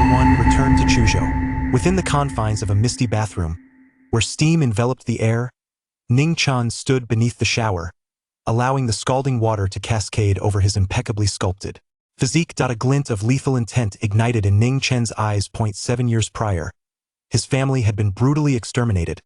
Chapter 1 returned to Chuzhou. Within the confines of a misty bathroom, where steam enveloped the air, Ning Chen stood beneath the shower, allowing the scalding water to cascade over his impeccably sculpted physique. A glint of lethal intent ignited in Ning Chen's eyes. 7 years prior, his family had been brutally exterminated,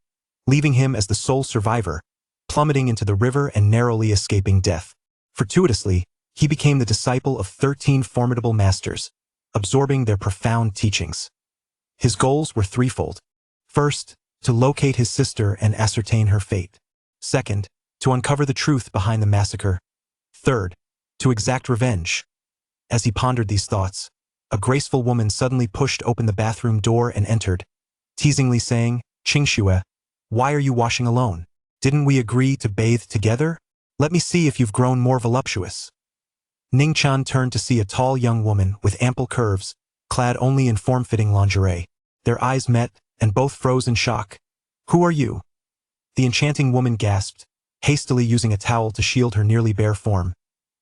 leaving him as the sole survivor, plummeting into the river and narrowly escaping death. Fortuitously, he became the disciple of 13 formidable masters, absorbing their profound teachings. His goals were threefold. First, to locate his sister and ascertain her fate. Second, to uncover the truth behind the massacre. Third, to exact revenge. As he pondered these thoughts, a graceful woman suddenly pushed open the bathroom door and entered, teasingly saying, "Qingxue, why are you washing alone? Didn't we agree to bathe together? Let me see if you've grown more voluptuous." Ning Chen turned to see a tall young woman with ample curves, clad only in form-fitting lingerie. Their eyes met, and both froze in shock. "Who are you?" The enchanting woman gasped, hastily using a towel to shield her nearly bare form.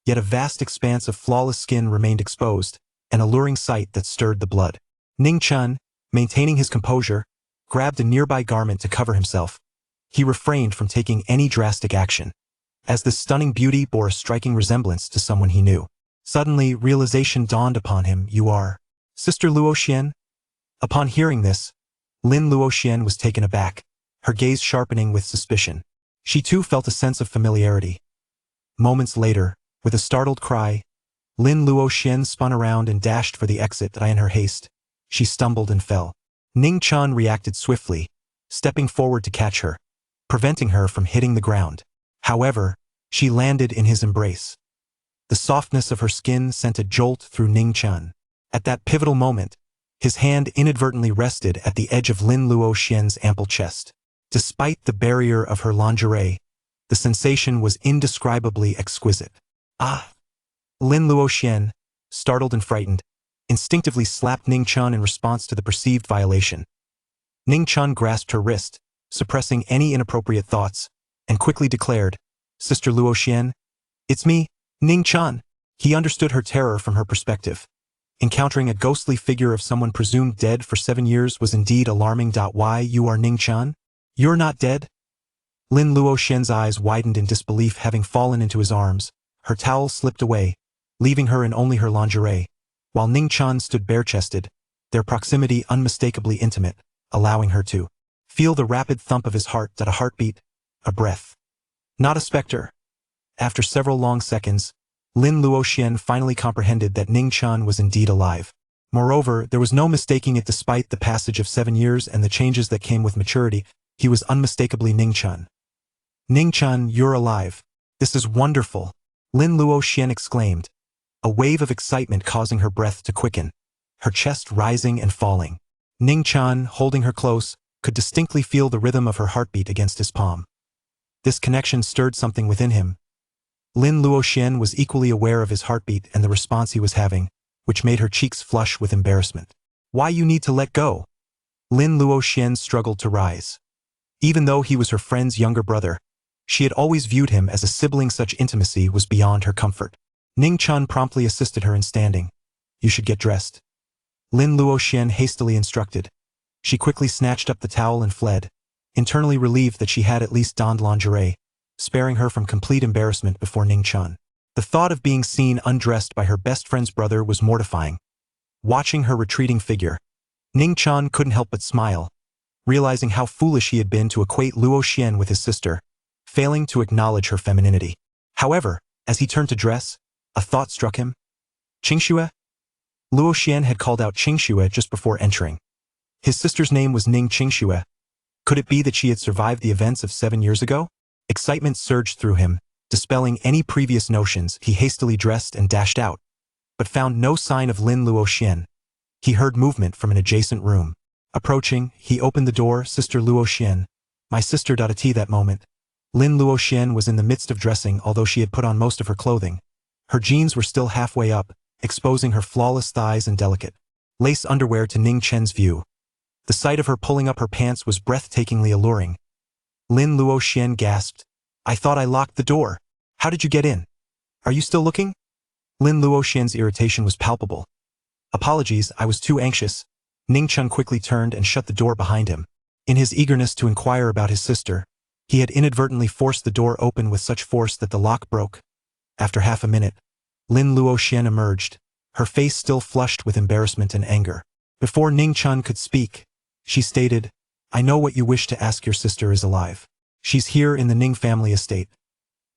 Yet a vast expanse of flawless skin remained exposed, an alluring sight that stirred the blood. Ning Chen, maintaining his composure, grabbed a nearby garment to cover himself. He refrained from taking any drastic action, as this stunning beauty bore a striking resemblance to someone he knew. Suddenly, realization dawned upon him. "You are Sister Luoxian?" Upon hearing this, Lin Luoxian was taken aback, her gaze sharpening with suspicion. She too felt a sense of familiarity. Moments later, with a startled cry, Lin Luoxian spun around and dashed for the exit. In her haste, she stumbled and fell. Ning Chen reacted swiftly, stepping forward to catch her, preventing her from hitting the ground. However, she landed in his embrace. The softness of her skin sent a jolt through Ning Chen. At that pivotal moment, his hand inadvertently rested at the edge of Lin Luoxian's ample chest. Despite the barrier of her lingerie, the sensation was indescribably exquisite. "Ah!" Lin Luoxian, startled and frightened, instinctively slapped Ning Chen in response to the perceived violation. Ning Chen grasped her wrist, suppressing any inappropriate thoughts, and quickly declared, "Sister Luoxian, it's me, Ning Chen." He understood her terror from her perspective. Encountering a ghostly figure of someone presumed dead for 7 years was indeed alarming. "Why, you are Ning Chen? You're not dead?" Lin Luoxian's eyes widened in disbelief. Having fallen into his arms, her towel slipped away, leaving her in only her lingerie, while Ning Chen stood bare-chested, their proximity unmistakably intimate, allowing her to feel the rapid thump of his heart. A heartbeat, a breath. Not a specter. After several long seconds, Lin Luoxian finally comprehended that Ning Chen was indeed alive. Moreover, there was no mistaking it. Despite the passage of 7 years and the changes that came with maturity, he was unmistakably Ning Chen. "Ning Chen, you're alive. This is wonderful," Lin Luoxian exclaimed, a wave of excitement causing her breath to quicken, her chest rising and falling. Ning Chen, holding her close, could distinctly feel the rhythm of her heartbeat against his palm. This connection stirred something within him. Lin Luoxian was equally aware of his heartbeat and the response he was having, which made her cheeks flush with embarrassment. "Why you need to let go?" Lin Luoxian struggled to rise. Even though he was her friend's younger brother, she had always viewed him as a sibling. Such intimacy was beyond her comfort. Ning Chen promptly assisted her in standing. "You should get dressed," Lin Luoxian hastily instructed. She quickly snatched up the towel and fled, internally relieved that she had at least donned lingerie, sparing her from complete embarrassment before Ning Chen. The thought of being seen undressed by her best friend's brother was mortifying. Watching her retreating figure, Ning Chen couldn't help but smile, realizing how foolish he had been to equate Luoxian with his sister, failing to acknowledge her femininity. However, as he turned to dress, a thought struck him. "Qingxue?" Luoxian had called out Qingxue just before entering. His sister's name was Ning Qingxue. Could it be that she had survived the events of 7 years ago? Excitement surged through him, dispelling any previous notions. He hastily dressed and dashed out, but found no sign of Lin Luoxian. He heard movement from an adjacent room. Approaching, he opened the door. "Sister Luoxian, my sister." At that moment, Lin Luoxian was in the midst of dressing. Although she had put on most of her clothing, her jeans were still halfway up, exposing her flawless thighs and delicate lace underwear to Ning Chen's view. The sight of her pulling up her pants was breathtakingly alluring. Lin Luoxian gasped, "I thought I locked the door. How did you get in? Are you still looking?" Lin Luoxian's irritation was palpable. Apologies, I was too anxious. Ning Chen quickly turned and shut the door behind him. In his eagerness to inquire about his sister, he had inadvertently forced the door open with such force that the lock broke. After half a minute, Lin Luoxian emerged, her face still flushed with embarrassment and anger. Before Ning Chen could speak, she stated, I know what you wish to ask. Your sister is alive. She's here in the Ning family estate.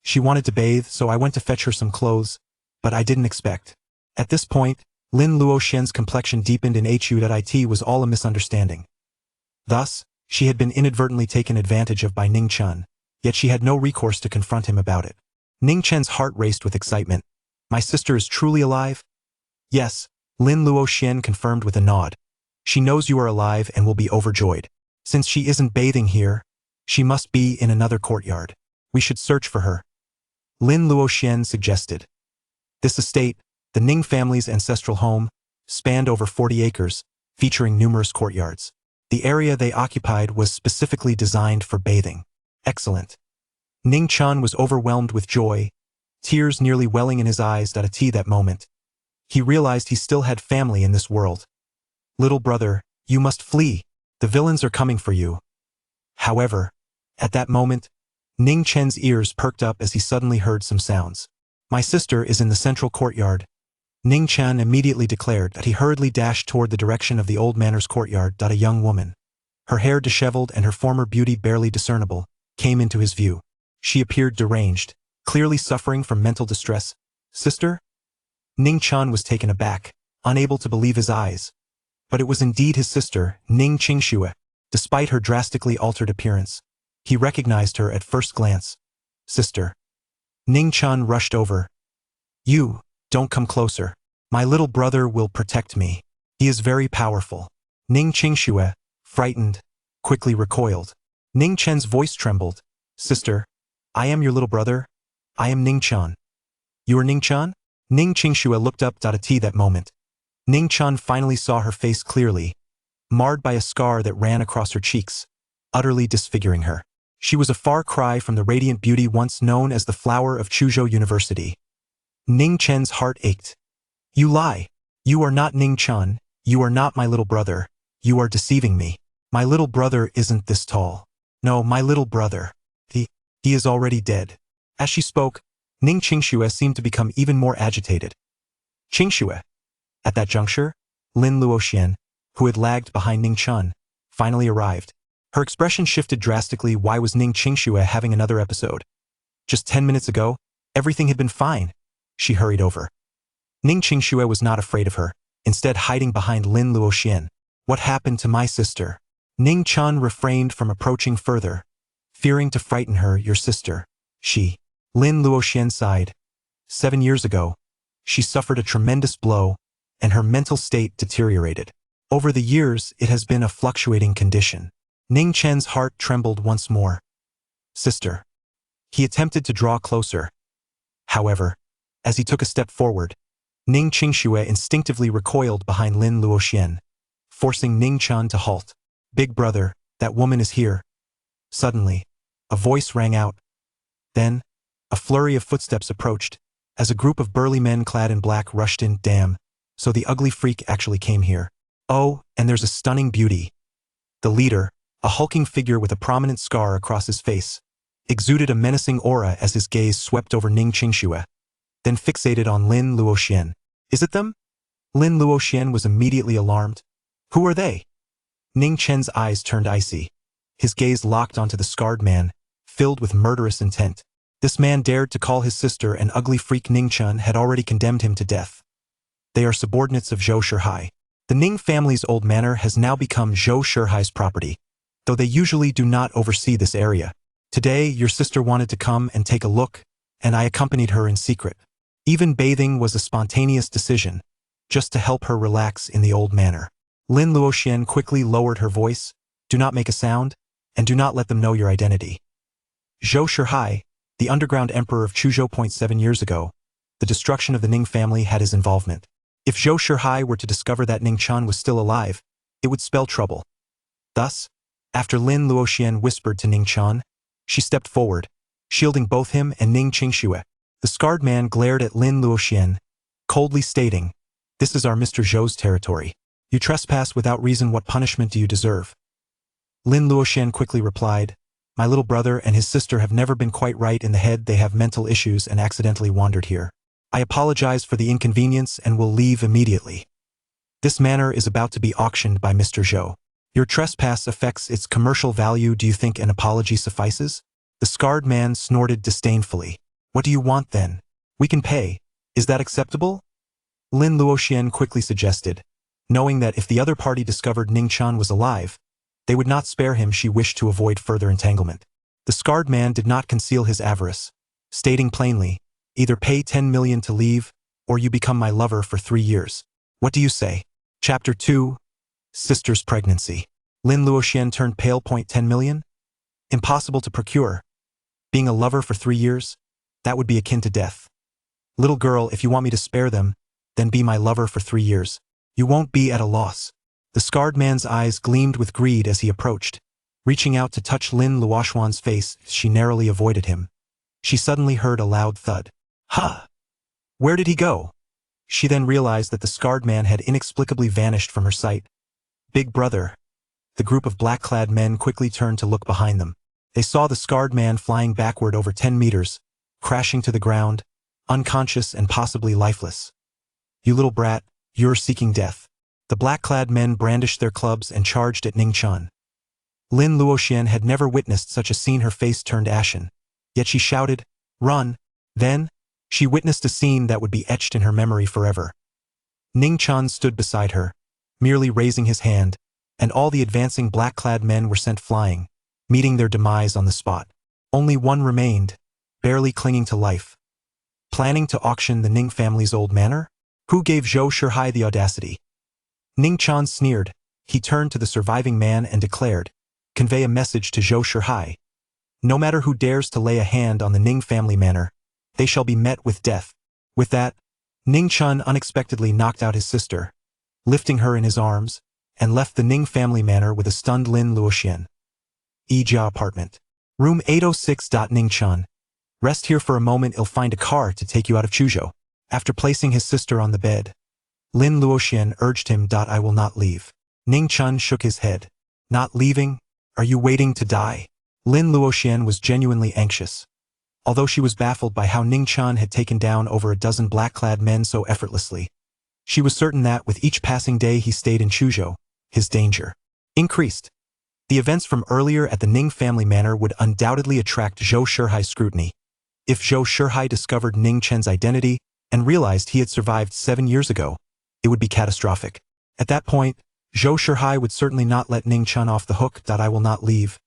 She wanted to bathe, so I went to fetch her some clothes, but I didn't expect. At this point, Lin Luoxian's complexion deepened in HU.IT was all a misunderstanding. Thus, she had been inadvertently taken advantage of by Ning Chen, yet she had no recourse to confront him about it. Ning Chen's heart raced with excitement. My sister is truly alive? Yes, Lin Luoxian confirmed with a nod. She knows you are alive and will be overjoyed. Since she isn't bathing here, she must be in another courtyard. We should search for her. Lin Luoxian suggested. This estate, the Ning family's ancestral home, spanned over 40 acres, featuring numerous courtyards. The area they occupied was specifically designed for bathing. Excellent. Ning Chen was overwhelmed with joy, tears nearly welling in his eyes at that moment. He realized he still had family in this world. Little brother, you must flee. The villains are coming for you. However, at that moment, Ning Chen's ears perked up as he suddenly heard some sounds. My sister is in the central courtyard. Ning Chen immediately declared that he hurriedly dashed toward the direction of the old manor's courtyard. A young woman, her hair disheveled and her former beauty barely discernible, came into his view. She appeared deranged, clearly suffering from mental distress. Sister? Ning Chen was taken aback, unable to believe his eyes. But it was indeed his sister, Ning Qingxue. Despite her drastically altered appearance, he recognized her at first glance. Sister. Ning Chen rushed over. You, don't come closer. My little brother will protect me. He is very powerful. Ning Qingxue, frightened, quickly recoiled. Ning Chen's voice trembled. Sister, I am your little brother. I am Ning Chen. You are Ning Chen? Ning Qingxue looked up at that moment. Ning Chen finally saw her face clearly, marred by a scar that ran across her cheeks, utterly disfiguring her. She was a far cry from the radiant beauty once known as the flower of Chuzhou University. Ning Chen's heart ached. You lie. You are not Ning Chen. You are not my little brother. You are deceiving me. My little brother isn't this tall. No, my little brother. He is already dead. As she spoke, Ning Qingxue seemed to become even more agitated. Qingxue. At that juncture, Lin Luoxian, who had lagged behind Ning Chen, finally arrived. Her expression shifted drastically. Why was Ning Qingxue having another episode? Just 10 minutes ago, everything had been fine. She hurried over. Ning Qingxue was not afraid of her, instead hiding behind Lin Luoxian. What happened to my sister? Ning Chen refrained from approaching further, fearing to frighten her. Your sister. Lin Luoxian sighed. 7 years ago, she suffered a tremendous blow, and her mental state deteriorated. Over the years, it has been a fluctuating condition. Ning Chen's heart trembled once more. Sister. He attempted to draw closer. However, as he took a step forward, Ning Qingxue instinctively recoiled behind Lin Luoxian, forcing Ning Chen to halt. Big brother, that woman is here. Suddenly, a voice rang out. Then, a flurry of footsteps approached, as a group of burly men clad in black rushed in. Damn, so the ugly freak actually came here. Oh, and there's a stunning beauty. The leader, a hulking figure with a prominent scar across his face, exuded a menacing aura as his gaze swept over Ning Qingxue, then fixated on Lin Luoxian. Is it them? Lin Luoxian was immediately alarmed. Who are they? Ning Chen's eyes turned icy. His gaze locked onto the scarred man, filled with murderous intent. This man dared to call his sister an ugly freak. Ning Chen had already condemned him to death. They are subordinates of Zhou Shihai. The Ning family's old manor has now become Zhou Shihai's property, though they usually do not oversee this area. Today, your sister wanted to come and take a look, and I accompanied her in secret. Even bathing was a spontaneous decision, just to help her relax in the old manor. Lin Luoxian quickly lowered her voice. Do not make a sound, and do not let them know your identity. Zhou Shihai, the underground emperor of Chuzhou. 7 years ago, the destruction of the Ning family had his involvement. If Zhou Shihai were to discover that Ning Chen was still alive, it would spell trouble. Thus, after Lin Luoxian whispered to Ning Chen, she stepped forward, shielding both him and Ning Qingxue. The scarred man glared at Lin Luoxian, coldly stating, This is our Mr. Zhou's territory. You trespass without reason. What punishment do you deserve? Lin Luoxian quickly replied, my little brother and his sister have never been quite right in the head. They have mental issues and accidentally wandered here. I apologize for the inconvenience and will leave immediately. This manor is about to be auctioned by Mr. Zhou. Your trespass affects its commercial value. Do you think an apology suffices? The scarred man snorted disdainfully. What do you want then? We can pay. Is that acceptable? Lin Luoxian quickly suggested, knowing that if the other party discovered Ning Chen was alive, they would not spare him. She wished to avoid further entanglement. The scarred man did not conceal his avarice, stating plainly, either pay 10 million to leave, or you become my lover for 3 years. What do you say? Chapter 2. Sister's pregnancy. Lin Luoxian turned pale. 10 million? Impossible to procure. Being a lover for 3 years? That would be akin to death. Little girl, if you want me to spare them, then be my lover for 3 years. You won't be at a loss. The scarred man's eyes gleamed with greed as he approached. Reaching out to touch Lin Luoxian's face, she narrowly avoided him. She suddenly heard a loud thud. Ha! Where did he go? She then realized that the scarred man had inexplicably vanished from her sight. Big brother. The group of black-clad men quickly turned to look behind them. They saw the scarred man flying backward over 10 meters, crashing to the ground, unconscious and possibly lifeless. You little brat, you're seeking death. The black-clad men brandished their clubs and charged at Ning Chen. Lin Luoxian had never witnessed such a scene. Her face turned ashen. Yet she shouted, run! Then, she witnessed a scene that would be etched in her memory forever. Ning Chen stood beside her, merely raising his hand, and all the advancing black-clad men were sent flying, meeting their demise on the spot. Only one remained, barely clinging to life. Planning to auction the Ning family's old manor? Who gave Zhou Shihai the audacity? Ning Chen sneered. He turned to the surviving man and declared, convey a message to Zhou Shihai. No matter who dares to lay a hand on the Ning family manor, they shall be met with death. With that, Ning Chen unexpectedly knocked out his sister, lifting her in his arms, and left the Ning family manor with a stunned Lin Luoxian. Jia apartment. Room 806. Ning Chen. Rest here for a moment. I'll find a car to take you out of Chuzhou. After placing his sister on the bed, Lin Luoxian urged him. I will not leave. Ning Chen shook his head. Not leaving? Are you waiting to die? Lin Luoxian was genuinely anxious. Although she was baffled by how Ning Chen had taken down over a dozen black-clad men so effortlessly, she was certain that with each passing day he stayed in Chuzhou, his danger increased. The events from earlier at the Ning family manor would undoubtedly attract Zhou Shihai's scrutiny. If Zhou Shihai discovered Ning Chen's identity and realized he had survived 7 years ago, it would be catastrophic. At that point, Zhou Shihai would certainly not let Ning Chen off the hook. I will not leave,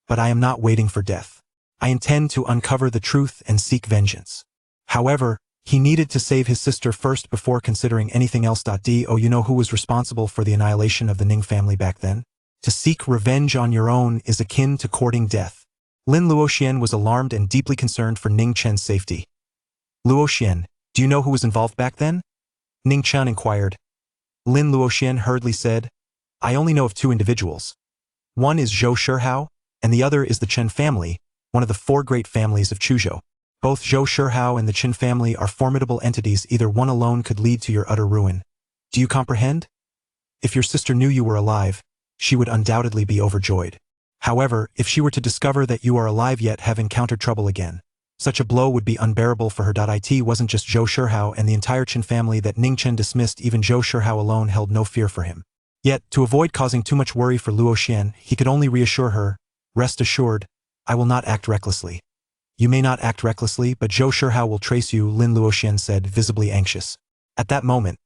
but I am not waiting for death. I intend to uncover the truth and seek vengeance. However, he needed to save his sister first before considering anything else. Do you know who was responsible for the annihilation of the Ning family back then? To seek revenge on your own is akin to courting death. Lin Luoxian was alarmed and deeply concerned for Ning Chen's safety. Luoxian, do you know who was involved back then? Ning Chen inquired. Lin Luoxian hurriedly said, I only know of 2 individuals. One is Zhou Shihai, and the other is the Chen family, one of the 4 great families of Chuzhou. Both Zhou Shihai and the Chen family are formidable entities. Either one alone could lead to your utter ruin. Do you comprehend? If your sister knew you were alive, she would undoubtedly be overjoyed. However, if she were to discover that you are alive yet have encountered trouble again, such a blow would be unbearable for her. It wasn't just Zhou Shihai and the entire Chen family that Ning Chen dismissed. Even Zhou Shihai alone held no fear for him. Yet, to avoid causing too much worry for Luoxian, he could only reassure her, rest assured, I will not act recklessly. You may not act recklessly, but Zhou Shihai will trace you, Lin Luoxian said, visibly anxious. At that moment,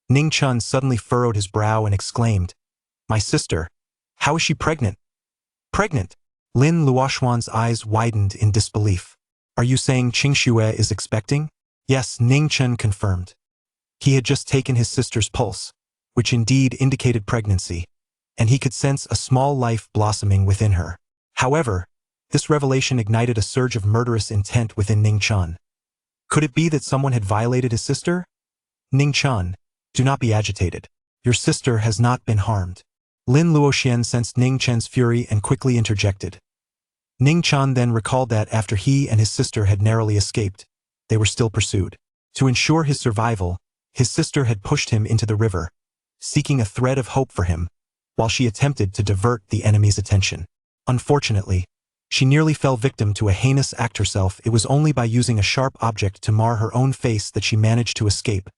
Ning Chen suddenly furrowed his brow and exclaimed, My sister, how is she pregnant? Pregnant? Lin Luoxian's eyes widened in disbelief. Are you saying Qing Xue is expecting? Yes, Ning Chen confirmed. He had just taken his sister's pulse, which indeed indicated pregnancy, and he could sense a small life blossoming within her. However, this revelation ignited a surge of murderous intent within Ning Chen. Could it be that someone had violated his sister? Ning Chen, do not be agitated. Your sister has not been harmed. Lin Luoxian sensed Ning Chen's fury and quickly interjected. Ning Chen then recalled that after he and his sister had narrowly escaped, they were still pursued. To ensure his survival, His sister had pushed him into the river, seeking a thread of hope for him, while she attempted to divert the enemy's attention. Unfortunately, she nearly fell victim to a heinous act herself. It was only by using a sharp object to mar her own face that she managed to escape,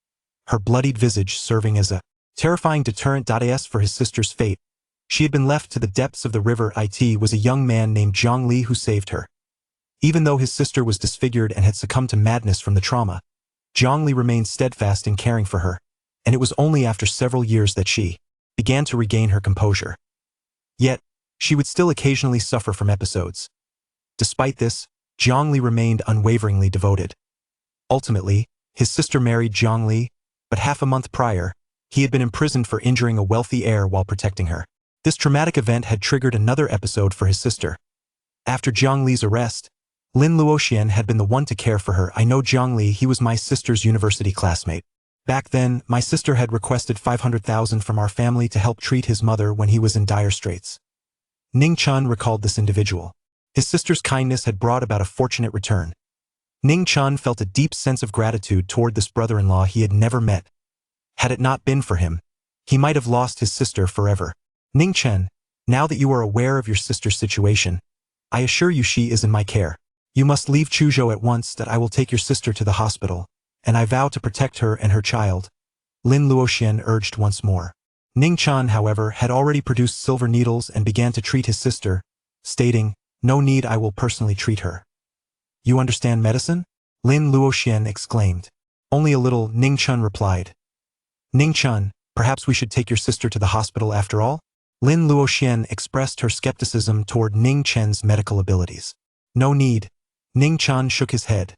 her bloodied visage serving as a terrifying deterrent. As for his sister's fate, she had been left to the depths of the river. It was a young man named Zhang Li who saved her. Even though his sister was disfigured and had succumbed to madness from the trauma, Zhang Li remained steadfast in caring for her, and it was only after several years that she began to regain her composure. Yet, she would still occasionally suffer from episodes. Despite this, Zhang Li remained unwaveringly devoted. Ultimately, his sister married Zhang Li, but half a month prior, he had been imprisoned for injuring a wealthy heir while protecting her. This traumatic event had triggered another episode for his sister. After Zhang Li's arrest, Lin Luoxian had been the one to care for her. I know Zhang Li, he was my sister's university classmate. Back then, my sister had requested 500,000 from our family to help treat his mother when he was in dire straits. Ning Chen recalled this individual. His sister's kindness had brought about a fortunate return. Ning Chen felt a deep sense of gratitude toward this brother-in-law he had never met. Had it not been for him, he might have lost his sister forever. Ning Chen, now that you are aware of your sister's situation, I assure you she is in my care. You must leave Chuzhou at once. That I will take your sister to the hospital, and I vow to protect her and her child, Lin Luoxian urged once more. Ning Chen, however, had already produced silver needles and began to treat his sister, stating, "No need, I will personally treat her." "You understand medicine?" Lin Luoxian exclaimed. "Only a little," Ning Chen replied. "Ning Chen, perhaps we should take your sister to the hospital after all?" Lin Luoxian expressed her skepticism toward Ning Chen's medical abilities. "No need," Ning Chen shook his head.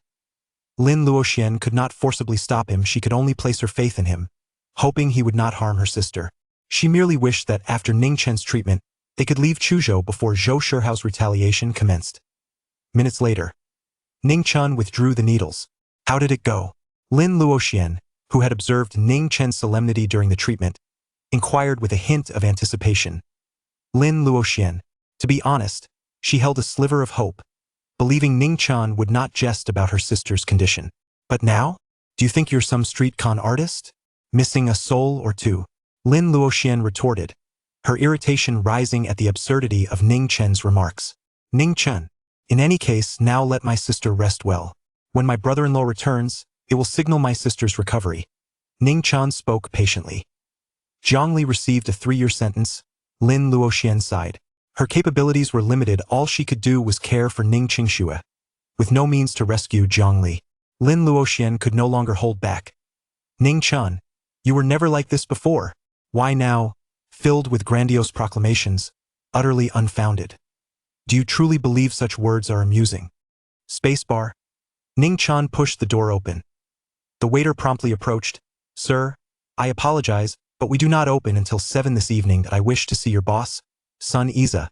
Lin Luoxian could not forcibly stop him. She could only place her faith in him, hoping he would not harm her sister. She merely wished that after Ning Chen's treatment, they could leave Chuzhou before Zhou Shihao's retaliation commenced. Minutes later, Ning Chen withdrew the needles. "How did it go?" Lin Luoxian, who had observed Ning Chen's solemnity during the treatment, inquired with a hint of anticipation. Lin Luoxian, to be honest, she held a sliver of hope, believing Ning Chen would not jest about her sister's condition. "But now? Do you think you're some street con artist? Missing a soul or two?" Lin Luoxian retorted, her irritation rising at the absurdity of Ning Chen's remarks. "Ning Chen, in any case, now let my sister rest well. When my brother-in-law returns, it will signal my sister's recovery." Ning Chen spoke patiently. Zhang Li received a 3-year sentence. Lin Luoxian sighed. Her capabilities were limited. All she could do was care for Ning Qingxue, with no means to rescue Zhang Li. Lin Luoxian could no longer hold back. "Ning Chen, you were never like this before. Why now?" Filled with grandiose proclamations, utterly unfounded. "Do you truly believe such words are amusing?" Spacebar. Ning Chen pushed the door open. The waiter promptly approached. "Sir, I apologize, but we do not open until 7 this evening. I wish to see your boss, Sun Iza."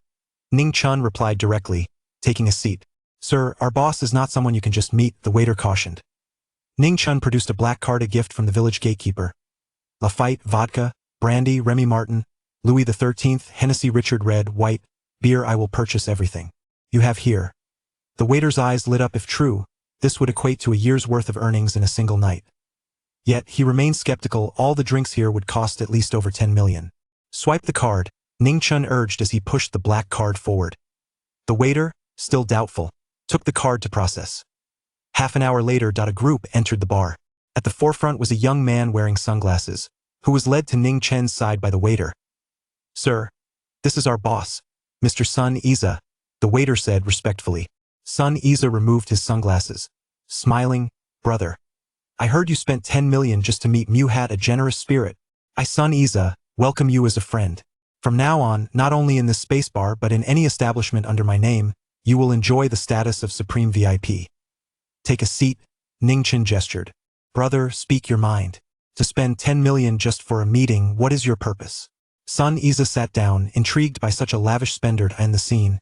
Ning Chen replied directly, taking a seat. "Sir, our boss is not someone you can just meet," the waiter cautioned. Ning Chen produced a black card, a gift from the village gatekeeper. Lafite, vodka, brandy, Remy Martin, Louis XIII, Hennessy, Richard Red, White, beer. "I will purchase everything you have here." The waiter's eyes lit up. If true, this would equate to a year's worth of earnings in a single night. Yet, he remained skeptical. All the drinks here would cost at least over 10 million. "Swipe the card," Ning Chen urged as he pushed the black card forward. The waiter, still doubtful, took the card to process. Half an hour later, a group entered the bar. At the forefront was a young man wearing sunglasses, who was led to Ning Chen's side by the waiter. "Sir, this is our boss, Mr. Sun Iza," the waiter said respectfully. Sun Iza removed his sunglasses, smiling. "Brother, I heard you spent 10 million just to meet me. You had a generous spirit. I, Sun Iza, welcome you as a friend. From now on, not only in this space bar but in any establishment under my name, you will enjoy the status of Supreme VIP. Take a seat," Ning Chen gestured. "Brother, speak your mind. To spend 10 million just for a meeting, what is your purpose?" Sun Iza sat down, intrigued by such a lavish spender in the scene.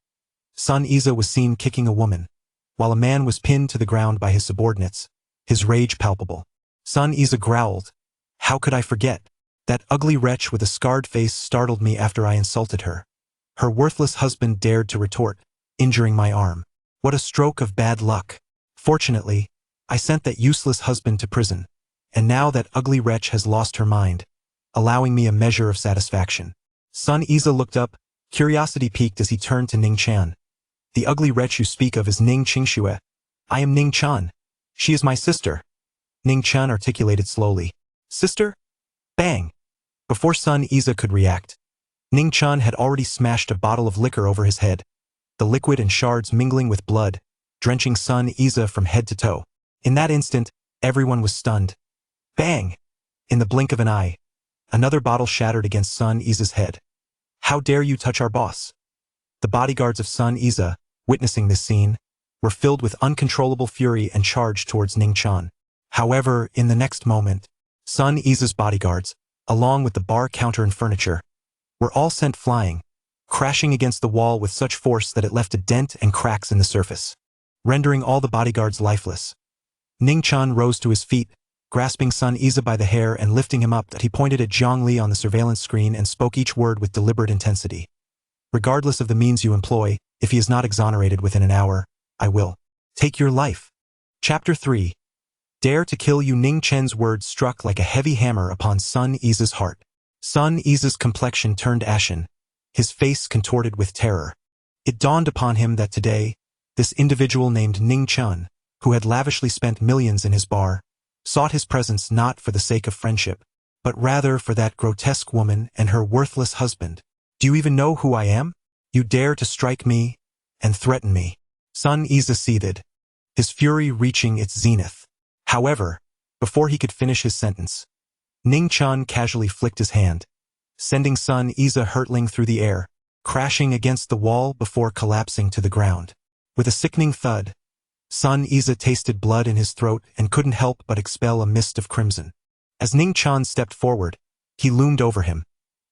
Sun Iza was seen kicking a woman, while a man was pinned to the ground by his subordinates, his rage palpable. Sun Iza growled, "How could I forget? That ugly wretch with a scarred face startled me after I insulted her. Her worthless husband dared to retort, injuring my arm. What a stroke of bad luck. Fortunately, I sent that useless husband to prison. and now that ugly wretch has lost her mind, allowing me a measure of satisfaction. Sun Iza looked up, curiosity piqued as he turned to Ning Chen. The ugly wretch you speak of is Ning Qingxue. I am Ning Chen. She is my sister. Ning Chen articulated slowly. Sister? Bang! Before Sun Iza could react, Ning Chen had already smashed a bottle of liquor over his head, the liquid and shards mingling with blood, drenching Sun Iza from head to toe. In that instant, everyone was stunned. Bang! In the blink of an eye, another bottle shattered against Sun Iza's head. How dare you touch our boss? The bodyguards of Sun Iza, witnessing this scene, were filled with uncontrollable fury and charged towards Ning Chen. However, in the next moment, Sun Iza's bodyguards, along with the bar counter and furniture, were all sent flying, crashing against the wall with such force that it left a dent and cracks in the surface, rendering all the bodyguards lifeless. Ning Chen rose to his feet, grasping Sun Iza by the hair and lifting him up. That he pointed at Zhang Li on the surveillance screen and spoke each word with deliberate intensity. Regardless of the means you employ, if he is not exonerated within an hour, I will take your life. Chapter 3. Dare to kill you. Ning Chen's words struck like a heavy hammer upon Sun Iza's heart. Sun Iza's complexion turned ashen, his face contorted with terror. It dawned upon him that today, this individual named Ning Chen, who had lavishly spent millions in his bar, sought his presence not for the sake of friendship, but rather for that grotesque woman and her worthless husband. Do you even know who I am? You dare to strike me and threaten me. Sun Iza seethed, his fury reaching its zenith. However, before he could finish his sentence, Ning Chen casually flicked his hand, sending Sun Iza hurtling through the air, crashing against the wall before collapsing to the ground. With a sickening thud, Sun Iza tasted blood in his throat and couldn't help but expel a mist of crimson. As Ning Chen stepped forward, he loomed over him,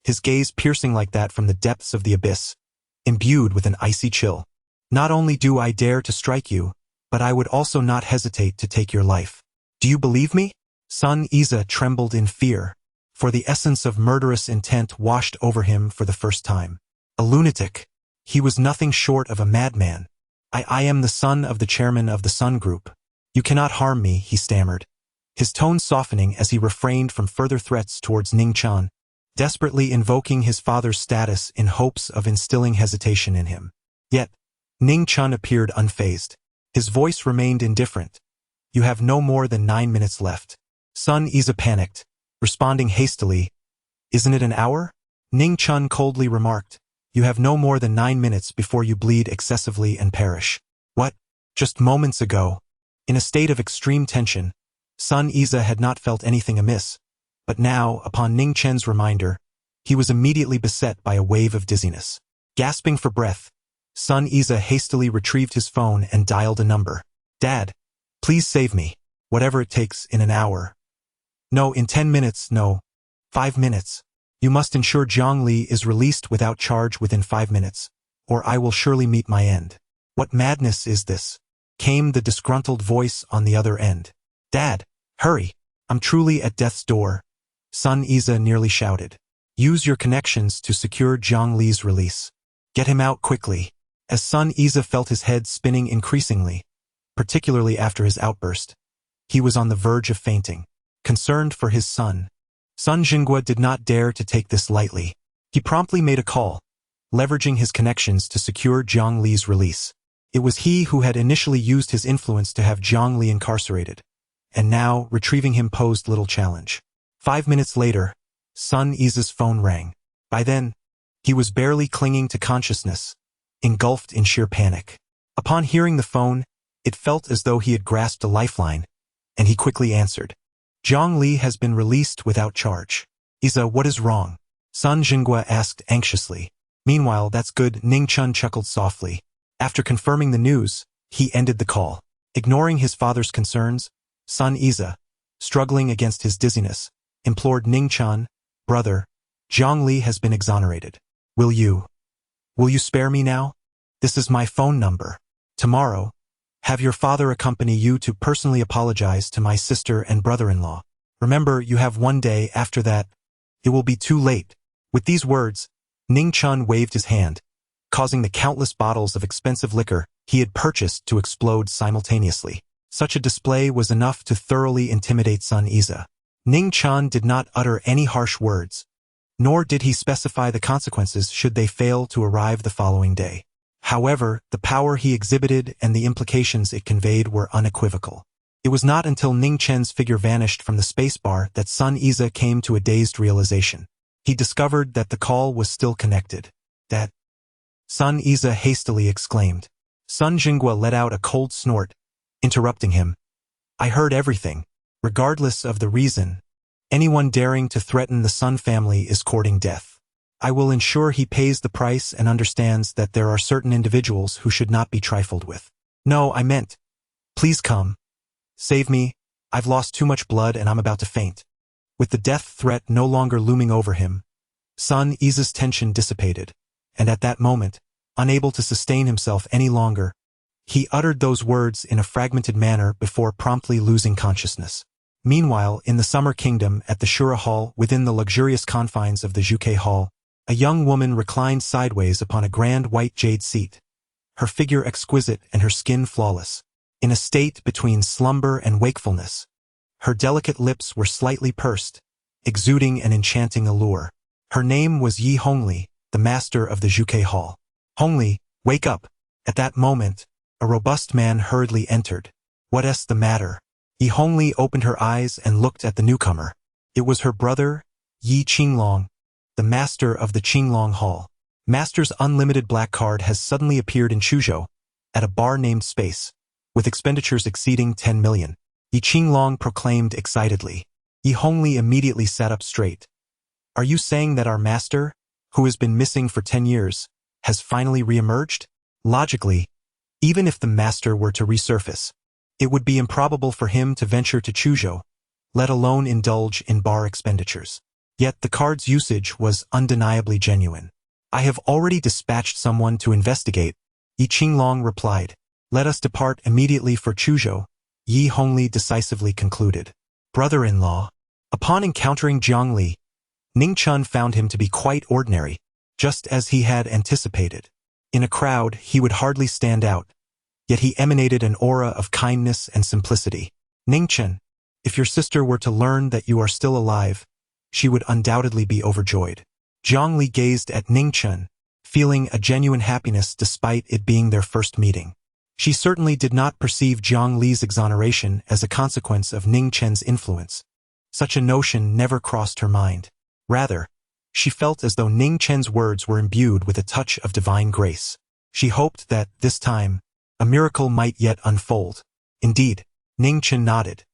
his gaze piercing like that from the depths of the abyss, imbued with an icy chill. Not only do I dare to strike you, but I would also not hesitate to take your life. Do you believe me? Sun Iza trembled in fear, for the essence of murderous intent washed over him for the first time. A lunatic. He was nothing short of a madman. I am the son of the chairman of the Sun Group. You cannot harm me, he stammered, his tone softening as he refrained from further threats towards Ning Chen, desperately invoking his father's status in hopes of instilling hesitation in him. Yet, Ning Chen appeared unfazed. His voice remained indifferent. You have no more than 9 minutes left. Sun Iza panicked, responding hastily. Isn't it an hour? Ning Chen coldly remarked. You have no more than 9 minutes before you bleed excessively and perish. What? Just moments ago. In a state of extreme tension, Sun Iza had not felt anything amiss, but now, upon Ning Chen's reminder, he was immediately beset by a wave of dizziness. Gasping for breath, Sun Iza hastily retrieved his phone and dialed a number. Dad, please save me, whatever it takes, in an hour. No, in 10 minutes, no. 5 minutes. You must ensure Zhang Li is released without charge within 5 minutes, or I will surely meet my end. What madness is this? Came the disgruntled voice on the other end. Dad, hurry, I'm truly at death's door, Sun Iza nearly shouted. Use your connections to secure Zhang Li's release. Get him out quickly. As Sun Iza felt his head spinning increasingly, particularly after his outburst, he was on the verge of fainting. Concerned for his son, Sun Jingua did not dare to take this lightly. He promptly made a call, leveraging his connections to secure Zhang Li's release. It was he who had initially used his influence to have Zhang Li incarcerated, and now retrieving him posed little challenge. 5 minutes later, Sun Iza's phone rang. By then, he was barely clinging to consciousness, engulfed in sheer panic. Upon hearing the phone, it felt as though he had grasped a lifeline, and he quickly answered. Zhang Li has been released without charge. Iza, what is wrong? Sun Jingua asked anxiously. Meanwhile, that's good, Ning Chen chuckled softly. After confirming the news, he ended the call. Ignoring his father's concerns, Sun Iza, struggling against his dizziness, implored Ning Chen, brother, Zhang Li has been exonerated. Will you spare me now? This is my phone number. Tomorrow, have your father accompany you to personally apologize to my sister and brother-in-law. Remember, you have 1 day. After that, it will be too late. With these words, Ning Chen waved his hand, causing the countless bottles of expensive liquor he had purchased to explode simultaneously. Such a display was enough to thoroughly intimidate Sun Iza. Ning Chen did not utter any harsh words, nor did he specify the consequences should they fail to arrive the following day. However, the power he exhibited and the implications it conveyed were unequivocal. It was not until Ning Chen's figure vanished from the spacebar that Sun Iza came to a dazed realization. He discovered that the call was still connected. That Sun Iza hastily exclaimed. Sun Jingua let out a cold snort, interrupting him. I heard everything. Regardless of the reason, anyone daring to threaten the Sun family is courting death. I will ensure he pays the price and understands that there are certain individuals who should not be trifled with. No, I meant, please come. Save me, I've lost too much blood and I'm about to faint. With the death threat no longer looming over him, Sun Iza's tension dissipated, and at that moment, unable to sustain himself any longer, he uttered those words in a fragmented manner before promptly losing consciousness. Meanwhile, in the Summer Kingdom at the Shura Hall within the luxurious confines of the Juke Hall, a young woman reclined sideways upon a grand white jade seat, her figure exquisite and her skin flawless. In a state between slumber and wakefulness, her delicate lips were slightly pursed, exuding an enchanting allure. Her name was Yi Hongli, the master of the Juke Hall. Hongli, wake up! At that moment, a robust man hurriedly entered. What's the matter? Yi Hongli opened her eyes and looked at the newcomer. It was her brother, Yi Qinglong, the master of the Qinglong Hall. Master's unlimited black card has suddenly appeared in Chuzhou, at a bar named Space, with expenditures exceeding 10 million. Yi Qinglong proclaimed excitedly. Yi Hongli immediately sat up straight. Are you saying that our master, who has been missing for 10 years, has finally re-emerged? Logically, even if the master were to resurface, it would be improbable for him to venture to Chuzhou, let alone indulge in bar expenditures. Yet the card's usage was undeniably genuine. I have already dispatched someone to investigate, Yi Qinglong replied. Let us depart immediately for Chuzhou, Yi Hongli decisively concluded. Brother-in-law. Upon encountering Jiang Li, Ning Chen found him to be quite ordinary, just as he had anticipated. In a crowd, he would hardly stand out, yet he emanated an aura of kindness and simplicity. Ning Chen, if your sister were to learn that you are still alive, she would undoubtedly be overjoyed. Jiang Li gazed at Ning Chen, feeling a genuine happiness despite it being their first meeting. She certainly did not perceive Jiang Li's exoneration as a consequence of Ning Chen's influence. Such a notion never crossed her mind. Rather, she felt as though Ning Chen's words were imbued with a touch of divine grace. She hoped that, this time, a miracle might yet unfold. Indeed, Ning Chen nodded.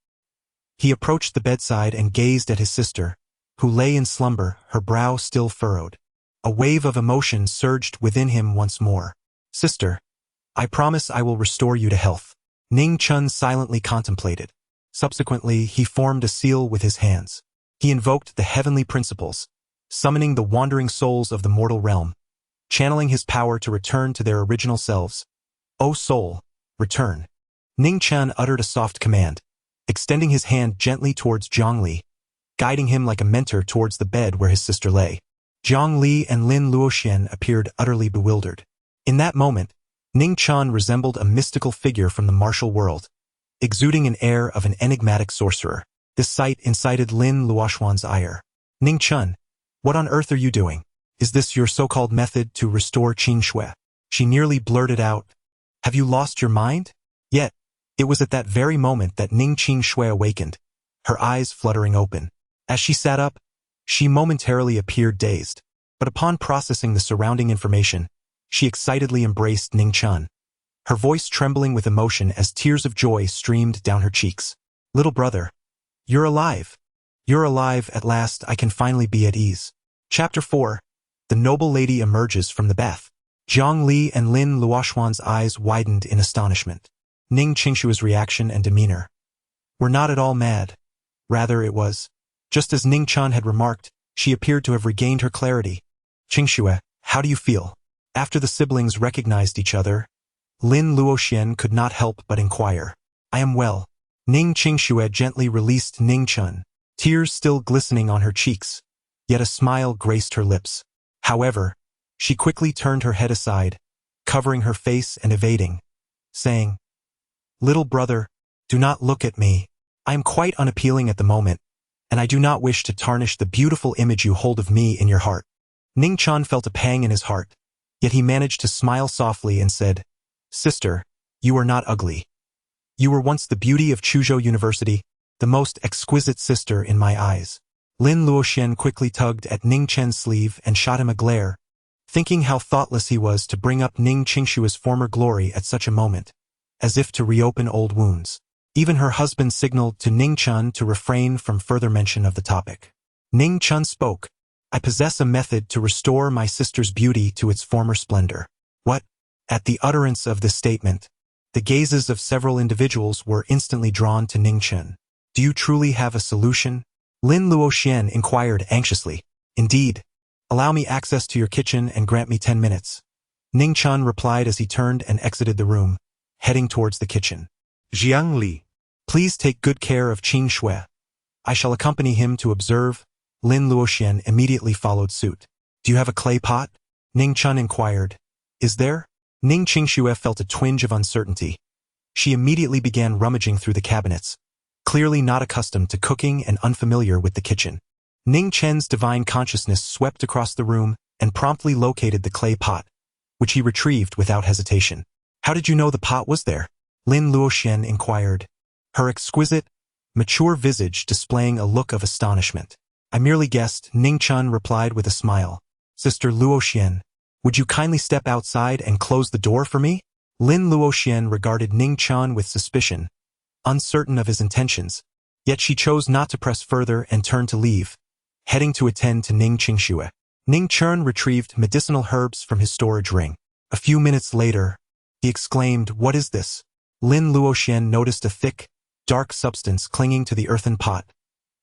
He approached the bedside and gazed at his sister, who lay in slumber, her brow still furrowed. A wave of emotion surged within him once more. Sister, I promise I will restore you to health. Ning Chen silently contemplated. Subsequently, he formed a seal with his hands. He invoked the heavenly principles, summoning the wandering souls of the mortal realm, channeling his power to return to their original selves. O soul, return. Ning Chen uttered a soft command, extending his hand gently towards Jiang Li, guiding him like a mentor towards the bed where his sister lay. Jiang Li and Lin Luoxian appeared utterly bewildered. In that moment, Ning Chen resembled a mystical figure from the martial world, exuding an air of an enigmatic sorcerer. This sight incited Lin Luoxian's ire. Ning Chen, what on earth are you doing? Is this your so-called method to restore Qing Shui? She nearly blurted out, have you lost your mind? Yet, it was at that very moment that Ning Qing Shui awakened, her eyes fluttering open. As she sat up, she momentarily appeared dazed, but upon processing the surrounding information, she excitedly embraced Ning Chen, her voice trembling with emotion as tears of joy streamed down her cheeks. Little brother, you're alive. You're alive at last. I can finally be at ease. Chapter 4. The noble lady emerges from the bath. Jiang Li and Lin Luoxian's eyes widened in astonishment. Ning Qingshua's reaction and demeanor were not at all mad. Rather, it was, just as Ning Chen had remarked, she appeared to have regained her clarity. Qingxue, how do you feel? After the siblings recognized each other, Lin Luoxian could not help but inquire. I am well. Ning Qingxue gently released Ning Chen, tears still glistening on her cheeks, yet a smile graced her lips. However, she quickly turned her head aside, covering her face and evading, saying, Little brother, Do not look at me. I am quite unappealing at the moment, and I do not wish to tarnish the beautiful image you hold of me in your heart. Ning Chen felt a pang in his heart, yet he managed to smile softly and said, Sister, you are not ugly. You were once the beauty of Chuzhou University, the most exquisite sister in my eyes. Lin Luoxian quickly tugged at Ning Chen's sleeve and shot him a glare, thinking how thoughtless he was to bring up Ning Qingshua's former glory at such a moment, as if to reopen old wounds. Even her husband signaled to Ning Chen to refrain from further mention of the topic. Ning Chen spoke, I possess a method to restore my sister's beauty to its former splendor. What? At the utterance of this statement, the gazes of several individuals were instantly drawn to Ning Chen. Do you truly have a solution? Lin Luoxian inquired anxiously. Indeed. Allow me access to your kitchen and grant me 10 minutes. Ning Chen replied as he turned and exited the room, heading towards the kitchen. Jiang Li. Please take good care of Qing Shui. I shall accompany him to observe. Lin Luoxian immediately followed suit. Do you have a clay pot? Ning Chen inquired. Is there? Ning Qingshui felt a twinge of uncertainty. She immediately began rummaging through the cabinets, clearly not accustomed to cooking and unfamiliar with the kitchen. Ning Chen's divine consciousness swept across the room and promptly located the clay pot, which he retrieved without hesitation. How did you know the pot was there? Lin Luoxian inquired, her exquisite, mature visage displaying a look of astonishment. I merely guessed, Ning Chen replied with a smile. Sister Luoxian, would you kindly step outside and close the door for me? Lin Luoxian regarded Ning Chen with suspicion, uncertain of his intentions, yet she chose not to press further and turned to leave, heading to attend to Ning Qingshui. Ning Chen retrieved medicinal herbs from his storage ring. A few minutes later, he exclaimed, What is this? Lin Luoxian noticed a thick, dark substance clinging to the earthen pot,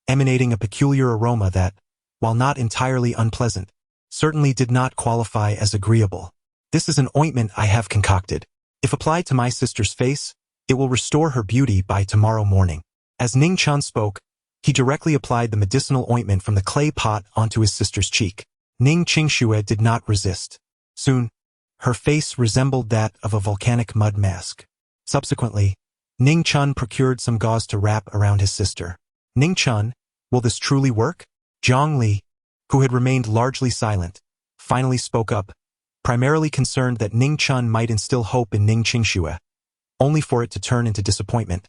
emanating a peculiar aroma that, while not entirely unpleasant, certainly did not qualify as agreeable. This is an ointment I have concocted. If applied to my sister's face, it will restore her beauty by tomorrow morning. As Ning Chen spoke, he directly applied the medicinal ointment from the clay pot onto his sister's cheek. Ning Qingshui did not resist. Soon, her face resembled that of a volcanic mud mask. Subsequently, Ning Chen procured some gauze to wrap around his sister. Ning Chen, will this truly work? Jiang Li, who had remained largely silent, finally spoke up, primarily concerned that Ning Chen might instill hope in Ning Qingshui, only for it to turn into disappointment,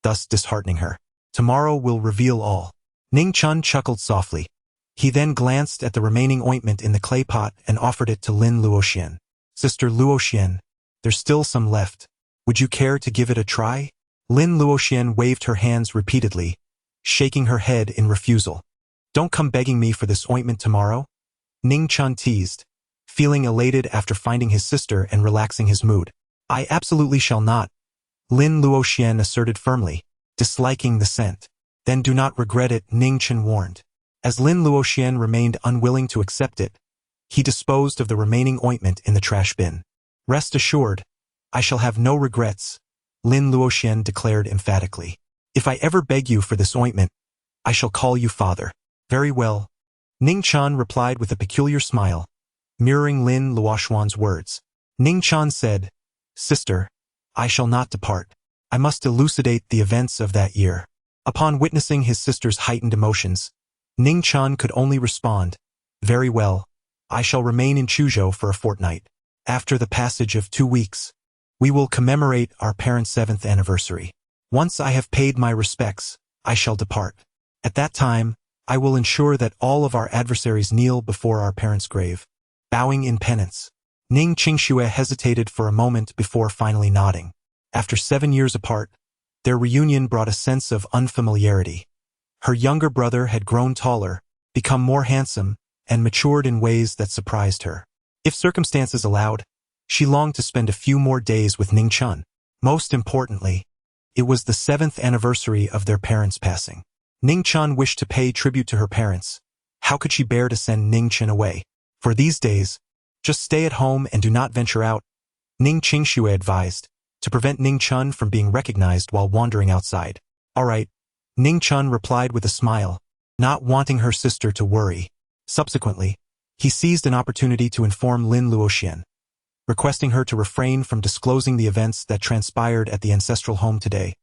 thus disheartening her. Tomorrow will reveal all. Ning Chen chuckled softly. He then glanced at the remaining ointment in the clay pot and offered it to Lin Luoxian. Sister Luoxian, there's still some left. Would you care to give it a try? Lin Luoxian waved her hands repeatedly, shaking her head in refusal. Don't come begging me for this ointment tomorrow. Ning Chen teased, feeling elated after finding his sister and relaxing his mood. I absolutely shall not, Lin Luoxian asserted firmly, disliking the scent. Then do not regret it, Ning Chen warned. As Lin Luoxian remained unwilling to accept it, he disposed of the remaining ointment in the trash bin. Rest assured, I shall have no regrets, Lin Luoxian declared emphatically. If I ever beg you for this ointment, I shall call you father. Very well, Ning Chen replied with a peculiar smile, mirroring Lin Luoxian's words. Ning Chen said, Sister, I shall not depart. I must elucidate the events of that year. Upon witnessing his sister's heightened emotions, Ning Chen could only respond, Very well, I shall remain in Chuzhou for a fortnight. After the passage of 2 weeks, we will commemorate our parents' 7th anniversary. Once I have paid my respects, I shall depart. At that time, I will ensure that all of our adversaries kneel before our parents' grave, bowing in penance. Ning Qingshui hesitated for a moment before finally nodding. After 7 years apart, their reunion brought a sense of unfamiliarity. Her younger brother had grown taller, become more handsome, and matured in ways that surprised her. If circumstances allowed, she longed to spend a few more days with Ning Chen. Most importantly, it was the 7th anniversary of their parents' passing. Ning Chen wished to pay tribute to her parents. How could she bear to send Ning Chen away? For these days, just stay at home and do not venture out, Ning Qingshui advised, to prevent Ning Chen from being recognized while wandering outside. All right, Ning Chen replied with a smile, not wanting her sister to worry. Subsequently, he seized an opportunity to inform Lin Luoxian, requesting her to refrain from disclosing the events that transpired at the ancestral home today.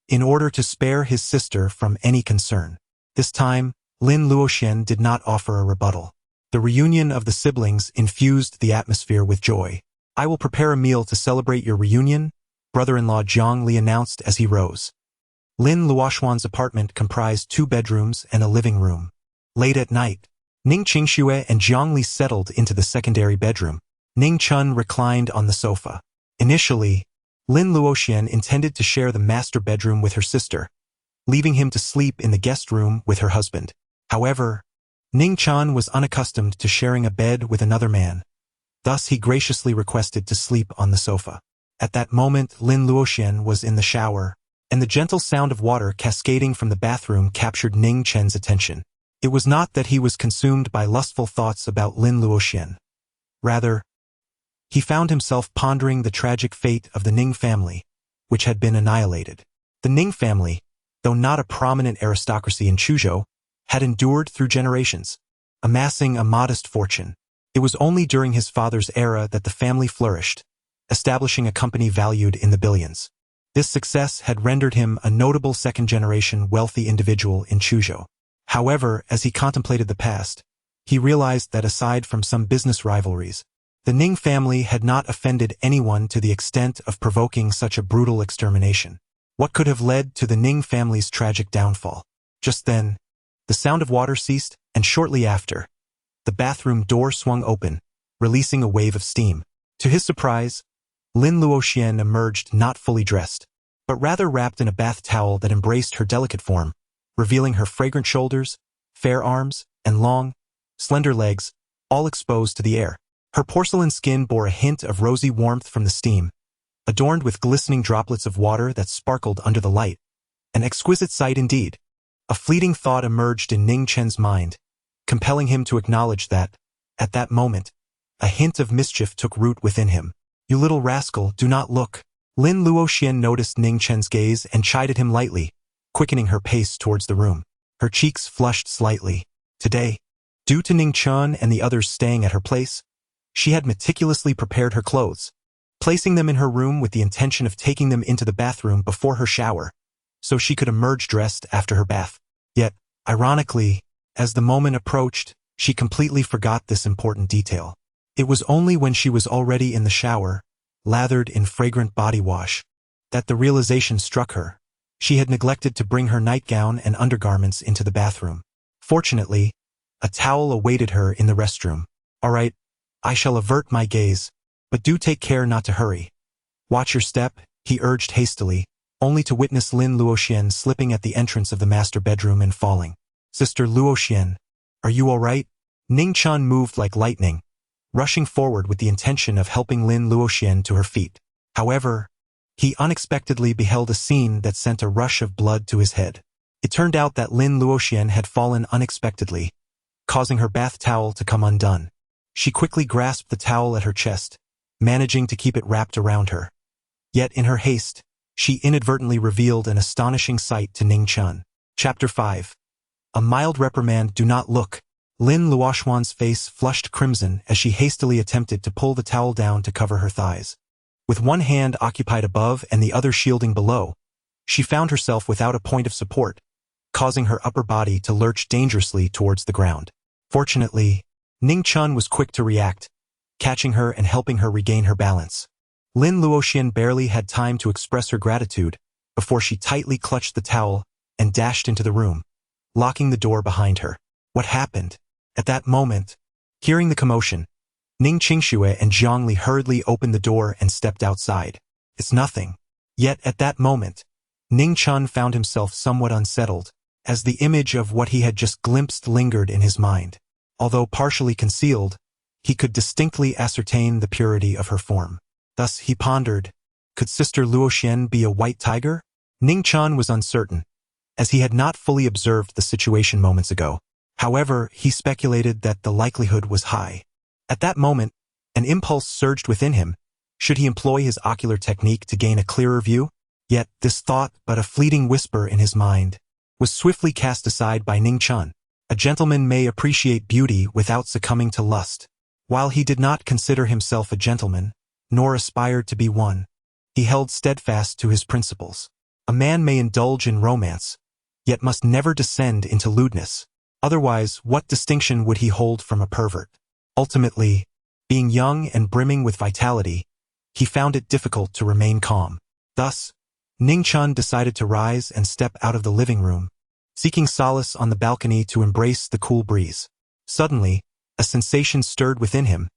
in order to spare his sister from any concern. This time, Lin Luoxian did not offer a rebuttal. The reunion of the siblings infused the atmosphere with joy. "I will prepare a meal to celebrate your reunion," brother-in-law Jiang Li announced as he rose. Lin Luoxian's apartment comprised 2 bedrooms and a living room. Late at night, Ning Qingxue and Jiang Li settled into the secondary bedroom. Ning Chen reclined on the sofa. Initially, Lin Luoxian intended to share the master bedroom with her sister, leaving him to sleep in the guest room with her husband. However, Ning Chen was unaccustomed to sharing a bed with another man. Thus, he graciously requested to sleep on the sofa. At that moment, Lin Luoxian was in the shower, and the gentle sound of water cascading from the bathroom captured Ning Chen's attention. It was not that he was consumed by lustful thoughts about Lin Luoxian. Rather, he found himself pondering the tragic fate of the Ning family, which had been annihilated. The Ning family, though not a prominent aristocracy in Chuzhou, had endured through generations, amassing a modest fortune. It was only during his father's era that the family flourished, establishing a company valued in the billions. This success had rendered him a notable second-generation wealthy individual in Chuzhou. However, as he contemplated the past, he realized that aside from some business rivalries, the Ning family had not offended anyone to the extent of provoking such a brutal extermination. What could have led to the Ning family's tragic downfall? Just then, the sound of water ceased, and shortly after, the bathroom door swung open, releasing a wave of steam. To his surprise, Lin Luoxian emerged not fully dressed, but rather wrapped in a bath towel that embraced her delicate form, revealing her fragrant shoulders, fair arms, and long, slender legs, all exposed to the air. Her porcelain skin bore a hint of rosy warmth from the steam, adorned with glistening droplets of water that sparkled under the light. An exquisite sight indeed. A fleeting thought emerged in Ning Chen's mind, compelling him to acknowledge that, at that moment, a hint of mischief took root within him. "You little rascal, do not look." Lin Luoxian noticed Ning Chen's gaze and chided him lightly, quickening her pace towards the room. Her cheeks flushed slightly. Today, due to Ning Chen and the others staying at her place, she had meticulously prepared her clothes, placing them in her room with the intention of taking them into the bathroom before her shower, so she could emerge dressed after her bath. Yet, ironically, as the moment approached, she completely forgot this important detail. It was only when she was already in the shower, lathered in fragrant body wash, that the realization struck her. She had neglected to bring her nightgown and undergarments into the bathroom. Fortunately, a towel awaited her in the restroom. "All right, I shall avert my gaze, but do take care not to hurry. Watch your step," he urged hastily, only to witness Lin Luoxian slipping at the entrance of the master bedroom and falling. "Sister Luoxian, are you all right?" Ning Chen moved like lightning, rushing forward with the intention of helping Lin Luoxian to her feet. However, he unexpectedly beheld a scene that sent a rush of blood to his head. It turned out that Lin Luoxian had fallen unexpectedly, causing her bath towel to come undone. She quickly grasped the towel at her chest, managing to keep it wrapped around her. Yet in her haste, she inadvertently revealed an astonishing sight to Ning Chen. Chapter 5. A mild reprimand. "Do not look." Lin Luoxian's face flushed crimson as she hastily attempted to pull the towel down to cover her thighs. With one hand occupied above and the other shielding below, she found herself without a point of support, causing her upper body to lurch dangerously towards the ground. Fortunately, Ning Chen was quick to react, catching her and helping her regain her balance. Lin Luoxian barely had time to express her gratitude before she tightly clutched the towel and dashed into the room, locking the door behind her. What happened? At that moment, hearing the commotion, Ning Qingxue and Jiang Li hurriedly opened the door and stepped outside. "It's nothing." Yet at that moment, Ning Chen found himself somewhat unsettled, as the image of what he had just glimpsed lingered in his mind. Although partially concealed, he could distinctly ascertain the purity of her form. Thus he pondered, could Sister Luoxian be a white tiger? Ning Chen was uncertain, as he had not fully observed the situation moments ago. However, he speculated that the likelihood was high. At that moment, an impulse surged within him. Should he employ his ocular technique to gain a clearer view? Yet this thought, but a fleeting whisper in his mind, was swiftly cast aside by Ning Chen. A gentleman may appreciate beauty without succumbing to lust. While he did not consider himself a gentleman, nor aspired to be one, he held steadfast to his principles. A man may indulge in romance, yet must never descend into lewdness. Otherwise, what distinction would he hold from a pervert? Ultimately, being young and brimming with vitality, he found it difficult to remain calm. Thus, Ning Chen decided to rise and step out of the living room, seeking solace on the balcony to embrace the cool breeze. Suddenly, a sensation stirred within him,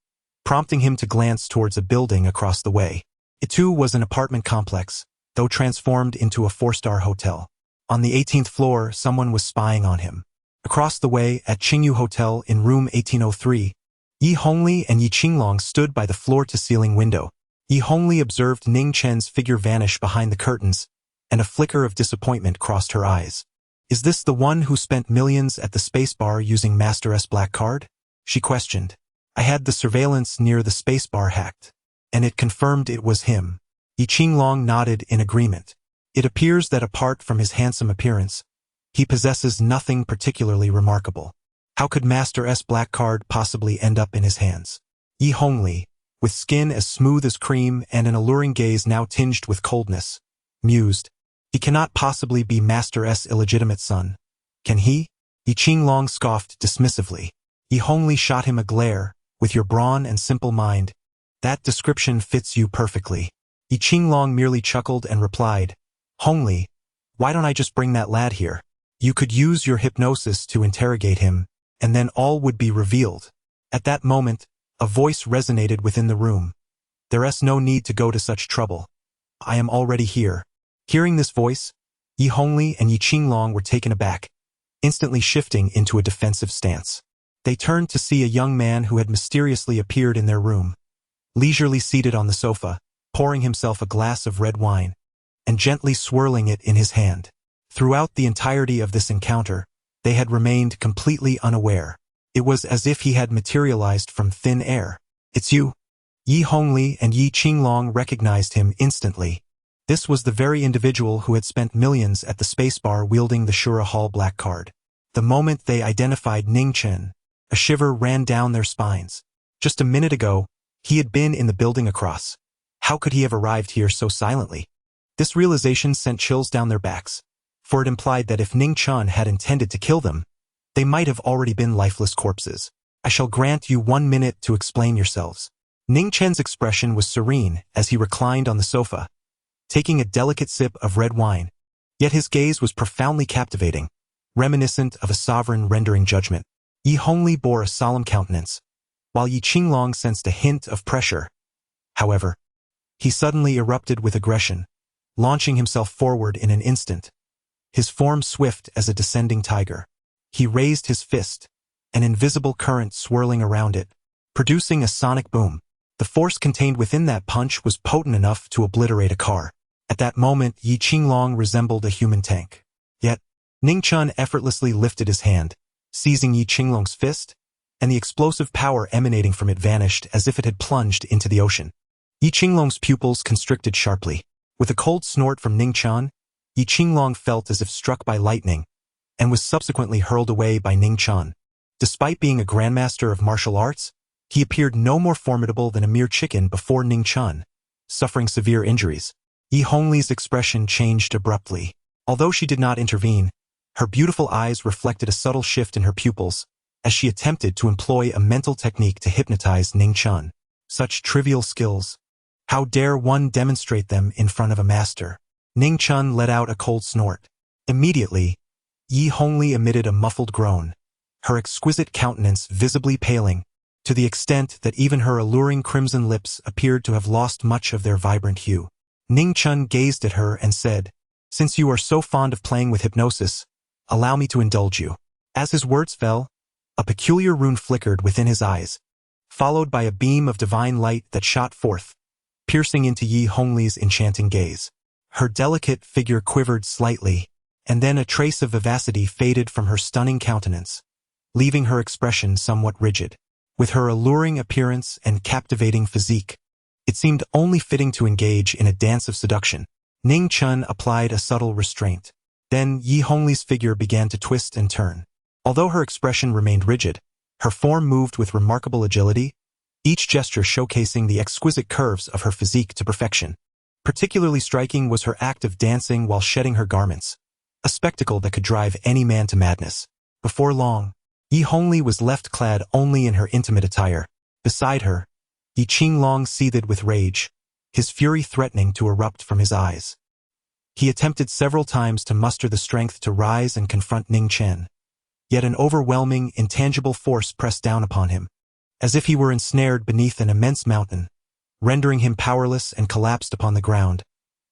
prompting him to glance towards a building across the way. It too was an apartment complex, though transformed into a 4-star hotel. On the 18th floor, someone was spying on him. Across the way, at Qingyu Hotel in room 1803, Yi Hongli and Yi Qinglong stood by the floor-to-ceiling window. Yi Hongli observed Ning Chen's figure vanish behind the curtains, and a flicker of disappointment crossed her eyes. "Is this the one who spent millions at the spacebar using Master S Black Card?" she questioned. "I had the surveillance near the spacebar hacked, and it confirmed it was him." Yi Qinglong nodded in agreement. "It appears that apart from his handsome appearance, he possesses nothing particularly remarkable. How could Master S Black Card possibly end up in his hands?" Yi Hongli, with skin as smooth as cream and an alluring gaze now tinged with coldness, mused. "He cannot possibly be Master S' illegitimate son, can he?" Yi Qinglong scoffed dismissively. Yi Hongli shot him a glare. "With your brawn and simple mind, that description fits you perfectly." Yi Qinglong merely chuckled and replied, "Hongli, why don't I just bring that lad here? You could use your hypnosis to interrogate him, and then all would be revealed." At that moment, a voice resonated within the room. "There's no need to go to such trouble. I am already here." Hearing this voice, Yi Hongli and Yi Qinglong were taken aback, instantly shifting into a defensive stance. They turned to see a young man who had mysteriously appeared in their room, leisurely seated on the sofa, pouring himself a glass of red wine, and gently swirling it in his hand. Throughout the entirety of this encounter, they had remained completely unaware. It was as if he had materialized from thin air. "It's you." Yi Hongli and Yi Qinglong recognized him instantly. This was the very individual who had spent millions at the spacebar wielding the Shura Hall Black Card. The moment they identified Ning Chen, a shiver ran down their spines. Just a minute ago, he had been in the building across. How could he have arrived here so silently? This realization sent chills down their backs, for it implied that if Ning Chen had intended to kill them, they might have already been lifeless corpses. "I shall grant you 1 minute to explain yourselves." Ning Chen's expression was serene as he reclined on the sofa, taking a delicate sip of red wine, yet his gaze was profoundly captivating, reminiscent of a sovereign rendering judgment. Yi Hongli bore a solemn countenance, while Yi Qinglong sensed a hint of pressure. However, he suddenly erupted with aggression, launching himself forward in an instant, his form swift as a descending tiger. He raised his fist, an invisible current swirling around it, producing a sonic boom. The force contained within that punch was potent enough to obliterate a car. At that moment, Yi Qinglong resembled a human tank. Yet, Ning Chen effortlessly lifted his hand, seizing Yi Qinglong's fist, and the explosive power emanating from it vanished as if it had plunged into the ocean. Yi Qinglong's pupils constricted sharply. With a cold snort from Ning Chen, Yi Qinglong felt as if struck by lightning, and was subsequently hurled away by Ning Chen. Despite being a grandmaster of martial arts, he appeared no more formidable than a mere chicken before Ning Chen, suffering severe injuries. Yi Hongli's expression changed abruptly. Although she did not intervene, her beautiful eyes reflected a subtle shift in her pupils, as she attempted to employ a mental technique to hypnotize Ning Chen. Such trivial skills. How dare one demonstrate them in front of a master? Ning Chen let out a cold snort. Immediately, Yi Hongli emitted a muffled groan, her exquisite countenance visibly paling, to the extent that even her alluring crimson lips appeared to have lost much of their vibrant hue. Ning Chen gazed at her and said, "Since you are so fond of playing with hypnosis, allow me to indulge you." As his words fell, a peculiar rune flickered within his eyes, followed by a beam of divine light that shot forth, piercing into Yi Hongli's enchanting gaze. Her delicate figure quivered slightly, and then a trace of vivacity faded from her stunning countenance, leaving her expression somewhat rigid. With her alluring appearance and captivating physique, it seemed only fitting to engage in a dance of seduction. Ning Chen applied a subtle restraint. Then Yi Hongli's figure began to twist and turn. Although her expression remained rigid, her form moved with remarkable agility, each gesture showcasing the exquisite curves of her physique to perfection. Particularly striking was her act of dancing while shedding her garments, a spectacle that could drive any man to madness. Before long, Yi Hongli was left clad only in her intimate attire. Beside her, Yi Qinglong seethed with rage, his fury threatening to erupt from his eyes. He attempted several times to muster the strength to rise and confront Ning Chen, yet an overwhelming, intangible force pressed down upon him, as if he were ensnared beneath an immense mountain, rendering him powerless and collapsed upon the ground,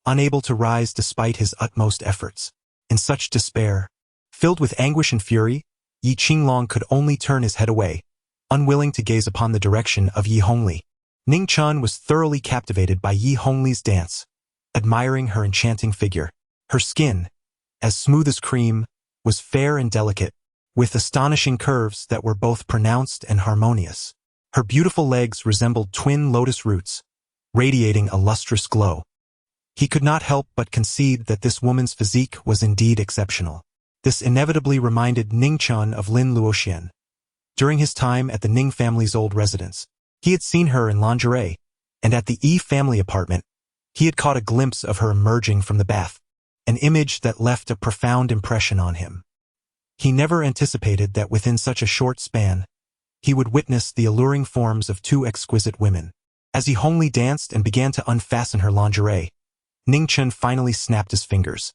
unable to rise despite his utmost efforts. In such despair, filled with anguish and fury, Yi Qinglong could only turn his head away, unwilling to gaze upon the direction of Yi Hongli. Ning Chen was thoroughly captivated by Yi Hongli's dance, admiring her enchanting figure. Her skin, as smooth as cream, was fair and delicate, with astonishing curves that were both pronounced and harmonious. Her beautiful legs resembled twin lotus roots, radiating a lustrous glow. He could not help but concede that this woman's physique was indeed exceptional. This inevitably reminded Ning Chen of Lin Luoxian. During his time at the Ning family's old residence, he had seen her in lingerie, and at the Yi family apartment, he had caught a glimpse of her emerging from the bath, an image that left a profound impression on him. He never anticipated that within such a short span, he would witness the alluring forms of two exquisite women. As Yi Hongli danced and began to unfasten her lingerie, Ning Chen finally snapped his fingers.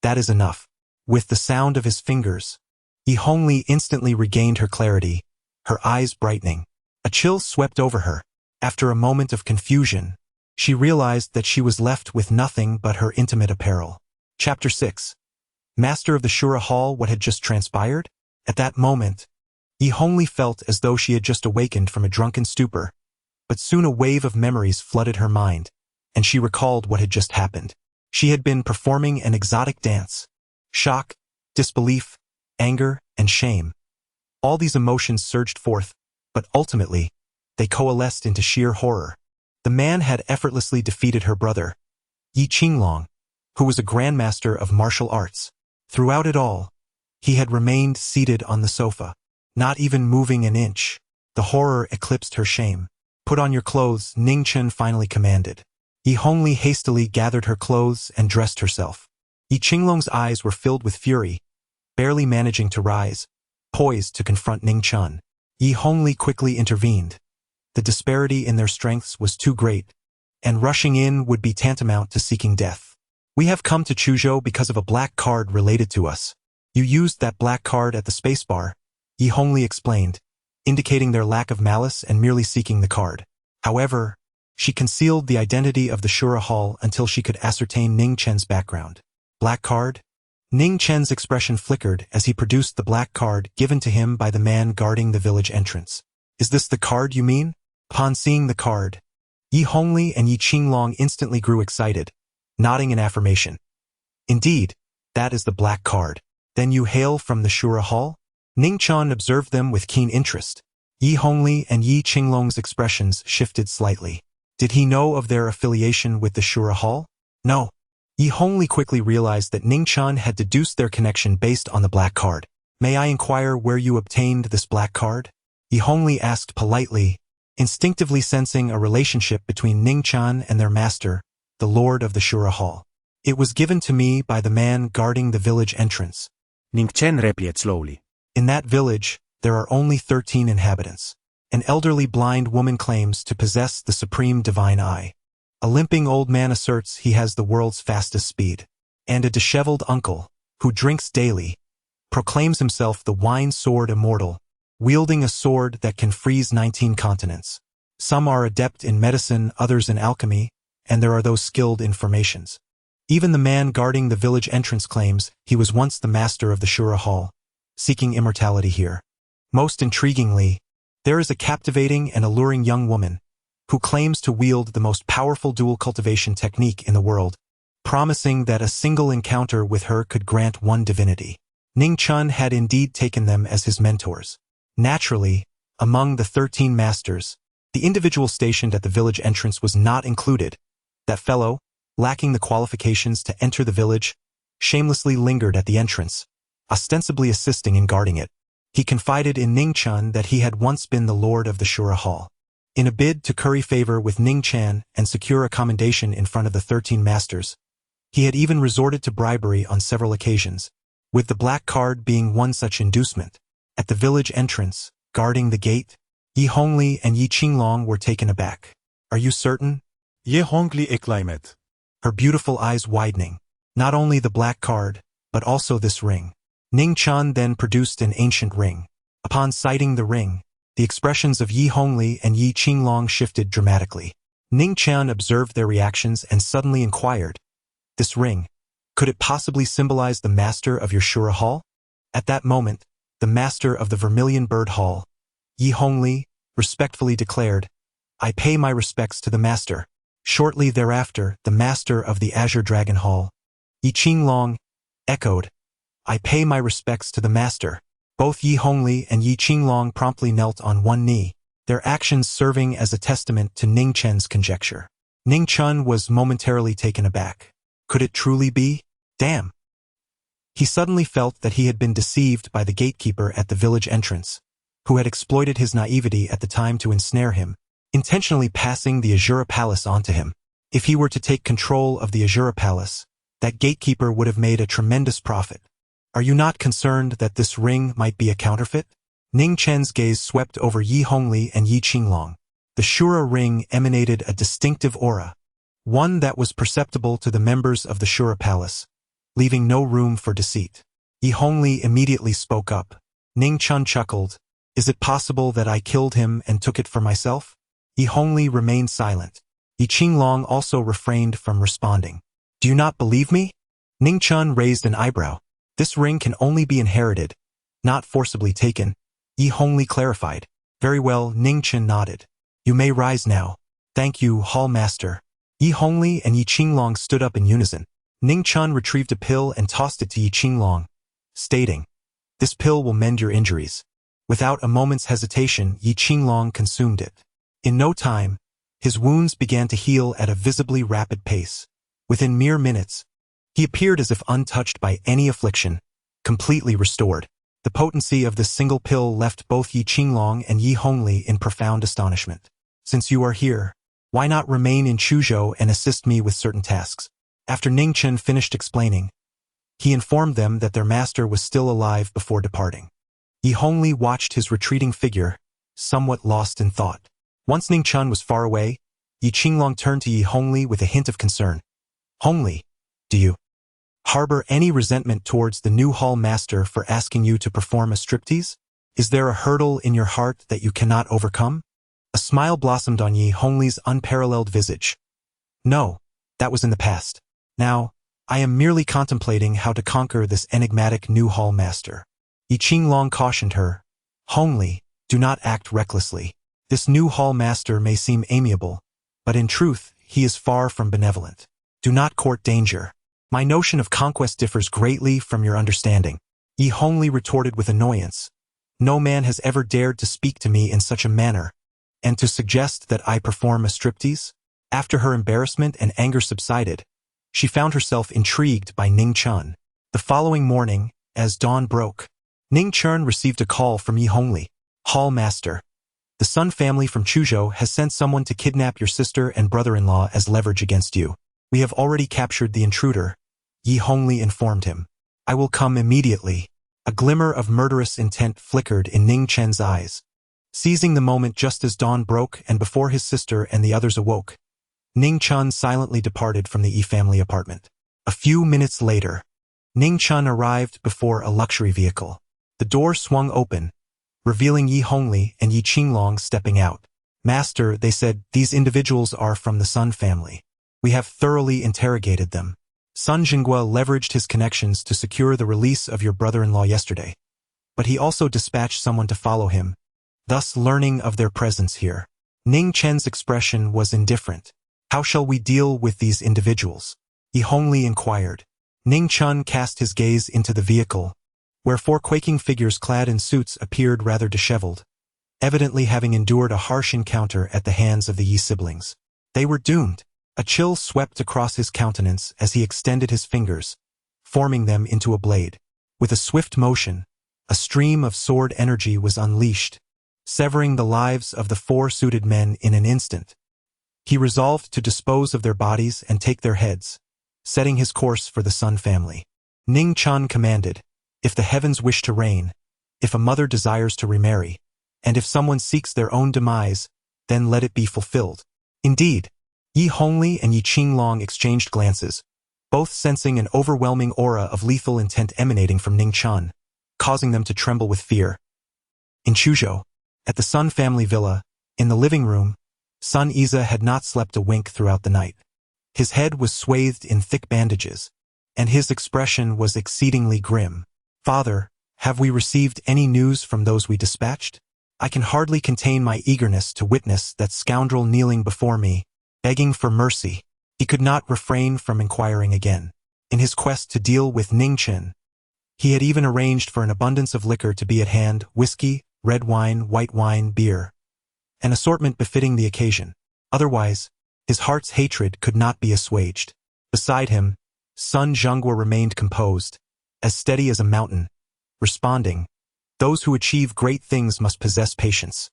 That is enough. With the sound of his fingers, Yi Hongli instantly regained her clarity, her eyes brightening. A chill swept over her. After a moment of confusion, she realized that she was left with nothing but her intimate apparel. Chapter 6. Master of the Shura Hall, what had just transpired? At that moment, Yi Hongli felt as though she had just awakened from a drunken stupor, but soon a wave of memories flooded her mind, and she recalled what had just happened. She had been performing an exotic dance. Shock, disbelief, anger, and shame. All these emotions surged forth, but ultimately, they coalesced into sheer horror. The man had effortlessly defeated her brother, Yi Qinglong, who was a grandmaster of martial arts. Throughout it all, he had remained seated on the sofa, not even moving an inch. The horror eclipsed her shame. Put on your clothes, Ning Chen finally commanded. Yi Hongli hastily gathered her clothes and dressed herself. Yi Qinglong's eyes were filled with fury, barely managing to rise, poised to confront Ning Chen. Yi Hongli quickly intervened. The disparity in their strengths was too great, and rushing in would be tantamount to seeking death. We have come to Chuzhou because of a black card related to us. You used that black card at the spacebar, Yi Hongli explained, indicating their lack of malice and merely seeking the card. However, she concealed the identity of the Shura Hall until she could ascertain Ning Chen's background. Black card? Ning Chen's expression flickered as he produced the black card given to him by the man guarding the village entrance. Is this the card you mean? Upon seeing the card, Yi Hongli and Yi Qinglong instantly grew excited, nodding in affirmation. Indeed, that is the black card. Then you hail from the Shura Hall? Ning Chen observed them with keen interest. Yi Hongli and Yi Qinglong's expressions shifted slightly. Did he know of their affiliation with the Shura Hall? No. Yi Hongli quickly realized that Ning Chen had deduced their connection based on the black card. May I inquire where you obtained this black card? Yi Hongli asked politely, instinctively sensing a relationship between Ning Chen and their master, the Lord of the Shura Hall. It was given to me by the man guarding the village entrance. Ning Chen replied slowly. In that village, there are only 13 inhabitants. An elderly blind woman claims to possess the supreme divine eye. A limping old man asserts he has the world's fastest speed. And a disheveled uncle, who drinks daily, proclaims himself the wine sword immortal, wielding a sword that can freeze 19 continents. Some are adept in medicine, others in alchemy, and there are those skilled in formations. Even the man guarding the village entrance claims he was once the master of the Shura Hall, seeking immortality here. Most intriguingly, there is a captivating and alluring young woman who claims to wield the most powerful dual cultivation technique in the world, promising that a single encounter with her could grant one divinity. Ning Chen had indeed taken them as his mentors. Naturally, among the 13 masters, the individual stationed at the village entrance was not included. That fellow, lacking the qualifications to enter the village, shamelessly lingered at the entrance, ostensibly assisting in guarding it. He confided in Ning Chen that he had once been the lord of the Shura Hall. In a bid to curry favor with Ning Chen and secure a commendation in front of the 13 masters, he had even resorted to bribery on several occasions, with the black card being one such inducement. At the village entrance, guarding the gate, Yi Hongli and Yi Qinglong were taken aback. "Are you certain?" Yi Hongli exclaimed. Her beautiful eyes widening. "Not only the black card, but also this ring." Ning Chen then produced an ancient ring. Upon sighting the ring, the expressions of Yi Hongli and Yi Qinglong shifted dramatically. Ning Chen observed their reactions and suddenly inquired, "This ring, could it possibly symbolize the master of your Shura Hall?" At that moment, the master of the Vermilion Bird Hall, Yi Hongli, respectfully declared, "I pay my respects to the master." Shortly thereafter, the master of the Azure Dragon Hall, Yi Qinglong, echoed, "I pay my respects to the master." Both Yi Hongli and Yi Qinglong promptly knelt on one knee, their actions serving as a testament to Ning Chen's conjecture. Ning Chen was momentarily taken aback. Could it truly be? Damn! He suddenly felt that he had been deceived by the gatekeeper at the village entrance, who had exploited his naivety at the time to ensnare him, intentionally passing the Azura Palace onto him. If he were to take control of the Azura Palace, that gatekeeper would have made a tremendous profit. "Are you not concerned that this ring might be a counterfeit?" Ning Chen's gaze swept over Yi Hongli and Yi Qinglong. The Shura ring emanated a distinctive aura, one that was perceptible to the members of the Shura Palace, leaving no room for deceit. Yi Hongli immediately spoke up. Ning Chen chuckled. "Is it possible that I killed him and took it for myself?" Yi Hongli remained silent. Yi Qinglong also refrained from responding. "Do you not believe me?" Ning Chen raised an eyebrow. "This ring can only be inherited, not forcibly taken," Yi Hongli clarified. "Very well," Ning Chen nodded. "You may rise now." "Thank you, Hall Master." Yi Hongli and Yi Qinglong stood up in unison. Ning Chen retrieved a pill and tossed it to Yi Qinglong, stating, "This pill will mend your injuries." Without a moment's hesitation, Yi Qinglong consumed it. In no time, his wounds began to heal at a visibly rapid pace. Within mere minutes, he appeared as if untouched by any affliction, completely restored. The potency of this single pill left both Yi Qinglong and Yi Hongli in profound astonishment. "Since you are here, why not remain in Chuzhou and assist me with certain tasks?" After Ning Chen finished explaining, he informed them that their master was still alive before departing. Yi Hongli watched his retreating figure, somewhat lost in thought. Once Ning Chen was far away, Yi Qinglong turned to Yi Hongli with a hint of concern. "Hongli, do you harbor any resentment towards the new hall master for asking you to perform a striptease? Is there a hurdle in your heart that you cannot overcome?" A smile blossomed on Yi Hongli's unparalleled visage. "No, that was in the past. Now, I am merely contemplating how to conquer this enigmatic new hall master." Yi Qinglong cautioned her, "Hongli, do not act recklessly. This new hall master may seem amiable, but in truth, he is far from benevolent. Do not court danger. My notion of conquest differs greatly from your understanding." Yi Hongli retorted with annoyance. "No man has ever dared to speak to me in such a manner, and to suggest that I perform a striptease?" After her embarrassment and anger subsided, she found herself intrigued by Ning Chen. The following morning, as dawn broke, Ning Chen received a call from Yi Hongli. "Hall Master, the Sun family from Chuzhou has sent someone to kidnap your sister and brother-in-law as leverage against you. We have already captured the intruder," Yi Hongli informed him. "I will come immediately." A glimmer of murderous intent flickered in Ning Chen's eyes. Seizing the moment just as dawn broke and before his sister and the others awoke, Ning Chen silently departed from the Yi family apartment. A few minutes later, Ning Chen arrived before a luxury vehicle. The door swung open, revealing Yi Hongli and Yi Qinglong stepping out. "Master," they said, "these individuals are from the Sun family. We have thoroughly interrogated them. Sun Jingua leveraged his connections to secure the release of your brother-in-law yesterday, but he also dispatched someone to follow him, thus learning of their presence here." Ning Chen's expression was indifferent. "How shall we deal with these individuals?" Yi Hongli inquired. Ning Chen cast his gaze into the vehicle, where four quaking figures clad in suits appeared rather disheveled, evidently having endured a harsh encounter at the hands of the Yi siblings. They were doomed. A chill swept across his countenance as he extended his fingers, forming them into a blade. With a swift motion, a stream of sword energy was unleashed, severing the lives of the 4 suited men in an instant. He resolved to dispose of their bodies and take their heads, setting his course for the Sun family. Ning Chen commanded, "If the heavens wish to reign, if a mother desires to remarry, and if someone seeks their own demise, then let it be fulfilled." Indeed, Yi Hongli and Yi Qinglong exchanged glances, both sensing an overwhelming aura of lethal intent emanating from Ning Chen, causing them to tremble with fear. In Chuzhou, at the Sun family villa, in the living room, Sun Iza had not slept a wink throughout the night. His head was swathed in thick bandages, and his expression was exceedingly grim. "Father, have we received any news from those we dispatched? I can hardly contain my eagerness to witness that scoundrel kneeling before me, begging for mercy." He could not refrain from inquiring again. In his quest to deal with Ning Chen, he had even arranged for an abundance of liquor to be at hand: whiskey, red wine, white wine, beer, an assortment befitting the occasion. Otherwise, his heart's hatred could not be assuaged. Beside him, Sun Zhenghua remained composed, as steady as a mountain, responding, "Those who achieve great things must possess patience.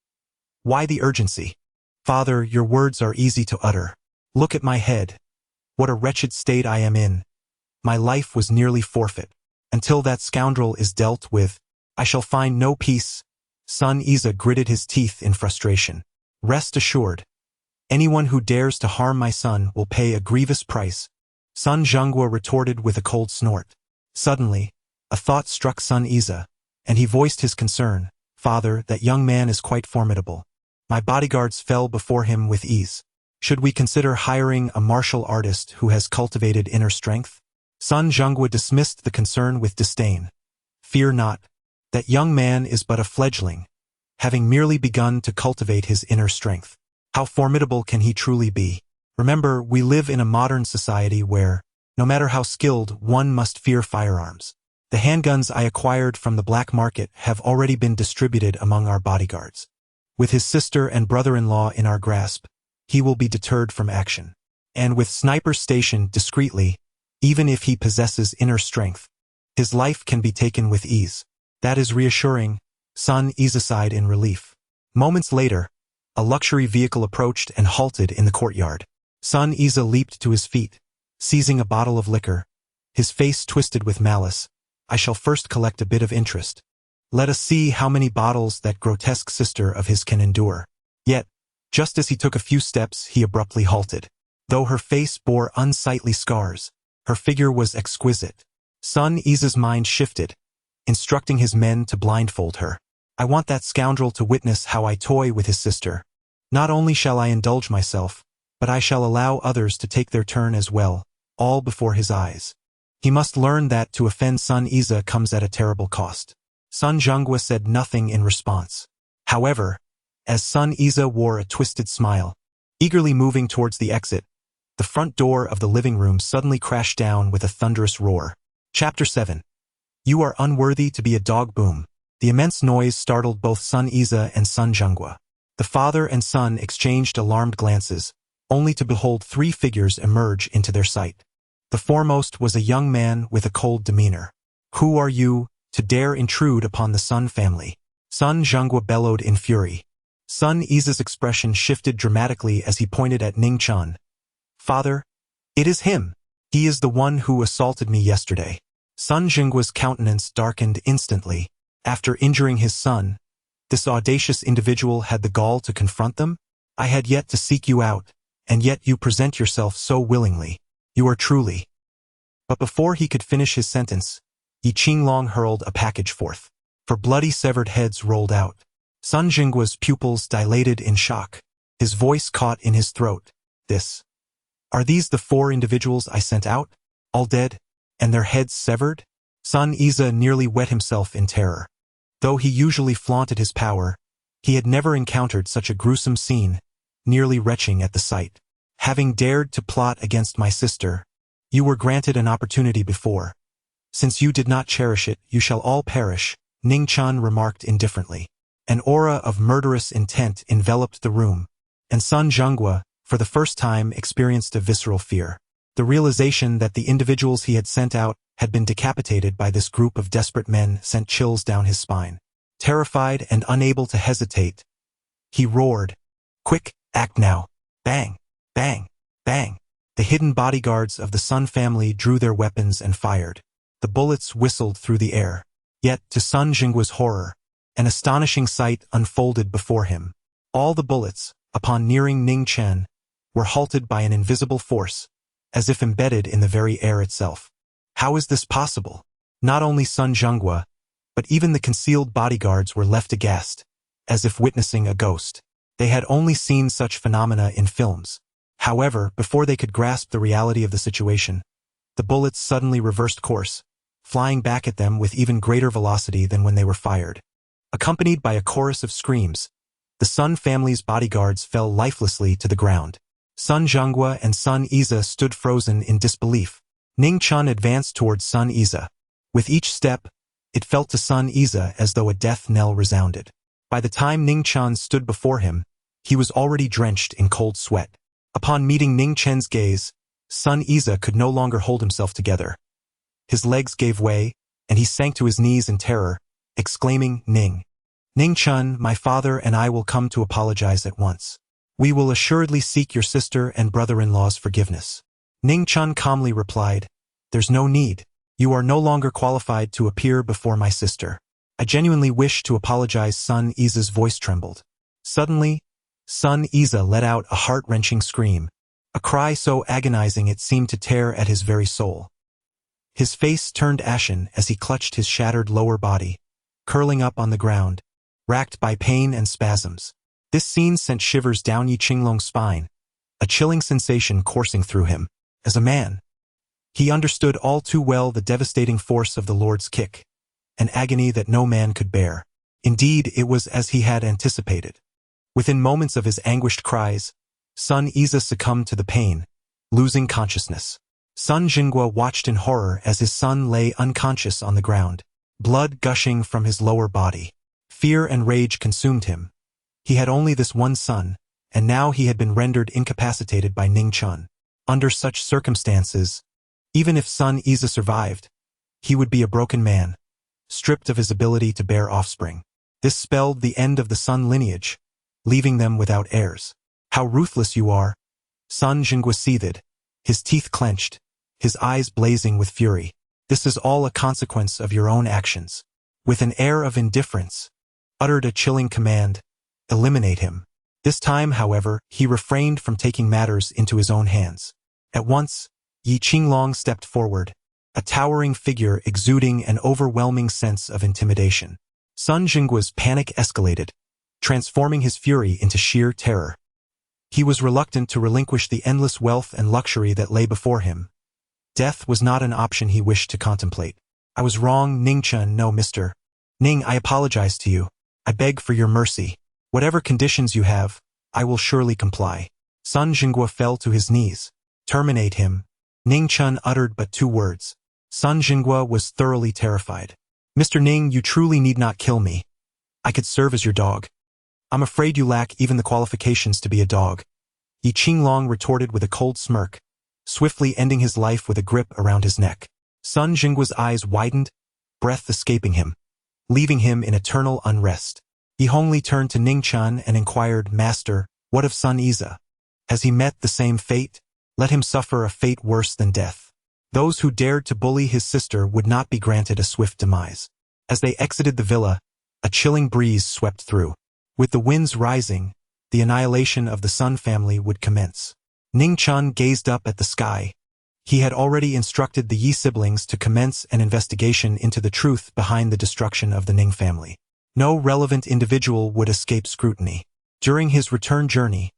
Why the urgency? Father, your words are easy to utter. Look at my head. What a wretched state I am in. My life was nearly forfeit. Until that scoundrel is dealt with, I shall find no peace." Sun Iza gritted his teeth in frustration. "Rest assured, anyone who dares to harm my son will pay a grievous price." Sun Zhenghua retorted with a cold snort. Suddenly, a thought struck Sun Iza, and he voiced his concern. "Father, that young man is quite formidable. My bodyguards fell before him with ease. Should we consider hiring a martial artist who has cultivated inner strength?" Sun Zhenghua dismissed the concern with disdain. "Fear not. That young man is but a fledgling, having merely begun to cultivate his inner strength. How formidable can he truly be? Remember, we live in a modern society where, no matter how skilled, one must fear firearms. The handguns I acquired from the black market have already been distributed among our bodyguards. With his sister and brother-in-law in our grasp, he will be deterred from action. And with snipers stationed discreetly, even if he possesses inner strength, his life can be taken with ease." "That is reassuring," Sun Iza sighed in relief. Moments later, a luxury vehicle approached and halted in the courtyard. Sun Iza leaped to his feet, seizing a bottle of liquor, his face twisted with malice. "I shall first collect a bit of interest. Let us see how many bottles that grotesque sister of his can endure." Yet, just as he took a few steps, he abruptly halted. Though her face bore unsightly scars, her figure was exquisite. Sun Iza's mind shifted, instructing his men to blindfold her. "I want that scoundrel to witness how I toy with his sister. Not only shall I indulge myself, but I shall allow others to take their turn as well, all before his eyes." He must learn that to offend Sun Iza comes at a terrible cost. Sun Zhenghua said nothing in response. However, as Sun Iza wore a twisted smile, eagerly moving towards the exit, the front door of the living room suddenly crashed down with a thunderous roar. Chapter 7. "You are unworthy to be a dog." Boom. The immense noise startled both Sun Iza and Sun Zhenghua. The father and son exchanged alarmed glances, only to behold 3 figures emerge into their sight. The foremost was a young man with a cold demeanor. "Who are you, to dare intrude upon the Sun family?" Sun Zhenghua bellowed in fury. Sun Iza's expression shifted dramatically as he pointed at Ning Chen. "Father, it is him. He is the one who assaulted me yesterday." Sun Zhenghua's countenance darkened instantly. After injuring his son, this audacious individual had the gall to confront them? "I had yet to seek you out, and yet you present yourself so willingly. You are truly—" But before he could finish his sentence, Yi Qinglong hurled a package forth. For bloody severed heads rolled out. Sun Zhenghua's pupils dilated in shock. His voice caught in his throat. Are these the 4 individuals I sent out? All dead, and their heads severed?" Sun Iza nearly wet himself in terror. Though he usually flaunted his power, he had never encountered such a gruesome scene, nearly retching at the sight. "Having dared to plot against my sister, you were granted an opportunity before. Since you did not cherish it, you shall all perish," Ning Chen remarked indifferently. An aura of murderous intent enveloped the room, and Sun Zhenghua, for the first time, experienced a visceral fear. The realization that the individuals he had sent out had been decapitated by this group of desperate men sent chills down his spine. Terrified and unable to hesitate, he roared, "Quick, act now!" Bang! Bang! Bang! The hidden bodyguards of the Sun family drew their weapons and fired. The bullets whistled through the air. Yet, to Sun Jinggua's horror, an astonishing sight unfolded before him. All the bullets, upon nearing Ning Chen, were halted by an invisible force, as if embedded in the very air itself. How is this possible? Not only Sun Jinggua, but even the concealed bodyguards were left aghast, as if witnessing a ghost. They had only seen such phenomena in films. However, before they could grasp the reality of the situation, the bullets suddenly reversed course, flying back at them with even greater velocity than when they were fired. Accompanied by a chorus of screams, the Sun family's bodyguards fell lifelessly to the ground. Sun Jinggua and Sun Iza stood frozen in disbelief. Ning Chen advanced towards Sun Iza. With each step, it felt to Sun Iza as though a death knell resounded. By the time Ning Chen stood before him, he was already drenched in cold sweat. Upon meeting Ning Chen's gaze, Sun Iza could no longer hold himself together. His legs gave way, and he sank to his knees in terror, exclaiming, Ning Chen, my father and I will come to apologize at once. We will assuredly seek your sister and brother-in-law's forgiveness." Ning Chen calmly replied, "There's no need. You are no longer qualified to appear before my sister. I genuinely wish to apologize." Sun Iza's voice trembled. Suddenly, Sun Iza let out a heart-wrenching scream, a cry so agonizing it seemed to tear at his very soul. His face turned ashen as he clutched his shattered lower body, curling up on the ground, racked by pain and spasms. This scene sent shivers down Yi Qinglong's spine, a chilling sensation coursing through him. As a man, he understood all too well the devastating force of the Lord's kick, an agony that no man could bear. Indeed, it was as he had anticipated. Within moments of his anguished cries, Sun Iza succumbed to the pain, losing consciousness. Sun Jinggua watched in horror as his son lay unconscious on the ground, blood gushing from his lower body. Fear and rage consumed him. He had only this one son, and now he had been rendered incapacitated by Ning Chen. Under such circumstances, even if Sun Iza survived, he would be a broken man, stripped of his ability to bear offspring. This spelled the end of the Sun lineage, leaving them without heirs. "How ruthless you are!" Sun Jinggua seethed, his teeth clenched, his eyes blazing with fury. "This is all a consequence of your own actions." With an air of indifference, uttered a chilling command, "Eliminate him." This time, however, he refrained from taking matters into his own hands. At once, Yi Qinglong stepped forward, a towering figure exuding an overwhelming sense of intimidation. Sun Jinggua's panic escalated, transforming his fury into sheer terror. He was reluctant to relinquish the endless wealth and luxury that lay before him. Death was not an option he wished to contemplate. "I was wrong, Ning Chen. No, Mr. Ning, I apologize to you. I beg for your mercy. Whatever conditions you have, I will surely comply." Sun Jinggua fell to his knees. "Terminate him." Ning Chen uttered but two words. Sun Jinggua was thoroughly terrified. "Mr. Ning, you truly need not kill me. I could serve as your dog." "I'm afraid you lack even the qualifications to be a dog," Yi Qinglong retorted with a cold smirk, swiftly ending his life with a grip around his neck. Sun Jinggua's eyes widened, breath escaping him, leaving him in eternal unrest. He Hongli turned to Ning Chen and inquired, "Master, what of Sun Iza? Has he met the same fate? Let him suffer a fate worse than death." Those who dared to bully his sister would not be granted a swift demise. As they exited the villa, a chilling breeze swept through. With the winds rising, the annihilation of the Sun family would commence. Ning Chen gazed up at the sky. He had already instructed the Yi siblings to commence an investigation into the truth behind the destruction of the Ning family. No relevant individual would escape scrutiny. During his return journey,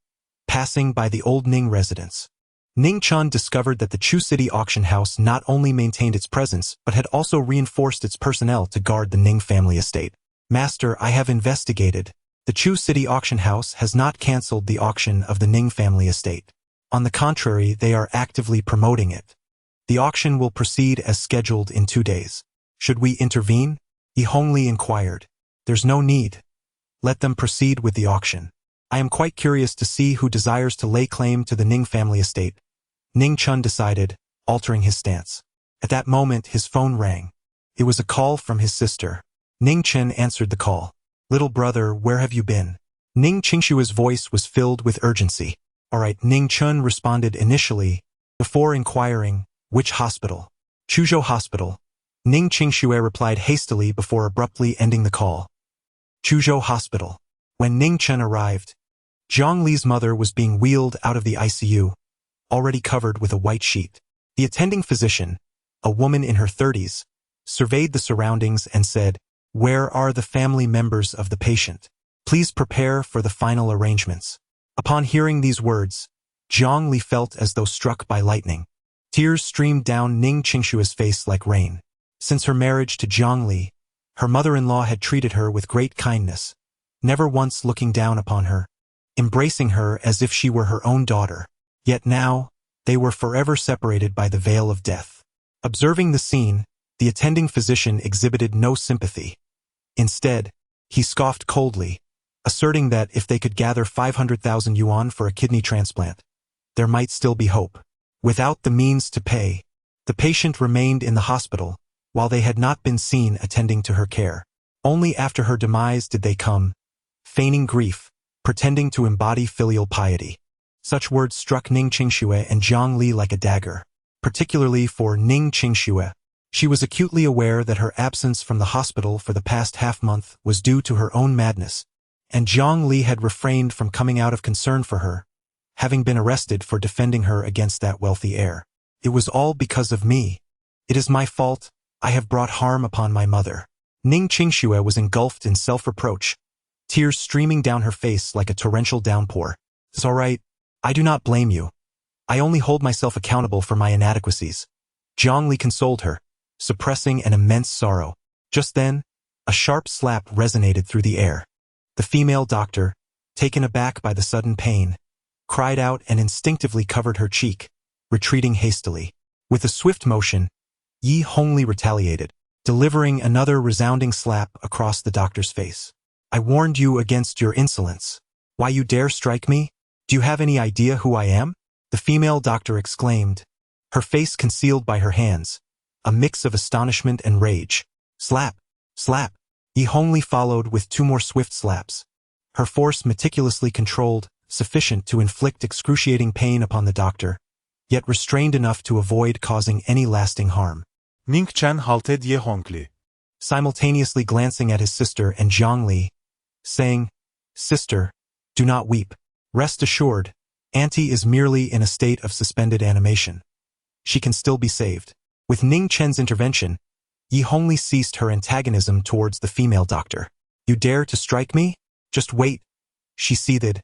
passing by the old Ning residence, Ning Chen discovered that the Chu City auction house not only maintained its presence but had also reinforced its personnel to guard the Ning family estate. "Master, I have investigated. The Chu City auction house has not cancelled the auction of the Ning family estate. On the contrary, they are actively promoting it. The auction will proceed as scheduled in 2 days. Should we intervene?" Yi Hongli inquired. "There's no need. Let them proceed with the auction. I am quite curious to see who desires to lay claim to the Ning family estate," Ning Chen decided, altering his stance. At that moment, his phone rang. It was a call from his sister. Ning Chen answered the call. Little brother, where have you been? Ning Qingshua's voice was filled with urgency. All right, Ning Chen responded initially, before inquiring, which hospital? Chuzhou Hospital. Ning Qingxue replied hastily before abruptly ending the call. Chuzhou Hospital. When Ning Chen arrived, Zhang Li's mother was being wheeled out of the ICU, already covered with a white sheet. The attending physician, a woman in her 30s, surveyed the surroundings and said, "Where are the family members of the patient? Please prepare for the final arrangements." Upon hearing these words, Zhang Li felt as though struck by lightning. Tears streamed down Ning Qingshua's face like rain. Since her marriage to Zhang Li, her mother-in-law had treated her with great kindness, never once looking down upon her, embracing her as if she were her own daughter. Yet now, they were forever separated by the veil of death. Observing the scene, the attending physician exhibited no sympathy. Instead, he scoffed coldly, asserting that if they could gather 500,000 yuan for a kidney transplant, there might still be hope. Without the means to pay, the patient remained in the hospital, while they had not been seen attending to her care. Only after her demise did they come, feigning grief, pretending to embody filial piety. Such words struck Ning Qingxue and Zhang Li like a dagger. Particularly for Ning Qingxue, she was acutely aware that her absence from the hospital for the past half-month was due to her own madness, and Zhang Li had refrained from coming out of concern for her, having been arrested for defending her against that wealthy heir. It was all because of me. It is my fault. I have brought harm upon my mother. Ning Qingxue was engulfed in self-reproach, tears streaming down her face like a torrential downpour. It's all right. I do not blame you. I only hold myself accountable for my inadequacies. Zhang Li consoled her, suppressing an immense sorrow. Just then, a sharp slap resonated through the air. The female doctor, taken aback by the sudden pain, cried out and instinctively covered her cheek, retreating hastily. With a swift motion, Yi Hongli retaliated, delivering another resounding slap across the doctor's face. I warned you against your insolence. Why you dare strike me? Do you have any idea who I am? The female doctor exclaimed, her face concealed by her hands, a mix of astonishment and rage. Slap! Slap! Yi Hongli followed with 2 more swift slaps, her force meticulously controlled, sufficient to inflict excruciating pain upon the doctor, yet restrained enough to avoid causing any lasting harm. Ning Chen halted Ye Hongli, simultaneously glancing at his sister and Zhang Li, saying, "Sister, do not weep. Rest assured, Auntie is merely in a state of suspended animation. She can still be saved." With Ning Chen's intervention, Yi Hongli ceased her antagonism towards the female doctor. "You dare to strike me? Just wait," she seethed,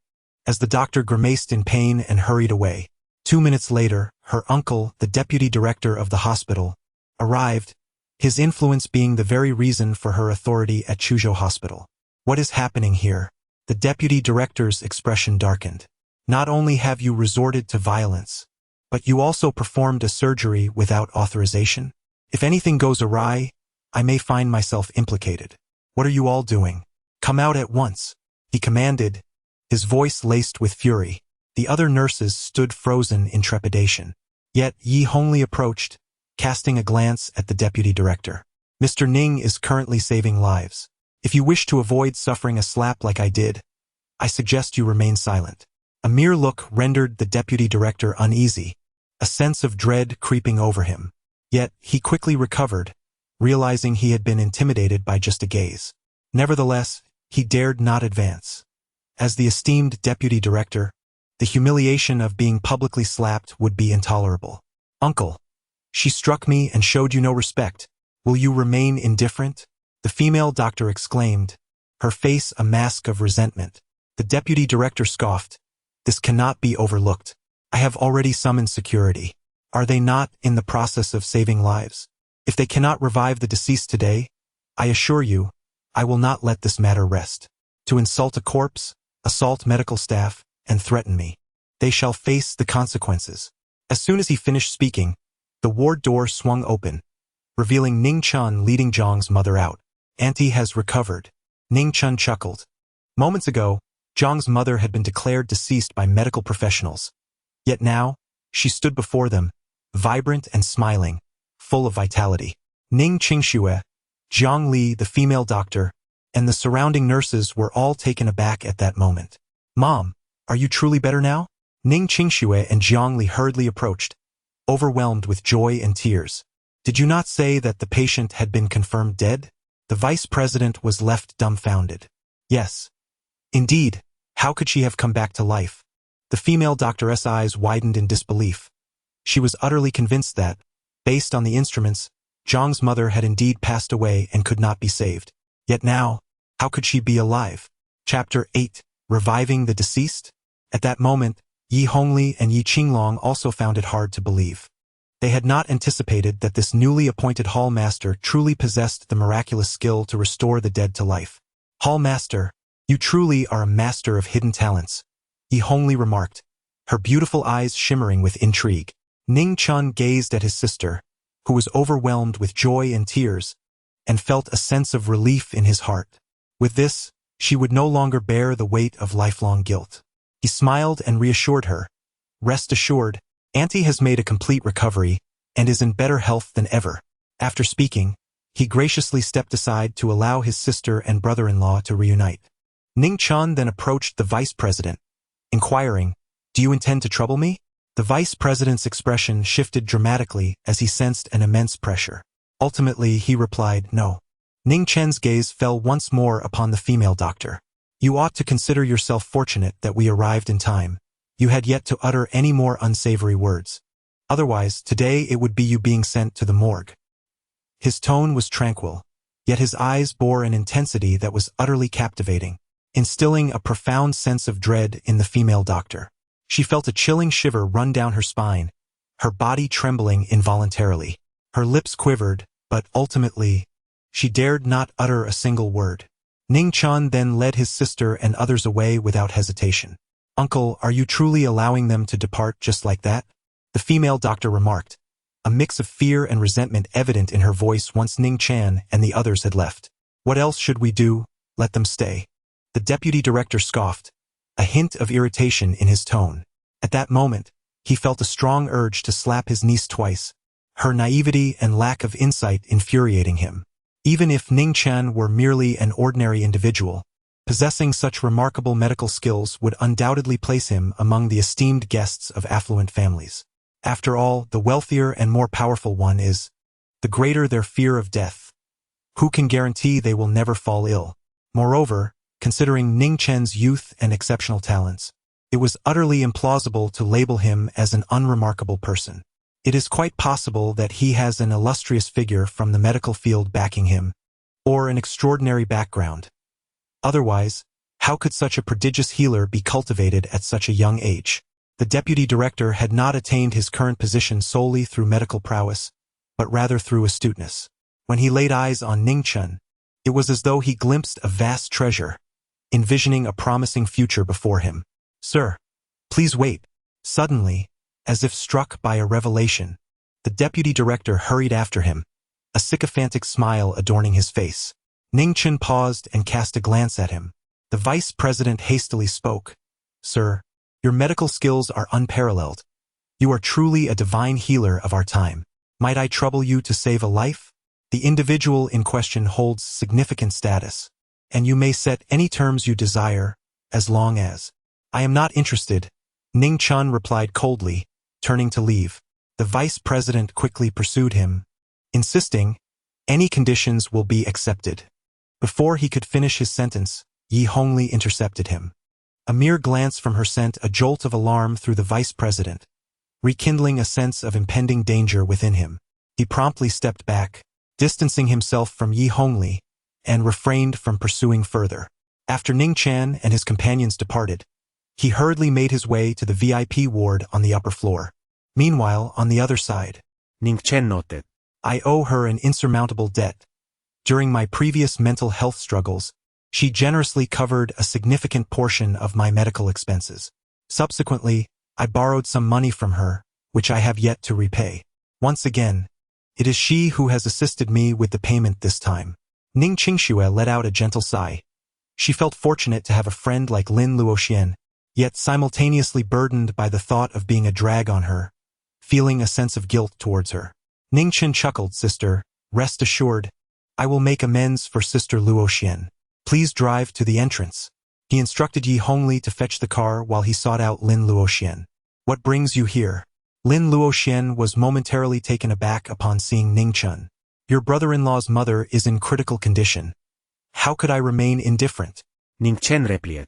as the doctor grimaced in pain and hurried away. 2 minutes later, her uncle, the deputy director of the hospital, arrived, his influence being the very reason for her authority at Chuzhou Hospital. "What is happening here?" The deputy director's expression darkened. "Not only have you resorted to violence, but you also performed a surgery without authorization? If anything goes awry, I may find myself implicated. What are you all doing? Come out at once," he commanded, his voice laced with fury. The other nurses stood frozen in trepidation. Yet Yi Hongli approached, casting a glance at the deputy director. "Mr. Ning is currently saving lives. If you wish to avoid suffering a slap like I did, I suggest you remain silent." A mere look rendered the deputy director uneasy, a sense of dread creeping over him. Yet he quickly recovered, realizing he had been intimidated by just a gaze. Nevertheless, he dared not advance. As the esteemed deputy director, the humiliation of being publicly slapped would be intolerable. "Uncle, she struck me and showed you no respect. Will you remain indifferent?" the female doctor exclaimed, her face a mask of resentment. The deputy director scoffed. "This cannot be overlooked. I have already summoned security. Are they not in the process of saving lives? If they cannot revive the deceased today, I assure you, I will not let this matter rest. To insult a corpse, assault medical staff, and threaten me, they shall face the consequences." As soon as he finished speaking, the ward door swung open, revealing Ning Chen leading Zhang's mother out. "Auntie has recovered." Ning Chen chuckled. Moments ago, Zhang's mother had been declared deceased by medical professionals. Yet now, she stood before them, vibrant and smiling, full of vitality. Ning Qingxue, Jiang Li, the female doctor, and the surrounding nurses were all taken aback at that moment. Mom, are you truly better now? Ning Chen and Jiang Li hurriedly approached, overwhelmed with joy and tears. Did you not say that the patient had been confirmed dead? The vice president was left dumbfounded. Yes. Indeed, how could she have come back to life? The female doctor's eyes widened in disbelief. She was utterly convinced that, based on the instruments, Zhang's mother had indeed passed away and could not be saved. Yet now, how could she be alive? Chapter 8. Reviving the Deceased? At that moment, Yi Hongli and Yi Qinglong also found it hard to believe. They had not anticipated that this newly appointed hall master truly possessed the miraculous skill to restore the dead to life. Hall master, you truly are a master of hidden talents, Yi Hongli remarked, her beautiful eyes shimmering with intrigue. Ning Chen gazed at his sister, who was overwhelmed with joy and tears, and felt a sense of relief in his heart. With this, she would no longer bear the weight of lifelong guilt. He smiled and reassured her. Rest assured, Auntie has made a complete recovery and is in better health than ever. After speaking, he graciously stepped aside to allow his sister and brother-in-law to reunite. Ning Chen then approached the vice president, inquiring, "Do you intend to trouble me?" The vice president's expression shifted dramatically as he sensed an immense pressure. Ultimately, he replied, "No." Ning Chen's gaze fell once more upon the female doctor. "You ought to consider yourself fortunate that we arrived in time. You had yet to utter any more unsavory words. Otherwise, today it would be you being sent to the morgue." His tone was tranquil, yet his eyes bore an intensity that was utterly captivating, instilling a profound sense of dread in the female doctor. She felt a chilling shiver run down her spine, her body trembling involuntarily. Her lips quivered, but ultimately, she dared not utter a single word. Ning Chen then led his sister and others away without hesitation. "Uncle, are you truly allowing them to depart just like that?" The female doctor remarked, a mix of fear and resentment evident in her voice once Ning Chen and the others had left. "What else should we do? Let them stay." The deputy director scoffed, a hint of irritation in his tone. At that moment, he felt a strong urge to slap his niece twice, her naivety and lack of insight infuriating him. Even if Ning Chen were merely an ordinary individual, possessing such remarkable medical skills would undoubtedly place him among the esteemed guests of affluent families. After all, the wealthier and more powerful one is, the greater their fear of death. Who can guarantee they will never fall ill? Moreover, considering Ning Chen's youth and exceptional talents, it was utterly implausible to label him as an unremarkable person. It is quite possible that he has an illustrious figure from the medical field backing him, or an extraordinary background. Otherwise, how could such a prodigious healer be cultivated at such a young age? The deputy director had not attained his current position solely through medical prowess, but rather through astuteness. When he laid eyes on Ning Chen, it was as though he glimpsed a vast treasure, envisioning a promising future before him. "Sir, please wait." Suddenly, as if struck by a revelation, the deputy director hurried after him, a sycophantic smile adorning his face. Ning Chen paused and cast a glance at him. The vice president hastily spoke. "Sir, your medical skills are unparalleled. You are truly a divine healer of our time. Might I trouble you to save a life? The individual in question holds significant status, and you may set any terms you desire, as long as—" "I am not interested," Ning Chen replied coldly, turning to leave. The vice president quickly pursued him, insisting, "Any conditions will be accepted." Before he could finish his sentence, Yi Hongli intercepted him. A mere glance from her sent a jolt of alarm through the vice president, rekindling a sense of impending danger within him. He promptly stepped back, distancing himself from Yi Hongli, and refrained from pursuing further. After Ning Chen and his companions departed, he hurriedly made his way to the VIP ward on the upper floor. Meanwhile, on the other side, Ning Chen noted. "I owe her an insurmountable debt. During my previous mental health struggles, she generously covered a significant portion of my medical expenses. Subsequently, I borrowed some money from her, which I have yet to repay. Once again, it is she who has assisted me with the payment this time." Ning Qingxue let out a gentle sigh. She felt fortunate to have a friend like Lin Luoxian, yet simultaneously burdened by the thought of being a drag on her, feeling a sense of guilt towards her. Ning Chen chuckled. "Sister, rest assured, I will make amends for Sister Luo Xian. Please drive to the entrance. He instructed Yi Hongli to fetch the car while he sought out Lin Luo Xian. What brings you here? Lin Luo Xian was momentarily taken aback upon seeing Ning Chen. Your brother-in-law's mother is in critical condition. How could I remain indifferent? Ning Chen replied.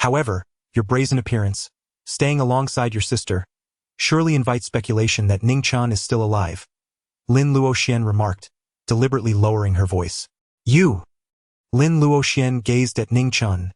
However, your brazen appearance, staying alongside your sister, surely invites speculation that Ning Chen is still alive. Lin Luo Xian remarked, deliberately lowering her voice. You! Lin Luo Xian gazed at Ning Chen,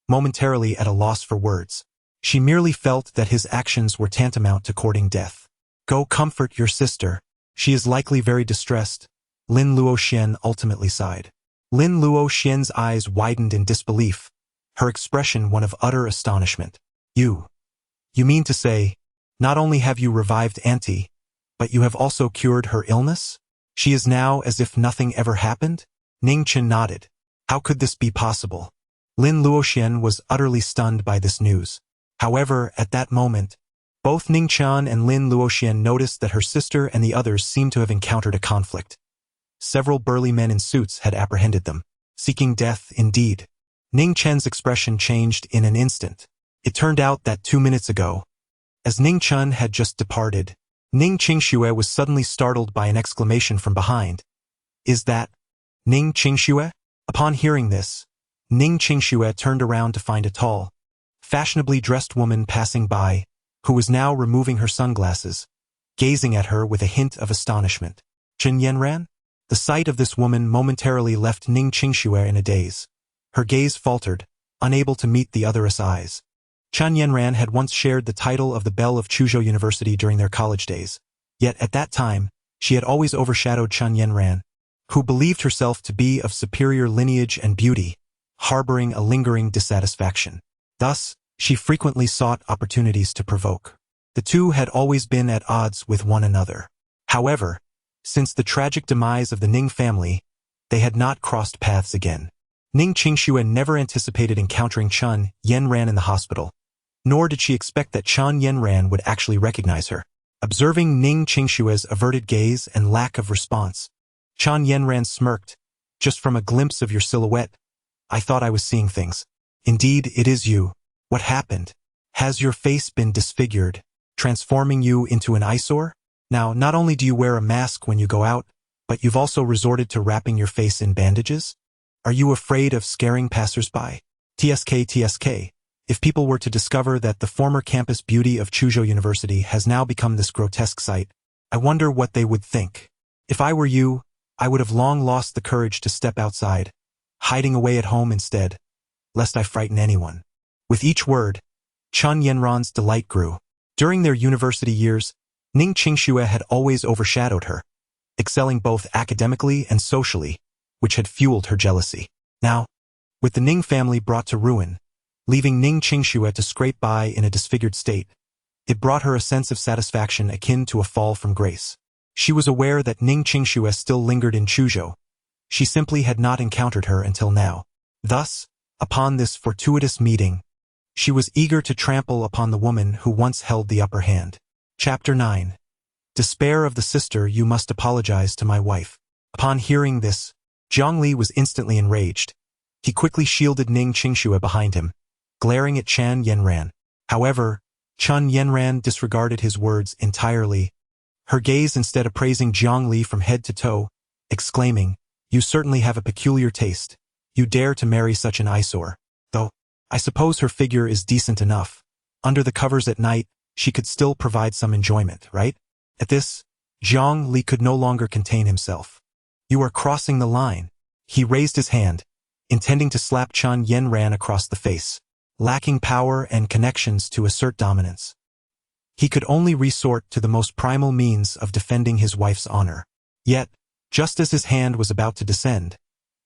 momentarily at a loss for words. She merely felt that his actions were tantamount to courting death. Go comfort your sister. She is likely very distressed, Lin Luo Xian ultimately sighed. Lin Luo Xian's eyes widened in disbelief, her expression one of utter astonishment. You mean to say, not only have you revived Auntie, but you have also cured her illness? She is now as if nothing ever happened? Ning Chen nodded. How could this be possible? Lin Luo Xian was utterly stunned by this news. However, at that moment, both Ning Chen and Lin Luo Xian noticed that her sister and the others seemed to have encountered a conflict. Several burly men in suits had apprehended them, seeking death indeed. Ning Chen's expression changed in an instant. It turned out that 2 minutes ago, as Ning Chen had just departed, Ning Qingxue was suddenly startled by an exclamation from behind. Is that Ning Qingxue? Upon hearing this, Ning Qingxue turned around to find a tall, fashionably dressed woman passing by, who was now removing her sunglasses, gazing at her with a hint of astonishment. Chen Yanran? The sight of this woman momentarily left Ning Qingxue in a daze. Her gaze faltered, unable to meet the other's eyes. Chen Yanran had once shared the title of the Belle of Chuzhou University during their college days. Yet at that time, she had always overshadowed Chen Yanran, who believed herself to be of superior lineage and beauty, harboring a lingering dissatisfaction. Thus, she frequently sought opportunities to provoke. The two had always been at odds with one another. However, since the tragic demise of the Ning family, they had not crossed paths again. Ning Qingxue never anticipated encountering Chen Yanran in the hospital, nor did she expect that Chen Yanran would actually recognize her. Observing Ning Qingxue's averted gaze and lack of response, Chen Yanran smirked. Just from a glimpse of your silhouette, I thought I was seeing things. Indeed, it is you. What happened? Has your face been disfigured, transforming you into an eyesore? Now, not only do you wear a mask when you go out, but you've also resorted to wrapping your face in bandages? Are you afraid of scaring passersby? TSK. If people were to discover that the former campus beauty of Chuzhou University has now become this grotesque sight, I wonder what they would think. If I were you, I would have long lost the courage to step outside, hiding away at home instead, lest I frighten anyone. With each word, Chen Yanran's delight grew. During their university years, Ning Qingxue had always overshadowed her, excelling both academically and socially, which had fueled her jealousy. Now, with the Ning family brought to ruin, leaving Ning Qingxue to scrape by in a disfigured state, it brought her a sense of satisfaction akin to a fall from grace. She was aware that Ning Qingxue still lingered in Chuzhou. She simply had not encountered her until now. Thus, upon this fortuitous meeting, she was eager to trample upon the woman who once held the upper hand. Chapter 9. Despair of the sister. You must apologize to my wife. Upon hearing this, Zhongli was instantly enraged. He quickly shielded Ning Qingxue behind him, glaring at Chen Yanran. However, Chen Yanran disregarded his words entirely, her gaze instead appraising Zhongli from head to toe, exclaiming, You certainly have a peculiar taste. You dare to marry such an eyesore. Though, I suppose her figure is decent enough. Under the covers at night, she could still provide some enjoyment, right? At this, Zhongli could no longer contain himself. You are crossing the line. He raised his hand, intending to slap Chen Yanran across the face. Lacking power and connections to assert dominance, he could only resort to the most primal means of defending his wife's honor. Yet, just as his hand was about to descend,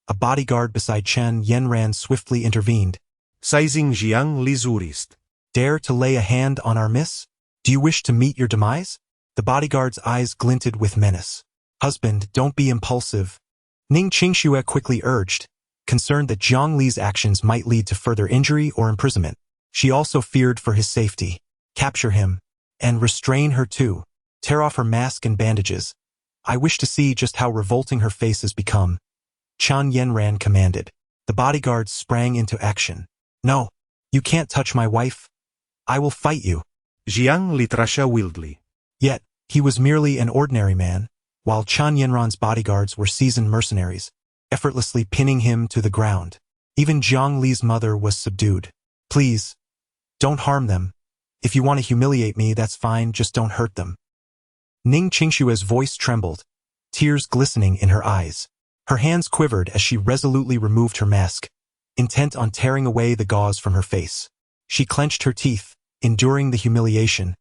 a bodyguard beside Chen Yanran swiftly intervened. Sizing Jiang Lizurist. Dare to lay a hand on our miss? Do you wish to meet your demise? The bodyguard's eyes glinted with menace. Husband, don't be impulsive. Ning Qingxue quickly urged, concerned that Zhongli's actions might lead to further injury or imprisonment. She also feared for his safety. Capture him, and restrain her too. Tear off her mask and bandages. I wish to see just how revolting her face has become. Chan Yenran commanded. The bodyguards sprang into action. No, you can't touch my wife. I will fight you. Jiang li trasha wildly. Yet, he was merely an ordinary man, while Chan Yenran's bodyguards were seasoned mercenaries, effortlessly pinning him to the ground. Even Zhang Li's mother was subdued. Please, don't harm them. If you want to humiliate me, that's fine, just don't hurt them. Ning Qingshue's voice trembled, tears glistening in her eyes. Her hands quivered as she resolutely removed her mask, intent on tearing away the gauze from her face. She clenched her teeth, enduring the humiliation,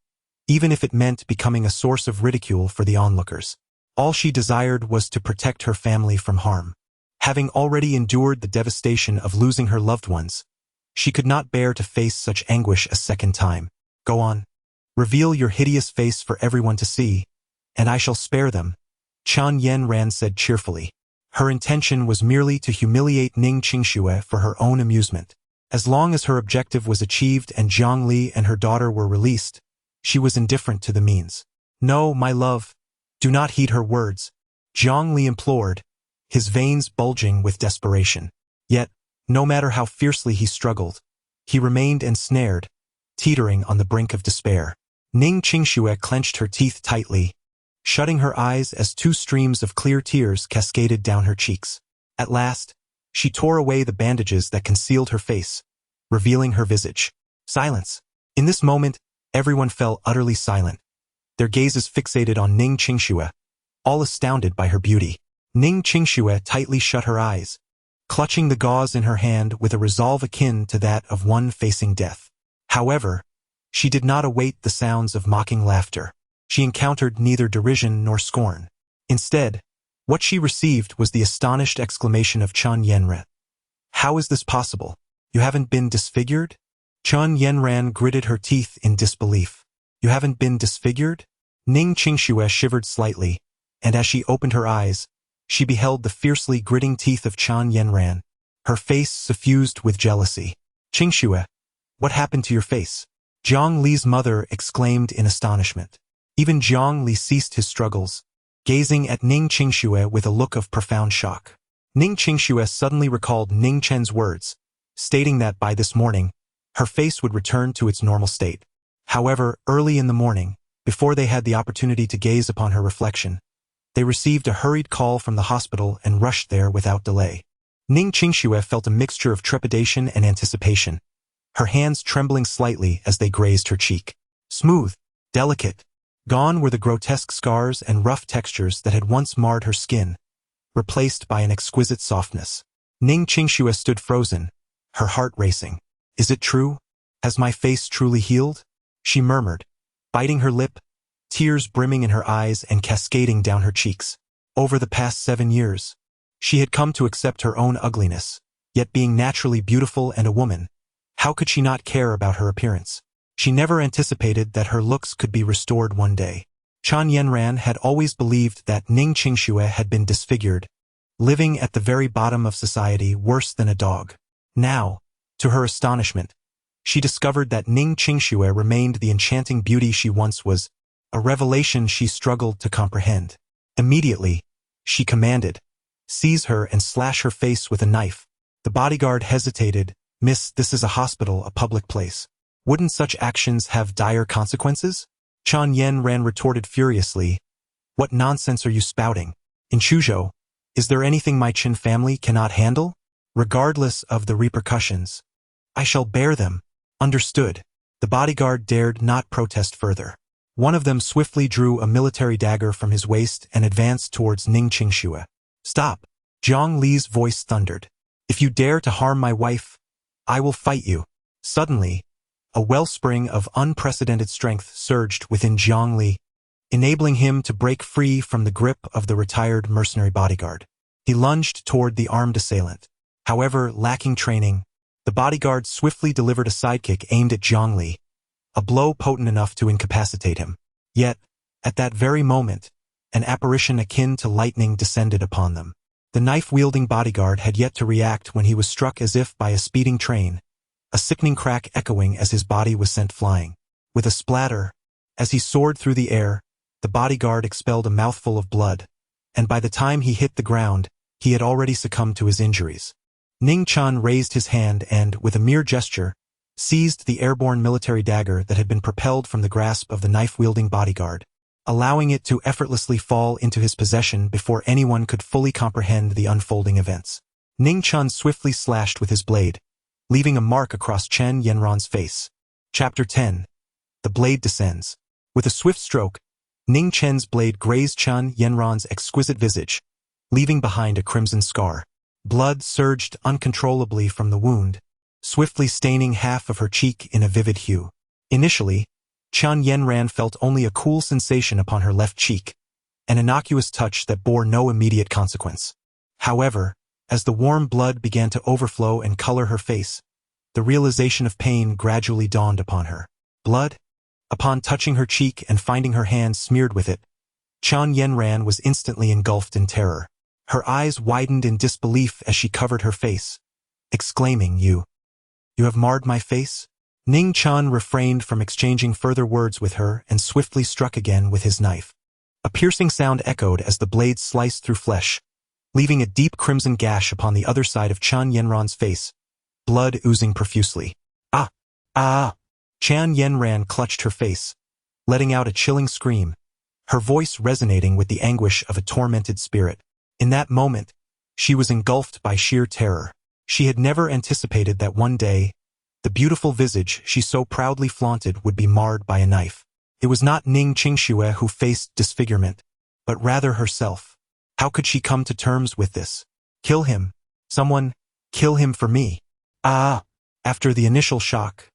even if it meant becoming a source of ridicule for the onlookers. All she desired was to protect her family from harm. Having already endured the devastation of losing her loved ones, she could not bear to face such anguish a second time. Go on. Reveal your hideous face for everyone to see, and I shall spare them, Chan Yenran said cheerfully. Her intention was merely to humiliate Ning Qingsue for her own amusement. As long as her objective was achieved and Zhang Li and her daughter were released, she was indifferent to the means. No, my love, do not heed her words, Zhang Li implored, his veins bulging with desperation. Yet, no matter how fiercely he struggled, he remained ensnared, teetering on the brink of despair. Ning Qingsue clenched her teeth tightly, shutting her eyes as two streams of clear tears cascaded down her cheeks. At last, she tore away the bandages that concealed her face, revealing her visage. Silence. In this moment, everyone fell utterly silent, their gazes fixated on Ning Qingsue, all astounded by her beauty. Ning Qingsue tightly shut her eyes, clutching the gauze in her hand with a resolve akin to that of one facing death. However, she did not await the sounds of mocking laughter. She encountered neither derision nor scorn. Instead, what she received was the astonished exclamation of Chan Yenran. How is this possible? You haven't been disfigured? Chan Yenran gritted her teeth in disbelief. You haven't been disfigured? Ning Qingsue shivered slightly, and as she opened her eyes, she beheld the fiercely gritting teeth of Chan Yenran, her face suffused with jealousy. Qingsue, what happened to your face? Zhang Li's mother exclaimed in astonishment. Even Zhang Li ceased his struggles, gazing at Ning Qingsue with a look of profound shock. Ning Qingsue suddenly recalled Ning Chen's words, stating that by this morning, her face would return to its normal state. However, early in the morning, before they had the opportunity to gaze upon her reflection, they received a hurried call from the hospital and rushed there without delay. Ning Qingsue felt a mixture of trepidation and anticipation, her hands trembling slightly as they grazed her cheek. Smooth, delicate. Gone were the grotesque scars and rough textures that had once marred her skin, replaced by an exquisite softness. Ning Qingsue stood frozen, her heart racing. Is it true? Has my face truly healed? She murmured, biting her lip, tears brimming in her eyes and cascading down her cheeks. Over the past 7 years, she had come to accept her own ugliness, yet being naturally beautiful and a woman, how could she not care about her appearance? She never anticipated that her looks could be restored one day. Chan Yenran had always believed that Ning Qingsue had been disfigured, living at the very bottom of society worse than a dog. Now, to her astonishment, she discovered that Ning Qingsue remained the enchanting beauty she once was, a revelation she struggled to comprehend. Immediately, she commanded, "Seize her and slash her face with a knife." The bodyguard hesitated. "Miss, this is a hospital, a public place. Wouldn't such actions have dire consequences?" Chan Yenran retorted furiously. "What nonsense are you spouting? In Chuzhou, is there anything my Qin family cannot handle? Regardless of the repercussions, I shall bear them." Understood. The bodyguard dared not protest further. One of them swiftly drew a military dagger from his waist and advanced towards Ning Qingsue. "Stop!" Zhang Li's voice thundered. "If you dare to harm my wife, I will fight you." Suddenly, a wellspring of unprecedented strength surged within Zhang Li, enabling him to break free from the grip of the retired mercenary bodyguard. He lunged toward the armed assailant. However, lacking training, the bodyguard swiftly delivered a sidekick aimed at Zhang Li, a blow potent enough to incapacitate him. Yet, at that very moment, an apparition akin to lightning descended upon them. The knife-wielding bodyguard had yet to react when he was struck as if by a speeding train, a sickening crack echoing as his body was sent flying. With a splatter, as he soared through the air, the bodyguard expelled a mouthful of blood, and by the time he hit the ground, he had already succumbed to his injuries. Ning Chen raised his hand and, with a mere gesture, seized the airborne military dagger that had been propelled from the grasp of the knife-wielding bodyguard, allowing it to effortlessly fall into his possession before anyone could fully comprehend the unfolding events. Ning Chen swiftly slashed with his blade, leaving a mark across Chen Yanran's face. Chapter 10. The blade descends. With a swift stroke, Ning Chen's blade grazed Chen Yanran's exquisite visage, leaving behind a crimson scar. Blood surged uncontrollably from the wound, swiftly staining half of her cheek in a vivid hue. Initially, Chen Yanran felt only a cool sensation upon her left cheek, an innocuous touch that bore no immediate consequence. However, as the warm blood began to overflow and color her face, the realization of pain gradually dawned upon her. Blood? Upon touching her cheek and finding her hands smeared with it, Chen Yanran was instantly engulfed in terror. Her eyes widened in disbelief as she covered her face, exclaiming, You have marred my face?" Ning Chen refrained from exchanging further words with her and swiftly struck again with his knife. A piercing sound echoed as the blade sliced through flesh, leaving a deep crimson gash upon the other side of Chen Yanran's face, blood oozing profusely. "Ah! Ah!" Chen Yanran clutched her face, letting out a chilling scream, her voice resonating with the anguish of a tormented spirit. In that moment, she was engulfed by sheer terror. She had never anticipated that one day, the beautiful visage she so proudly flaunted would be marred by a knife. It was not Ning Qingxue who faced disfigurement, but rather herself. How could she come to terms with this? Kill him. Someone, kill him for me. Ah! After the initial shock,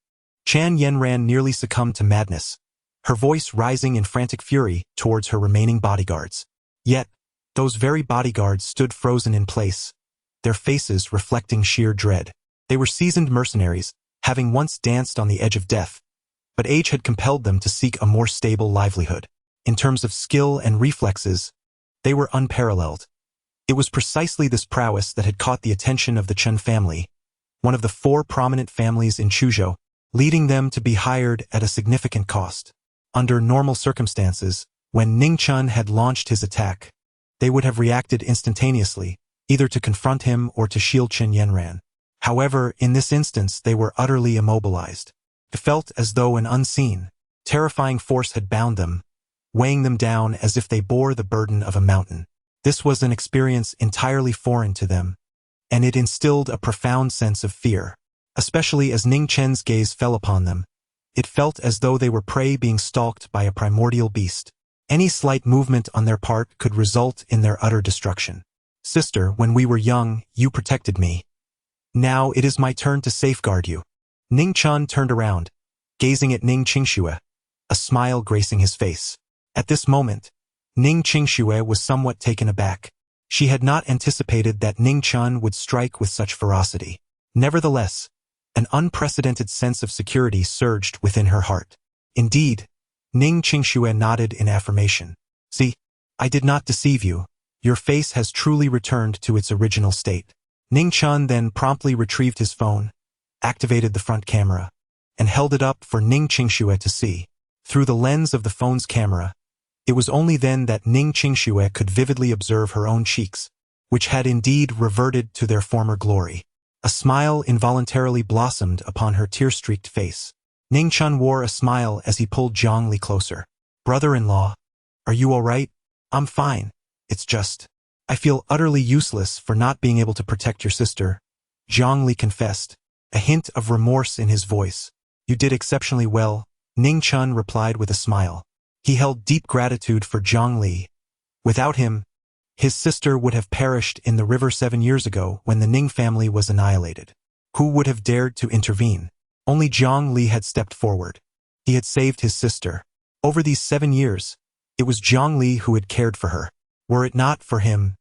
Chen Yanran nearly succumbed to madness, her voice rising in frantic fury towards her remaining bodyguards. Yet, those very bodyguards stood frozen in place, their faces reflecting sheer dread. They were seasoned mercenaries, having once danced on the edge of death, but age had compelled them to seek a more stable livelihood. In terms of skill and reflexes, they were unparalleled. It was precisely this prowess that had caught the attention of the Chen family, one of the 4 prominent families in Chuzhou, leading them to be hired at a significant cost. Under normal circumstances, when Ning Chen had launched his attack, they would have reacted instantaneously, either to confront him or to shield Chen Yanran. However, in this instance they were utterly immobilized. It felt as though an unseen, terrifying force had bound them, weighing them down as if they bore the burden of a mountain. This was an experience entirely foreign to them, and it instilled a profound sense of fear. Especially as Ning Chen's gaze fell upon them, it felt as though they were prey being stalked by a primordial beast. Any slight movement on their part could result in their utter destruction. "Sister, when we were young, you protected me. Now it is my turn to safeguard you." Ning Chen turned around, gazing at Ning Qingxue, a smile gracing his face. At this moment, Ning Qingxue was somewhat taken aback. She had not anticipated that Ning Chen would strike with such ferocity. Nevertheless, an unprecedented sense of security surged within her heart. Indeed, Ning Qingxue nodded in affirmation. "See, I did not deceive you. Your face has truly returned to its original state." Ning Chen then promptly retrieved his phone, activated the front camera, and held it up for Ning Qingxue to see. Through the lens of the phone's camera, it was only then that Ning Qingxue could vividly observe her own cheeks, which had indeed reverted to their former glory. A smile involuntarily blossomed upon her tear-streaked face. Ning Chen wore a smile as he pulled Zhang Li closer. "Brother-in-law, are you all right?" "I'm fine. It's just, I feel utterly useless for not being able to protect your sister," Zhang Li confessed, a hint of remorse in his voice. "You did exceptionally well," Ning Chen replied with a smile. He held deep gratitude for Zhang Li. Without him, his sister would have perished in the river 7 years ago when the Ning family was annihilated. Who would have dared to intervene? Only Zhang Li had stepped forward. He had saved his sister. Over these 7 years, it was Zhang Li who had cared for her. Were it not for him,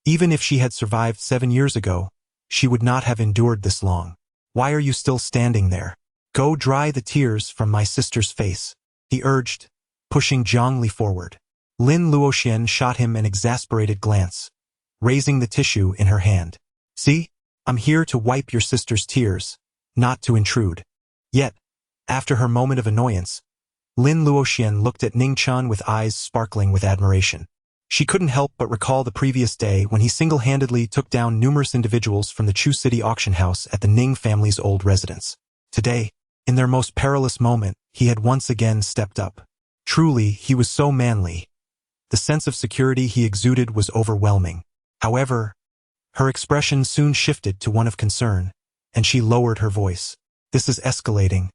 even if she had survived 7 years ago, she would not have endured this long. "Why are you still standing there? Go dry the tears from my sister's face," he urged, pushing Zhang Li forward. Lin Luoxian shot him an exasperated glance, raising the tissue in her hand. "See, I'm here to wipe your sister's tears, not to intrude." Yet, after her moment of annoyance, Lin Luoxian looked at Ning Chen with eyes sparkling with admiration. She couldn't help but recall the previous day when he single-handedly took down numerous individuals from the Chu City auction house at the Ning family's old residence. Today, in their most perilous moment, he had once again stepped up. Truly, he was so manly. The sense of security he exuded was overwhelming. However, her expression soon shifted to one of concern, and she lowered her voice. This is escalating.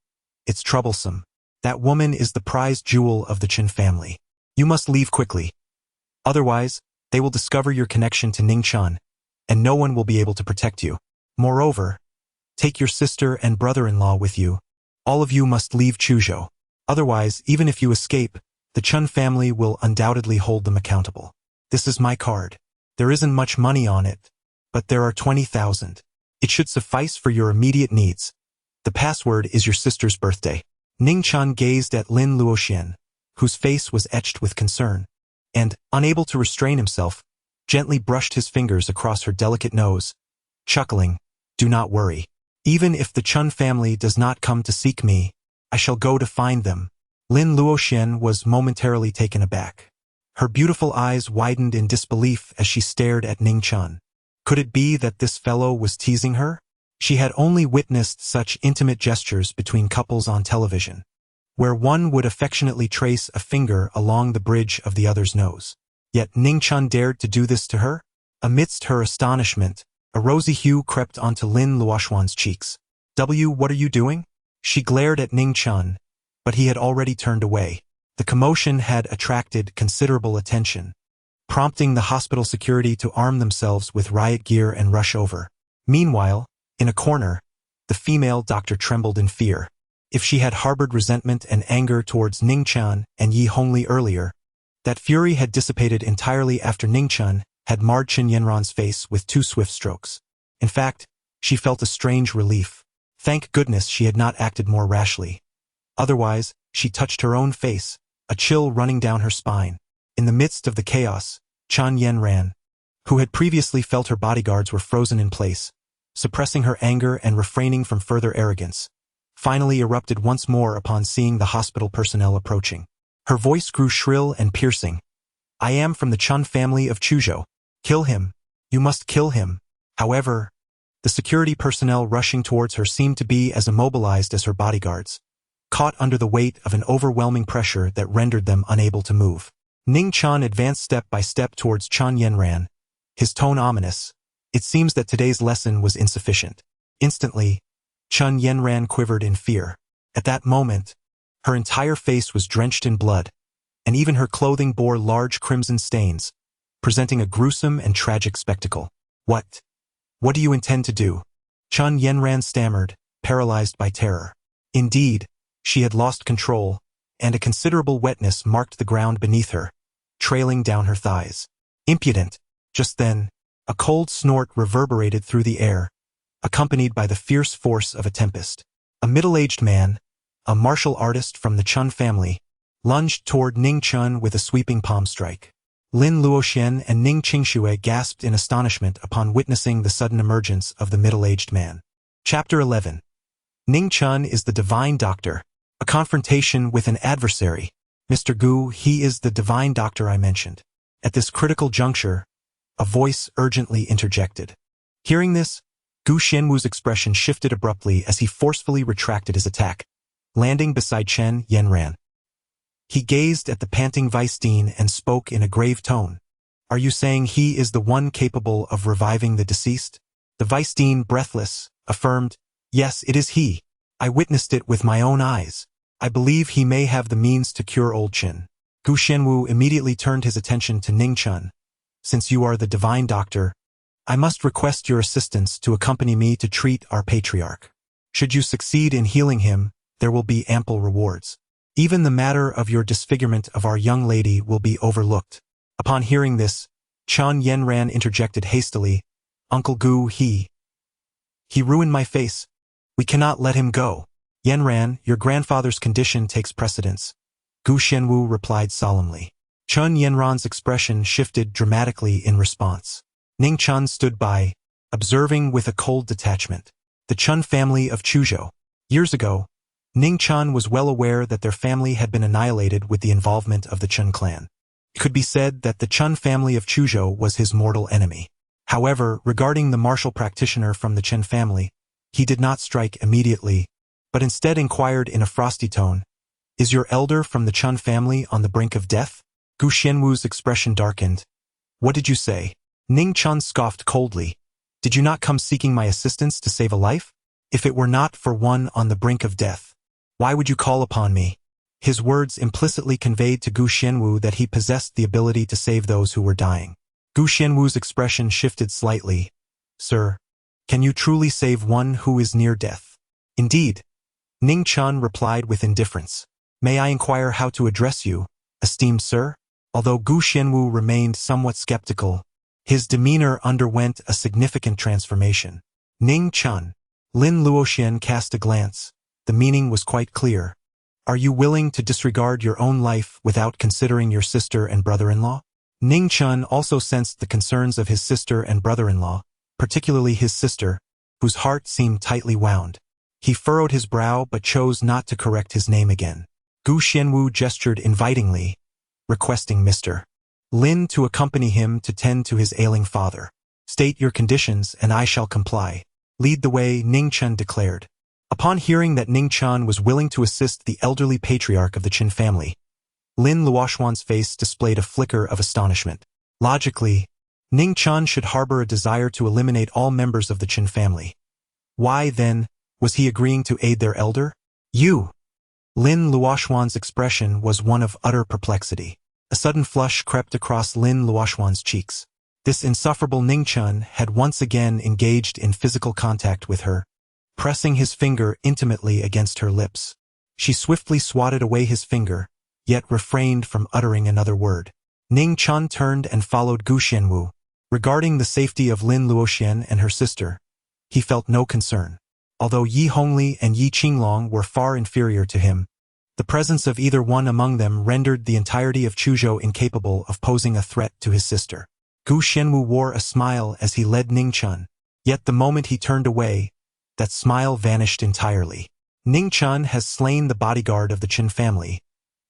It's troublesome. That woman is the prized jewel of the Chen family. You must leave quickly. Otherwise, they will discover your connection to Ning Chen, and no one will be able to protect you. Moreover, take your sister and brother-in-law with you. All of you must leave Chuzhou. Otherwise, even if you escape, the Chen family will undoubtedly hold them accountable. This is my card. There isn't much money on it, but there are 20,000. It should suffice for your immediate needs. The password is your sister's birthday. Ning Chen gazed at Lin Luoxian, whose face was etched with concern, and, unable to restrain himself, gently brushed his fingers across her delicate nose, chuckling, "Do not worry. Even if the Chen family does not come to seek me, I shall go to find them." Lin Luoxian was momentarily taken aback. Her beautiful eyes widened in disbelief as she stared at Ning Chen. Could it be that this fellow was teasing her? She had only witnessed such intimate gestures between couples on television, where one would affectionately trace a finger along the bridge of the other's nose. Yet Ning Chen dared to do this to her? Amidst her astonishment, a rosy hue crept onto Lin Luoxian's cheeks. What are you doing?" She glared at Ning Chen, but he had already turned away. The commotion had attracted considerable attention, prompting the hospital security to arm themselves with riot gear and rush over. Meanwhile, in a corner, the female doctor trembled in fear. If she had harbored resentment and anger towards Ning Chen and Yi Hongli earlier, that fury had dissipated entirely after Ning Chen had marred Chen Yanran's face with 2 swift strokes. In fact, she felt a strange relief. Thank goodness she had not acted more rashly. Otherwise, she touched her own face, a chill running down her spine. In the midst of the chaos, Chen Yanran, who had previously felt her bodyguards were frozen in place, suppressing her anger and refraining from further arrogance, finally erupted once more upon seeing the hospital personnel approaching. Her voice grew shrill and piercing. "I am from the Chen family of Chuzhou. Kill him. You must kill him." However, the security personnel rushing towards her seemed to be as immobilized as her bodyguards, caught under the weight of an overwhelming pressure that rendered them unable to move. Ning Chen advanced step by step towards Chen Yanran, his tone ominous. It seems that today's lesson was insufficient. Instantly, Chen Yanran quivered in fear. At that moment, her entire face was drenched in blood, and even her clothing bore large crimson stains, presenting a gruesome and tragic spectacle. What do you intend to do?" Chen Yanran stammered, paralyzed by terror. Indeed, she had lost control, and a considerable wetness marked the ground beneath her, trailing down her thighs. Impudent! Just then, a cold snort reverberated through the air, accompanied by the fierce force of a tempest. A middle-aged man, a martial artist from the Chen family, lunged toward Ning Chen with a sweeping palm strike. Lin Luoxian and Ning Qingxue gasped in astonishment upon witnessing the sudden emergence of the middle-aged man. Chapter 11. Ning Chen is the divine doctor. A confrontation with an adversary. "Mr. Gu, he is the divine doctor I mentioned." At this critical juncture, a voice urgently interjected. Hearing this, Gu Xianwu's expression shifted abruptly as he forcefully retracted his attack, landing beside Chen Yanran. He gazed at the panting Vice-Dean and spoke in a grave tone. "Are you saying he is the one capable of reviving the deceased?" The Vice-Dean, breathless, affirmed, "Yes, it is he. I witnessed it with my own eyes. I believe he may have the means to cure old Chen." Gu Xianwu immediately turned his attention to Ning Chen. "Since you are the divine doctor, I must request your assistance to accompany me to treat our patriarch. Should you succeed in healing him, there will be ample rewards. Even the matter of your disfigurement of our young lady will be overlooked." Upon hearing this, Chen Yanran interjected hastily, "Uncle Gu, he ruined my face. We cannot let him go." "Yanran, your grandfather's condition takes precedence," Gu Xianwu replied solemnly. Chen Yanran's expression shifted dramatically in response. Ning Chen stood by, observing with a cold detachment. The Chen family of Chuzhou. Years ago, Ning Chen was well aware that their family had been annihilated with the involvement of the Chen clan. It could be said that the Chen family of Chuzhou was his mortal enemy. However, regarding the martial practitioner from the Chen family, he did not strike immediately, but instead inquired in a frosty tone, "Is your elder from the Chen family on the brink of death?" Gu Xianwu's expression darkened. "What did you say?" Ning Chen scoffed coldly. "Did you not come seeking my assistance to save a life? If it were not for one on the brink of death, why would you call upon me?" His words implicitly conveyed to Gu Xianwu that he possessed the ability to save those who were dying. Gu Xianwu's expression shifted slightly. "Sir, can you truly save one who is near death?" "Indeed," Ning Chen replied with indifference. "May I inquire how to address you, esteemed sir?" Although Gu Xianwu remained somewhat skeptical, his demeanor underwent a significant transformation. "Ning Chen." Lin Luoxian cast a glance. The meaning was quite clear. "Are you willing to disregard your own life without considering your sister and brother-in-law?" Ning Chen also sensed the concerns of his sister and brother-in-law, particularly his sister, whose heart seemed tightly wound. He furrowed his brow but chose not to correct his name again. Gu Xianwu gestured invitingly, requesting Mr. Lin to accompany him to tend to his ailing father. "State your conditions and I shall comply." "Lead the way," Ning Chen declared. Upon hearing that Ning Chen was willing to assist the elderly patriarch of the Qin family, Lin Luoxuan's face displayed a flicker of astonishment. Logically, Ning Chen should harbor a desire to eliminate all members of the Qin family. Why, then, was he agreeing to aid their elder? "You!" Lin Luoxuan's expression was one of utter perplexity. A sudden flush crept across Lin Luoxuan's cheeks. This insufferable Ning Chen had once again engaged in physical contact with her, pressing his finger intimately against her lips. She swiftly swatted away his finger, yet refrained from uttering another word. Ning Chen turned and followed Gu Xianwu. Regarding the safety of Lin Luoxian and her sister, he felt no concern. Although Yi Hongli and Yi Qinglong were far inferior to him, the presence of either one among them rendered the entirety of Chuzhou incapable of posing a threat to his sister. Gu Xianwu wore a smile as he led Ning Chen, yet the moment he turned away, that smile vanished entirely. Ning Chen has slain the bodyguard of the Qin family,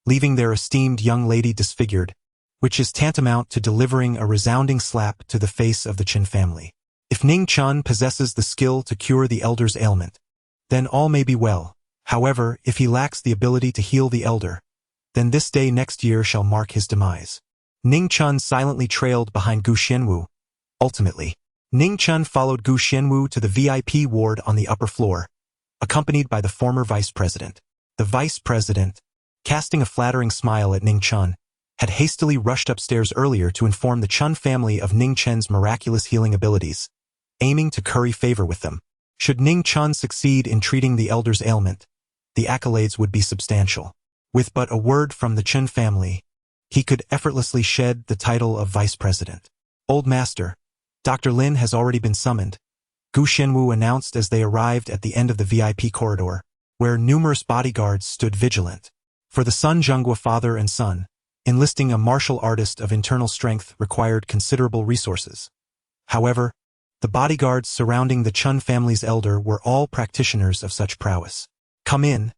leaving their esteemed young lady disfigured, which is tantamount to delivering a resounding slap to the face of the Qin family. If Ning Chen possesses the skill to cure the elder's ailment, then all may be well. However, if he lacks the ability to heal the elder, then this day next year shall mark his demise. Ning Chen silently trailed behind Gu Xianwu. Ultimately, Ning Chen followed Gu Xianwu to the VIP ward on the upper floor, accompanied by the former vice president. The vice president, casting a flattering smile at Ning Chen, had hastily rushed upstairs earlier to inform the Chen family of Ning Chen's miraculous healing abilities, aiming to curry favor with them. Should Ning Chen succeed in treating the elder's ailment, the accolades would be substantial. With but a word from the Chen family, he could effortlessly shed the title of vice president. "Old master, Dr. Lin has already been summoned," Gu Xianwu announced as they arrived at the end of the VIP corridor, where numerous bodyguards stood vigilant. For the Sun Zhenghua father and son, enlisting a martial artist of internal strength required considerable resources. However, the bodyguards surrounding the Chen family's elder were all practitioners of such prowess. "Come in."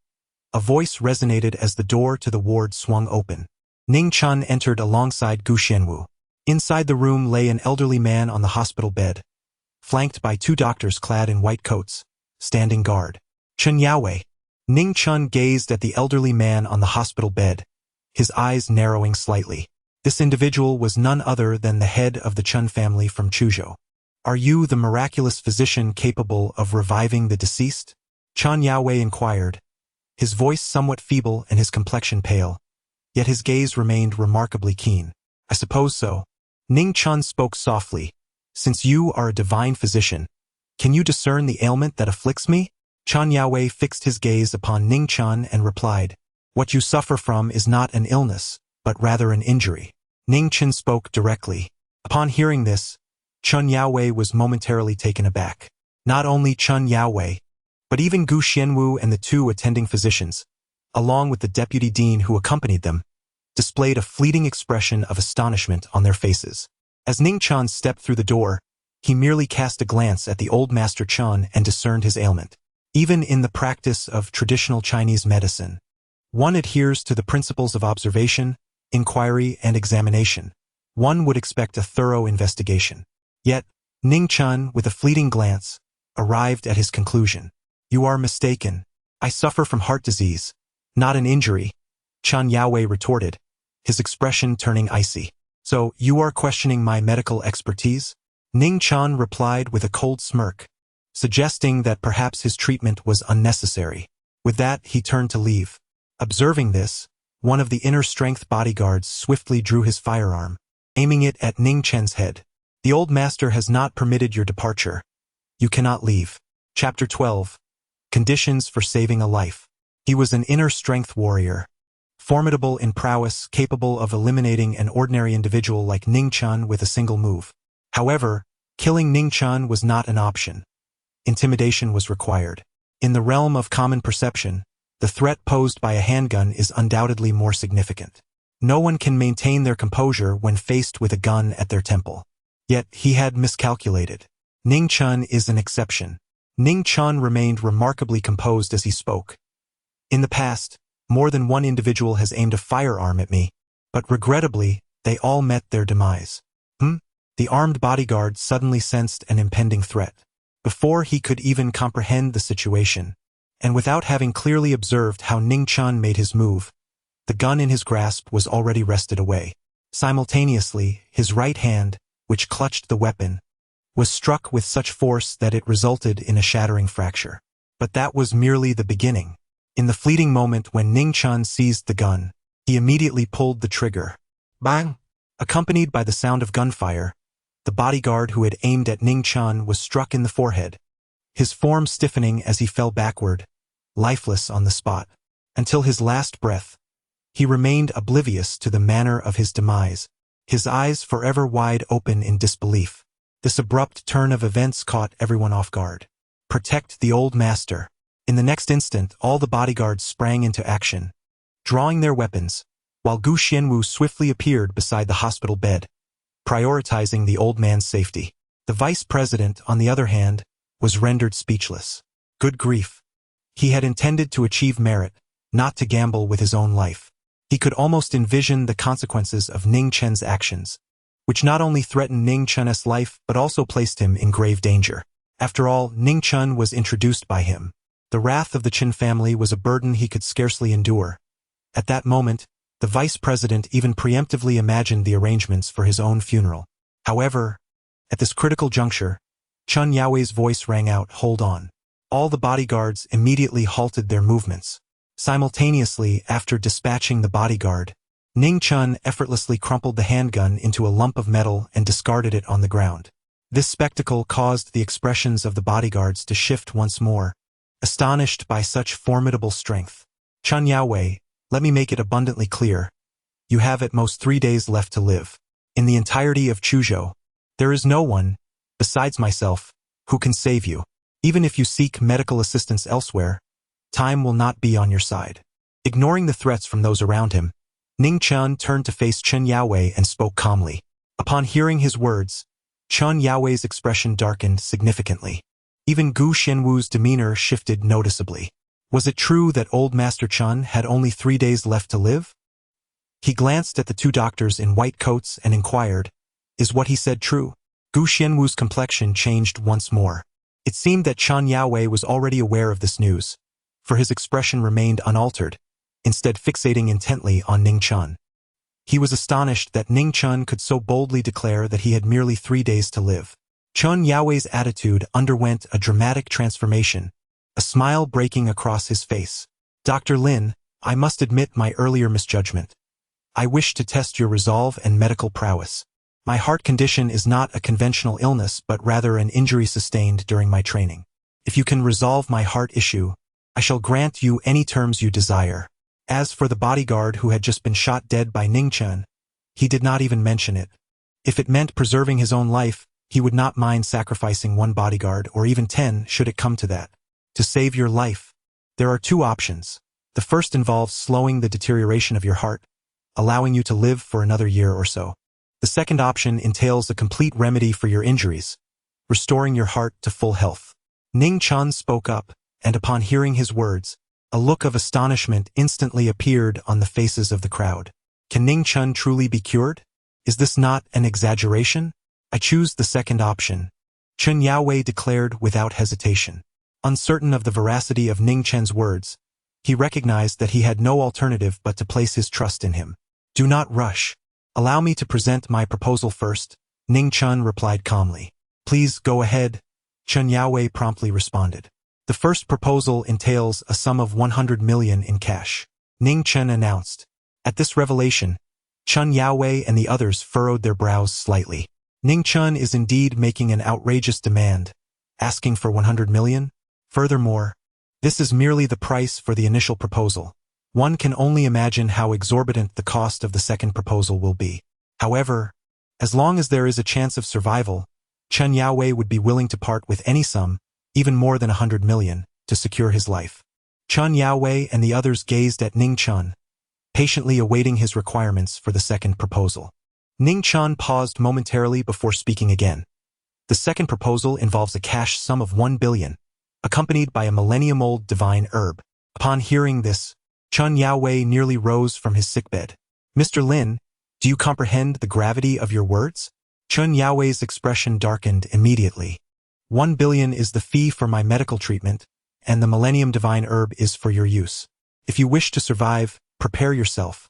A voice resonated as the door to the ward swung open. Ning Chen entered alongside Gu Xianwu. Inside the room lay an elderly man on the hospital bed, flanked by two doctors clad in white coats, standing guard. "Chen Yaowei." Ning Chen gazed at the elderly man on the hospital bed, his eyes narrowing slightly. This individual was none other than the head of the Chen family from Chuzhou. "Are you the miraculous physician capable of reviving the deceased?" Chen Yaowei inquired, his voice somewhat feeble and his complexion pale, yet his gaze remained remarkably keen. "I suppose so." Ning Chen spoke softly. "Since you are a divine physician, can you discern the ailment that afflicts me?" Chen Yaowei fixed his gaze upon Ning Chen and replied, "What you suffer from is not an illness, but rather an injury." Ning Chen spoke directly. Upon hearing this, Chen Yaowei was momentarily taken aback. Not only Chen Yaowei, but even Gu Xianwu and the two attending physicians, along with the deputy dean who accompanied them, displayed a fleeting expression of astonishment on their faces. As Ning Chen stepped through the door, he merely cast a glance at the old master Chen and discerned his ailment. Even in the practice of traditional Chinese medicine, one adheres to the principles of observation, inquiry, and examination. One would expect a thorough investigation. Yet, Ning Chen, with a fleeting glance, arrived at his conclusion. "You are mistaken. I suffer from heart disease, not an injury," Chen Yaowei retorted, his expression turning icy. "So, you are questioning my medical expertise?" Ning Chen replied with a cold smirk, suggesting that perhaps his treatment was unnecessary. With that, he turned to leave. Observing this, one of the inner strength bodyguards swiftly drew his firearm, aiming it at Ning Chen's head. "The old master has not permitted your departure. You cannot leave." Chapter 12. Conditions for saving a life. He was an inner strength warrior, formidable in prowess, capable of eliminating an ordinary individual like Ning Chen with a single move. However, killing Ning Chen was not an option. Intimidation was required. In the realm of common perception, the threat posed by a handgun is undoubtedly more significant. No one can maintain their composure when faced with a gun at their temple. Yet, he had miscalculated. Ning Chen is an exception. Ning Chen remained remarkably composed as he spoke. "In the past, more than one individual has aimed a firearm at me, but regrettably, they all met their demise." The armed bodyguard suddenly sensed an impending threat. Before he could even comprehend the situation, and without having clearly observed how Ning Chen made his move, the gun in his grasp was already wrested away. Simultaneously, his right hand, which clutched the weapon, was struck with such force that it resulted in a shattering fracture. But that was merely the beginning. In the fleeting moment when Ning Chen seized the gun, he immediately pulled the trigger. Bang! Accompanied by the sound of gunfire, the bodyguard who had aimed at Ning Chen was struck in the forehead, his form stiffening as he fell backward, lifeless on the spot. Until his last breath, he remained oblivious to the manner of his demise, his eyes forever wide open in disbelief. This abrupt turn of events caught everyone off guard. Protect the old master. In the next instant, all the bodyguards sprang into action, drawing their weapons, while Gu Xianwu swiftly appeared beside the hospital bed, prioritizing the old man's safety. The vice president, on the other hand, was rendered speechless. Good grief. He had intended to achieve merit, not to gamble with his own life. He could almost envision the consequences of Ning Chen's actions, which not only threatened Ning Chen's life but also placed him in grave danger. After all, Ning Chen was introduced by him. The wrath of the Chen family was a burden he could scarcely endure. At that moment, the vice president even preemptively imagined the arrangements for his own funeral. However, at this critical juncture, Chen Yaowei's voice rang out, "Hold on." All the bodyguards immediately halted their movements. Simultaneously, after dispatching the bodyguard, Ning Chen effortlessly crumpled the handgun into a lump of metal and discarded it on the ground. This spectacle caused the expressions of the bodyguards to shift once more, astonished by such formidable strength. "Chen Yaowei, let me make it abundantly clear. You have at most 3 days left to live. In the entirety of Chuzhou, there is no one, besides myself, who can save you. Even if you seek medical assistance elsewhere, time will not be on your side." Ignoring the threats from those around him, Ning Chen turned to face Chen Yaowei and spoke calmly. Upon hearing his words, Chen Yaowei's expression darkened significantly. Even Gu Xianwu's demeanor shifted noticeably. Was it true that old Master Chen had only 3 days left to live? He glanced at the two doctors in white coats and inquired, "Is what he said true?" Gu Xianwu's complexion changed once more. It seemed that Chen Yaowei was already aware of this news, for his expression remained unaltered, instead fixating intently on Ning Chen. He was astonished that Ning Chen could so boldly declare that he had merely 3 days to live. Chen Yaowei's attitude underwent a dramatic transformation, a smile breaking across his face. "Dr. Lin, I must admit my earlier misjudgment. I wish to test your resolve and medical prowess. My heart condition is not a conventional illness but rather an injury sustained during my training. If you can resolve my heart issue, I shall grant you any terms you desire." As for the bodyguard who had just been shot dead by Ning Chen, he did not even mention it. If it meant preserving his own life, he would not mind sacrificing 1 bodyguard or even 10 should it come to that. To save your life, there are 2 options. The first involves slowing the deterioration of your heart, allowing you to live for another year or so. The second option entails a complete remedy for your injuries, restoring your heart to full health. Ning Chen spoke up, and upon hearing his words, a look of astonishment instantly appeared on the faces of the crowd. Can Ning Chen truly be cured? Is this not an exaggeration? I choose the second option, Chen Yaowei declared without hesitation. Uncertain of the veracity of Ning Chen's words, he recognized that he had no alternative but to place his trust in him. Do not rush. Allow me to present my proposal first, Ning Chen replied calmly. Please go ahead, Chen Yaowei promptly responded. The first proposal entails a sum of 100 million in cash, Ning Chen announced. At this revelation, Chen Yaowei and the others furrowed their brows slightly. Ning Chen is indeed making an outrageous demand, asking for 100 million? Furthermore, this is merely the price for the initial proposal. One can only imagine how exorbitant the cost of the second proposal will be. However, as long as there is a chance of survival, Chen Yaowei would be willing to part with any sum, even more than 100 million, to secure his life. Chen Yaowei and the others gazed at Ning Chen, patiently awaiting his requirements for the second proposal. Ning Chen paused momentarily before speaking again. The second proposal involves a cash sum of 1 billion, accompanied by a millennium-old divine herb. Upon hearing this, Chen Yaowei nearly rose from his sickbed. Mr. Lin, do you comprehend the gravity of your words? Chen Yaowei's expression darkened immediately. 1 billion is the fee for my medical treatment, and the millennium divine herb is for your use. If you wish to survive, prepare yourself.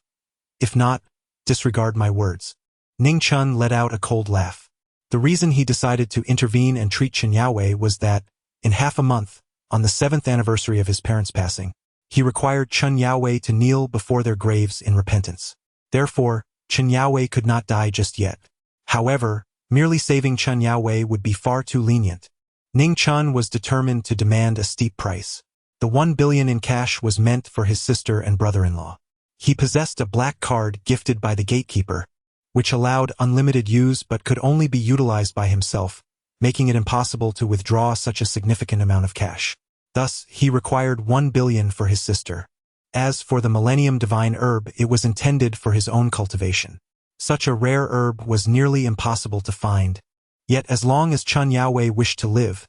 If not, disregard my words. Ning Chen let out a cold laugh. The reason he decided to intervene and treat Chen Yaowei was that, in half a month, on the 7th anniversary of his parents' passing, he required Chen Yaowei to kneel before their graves in repentance. Therefore, Chen Yaowei could not die just yet. However, merely saving Chen Yaowei would be far too lenient. Ning Chen was determined to demand a steep price. The 1 billion in cash was meant for his sister and brother-in-law. He possessed a black card gifted by the gatekeeper, which allowed unlimited use but could only be utilized by himself, making it impossible to withdraw such a significant amount of cash. Thus, he required 1 billion for his sister. As for the Millennium Divine Herb, it was intended for his own cultivation. Such a rare herb was nearly impossible to find. Yet as long as Chen Yaowei wished to live,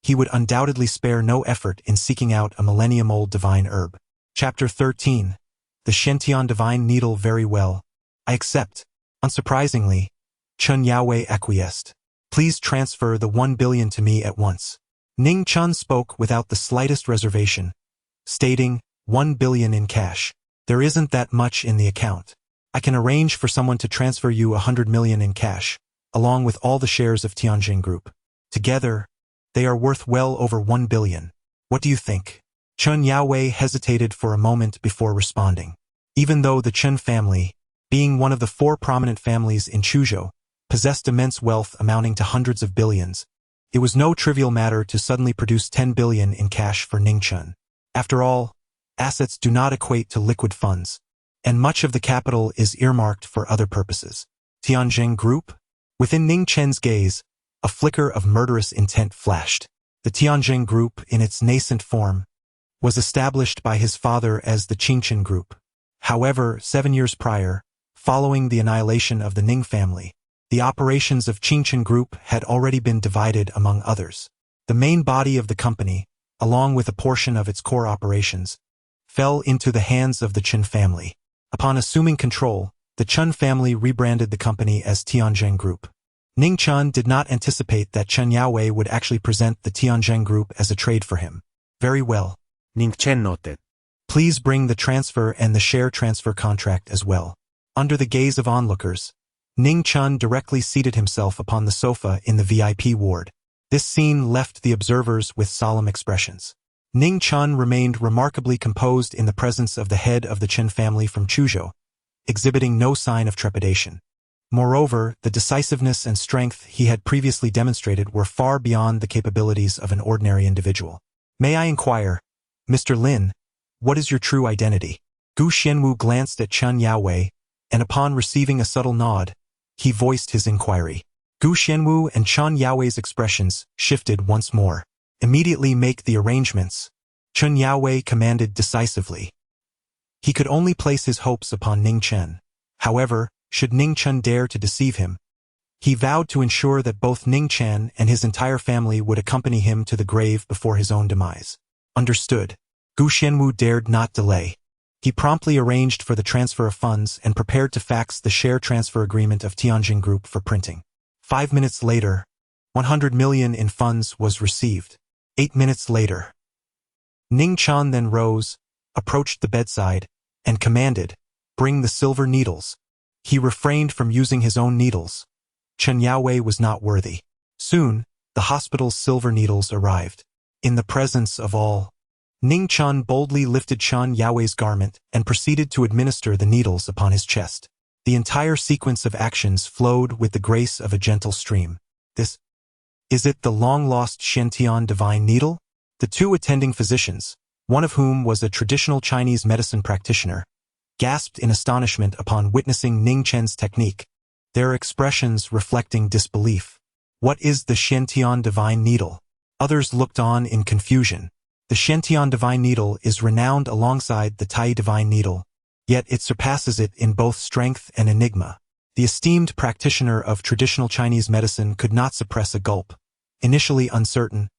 he would undoubtedly spare no effort in seeking out a millennium-old divine herb. Chapter 13. The Shentian Divine Needle. Very well. I accept. Unsurprisingly, Chen Yaowei acquiesced. Please transfer the 1 billion to me at once. Ning Chen spoke without the slightest reservation, stating, 1 billion in cash. There isn't that much in the account. I can arrange for someone to transfer you 100 million in cash, along with all the shares of Tianjin Group. Together, they are worth well over 1 billion. What do you think? Chen Yaowei hesitated for a moment before responding. Even though the Chen family, being one of the 4 prominent families in Chuzhou, possessed immense wealth amounting to hundreds of billions, it was no trivial matter to suddenly produce 10 billion in cash for Ning Chen. After all, assets do not equate to liquid funds, and much of the capital is earmarked for other purposes. Tianjin Group? Within Ning Chen's gaze, a flicker of murderous intent flashed. The Tianjin Group, in its nascent form, was established by his father as the Qingchen Group. However, 7 years prior, following the annihilation of the Ning family, the operations of Qingchen Group had already been divided among others. The main body of the company, along with a portion of its core operations, fell into the hands of the Chen family. Upon assuming control, the Chen family rebranded the company as Tianjin Group. Ning Chen did not anticipate that Chen Yaowei would actually present the Tianjin Group as a trade for him. Very well. Ning Chen noted. Please bring the transfer and the share transfer contract as well. Under the gaze of onlookers, Ning Chen directly seated himself upon the sofa in the VIP ward. This scene left the observers with solemn expressions. Ning Chen remained remarkably composed in the presence of the head of the Chen family from Chuzhou, exhibiting no sign of trepidation. Moreover, the decisiveness and strength he had previously demonstrated were far beyond the capabilities of an ordinary individual. May I inquire, Mr. Lin, what is your true identity? Gu Xianwu glanced at Chen Yaowei, and upon receiving a subtle nod, he voiced his inquiry. Gu Xianwu and Chen Yaowei's expressions shifted once more. Immediately make the arrangements, Chen Yaowei commanded decisively. He could only place his hopes upon Ning Chen. However, should Ning Chen dare to deceive him, he vowed to ensure that both Ning Chen and his entire family would accompany him to the grave before his own demise. Understood. Gu Xianwu dared not delay. He promptly arranged for the transfer of funds and prepared to fax the share transfer agreement of Tianjin Group for printing. 5 minutes later, 100 million in funds was received. 8 minutes later, Ning Chen then rose, approached the bedside, and commanded, "Bring the silver needles." He refrained from using his own needles. Chen Yaowei was not worthy. Soon, the hospital's silver needles arrived. In the presence of all, Ning Chen boldly lifted Chen Yaowei's garment and proceeded to administer the needles upon his chest. The entire sequence of actions flowed with the grace of a gentle stream. Is it the long-lost Shantian divine needle? The two attending physicians, one of whom was a traditional Chinese medicine practitioner, gasped in astonishment upon witnessing Ning Chen's technique, their expressions reflecting disbelief. What is the Shantian divine needle? Others looked on in confusion. The Shantian divine needle is renowned alongside the Tai divine needle, yet it surpasses it in both strength and enigma. The esteemed practitioner of traditional Chinese medicine could not suppress a gulp. Initially uncertain,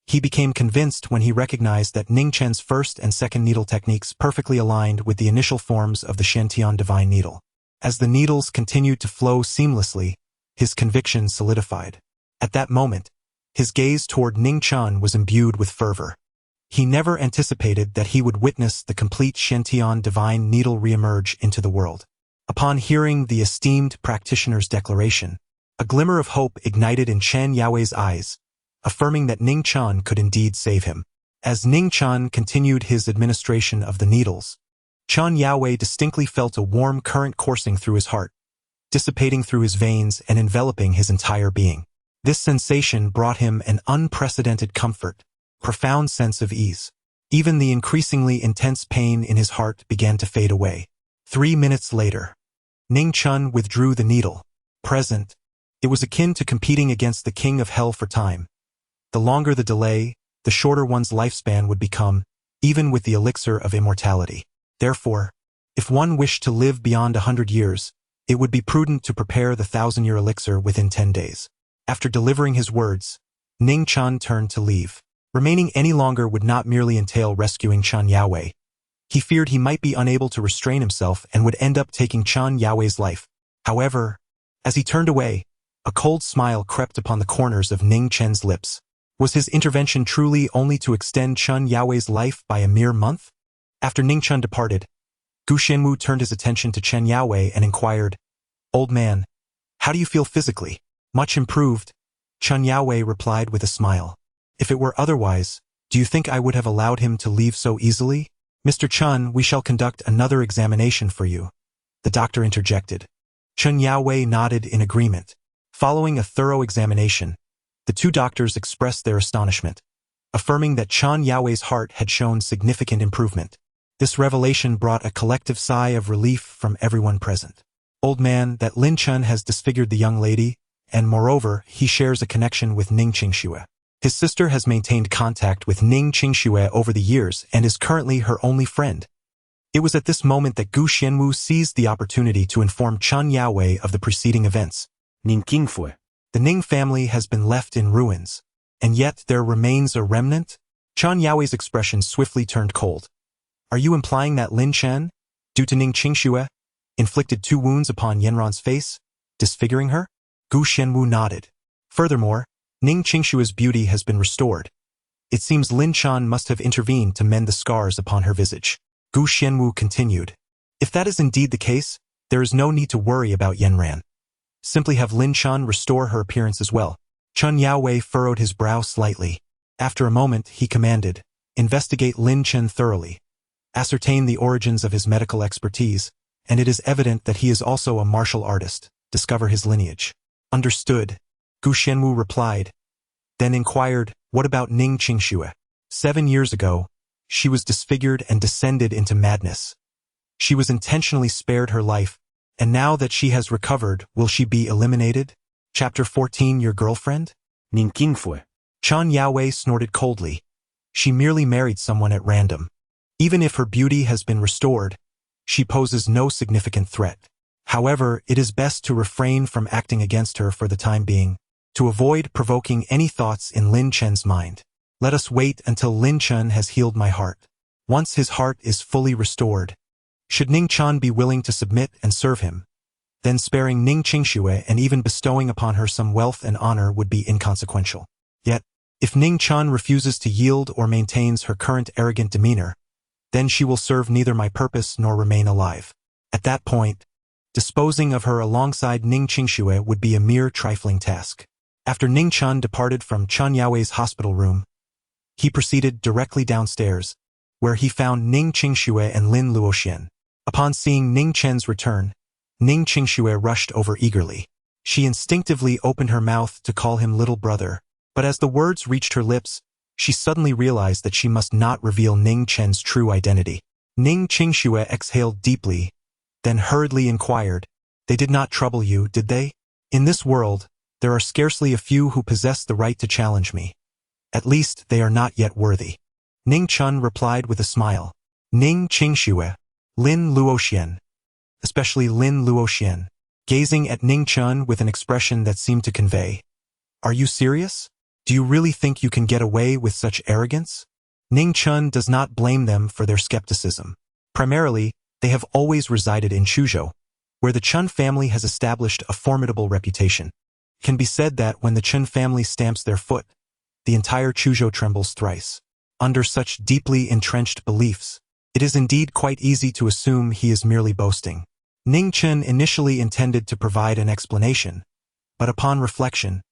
he became convinced when he recognized that Ning Chen's first and second needle techniques perfectly aligned with the initial forms of the Shantian divine needle. As the needles continued to flow seamlessly, his conviction solidified. At that moment, his gaze toward Ning Chen was imbued with fervor. He never anticipated that he would witness the complete Shantian divine needle reemerge into the world. Upon hearing the esteemed practitioner's declaration, a glimmer of hope ignited in Chen Yaowei's eyes, affirming that Ning Chen could indeed save him. As Ning Chen continued his administration of the needles, Chen Yaowei distinctly felt a warm current coursing through his heart, dissipating through his veins and enveloping his entire being. This sensation brought him an unprecedented comfort, profound sense of ease. Even the increasingly intense pain in his heart began to fade away. 3 minutes later, Ning Chen withdrew the needle. Present, it was akin to competing against the king of hell for time. The longer the delay, the shorter one's lifespan would become, even with the elixir of immortality. Therefore, if one wished to live beyond 100 years, it would be prudent to prepare the 1,000-year elixir within 10 days. After delivering his words, Ning Chen turned to leave. Remaining any longer would not merely entail rescuing Chen Yaowei. He feared he might be unable to restrain himself and would end up taking Chen Yaowei's life. However, as he turned away, a cold smile crept upon the corners of Ning Chen's lips. Was his intervention truly only to extend Chen Yaowei's life by a mere month? After Ning Chen departed, Gu Xianwu turned his attention to Chen Yaowei and inquired, "Old man, how do you feel physically?" "Much improved," Chen Yaowei replied with a smile. "If it were otherwise, do you think I would have allowed him to leave so easily?" "Mr. Chen, we shall conduct another examination for you," the doctor interjected. Chen Yaowei nodded in agreement. Following a thorough examination, the two doctors expressed their astonishment, affirming that Chen Yaowei's heart had shown significant improvement. This revelation brought a collective sigh of relief from everyone present. "Old man, that Lin Chen has disfigured the young lady, and moreover, he shares a connection with Ning Qingxue. His sister has maintained contact with Ning Qingxue over the years and is currently her only friend." It was at this moment that Gu Xianwu seized the opportunity to inform Chen Yaowei of the preceding events. Ning Qingfue. The Ning family has been left in ruins, and yet there remains a remnant? Chen Yaowei's expression swiftly turned cold. "Are you implying that Lin Chen, due to Ning Qingxue, inflicted 2 wounds upon Yanran's face, disfiguring her?" Gu Xianwu nodded. "Furthermore, Ning Qingxue's beauty has been restored. It seems Lin Chen must have intervened to mend the scars upon her visage." Gu Xianwu continued, "If that is indeed the case, there is no need to worry about Yanran. Simply have Lin Chen restore her appearance as well." Chen Yaowei furrowed his brow slightly. After a moment, he commanded, "Investigate Lin Chen thoroughly. Ascertain the origins of his medical expertise, and it is evident that he is also a martial artist. Discover his lineage." "Understood," Gu Xianwu replied, then inquired, "What about Ning Qingxue? 7 years ago, she was disfigured and descended into madness. She was intentionally spared her life, and now that she has recovered, will she be eliminated?" Chapter 14 Your girlfriend? Ning Qingfue. Chen Yaowei snorted coldly. She merely married someone at random. Even if her beauty has been restored, she poses no significant threat. However, it is best to refrain from acting against her for the time being, to avoid provoking any thoughts in Lin Chen's mind. Let us wait until Lin Chen has healed my heart. Once his heart is fully restored, Should Ning Chen be willing to submit and serve him, then sparing Ning Qingxue and even bestowing upon her some wealth and honor would be inconsequential. Yet, if Ning Chen refuses to yield or maintains her current arrogant demeanor, then she will serve neither my purpose nor remain alive. At that point, disposing of her alongside Ning Qingxue would be a mere trifling task. After Ning Chen departed from Chen Yaowei's hospital room, he proceeded directly downstairs, where he found Ning Qingxue and Lin Luoxian. Upon seeing Ning Chen's return, Ning Qingxue rushed over eagerly. She instinctively opened her mouth to call him little brother, but as the words reached her lips, she suddenly realized that she must not reveal Ning Chen's true identity. Ning Qingxue exhaled deeply, then hurriedly inquired, "They did not trouble you, did they? In this world, there are scarcely a few who possess the right to challenge me. At least they are not yet worthy." Ning Chen replied with a smile. Ning Qingxue, Lin Luoxian, especially Lin Luoxian, gazing at Ning Chen with an expression that seemed to convey, "Are you serious? Do you really think you can get away with such arrogance?" Ning Chen does not blame them for their skepticism. Primarily, they have always resided in Chuzhou, where the Chen family has established a formidable reputation. It can be said that when the Chen family stamps their foot, the entire Chuzhou trembles thrice. Under such deeply entrenched beliefs, it is indeed quite easy to assume he is merely boasting. Ning Chen initially intended to provide an explanation, but upon reflection,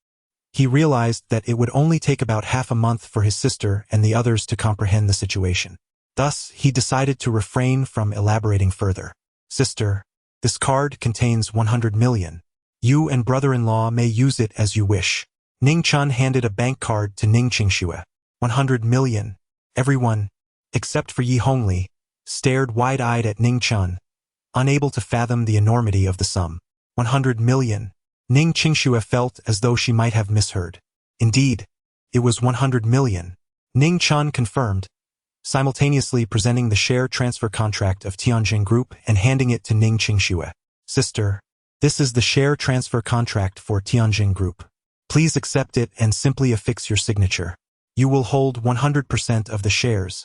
he realized that it would only take about half a month for his sister and the others to comprehend the situation. Thus, he decided to refrain from elaborating further. "Sister, this card contains 100 million. You and brother-in-law may use it as you wish." Ning Chen handed a bank card to Ning Qingxue. 100 million. Everyone, except for Yi Hongli, stared wide-eyed at Ning Chen, unable to fathom the enormity of the sum. 100 million. Ning Qingxue felt as though she might have misheard. Indeed, it was 100 million. Ning Chen confirmed, simultaneously presenting the share transfer contract of Tianjin Group and handing it to Ning Qingxue. "Sister, this is the share transfer contract for Tianjin Group. Please accept it and simply affix your signature. You will hold 100% of the shares,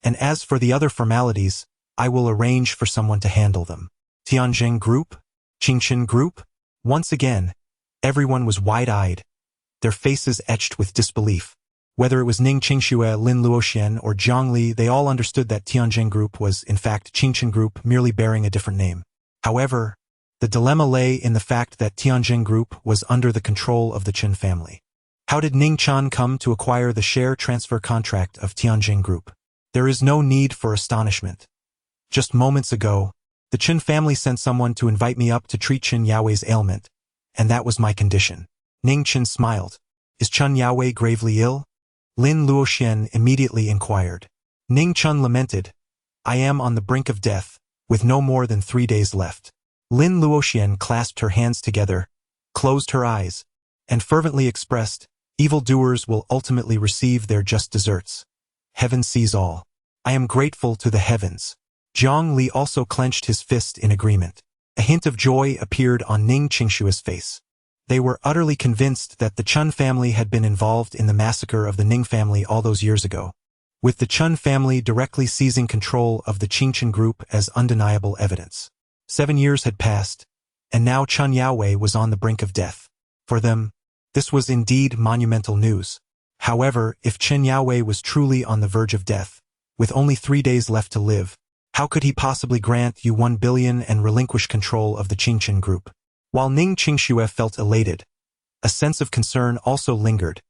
and as for the other formalities, I will arrange for someone to handle them." Tianjin Group? Qingchen Group? Once again, everyone was wide-eyed, their faces etched with disbelief. Whether it was Ning Qingxue, Lin Luoxian, or Zhang Li, they all understood that Tianjin Group was, in fact, Qingchen Group, merely bearing a different name. However, the dilemma lay in the fact that Tianjin Group was under the control of the Chen family. How did Ning Chen come to acquire the share transfer contract of Tianjin Group? There is no need for astonishment. Just moments ago, the Chen family sent someone to invite me up to treat Chen Yaowei's ailment, and that was my condition. Ning Chen smiled. "Is Chen Yaowei gravely ill?" Lin Luoxian immediately inquired. Ning Chen lamented, "I am on the brink of death, with no more than 3 days left." Lin Luoxian clasped her hands together, closed her eyes, and fervently expressed, "Evildoers will ultimately receive their just deserts. Heaven sees all. I am grateful to the heavens." Zhang Li also clenched his fist in agreement. A hint of joy appeared on Ning Qingxue's face. They were utterly convinced that the Chen family had been involved in the massacre of the Ning family all those years ago, with the Chen family directly seizing control of the Qingchen Group as undeniable evidence. 7 years had passed, and now Chen Yaowei was on the brink of death. For them, this was indeed monumental news. However, if Chen Yaowei was truly on the verge of death, with only 3 days left to live, how could he possibly grant you 1 billion and relinquish control of the Qingchen Group? While Ning Qingxue felt elated, a sense of concern also lingered.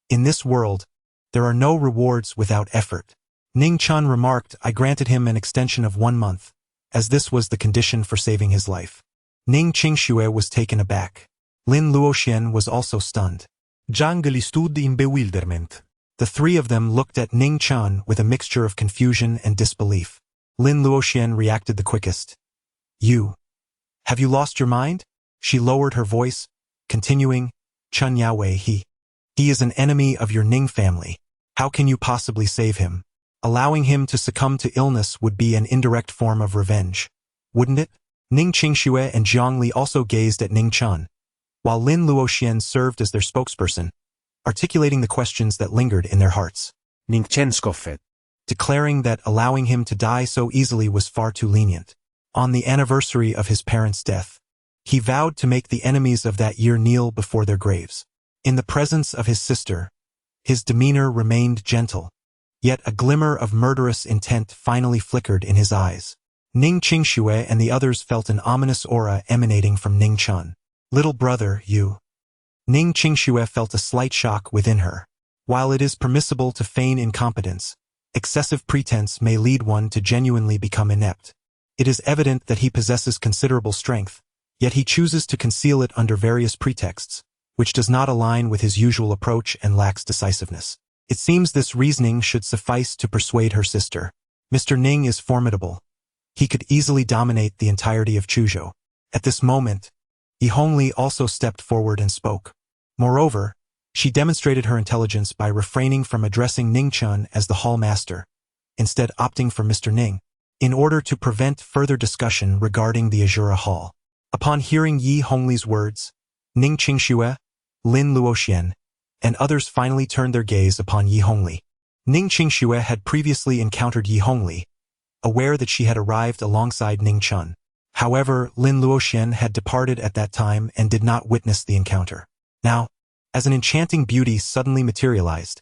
In this world, there are no rewards without effort. Ning Chen remarked, "I granted him an extension of 1 month, as this was the condition for saving his life." Ning Qingxue was taken aback. Lin Luoxian was also stunned. Zhang Li stood in bewilderment. The three of them looked at Ning Chen with a mixture of confusion and disbelief. Lin Luoxian reacted the quickest. Have you lost your mind?" She lowered her voice, continuing, "Chen Yaowei, he is an enemy of your Ning family. How can you possibly save him? Allowing him to succumb to illness would be an indirect form of revenge, wouldn't it?" Ning Qingxue and Zhang Li also gazed at Ning Chen, while Lin Luoxian served as their spokesperson, articulating the questions that lingered in their hearts. Ning Chen scoffed, declaring that allowing him to die so easily was far too lenient. On the anniversary of his parents' death, he vowed to make the enemies of that year kneel before their graves. In the presence of his sister, his demeanor remained gentle, yet a glimmer of murderous intent finally flickered in his eyes. Ning Qingxue and the others felt an ominous aura emanating from Ning Chen. "Little brother, you." Ning Qingxue felt a slight shock within her. While it is permissible to feign incompetence, excessive pretense may lead one to genuinely become inept. It is evident that he possesses considerable strength, yet he chooses to conceal it under various pretexts, which does not align with his usual approach and lacks decisiveness. It seems this reasoning should suffice to persuade her sister. Mr. Ning is formidable. He could easily dominate the entirety of Chuzhou. At this moment, Yi Hongli also stepped forward and spoke. Moreover, she demonstrated her intelligence by refraining from addressing Ning Chen as the hall master, instead opting for Mr. Ning, in order to prevent further discussion regarding the Azura Hall. Upon hearing Yi Hongli's words, Ning Qingxue, Lin Luoxian, and others finally turned their gaze upon Yi Hongli. Ning Qingxue had previously encountered Yi Hongli, aware that she had arrived alongside Ning Chen. However, Lin Luoxian had departed at that time and did not witness the encounter. Now, as an enchanting beauty suddenly materialized,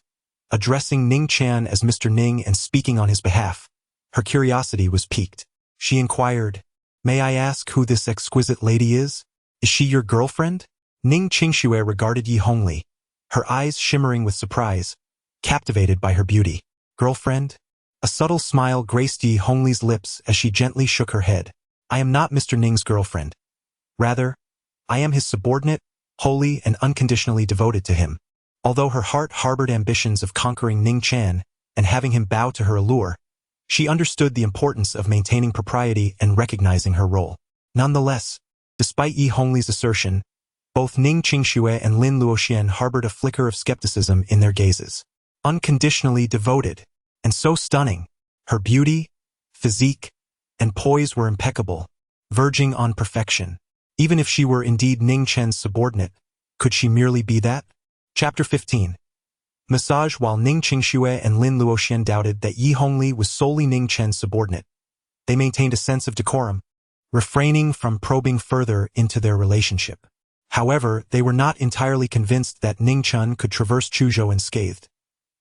addressing Ning Chen as Mr. Ning and speaking on his behalf, her curiosity was piqued. She inquired, "May I ask who this exquisite lady is? Is she your girlfriend?" Ning Qingxue regarded Yi Hongli, her eyes shimmering with surprise, captivated by her beauty. "Girlfriend?" A subtle smile graced Yi Hongli's lips as she gently shook her head. "I am not Mr. Ning's girlfriend. Rather, I am his subordinate, wholly and unconditionally devoted to him." Although her heart harbored ambitions of conquering Ning Chen and having him bow to her allure, she understood the importance of maintaining propriety and recognizing her role. Nonetheless, despite Yi Hongli's assertion, both Ning Qingxue and Lin Luoxian harbored a flicker of skepticism in their gazes. Unconditionally devoted, and so stunning, her beauty, physique, and poise were impeccable, verging on perfection. Even if she were indeed Ning Chen's subordinate, could she merely be that? Chapter 15. Massage. While Ning Qingxue and Lin Luoxian doubted that Yi Hongli was solely Ning Chen's subordinate, they maintained a sense of decorum, refraining from probing further into their relationship. However, they were not entirely convinced that Ning Chen could traverse Chuzhou unscathed,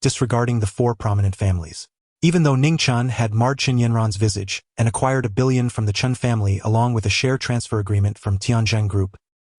disregarding the four prominent families. Even though Ning Chen had marred Chen Yanran's visage and acquired $1 billion from the Chen family along with a share transfer agreement from Tianzheng Group,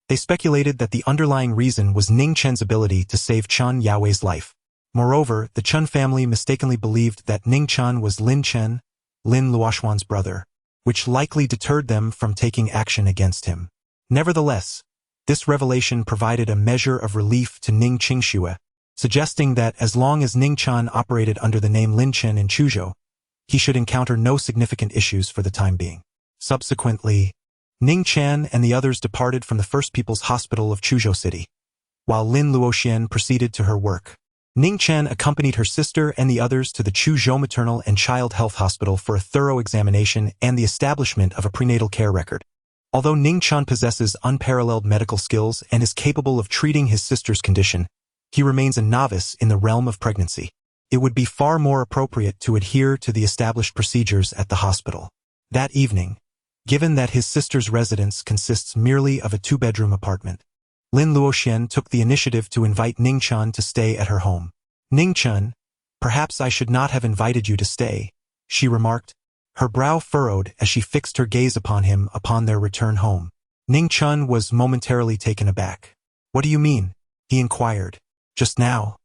they speculated that the underlying reason was Ning Chen's ability to save Chen Yaowei's life. Moreover, the Chen family mistakenly believed that Ning Chen was Lin Chen, Lin Luoxuan's brother, which likely deterred them from taking action against him. Nevertheless, this revelation provided a measure of relief to Ning Qingxue, suggesting that as long as Ning Chen operated under the name Lin Chen in Chuzhou, he should encounter no significant issues for the time being. Subsequently, Ning Chen and the others departed from the First People's Hospital of Chuzhou City, while Lin Luoxian proceeded to her work. Ning Chen accompanied her sister and the others to the Chuzhou Maternal and Child Health Hospital for a thorough examination and the establishment of a prenatal care record. Although Ning Chen possesses unparalleled medical skills and is capable of treating his sister's condition, he remains a novice in the realm of pregnancy. It would be far more appropriate to adhere to the established procedures at the hospital. That evening, given that his sister's residence consists merely of a 2-bedroom apartment, Lin Luoxian took the initiative to invite Ning Chen to stay at her home. "Ning Chen, perhaps I should not have invited you to stay," she remarked, her brow furrowed as she fixed her gaze upon him upon their return home. Ning Chen was momentarily taken aback. "What do you mean?" he inquired. "Just now,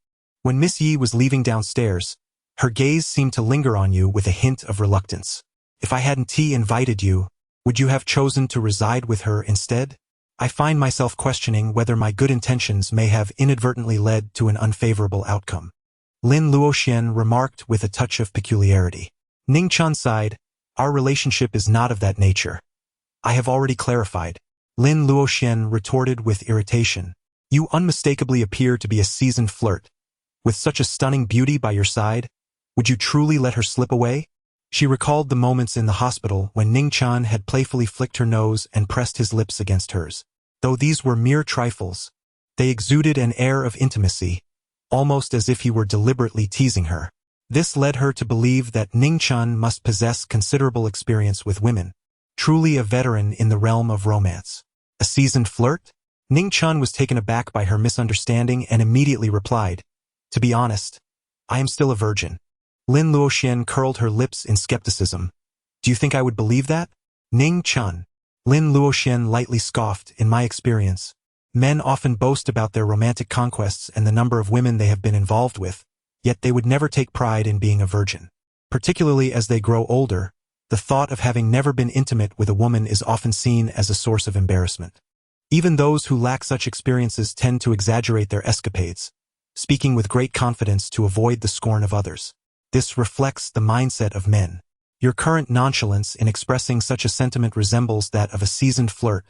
when Miss Yi was leaving downstairs, her gaze seemed to linger on you with a hint of reluctance. If I hadn't invited you, would you have chosen to reside with her instead? I find myself questioning whether my good intentions may have inadvertently led to an unfavorable outcome," Lin Luoxian remarked with a touch of peculiarity. Ning Chen sighed. "Our relationship is not of that nature. I have already clarified," Lin Luoxian retorted with irritation. "You unmistakably appear to be a seasoned flirt. With such a stunning beauty by your side, would you truly let her slip away?" She recalled the moments in the hospital when Ning Chen had playfully flicked her nose and pressed his lips against hers. Though these were mere trifles, they exuded an air of intimacy, almost as if he were deliberately teasing her. This led her to believe that Ning Chen must possess considerable experience with women. Truly a veteran in the realm of romance. A seasoned flirt? Ning Chen was taken aback by her misunderstanding and immediately replied, "To be honest, I am still a virgin." Lin Luoxian curled her lips in skepticism. "Do you think I would believe that?" Ning Chen. Lin Luoxian lightly scoffed. "In my experience, men often boast about their romantic conquests and the number of women they have been involved with, yet they would never take pride in being a virgin. Particularly as they grow older, the thought of having never been intimate with a woman is often seen as a source of embarrassment. Even those who lack such experiences tend to exaggerate their escapades, speaking with great confidence to avoid the scorn of others. This reflects the mindset of men. Your current nonchalance in expressing such a sentiment resembles that of a seasoned flirt,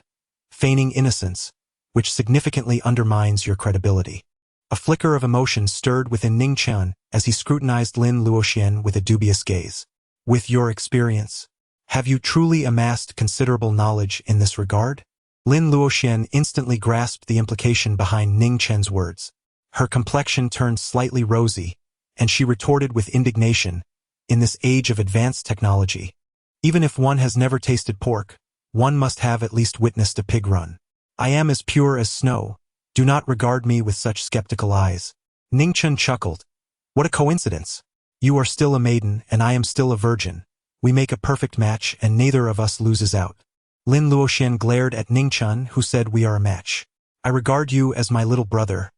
feigning innocence, which significantly undermines your credibility." A flicker of emotion stirred within Ning Chen as he scrutinized Lin Luoxian with a dubious gaze. "With your experience, have you truly amassed considerable knowledge in this regard?" Lin Luoxian instantly grasped the implication behind Ning Chen's words. Her complexion turned slightly rosy, and she retorted with indignation, "In this age of advanced technology, even if one has never tasted pork, one must have at least witnessed a pig run. I am as pure as snow. Do not regard me with such skeptical eyes." Ning Chen chuckled. "What a coincidence. You are still a maiden, and I am still a virgin. We make a perfect match, and neither of us loses out." Lin Luoxian glared at Ning Chen, who said, "We are a match. I regard you as my little brother,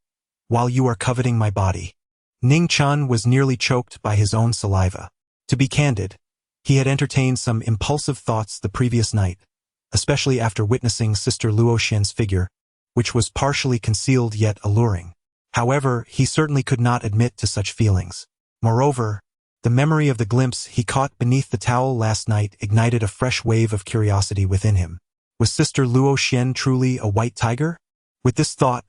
while you are coveting my body." Ning Chen was nearly choked by his own saliva. To be candid, he had entertained some impulsive thoughts the previous night, especially after witnessing Sister Luoxian's figure, which was partially concealed yet alluring. However, he certainly could not admit to such feelings. Moreover, the memory of the glimpse he caught beneath the towel last night ignited a fresh wave of curiosity within him. Was Sister Luoxian truly a white tiger? With this thought,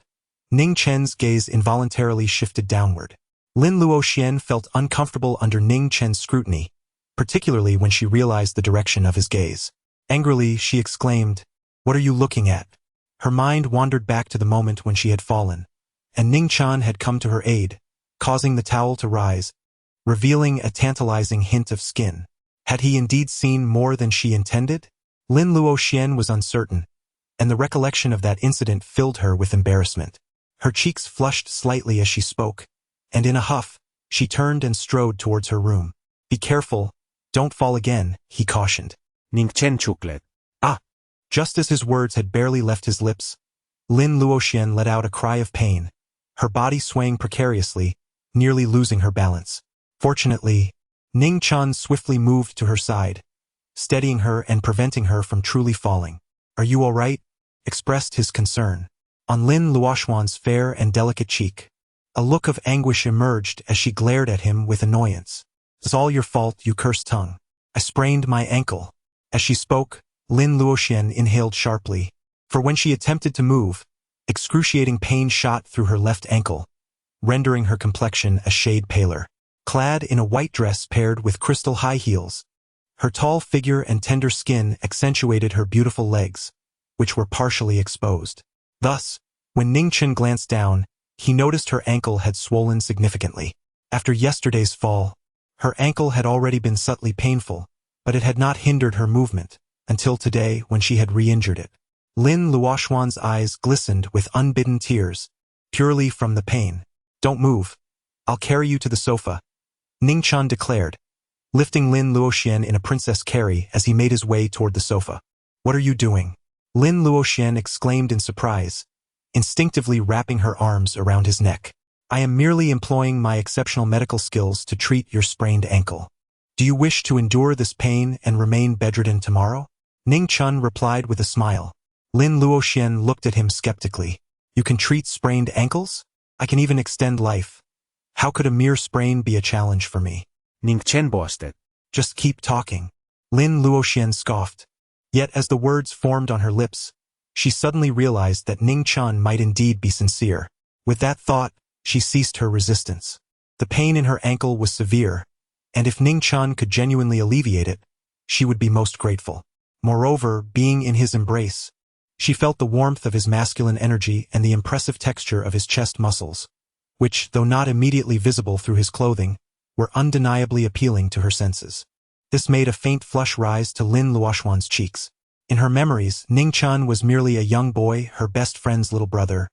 Ning Chen's gaze involuntarily shifted downward. Lin Luoxian felt uncomfortable under Ning Chen's scrutiny, particularly when she realized the direction of his gaze. Angrily, she exclaimed, "What are you looking at?" Her mind wandered back to the moment when she had fallen, and Ning Chen had come to her aid, causing the towel to rise, revealing a tantalizing hint of skin. Had he indeed seen more than she intended? Lin Luoxian was uncertain, and the recollection of that incident filled her with embarrassment. Her cheeks flushed slightly as she spoke, and in a huff, she turned and strode towards her room. "Be careful, don't fall again," he cautioned. Ning Chen chucklet. "Ah!" Just as his words had barely left his lips, Lin Luoxian let out a cry of pain, her body swaying precariously, nearly losing her balance. Fortunately, Ning Chen swiftly moved to her side, steadying her and preventing her from truly falling. "Are you all right?" expressed his concern. On Lin Luoxian's fair and delicate cheek, a look of anguish emerged as she glared at him with annoyance. "It's all your fault, you cursed tongue. I sprained my ankle." As she spoke, Lin Luoxian inhaled sharply, for when she attempted to move, excruciating pain shot through her left ankle, rendering her complexion a shade paler. Clad in a white dress paired with crystal high heels, her tall figure and tender skin accentuated her beautiful legs, which were partially exposed. Thus, when Ning Chen glanced down, he noticed her ankle had swollen significantly. After yesterday's fall, her ankle had already been subtly painful, but it had not hindered her movement, until today when she had re-injured it. Lin Luoxian's eyes glistened with unbidden tears, purely from the pain. "Don't move. I'll carry you to the sofa," Ning Chen declared, lifting Lin Luoxian in a princess carry as he made his way toward the sofa. "What are you doing?" Lin Luoxian exclaimed in surprise, instinctively wrapping her arms around his neck. "I am merely employing my exceptional medical skills to treat your sprained ankle. Do you wish to endure this pain and remain bedridden tomorrow?" Ning Chen replied with a smile. Lin Luoxian looked at him skeptically. "You can treat sprained ankles? I can even extend life. How could a mere sprain be a challenge for me?" Ning Chen boasted. "Just keep talking," Lin Luoxian scoffed. Yet as the words formed on her lips, she suddenly realized that Ning Chen might indeed be sincere. With that thought, she ceased her resistance. The pain in her ankle was severe, and if Ning Chen could genuinely alleviate it, she would be most grateful. Moreover, being in his embrace, she felt the warmth of his masculine energy and the impressive texture of his chest muscles, which, though not immediately visible through his clothing, were undeniably appealing to her senses. This made a faint flush rise to Lin Luoxian's cheeks. In her memories, Ning Chen was merely a young boy, her best friend's little brother,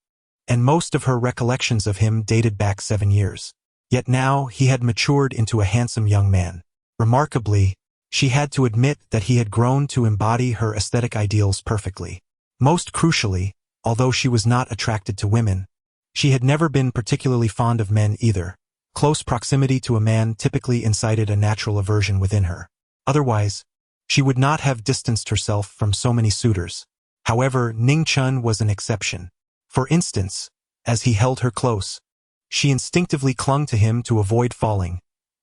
and most of her recollections of him dated back 7 years. Yet now he had matured into a handsome young man. Remarkably, she had to admit that he had grown to embody her aesthetic ideals perfectly. Most crucially, although she was not attracted to women, she had never been particularly fond of men either. Close proximity to a man typically incited a natural aversion within her. Otherwise, she would not have distanced herself from so many suitors. However, Ning Chen was an exception. For instance, as he held her close, she instinctively clung to him to avoid falling,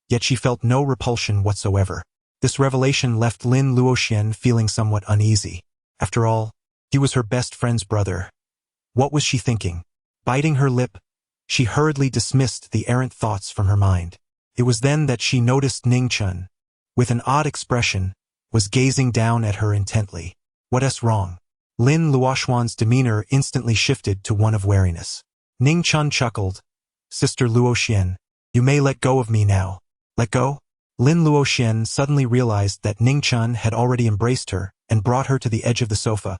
yet she felt no repulsion whatsoever. This revelation left Lin Luoxian feeling somewhat uneasy. After all, he was her best friend's brother. What was she thinking? Biting her lip, she hurriedly dismissed the errant thoughts from her mind. It was then that she noticed Ning Chen, with an odd expression, was gazing down at her intently. What's wrong? Lin Luoxian's demeanor instantly shifted to one of wariness. Ning Chen chuckled. Sister Luoxian, you may let go of me now. Let go? Lin Luoxian suddenly realized that Ning Chen had already embraced her and brought her to the edge of the sofa,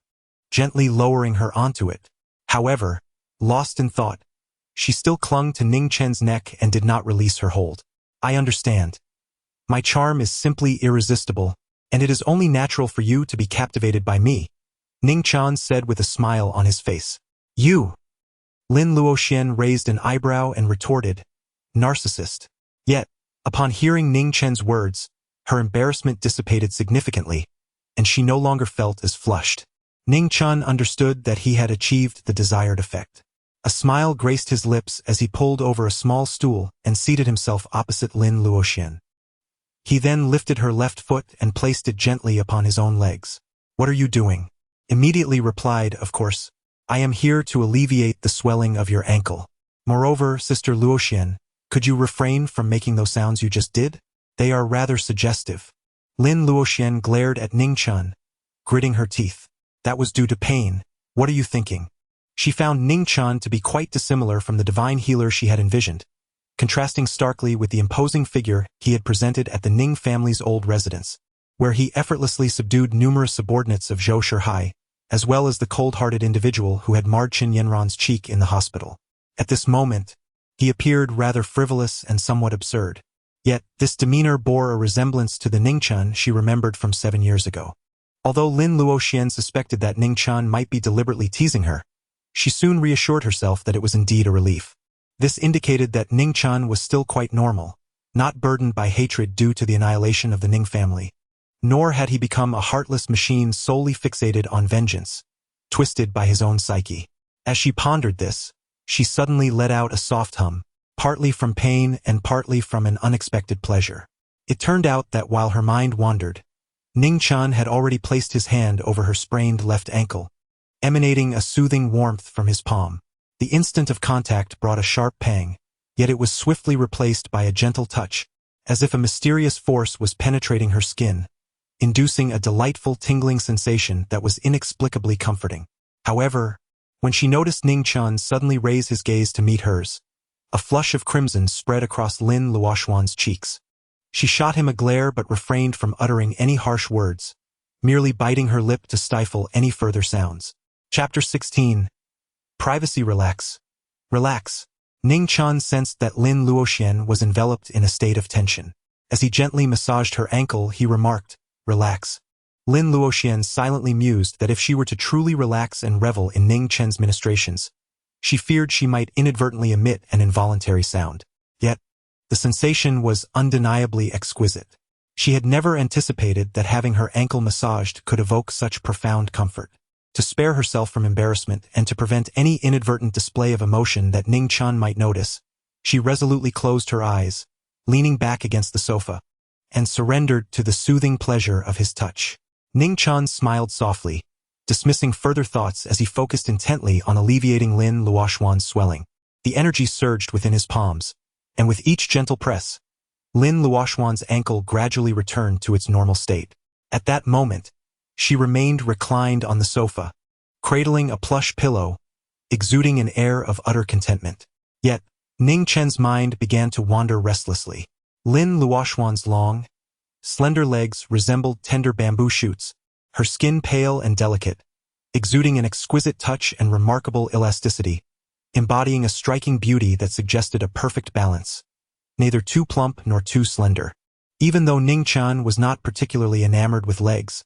gently lowering her onto it. However, lost in thought, she still clung to Ning Chen's neck and did not release her hold. I understand. My charm is simply irresistible, and it is only natural for you to be captivated by me, Ning Chen said with a smile on his face. You! Lin Luoxian raised an eyebrow and retorted, narcissist. Yet, upon hearing Ning Chen's words, her embarrassment dissipated significantly, and she no longer felt as flushed. Ning Chen understood that he had achieved the desired effect. A smile graced his lips as he pulled over a small stool and seated himself opposite Lin Luoxian. He then lifted her left foot and placed it gently upon his own legs. What are you doing? Immediately replied, of course, I am here to alleviate the swelling of your ankle. Moreover, Sister Luoxian, could you refrain from making those sounds you just did? They are rather suggestive. Lin Luoxian glared at Ning Chen, gritting her teeth. That was due to pain. What are you thinking? She found Ning Chen to be quite dissimilar from the divine healer she had envisioned, contrasting starkly with the imposing figure he had presented at the Ning family's old residence, where he effortlessly subdued numerous subordinates of Zhou Shihai, as well as the cold-hearted individual who had marred Qin Yanran's cheek in the hospital. At this moment, he appeared rather frivolous and somewhat absurd. Yet, this demeanor bore a resemblance to the Ning Chen she remembered from 7 years ago. Although Lin Luoxian suspected that Ning Chen might be deliberately teasing her, she soon reassured herself that it was indeed a relief. This indicated that Ning Chen was still quite normal, not burdened by hatred due to the annihilation of the Ning family. Nor had he become a heartless machine solely fixated on vengeance, twisted by his own psyche. As she pondered this, she suddenly let out a soft hum, partly from pain and partly from an unexpected pleasure. It turned out that while her mind wandered, Ning Chen had already placed his hand over her sprained left ankle, emanating a soothing warmth from his palm. The instant of contact brought a sharp pang, yet it was swiftly replaced by a gentle touch, as if a mysterious force was penetrating her skin, inducing a delightful tingling sensation that was inexplicably comforting. However, when she noticed Ning Chen suddenly raise his gaze to meet hers, a flush of crimson spread across Lin Luoxian's cheeks. She shot him a glare but refrained from uttering any harsh words, merely biting her lip to stifle any further sounds. Chapter 16. Privacy. Relax. Relax. Ning Chen sensed that Lin Luoxian was enveloped in a state of tension. As he gently massaged her ankle, he remarked, Relax. Lin Luoxian silently mused that if she were to truly relax and revel in Ning Chen's ministrations, she feared she might inadvertently emit an involuntary sound. Yet, the sensation was undeniably exquisite. She had never anticipated that having her ankle massaged could evoke such profound comfort. To spare herself from embarrassment and to prevent any inadvertent display of emotion that Ning Chen might notice, she resolutely closed her eyes, leaning back against the sofa, and surrendered to the soothing pleasure of his touch. Ning Chen smiled softly, dismissing further thoughts as he focused intently on alleviating Lin Luoxian's swelling. The energy surged within his palms, and with each gentle press, Lin Luoxian's ankle gradually returned to its normal state. At that moment, she remained reclined on the sofa, cradling a plush pillow, exuding an air of utter contentment. Yet, Ning Chen's mind began to wander restlessly. Lin Luoxian's long, slender legs resembled tender bamboo shoots, her skin pale and delicate, exuding an exquisite touch and remarkable elasticity, embodying a striking beauty that suggested a perfect balance, neither too plump nor too slender. Even though Ning Chen was not particularly enamored with legs,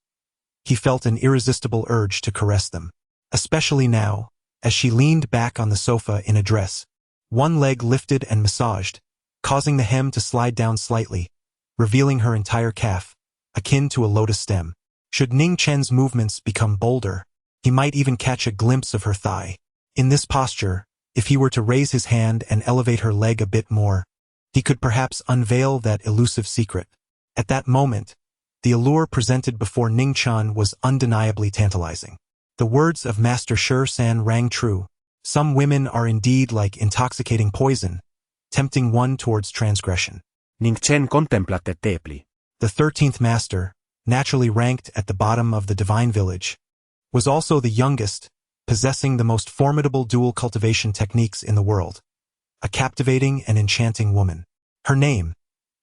he felt an irresistible urge to caress them, especially now, as she leaned back on the sofa in a dress, one leg lifted and massaged, causing the hem to slide down slightly, revealing her entire calf, akin to a lotus stem. Should Ning Chen's movements become bolder, he might even catch a glimpse of her thigh. In this posture, if he were to raise his hand and elevate her leg a bit more, he could perhaps unveil that elusive secret. At that moment, the allure presented before Ning Chen was undeniably tantalizing. The words of Master Shi rang true. Some women are indeed like intoxicating poison, tempting one towards transgression. Ning Chen contemplate deeply. The 13th master, naturally ranked at the bottom of the divine village, was also the youngest, possessing the most formidable dual cultivation techniques in the world, a captivating and enchanting woman. Her name,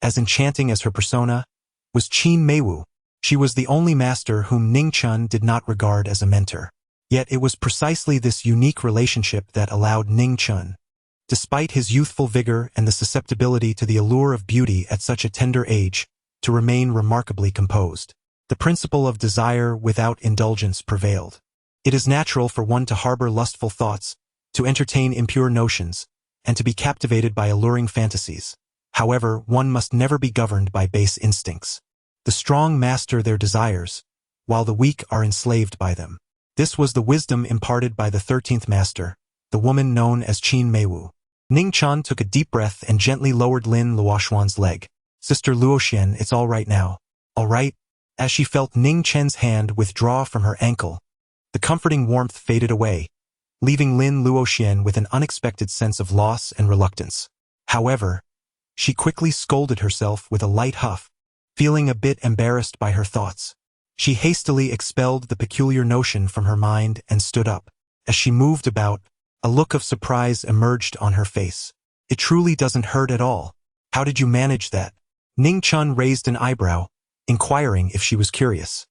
as enchanting as her persona, was Qin Meiwu. She was the only master whom Ning Chen did not regard as a mentor. Yet it was precisely this unique relationship that allowed Ning Chen, despite his youthful vigor and the susceptibility to the allure of beauty at such a tender age, to remain remarkably composed. The principle of desire without indulgence prevailed. It is natural for one to harbor lustful thoughts, to entertain impure notions, and to be captivated by alluring fantasies. However, one must never be governed by base instincts. The strong master their desires, while the weak are enslaved by them. This was the wisdom imparted by the 13th master, the woman known as Qin Meiwu. Ning Chen took a deep breath and gently lowered Lin Luoxuan's leg. Sister Luoxian, it's all right now. All right? As she felt Ning Chen's hand withdraw from her ankle, the comforting warmth faded away, leaving Lin Luoxian with an unexpected sense of loss and reluctance. However, she quickly scolded herself with a light huff, feeling a bit embarrassed by her thoughts. She hastily expelled the peculiar notion from her mind and stood up. As she moved about, a look of surprise emerged on her face. It truly doesn't hurt at all. How did you manage that? Ning Chen raised an eyebrow, inquiring if she was curious.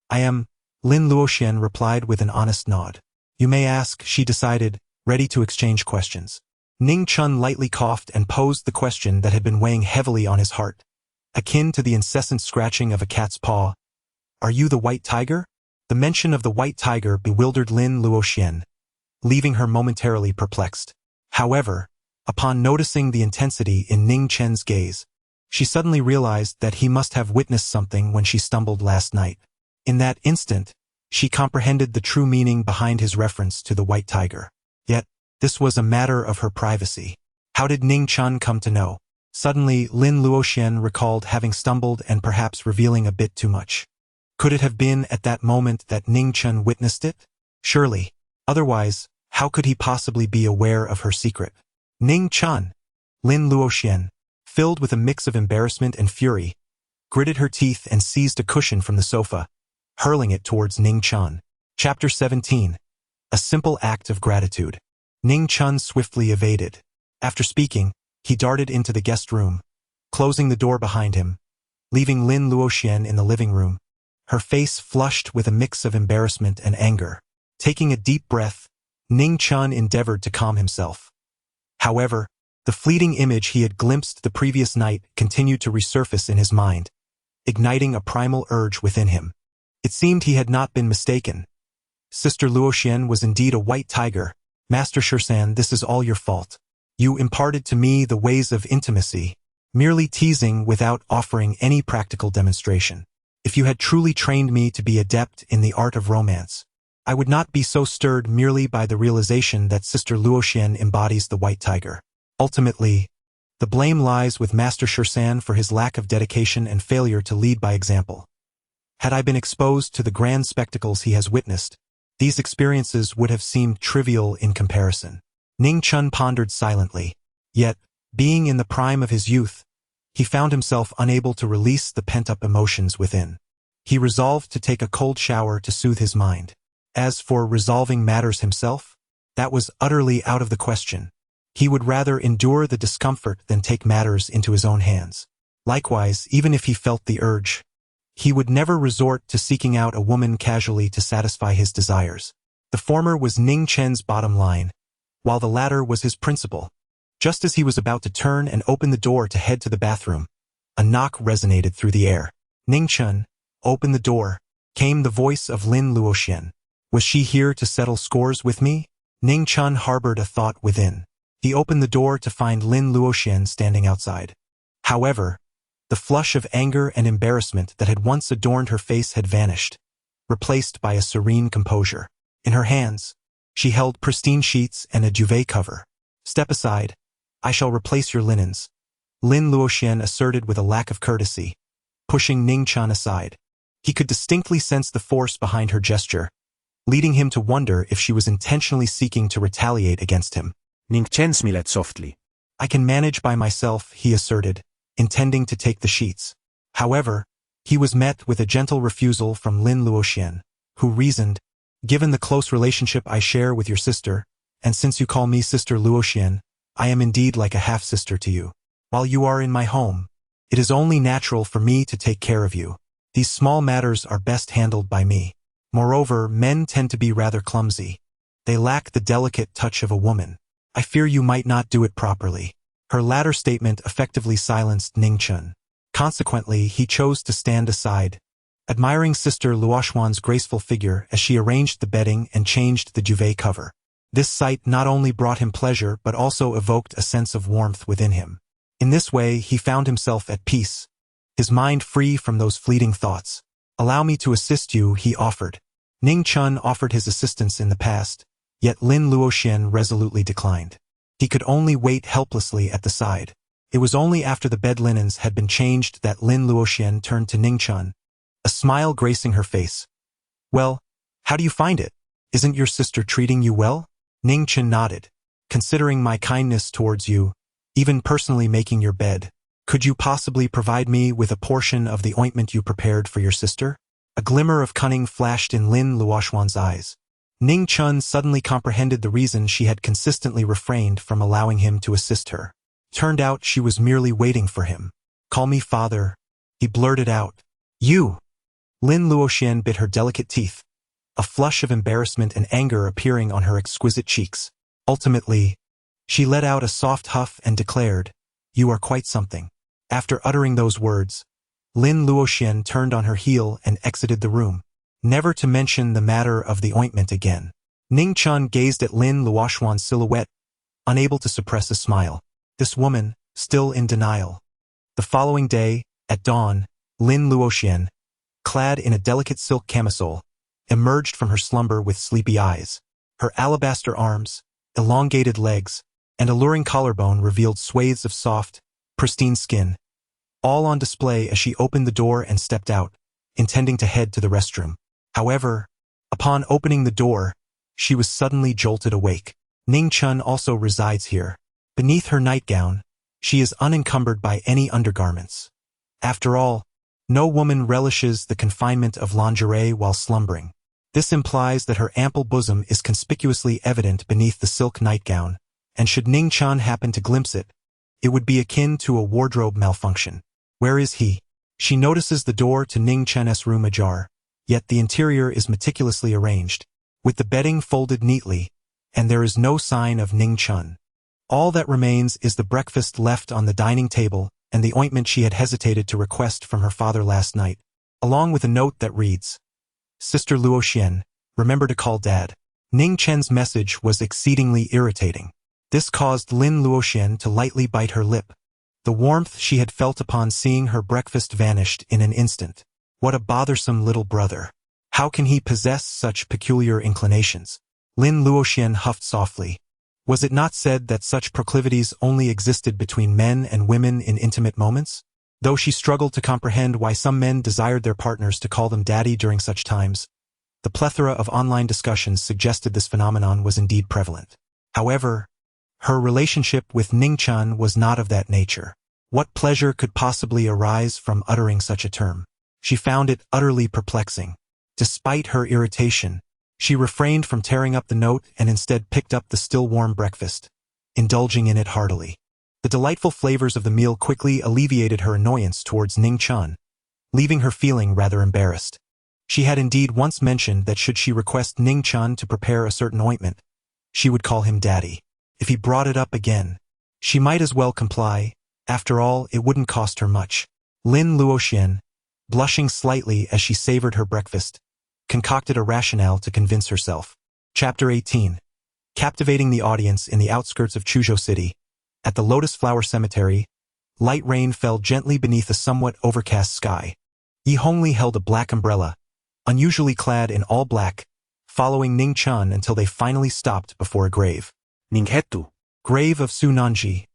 I am, Lin Luoxian replied with an honest nod. You may ask, she decided, ready to exchange questions. Ning Chen lightly coughed and posed the question that had been weighing heavily on his heart, akin to the incessant scratching of a cat's paw. Are you the white tiger? The mention of the white tiger bewildered Lin Luoxian, leaving her momentarily perplexed. However, upon noticing the intensity in Ning Chen's gaze, she suddenly realized that he must have witnessed something when she stumbled last night. In that instant, she comprehended the true meaning behind his reference to the white tiger. Yet, this was a matter of her privacy. How did Ning Chen come to know? Suddenly, Lin Luoxian recalled having stumbled and perhaps revealing a bit too much. Could it have been at that moment that Ning Chen witnessed it? Surely. Otherwise, how could he possibly be aware of her secret? Ning Chen, Lin Luoxian, filled with a mix of embarrassment and fury, gritted her teeth and seized a cushion from the sofa, hurling it towards Ning Chen. Chapter 17. A simple act of gratitude. Ning Chen swiftly evaded. After speaking, he darted into the guest room, closing the door behind him, leaving Lin Luoxian in the living room, her face flushed with a mix of embarrassment and anger. Taking a deep breath, Ning Chen endeavored to calm himself. However, the fleeting image he had glimpsed the previous night continued to resurface in his mind, igniting a primal urge within him. It seemed he had not been mistaken. Sister Luoxian was indeed a white tiger. Master Shi, this is all your fault. You imparted to me the ways of intimacy, merely teasing without offering any practical demonstration. If you had truly trained me to be adept in the art of romance, I would not be so stirred merely by the realization that Sister Luoxian embodies the white tiger. Ultimately, the blame lies with Master Shi for his lack of dedication and failure to lead by example. Had I been exposed to the grand spectacles he has witnessed, these experiences would have seemed trivial in comparison. Ning Chen pondered silently. Yet, being in the prime of his youth, he found himself unable to release the pent-up emotions within. He resolved to take a cold shower to soothe his mind. As for resolving matters himself, that was utterly out of the question. He would rather endure the discomfort than take matters into his own hands. Likewise, even if he felt the urge, he would never resort to seeking out a woman casually to satisfy his desires. The former was Ning Chen's bottom line, while the latter was his principle. Just as he was about to turn and open the door to head to the bathroom, a knock resonated through the air. "Ning Chen, open the door," came the voice of Lin Luoxian. Was she here to settle scores with me? Ning Chen harbored a thought within. He opened the door to find Lin Luoxian standing outside. However, the flush of anger and embarrassment that had once adorned her face had vanished, replaced by a serene composure. In her hands, she held pristine sheets and a duvet cover. "Step aside. I shall replace your linens," Lin Luoxian asserted with a lack of courtesy, pushing Ning Chen aside. He could distinctly sense the force behind her gesture, leading him to wonder if she was intentionally seeking to retaliate against him. Ning Chen smiled softly. "I can manage by myself," he asserted, intending to take the sheets. However, he was met with a gentle refusal from Lin Luoxian, who reasoned, "Given the close relationship I share with your sister, and since you call me Sister Luoxian, I am indeed like a half-sister to you. While you are in my home, it is only natural for me to take care of you. These small matters are best handled by me. Moreover, men tend to be rather clumsy. They lack the delicate touch of a woman. I fear you might not do it properly." Her latter statement effectively silenced Ning Chen. Consequently, he chose to stand aside, admiring Sister Luoxian's graceful figure as she arranged the bedding and changed the duvet cover. This sight not only brought him pleasure but also evoked a sense of warmth within him. In this way, he found himself at peace, his mind free from those fleeting thoughts. "Allow me to assist you," he offered. Ning Chen offered his assistance in the past, yet Lin Luoxian resolutely declined. He could only wait helplessly at the side. It was only after the bed linens had been changed that Lin Luoxian turned to Ning Chen, a smile gracing her face. "Well, how do you find it? Isn't your sister treating you well?" Ning Chen nodded. "Considering my kindness towards you, even personally making your bed, could you possibly provide me with a portion of the ointment you prepared for your sister?" A glimmer of cunning flashed in Lin Luoxian's eyes. Ning Chen suddenly comprehended the reason she had consistently refrained from allowing him to assist her. Turned out she was merely waiting for him. "Call me father," he blurted out. "You!" Lin Luoxian bit her delicate teeth, a flush of embarrassment and anger appearing on her exquisite cheeks. Ultimately, she let out a soft huff and declared, "You are quite something." After uttering those words, Lin Luoxian turned on her heel and exited the room, never to mention the matter of the ointment again. Ning Chen gazed at Lin Luoxian's silhouette, unable to suppress a smile. This woman, still in denial. The following day, at dawn, Lin Luoxian, clad in a delicate silk camisole, emerged from her slumber with sleepy eyes. Her alabaster arms, elongated legs, and alluring collarbone revealed swathes of soft, pristine skin, all on display as she opened the door and stepped out, intending to head to the restroom. However, upon opening the door, she was suddenly jolted awake. Ning Chen also resides here. Beneath her nightgown, she is unencumbered by any undergarments. After all, no woman relishes the confinement of lingerie while slumbering. This implies that her ample bosom is conspicuously evident beneath the silk nightgown, and should Ning Chen happen to glimpse it, it would be akin to a wardrobe malfunction. Where is he? She notices the door to Ning Chen's room ajar, yet the interior is meticulously arranged, with the bedding folded neatly, and there is no sign of Ning Chen. All that remains is the breakfast left on the dining table and the ointment she had hesitated to request from her father last night, along with a note that reads, "Sister Luoxian, remember to call Dad." Ning Chen's message was exceedingly irritating. This caused Lin Luoxian to lightly bite her lip. The warmth she had felt upon seeing her breakfast vanished in an instant. What a bothersome little brother. How can he possess such peculiar inclinations? Lin Luoxian huffed softly. Was it not said that such proclivities only existed between men and women in intimate moments? Though she struggled to comprehend why some men desired their partners to call them daddy during such times, the plethora of online discussions suggested this phenomenon was indeed prevalent. However, her relationship with Ning Chen was not of that nature. What pleasure could possibly arise from uttering such a term? She found it utterly perplexing. Despite her irritation, she refrained from tearing up the note and instead picked up the still warm breakfast, indulging in it heartily. The delightful flavors of the meal quickly alleviated her annoyance towards Ning Chen, leaving her feeling rather embarrassed. She had indeed once mentioned that should she request Ning Chen to prepare a certain ointment, she would call him daddy. If he brought it up again, she might as well comply. After all, it wouldn't cost her much. Lin Luoxian, blushing slightly as she savored her breakfast, concocted a rationale to convince herself. Chapter 18. Captivating the audience in the outskirts of Chuzhou City. At the Lotus Flower Cemetery, light rain fell gently beneath a somewhat overcast sky. Yi Hongli held a black umbrella, unusually clad in all black, following Ning Chen until they finally stopped before a grave. Ning Hetu. Grave of Su Nanji.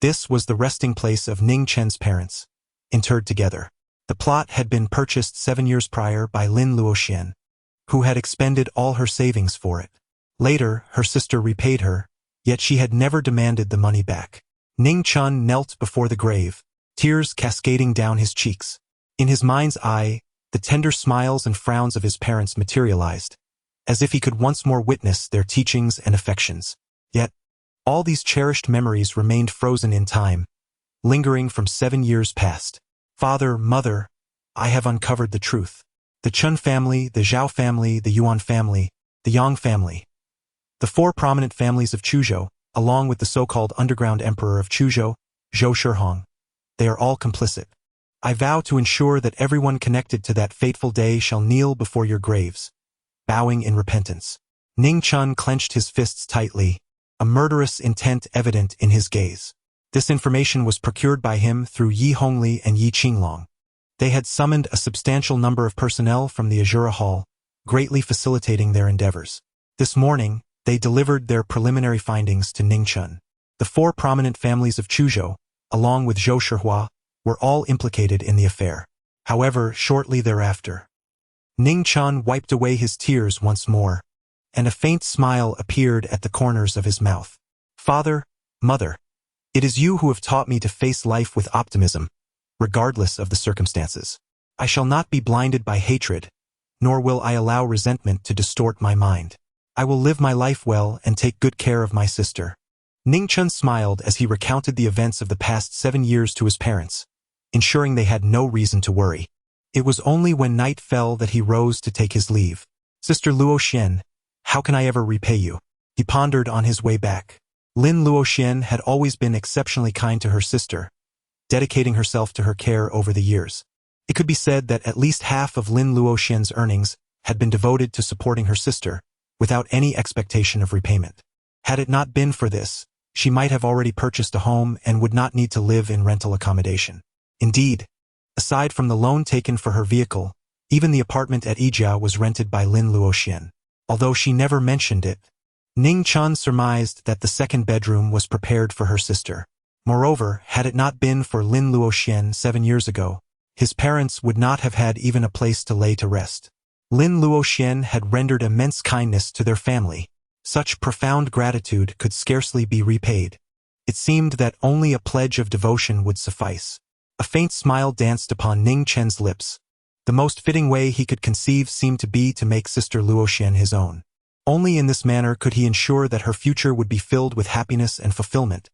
This was the resting place of Ning Chen's parents, interred together. The plot had been purchased 7 years prior by Lin Luoxian, who had expended all her savings for it. Later, her sister repaid her, yet she had never demanded the money back. Ning Chen knelt before the grave, tears cascading down his cheeks. In his mind's eye, the tender smiles and frowns of his parents materialized, as if he could once more witness their teachings and affections. Yet, all these cherished memories remained frozen in time, lingering from 7 years past. Father, mother, I have uncovered the truth. The Chen family, the Zhao family, the Yuan family, the Yang family. The 4 prominent families of Chuzhou, along with the so-called underground emperor of Chuzhou, Zhou Shihong. They are all complicit. I vow to ensure that everyone connected to that fateful day shall kneel before your graves, bowing in repentance. Ning Chen clenched his fists tightly, a murderous intent evident in his gaze. This information was procured by him through Yi Hongli and Yi Qinglong. They had summoned a substantial number of personnel from the Azura Hall, greatly facilitating their endeavors. This morning, they delivered their preliminary findings to Ning Chen. The 4 prominent families of Chuzhou, along with Zhou Shihua, were all implicated in the affair. However, shortly thereafter, Ning Chen wiped away his tears once more, and a faint smile appeared at the corners of his mouth. Father, mother, it is you who have taught me to face life with optimism, regardless of the circumstances. I shall not be blinded by hatred, nor will I allow resentment to distort my mind. I will live my life well and take good care of my sister. Ning Chen smiled as he recounted the events of the past 7 years to his parents, ensuring they had no reason to worry. It was only when night fell that he rose to take his leave. Sister Luoxian, how can I ever repay you? He pondered on his way back. Lin Luoxian had always been exceptionally kind to her sister, dedicating herself to her care over the years. It could be said that at least half of Lin Luoxian's earnings had been devoted to supporting her sister, without any expectation of repayment. Had it not been for this, she might have already purchased a home and would not need to live in rental accommodation. Indeed, aside from the loan taken for her vehicle, even the apartment at Yijia was rented by Lin Luoxian. Although she never mentioned it, Ning Chen surmised that the second bedroom was prepared for her sister. Moreover, had it not been for Lin Luoxian 7 years ago, his parents would not have had even a place to lay to rest. Lin Luoxian had rendered immense kindness to their family. Such profound gratitude could scarcely be repaid. It seemed that only a pledge of devotion would suffice. A faint smile danced upon Ning Chen's lips. The most fitting way he could conceive seemed to be to make Sister Luoxian his own. Only in this manner could he ensure that her future would be filled with happiness and fulfillment,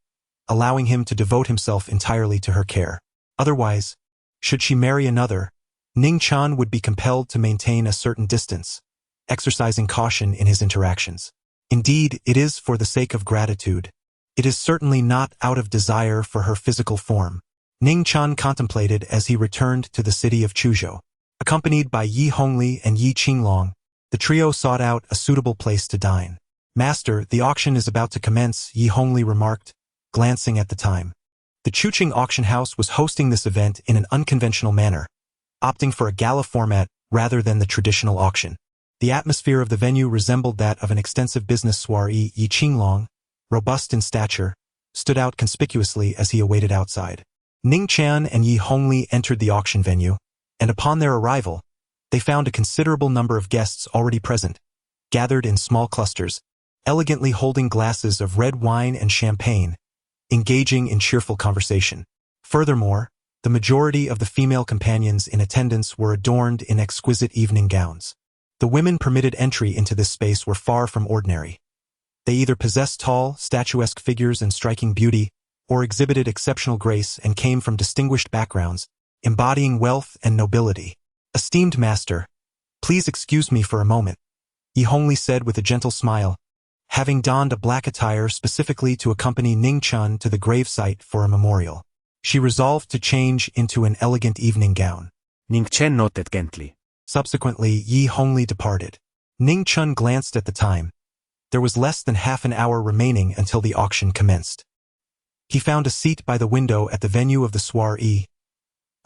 allowing him to devote himself entirely to her care. Otherwise, should she marry another, Ning Chen would be compelled to maintain a certain distance, exercising caution in his interactions. Indeed, it is for the sake of gratitude. It is certainly not out of desire for her physical form. Ning Chen contemplated as he returned to the city of Chuzhou. Accompanied by Yi Hongli and Yi Qinglong, the trio sought out a suitable place to dine. Master, the auction is about to commence, Yi Hongli remarked, glancing at the time. The Chuqing auction house was hosting this event in an unconventional manner, opting for a gala format rather than the traditional auction. The atmosphere of the venue resembled that of an extensive business soiree. Yi Qinglong, robust in stature, stood out conspicuously as he awaited outside. Ning Chen and Yi Hongli entered the auction venue, and upon their arrival, they found a considerable number of guests already present, gathered in small clusters, elegantly holding glasses of red wine and champagne, engaging in cheerful conversation. Furthermore, the majority of the female companions in attendance were adorned in exquisite evening gowns. The women permitted entry into this space were far from ordinary. They either possessed tall, statuesque figures and striking beauty, or exhibited exceptional grace and came from distinguished backgrounds, embodying wealth and nobility. "Esteemed master, please excuse me for a moment," Yi Hongli said with a gentle smile, having donned a black attire specifically to accompany Ning Chen to the gravesite for a memorial. She resolved to change into an elegant evening gown. Ning Chen nodded gently. Subsequently, Yi Hongli departed. Ning Chen glanced at the time. There was less than half an hour remaining until the auction commenced. He found a seat by the window at the venue of the soiree.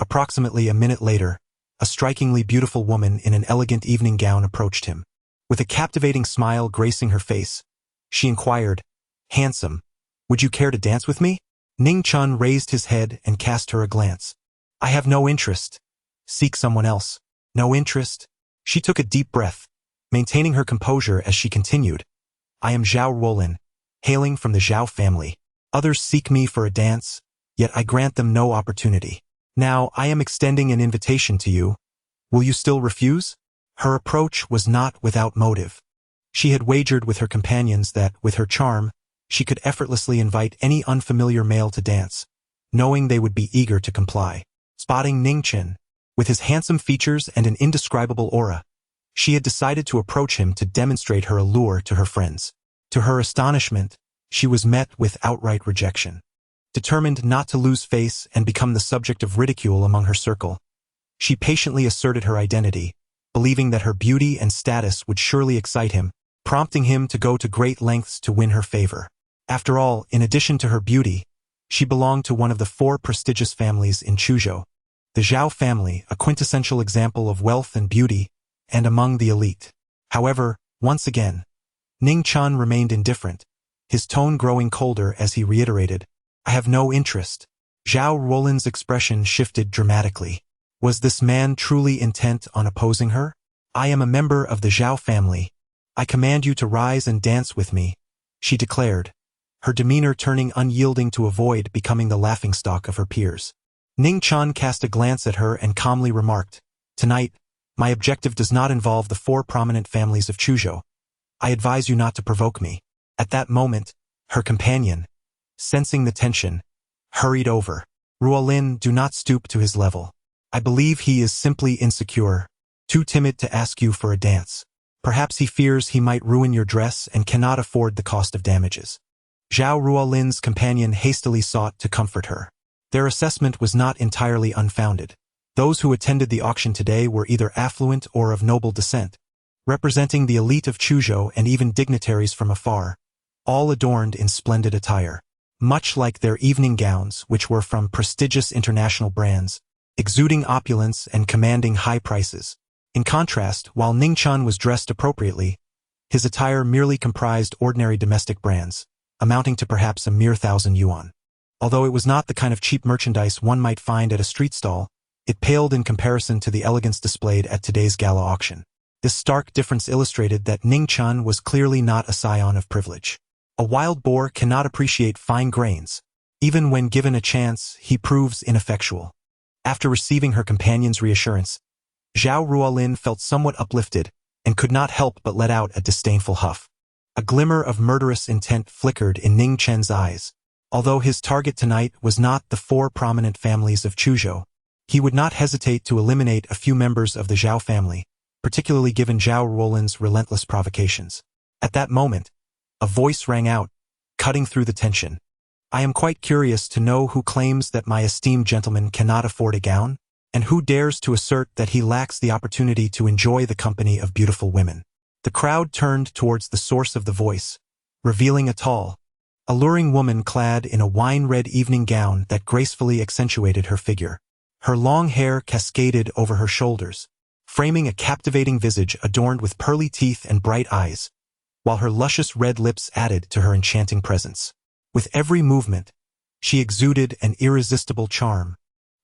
Approximately a minute later, a strikingly beautiful woman in an elegant evening gown approached him. With a captivating smile gracing her face, she inquired, "Handsome, would you care to dance with me?" Ning Chen raised his head and cast her a glance. "I have no interest. Seek someone else." "No interest?" She took a deep breath, maintaining her composure as she continued, "I am Zhao Ruolin, hailing from the Zhao family. Others seek me for a dance, yet I grant them no opportunity. Now I am extending an invitation to you. Will you still refuse?" Her approach was not without motive. She had wagered with her companions that, with her charm, she could effortlessly invite any unfamiliar male to dance, knowing they would be eager to comply. Spotting Ning Chen, with his handsome features and an indescribable aura, she had decided to approach him to demonstrate her allure to her friends. To her astonishment, she was met with outright rejection. Determined not to lose face and become the subject of ridicule among her circle, she patiently asserted her identity, believing that her beauty and status would surely excite him, prompting him to go to great lengths to win her favor. After all, in addition to her beauty, she belonged to one of the 4 prestigious families in Chuzhou. The Zhao family, a quintessential example of wealth and beauty, and among the elite. However, once again, Ning Chen remained indifferent, his tone growing colder as he reiterated, "I have no interest." Zhao Ruolin's expression shifted dramatically. Was this man truly intent on opposing her? "I am a member of the Zhao family. I command you to rise and dance with me," she declared, her demeanor turning unyielding to avoid becoming the laughingstock of her peers. Ning Chen cast a glance at her and calmly remarked, "Tonight, my objective does not involve the 4 prominent families of Chuzhou. I advise you not to provoke me." At that moment, her companion, sensing the tension, hurried over. "Ruolin, do not stoop to his level. I believe he is simply insecure, too timid to ask you for a dance. Perhaps he fears he might ruin your dress and cannot afford the cost of damages." Zhao Ruolin's companion hastily sought to comfort her. Their assessment was not entirely unfounded. Those who attended the auction today were either affluent or of noble descent, representing the elite of Chuzhou and even dignitaries from afar, all adorned in splendid attire. Much like their evening gowns, which were from prestigious international brands, exuding opulence and commanding high prices. In contrast, while Ning Chen was dressed appropriately, his attire merely comprised ordinary domestic brands, amounting to perhaps a mere 1,000 yuan. Although it was not the kind of cheap merchandise one might find at a street stall, it paled in comparison to the elegance displayed at today's gala auction. This stark difference illustrated that Ning Chen was clearly not a scion of privilege. A wild boar cannot appreciate fine grains. Even when given a chance, he proves ineffectual. After receiving her companion's reassurance, Zhao Ruolin felt somewhat uplifted and could not help but let out a disdainful huff. A glimmer of murderous intent flickered in Ning Chen's eyes. Although his target tonight was not the 4 prominent families of Chuzhou, he would not hesitate to eliminate a few members of the Zhao family, particularly given Zhao Ruolin's relentless provocations. At that moment, a voice rang out, cutting through the tension. "I am quite curious to know who claims that my esteemed gentleman cannot afford a gown, and who dares to assert that he lacks the opportunity to enjoy the company of beautiful women." The crowd turned towards the source of the voice, revealing a tall, alluring woman clad in a wine-red evening gown that gracefully accentuated her figure. Her long hair cascaded over her shoulders, framing a captivating visage adorned with pearly teeth and bright eyes, while her luscious red lips added to her enchanting presence. With every movement, she exuded an irresistible charm,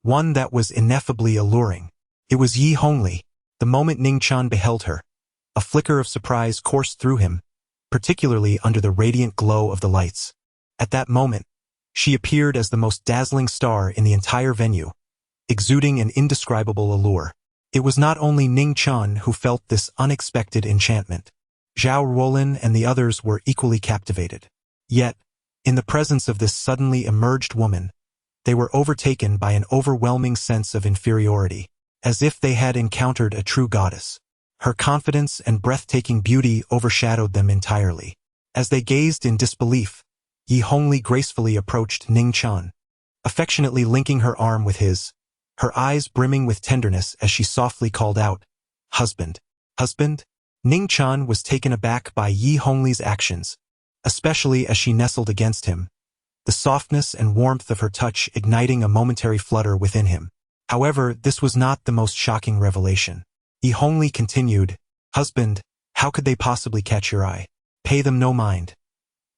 one that was ineffably alluring. It was Yi Hongli. The moment Ning Chen beheld her, a flicker of surprise coursed through him, particularly under the radiant glow of the lights. At that moment, she appeared as the most dazzling star in the entire venue, exuding an indescribable allure. It was not only Ning Chen who felt this unexpected enchantment. Zhao Ruolin and the others were equally captivated. Yet, in the presence of this suddenly emerged woman, they were overtaken by an overwhelming sense of inferiority, as if they had encountered a true goddess. Her confidence and breathtaking beauty overshadowed them entirely. As they gazed in disbelief, Yi Hongli gracefully approached Ning Chen, affectionately linking her arm with his, her eyes brimming with tenderness as she softly called out, "Husband, husband?" Ning Chen was taken aback by Yi Hongli's actions, especially as she nestled against him, the softness and warmth of her touch igniting a momentary flutter within him. However, this was not the most shocking revelation. Yi Hongli continued, "Husband, how could they possibly catch your eye? Pay them no mind.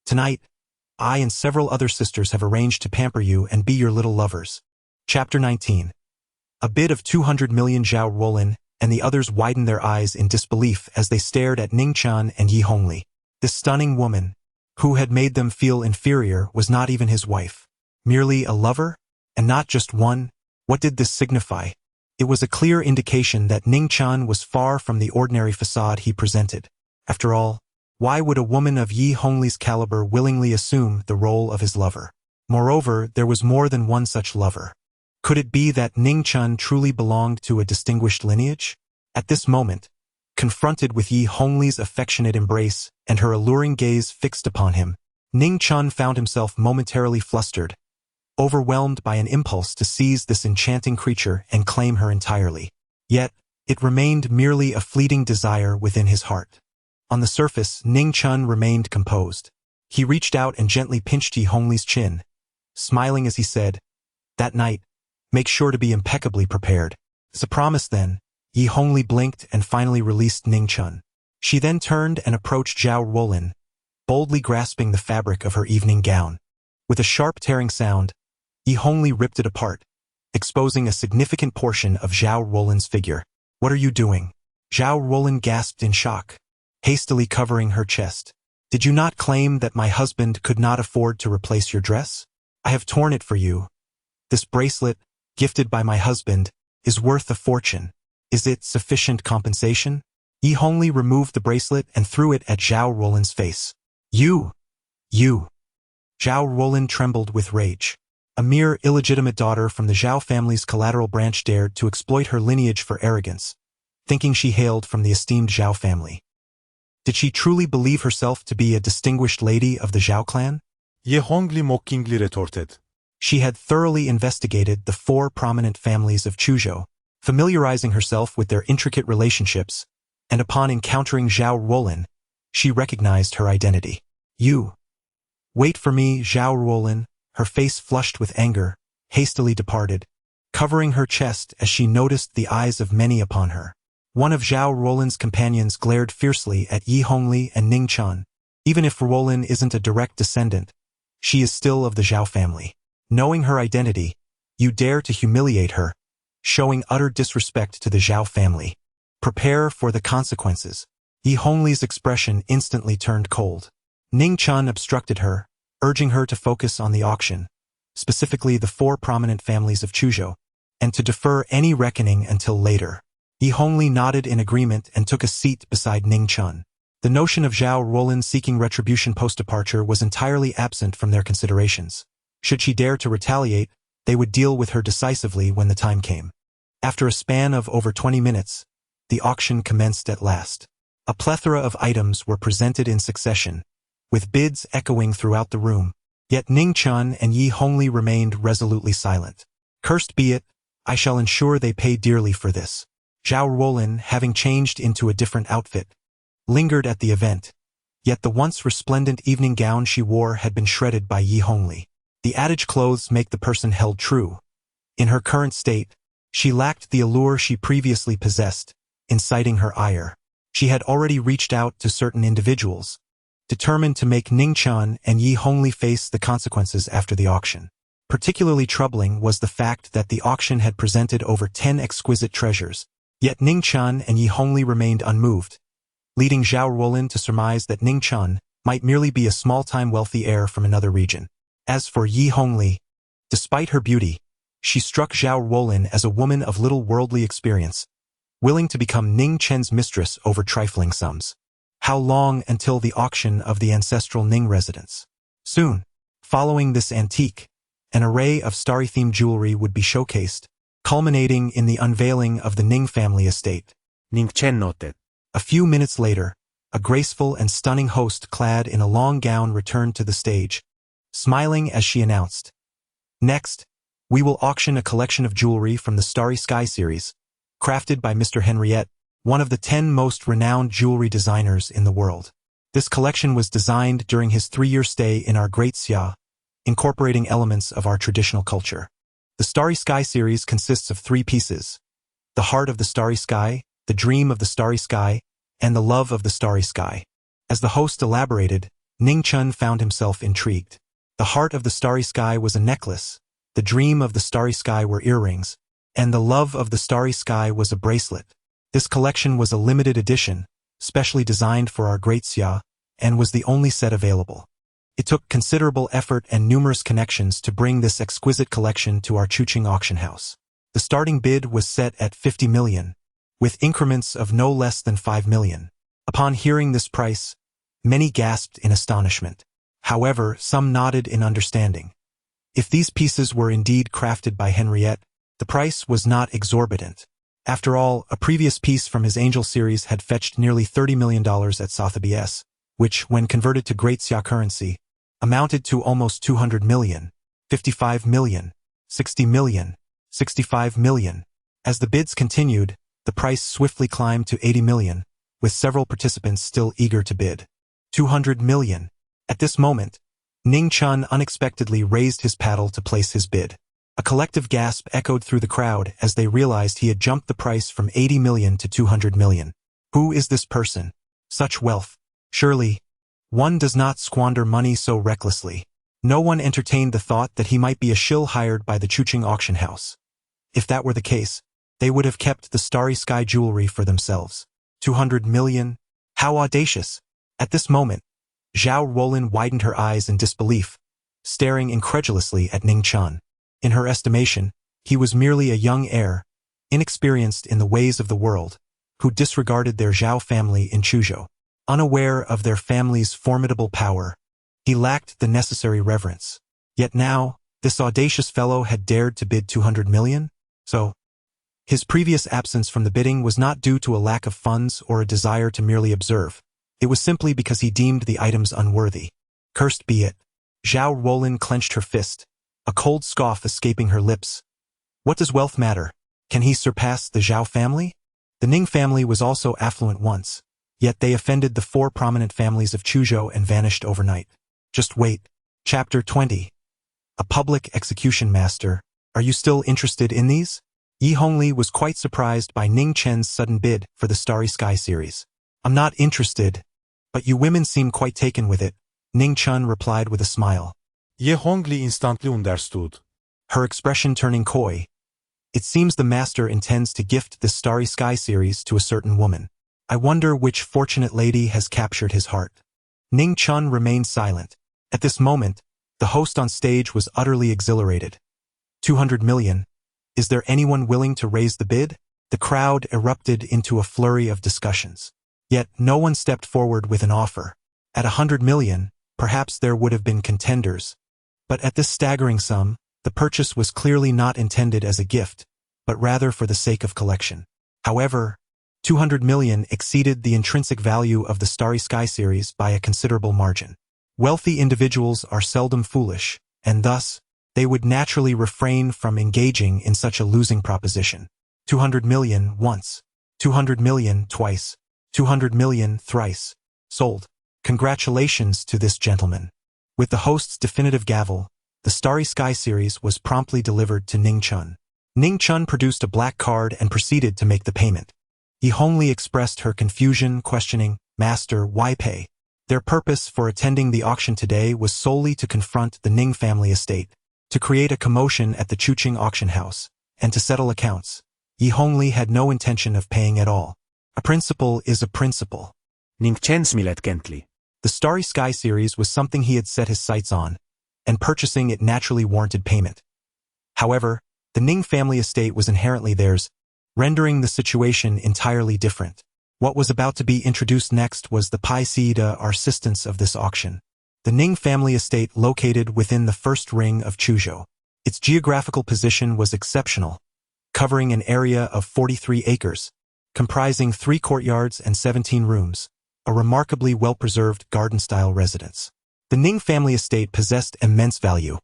Tonight, I and several other sisters have arranged to pamper you and be your little lovers." Chapter 19. A bid of 200 million Zhao Ruolin, and the others widened their eyes in disbelief as they stared at Ning Chen and Yi Hongli. This stunning woman, who had made them feel inferior, was not even his wife. Merely a lover? And not just one? What did this signify? It was a clear indication that Ning Chen was far from the ordinary facade he presented. After all, why would a woman of Yi Hongli's caliber willingly assume the role of his lover? Moreover, there was more than one such lover. Could it be that Ning Chen truly belonged to a distinguished lineage? At this moment, confronted with Yi Hongli's affectionate embrace and her alluring gaze fixed upon him, Ning Chen found himself momentarily flustered, overwhelmed by an impulse to seize this enchanting creature and claim her entirely. Yet, it remained merely a fleeting desire within his heart. On the surface, Ning Chen remained composed. He reached out and gently pinched Yi Hongli's chin, smiling as he said, "That night, make sure to be impeccably prepared." As a promise then, Yi Hongli blinked and finally released Ning Chen. She then turned and approached Zhao Ruolin, boldly grasping the fabric of her evening gown. With a sharp tearing sound, Yi Hongli ripped it apart, exposing a significant portion of Zhao Ruolin's figure. "What are you doing?" Zhao Ruolin gasped in shock, hastily covering her chest. "Did you not claim that my husband could not afford to replace your dress? I have torn it for you. This bracelet, gifted by my husband, is worth a fortune. Is it sufficient compensation?" Yi Hongli removed the bracelet and threw it at Zhao Ruolin's face. You! Zhao Ruolin trembled with rage. A mere illegitimate daughter from the Zhao family's collateral branch dared to exploit her lineage for arrogance, thinking she hailed from the esteemed Zhao family. Did she truly believe herself to be a distinguished lady of the Zhao clan? Yi Hongli mockingly retorted. She had thoroughly investigated the 4 prominent families of Chuzhou, familiarizing herself with their intricate relationships, and upon encountering Zhao Ruolin, she recognized her identity. "You. Wait for me." Zhao Ruolin, her face flushed with anger, hastily departed, covering her chest as she noticed the eyes of many upon her. One of Zhao Ruolin's companions glared fiercely at Yi Hongli and Ning Chen. Even if Ruolin isn't a direct descendant, she is still of the Zhao family. Knowing her identity, you dare to humiliate her, showing utter disrespect to the Zhao family. Prepare for the consequences. Yi Hongli's expression instantly turned cold. Ning Chen obstructed her, urging her to focus on the auction, specifically the 4 prominent families of Chuzhou, and to defer any reckoning until later. Yi Hongli nodded in agreement and took a seat beside Ning Chen. The notion of Zhao Ruolin seeking retribution post-departure was entirely absent from their considerations. Should she dare to retaliate, they would deal with her decisively when the time came. After a span of over 20 minutes, the auction commenced at last. A plethora of items were presented in succession, with bids echoing throughout the room. Yet Ning Chen and Yi Hongli remained resolutely silent. "Cursed be it, I shall ensure they pay dearly for this." Zhao Ruolin, having changed into a different outfit, lingered at the event, yet the once resplendent evening gown she wore had been shredded by Yi Hongli. The adage clothes make the person held true. In her current state, she lacked the allure she previously possessed, inciting her ire. She had already reached out to certain individuals, determined to make Ning Chen and Yi Hongli face the consequences after the auction. Particularly troubling was the fact that the auction had presented over 10 exquisite treasures, yet Ning Chen and Yi Hongli remained unmoved, leading Zhao Ruolin to surmise that Ning Chen might merely be a small-time wealthy heir from another region. As for Yi Hongli, despite her beauty, she struck Zhao Ruolin as a woman of little worldly experience, willing to become Ning Chen's mistress over trifling sums. How long until the auction of the ancestral Ning residence? Soon. Following this antique, an array of starry-themed jewelry would be showcased, culminating in the unveiling of the Ning family estate. Ning Chen noted. A few minutes later, a graceful and stunning host clad in a long gown returned to the stage, smiling as she announced, "Next, we will auction a collection of jewelry from the Starry Sky series, crafted by Mr. Henriette, one of the 10 most renowned jewelry designers in the world. This collection was designed during his 3-year stay in our Great Xia, incorporating elements of our traditional culture. The Starry Sky series consists of 3 pieces: the heart of the starry sky, the dream of the starry sky, and the love of the starry sky." As the host elaborated, Ning Chen found himself intrigued. The heart of the starry sky was a necklace, the dream of the starry sky were earrings, and the love of the starry sky was a bracelet. This collection was a limited edition, specially designed for our Great Xia, and was the only set available. It took considerable effort and numerous connections to bring this exquisite collection to our Chuching auction house. The starting bid was set at 50 million, with increments of no less than 5 million. Upon hearing this price, many gasped in astonishment. However, some nodded in understanding. If these pieces were indeed crafted by Henriette, the price was not exorbitant. After all, a previous piece from his Angel series had fetched nearly $30 million at Sotheby's, which, when converted to Great Xia currency, amounted to almost 200 million, 55 million, 60 million, 65 million. As the bids continued, the price swiftly climbed to 80 million, with several participants still eager to bid. 200 million. At this moment, Ning Chen unexpectedly raised his paddle to place his bid. A collective gasp echoed through the crowd as they realized he had jumped the price from 80 million to 200 million. Who is this person? Such wealth. Surely, one does not squander money so recklessly. No one entertained the thought that he might be a shill hired by the Chuching auction house. If that were the case, they would have kept the starry sky jewelry for themselves. 200 million? How audacious! At this moment, Zhao Ruolin widened her eyes in disbelief, staring incredulously at Ning Chen. In her estimation, he was merely a young heir, inexperienced in the ways of the world, who disregarded their Zhao family in Chuzhou. Unaware of their family's formidable power, he lacked the necessary reverence. Yet now, this audacious fellow had dared to bid 200 million? So, his previous absence from the bidding was not due to a lack of funds or a desire to merely observe. It was simply because he deemed the items unworthy. Cursed be it. Zhao Ruolin clenched her fist, a cold scoff escaping her lips. What does wealth matter? Can he surpass the Zhao family? The Ning family was also affluent once, yet they offended the 4 prominent families of Chuzhou and vanished overnight. Just wait. Chapter 20. A public execution master. Are you still interested in these? Yi Hongli was quite surprised by Ning Chen's sudden bid for the Starry Sky series. I'm not interested, but you women seem quite taken with it, Ning Chen replied with a smile. Ye Hongli instantly understood. Her expression turning coy. It seems the master intends to gift this Starry Sky series to a certain woman. I wonder which fortunate lady has captured his heart. Ning Chen remained silent. At this moment, the host on stage was utterly exhilarated. 200 million. Is there anyone willing to raise the bid? The crowd erupted into a flurry of discussions. Yet no one stepped forward with an offer. At 100 million, perhaps there would have been contenders. But at this staggering sum, the purchase was clearly not intended as a gift, but rather for the sake of collection. However, 200 million exceeded the intrinsic value of the Starry Sky series by a considerable margin. Wealthy individuals are seldom foolish, and thus, they would naturally refrain from engaging in such a losing proposition. 200 million once, 200 million twice, 200 million thrice. Sold. Congratulations to this gentleman. With the host's definitive gavel, the Starry Sky series was promptly delivered to Ning Chen. Ning Chen produced a black card and proceeded to make the payment. Yi Hongli expressed her confusion, questioning, Master, why pay? Their purpose for attending the auction today was solely to confront the Ning family estate, to create a commotion at the Chuching auction house, and to settle accounts. Yi Hongli had no intention of paying at all. A principle is a principle. Ning Chen smiled gently. The Starry Sky series was something he had set his sights on, and purchasing it naturally warranted payment. However, the Ning family estate was inherently theirs, rendering the situation entirely different. What was about to be introduced next was the Paisida assistance of this auction. The Ning family estate located within the first ring of Chuzhou. Its geographical position was exceptional, covering an area of 43 acres, comprising 3 courtyards and 17 rooms, a remarkably well-preserved garden-style residence. The Ning family estate possessed immense value.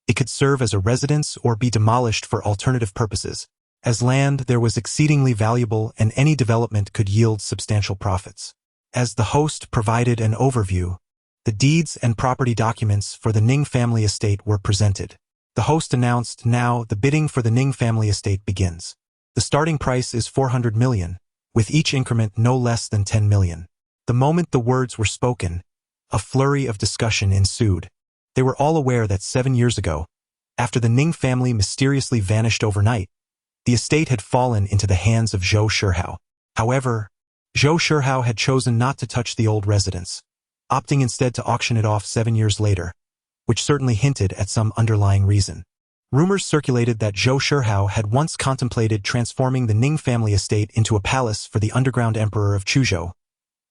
It could serve as a residence or be demolished for alternative purposes. As land, there was exceedingly valuable and any development could yield substantial profits. As the host provided an overview, the deeds and property documents for the Ning family estate were presented. The host announced, "Now, the bidding for the Ning family estate begins. The starting price is 400 million, with each increment no less than 10 million. The moment the words were spoken, a flurry of discussion ensued. They were all aware that 7 years ago, after the Ning family mysteriously vanished overnight, the estate had fallen into the hands of Zhou Shihao. However, Zhou Shihao had chosen not to touch the old residence, opting instead to auction it off 7 years later, which certainly hinted at some underlying reason. Rumors circulated that Zhou Shihao had once contemplated transforming the Ning family estate into a palace for the underground emperor of Chuzhou,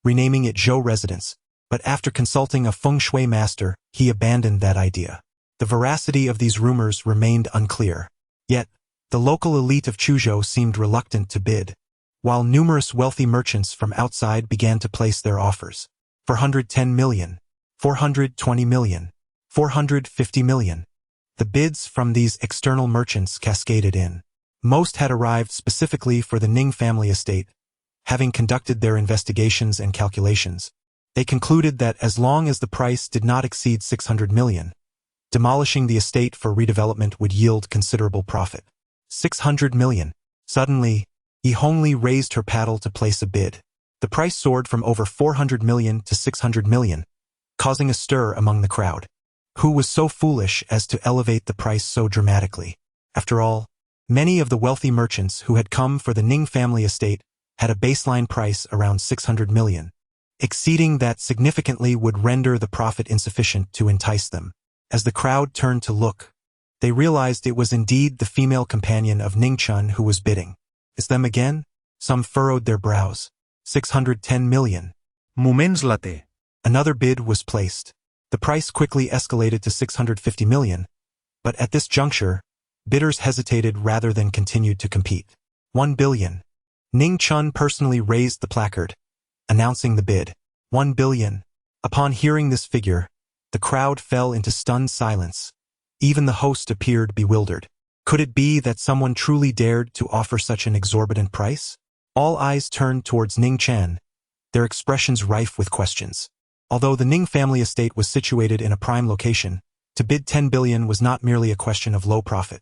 renaming it Zhou Residence, but after consulting a feng shui master, he abandoned that idea. The veracity of these rumors remained unclear. Yet, the local elite of Chuzhou seemed reluctant to bid, while numerous wealthy merchants from outside began to place their offers. 410 million, 420 million, 450 million. The bids from these external merchants cascaded in. Most had arrived specifically for the Ning family estate. Having conducted their investigations and calculations, they concluded that as long as the price did not exceed 600 million, demolishing the estate for redevelopment would yield considerable profit. 600 million. Suddenly, Yi Hongli raised her paddle to place a bid. The price soared from over 400 million to 600 million, causing a stir among the crowd. Who was so foolish as to elevate the price so dramatically? After all, many of the wealthy merchants who had come for the Ning family estate had a baseline price around 600 million. Exceeding that significantly would render the profit insufficient to entice them. As the crowd turned to look, they realized it was indeed the female companion of Ning Chen who was bidding. Is them again? Some furrowed their brows. 610 million. Mumens late. Another bid was placed. The price quickly escalated to 650 million, but at this juncture, bidders hesitated rather than continued to compete. 1 billion. Ning Chen personally raised the placard, announcing the bid. 1 billion. Upon hearing this figure, the crowd fell into stunned silence. Even the host appeared bewildered. Could it be that someone truly dared to offer such an exorbitant price? All eyes turned towards Ning Chen, their expressions rife with questions. Although the Ning family estate was situated in a prime location, to bid 10 billion was not merely a question of low profit.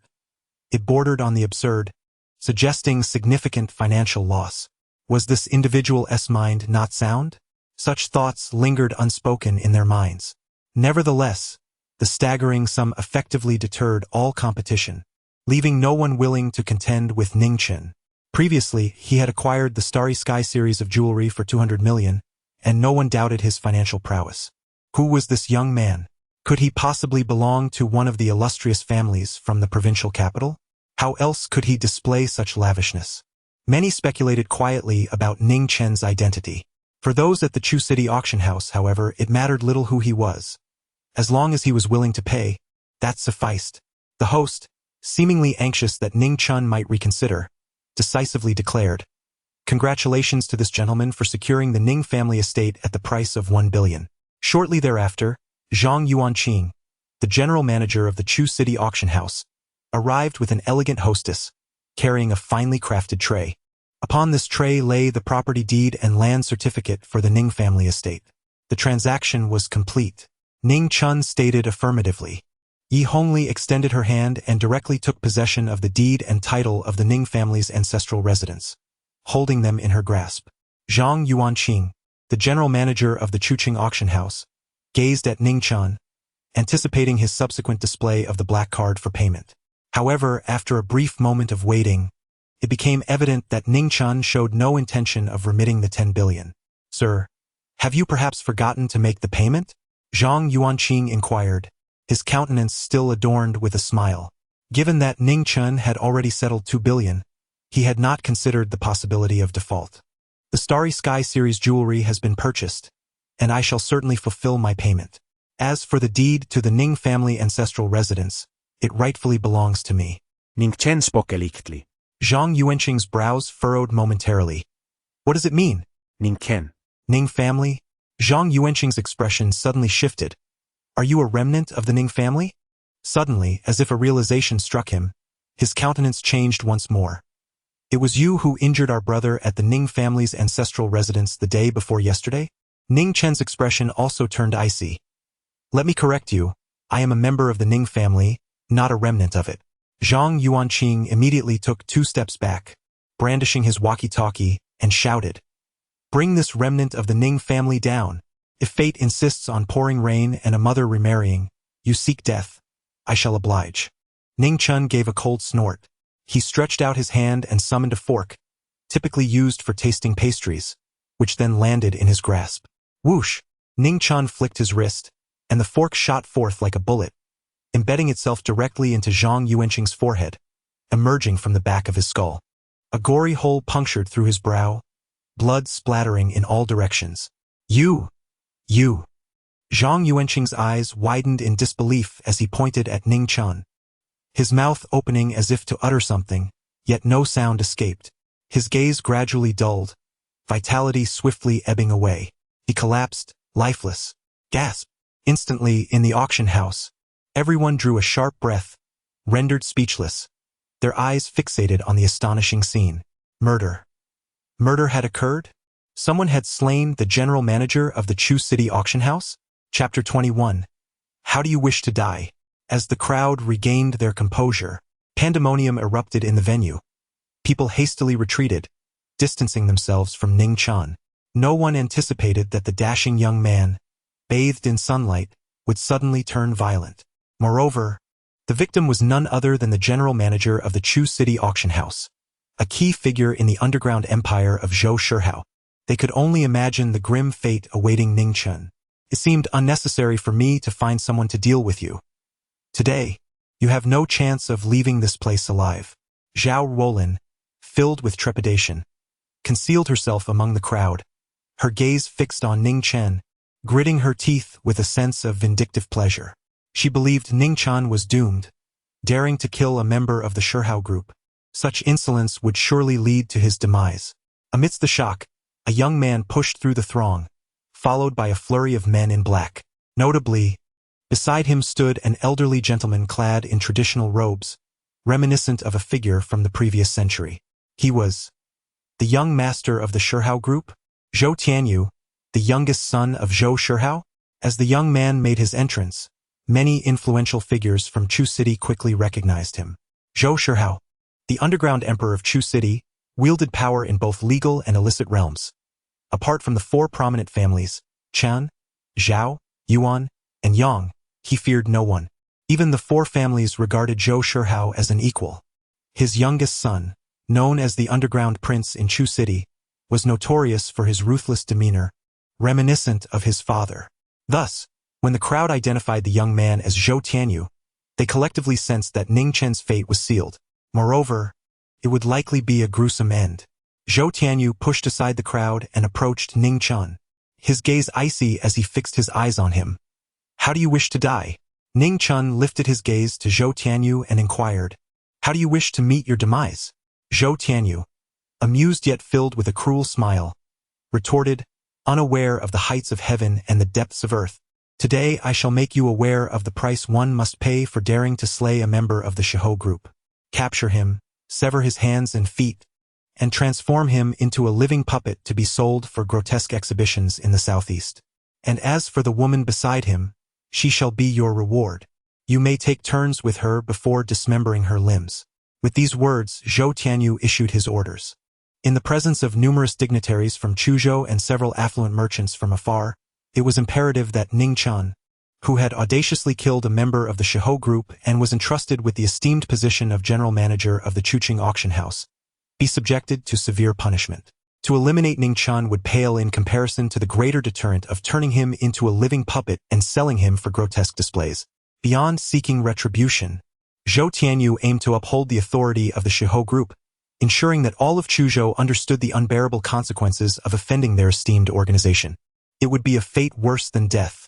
It bordered on the absurd, suggesting significant financial loss. Was this individual's mind not sound? Such thoughts lingered unspoken in their minds. Nevertheless, the staggering sum effectively deterred all competition, leaving no one willing to contend with Ning Chen. Previously, he had acquired the Starry Sky series of jewelry for 200 million, and no one doubted his financial prowess. Who was this young man? Could he possibly belong to one of the illustrious families from the provincial capital? How else could he display such lavishness? Many speculated quietly about Ning Chen's identity. For those at the Chu City auction house, however, it mattered little who he was. As long as he was willing to pay, that sufficed. The host, seemingly anxious that Ning Chen might reconsider, decisively declared, "Congratulations to this gentleman for securing the Ning family estate at the price of 1 billion. Shortly thereafter, Zhang Yuanqing, the general manager of the Chu City auction house, arrived with an elegant hostess, carrying a finely crafted tray. Upon this tray lay the property deed and land certificate for the Ning family estate. The transaction was complete. Ning Chen stated affirmatively. Yi Hongli extended her hand and directly took possession of the deed and title of the Ning family's ancestral residence, holding them in her grasp. Zhang Yuanqing, the general manager of the Chuqing auction house, gazed at Ning Chen, anticipating his subsequent display of the black card for payment. However, after a brief moment of waiting, it became evident that Ning Chen showed no intention of remitting the 10 billion. "Sir, have you perhaps forgotten to make the payment?" Zhang Yuanqing inquired, his countenance still adorned with a smile. Given that Ning Chen had already settled 2 billion, he had not considered the possibility of default. "The Starry Sky series jewelry has been purchased, and I shall certainly fulfill my payment. As for the deed to the Ning family ancestral residence, It rightfully belongs to me. Ning Chen spoke lichtly. Zhang Yuanqing's brows furrowed momentarily. What does it mean? Ning Chen. Ning family? Zhang Yuanqing's expression suddenly shifted. Are you a remnant of the Ning family? Suddenly, as if a realization struck him, his countenance changed once more. It was you who injured our brother at the Ning family's ancestral residence the day before yesterday? Ning Chen's expression also turned icy. Let me correct you. I am a member of the Ning family, not a remnant of it. Zhang Yuanqing immediately took 2 steps back, brandishing his walkie-talkie, and shouted, "Bring this remnant of the Ning family down. If fate insists on pouring rain and a mother remarrying, you seek death. I shall oblige." Ning Chen gave a cold snort. He stretched out his hand and summoned a fork, typically used for tasting pastries, which then landed in his grasp. Whoosh! Ning Chen flicked his wrist, and the fork shot forth like a bullet, embedding itself directly into Zhang Yuanqing's forehead, emerging from the back of his skull. A gory hole punctured through his brow, blood splattering in all directions. You! Zhang Yuanqing's eyes widened in disbelief as he pointed at Ning Chen. His mouth opening as if to utter something, yet no sound escaped. His gaze gradually dulled, vitality swiftly ebbing away. He collapsed, lifeless. Gasp! Instantly, in the auction house, everyone drew a sharp breath, rendered speechless, their eyes fixated on the astonishing scene. Murder. Murder had occurred? Someone had slain the general manager of the Chu City auction house? Chapter 21. How do you wish to die? As the crowd regained their composure, pandemonium erupted in the venue. People hastily retreated, distancing themselves from Ning Chen. No one anticipated that the dashing young man, bathed in sunlight, would suddenly turn violent. Moreover, the victim was none other than the general manager of the Chu City auction house, a key figure in the underground empire of Zhou Shihao. They could only imagine the grim fate awaiting Ning Chen. It seemed unnecessary for me to find someone to deal with you. Today, you have no chance of leaving this place alive. Zhao Ruolin, filled with trepidation, concealed herself among the crowd, her gaze fixed on Ning Chen, gritting her teeth with a sense of vindictive pleasure. She believed Ning Chen was doomed, daring to kill a member of the Shihao group. Such insolence would surely lead to his demise. Amidst the shock, a young man pushed through the throng, followed by a flurry of men in black. Notably, beside him stood an elderly gentleman clad in traditional robes, reminiscent of a figure from the previous century. He was the young master of the Shihao group, Zhou Tianyu, the youngest son of Zhou Shihao. As the young man made his entrance, many influential figures from Chu City quickly recognized him. Zhou Shihao, the underground emperor of Chu City, wielded power in both legal and illicit realms. Apart from the 4 prominent families, Chen, Zhao, Yuan, and Yang, he feared no one. Even the 4 families regarded Zhou Shihao as an equal. His youngest son, known as the underground prince in Chu City, was notorious for his ruthless demeanor, reminiscent of his father. Thus, when the crowd identified the young man as Zhou Tianyu, they collectively sensed that Ning Chen's fate was sealed. Moreover, it would likely be a gruesome end. Zhou Tianyu pushed aside the crowd and approached Ning Chen, his gaze icy as he fixed his eyes on him. How do you wish to die? Ning Chen lifted his gaze to Zhou Tianyu and inquired, How do you wish to meet your demise? Zhou Tianyu, amused yet filled with a cruel smile, retorted, unaware of the heights of heaven and the depths of earth. Today I shall make you aware of the price one must pay for daring to slay a member of the Shihao group. Capture him, sever his hands and feet, and transform him into a living puppet to be sold for grotesque exhibitions in the southeast. And as for the woman beside him, she shall be your reward. You may take turns with her before dismembering her limbs. With these words, Zhou Tianyu issued his orders. In the presence of numerous dignitaries from Chuzhou and several affluent merchants from afar, it was imperative that Ning Chen, who had audaciously killed a member of the Shihao group and was entrusted with the esteemed position of general manager of the Chuqing auction house, be subjected to severe punishment. To eliminate Ning Chen would pale in comparison to the greater deterrent of turning him into a living puppet and selling him for grotesque displays. Beyond seeking retribution, Zhou Tianyu aimed to uphold the authority of the Shihao group, ensuring that all of Chuzhou understood the unbearable consequences of offending their esteemed organization. It would be a fate worse than death,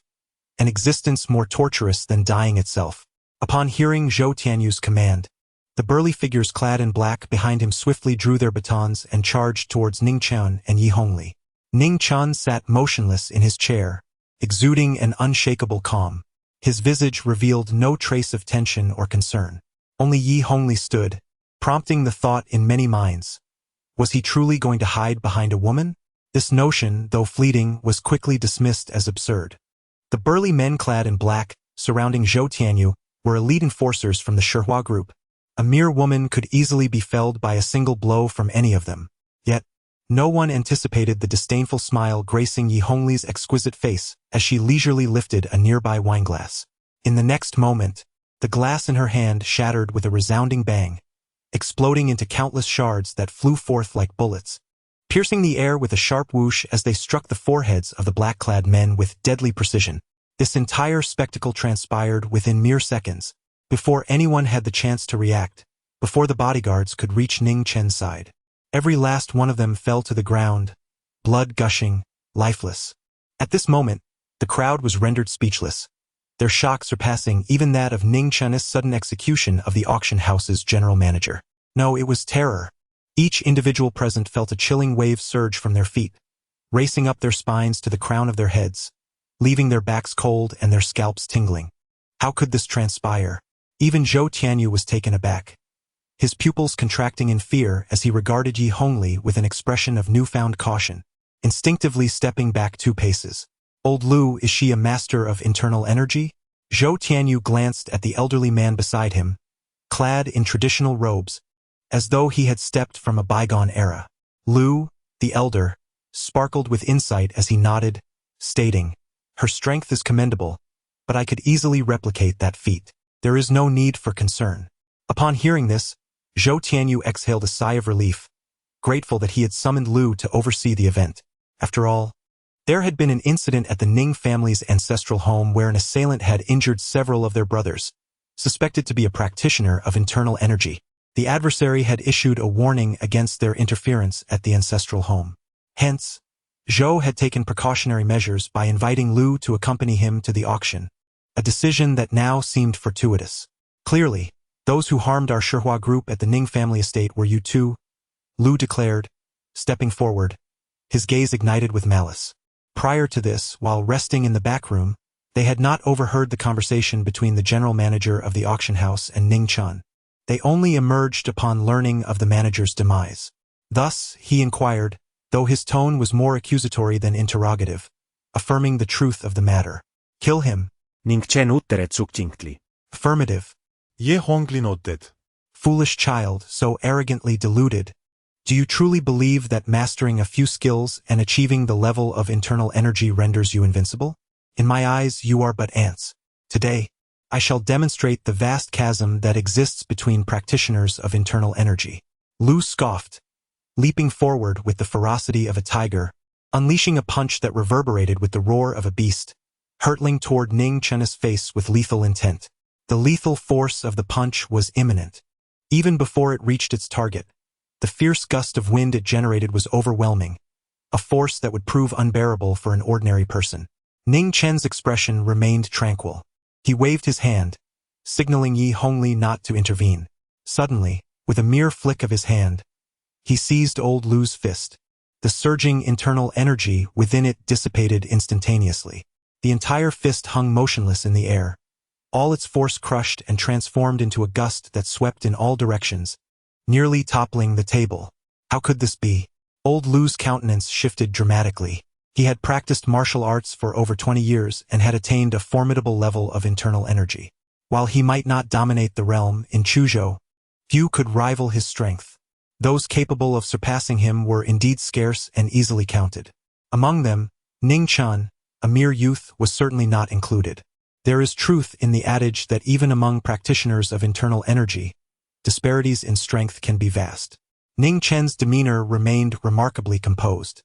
an existence more torturous than dying itself. Upon hearing Zhou Tianyu's command, the burly figures clad in black behind him swiftly drew their batons and charged towards Ning Chen and Yi Hongli. Ning Chen sat motionless in his chair, exuding an unshakable calm. His visage revealed no trace of tension or concern. Only Yi Hongli stood, prompting the thought in many minds. Was he truly going to hide behind a woman? This notion, though fleeting, was quickly dismissed as absurd. The burly men clad in black, surrounding Zhou Tianyu, were elite enforcers from the Shihua group. A mere woman could easily be felled by a single blow from any of them. Yet, no one anticipated the disdainful smile gracing Yi Hongli's exquisite face as she leisurely lifted a nearby wineglass. In the next moment, the glass in her hand shattered with a resounding bang, exploding into countless shards that flew forth like bullets, piercing the air with a sharp whoosh as they struck the foreheads of the black-clad men with deadly precision. This entire spectacle transpired within mere seconds, before anyone had the chance to react, before the bodyguards could reach Ning Chen's side. Every last one of them fell to the ground, blood gushing, lifeless. At this moment, the crowd was rendered speechless, their shock surpassing even that of Ning Chen's sudden execution of the auction house's general manager. No, it was terror. Each individual present felt a chilling wave surge from their feet, racing up their spines to the crown of their heads, leaving their backs cold and their scalps tingling. How could this transpire? Even Zhou Tianyu was taken aback, his pupils contracting in fear as he regarded Yi Hongli with an expression of newfound caution, instinctively stepping back 2 paces. Old Lu, is she a master of internal energy? Zhou Tianyu glanced at the elderly man beside him, clad in traditional robes, as though he had stepped from a bygone era. Lu, the elder, sparkled with insight as he nodded, stating, "Her strength is commendable, but I could easily replicate that feat. There is no need for concern." Upon hearing this, Zhou Tianyu exhaled a sigh of relief, grateful that he had summoned Lu to oversee the event. After all, there had been an incident at the Ning family's ancestral home where an assailant had injured several of their brothers, suspected to be a practitioner of internal energy. The adversary had issued a warning against their interference at the ancestral home. Hence, Zhou had taken precautionary measures by inviting Lu to accompany him to the auction, a decision that now seemed fortuitous. "Clearly, those who harmed our Shihua group at the Ning family estate were you too," Lu declared, stepping forward, his gaze ignited with malice. Prior to this, while resting in the back room, they had not overheard the conversation between the general manager of the auction house and Ning Chen. They only emerged upon learning of the manager's demise. Thus, he inquired, though his tone was more accusatory than interrogative, affirming the truth of the matter. "Kill him." Ning Chen utteret succinctly. Affirmative. Yi Hongli nodded. "Foolish child, so arrogantly deluded. Do you truly believe that mastering a few skills and achieving the level of internal energy renders you invincible? In my eyes, you are but ants. Today, I shall demonstrate the vast chasm that exists between practitioners of internal energy." Lu scoffed, leaping forward with the ferocity of a tiger, unleashing a punch that reverberated with the roar of a beast, hurtling toward Ning Chen's face with lethal intent. The lethal force of the punch was imminent. Even before it reached its target, the fierce gust of wind it generated was overwhelming, a force that would prove unbearable for an ordinary person. Ning Chen's expression remained tranquil. He waved his hand, signaling Yi Hongli not to intervene. Suddenly, with a mere flick of his hand, he seized old Lu's fist. The surging internal energy within it dissipated instantaneously. The entire fist hung motionless in the air, all its force crushed and transformed into a gust that swept in all directions, nearly toppling the table. How could this be? Old Lu's countenance shifted dramatically. He had practiced martial arts for over 20 years and had attained a formidable level of internal energy. While he might not dominate the realm in Chuzhou, few could rival his strength. Those capable of surpassing him were indeed scarce and easily counted. Among them, Ning Chen, a mere youth, was certainly not included. There is truth in the adage that even among practitioners of internal energy, disparities in strength can be vast. Ning Chen's demeanor remained remarkably composed.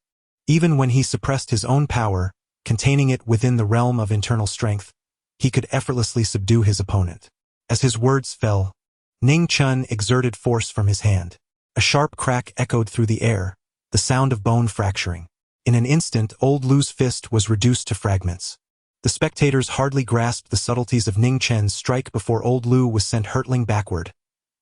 Even when he suppressed his own power, containing it within the realm of internal strength, he could effortlessly subdue his opponent. As his words fell, Ning Chen exerted force from his hand. A sharp crack echoed through the air, the sound of bone fracturing. In an instant, old Lu's fist was reduced to fragments. The spectators hardly grasped the subtleties of Ning Chen's strike before old Lu was sent hurtling backward,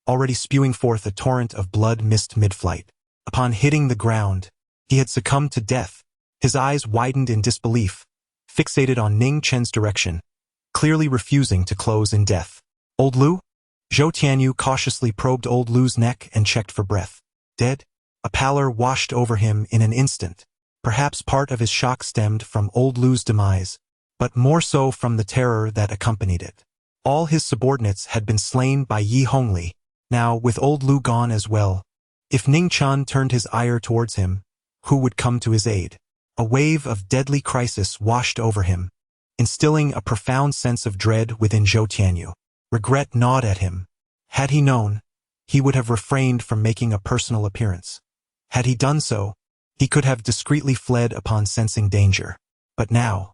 already spewing forth a torrent of blood mist mid-flight. Upon hitting the ground, he had succumbed to death. His eyes widened in disbelief, fixated on Ning Chen's direction, clearly refusing to close in death. Old Lu? Zhou Tianyu cautiously probed old Lu's neck and checked for breath. Dead? A pallor washed over him in an instant. Perhaps part of his shock stemmed from old Lu's demise, but more so from the terror that accompanied it. All his subordinates had been slain by Yi Hongli. Now, with old Lu gone as well, if Ning Chen turned his ire towards him, who would come to his aid? A wave of deadly crisis washed over him, instilling a profound sense of dread within Zhou Tianyu. Regret gnawed at him. Had he known, he would have refrained from making a personal appearance. Had he done so, he could have discreetly fled upon sensing danger. But now,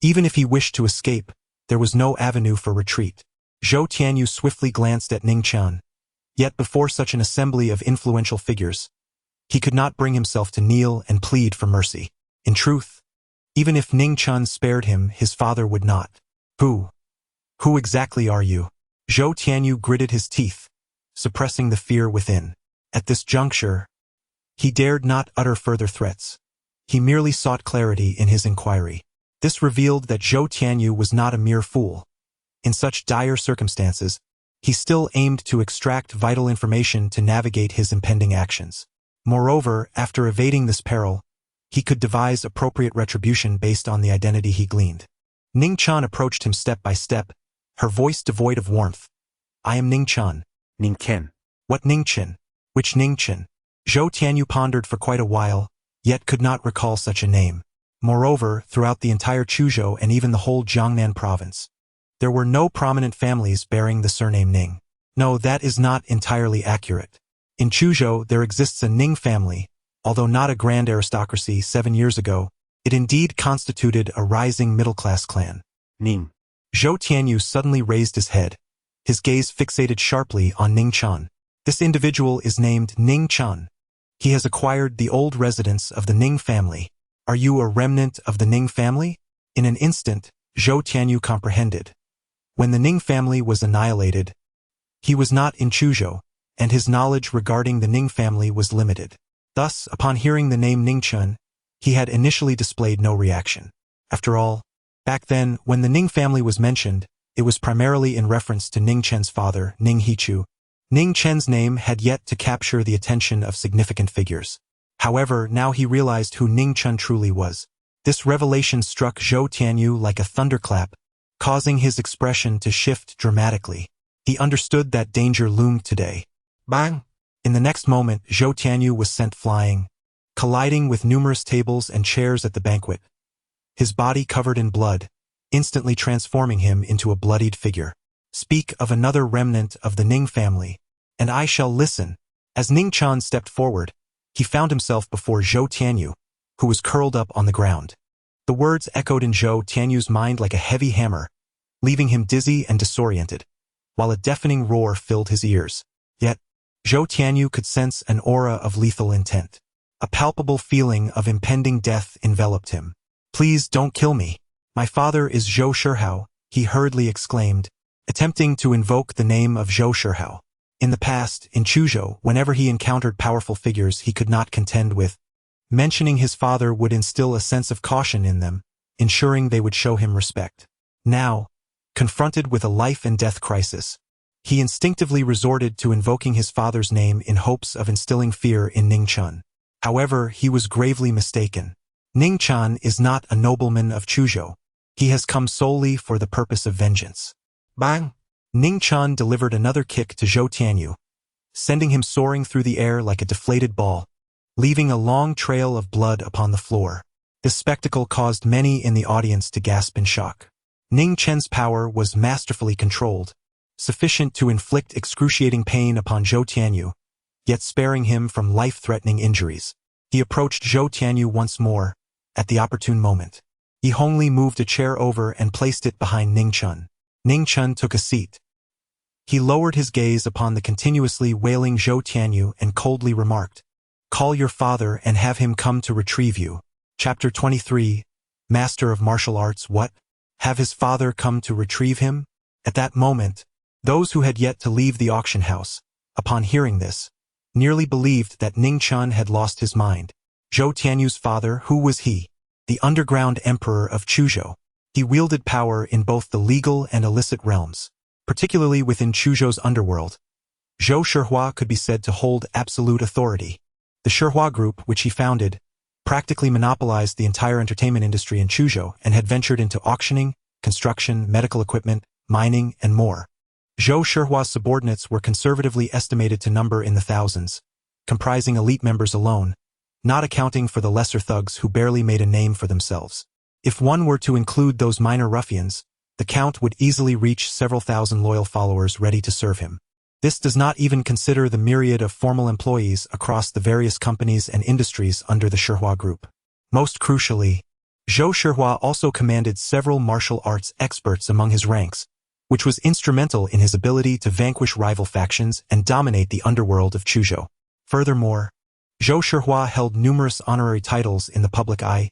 even if he wished to escape, there was no avenue for retreat. Zhou Tianyu swiftly glanced at Ning Chen. Yet before such an assembly of influential figures, he could not bring himself to kneel and plead for mercy. In truth, even if Ning Chen spared him, his father would not. Who exactly are you? Zhou Tianyu gritted his teeth, suppressing the fear within. At this juncture, he dared not utter further threats. He merely sought clarity in his inquiry. This revealed that Zhou Tianyu was not a mere fool. In such dire circumstances, he still aimed to extract vital information to navigate his impending actions. Moreover, after evading this peril, he could devise appropriate retribution based on the identity he gleaned. Ning Chen approached him step by step, her voice devoid of warmth. I am Ning Chen. Ning Chen. What Ning Chen? Which Ning Chen? Zhou Tianyu pondered for quite a while, yet could not recall such a name. Moreover, throughout the entire Chuzhou and even the whole Jiangnan province, there were no prominent families bearing the surname Ning. No, that is not entirely accurate. In Chuzhou, there exists a Ning family. Although not a grand aristocracy 7 years ago, it indeed constituted a rising middle-class clan. Ning. Zhou Tianyu suddenly raised his head, his gaze fixated sharply on Ning Chen. This individual is named Ning Chen. He has acquired the old residence of the Ning family. Are you a remnant of the Ning family? In an instant, Zhou Tianyu comprehended. When the Ning family was annihilated, he was not in Chuzhou, and his knowledge regarding the Ning family was limited. Thus, upon hearing the name Ning Chen, he had initially displayed no reaction. After all, back then, when the Ning family was mentioned, it was primarily in reference to Ning Chen's father, Ning Hichu. Ning Chen's name had yet to capture the attention of significant figures. However, now he realized who Ning Chen truly was. This revelation struck Zhou Tianyu like a thunderclap, causing his expression to shift dramatically. He understood that danger loomed today. Bang! In the next moment, Zhou Tianyu was sent flying, colliding with numerous tables and chairs at the banquet. His body covered in blood, instantly transforming him into a bloodied figure. Speak of another remnant of the Ning family, and I shall listen. As Ning Chen stepped forward, he found himself before Zhou Tianyu, who was curled up on the ground. The words echoed in Zhou Tianyu's mind like a heavy hammer, leaving him dizzy and disoriented, while a deafening roar filled his ears. Yet, Zhou Tianyu could sense an aura of lethal intent. A palpable feeling of impending death enveloped him. Please don't kill me. My father is Zhou Shihao, he hurriedly exclaimed, attempting to invoke the name of Zhou Shihao. In the past, in Chuzhou, whenever he encountered powerful figures he could not contend with, mentioning his father would instill a sense of caution in them, ensuring they would show him respect. Now, confronted with a life-and-death crisis, he instinctively resorted to invoking his father's name in hopes of instilling fear in Ning Chen. However, he was gravely mistaken. Ning Chen is not a nobleman of Chuzhou. He has come solely for the purpose of vengeance. Bang! Ning Chen delivered another kick to Zhou Tianyu, sending him soaring through the air like a deflated ball, leaving a long trail of blood upon the floor. This spectacle caused many in the audience to gasp in shock. Ning Chen's power was masterfully controlled, sufficient to inflict excruciating pain upon Zhou Tianyu, yet sparing him from life-threatening injuries. He approached Zhou Tianyu once more, at the opportune moment. He Hongli moved a chair over and placed it behind Ning Chen. Ning Chen took a seat. He lowered his gaze upon the continuously wailing Zhou Tianyu and coldly remarked, "Call your father and have him come to retrieve you." Chapter 23, Master of Martial Arts. What? Have his father come to retrieve him? At that moment, those who had yet to leave the auction house, upon hearing this, nearly believed that Ning Chen had lost his mind. Zhou Tianyu's father, who was he? The underground emperor of Chuzhou. He wielded power in both the legal and illicit realms, particularly within Chuzhou's underworld. Zhou Shihua could be said to hold absolute authority. The Shihua Group, which he founded, practically monopolized the entire entertainment industry in Chuzhou and had ventured into auctioning, construction, medical equipment, mining, and more. Zhou Shihua's subordinates were conservatively estimated to number in the thousands, comprising elite members alone, not accounting for the lesser thugs who barely made a name for themselves. If one were to include those minor ruffians, the count would easily reach several thousand loyal followers ready to serve him. This does not even consider the myriad of formal employees across the various companies and industries under the Shihua Group. Most crucially, Zhou Shihua also commanded several martial arts experts among his ranks, which was instrumental in his ability to vanquish rival factions and dominate the underworld of Chuzhou. Furthermore, Zhou Shihua held numerous honorary titles in the public eye,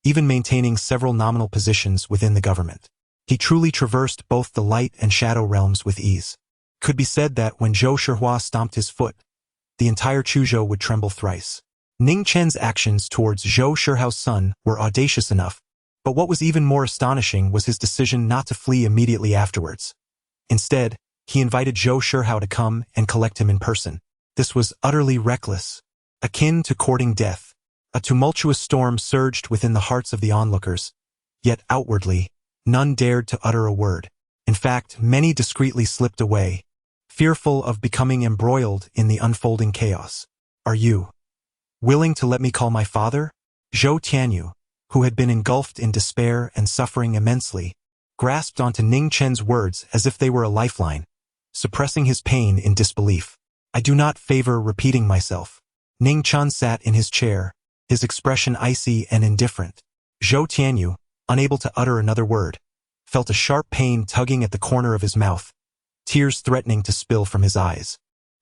even maintaining several nominal positions within the government. He truly traversed both the light and shadow realms with ease. Could be said that when Zhou Shihua stomped his foot, the entire Chuzhou would tremble thrice. Ning Chen's actions towards Zhou Shihua's son were audacious enough, but what was even more astonishing was his decision not to flee immediately afterwards. Instead, he invited Zhou Shihua to come and collect him in person. This was utterly reckless, akin to courting death. A tumultuous storm surged within the hearts of the onlookers, yet outwardly, none dared to utter a word. In fact, many discreetly slipped away, fearful of becoming embroiled in the unfolding chaos. Are you willing to let me call my father? Zhou Tianyu, who had been engulfed in despair and suffering immensely, grasped onto Ning Chen's words as if they were a lifeline, suppressing his pain in disbelief. I do not favor repeating myself. Ning Chen sat in his chair, his expression icy and indifferent. Zhou Tianyu, unable to utter another word, felt a sharp pain tugging at the corner of his mouth, tears threatening to spill from his eyes.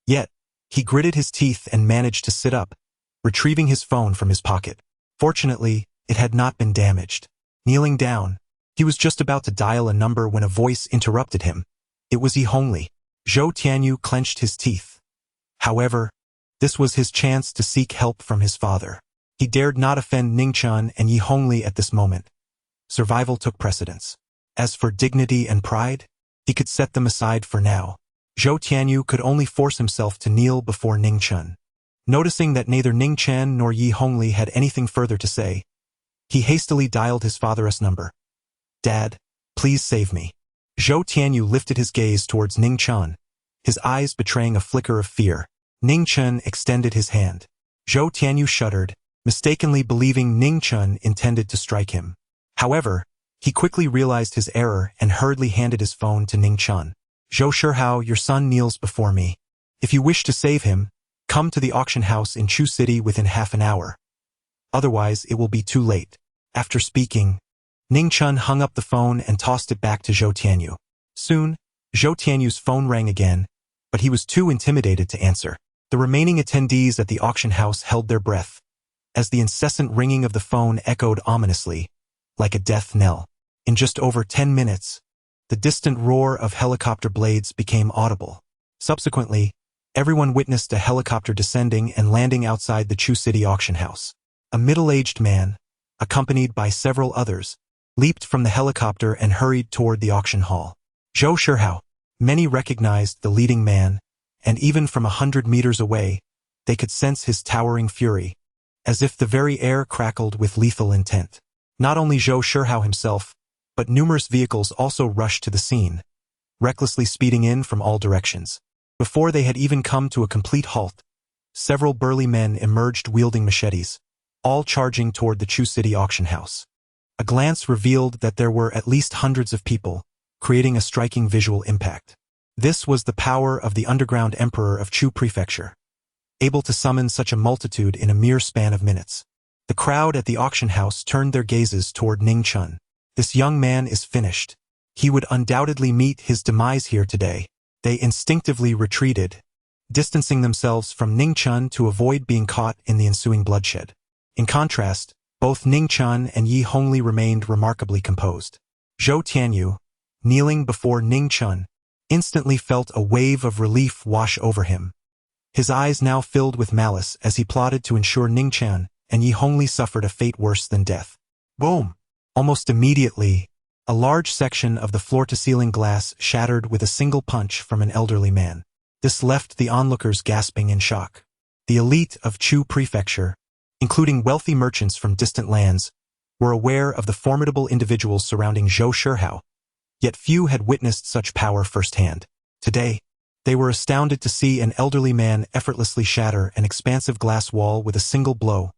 Yet, he gritted his teeth and managed to sit up, retrieving his phone from his pocket. Fortunately, it had not been damaged. Kneeling down, he was just about to dial a number when a voice interrupted him. It was Yi Hongli. Zhou Tianyu clenched his teeth. However, this was his chance to seek help from his father. He dared not offend Ning Chen and Yi Hongli at this moment. Survival took precedence. As for dignity and pride, he could set them aside for now. Zhou Tianyu could only force himself to kneel before Ning Chen. Noticing that neither Ning Chen nor Yi Hongli had anything further to say, he hastily dialed his father's number. Dad, please save me. Zhou Tianyu lifted his gaze towards Ning Chen, his eyes betraying a flicker of fear. Ning Chen extended his hand. Zhou Tianyu shuddered, mistakenly believing Ning Chen intended to strike him. However, he quickly realized his error and hurriedly handed his phone to Ning Chen. Zhou Shihua, your son kneels before me. If you wish to save him, come to the auction house in Chu City within half an hour. Otherwise, it will be too late. After speaking, Ning Chen hung up the phone and tossed it back to Zhou Tianyu. Soon, Zhou Tianyu's phone rang again, but he was too intimidated to answer. The remaining attendees at the auction house held their breath, as the incessant ringing of the phone echoed ominously, like a death knell. In just over 10 minutes, the distant roar of helicopter blades became audible. Subsequently, everyone witnessed a helicopter descending and landing outside the Chu City auction house. A middle-aged man, accompanied by several others, leaped from the helicopter and hurried toward the auction hall. Zhou Shihua. Many recognized the leading man, and even from 100 meters away, they could sense his towering fury, as if the very air crackled with lethal intent. Not only Zhou Shihua himself, but numerous vehicles also rushed to the scene, recklessly speeding in from all directions. Before they had even come to a complete halt, several burly men emerged wielding machetes, all charging toward the Chu City auction house. A glance revealed that there were at least hundreds of people, creating a striking visual impact. This was the power of the underground emperor of Chu Prefecture, able to summon such a multitude in a mere span of minutes. The crowd at the auction house turned their gazes toward Ning Chen. This young man is finished. He would undoubtedly meet his demise here today. They instinctively retreated, distancing themselves from Ning Chen to avoid being caught in the ensuing bloodshed. In contrast, both Ning Chen and Yi Hongli remained remarkably composed. Zhou Tianyu, kneeling before Ning Chen, instantly felt a wave of relief wash over him. His eyes now filled with malice as he plotted to ensure Ning Chen and Yi Hongli suffered a fate worse than death. Boom! Almost immediately, a large section of the floor-to-ceiling glass shattered with a single punch from an elderly man. This left the onlookers gasping in shock. The elite of Chu Prefecture, including wealthy merchants from distant lands, were aware of the formidable individuals surrounding Zhou Shihao, yet few had witnessed such power firsthand. Today, they were astounded to see an elderly man effortlessly shatter an expansive glass wall with a single blow,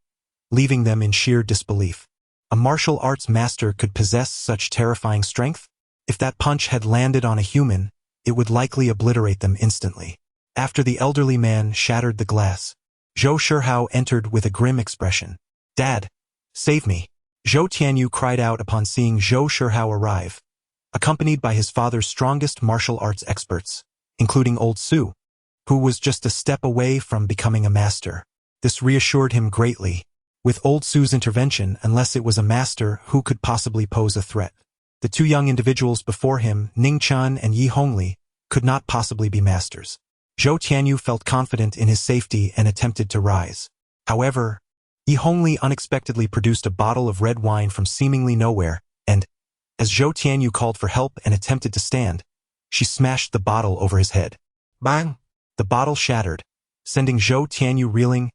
leaving them in sheer disbelief. A martial arts master could possess such terrifying strength? If that punch had landed on a human, it would likely obliterate them instantly. After the elderly man shattered the glass, Zhou Shihao entered with a grim expression. "Dad, save me!" Zhou Tianyu cried out upon seeing Zhou Shihao arrive, accompanied by his father's strongest martial arts experts, including Old Su, who was just a step away from becoming a master. This reassured him greatly. With Old Su's intervention, unless it was a master, who could possibly pose a threat? The two young individuals before him, Ning Chen and Yi Hongli, could not possibly be masters. Zhou Tianyu felt confident in his safety and attempted to rise. However, Yi Hongli unexpectedly produced a bottle of red wine from seemingly nowhere, and, as Zhou Tianyu called for help and attempted to stand, she smashed the bottle over his head. Bang! The bottle shattered, sending Zhou Tianyu reeling,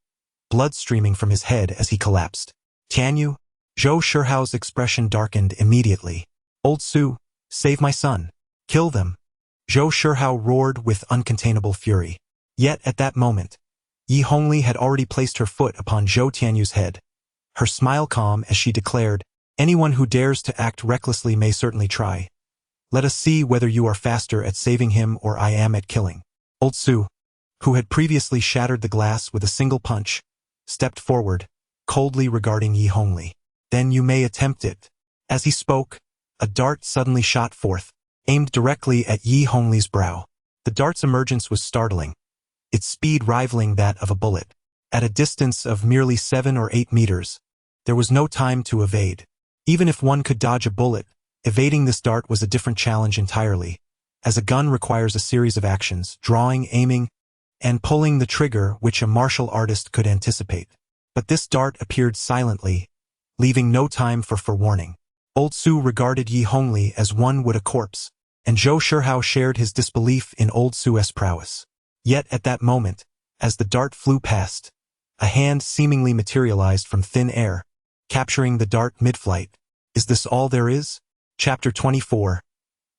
blood streaming from his head as he collapsed. "Tianyu?" Zhou Shihao's expression darkened immediately. "Old Su, save my son. Kill them." Zhou Shihao roared with uncontainable fury. Yet at that moment, Yi Hongli had already placed her foot upon Zhou Tianyu's head, her smile calm as she declared, "Anyone who dares to act recklessly may certainly try. Let us see whether you are faster at saving him or I am at killing." Old Su, who had previously shattered the glass with a single punch, stepped forward, coldly regarding Yi Hongli. "Then you may attempt it." As he spoke, a dart suddenly shot forth, aimed directly at Yi Hongli's brow. The dart's emergence was startling, its speed rivaling that of a bullet. At a distance of merely 7 or 8 meters, there was no time to evade. Even if one could dodge a bullet, evading this dart was a different challenge entirely, as a gun requires a series of actions, drawing, aiming, and pulling the trigger which a martial artist could anticipate. But this dart appeared silently, leaving no time for forewarning. Old Su regarded Yi Hongli as one would a corpse, and Zhou Shihao shared his disbelief in Old Su's prowess. Yet at that moment, as the dart flew past, a hand seemingly materialized from thin air, capturing the dart mid-flight. Is this all there is? Chapter 24.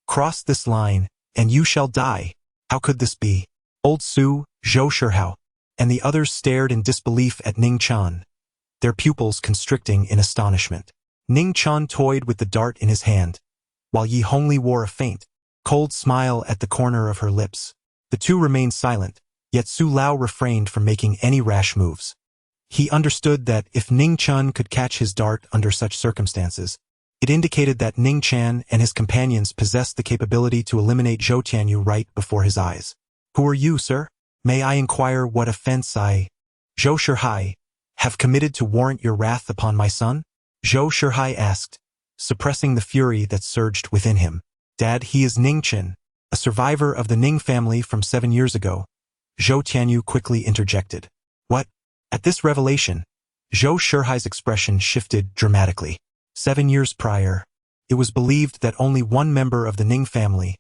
Cross this line, and you shall die. How could this be? Old Su, Zhou Shihao, and the others stared in disbelief at Ning Chen, their pupils constricting in astonishment. Ning Chen toyed with the dart in his hand, while Yi Hongli wore a faint, cold smile at the corner of her lips. The two remained silent, yet Su Lao refrained from making any rash moves. He understood that if Ning Chen could catch his dart under such circumstances, it indicated that Ning Chen and his companions possessed the capability to eliminate Zhou Tianyu right before his eyes. "Who are you, sir? May I inquire what offense I, Zhou Shihai, have committed to warrant your wrath upon my son?" Zhou Shihai asked, suppressing the fury that surged within him. "Dad, he is Ning Chen, a survivor of the Ning family from 7 years ago," Zhou Tianyu quickly interjected. "What?" At this revelation, Zhou Shihai's expression shifted dramatically. 7 years prior, it was believed that only one member of the Ning family,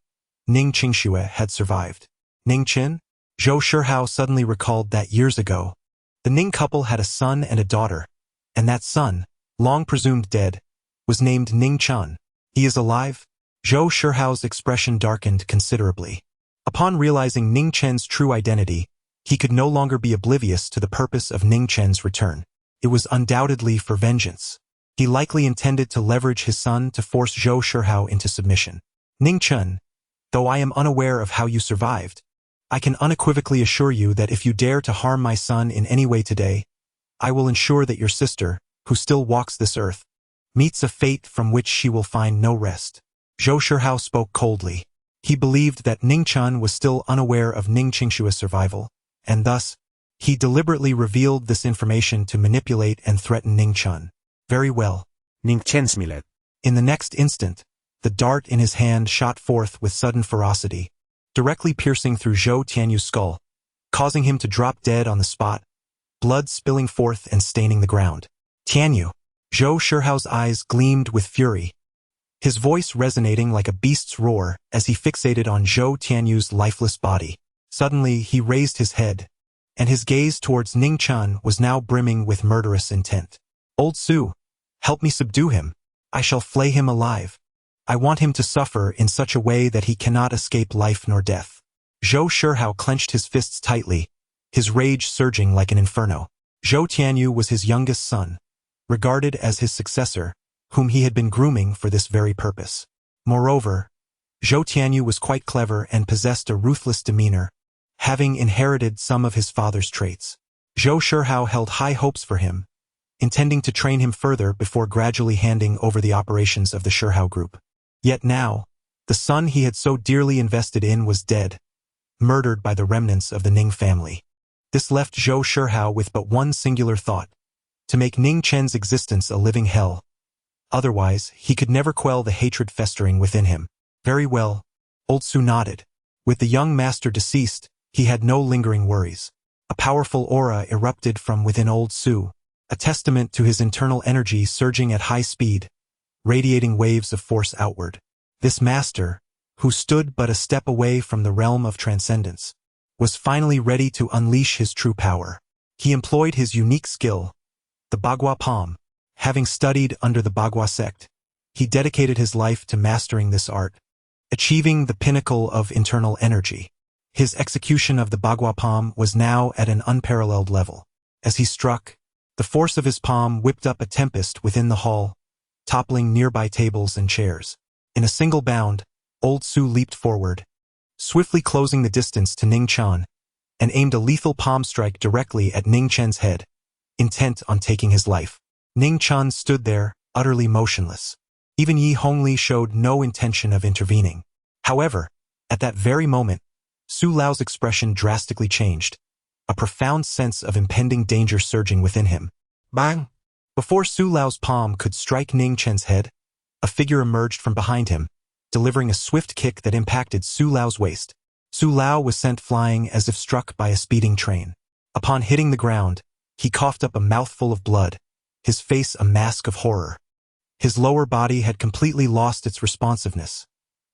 Ning Qingxue, had survived. Ning Chen? Zhou Shihao suddenly recalled that years ago, the Ning couple had a son and a daughter, and that son, long presumed dead, was named Ning Chen. He is alive? Zhou Shihao's expression darkened considerably. Upon realizing Ning Chen's true identity, he could no longer be oblivious to the purpose of Ning Chen's return. It was undoubtedly for vengeance. He likely intended to leverage his son to force Zhou Shihao into submission. "Ning Chen, though I am unaware of how you survived, I can unequivocally assure you that if you dare to harm my son in any way today, I will ensure that your sister, who still walks this earth, meets a fate from which she will find no rest." Zhou Shihao spoke coldly. He believed that Ning Chen was still unaware of Ning Qingshua's survival, and thus, he deliberately revealed this information to manipulate and threaten Ning Chen. "Very well." Ning Chen smiled. In the next instant, The dart in his hand shot forth with sudden ferocity, directly piercing through Zhou Tianyu's skull, causing him to drop dead on the spot, blood spilling forth and staining the ground. Tianyu! Zhou Shihao's eyes gleamed with fury, his voice resonating like a beast's roar as he fixated on Zhou Tianyu's lifeless body. Suddenly, he raised his head, and his gaze towards Ning Chen was now brimming with murderous intent. Old Su, help me subdue him. I shall flay him alive. I want him to suffer in such a way that he cannot escape life nor death. Zhou Shihao clenched his fists tightly, his rage surging like an inferno. Zhou Tianyu was his youngest son, regarded as his successor, whom he had been grooming for this very purpose. Moreover, Zhou Tianyu was quite clever and possessed a ruthless demeanor, having inherited some of his father's traits. Zhou Shihao held high hopes for him, intending to train him further before gradually handing over the operations of the Shihao group. Yet now, the son he had so dearly invested in was dead, murdered by the remnants of the Ning family. This left Zhou Shihao with but one singular thought: to make Ning Chen's existence a living hell. Otherwise, he could never quell the hatred festering within him. Very well, Old Su nodded. With the young master deceased, he had no lingering worries. A powerful aura erupted from within Old Su, a testament to his internal energy surging at high speed, radiating waves of force outward. This master, who stood but a step away from the realm of transcendence, was finally ready to unleash his true power. He employed his unique skill, the Bagua Palm. Having studied under the Bagua sect, he dedicated his life to mastering this art, achieving the pinnacle of internal energy. His execution of the Bagua Palm was now at an unparalleled level. As he struck, the force of his palm whipped up a tempest within the hall, toppling nearby tables and chairs. In a single bound, Old Su leaped forward, swiftly closing the distance to Ning Chen, and aimed a lethal palm strike directly at Ning Chen's head, intent on taking his life. Ning Chen stood there, utterly motionless. Even Yi Hongli showed no intention of intervening. However, at that very moment, Su Lao's expression drastically changed, a profound sense of impending danger surging within him. Bang! Before Su Lao's palm could strike Ning Chen's head, a figure emerged from behind him, delivering a swift kick that impacted Su Lao's waist. Su Lao was sent flying as if struck by a speeding train. Upon hitting the ground, he coughed up a mouthful of blood, his face a mask of horror. His lower body had completely lost its responsiveness.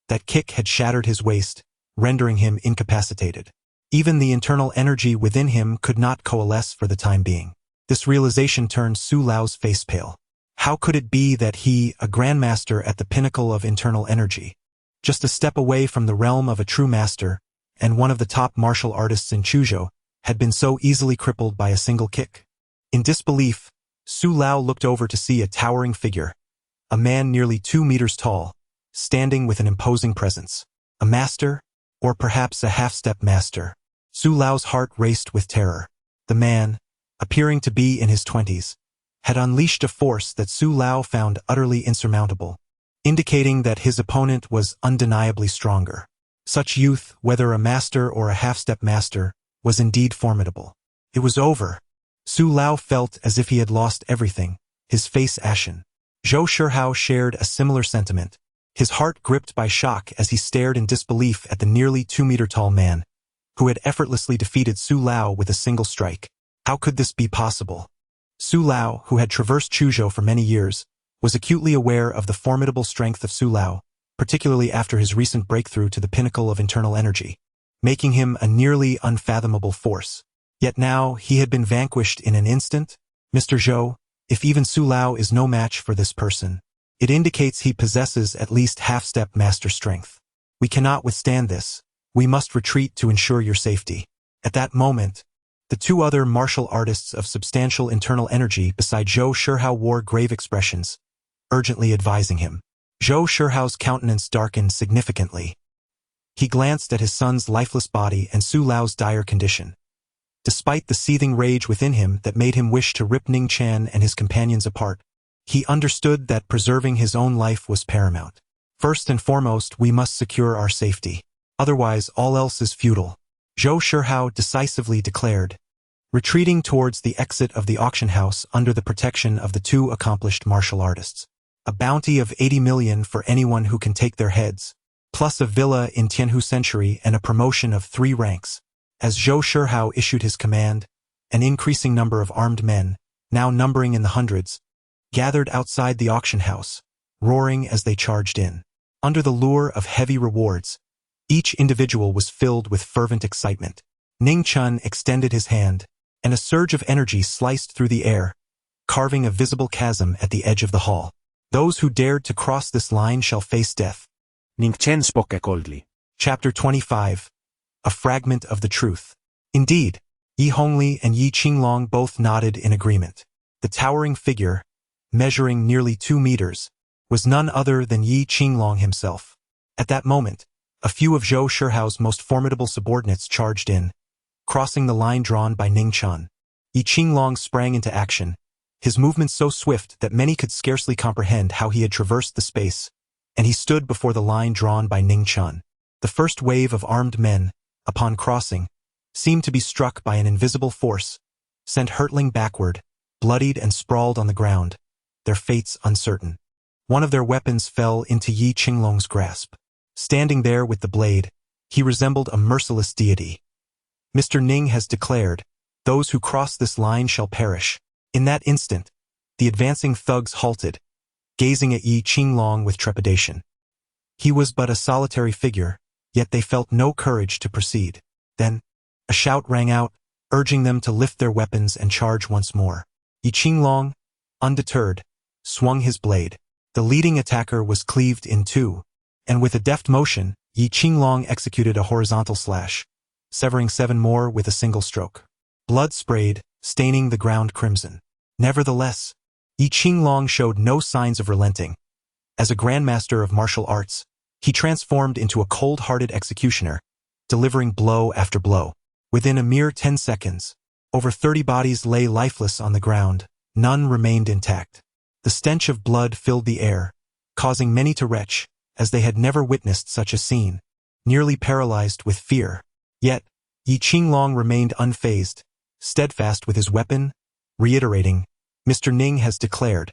That kick had shattered his waist, rendering him incapacitated. Even the internal energy within him could not coalesce for the time being. This realization turned Su Lao's face pale. How could it be that he, a grandmaster at the pinnacle of internal energy, just a step away from the realm of a true master, and one of the top martial artists in Chuzhou, had been so easily crippled by a single kick? In disbelief, Su Lao looked over to see a towering figure, a man nearly 2 meters tall, standing with an imposing presence. A master, or perhaps a half-step master. Su Lao's heart raced with terror. The man, appearing to be in his 20s, had unleashed a force that Su Lao found utterly insurmountable, indicating that his opponent was undeniably stronger. Such youth, whether a master or a half-step master, was indeed formidable. It was over. Su Lao felt as if he had lost everything, his face ashen. Zhou Shihao shared a similar sentiment, his heart gripped by shock as he stared in disbelief at the nearly 2-meter-tall man, who had effortlessly defeated Su Lao with a single strike. How could this be possible? Su Lao, who had traversed Chuzhou for many years, was acutely aware of the formidable strength of Su Lao, particularly after his recent breakthrough to the pinnacle of internal energy, making him a nearly unfathomable force. Yet now he had been vanquished in an instant. Mr. Zhou, if even Su Lao is no match for this person, it indicates he possesses at least half-step master strength. We cannot withstand this. We must retreat to ensure your safety. At that moment, the two other martial artists of substantial internal energy beside Zhou Shihao wore grave expressions, urgently advising him. Zhou Shihao's countenance darkened significantly. He glanced at his son's lifeless body and Su Lao's dire condition. Despite the seething rage within him that made him wish to rip Ning Chen and his companions apart, he understood that preserving his own life was paramount. First and foremost, we must secure our safety. Otherwise, all else is futile. Zhou Shihao decisively declared, retreating towards the exit of the auction house under the protection of the two accomplished martial artists. a bounty of 80 million for anyone who can take their heads, plus a villa in Tianhu Century and a promotion of 3 ranks. As Zhou Shihao issued his command, an increasing number of armed men, now numbering in the hundreds, gathered outside the auction house, roaring as they charged in. Under the lure of heavy rewards, each individual was filled with fervent excitement. Ning Chen extended his hand, and a surge of energy sliced through the air, carving a visible chasm at the edge of the hall. Those who dared to cross this line shall face death. Ning Chen spoke coldly. Chapter 25. A Fragment of the Truth. Indeed, Yi Hongli and Yi Qinglong both nodded in agreement. The towering figure, measuring nearly 2 meters, was none other than Yi Qinglong himself. At that moment, a few of Zhou Shihao's most formidable subordinates charged in, crossing the line drawn by Ning Chen. Yi Qinglong sprang into action, his movements so swift that many could scarcely comprehend how he had traversed the space, and he stood before the line drawn by Ning Chen. The first wave of armed men, upon crossing, seemed to be struck by an invisible force, sent hurtling backward, bloodied and sprawled on the ground, their fates uncertain. One of their weapons fell into Yi Qinglong's grasp. Standing there with the blade, he resembled a merciless deity. Mr. Ning has declared, those who cross this line shall perish. In that instant, the advancing thugs halted, gazing at Yi Qinglong with trepidation. He was but a solitary figure, yet they felt no courage to proceed. Then, a shout rang out, urging them to lift their weapons and charge once more. Yi Qinglong, undeterred, swung his blade. The leading attacker was cleaved in 2, and with a deft motion, Yi Qinglong executed a horizontal slash, severing 7 more with a single stroke. Blood sprayed, staining the ground crimson. Nevertheless, Yi Qinglong showed no signs of relenting. As a grandmaster of martial arts, he transformed into a cold-hearted executioner, delivering blow after blow. Within a mere 10 seconds, over 30 bodies lay lifeless on the ground, none remained intact. The stench of blood filled the air, causing many to retch, as they had never witnessed such a scene, nearly paralyzed with fear. Yet, Yi Qinglong remained unfazed, steadfast with his weapon, reiterating, Mr. Ning has declared,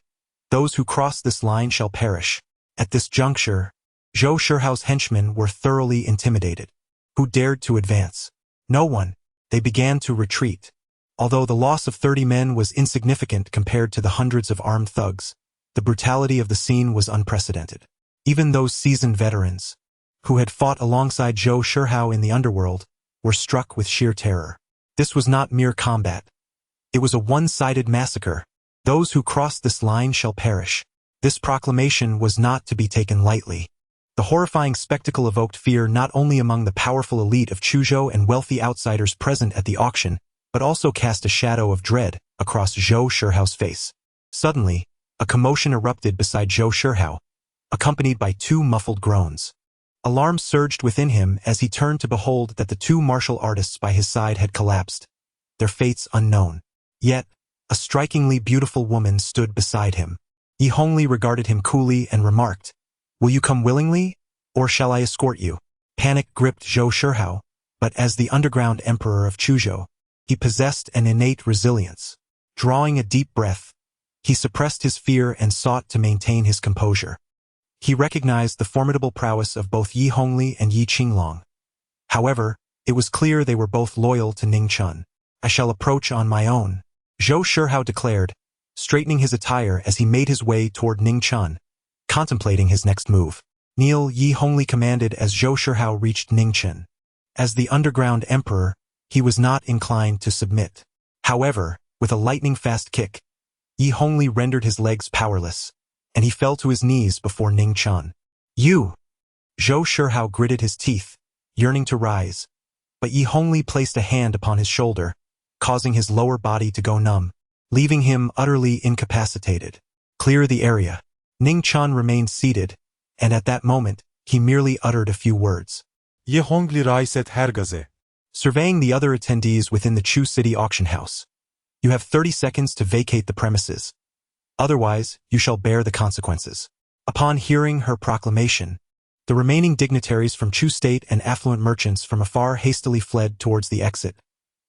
those who cross this line shall perish. At this juncture, Zhou Shihao's henchmen were thoroughly intimidated. Who dared to advance? No one. They began to retreat. Although the loss of 30 men was insignificant compared to the hundreds of armed thugs, the brutality of the scene was unprecedented. Even those seasoned veterans, who had fought alongside Zhou Shihao in the underworld, were struck with sheer terror. This was not mere combat. It was a one-sided massacre. Those who cross this line shall perish. This proclamation was not to be taken lightly. The horrifying spectacle evoked fear not only among the powerful elite of Chuzhou and wealthy outsiders present at the auction, but also cast a shadow of dread across Zhou Shihao's face. Suddenly, a commotion erupted beside Zhou Shihao, accompanied by 2 muffled groans. Alarm surged within him as he turned to behold that the 2 martial artists by his side had collapsed, their fates unknown. Yet, a strikingly beautiful woman stood beside him. Yi Hongli regarded him coolly and remarked, "Will you come willingly, or shall I escort you?" Panic gripped Zhou Shihao, but as the underground emperor of Chuzhou, he possessed an innate resilience. Drawing a deep breath, he suppressed his fear and sought to maintain his composure. He recognized the formidable prowess of both Yi Hongli and Yi Qinglong. However, it was clear they were both loyal to Ning Chen. "I shall approach on my own," Zhou Shihao declared, straightening his attire as he made his way toward Ning Chen, contemplating his next move. "Kneel," Yi Hongli commanded as Zhou Shihao reached Ning Chen. As the underground emperor, he was not inclined to submit. However, with a lightning-fast kick, Yi Hongli rendered his legs powerless, and he fell to his knees before Ning Chen. "You!" Zhou Shihao gritted his teeth, yearning to rise, but Yi Hongli placed a hand upon his shoulder, causing his lower body to go numb, leaving him utterly incapacitated. "Clear the area." Ning Chen remained seated, and at that moment, he merely uttered a few words. Yi Hongli raiset hergaze. Surveying the other attendees within the Chu City auction house, "You have 30 seconds to vacate the premises. Otherwise, you shall bear the consequences." Upon hearing her proclamation, the remaining dignitaries from Chu State and affluent merchants from afar hastily fled towards the exit,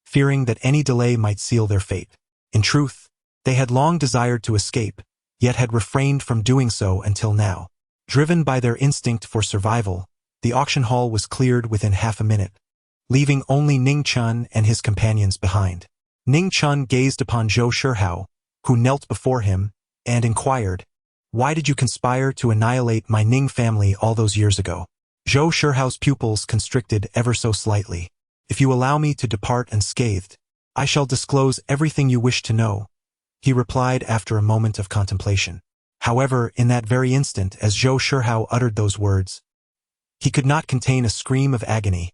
fearing that any delay might seal their fate. In truth, they had long desired to escape, yet had refrained from doing so until now. Driven by their instinct for survival, the auction hall was cleared within half a minute, leaving only Ning Chen and his companions behind. Ning Chen gazed upon Zhou Shihao, who knelt before him, and inquired, "Why did you conspire to annihilate my Ning family all those years ago?" Zhou Shihao's pupils constricted ever so slightly. "If you allow me to depart unscathed, I shall disclose everything you wish to know," he replied after a moment of contemplation. However, in that very instant, as Zhou Shihao uttered those words, he could not contain a scream of agony.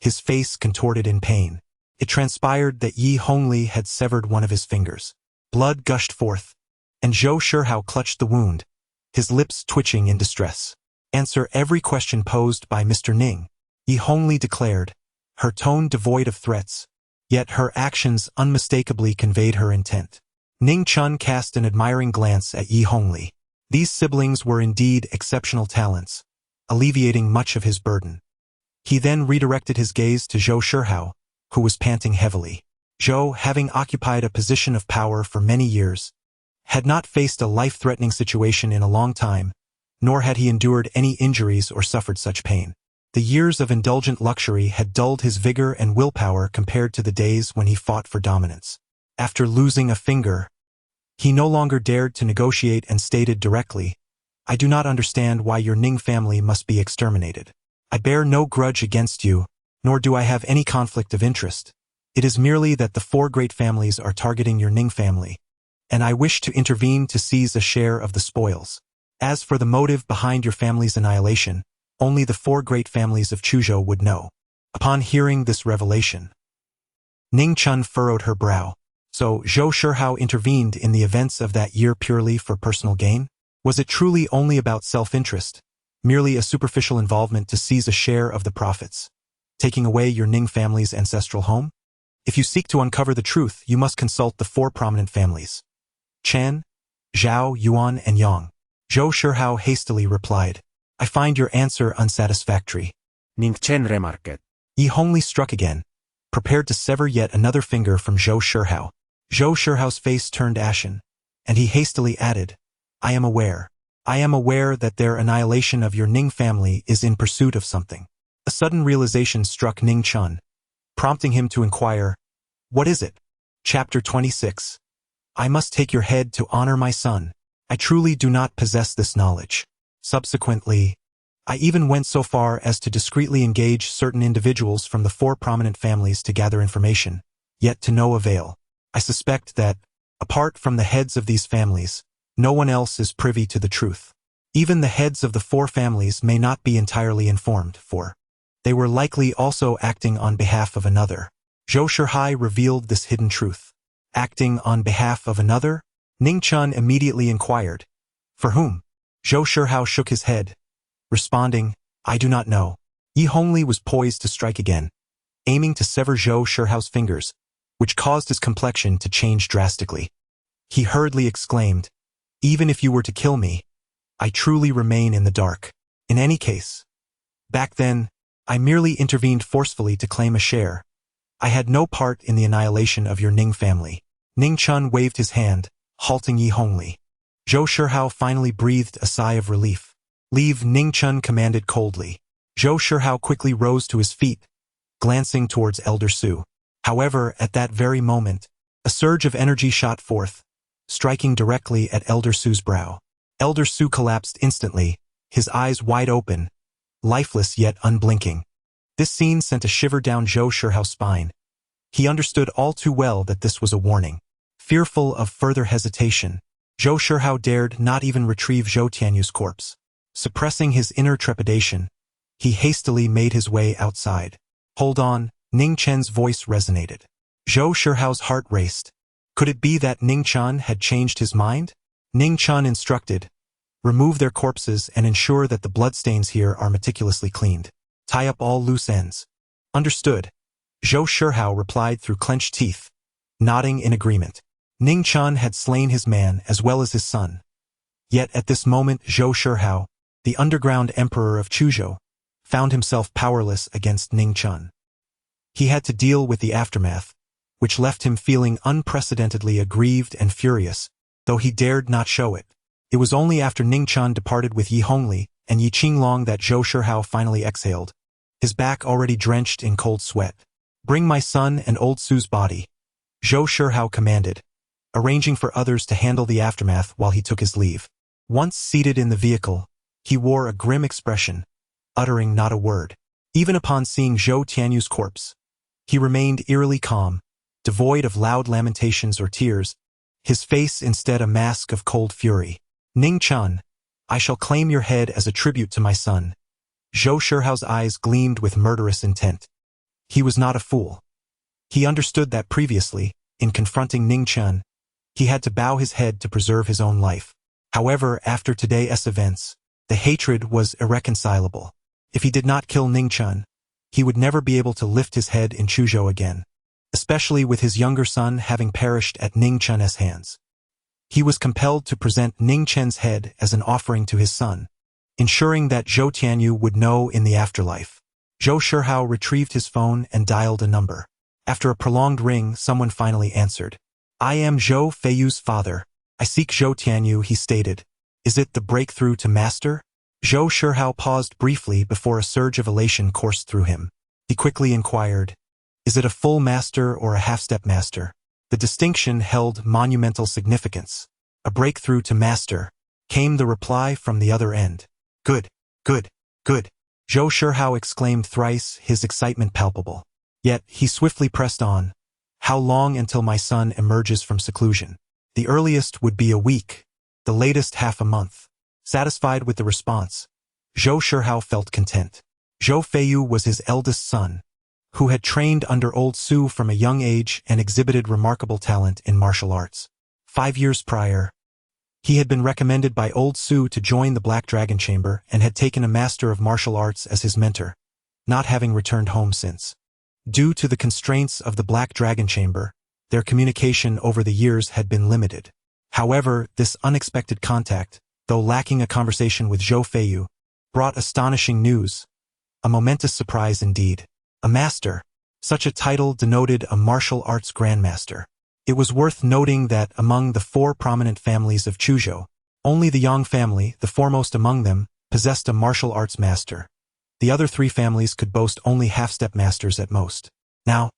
His face contorted in pain. It transpired that Yi Hongli had severed one of his fingers. Blood gushed forth, and Zhou Shihao clutched the wound, his lips twitching in distress. "Answer every question posed by Mr. Ning," Yi Hongli declared, her tone devoid of threats, yet her actions unmistakably conveyed her intent. Ning Chen cast an admiring glance at Yi Hongli. These siblings were indeed exceptional talents, alleviating much of his burden. He then redirected his gaze to Zhou Shihao, who was panting heavily. Zhou, having occupied a position of power for many years, had not faced a life-threatening situation in a long time, nor had he endured any injuries or suffered such pain. The years of indulgent luxury had dulled his vigor and willpower compared to the days when he fought for dominance. After losing a finger, he no longer dared to negotiate and stated directly, "I do not understand why your Ning family must be exterminated. I bear no grudge against you, nor do I have any conflict of interest. It is merely that the four great families are targeting your Ning family, and I wish to intervene to seize a share of the spoils. As for the motive behind your family's annihilation, only the four great families of Chuzhou would know." Upon hearing this revelation, Ning Chen furrowed her brow. So Zhou Shihao intervened in the events of that year purely for personal gain? Was it truly only about self-interest, merely a superficial involvement to seize a share of the profits, taking away your Ning family's ancestral home? If you seek to uncover the truth, you must consult the four prominent families: Chen, Zhao, Yuan, and Yang. Zhou Shihao hastily replied, "I find your answer unsatisfactory." Ning Chen remarked. Yi Hongli struck again, prepared to sever yet another finger from Zhou Shihao. Zhou Shihao's face turned ashen, and he hastily added, I am aware that their annihilation of your Ning family is in pursuit of something." A sudden realization struck Ning Chen, prompting him to inquire, "What is it?" Chapter 26. "I must take your head to honor my son. I truly do not possess this knowledge. Subsequently, I even went so far as to discreetly engage certain individuals from the four prominent families to gather information, yet to no avail. I suspect that, apart from the heads of these families, no one else is privy to the truth. Even the heads of the four families may not be entirely informed, for they were likely also acting on behalf of another." Zhou Shihai revealed this hidden truth. "Acting on behalf of another?" Ning Chen immediately inquired. "For whom?" Zhou Shihao shook his head, responding, "I do not know." Yi Hongli was poised to strike again, aiming to sever Zhou Shihao's fingers, which caused his complexion to change drastically. He hurriedly exclaimed, "Even if you were to kill me, I truly remain in the dark. In any case, back then, I merely intervened forcefully to claim a share. I had no part in the annihilation of your Ning family." Ning Chen waved his hand, halting Yi Hongli. Zhou Shihao finally breathed a sigh of relief. "Leave," Ning Chen commanded coldly. Zhou Shihao quickly rose to his feet, glancing towards Elder Su. However, at that very moment, a surge of energy shot forth, striking directly at Elder Su's brow. Elder Su collapsed instantly, his eyes wide open, lifeless yet unblinking. This scene sent a shiver down Zhou Shihao's spine. He understood all too well that this was a warning. Fearful of further hesitation, Zhou Shihao dared not even retrieve Zhou Tianyu's corpse. Suppressing his inner trepidation, he hastily made his way outside. "Hold on," Ning Chen's voice resonated. Zhou Shihao's heart raced. Could it be that Ning Chen had changed his mind? Ning Chen instructed, "Remove their corpses and ensure that the bloodstains here are meticulously cleaned. Tie up all loose ends." "Understood," Zhou Shihao replied through clenched teeth, nodding in agreement. Ning Chen had slain his man as well as his son. Yet at this moment Zhou Shihao, the underground emperor of Chuzhou, found himself powerless against Ning Chen. He had to deal with the aftermath, which left him feeling unprecedentedly aggrieved and furious, though he dared not show it. It was only after Ning Chen departed with Yi Hongli and Yi Qinglong that Zhou Shihao finally exhaled, his back already drenched in cold sweat. "Bring my son and old Su's body," Zhou Shihao commanded, arranging for others to handle the aftermath while he took his leave. Once seated in the vehicle, he wore a grim expression, uttering not a word. Even upon seeing Zhou Tianyu's corpse, he remained eerily calm, devoid of loud lamentations or tears, his face instead a mask of cold fury. "Ning Chen, I shall claim your head as a tribute to my son." Zhou Shihao's eyes gleamed with murderous intent. He was not a fool. He understood that previously, in confronting Ning Chen, he had to bow his head to preserve his own life. However, after today's events, the hatred was irreconcilable. If he did not kill Ning Chen, he would never be able to lift his head in Chuzhou again, especially with his younger son having perished at Ning Chen's hands. He was compelled to present Ning Chen's head as an offering to his son, ensuring that Zhou Tianyu would know in the afterlife. Zhou Shihao retrieved his phone and dialed a number. After a prolonged ring, someone finally answered. "I am Zhou Feiyu's father. I seek Zhou Tianyu," he stated. "Is it the breakthrough to master?" Zhou Shihao paused briefly before a surge of elation coursed through him. He quickly inquired, "Is it a full master or a half-step master?" The distinction held monumental significance. "A breakthrough to master," came the reply from the other end. "Good, good, good," Zhou Shihao exclaimed thrice, his excitement palpable. Yet he swiftly pressed on. "How long until my son emerges from seclusion?" "The earliest would be a week, the latest half a month." Satisfied with the response, Zhou Shihao felt content. Zhou Feiyu was his eldest son, who had trained under old Su from a young age and exhibited remarkable talent in martial arts. 5 years prior, he had been recommended by old Su to join the Black Dragon Chamber and had taken a master of martial arts as his mentor, not having returned home since. Due to the constraints of the Black Dragon Chamber, their communication over the years had been limited. However, this unexpected contact, though lacking a conversation with Zhou Feiyu, brought astonishing news. A momentous surprise indeed. A master. Such a title denoted a martial arts grandmaster. It was worth noting that among the 4 prominent families of Chuzhou, only the Yang family, the foremost among them, possessed a martial arts master. The other 3 families could boast only half-step masters at most. Now,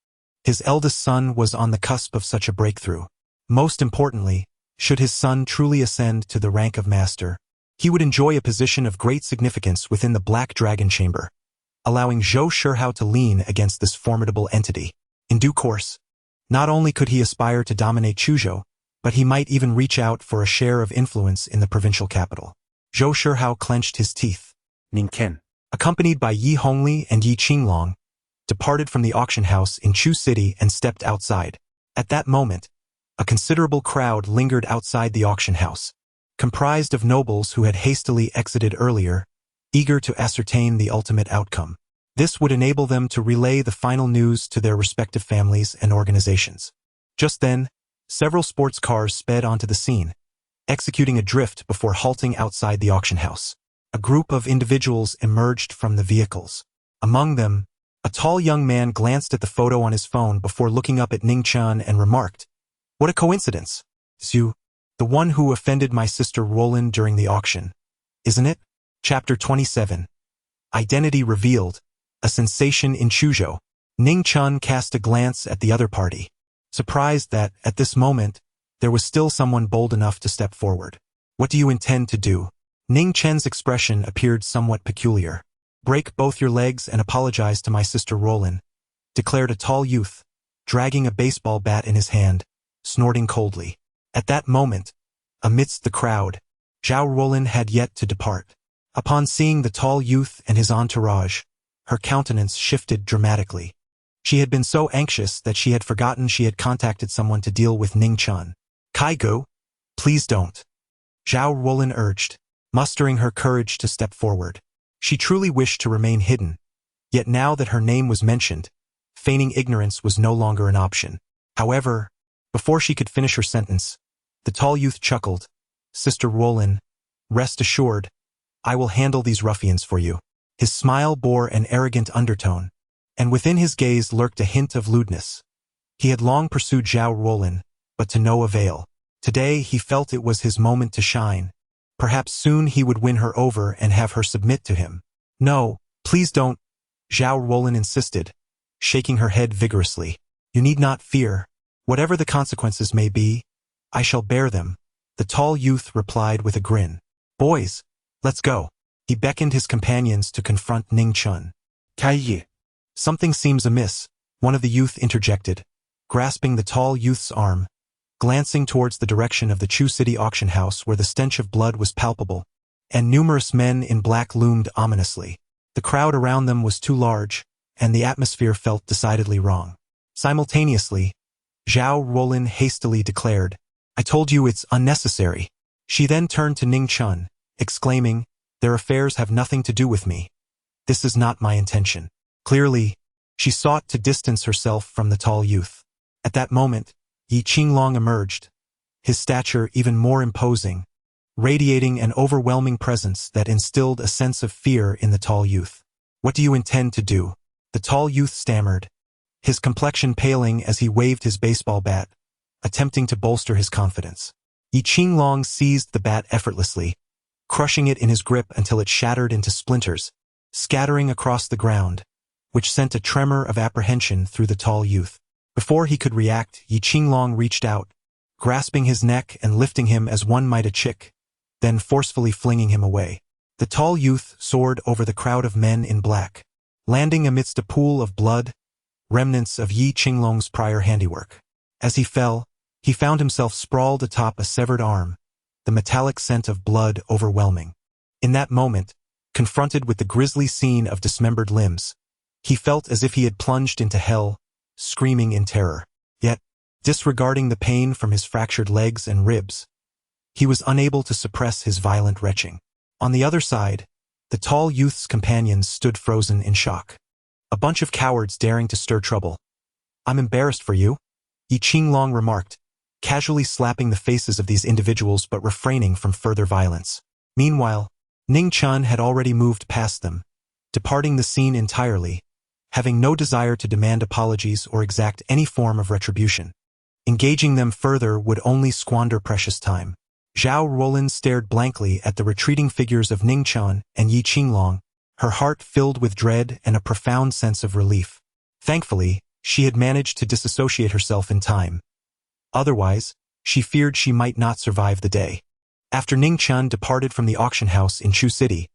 his eldest son was on the cusp of such a breakthrough. Most importantly, should his son truly ascend to the rank of master, he would enjoy a position of great significance within the Black Dragon Chamber, allowing Zhou Shihao to lean against this formidable entity. In due course, not only could he aspire to dominate Chuzhou, but he might even reach out for a share of influence in the provincial capital. Zhou Shihao clenched his teeth. Ning Chen, Accompanied by Yi Hongli and Yi Qinglong, departed from the auction house in Chu City and stepped outside. At that moment, a considerable crowd lingered outside the auction house, comprised of nobles who had hastily exited earlier, eager to ascertain the ultimate outcome. This would enable them to relay the final news to their respective families and organizations. Just then, several sports cars sped onto the scene, executing a drift before halting outside the auction house. A group of individuals emerged from the vehicles. Among them, a tall young man glanced at the photo on his phone before looking up at Ning Chen and remarked, "What a coincidence. Zhu, the one who offended my sister Roland during the auction, isn't it?" Chapter 27. Identity revealed. A sensation in Chuzhou. Ning Chen cast a glance at the other party, surprised that, at this moment, there was still someone bold enough to step forward. "What do you intend to do?" Ning Chen's expression appeared somewhat peculiar. "Break both your legs and apologize to my sister Roland," declared a tall youth, dragging a baseball bat in his hand, snorting coldly. At that moment, amidst the crowd, Zhao Roland had yet to depart. Upon seeing the tall youth and his entourage, her countenance shifted dramatically. She had been so anxious that she had forgotten she had contacted someone to deal with Ning Chen. "Kaigo, please don't," Zhao Roland urged, mustering her courage to step forward. She truly wished to remain hidden, yet now that her name was mentioned, feigning ignorance was no longer an option. However, before she could finish her sentence, the tall youth chuckled. "Sister Roland, rest assured, I will handle these ruffians for you." His smile bore an arrogant undertone, and within his gaze lurked a hint of lewdness. He had long pursued Zhao Roland, but to no avail. Today he felt it was his moment to shine. Perhaps soon he would win her over and have her submit to him. No, please don't, Zhao Ruolin insisted, shaking her head vigorously. You need not fear. Whatever the consequences may be, I shall bear them, the tall youth replied with a grin. Boys, let's go. He beckoned his companions to confront Ning Chen. Caille. Something seems amiss, one of the youth interjected, grasping the tall youth's arm, glancing towards the direction of the Chu City auction house where the stench of blood was palpable, and numerous men in black loomed ominously. The crowd around them was too large, and the atmosphere felt decidedly wrong. Simultaneously, Zhao Ruolin hastily declared, I told you it's unnecessary. She then turned to Ning Chen, exclaiming, Their affairs have nothing to do with me. This is not my intention. Clearly, she sought to distance herself from the tall youth. At that moment, Yi Qinglong emerged, his stature even more imposing, radiating an overwhelming presence that instilled a sense of fear in the tall youth. What do you intend to do? The tall youth stammered, his complexion paling as he waved his baseball bat, attempting to bolster his confidence. Yi Qinglong seized the bat effortlessly, crushing it in his grip until it shattered into splinters, scattering across the ground, which sent a tremor of apprehension through the tall youth. Before he could react, Yi Qinglong reached out, grasping his neck and lifting him as one might a chick, then forcefully flinging him away. The tall youth soared over the crowd of men in black, landing amidst a pool of blood, remnants of Yi Qinglong's prior handiwork. As he fell, he found himself sprawled atop a severed arm, the metallic scent of blood overwhelming. In that moment, confronted with the grisly scene of dismembered limbs, he felt as if he had plunged into hell, screaming in terror. Yet, disregarding the pain from his fractured legs and ribs, he was unable to suppress his violent retching. On the other side, the tall youth's companions stood frozen in shock. A bunch of cowards daring to stir trouble. I'm embarrassed for you, Yi Qinglong remarked, casually slapping the faces of these individuals but refraining from further violence. Meanwhile, Ning Chen had already moved past them, departing the scene entirely, having no desire to demand apologies or exact any form of retribution. Engaging them further would only squander precious time. Zhao Ruolin stared blankly at the retreating figures of Ning Chen and Yi Qinglong, her heart filled with dread and a profound sense of relief. Thankfully, she had managed to disassociate herself in time. Otherwise, she feared she might not survive the day. After Ning Chen departed from the auction house in Chu City,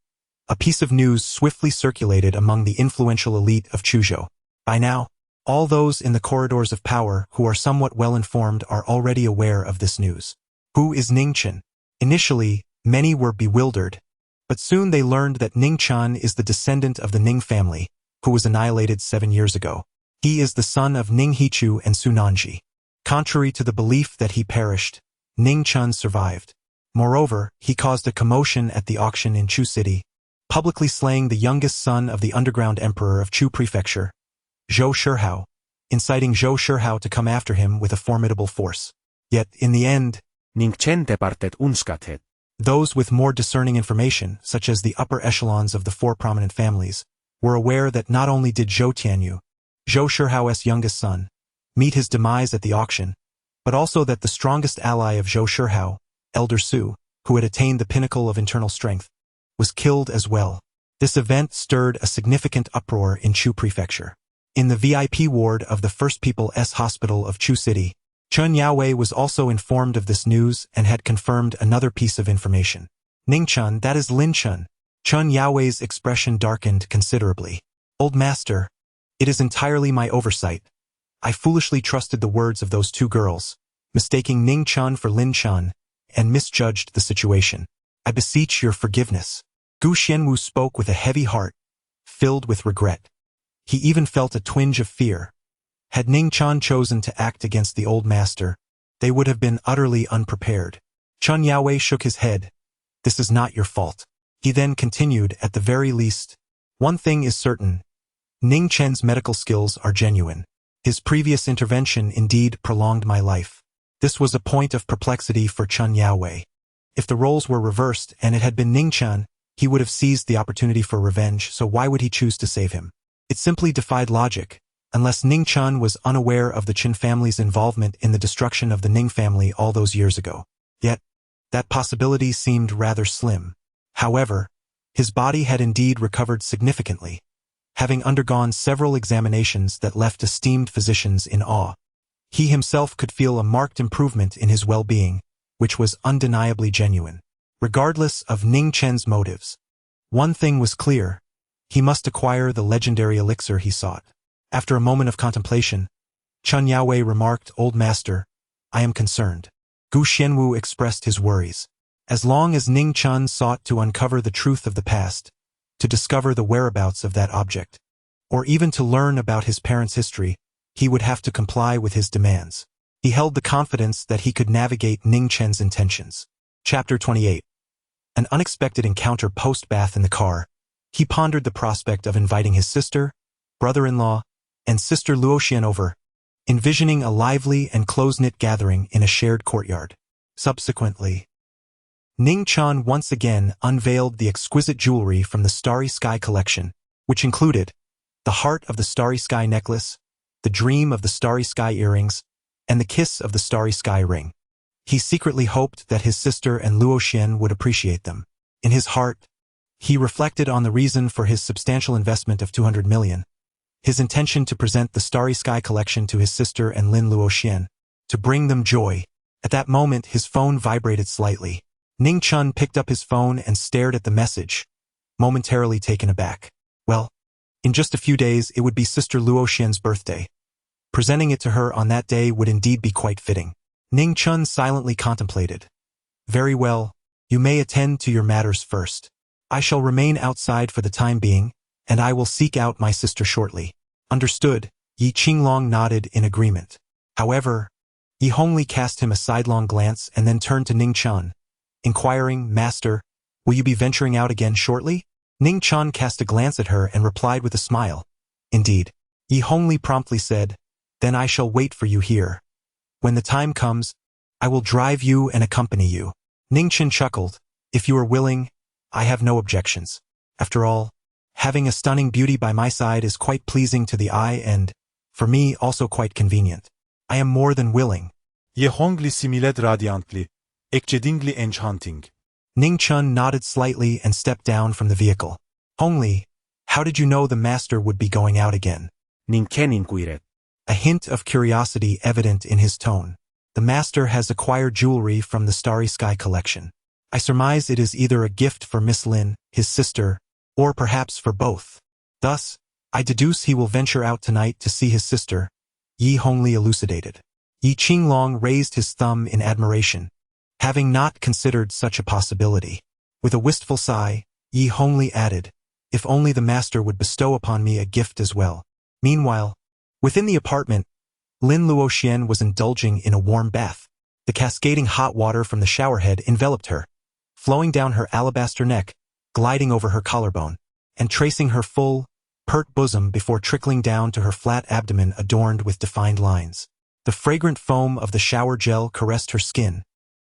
a piece of news swiftly circulated among the influential elite of Chuzhou. By now, all those in the corridors of power who are somewhat well-informed are already aware of this news. Who is Ning Chen? Initially, many were bewildered, but soon they learned that Ning Chen is the descendant of the Ning family, who was annihilated 7 years ago. He is the son of Ning Hichu and Su Nanji. Contrary to the belief that he perished, Ning Chen survived. Moreover, he caused a commotion at the auction in Chu City, publicly slaying the youngest son of the underground emperor of Chu Prefecture, Zhou Shihao, inciting Zhou Shihao to come after him with a formidable force. Yet, in the end, Ning Chen departed unscathed. Those with more discerning information, such as the upper echelons of the 4 prominent families, were aware that not only did Zhou Tianyu, Zhou Shihao's youngest son, meet his demise at the auction, but also that the strongest ally of Zhou Shihao, Elder Su, who had attained the pinnacle of internal strength, was killed as well. This event stirred a significant uproar in Chu Prefecture. In the VIP ward of the First People's Hospital of Chu City, Chen Yaowei was also informed of this news and had confirmed another piece of information. Ning Chen, that is Lin Chen. Chen Yaowei's expression darkened considerably. Old master, it is entirely my oversight. I foolishly trusted the words of those 2 girls, mistaking Ning Chen for Lin Chen, and misjudged the situation. I beseech your forgiveness. Gu Xianwu spoke with a heavy heart, filled with regret. He even felt a twinge of fear. Had Ning Chen chosen to act against the old master, they would have been utterly unprepared. Chen Yaowei shook his head. This is not your fault. He then continued, at the very least, one thing is certain. Ning Chen's medical skills are genuine. His previous intervention indeed prolonged my life. This was a point of perplexity for Chen Yaowei. If the roles were reversed and it had been Ning Chen, he would have seized the opportunity for revenge, so why would he choose to save him? It simply defied logic, unless Ning Chen was unaware of the Chen family's involvement in the destruction of the Ning family all those years ago. Yet, That possibility seemed rather slim. However, his body had indeed recovered significantly, having undergone several examinations that left esteemed physicians in awe. He himself could feel a marked improvement in his well-being, which was undeniably genuine. Regardless of Ning Chen's motives, one thing was clear: he must acquire the legendary elixir he sought. After a moment of contemplation, Chun Yaowei remarked, "Old master, I am concerned." Gu Xianwu expressed his worries. As long as Ning Chen sought to uncover the truth of the past, to discover the whereabouts of that object, or even to learn about his parents' history, he would have to comply with his demands. He held the confidence that he could navigate Ning Chen's intentions. Chapter 28. An unexpected encounter post-bath in the car. He pondered the prospect of inviting his sister, brother-in-law, and sister Luoxian over, envisioning a lively and close-knit gathering in a shared courtyard. Subsequently, Ning Chen once again unveiled the exquisite jewelry from the Starry Sky collection, which included the Heart of the Starry Sky necklace, the Dream of the Starry Sky earrings, and the Kiss of the Starry Sky ring. He secretly hoped that his sister and Luoxian would appreciate them. In his heart, he reflected on the reason for his substantial investment of 200 million, his intention to present the Starry Sky collection to his sister and Lin Luoxian, to bring them joy. At that moment, his phone vibrated slightly. Ning Chen picked up his phone and stared at the message, momentarily taken aback. Well, in just a few days it would be Sister Luoxian's birthday. Presenting it to her on that day would indeed be quite fitting. Ning Chen silently contemplated. Very well, you may attend to your matters first. I shall remain outside for the time being, and I will seek out my sister shortly. Understood. Yi Qinglong nodded in agreement. However, Yi Hongli cast him a sidelong glance and then turned to Ning Chen, inquiring, "Master, will you be venturing out again shortly?" Ning Chen cast a glance at her and replied with a smile. "Indeed." Yi Hongli promptly said, "Then I shall wait for you here. When the time comes, I will drive you and accompany you." Ning Chen chuckled. "If you are willing, I have no objections. After all, having a stunning beauty by my side is quite pleasing to the eye and, for me, also quite convenient. I am more than willing." Ye Hongli similet radiantly, exceedingly enchanting. Ning Chen nodded slightly and stepped down from the vehicle. "Hongli, how did you know the master would be going out again?" Ning Chen inquired. A hint of curiosity evident in his tone. "The master has acquired jewelry from the Starry Sky collection. I surmise it is either a gift for Miss Lin, his sister, or perhaps for both. Thus, I deduce he will venture out tonight to see his sister," Yi Hongli elucidated. Yi Qinglong raised his thumb in admiration, having not considered such a possibility. With a wistful sigh, Yi Hongli added, "If only the master would bestow upon me a gift as well." Meanwhile, within the apartment, Lin Luoxian was indulging in a warm bath. The cascading hot water from the showerhead enveloped her, flowing down her alabaster neck, gliding over her collarbone, and tracing her full, pert bosom before trickling down to her flat abdomen adorned with defined lines. The fragrant foam of the shower gel caressed her skin,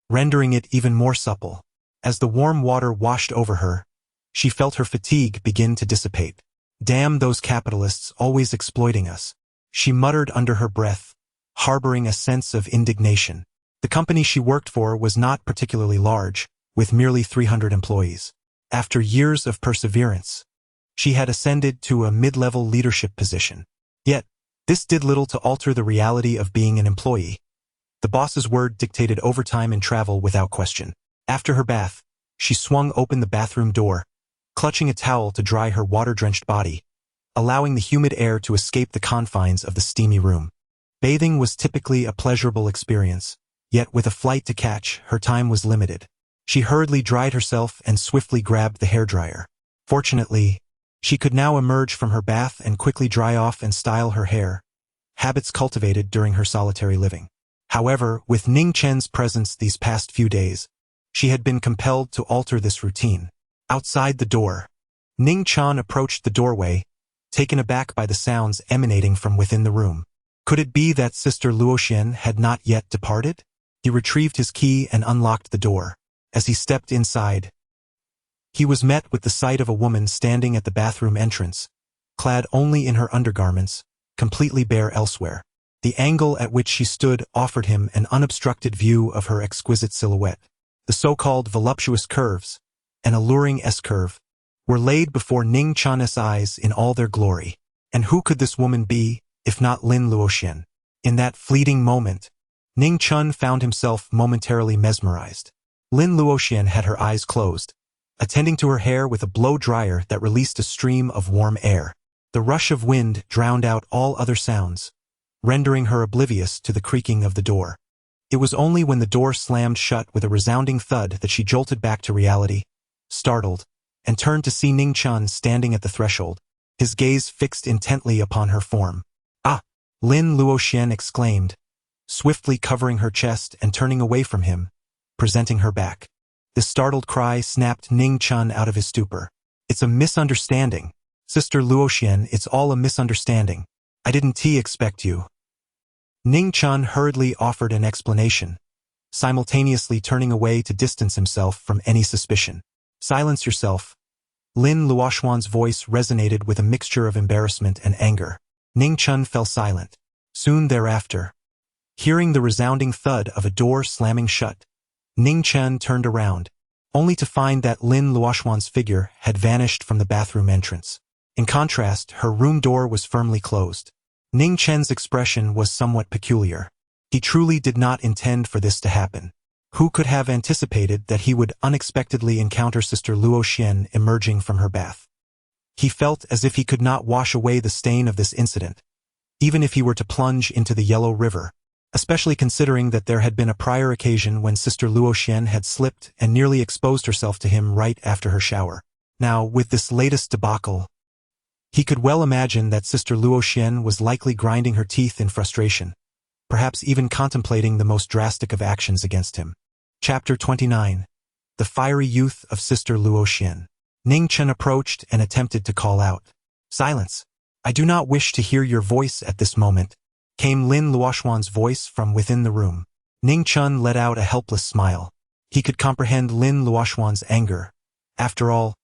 rendering it even more supple. As the warm water washed over her, she felt her fatigue begin to dissipate. "Damn those capitalists always exploiting us," she muttered under her breath, harboring a sense of indignation. The company she worked for was not particularly large, with merely 300 employees. After years of perseverance, she had ascended to a mid-level leadership position. Yet, this did little to alter the reality of being an employee. The boss's word dictated overtime and travel without question. After her bath, she swung open the bathroom door, clutching a towel to dry her water-drenched body, allowing the humid air to escape the confines of the steamy room. Bathing was typically a pleasurable experience, yet with a flight to catch, her time was limited. She hurriedly dried herself and swiftly grabbed the hairdryer. Fortunately, she could now emerge from her bath and quickly dry off and style her hair, habits cultivated during her solitary living. However, with Ning Chen's presence these past few days, she had been compelled to alter this routine. Outside the door, Ning Chen approached the doorway, taken aback by the sounds emanating from within the room. Could it be that Sister Luoxian had not yet departed? He retrieved his key and unlocked the door. As he stepped inside, he was met with the sight of a woman standing at the bathroom entrance, clad only in her undergarments, completely bare elsewhere. The angle at which she stood offered him an unobstructed view of her exquisite silhouette. the so-called voluptuous curves, an alluring S-curve, were laid before Ning Chen's eyes in all their glory. And who could this woman be, if not Lin Luoxian? In that fleeting moment, Ning Chen found himself momentarily mesmerized. Lin Luoxian had her eyes closed, attending to her hair with a blow-dryer that released a stream of warm air. The rush of wind drowned out all other sounds, rendering her oblivious to the creaking of the door. It was only when the door slammed shut with a resounding thud that she jolted back to reality, startled, and turned to see Ning Chen standing at the threshold, his gaze fixed intently upon her form. "Ah!" Lin Luoxian exclaimed, swiftly covering her chest and turning away from him, presenting her back. This startled cry snapped Ning Chen out of his stupor. "It's a misunderstanding. Sister Luoxian, it's all a misunderstanding. I didn't expect you." Ning Chen hurriedly offered an explanation, simultaneously turning away to distance himself from any suspicion. "Silence yourself." Lin Luoxian's voice resonated with a mixture of embarrassment and anger. Ning Chen fell silent. Soon thereafter, hearing the resounding thud of a door slamming shut, Ning Chen turned around, only to find that Lin Luoxian's figure had vanished from the bathroom entrance. In contrast, her room door was firmly closed. Ning Chen's expression was somewhat peculiar. He truly did not intend for this to happen. Who could have anticipated that he would unexpectedly encounter Sister Luoxian emerging from her bath? He felt as if he could not wash away the stain of this incident, even if he were to plunge into the Yellow River, especially considering that there had been a prior occasion when Sister Luoxian had slipped and nearly exposed herself to him right after her shower. Now, with this latest debacle, he could well imagine that Sister Luoxian was likely grinding her teeth in frustration, perhaps even contemplating the most drastic of actions against him. Chapter 29. The Fiery Youth of Sister Luoxian. Ning Chen approached and attempted to call out. "Silence! I do not wish to hear your voice at this moment," came Lin Luoxian's voice from within the room. Ning Chen let out a helpless smile. He could comprehend Lin Luoxian's anger. After all,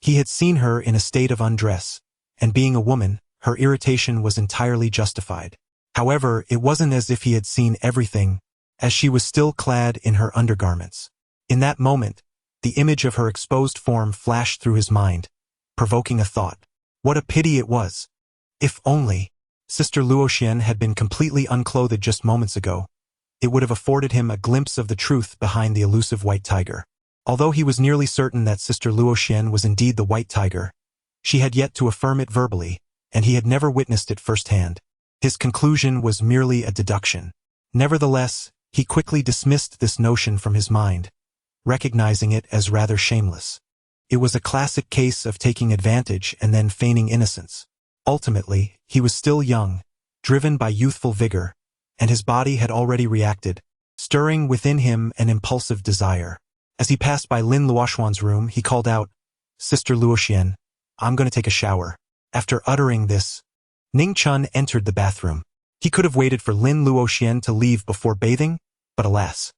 he had seen her in a state of undress, and being a woman, her irritation was entirely justified. However, it wasn't as if he had seen everything, as she was still clad in her undergarments. In that moment, the image of her exposed form flashed through his mind, provoking a thought. What a pity it was! If only Sister Luoxian had been completely unclothed just moments ago, it would have afforded him a glimpse of the truth behind the elusive white tiger. Although he was nearly certain that Sister Luoxian was indeed the white tiger, she had yet to affirm it verbally, and he had never witnessed it firsthand. His conclusion was merely a deduction. Nevertheless, he quickly dismissed this notion from his mind, recognizing it as rather shameless. It was a classic case of taking advantage and then feigning innocence. Ultimately, he was still young, driven by youthful vigor, and his body had already reacted, stirring within him an impulsive desire. As he passed by Lin Luoxian's room, he called out, "Sister Luoxian, I'm going to take a shower." After uttering this, Ning Chen entered the bathroom. He could have waited for Lin Luoxian to leave before bathing, but alas,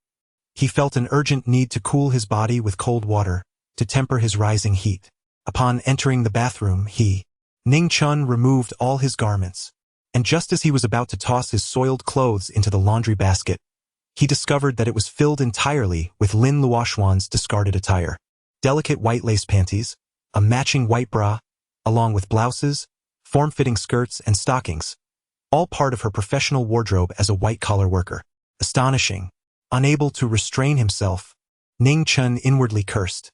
he felt an urgent need to cool his body with cold water, to temper his rising heat. Upon entering the bathroom, Ning Chen removed all his garments, and just as he was about to toss his soiled clothes into the laundry basket, he discovered that it was filled entirely with Lin Luoxian's discarded attire. Delicate white lace panties, a matching white bra, along with blouses, form-fitting skirts, and stockings, all part of her professional wardrobe as a white-collar worker. Astonishing. Unable to restrain himself, Ning Chen inwardly cursed.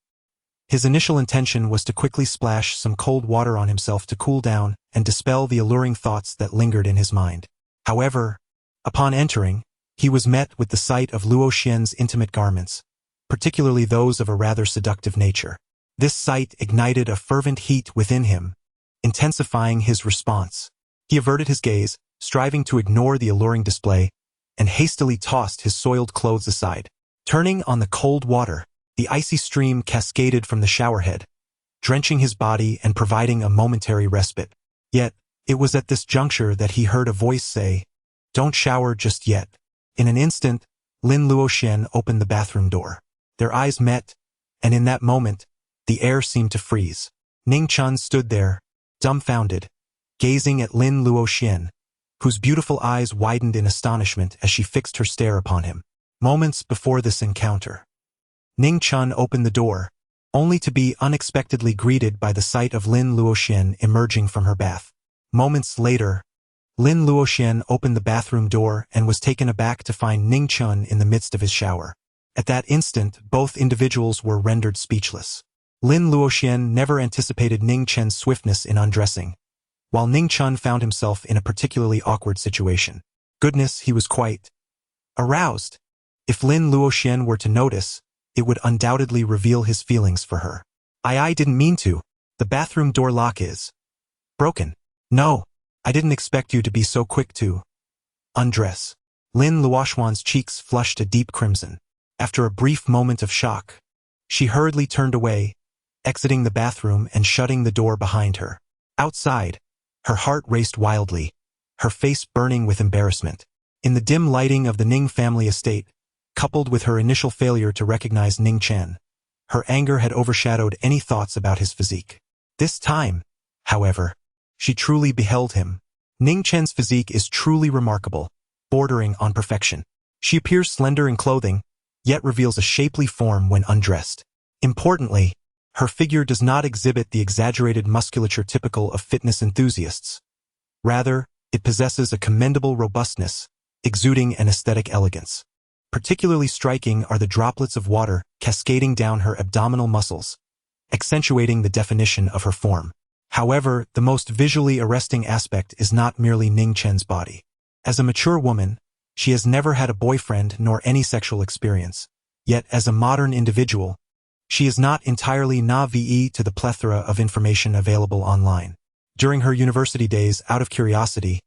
His initial intention was to quickly splash some cold water on himself to cool down and dispel the alluring thoughts that lingered in his mind. However, upon entering, he was met with the sight of Luoxian's intimate garments, particularly those of a rather seductive nature. This sight ignited a fervent heat within him, intensifying his response. He averted his gaze, striving to ignore the alluring display, and hastily tossed his soiled clothes aside. Turning on the cold water, the icy stream cascaded from the showerhead, drenching his body and providing a momentary respite. Yet, it was at this juncture that he heard a voice say, "Don't shower just yet." In an instant, Lin Luoxian opened the bathroom door. Their eyes met, and in that moment, the air seemed to freeze. Ning Chen stood there, dumbfounded, gazing at Lin Luoxian, whose beautiful eyes widened in astonishment as she fixed her stare upon him. Moments before this encounter, Ning Chen opened the door, only to be unexpectedly greeted by the sight of Lin Luoxian emerging from her bath. Moments later, Lin Luoxian opened the bathroom door and was taken aback to find Ning Chen in the midst of his shower. At that instant, both individuals were rendered speechless. Lin Luoxian never anticipated Ning Chen's swiftness in undressing, while Ning Chen found himself in a particularly awkward situation. Goodness, he was quite aroused. If Lin Luoxian were to notice, it would undoubtedly reveal his feelings for her. I didn't mean to. The bathroom door lock is broken. No, I didn't expect you to be so quick to undress. Lin Luoxian's cheeks flushed a deep crimson. After a brief moment of shock, she hurriedly turned away, exiting the bathroom and shutting the door behind her. Outside, her heart raced wildly, her face burning with embarrassment. In the dim lighting of the Ning family estate, coupled with her initial failure to recognize Ning Chen, her anger had overshadowed any thoughts about his physique. This time, however, she truly beheld him. Ning Chen's physique is truly remarkable, bordering on perfection. She appears slender in clothing, yet reveals a shapely form when undressed. Importantly, her figure does not exhibit the exaggerated musculature typical of fitness enthusiasts. Rather, it possesses a commendable robustness, exuding an aesthetic elegance. Particularly striking are the droplets of water cascading down her abdominal muscles, accentuating the definition of her form. However, the most visually arresting aspect is not merely Ning Chen's body. As a mature woman, she has never had a boyfriend nor any sexual experience. Yet, as a modern individual, she is not entirely naive to the plethora of information available online. During her university days, out of curiosity,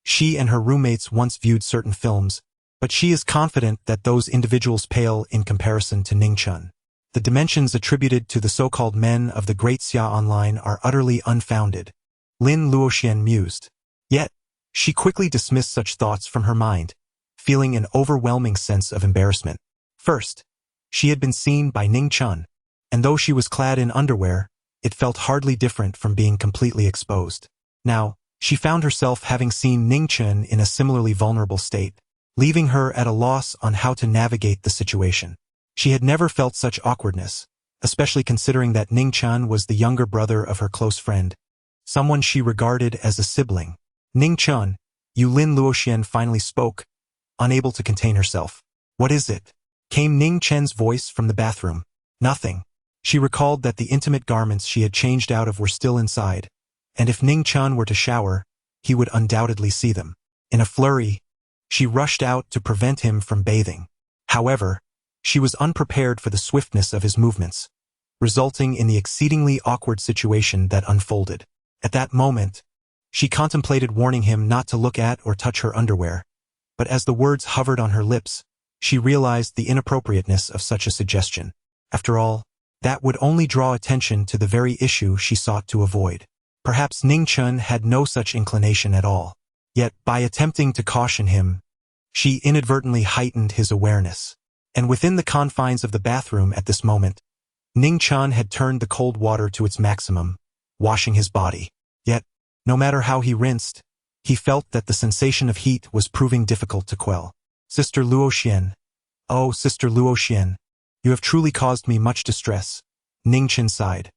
she and her roommates once viewed certain films, but she is confident that those individuals pale in comparison to Ning Chen. The dimensions attributed to the so-called men of the Great Xia online are utterly unfounded, Lin Luoxian mused. Yet, she quickly dismissed such thoughts from her mind, feeling an overwhelming sense of embarrassment. First, she had been seen by Ning Chen, and though she was clad in underwear, it felt hardly different from being completely exposed. Now, she found herself having seen Ning Chen in a similarly vulnerable state, leaving her at a loss on how to navigate the situation. She had never felt such awkwardness, especially considering that Ning Chen was the younger brother of her close friend, someone she regarded as a sibling. Ning Chen, Lin Luoxian finally spoke, unable to contain herself. What is it? Came Ning Chen's voice from the bathroom. Nothing. She recalled that the intimate garments she had changed out of were still inside, and if Ning Chen were to shower, he would undoubtedly see them. In a flurry, she rushed out to prevent him from bathing. However, she was unprepared for the swiftness of his movements, resulting in the exceedingly awkward situation that unfolded. At that moment, she contemplated warning him not to look at or touch her underwear, but as the words hovered on her lips, she realized the inappropriateness of such a suggestion. After all, that would only draw attention to the very issue she sought to avoid. Perhaps Ning Chen had no such inclination at all. Yet, by attempting to caution him, she inadvertently heightened his awareness. And within the confines of the bathroom at this moment, Ning Chen had turned the cold water to its maximum, washing his body. Yet, no matter how he rinsed, he felt that the sensation of heat was proving difficult to quell. Sister Luoxian. Oh, Sister Luoxian, you have truly caused me much distress, Ning Chen sighed.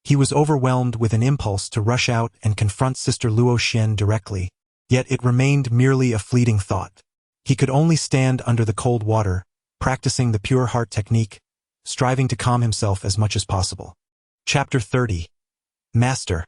He was overwhelmed with an impulse to rush out and confront Sister Luoxian directly, yet it remained merely a fleeting thought. He could only stand under the cold water, practicing the pure heart technique, striving to calm himself as much as possible. Chapter 30. Master,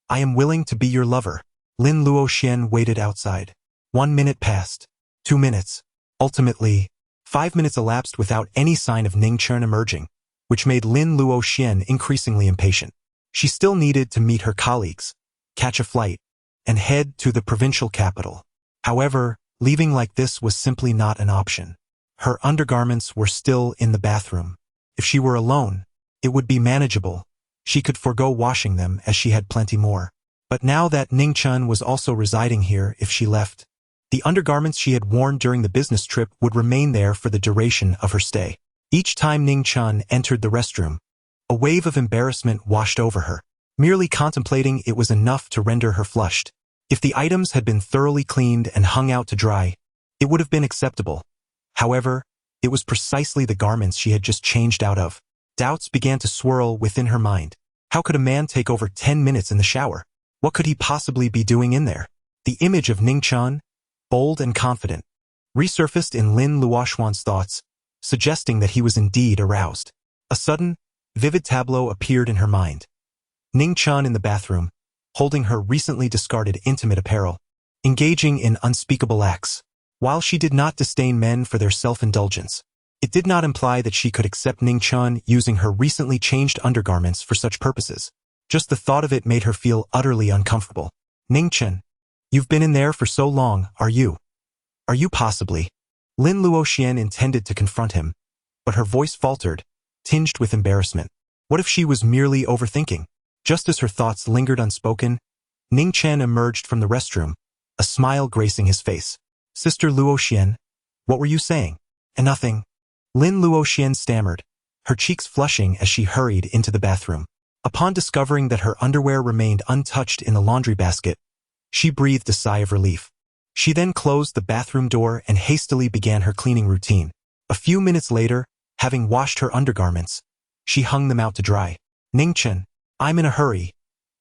I am willing to be your lover. Lin Luoxian waited outside. 1 minute passed. 2 minutes. Ultimately, 5 minutes elapsed without any sign of Ning Chen emerging, which made Lin Luoxian increasingly impatient. She still needed to meet her colleagues, catch a flight, and head to the provincial capital. However, leaving like this was simply not an option. Her undergarments were still in the bathroom. If she were alone, it would be manageable. She could forego washing them as she had plenty more. But now that Ning Chen was also residing here, if she left, the undergarments she had worn during the business trip would remain there for the duration of her stay. Each time Ning Chen entered the restroom, a wave of embarrassment washed over her. Merely contemplating it was enough to render her flushed. If the items had been thoroughly cleaned and hung out to dry, it would have been acceptable. However, It was precisely the garments she had just changed out of. Doubts began to swirl within her mind. How could a man take over 10 minutes in the shower? What could he possibly be doing in there? The image of Ning Chen, bold and confident, resurfaced in Lin Luoxuan's thoughts, suggesting that he was indeed aroused. A sudden, vivid tableau appeared in her mind. Ning Chen in the bathroom, holding her recently discarded intimate apparel, engaging in unspeakable acts. While she did not disdain men for their self-indulgence, it did not imply that she could accept Ning Chen using her recently changed undergarments for such purposes. Just the thought of it made her feel utterly uncomfortable. Ning Chen, you've been in there for so long, are you? Are you possibly? Lin Luoxian intended to confront him, but her voice faltered, tinged with embarrassment. What if she was merely overthinking? Just as her thoughts lingered unspoken, Ning Chen emerged from the restroom, a smile gracing his face. Sister Luoxian, what were you saying? Nothing. Lin Luoxian stammered, her cheeks flushing as she hurried into the bathroom. Upon discovering that her underwear remained untouched in the laundry basket, she breathed a sigh of relief. She then closed the bathroom door and hastily began her cleaning routine. A few minutes later, having washed her undergarments, she hung them out to dry. Ning Chen, I'm in a hurry.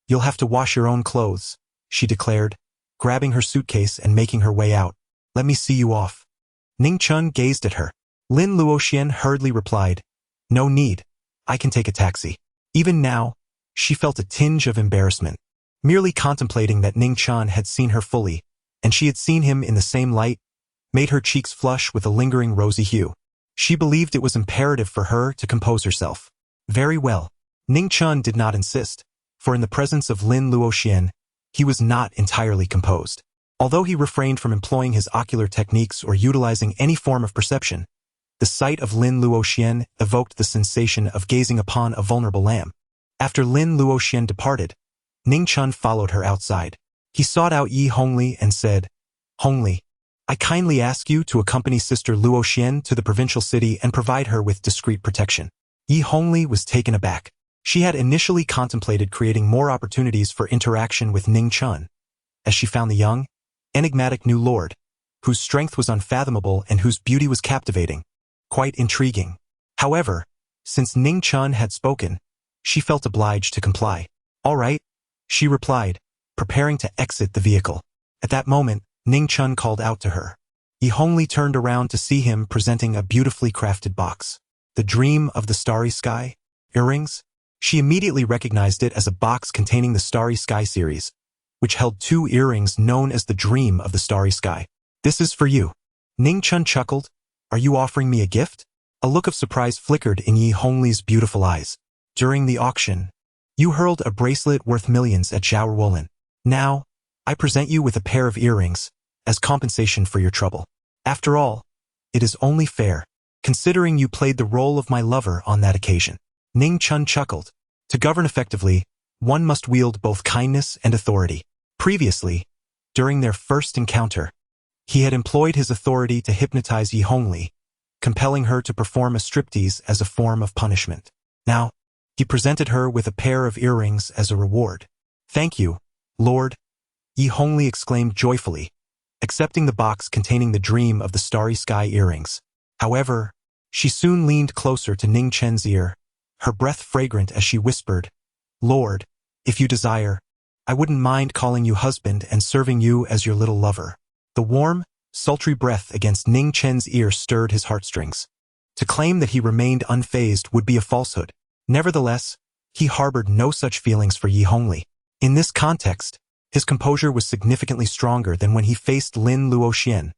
You'll have to wash your own clothes, she declared, grabbing her suitcase and making her way out. Let me see you off. Ning Chen gazed at her. Lin Luoxian hurriedly replied, No need. I can take a taxi. Even now, she felt a tinge of embarrassment. Merely contemplating that Ning Chen had seen her fully, and she had seen him in the same light, made her cheeks flush with a lingering rosy hue. She believed it was imperative for her to compose herself. Very well. Ning Chen did not insist, for in the presence of Lin Luoxian, he was not entirely composed. Although he refrained from employing his ocular techniques or utilizing any form of perception, the sight of Lin Luoxian evoked the sensation of gazing upon a vulnerable lamb. After Lin Luoxian departed, Ning Chen followed her outside. He sought out Yi Hongli and said, Hongli, I kindly ask you to accompany Sister Luoxian to the provincial city and provide her with discreet protection. Yi Hongli was taken aback. She had initially contemplated creating more opportunities for interaction with Ning Chen, as she found the young, enigmatic new lord, whose strength was unfathomable and whose beauty was captivating, quite intriguing. However, since Ning Chen had spoken, she felt obliged to comply. All right, she replied, preparing to exit the vehicle. At that moment, Ning Chen called out to her. Yi Hongli turned around to see him presenting a beautifully crafted box. The dream of the starry sky? Earrings? She immediately recognized it as a box containing the Starry Sky series, which held 2 earrings known as the Dream of the Starry Sky. This is for you. Ning Chen chuckled. Are you offering me a gift? A look of surprise flickered in Yi Hongli's beautiful eyes. During the auction, you hurled a bracelet worth millions at Zhao Wolin. Now, I present you with a pair of earrings, as compensation for your trouble. After all, it is only fair, considering you played the role of my lover on that occasion. Ning Chen chuckled. To govern effectively, one must wield both kindness and authority. Previously, during their first encounter, he had employed his authority to hypnotize Yi Hongli, compelling her to perform a striptease as a form of punishment. Now, he presented her with a pair of earrings as a reward. Thank you, Lord, Yi Hongli exclaimed joyfully, accepting the box containing the Dream of the Starry Sky earrings. However, she soon leaned closer to Ning Chen's ear, her breath fragrant as she whispered, Lord, if you desire, I wouldn't mind calling you husband and serving you as your little lover. The warm, sultry breath against Ning Chen's ear stirred his heartstrings. To claim that he remained unfazed would be a falsehood. Nevertheless, he harbored no such feelings for Yi Hongli. In this context, his composure was significantly stronger than when he faced Lin Luoxian,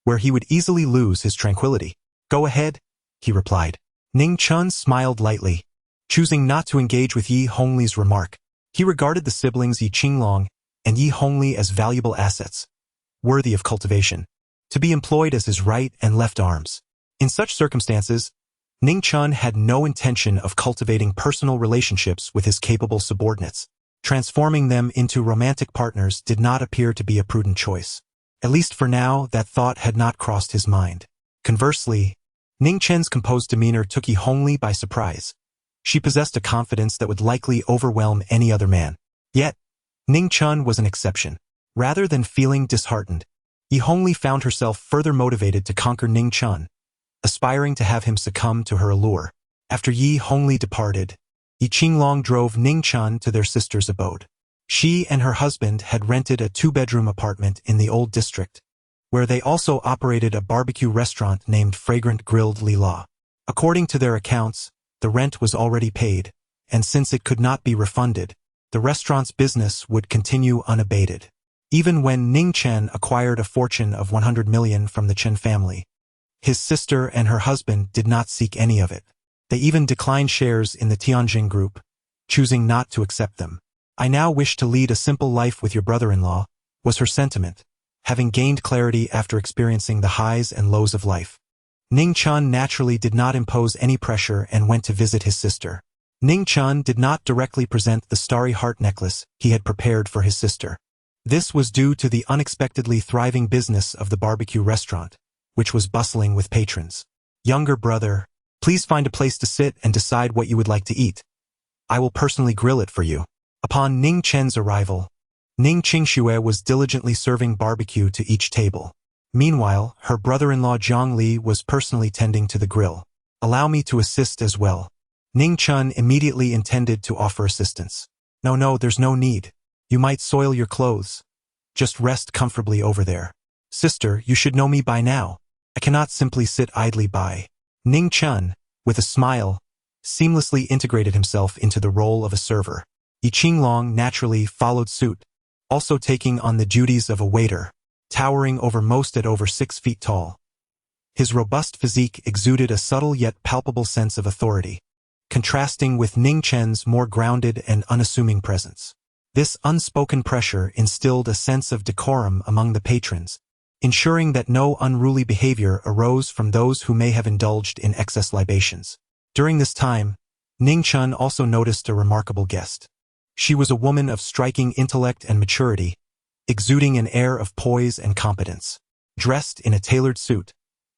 where he would easily lose his tranquility. Go ahead, he replied. Ning Chen smiled lightly, choosing not to engage with Yi Hongli's remark. He regarded the siblings Yi Qinglong and Yi Hongli as valuable assets, worthy of cultivation, to be employed as his right and left arms. In such circumstances, Ning Chen had no intention of cultivating personal relationships with his capable subordinates. Transforming them into romantic partners did not appear to be a prudent choice. At least for now, that thought had not crossed his mind. Conversely, Ning Chen's composed demeanor took Yi Hongli by surprise. She possessed a confidence that would likely overwhelm any other man. Yet, Ning Chen was an exception. Rather than feeling disheartened, Yi Hongli found herself further motivated to conquer Ning Chen, aspiring to have him succumb to her allure. After Yi Hongli departed, Yi Qinglong drove Ning Chen to their sister's abode. She and her husband had rented a 2-bedroom apartment in the old district, where they also operated a barbecue restaurant named Fragrant Grilled Lila. According to their accounts, the rent was already paid, and since it could not be refunded, the restaurant's business would continue unabated. Even when Ning Chen acquired a fortune of 100 million from the Chen family, his sister and her husband did not seek any of it. They even declined shares in the Tianjin group, choosing not to accept them. "I now wish to lead a simple life with your brother-in-law," was her sentiment, having gained clarity after experiencing the highs and lows of life. Ning Chen naturally did not impose any pressure and went to visit his sister. Ning Chen did not directly present the starry heart necklace he had prepared for his sister. This was due to the unexpectedly thriving business of the barbecue restaurant, which was bustling with patrons. "Younger brother, please find a place to sit and decide what you would like to eat. I will personally grill it for you." Upon Ning Chen's arrival, Ning Qingxue was diligently serving barbecue to each table. Meanwhile, her brother-in-law Jiang Li was personally tending to the grill. "Allow me to assist as well." Ning Chen immediately intended to offer assistance. No, there's no need. You might soil your clothes. Just rest comfortably over there." "Sister, you should know me by now. I cannot simply sit idly by." Ning Chen, with a smile, seamlessly integrated himself into the role of a server. Yi Qinglong naturally followed suit, also taking on the duties of a waiter, towering over most at over 6 feet tall. His robust physique exuded a subtle yet palpable sense of authority, contrasting with Ning Chen's more grounded and unassuming presence. This unspoken pressure instilled a sense of decorum among the patrons, ensuring that no unruly behavior arose from those who may have indulged in excess libations. During this time, Ning Chen also noticed a remarkable guest. She was a woman of striking intellect and maturity, exuding an air of poise and competence. Dressed in a tailored suit,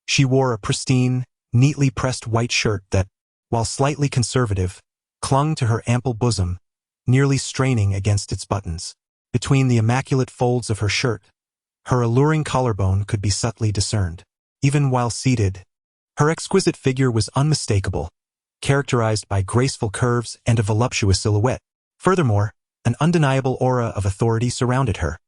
she wore a pristine, neatly pressed white shirt that, while slightly conservative, clung to her ample bosom, nearly straining against its buttons. Between the immaculate folds of her shirt, her alluring collarbone could be subtly discerned. Even while seated, her exquisite figure was unmistakable, characterized by graceful curves and a voluptuous silhouette. Furthermore, an undeniable aura of authority surrounded her,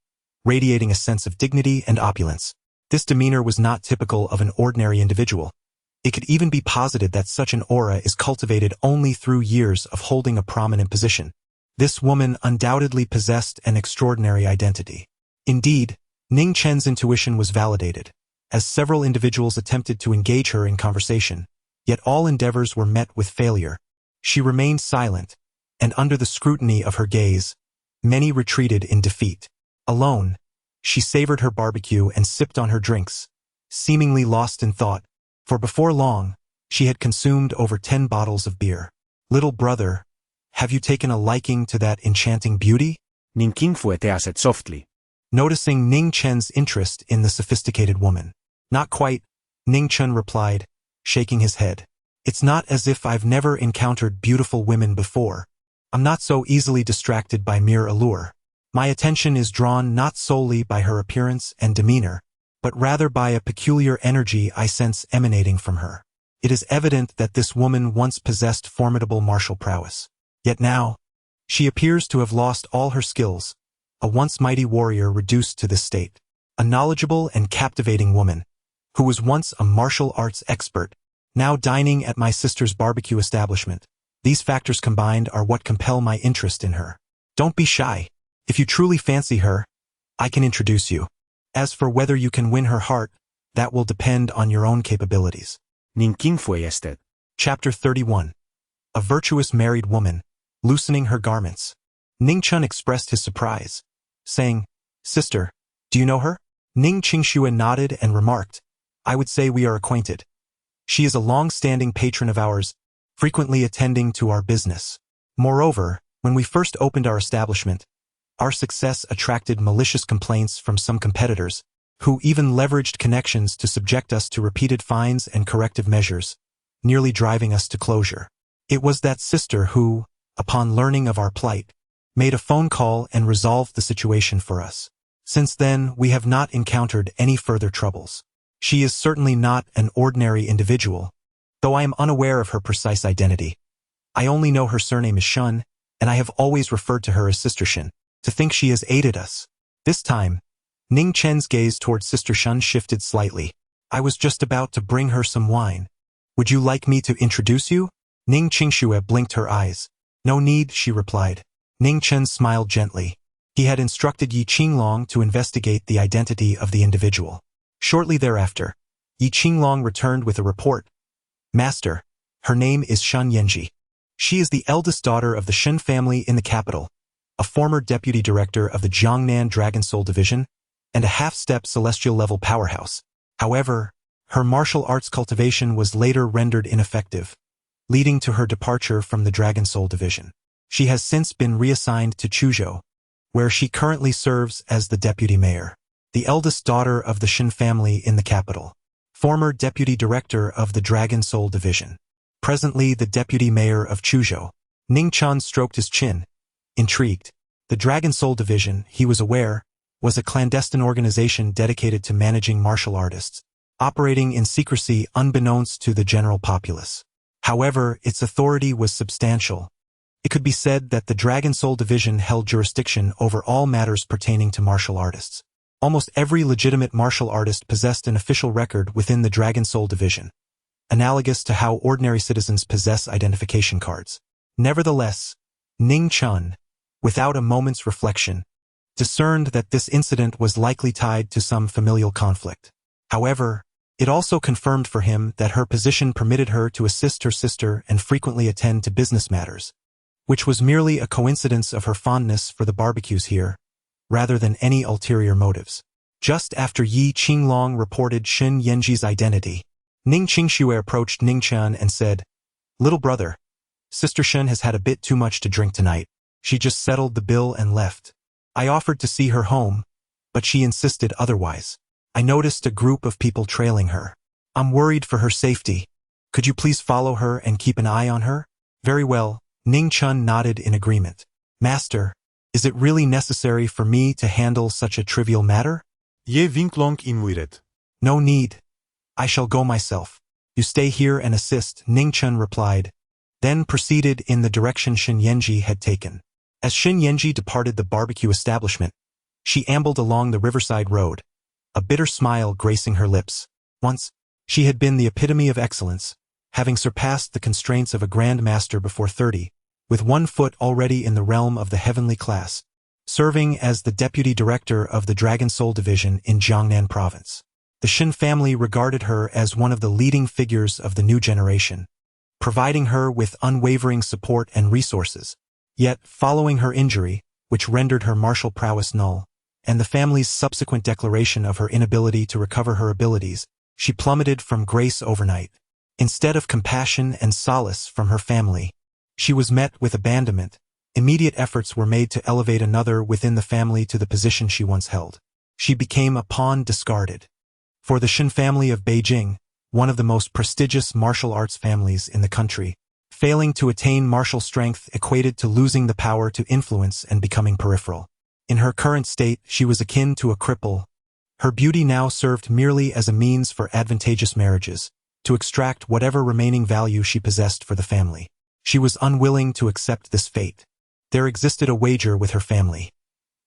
radiating a sense of dignity and opulence. This demeanor was not typical of an ordinary individual. It could even be posited that such an aura is cultivated only through years of holding a prominent position. This woman undoubtedly possessed an extraordinary identity. Indeed, Ning Chen's intuition was validated, as several individuals attempted to engage her in conversation, yet all endeavors were met with failure. She remained silent, and under the scrutiny of her gaze, many retreated in defeat. Alone, she savored her barbecue and sipped on her drinks, seemingly lost in thought, for before long, she had consumed over 10 bottles of beer. "Little brother, have you taken a liking to that enchanting beauty?" Ning Qingfue asked softly. Noticing Ning Chen's interest in the sophisticated woman. "Not quite," Ning Chen replied, shaking his head. "It's not as if I've never encountered beautiful women before. I'm not so easily distracted by mere allure. My attention is drawn not solely by her appearance and demeanor, but rather by a peculiar energy I sense emanating from her. It is evident that this woman once possessed formidable martial prowess. Yet now, she appears to have lost all her skills, a once mighty warrior reduced to this state. A knowledgeable and captivating woman, who was once a martial arts expert, now dining at my sister's barbecue establishment. These factors combined are what compel my interest in her. Don't be shy. If you truly fancy her, I can introduce you. As for whether you can win her heart, that will depend on your own capabilities." Ning Qingfue said. Chapter 31. A virtuous married woman, loosening her garments. Ning Chen expressed his surprise, saying, "Sister, do you know her?" Ning Qingxue nodded and remarked, "I would say we are acquainted. She is a long-standing patron of ours, frequently attending to our business. Moreover, when we first opened our establishment, our success attracted malicious complaints from some competitors, who even leveraged connections to subject us to repeated fines and corrective measures, nearly driving us to closure. It was that sister who, upon learning of our plight, made a phone call and resolved the situation for us. Since then, we have not encountered any further troubles." She is certainly not an ordinary individual, though I am unaware of her precise identity. I only know her surname is Shun, and I have always referred to her as Sister Shin. To think she has aided us. This time, Ning Chen's gaze toward Sister Shun shifted slightly. I was just about to bring her some wine. Would you like me to introduce you? Ning Qingxue blinked her eyes. No need, she replied. Ning Chen smiled gently. He had instructed Yi Qinglong to investigate the identity of the individual. Shortly thereafter, Yi Qinglong returned with a report. Master, her name is Shun Yanji. She is the eldest daughter of the Shen family in the capital, a former deputy director of the Jiangnan Dragon Soul Division, and a half-step celestial-level powerhouse. However, her martial arts cultivation was later rendered ineffective, leading to her departure from the Dragon Soul Division. She has since been reassigned to Chuzhou, where she currently serves as the deputy mayor, the eldest daughter of the Shen family in the capital, former deputy director of the Dragon Soul Division, presently the deputy mayor of Chuzhou. Ning Chen stroked his chin, intrigued. The Dragon Soul Division, he was aware, was a clandestine organization dedicated to managing martial artists, operating in secrecy unbeknownst to the general populace. However, its authority was substantial. It could be said that the Dragon Soul Division held jurisdiction over all matters pertaining to martial artists. Almost every legitimate martial artist possessed an official record within the Dragon Soul Division, analogous to how ordinary citizens possess identification cards. Nevertheless, Ning Chen, without a moment's reflection, discerned that this incident was likely tied to some familial conflict. However, it also confirmed for him that her position permitted her to assist her sister and frequently attend to business matters, which was merely a coincidence of her fondness for the barbecues here, rather than any ulterior motives. Just after Yi Qinglong reported Shen Yanji's identity, Ning Qingxue approached Ning Chen and said, "Little brother, Sister Shen has had a bit too much to drink tonight. She just settled the bill and left. I offered to see her home, but she insisted otherwise. I noticed a group of people trailing her. I'm worried for her safety. Could you please follow her and keep an eye on her?" "Very well," Ning Chen nodded in agreement. "Master, is it really necessary for me to handle such a trivial matter?" Ye Winklong imuiret. "No need. I shall go myself. You stay here and assist," Ning Chen replied, then proceeded in the direction Shen Yanji had taken. As Shen Yanji departed the barbecue establishment, she ambled along the riverside road, a bitter smile gracing her lips. Once, she had been the epitome of excellence, having surpassed the constraints of a grand master before 30, with one foot already in the realm of the heavenly class, serving as the deputy director of the Dragon Soul Division in Jiangnan Province. The Shen family regarded her as one of the leading figures of the new generation, providing her with unwavering support and resources. Yet, following her injury, which rendered her martial prowess null, and the family's subsequent declaration of her inability to recover her abilities, she plummeted from grace overnight. Instead of compassion and solace from her family, she was met with abandonment. Immediate efforts were made to elevate another within the family to the position she once held. She became a pawn discarded. For the Shen family of Beijing, one of the most prestigious martial arts families in the country, failing to attain martial strength equated to losing the power to influence and becoming peripheral. In her current state, she was akin to a cripple. Her beauty now served merely as a means for advantageous marriages, to extract whatever remaining value she possessed for the family. She was unwilling to accept this fate. There existed a wager with her family.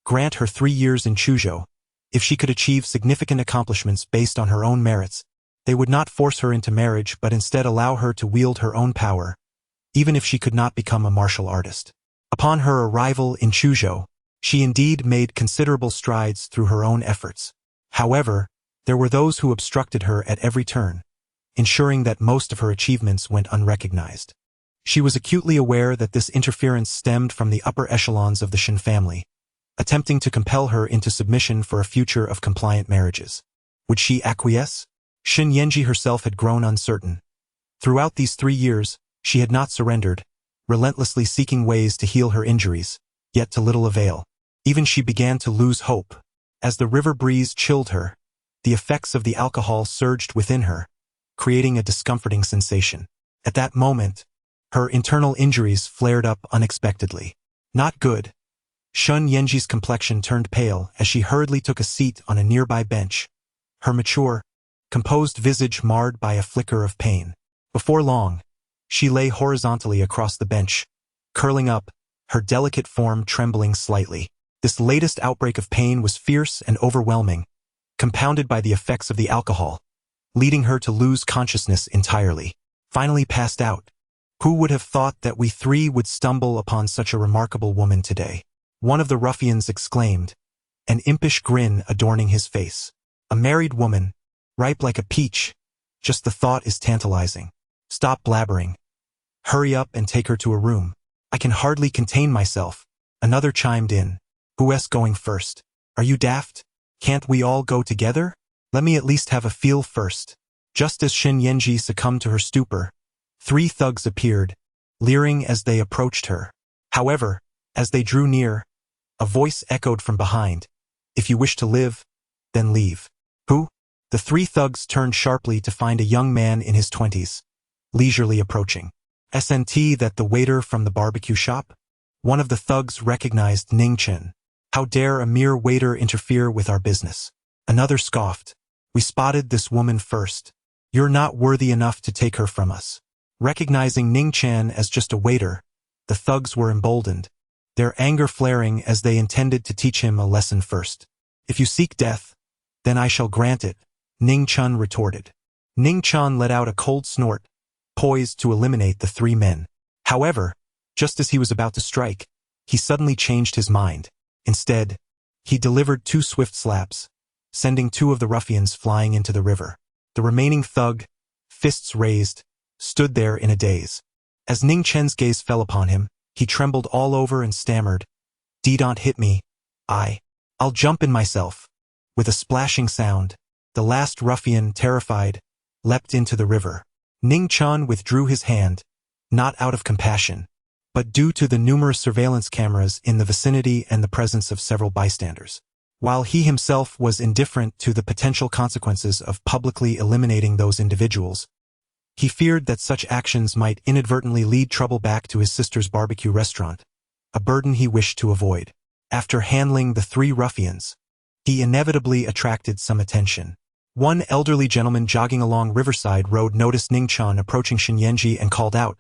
Grant her 3 years in Chuzhou. If she could achieve significant accomplishments based on her own merits, they would not force her into marriage but instead allow her to wield her own power, even if she could not become a martial artist. Upon her arrival in Chuzhou, she indeed made considerable strides through her own efforts. However, there were those who obstructed her at every turn, ensuring that most of her achievements went unrecognized. She was acutely aware that this interference stemmed from the upper echelons of the Shen family, attempting to compel her into submission for a future of compliant marriages. Would she acquiesce? Shen Yanji herself had grown uncertain. Throughout these 3 years, she had not surrendered, relentlessly seeking ways to heal her injuries, yet to little avail. Even she began to lose hope. As the river breeze chilled her, the effects of the alcohol surged within her, creating a discomforting sensation. At that moment, her internal injuries flared up unexpectedly. Not good. Shen Yanji's complexion turned pale as she hurriedly took a seat on a nearby bench. Her mature, composed visage marred by a flicker of pain. Before long, she lay horizontally across the bench, curling up, her delicate form trembling slightly. This latest outbreak of pain was fierce and overwhelming, compounded by the effects of the alcohol, leading her to lose consciousness entirely. Finally passed out. Who would have thought that we three would stumble upon such a remarkable woman today? One of the ruffians exclaimed, an impish grin adorning his face. A married woman, ripe like a peach. Just the thought is tantalizing. Stop blabbering. Hurry up and take her to a room. I can hardly contain myself. Another chimed in. Who's going first? Are you daft? Can't we all go together? Let me at least have a feel first. Just as Shin Yenji succumbed to her stupor, 3 thugs appeared, leering as they approached her. However, as they drew near, a voice echoed from behind. If you wish to live, then leave. Who? The 3 thugs turned sharply to find a young man in his 20s, leisurely approaching. SNT that the waiter from the barbecue shop? One of the thugs recognized Ning Chen. How dare a mere waiter interfere with our business? Another scoffed. We spotted this woman first. You're not worthy enough to take her from us. Recognizing Ning Chen as just a waiter, the thugs were emboldened, their anger flaring as they intended to teach him a lesson first. If you seek death, then I shall grant it, Ning Chen retorted. Ning Chen let out a cold snort, poised to eliminate the 3 men. However, just as he was about to strike, he suddenly changed his mind. Instead, he delivered 2 swift slaps, sending 2 of the ruffians flying into the river. The remaining thug, fists raised, stood there in a daze. As Ning Chen's gaze fell upon him, he trembled all over and stammered, "Don't hit me. I'll jump in myself." With a splashing sound, the last ruffian, terrified, leapt into the river. Ning Chen withdrew his hand, not out of compassion, but due to the numerous surveillance cameras in the vicinity and the presence of several bystanders. While he himself was indifferent to the potential consequences of publicly eliminating those individuals, he feared that such actions might inadvertently lead trouble back to his sister's barbecue restaurant, a burden he wished to avoid. After handling the 3 ruffians, he inevitably attracted some attention. One elderly gentleman jogging along Riverside Road noticed Ning Chen approaching Shin Yenji and called out,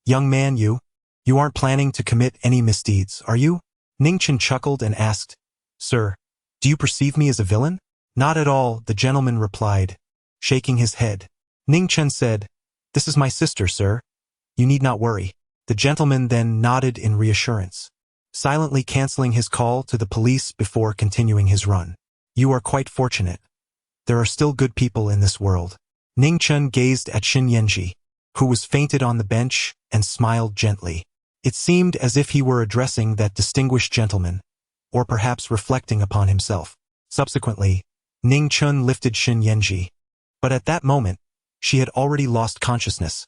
"Young man, you aren't planning to commit any misdeeds, are you?" Ning Chen chuckled and asked, "Sir, do you perceive me as a villain?" "Not at all," the gentleman replied, shaking his head. Ning Chen said, "This is my sister, sir. You need not worry." The gentleman then nodded in reassurance, silently canceling his call to the police before continuing his run. "You are quite fortunate. There are still good people in this world." Ning Chen gazed at Shin Yenji, who was fainted on the bench, and smiled gently. It seemed as if he were addressing that distinguished gentleman, or perhaps reflecting upon himself. Subsequently, Ning Chen lifted Shin Yenji, but at that moment, she had already lost consciousness,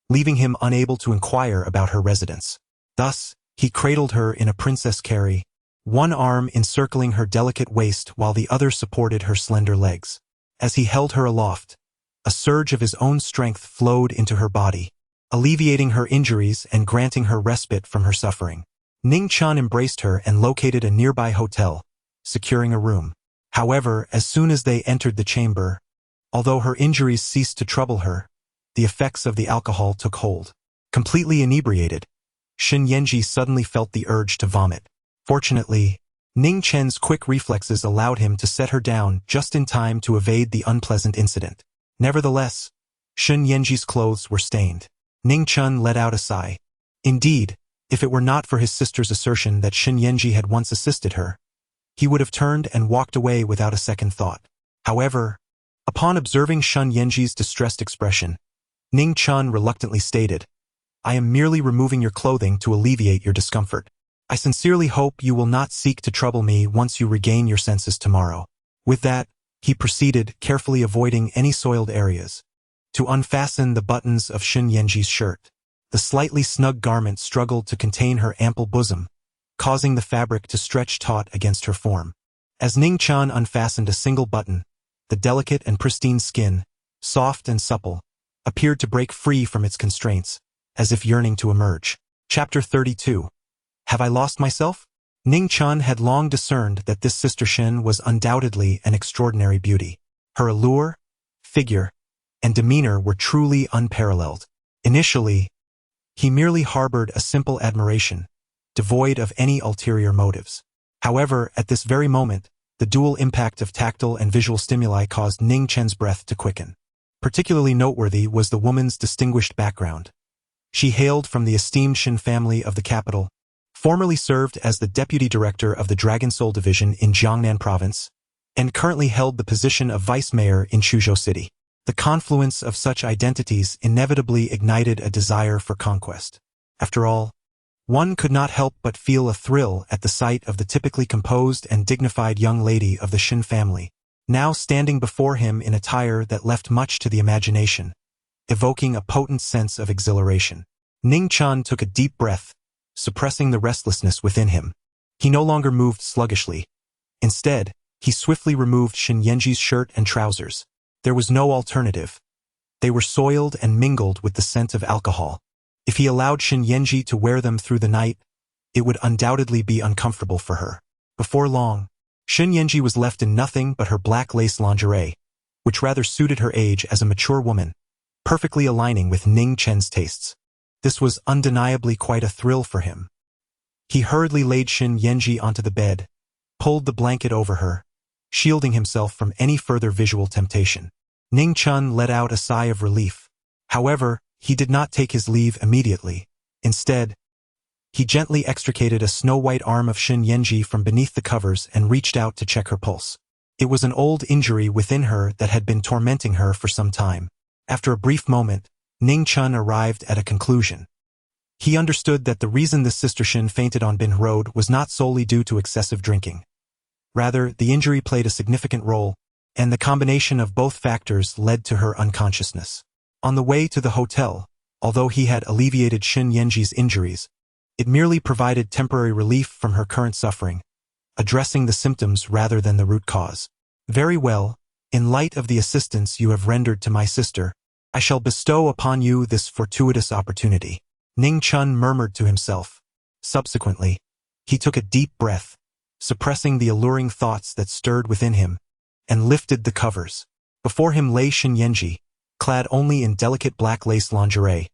leaving him unable to inquire about her residence. Thus, he cradled her in a princess carry, one arm encircling her delicate waist while the other supported her slender legs. As he held her aloft, a surge of his own strength flowed into her body, alleviating her injuries and granting her respite from her suffering. Ning Chen embraced her and located a nearby hotel, securing a room. However, as soon as they entered the chamber, although her injuries ceased to trouble her, the effects of the alcohol took hold. Completely inebriated, Shin Yenji suddenly felt the urge to vomit. Fortunately, Ning Chen's quick reflexes allowed him to set her down just in time to evade the unpleasant incident. Nevertheless, Shin Yenji's clothes were stained. Ning Chen let out a sigh. Indeed, if it were not for his sister's assertion that Shin Yenji had once assisted her, he would have turned and walked away without a second thought. However, upon observing Shin Yenji's distressed expression, Ning Chen reluctantly stated, "I am merely removing your clothing to alleviate your discomfort. I sincerely hope you will not seek to trouble me once you regain your senses tomorrow." With that, he proceeded, carefully avoiding any soiled areas, to unfasten the buttons of Shin Yenji's shirt. The slightly snug garment struggled to contain her ample bosom, causing the fabric to stretch taut against her form. As Ning Chen unfastened a single button, the delicate and pristine skin, soft and supple, appeared to break free from its constraints, as if yearning to emerge. Chapter 32. Have I lost myself? Ning Chen had long discerned that this sister Shin was undoubtedly an extraordinary beauty. Her allure, figure, and demeanor were truly unparalleled. Initially, he merely harbored a simple admiration, devoid of any ulterior motives. However, at this very moment, the dual impact of tactile and visual stimuli caused Ning Chen's breath to quicken. Particularly noteworthy was the woman's distinguished background. She hailed from the esteemed Shin family of the capital, formerly served as the deputy director of the Dragon Soul Division in Jiangnan Province, and currently held the position of vice mayor in Chuzhou City. The confluence of such identities inevitably ignited a desire for conquest. After all, one could not help but feel a thrill at the sight of the typically composed and dignified young lady of the Shin family, now standing before him in attire that left much to the imagination, evoking a potent sense of exhilaration. Ning Chen took a deep breath, suppressing the restlessness within him. He no longer moved sluggishly. Instead, he swiftly removed Shin Yanji's shirt and trousers. There was no alternative. They were soiled and mingled with the scent of alcohol. If he allowed Shin Yanji to wear them through the night, it would undoubtedly be uncomfortable for her. Before long, Shin Yanji was left in nothing but her black lace lingerie, which rather suited her age as a mature woman, perfectly aligning with Ning Chen's tastes. This was undeniably quite a thrill for him. He hurriedly laid Shin Yanji onto the bed, pulled the blanket over her, shielding himself from any further visual temptation. Ning Chen let out a sigh of relief. However, he did not take his leave immediately. Instead, he gently extricated a snow-white arm of Shin Yanji from beneath the covers and reached out to check her pulse. It was an old injury within her that had been tormenting her for some time. After a brief moment, Ning Chen arrived at a conclusion. He understood that the reason the sister Shin fainted on Bin Road was not solely due to excessive drinking. Rather, the injury played a significant role, and the combination of both factors led to her unconsciousness. On the way to the hotel, although he had alleviated Shin Yanji's injuries, it merely provided temporary relief from her current suffering, addressing the symptoms rather than the root cause. Very well, in light of the assistance you have rendered to my sister, I shall bestow upon you this fortuitous opportunity. Ning Chen murmured to himself. Subsequently, he took a deep breath, suppressing the alluring thoughts that stirred within him, and lifted the covers. Before him lay Shin Yanji, clad only in delicate black lace lingerie,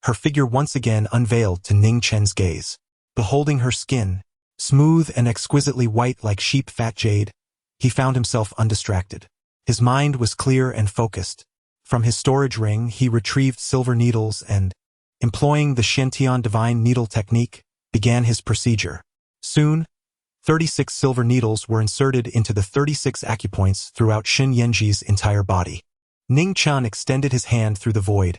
her figure once again unveiled to Ning Chen's gaze. Beholding her skin, smooth and exquisitely white like sheep-fat jade, he found himself undistracted. His mind was clear and focused. From his storage ring he retrieved silver needles and, employing the Shantian divine needle technique, began his procedure. Soon, 36 silver needles were inserted into the 36 acupoints throughout Shin Yanji's entire body. Ning Chen extended his hand through the void,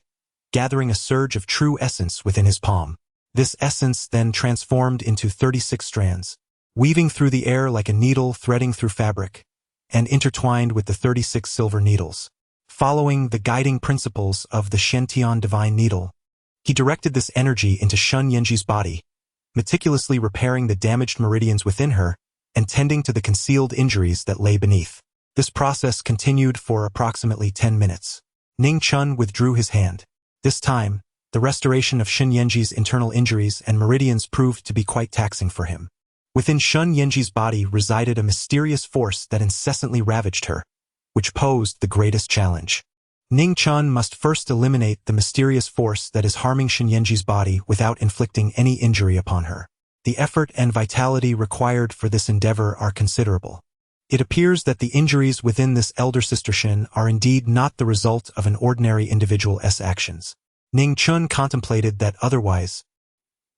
gathering a surge of true essence within his palm. This essence then transformed into 36 strands, weaving through the air like a needle threading through fabric, and intertwined with the 36 silver needles. Following the guiding principles of the Shantian divine needle, he directed this energy into Shin Yanji's body, meticulously repairing the damaged meridians within her and tending to the concealed injuries that lay beneath. This process continued for approximately 10 minutes. Ning Chen withdrew his hand. This time, the restoration of Shin Yanji's internal injuries and meridians proved to be quite taxing for him. Within Shin Yanji's body resided a mysterious force that incessantly ravaged her, which posed the greatest challenge. Ning Chen must first eliminate the mysterious force that is harming Shin Yanji's body without inflicting any injury upon her. The effort and vitality required for this endeavor are considerable. It appears that the injuries within this elder sister Shin are indeed not the result of an ordinary individual's actions. Ning Chen contemplated that otherwise,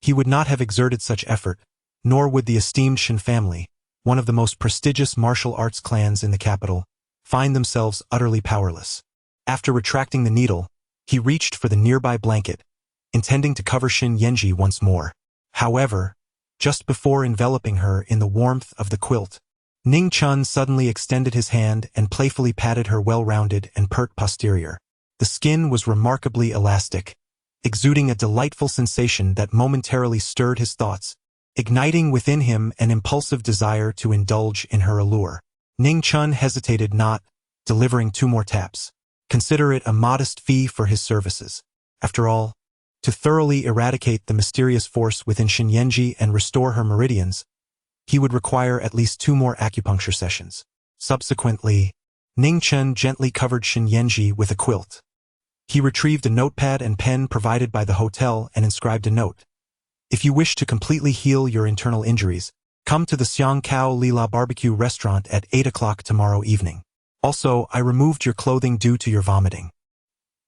he would not have exerted such effort, nor would the esteemed Shin family, one of the most prestigious martial arts clans in the capital, find themselves utterly powerless. After retracting the needle, he reached for the nearby blanket, intending to cover Shin Yanji once more. However, just before enveloping her in the warmth of the quilt, Ning Chen suddenly extended his hand and playfully patted her well-rounded and pert posterior. The skin was remarkably elastic, exuding a delightful sensation that momentarily stirred his thoughts, igniting within him an impulsive desire to indulge in her allure. Ning Chen hesitated not, delivering 2 more taps. Consider it a modest fee for his services. After all, to thoroughly eradicate the mysterious force within Shin Yanji and restore her meridians, he would require at least 2 more acupuncture sessions. Subsequently, Ning Chen gently covered Shen Yanji with a quilt. He retrieved a notepad and pen provided by the hotel and inscribed a note. If you wish to completely heal your internal injuries, come to the Xiang Kao Lila barbecue restaurant at 8 o'clock tomorrow evening. Also, I removed your clothing due to your vomiting.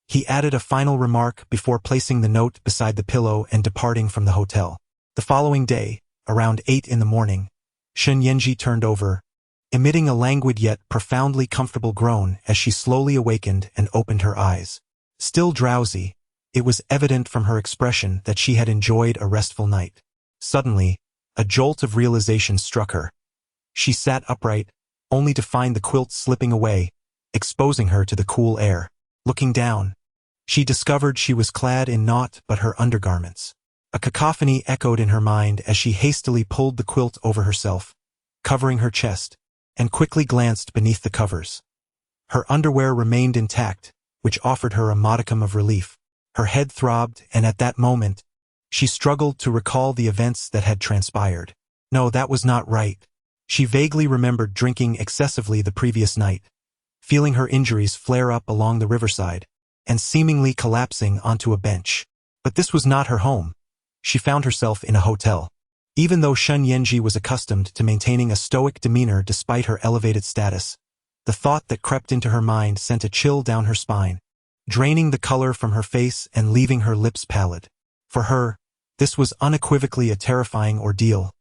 He added a final remark before placing the note beside the pillow and departing from the hotel. The following day, around 8 in the morning, Shen Yanji turned over, emitting a languid yet profoundly comfortable groan as she slowly awakened and opened her eyes. Still drowsy, it was evident from her expression that she had enjoyed a restful night. Suddenly, a jolt of realization struck her. She sat upright, only to find the quilt slipping away, exposing her to the cool air. Looking down, she discovered she was clad in naught but her undergarments. A cacophony echoed in her mind as she hastily pulled the quilt over herself, covering her chest, and quickly glanced beneath the covers. Her underwear remained intact, which offered her a modicum of relief. Her head throbbed, and at that moment, she struggled to recall the events that had transpired. No, that was not right. She vaguely remembered drinking excessively the previous night, feeling her injuries flare up along the riverside, and seemingly collapsing onto a bench. But this was not her home. She found herself in a hotel. Even though Shen Yanji was accustomed to maintaining a stoic demeanor despite her elevated status, the thought that crept into her mind sent a chill down her spine, draining the color from her face and leaving her lips pallid. For her, this was unequivocally a terrifying ordeal,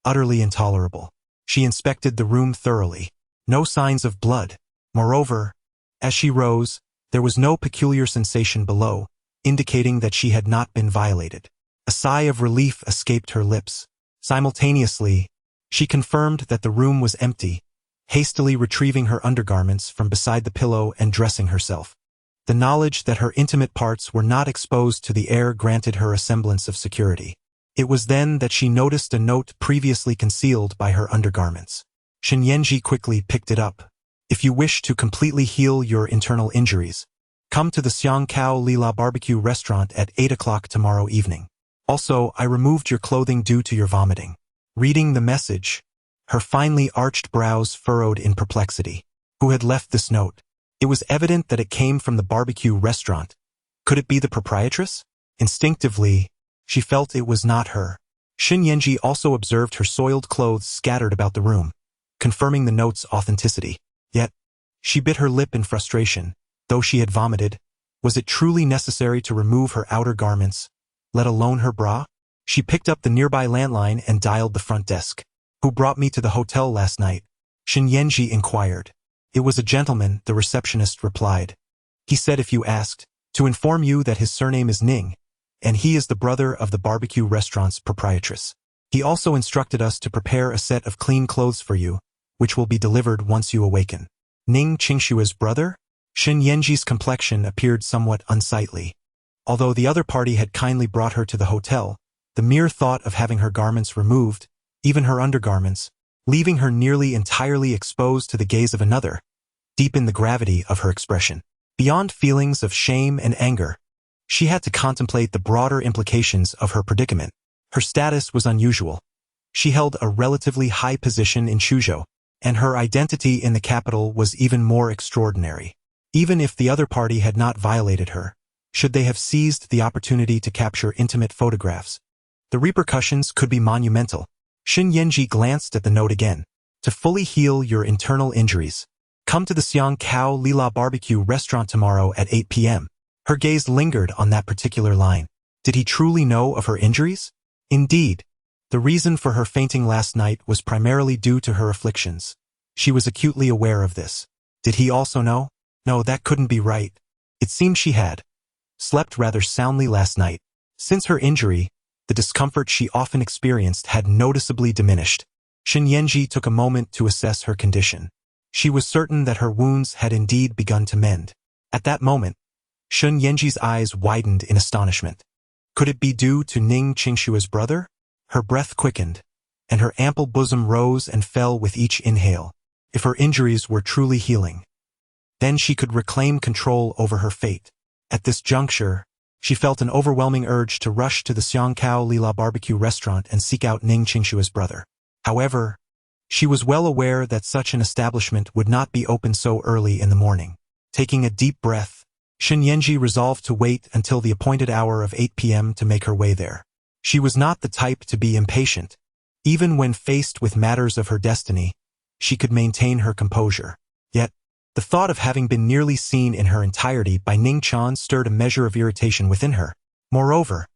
utterly intolerable. She inspected the room thoroughly. No signs of blood. Moreover, as she rose, there was no peculiar sensation below, indicating that she had not been violated. A sigh of relief escaped her lips. Simultaneously, she confirmed that the room was empty, hastily retrieving her undergarments from beside the pillow and dressing herself. The knowledge that her intimate parts were not exposed to the air granted her a semblance of security. It was then that she noticed a note previously concealed by her undergarments. Shen Yanji quickly picked it up. If you wish to completely heal your internal injuries, come to the Xiang Kao Lila barbecue restaurant at 8 o'clock tomorrow evening. Also, I removed your clothing due to your vomiting. Reading the message, her finely arched brows furrowed in perplexity. Who had left this note? It was evident that it came from the barbecue restaurant. Could it be the proprietress? Instinctively, she felt it was not her. Shen Yanji also observed her soiled clothes scattered about the room, confirming the note's authenticity. Yet, she bit her lip in frustration. Though she had vomited, was it truly necessary to remove her outer garments, let alone her bra? She picked up the nearby landline and dialed the front desk. Who brought me to the hotel last night? Shen Yanji inquired. It was a gentleman, the receptionist replied. He said if you asked, to inform you that his surname is Ning, and he is the brother of the barbecue restaurant's proprietress. He also instructed us to prepare a set of clean clothes for you, which will be delivered once you awaken. Ning Qingshua's brother? Shen Yanji's complexion appeared somewhat unsightly. Although the other party had kindly brought her to the hotel, the mere thought of having her garments removed, even her undergarments, leaving her nearly entirely exposed to the gaze of another, deepened the gravity of her expression. Beyond feelings of shame and anger, she had to contemplate the broader implications of her predicament. Her status was unusual. She held a relatively high position in Suzhou, and her identity in the capital was even more extraordinary. Even if the other party had not violated her, should they have seized the opportunity to capture intimate photographs, the repercussions could be monumental. Shen Yanji glanced at the note again. To fully heal your internal injuries, come to the Xiang Kao Lila barbecue restaurant tomorrow at 8 p.m. Her gaze lingered on that particular line. Did he truly know of her injuries? Indeed, the reason for her fainting last night was primarily due to her afflictions. She was acutely aware of this. Did he also know? No, that couldn't be right. It seemed she had slept rather soundly last night. Since her injury, the discomfort she often experienced had noticeably diminished. Shen Yanji took a moment to assess her condition. She was certain that her wounds had indeed begun to mend. At that moment, Shen Yanji's eyes widened in astonishment. Could it be due to Ning Qingshua's brother? Her breath quickened, and her ample bosom rose and fell with each inhale. If her injuries were truly healing, then she could reclaim control over her fate. At this juncture, she felt an overwhelming urge to rush to the Xiang Kao Lila barbecue restaurant and seek out Ning Qingshua's brother. However, She was well aware that such an establishment would not be open so early in the morning. Taking a deep breath, Shen Yanji resolved to wait until the appointed hour of 8 p.m. to make her way there. She was not the type to be impatient. Even when faced with matters of her destiny, she could maintain her composure. Yet, the thought of having been nearly seen in her entirety by Ning Chen stirred a measure of irritation within her. Moreover,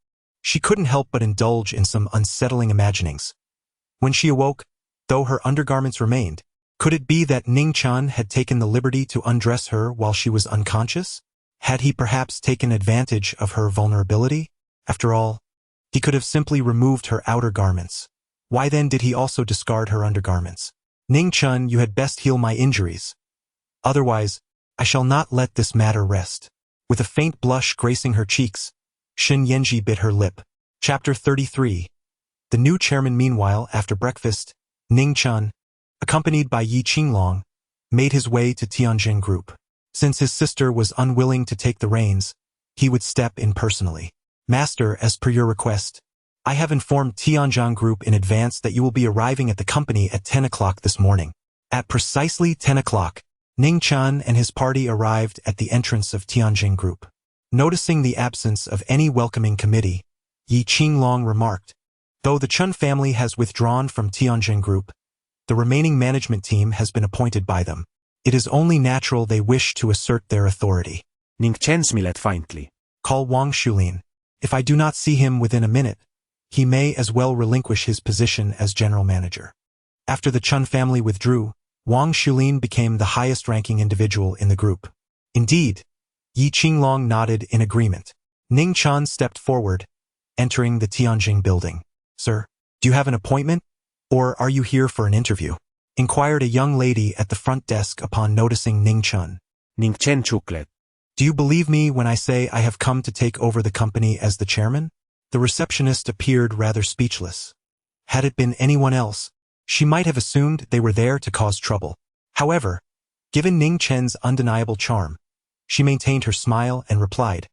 she couldn't help but indulge in some unsettling imaginings. When she awoke, though her undergarments remained, could it be that Ning Chen had taken the liberty to undress her while she was unconscious? Had he perhaps taken advantage of her vulnerability? After all, he could have simply removed her outer garments. Why then did he also discard her undergarments? Ning Chen, you had best heal my injuries. Otherwise, I shall not let this matter rest. With a faint blush gracing her cheeks, Shen Yanji bit her lip. Chapter 33. The new chairman. Meanwhile, after breakfast, Ning Chen, accompanied by Yi Qinglong, made his way to Tianjin Group. Since his sister was unwilling to take the reins, he would step in personally. Master, as per your request, I have informed Tianjin Group in advance that you will be arriving at the company at 10 o'clock this morning. At precisely 10 o'clock, Ning Chen and his party arrived at the entrance of Tianjin Group. Noticing the absence of any welcoming committee, Yi Qinglong remarked, though the Chen family has withdrawn from Tianjin Group, the remaining management team has been appointed by them. It is only natural they wish to assert their authority. Ning Chen smiled faintly. Call Wang Shulin. If I do not see him within a minute, he may as well relinquish his position as general manager. After the Chen family withdrew, Wang Shulin became the highest-ranking individual in the group. Indeed, Yi Qinglong nodded in agreement. Ning Chen stepped forward, entering the Tianjin building. Sir, do you have an appointment, or are you here for an interview? Inquired a young lady at the front desk upon noticing Ning Chen. Ning Chen chuckled. Do you believe me when I say I have come to take over the company as the chairman? The receptionist appeared rather speechless. Had it been anyone else, she might have assumed they were there to cause trouble. However, given Ning Chen's undeniable charm, she maintained her smile and replied,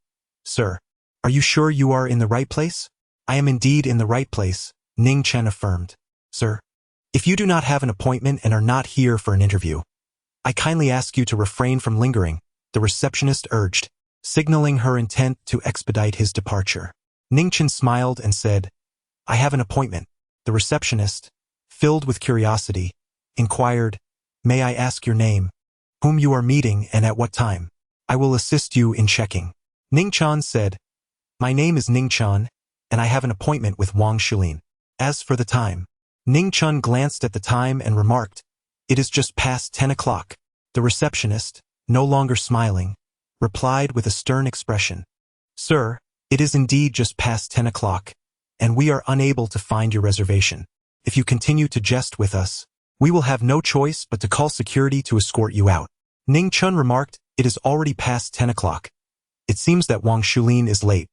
Sir, are you sure you are in the right place? I am indeed in the right place, Ning Chen affirmed. Sir, if you do not have an appointment and are not here for an interview, I kindly ask you to refrain from lingering, the receptionist urged, signaling her intent to expedite his departure. Ning Chen smiled and said, I have an appointment. The receptionist, filled with curiosity, inquired, May I ask your name, whom you are meeting and at what time? I will assist you in checking. Ning Chen said, My name is Ning Chen, and I have an appointment with Wang Shulin. As for the time, Ning Chen glanced at the time and remarked, It is just past 10 o'clock. The receptionist, no longer smiling, replied with a stern expression, Sir, it is indeed just past 10 o'clock, and we are unable to find your reservation. If you continue to jest with us, we will have no choice but to call security to escort you out. Ning Chen remarked, It is already past 10 o'clock. It seems that Wang Shulin is late.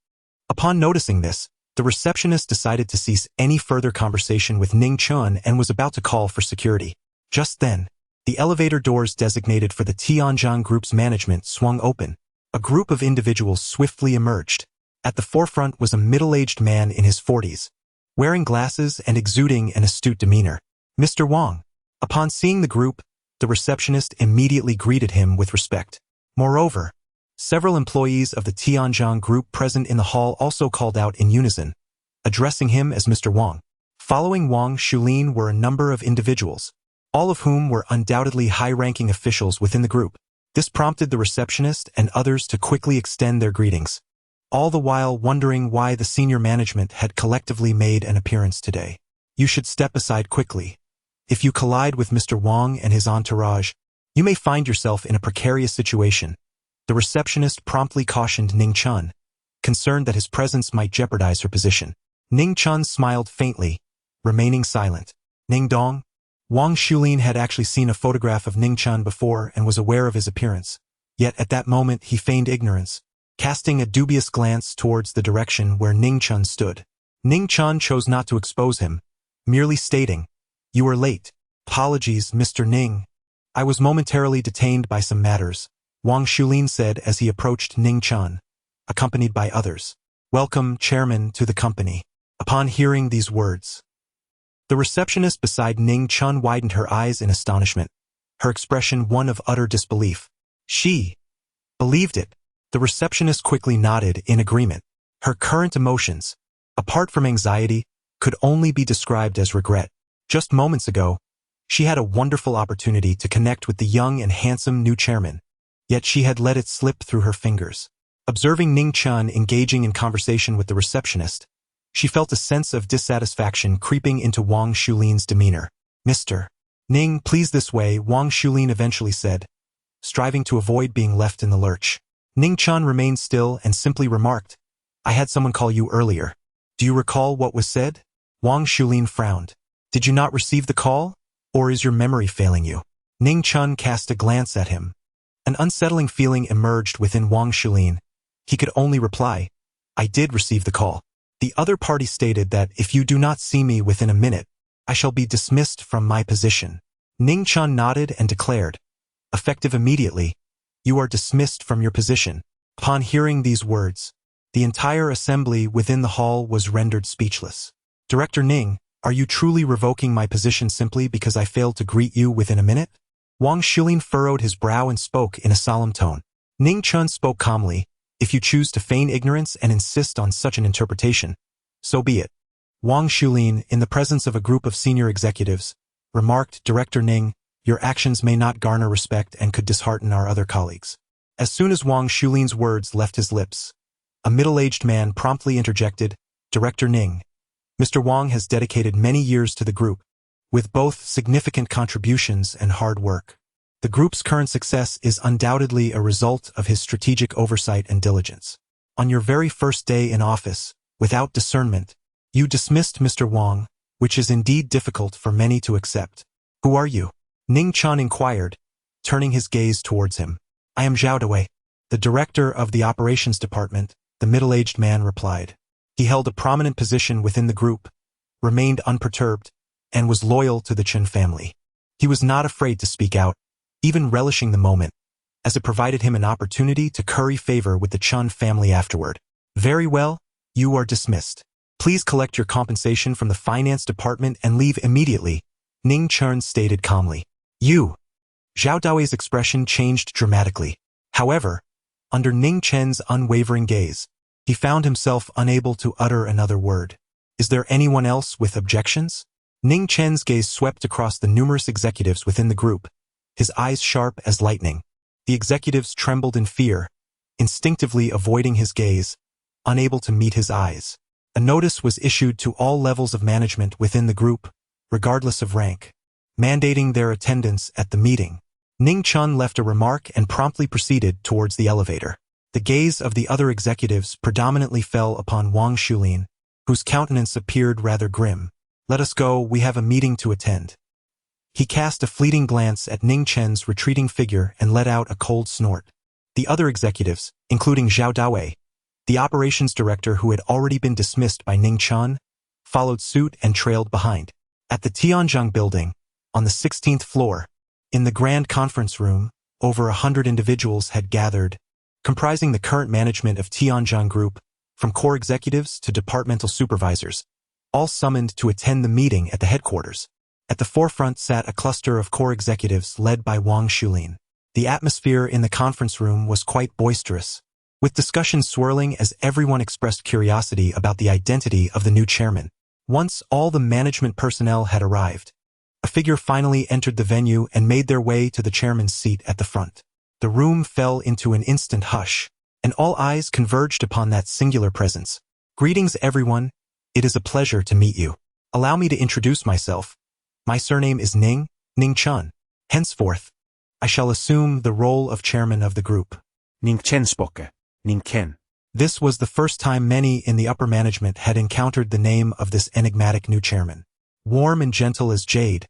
Upon noticing this, the receptionist decided to cease any further conversation with Ning Chen and was about to call for security. Just then, the elevator doors designated for the Tianjin Group's management swung open. A group of individuals swiftly emerged. At the forefront was a middle-aged man in his 40s, wearing glasses and exuding an astute demeanor. Mr. Wang. Upon seeing the group, the receptionist immediately greeted him with respect. Moreover, several employees of the Tianjin Group present in the hall also called out in unison, addressing him as Mr. Wang. Following Wang Shulin were a number of individuals, all of whom were undoubtedly high-ranking officials within the group. This prompted the receptionist and others to quickly extend their greetings, all the while wondering why the senior management had collectively made an appearance today. You should step aside quickly. If you collide with Mr. Wang and his entourage, you may find yourself in a precarious situation. The receptionist promptly cautioned Ning Chen, concerned that his presence might jeopardize her position. Ning Chen smiled faintly, remaining silent. Ning Dong? Wang Shulin had actually seen a photograph of Ning Chen before and was aware of his appearance. Yet at that moment he feigned ignorance, casting a dubious glance towards the direction where Ning Chen stood. Ning Chen chose not to expose him, merely stating, You are late. Apologies, Mr. Ning. I was momentarily detained by some matters, Wang Shulin said as he approached Ning Chen, accompanied by others. Welcome, Chairman, to the company. Upon hearing these words, The receptionist beside Ning Chen widened her eyes in astonishment, her expression one of utter disbelief. She believed it. The receptionist quickly nodded in agreement. Her current emotions, apart from anxiety, could only be described as regret. Just moments ago, she had a wonderful opportunity to connect with the young and handsome new chairman, yet she had let it slip through her fingers. Observing Ning Chen engaging in conversation with the receptionist, she felt a sense of dissatisfaction creeping into Wang Shulin's demeanor. Mr. Ning, please this way, Wang Shulin eventually said, striving to avoid being left in the lurch. Ning Chen remained still and simply remarked, I had someone call you earlier. Do you recall what was said? Wang Shulin frowned. Did you not receive the call? Or is your memory failing you? Ning Chen cast a glance at him. An unsettling feeling emerged within Wang Shulin. He could only reply, I did receive the call. The other party stated that if you do not see me within a minute, I shall be dismissed from my position. Ning Chen nodded and declared, effective immediately, you are dismissed from your position. Upon hearing these words, the entire assembly within the hall was rendered speechless. Director Ning, are you truly revoking my position simply because I failed to greet you within a minute? Wang Shulin furrowed his brow and spoke in a solemn tone. Ning Chen spoke calmly, if you choose to feign ignorance and insist on such an interpretation, so be it. Wang Shulin, in the presence of a group of senior executives, remarked, Director Ning, your actions may not garner respect and could dishearten our other colleagues. As soon as Wang Shulin's words left his lips, a middle-aged man promptly interjected, Director Ning, Mr. Wang has dedicated many years to the group, with both significant contributions and hard work. The group's current success is undoubtedly a result of his strategic oversight and diligence. On your very first day in office, without discernment, you dismissed Mr. Wang, which is indeed difficult for many to accept. Who are you? Ning Chen inquired, turning his gaze towards him. I am Zhao Dawei, the director of the operations department, the middle-aged man replied. He held a prominent position within the group, remained unperturbed, and was loyal to the Chen family. He was not afraid to speak out, even relishing the moment, as it provided him an opportunity to curry favor with the Chen family afterward. Very well, you are dismissed. Please collect your compensation from the finance department and leave immediately, Ning Chen stated calmly. You. Zhao Dawei's expression changed dramatically. However, under Ning Chen's unwavering gaze, he found himself unable to utter another word. Is there anyone else with objections? Ning Chen's gaze swept across the numerous executives within the group, his eyes sharp as lightning. The executives trembled in fear, instinctively avoiding his gaze, unable to meet his eyes. A notice was issued to all levels of management within the group, regardless of rank, mandating their attendance at the meeting. Ning Chen left a remark and promptly proceeded towards the elevator. The gaze of the other executives predominantly fell upon Wang Shulin, whose countenance appeared rather grim. Let us go, we have a meeting to attend. He cast a fleeting glance at Ning Chen's retreating figure and let out a cold snort. The other executives, including Zhao Dawei, the operations director who had already been dismissed by Ning Chen, followed suit and trailed behind. At the Tianzhang building, on the 16th floor, in the grand conference room, over 100 individuals had gathered, comprising the current management of Tianzhang Group, from core executives to departmental supervisors, all summoned to attend the meeting at the headquarters. At the forefront sat a cluster of core executives led by Wang Shulin. The atmosphere in the conference room was quite boisterous, with discussions swirling as everyone expressed curiosity about the identity of the new chairman. Once all the management personnel had arrived, a figure finally entered the venue and made their way to the chairman's seat at the front. The room fell into an instant hush, and all eyes converged upon that singular presence. Greetings everyone, it is a pleasure to meet you. Allow me to introduce myself. My surname is Ning Chen. Henceforth, I shall assume the role of chairman of the group. Ning Chen spoke. Ning Chen. This was the first time many in the upper management had encountered the name of this enigmatic new chairman. Warm and gentle as jade,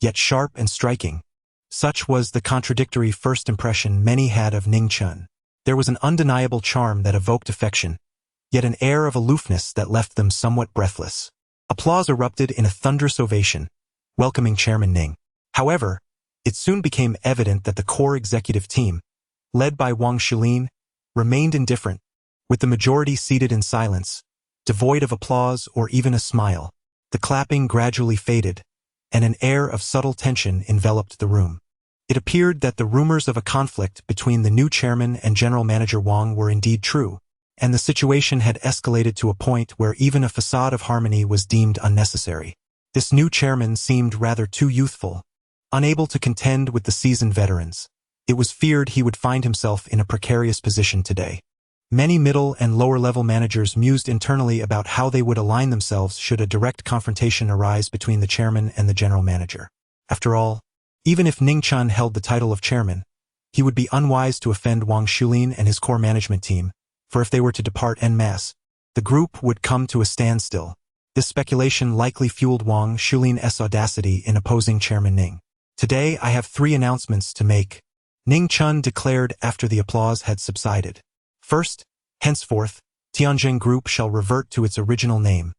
yet sharp and striking. Such was the contradictory first impression many had of Ning Chen. There was an undeniable charm that evoked affection, yet an air of aloofness that left them somewhat breathless. Applause erupted in a thunderous ovation, welcoming Chairman Ning. However, it soon became evident that the core executive team, led by Wang Shulin, remained indifferent, with the majority seated in silence, devoid of applause or even a smile. The clapping gradually faded, and an air of subtle tension enveloped the room. It appeared that the rumors of a conflict between the new chairman and general manager Wang were indeed true, and the situation had escalated to a point where even a facade of harmony was deemed unnecessary. This new chairman seemed rather too youthful, unable to contend with the seasoned veterans. It was feared he would find himself in a precarious position today. Many middle and lower-level managers mused internally about how they would align themselves should a direct confrontation arise between the chairman and the general manager. After all, even if Ning Chen held the title of chairman, he would be unwise to offend Wang Xulin and his core management team, for if they were to depart en masse, the group would come to a standstill. This speculation likely fueled Wang Xulin's audacity in opposing Chairman Ning. Today I have 3 announcements to make, Ning Chen declared after the applause had subsided. First, henceforth, Tianjin Group shall revert to its original name.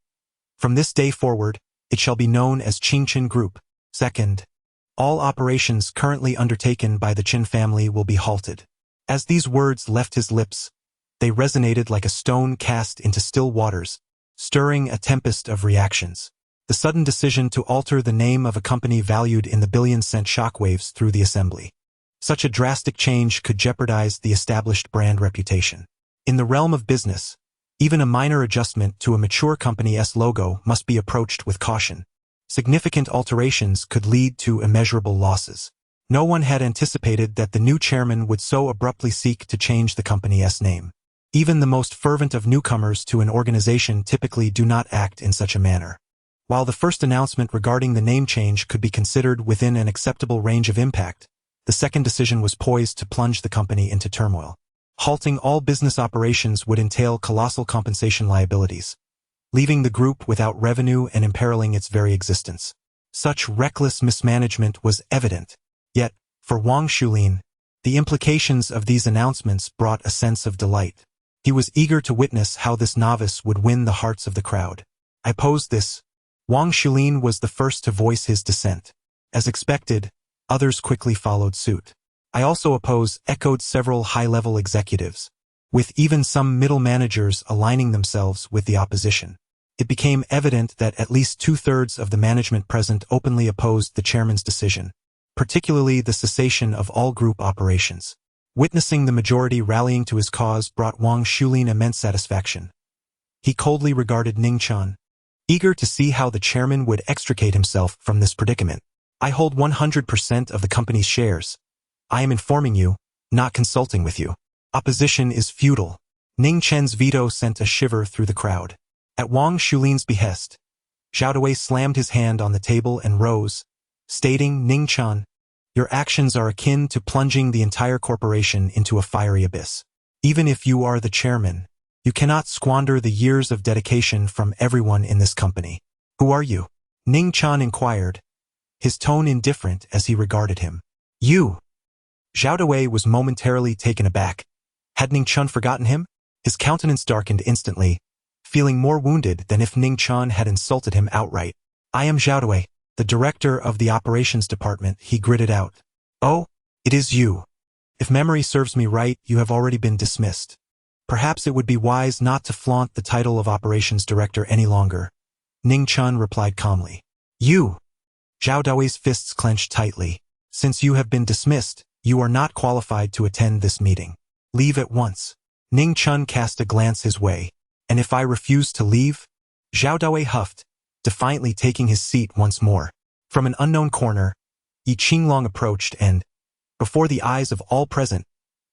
From this day forward, it shall be known as Qingchen Group. Second, all operations currently undertaken by the Qin family will be halted. As these words left his lips, they resonated like a stone cast into still waters, stirring a tempest of reactions. The sudden decision to alter the name of a company valued in the billions sent shockwaves through the assembly. Such a drastic change could jeopardize the established brand reputation. In the realm of business, even a minor adjustment to a mature company's logo must be approached with caution. Significant alterations could lead to immeasurable losses. No one had anticipated that the new chairman would so abruptly seek to change the company's name. Even the most fervent of newcomers to an organization typically do not act in such a manner. While the first announcement regarding the name change could be considered within an acceptable range of impact, the second decision was poised to plunge the company into turmoil. Halting all business operations would entail colossal compensation liabilities, leaving the group without revenue and imperiling its very existence. Such reckless mismanagement was evident. Yet, for Wang Xulin, the implications of these announcements brought a sense of delight. He was eager to witness how this novice would win the hearts of the crowd. I opposed this. Wang Xulin was the first to voice his dissent. As expected, others quickly followed suit. I also oppose, echoed several high-level executives, with even some middle managers aligning themselves with the opposition. It became evident that at least 2/3 of the management present openly opposed the chairman's decision, particularly the cessation of all group operations. Witnessing the majority rallying to his cause brought Wang Xulin immense satisfaction. He coldly regarded Ning Chen, eager to see how the chairman would extricate himself from this predicament. I hold 100% of the company's shares. I am informing you, not consulting with you. Opposition is futile. Ning Chen's veto sent a shiver through the crowd. At Wang Xulin's behest, Zhao Dawei slammed his hand on the table and rose, stating, Ning Chen, your actions are akin to plunging the entire corporation into a fiery abyss. Even if you are the chairman, you cannot squander the years of dedication from everyone in this company. Who are you? Ning Chen inquired, his tone indifferent as he regarded him. You. Zhao Dawei was momentarily taken aback. Had Ning Chen forgotten him? His countenance darkened instantly, feeling more wounded than if Ning Chen had insulted him outright. I am Zhao Dawei, the director of the operations department, he gritted out. Oh, it is you. If memory serves me right, you have already been dismissed. Perhaps it would be wise not to flaunt the title of operations director any longer. Ning Chen replied calmly. You. Zhao Dawei's fists clenched tightly. Since you have been dismissed, you are not qualified to attend this meeting. Leave at once. Ning Chen cast a glance his way. And if I refuse to leave? Zhao Dawei huffed, defiantly taking his seat once more. From an unknown corner, Yi Qinglong approached and, before the eyes of all present,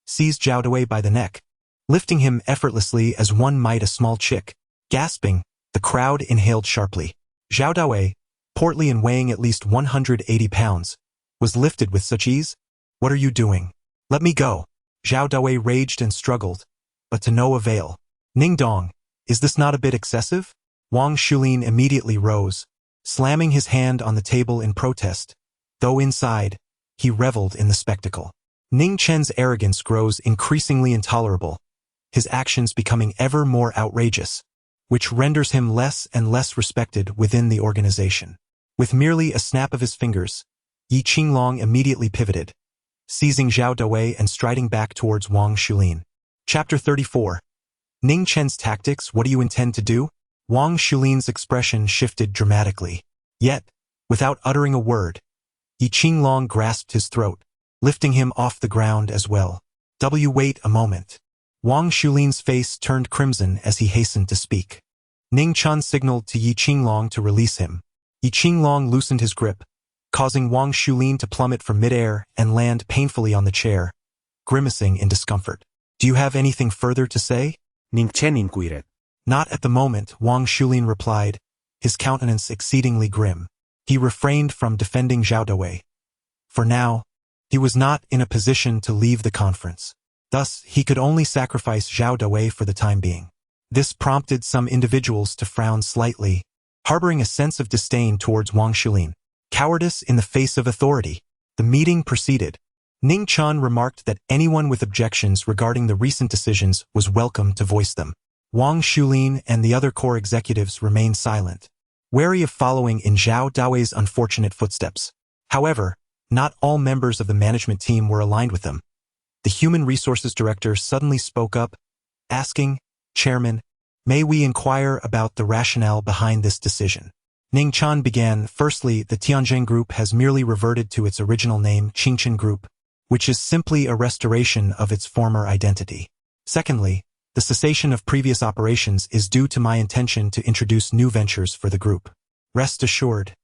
seized Zhao Dawei by the neck, lifting him effortlessly as one might a small chick. Gasping, the crowd inhaled sharply. Zhao Dawei, portly and weighing at least 180 pounds, was lifted with such ease. What are you doing? Let me go. Zhao Dawei raged and struggled, but to no avail. Ning Dong, is this not a bit excessive? Wang Xulin immediately rose, slamming his hand on the table in protest, though inside, he reveled in the spectacle. Ning Chen's arrogance grows increasingly intolerable, his actions becoming ever more outrageous, which renders him less and less respected within the organization. With merely a snap of his fingers, Yi Qinglong immediately pivoted, seizing Zhao Dawei and striding back towards Wang Xulin. Chapter 34. Ning Chen's tactics, what do you intend to do? Wang Shulin's expression shifted dramatically. Yet, without uttering a word, Yi Qinglong grasped his throat, lifting him off the ground as well. Wait a moment. Wang Shulin's face turned crimson as he hastened to speak. Ning Chen signaled to Yi Qinglong to release him. Yi Qinglong loosened his grip, causing Wang Shulin to plummet from midair and land painfully on the chair, grimacing in discomfort. Do you have anything further to say? Ning Chen inquired. Not at the moment, Wang Shulin replied, his countenance exceedingly grim. He refrained from defending Zhao Dawei. For now, he was not in a position to leave the conference. Thus, he could only sacrifice Zhao Dawei for the time being. This prompted some individuals to frown slightly, harboring a sense of disdain towards Wang Shulin. Cowardice in the face of authority. The meeting proceeded. Ning Chen remarked that anyone with objections regarding the recent decisions was welcome to voice them. Wang Shulin and the other core executives remained silent, wary of following in Zhao Dawei's unfortunate footsteps. However, not all members of the management team were aligned with them. The Human Resources Director suddenly spoke up, asking, Chairman, may we inquire about the rationale behind this decision? Ning Chen began. Firstly, the Tianjin Group has merely reverted to its original name, Qingchen Group, which is simply a restoration of its former identity. Secondly, the cessation of previous operations is due to my intention to introduce new ventures for the group. Rest assured,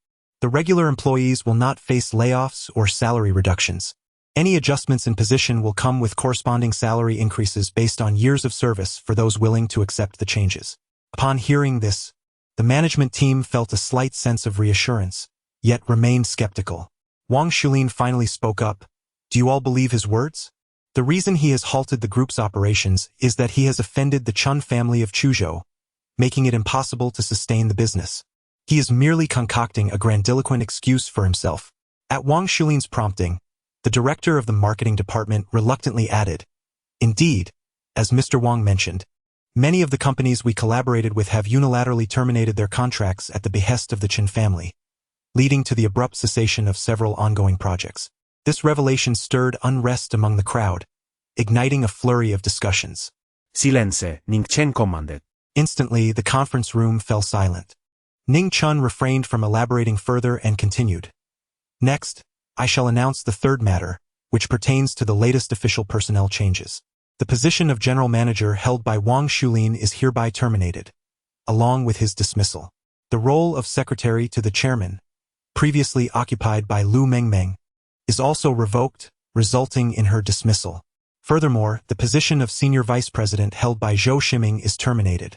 the regular employees will not face layoffs or salary reductions. Any adjustments in position will come with corresponding salary increases based on years of service for those willing to accept the changes. Upon hearing this, the management team felt a slight sense of reassurance, yet remained skeptical. Wang Shulin finally spoke up. Do you all believe his words? The reason he has halted the group's operations is that he has offended the Chun family of Chuzhou, making it impossible to sustain the business. He is merely concocting a grandiloquent excuse for himself. At Wang Shulin's prompting, the director of the marketing department reluctantly added, Indeed, as Mr. Wang mentioned, many of the companies we collaborated with have unilaterally terminated their contracts at the behest of the Chen family, leading to the abrupt cessation of several ongoing projects. This revelation stirred unrest among the crowd, igniting a flurry of discussions. Silence, Ning Chen commanded. Instantly, the conference room fell silent. Ning Chen refrained from elaborating further and continued. Next, I shall announce the third matter, which pertains to the latest official personnel changes. The position of general manager held by Wang Shulin is hereby terminated, along with his dismissal. The role of secretary to the chairman, previously occupied by Lu Mengmeng, is also revoked, resulting in her dismissal. Furthermore, the position of senior vice president held by Zhou Shiming is terminated,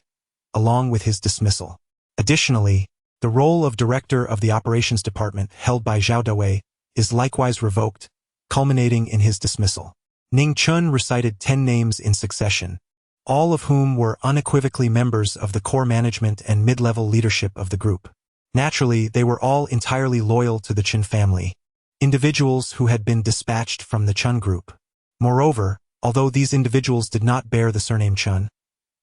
along with his dismissal. Additionally, the role of director of the operations department held by Zhao Dawei is likewise revoked, culminating in his dismissal. Ning Chen recited 10 names in succession, all of whom were unequivocally members of the core management and mid-level leadership of the group. Naturally, they were all entirely loyal to the Chen family, individuals who had been dispatched from the Chen group. Moreover, although these individuals did not bear the surname Chen,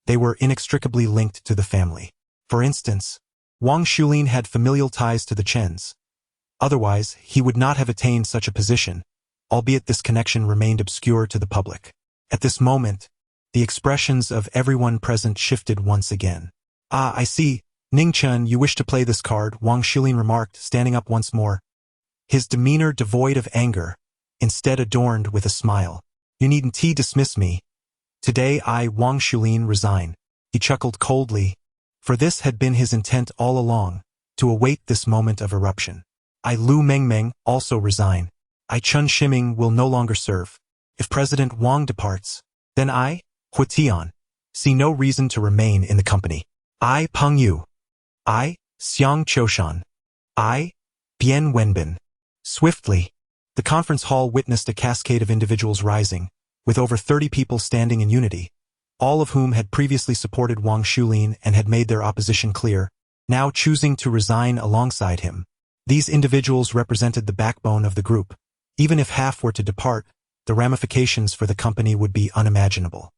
they were inextricably linked to the family. For instance, Wang Shulin had familial ties to the Chens. Otherwise, he would not have attained such a position, albeit this connection remained obscure to the public. At this moment, the expressions of everyone present shifted once again. Ah, I see. Ning Chen, you wish to play this card, Wang Shulin remarked, standing up once more, his demeanor devoid of anger, instead adorned with a smile. You needn't dismiss me. Today I, Wang Shulin, resign. He chuckled coldly, for this had been his intent all along, to await this moment of eruption. I, Lu Mengmeng, also resign. I, Chun Shiming, will no longer serve. If President Wang departs, then I, Hu Tian, see no reason to remain in the company. I, Peng Yu. I, Xiang Choshan. I, Bian Wenbin. Swiftly, the conference hall witnessed a cascade of individuals rising, with over 30 people standing in unity, all of whom had previously supported Wang Shulin and had made their opposition clear, now choosing to resign alongside him. These individuals represented the backbone of the group. Even if half were to depart, the ramifications for the company would be unimaginable.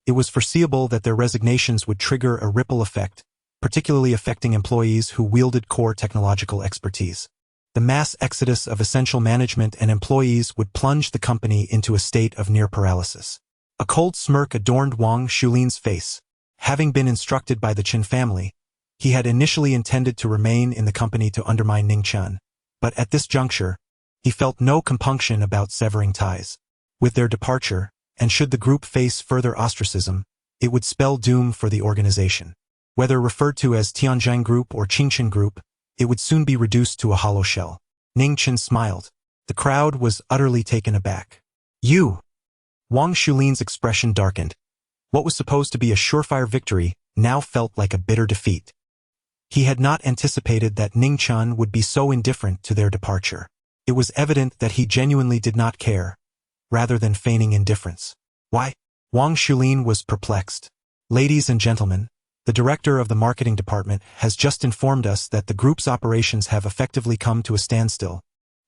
It was foreseeable that their resignations would trigger a ripple effect, particularly affecting employees who wielded core technological expertise. The mass exodus of essential management and employees would plunge the company into a state of near paralysis. A cold smirk adorned Wang Shulin's face. Having been instructed by the Chen family, He had initially intended to remain in the company to undermine Ning Chen, but at this juncture, he felt no compunction about severing ties. With their departure, and should the group face further ostracism, it would spell doom for the organization. Whether referred to as Tianjin Group or Qingchen Group, it would soon be reduced to a hollow shell. Ning Chen smiled. The crowd was utterly taken aback. You! Wang Shulin's expression darkened. What was supposed to be a surefire victory now felt like a bitter defeat. He had not anticipated that Ning Chen would be so indifferent to their departure. It was evident that he genuinely did not care, rather than feigning indifference. Why? Wang Shulin was perplexed. Ladies and gentlemen, the director of the marketing department has just informed us that the group's operations have effectively come to a standstill,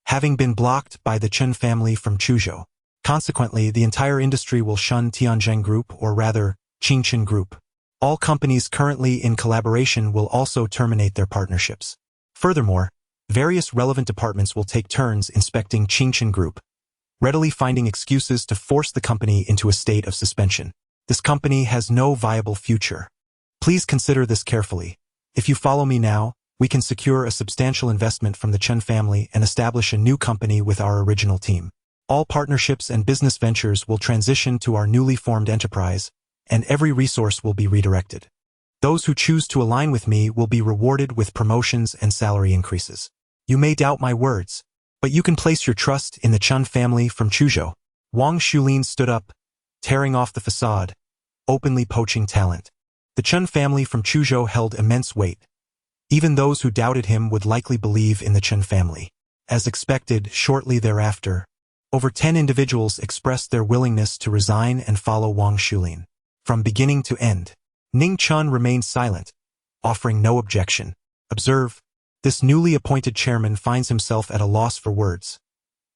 having been blocked by the Chen family from Chuzhou. Consequently, the entire industry will shun Tianjin Group, or rather, Qingchen Group. All companies currently in collaboration will also terminate their partnerships. Furthermore, various relevant departments will take turns inspecting Qingchen Group, readily finding excuses to force the company into a state of suspension. This company has no viable future. Please consider this carefully. If you follow me now, we can secure a substantial investment from the Chen family and establish a new company with our original team. All partnerships and business ventures will transition to our newly formed enterprise, and every resource will be redirected. Those who choose to align with me will be rewarded with promotions and salary increases. You may doubt my words, but you can place your trust in the Chen family from Chuzhou. Wang Shulin stood up, tearing off the facade, openly poaching talent. The Chen family from Chuzhou held immense weight. Even those who doubted him would likely believe in the Chen family. As expected, shortly thereafter, over 10 individuals expressed their willingness to resign and follow Wang Shulin. From beginning to end, Ning Chen remained silent, offering no objection. Observe, this newly appointed chairman finds himself at a loss for words.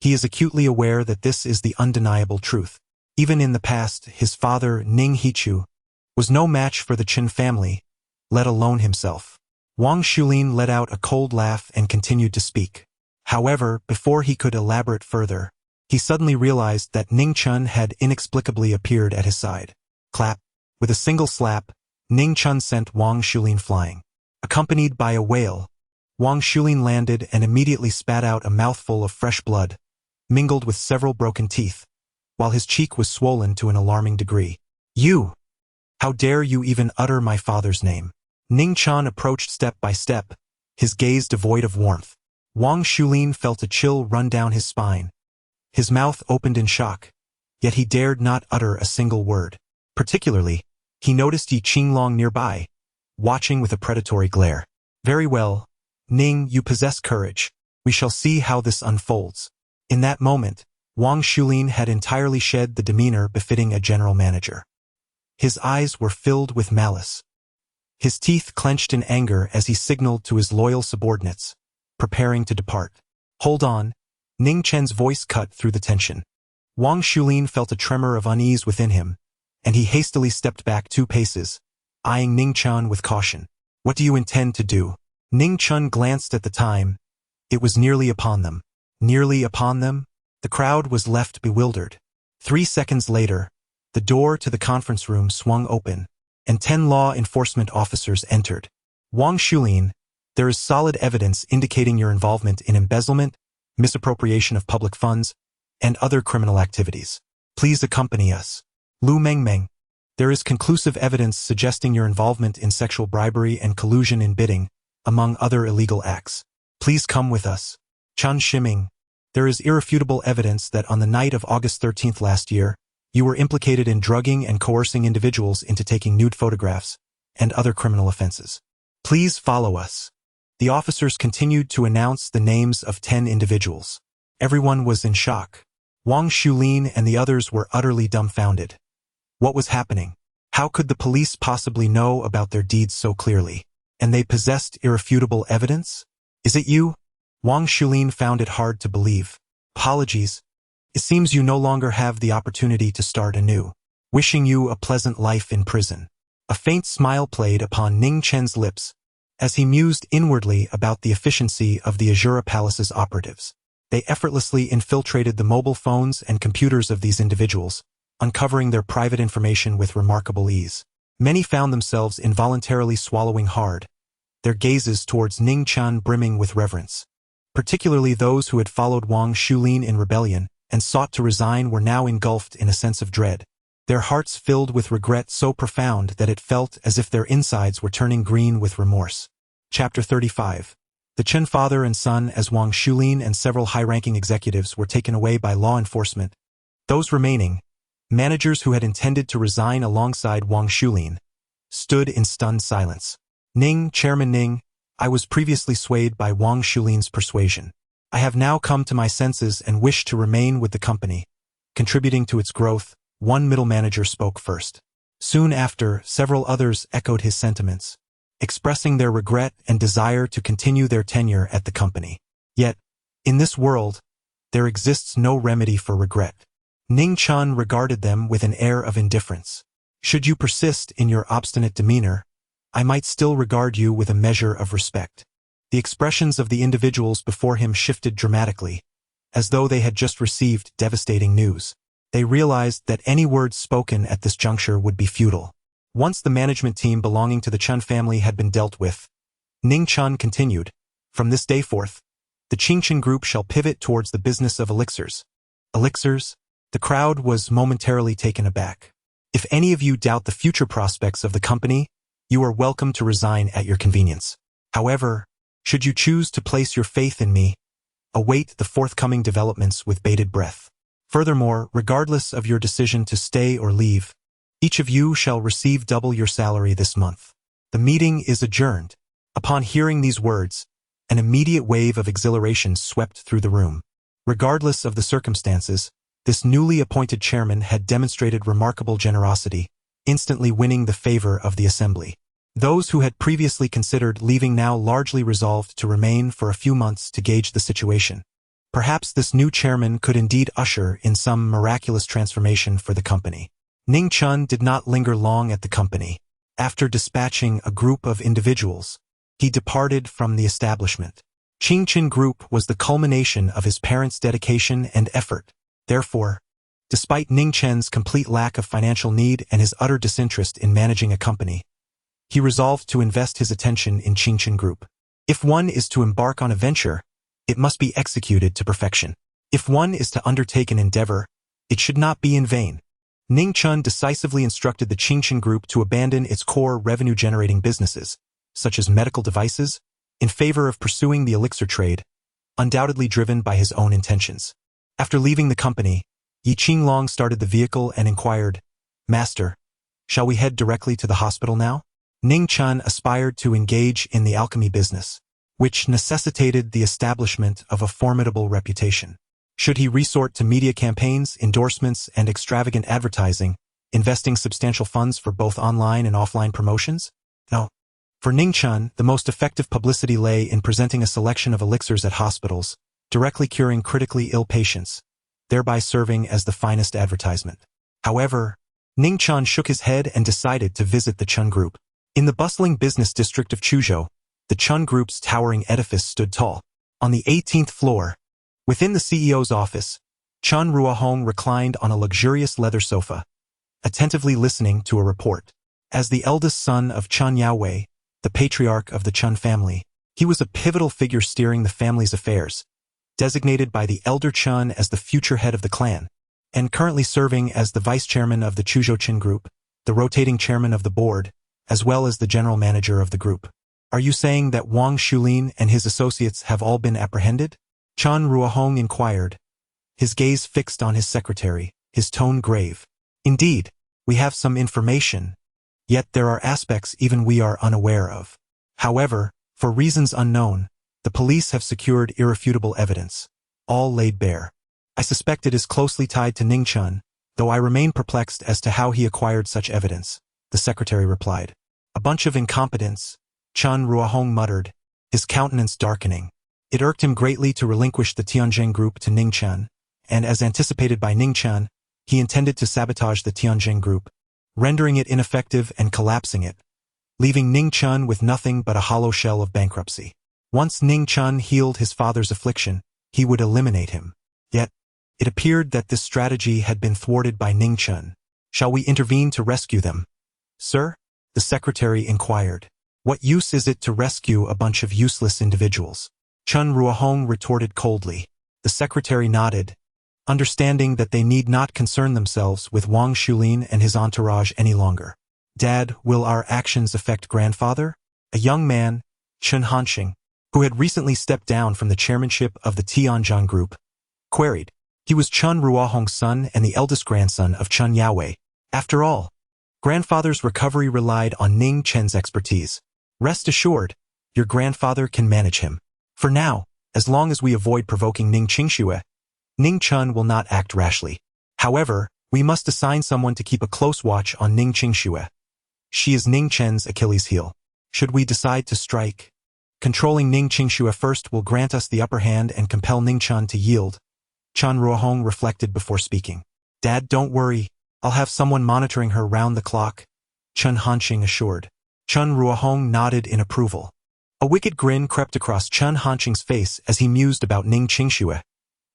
He is acutely aware that this is the undeniable truth. Even in the past, his father, Ning Hichu, was no match for the Chen family, let alone himself. Wang Shulin let out a cold laugh and continued to speak. However, before he could elaborate further, he suddenly realized that Ning Chen had inexplicably appeared at his side. Clap. With a single slap, Ning Chen sent Wang Shulin flying. Accompanied by a wail, Wang Shulin landed and immediately spat out a mouthful of fresh blood, mingled with several broken teeth, while his cheek was swollen to an alarming degree. You! How dare you even utter my father's name? Ning Chen approached step by step, his gaze devoid of warmth. Wang Shulin felt a chill run down his spine. His mouth opened in shock, yet he dared not utter a single word. Particularly, he noticed Yi Qinglong nearby, watching with a predatory glare. Very well, Ning, you possess courage. We shall see how this unfolds. In that moment, Wang Shulin had entirely shed the demeanor befitting a general manager. His eyes were filled with malice. His teeth clenched in anger as he signaled to his loyal subordinates, preparing to depart. Hold on, Ning Chen's voice cut through the tension. Wang Shulin felt a tremor of unease within him, and he hastily stepped back 2 paces, eyeing Ning Chen with caution. What do you intend to do? Ning Chen glanced at the time. It was nearly upon them. Nearly upon them? The crowd was left bewildered. 3 seconds later, the door to the conference room swung open, and 10 law enforcement officers entered. Wang Shulin, there is solid evidence indicating your involvement in embezzlement, misappropriation of public funds, and other criminal activities. Please accompany us. Lu Mengmeng, there is conclusive evidence suggesting your involvement in sexual bribery and collusion in bidding, among other illegal acts. Please come with us. Chen Shiming, there is irrefutable evidence that on the night of August 13th last year, you were implicated in drugging and coercing individuals into taking nude photographs and other criminal offenses. Please follow us. The officers continued to announce the names of 10 individuals. Everyone was in shock. Wang Shulin and the others were utterly dumbfounded. What was happening? How could the police possibly know about their deeds so clearly? And they possessed irrefutable evidence? Is it you? Wang Shulin found it hard to believe. Apologies. It seems you no longer have the opportunity to start anew. Wishing you a pleasant life in prison. A faint smile played upon Ning Chen's lips as he mused inwardly about the efficiency of the Azura Palace's operatives. They effortlessly infiltrated the mobile phones and computers of these individuals, uncovering their private information with remarkable ease. Many found themselves involuntarily swallowing hard, their gazes towards Ning Chen brimming with reverence. Particularly those who had followed Wang Shulin in rebellion and sought to resign were now engulfed in a sense of dread, their hearts filled with regret so profound that it felt as if their insides were turning green with remorse. Chapter 35. The Chen father and son as Wang Shulin and several high-ranking executives were taken away by law enforcement. Those remaining, managers who had intended to resign alongside Wang Shulin, stood in stunned silence. Chairman Ning, I was previously swayed by Wang Shulin's persuasion. I have now come to my senses and wish to remain with the company, contributing to its growth. One middle manager spoke first. Soon after, several others echoed his sentiments, expressing their regret and desire to continue their tenure at the company. Yet, in this world, there exists no remedy for regret. Ning Chen regarded them with an air of indifference. Should you persist in your obstinate demeanor, I might still regard you with a measure of respect. The expressions of the individuals before him shifted dramatically, as though they had just received devastating news. They realized that any words spoken at this juncture would be futile. Once the management team belonging to the Chen family had been dealt with, Ning Chen continued, from this day forth, the Ning Group shall pivot towards the business of elixirs. Elixirs? The crowd was momentarily taken aback. If any of you doubt the future prospects of the company, you are welcome to resign at your convenience. However, should you choose to place your faith in me, await the forthcoming developments with bated breath. Furthermore, regardless of your decision to stay or leave, each of you shall receive double your salary this month. The meeting is adjourned. Upon hearing these words, an immediate wave of exhilaration swept through the room. Regardless of the circumstances, this newly appointed chairman had demonstrated remarkable generosity, instantly winning the favor of the assembly. Those who had previously considered leaving now largely resolved to remain for a few months to gauge the situation. Perhaps this new chairman could indeed usher in some miraculous transformation for the company. Ning Chen did not linger long at the company. After dispatching a group of individuals, he departed from the establishment. Ning Chen Group was the culmination of his parents' dedication and effort. Therefore, despite Ning Chen's complete lack of financial need and his utter disinterest in managing a company, he resolved to invest his attention in Ning Chen Group. If one is to embark on a venture, it must be executed to perfection. If one is to undertake an endeavor, it should not be in vain. Ning Chen decisively instructed the Ning Chen Group to abandon its core revenue-generating businesses, such as medical devices, in favor of pursuing the elixir trade, undoubtedly driven by his own intentions. After leaving the company, Yi Qinglong started the vehicle and inquired, Master, shall we head directly to the hospital now? Ning Chen aspired to engage in the alchemy business, which necessitated the establishment of a formidable reputation. Should he resort to media campaigns, endorsements, and extravagant advertising, investing substantial funds for both online and offline promotions? No. For Ning Chen, the most effective publicity lay in presenting a selection of elixirs at hospitals, directly curing critically ill patients, thereby serving as the finest advertisement. However, Ning Chen shook his head and decided to visit the Chen Group. In the bustling business district of Chuzhou, the Chen Group's towering edifice stood tall. On the 18th floor, within the CEO's office, Chen Ruohong reclined on a luxurious leather sofa, attentively listening to a report. As the eldest son of Chen Yaowei, the patriarch of the Chen family, he was a pivotal figure steering the family's affairs, designated by the elder Chen as the future head of the clan, and currently serving as the vice chairman of the Chuzhou Chen Group, the rotating chairman of the board, as well as the general manager of the group. Are you saying that Wang Shulin and his associates have all been apprehended? Chen Ruohong inquired, his gaze fixed on his secretary, his tone grave. Indeed, we have some information, yet there are aspects even we are unaware of. However, for reasons unknown, the police have secured irrefutable evidence, all laid bare. I suspect it is closely tied to Ning Chen, though I remain perplexed as to how he acquired such evidence, the secretary replied. A bunch of incompetence, Chen Ruohong muttered, his countenance darkening. It irked him greatly to relinquish the Tianjin Group to Ning Chen, and as anticipated by Ning Chen, he intended to sabotage the Tianjin Group, rendering it ineffective and collapsing it, leaving Ning Chen with nothing but a hollow shell of bankruptcy. Once Ning Chen healed his father's affliction, he would eliminate him. Yet, it appeared that this strategy had been thwarted by Ning Chen. Shall we intervene to rescue them? Sir? The secretary inquired. What use is it to rescue a bunch of useless individuals? Chen Ruohong retorted coldly. The secretary nodded, understanding that they need not concern themselves with Wang Shulin and his entourage any longer. Dad, will our actions affect grandfather? A young man, Chen Hanxing, who had recently stepped down from the chairmanship of the Tianzhang group, queried. He was Chen Ruohong's son and the eldest grandson of Chen Yaowei. After all, grandfather's recovery relied on Ning Chen's expertise. Rest assured, your grandfather can manage him. For now, as long as we avoid provoking Ning Qingxue, Ning Chen will not act rashly. However, we must assign someone to keep a close watch on Ning Qingxue. She is Ning Chen's Achilles heel. Should we decide to strike, controlling Ning Qingxue first will grant us the upper hand and compel Ning Chen to yield. Chen Ruohong reflected before speaking. Dad, don't worry. I'll have someone monitoring her round the clock, Chen Hanxing assured. Chen Ruohong nodded in approval. A wicked grin crept across Chen Hanxing's face as he mused about Ning Qingxue,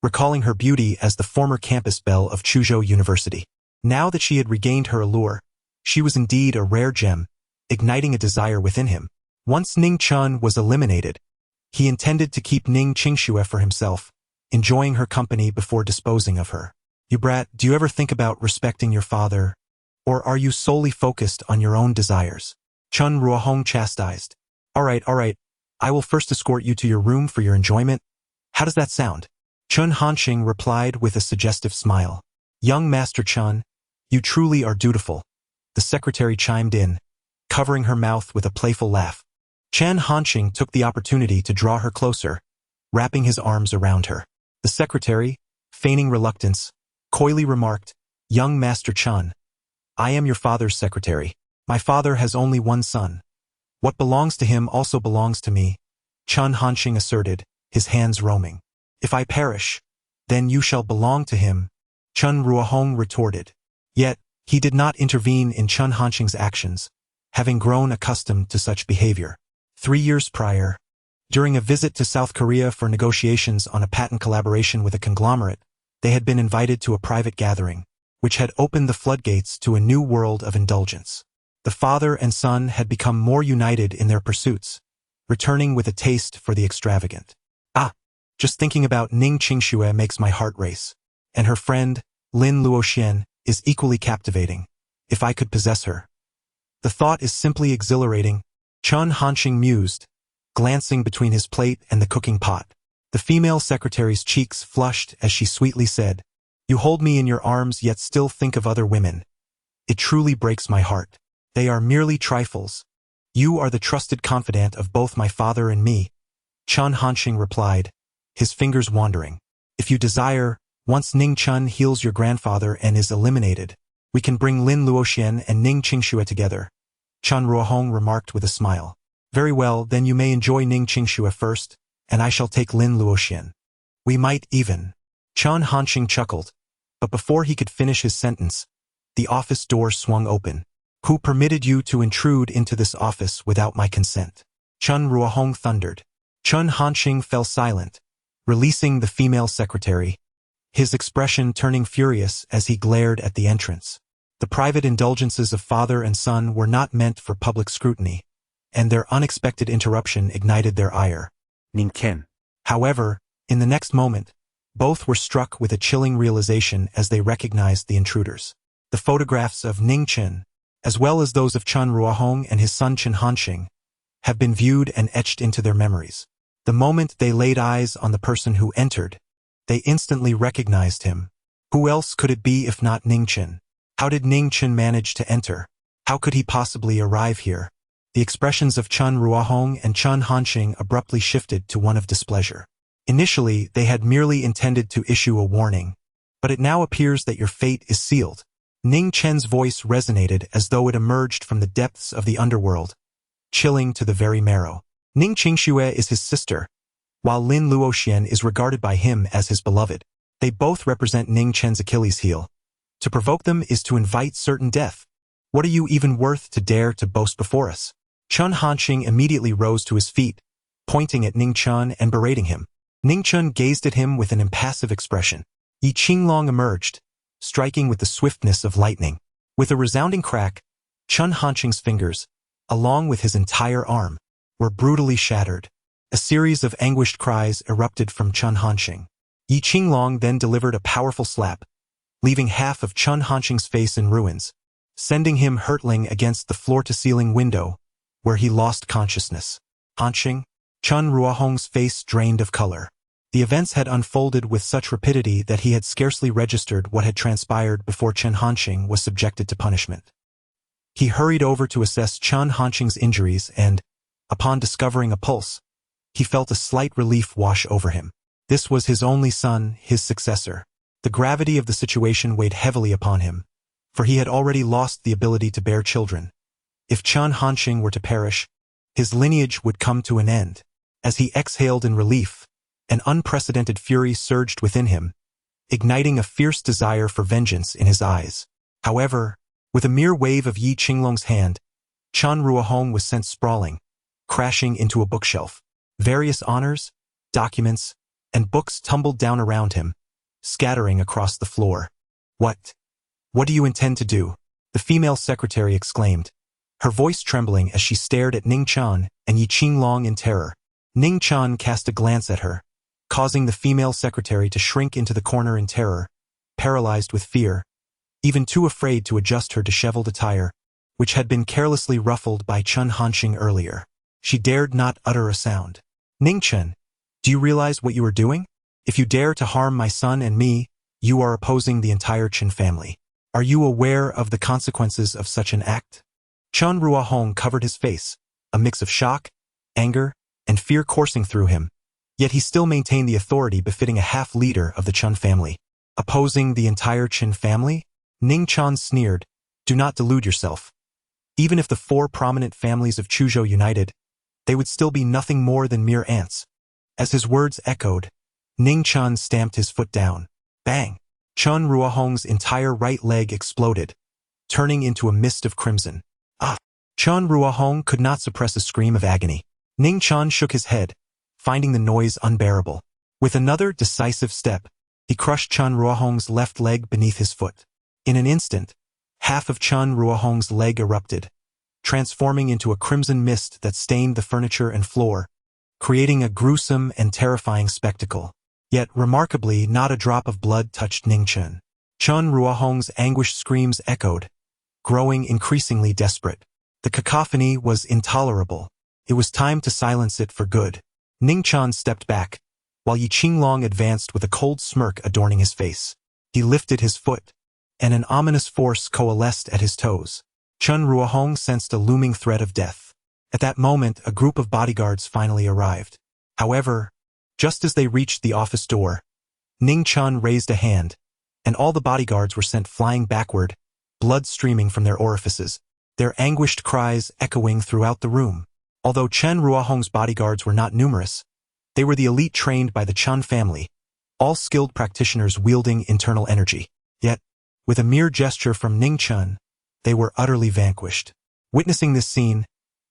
recalling her beauty as the former campus belle of Chuzhou University. Now that she had regained her allure, she was indeed a rare gem, igniting a desire within him. Once Ning Chen was eliminated, he intended to keep Ning Qingxue for himself, enjoying her company before disposing of her. You brat, do you ever think about respecting your father? Or are you solely focused on your own desires? Chen Ruohong chastised. All right, I will first escort you to your room for your enjoyment. How does that sound? Chen Hanxing replied with a suggestive smile. Young Master Chen, you truly are dutiful. The secretary chimed in, covering her mouth with a playful laugh. Chen Hanxing took the opportunity to draw her closer, wrapping his arms around her. The secretary, feigning reluctance, coyly remarked, Young Master Chen, I am your father's secretary. My father has only one son. What belongs to him also belongs to me, Chen Hanxing asserted, his hands roaming. If I perish, then you shall belong to him, Chen Ruohong retorted. Yet, he did not intervene in Chen Hanxing's actions, having grown accustomed to such behavior. 3 years prior, during a visit to South Korea for negotiations on a patent collaboration with a conglomerate, they had been invited to a private gathering, which had opened the floodgates to a new world of indulgence. The father and son had become more united in their pursuits, returning with a taste for the extravagant. Just thinking about Ning Qingxue makes my heart race. And her friend, Lin Luoxian, is equally captivating. If I could possess her. The thought is simply exhilarating, Chen Hanxing mused, glancing between his plate and the cooking pot. The female secretary's cheeks flushed as she sweetly said, You hold me in your arms yet still think of other women. It truly breaks my heart. They are merely trifles. You are the trusted confidant of both my father and me, Chen Hanxing replied, his fingers wandering. If you desire, once Ning Chen heals your grandfather and is eliminated, we can bring Lin Luoxian and Ning Qingxue together, Chen Ruohong remarked with a smile. Very well, then you may enjoy Ning Qingxue first, and I shall take Lin Luoxian. We might even. Chen Hanxing chuckled, but before he could finish his sentence, the office door swung open. Who permitted you to intrude into this office without my consent? Chen Ruohong thundered. Chen Hanxing fell silent, releasing the female secretary, his expression turning furious as he glared at the entrance. The private indulgences of father and son were not meant for public scrutiny, and their unexpected interruption ignited their ire. Ning Chen. However, in the next moment, both were struck with a chilling realization as they recognized the intruders. The photographs of Ning Chen, as well as those of Chen Ruohong and his son Chen Hanxing, have been viewed and etched into their memories. The moment they laid eyes on the person who entered, they instantly recognized him. Who else could it be if not Ning Chen? How did Ning Chen manage to enter? How could he possibly arrive here? The expressions of Chen Ruohong and Chen Hanxing abruptly shifted to one of displeasure. Initially, they had merely intended to issue a warning, but it now appears that your fate is sealed. Ning Chen's voice resonated as though it emerged from the depths of the underworld, chilling to the very marrow. Ning Qingxue is his sister, while Lin Luoxian is regarded by him as his beloved. They both represent Ning Chen's Achilles heel. To provoke them is to invite certain death. What are you even worth to dare to boast before us? Chen Hanxing immediately rose to his feet, pointing at Ning Chen and berating him. Ning Chen gazed at him with an impassive expression. Yi Qinglong emerged, striking with the swiftness of lightning. With a resounding crack, Chen Hanxing's fingers, along with his entire arm, were brutally shattered. A series of anguished cries erupted from Chen Hanxing. Yi Qinglong then delivered a powerful slap, leaving half of Chen Hanxing's face in ruins, sending him hurtling against the floor-to-ceiling window, where he lost consciousness. Hanxing, Chen Ruohong's face drained of color. The events had unfolded with such rapidity that he had scarcely registered what had transpired before Chen Hanxing was subjected to punishment. He hurried over to assess Chen Hanxing's injuries and, upon discovering a pulse, he felt a slight relief wash over him. This was his only son, his successor. The gravity of the situation weighed heavily upon him, for he had already lost the ability to bear children. If Chen Hanxing were to perish, his lineage would come to an end. As he exhaled in relief, an unprecedented fury surged within him, igniting a fierce desire for vengeance in his eyes. However, with a mere wave of Yi Qinglong's hand, Chen Ruohong was sent sprawling, crashing into a bookshelf. Various honors, documents, and books tumbled down around him, scattering across the floor. What do you intend to do?" the female secretary exclaimed, her voice trembling as she stared at Ning Chen and Yi Qinglong in terror. Ning Chen cast a glance at her, causing the female secretary to shrink into the corner in terror, paralyzed with fear, even too afraid to adjust her disheveled attire, which had been carelessly ruffled by Chen Hanxing earlier. She dared not utter a sound. "Ning Chen, do you realize what you are doing? If you dare to harm my son and me, you are opposing the entire Chen family. Are you aware of the consequences of such an act?" Chen Ruohong covered his face, a mix of shock, anger, and fear coursing through him, yet he still maintained the authority befitting a half-leader of the Chen family. "Opposing the entire Chen family?" Ning Chen sneered. "Do not delude yourself. Even if the 4 prominent families of Chuzhou united, they would still be nothing more than mere ants." As his words echoed, Ning Chen stamped his foot down. Bang! Chen Ruohong's entire right leg exploded, turning into a mist of crimson. Ah! Chen Ruohong could not suppress a scream of agony. Ning Chen shook his head, finding the noise unbearable. With another decisive step, he crushed Chen Ruohong's left leg beneath his foot. In an instant, half of Chen Ruohong's leg erupted, transforming into a crimson mist that stained the furniture and floor, creating a gruesome and terrifying spectacle. Yet, remarkably, not a drop of blood touched Ning Chen. Chen Ruohong's anguished screams echoed, growing increasingly desperate. The cacophony was intolerable. It was time to silence it for good. Ning Chen stepped back, while Yi Qinglong advanced with a cold smirk adorning his face. He lifted his foot, and an ominous force coalesced at his toes. Chen Ruohong sensed a looming threat of death. At that moment, a group of bodyguards finally arrived. However, just as they reached the office door, Ning Chen raised a hand, and all the bodyguards were sent flying backward, blood streaming from their orifices, their anguished cries echoing throughout the room. Although Chen Ruohong's bodyguards were not numerous, they were the elite trained by the Chen family, all skilled practitioners wielding internal energy. Yet, with a mere gesture from Ning Chen, they were utterly vanquished. Witnessing this scene,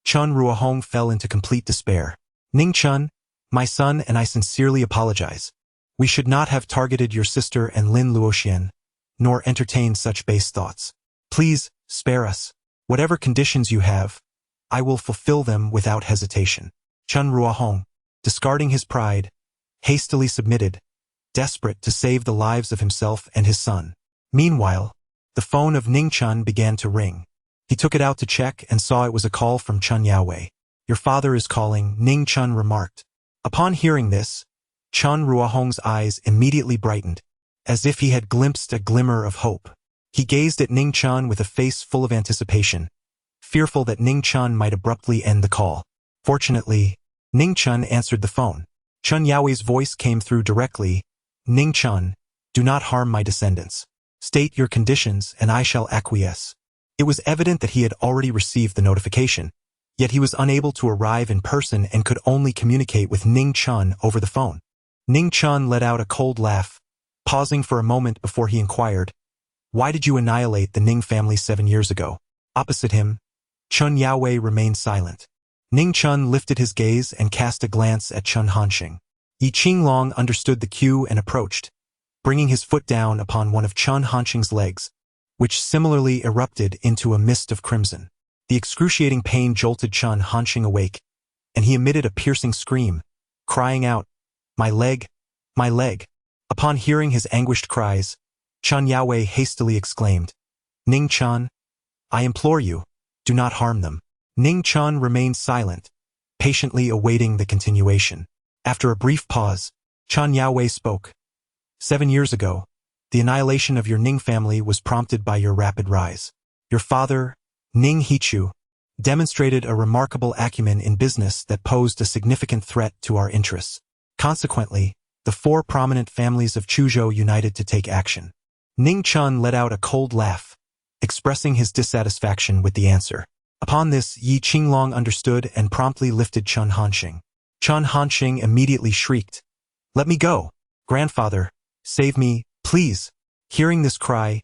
Chen Ruohong fell into complete despair. "Ning Chen, my son and I sincerely apologize. We should not have targeted your sister and Lin Luoxian, nor entertained such base thoughts. Please, spare us. Whatever conditions you have, I will fulfill them without hesitation." Chen Ruohong, discarding his pride, hastily submitted, desperate to save the lives of himself and his son. Meanwhile, the phone of Ning Chen began to ring. He took it out to check and saw it was a call from Chen Yaowei. "Your father is calling," Ning Chen remarked. Upon hearing this, Chen Ruohong's eyes immediately brightened, as if he had glimpsed a glimmer of hope. He gazed at Ning Chen with a face full of anticipation, fearful that Ning Chen might abruptly end the call. Fortunately, Ning Chen answered the phone. Chen Yaowei's voice came through directly. "Ning Chen, do not harm my descendants. State your conditions and I shall acquiesce." It was evident that he had already received the notification, yet he was unable to arrive in person and could only communicate with Ning Chen over the phone. Ning Chen let out a cold laugh, pausing for a moment before he inquired, "Why did you annihilate the Ning family 7 years ago?" Opposite him, Chen Yaowei remained silent. Ning Chen lifted his gaze and cast a glance at Chen Hanxing. Yi Qinglong understood the cue and approached, bringing his foot down upon one of Chen Hanxing's legs, which similarly erupted into a mist of crimson. The excruciating pain jolted Chen Hanxing awake, and he emitted a piercing scream, crying out, "My leg! My leg!" Upon hearing his anguished cries, Chen Yaowei hastily exclaimed, "Ning Chen, I implore you, do not harm them." Ning Chen remained silent, patiently awaiting the continuation. After a brief pause, Chen Yaowei spoke. 7 years ago, the annihilation of your Ning family was prompted by your rapid rise. Your father, Ning Hichu, demonstrated a remarkable acumen in business that posed a significant threat to our interests. Consequently, the 4 prominent families of Chuzhou united to take action. Ning Chen let out a cold laugh, expressing his dissatisfaction with the answer. Upon this, Yi Qinglong understood and promptly lifted Chen Hanxing. Chen Hanxing immediately shrieked, "Let me go! Grandfather, save me, please!" Hearing this cry,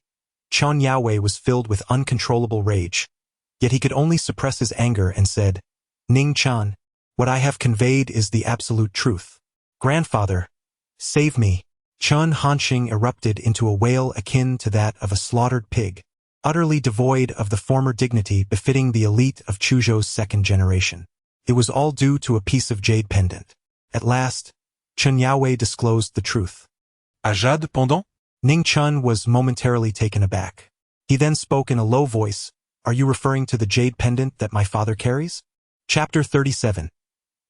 Chen Yaowei was filled with uncontrollable rage, yet he could only suppress his anger and said, "Ning Chen, what I have conveyed is the absolute truth. Grandfather, save me!" Chen Hanxing erupted into a wail akin to that of a slaughtered pig, utterly devoid of the former dignity befitting the elite of Chuzhou's second generation. It was all due to a piece of jade pendant. At last, Chen Yaowei disclosed the truth. A jade pendant? Ning Chen was momentarily taken aback. He then spoke in a low voice, "Are you referring to the jade pendant that my father carries?" Chapter 37.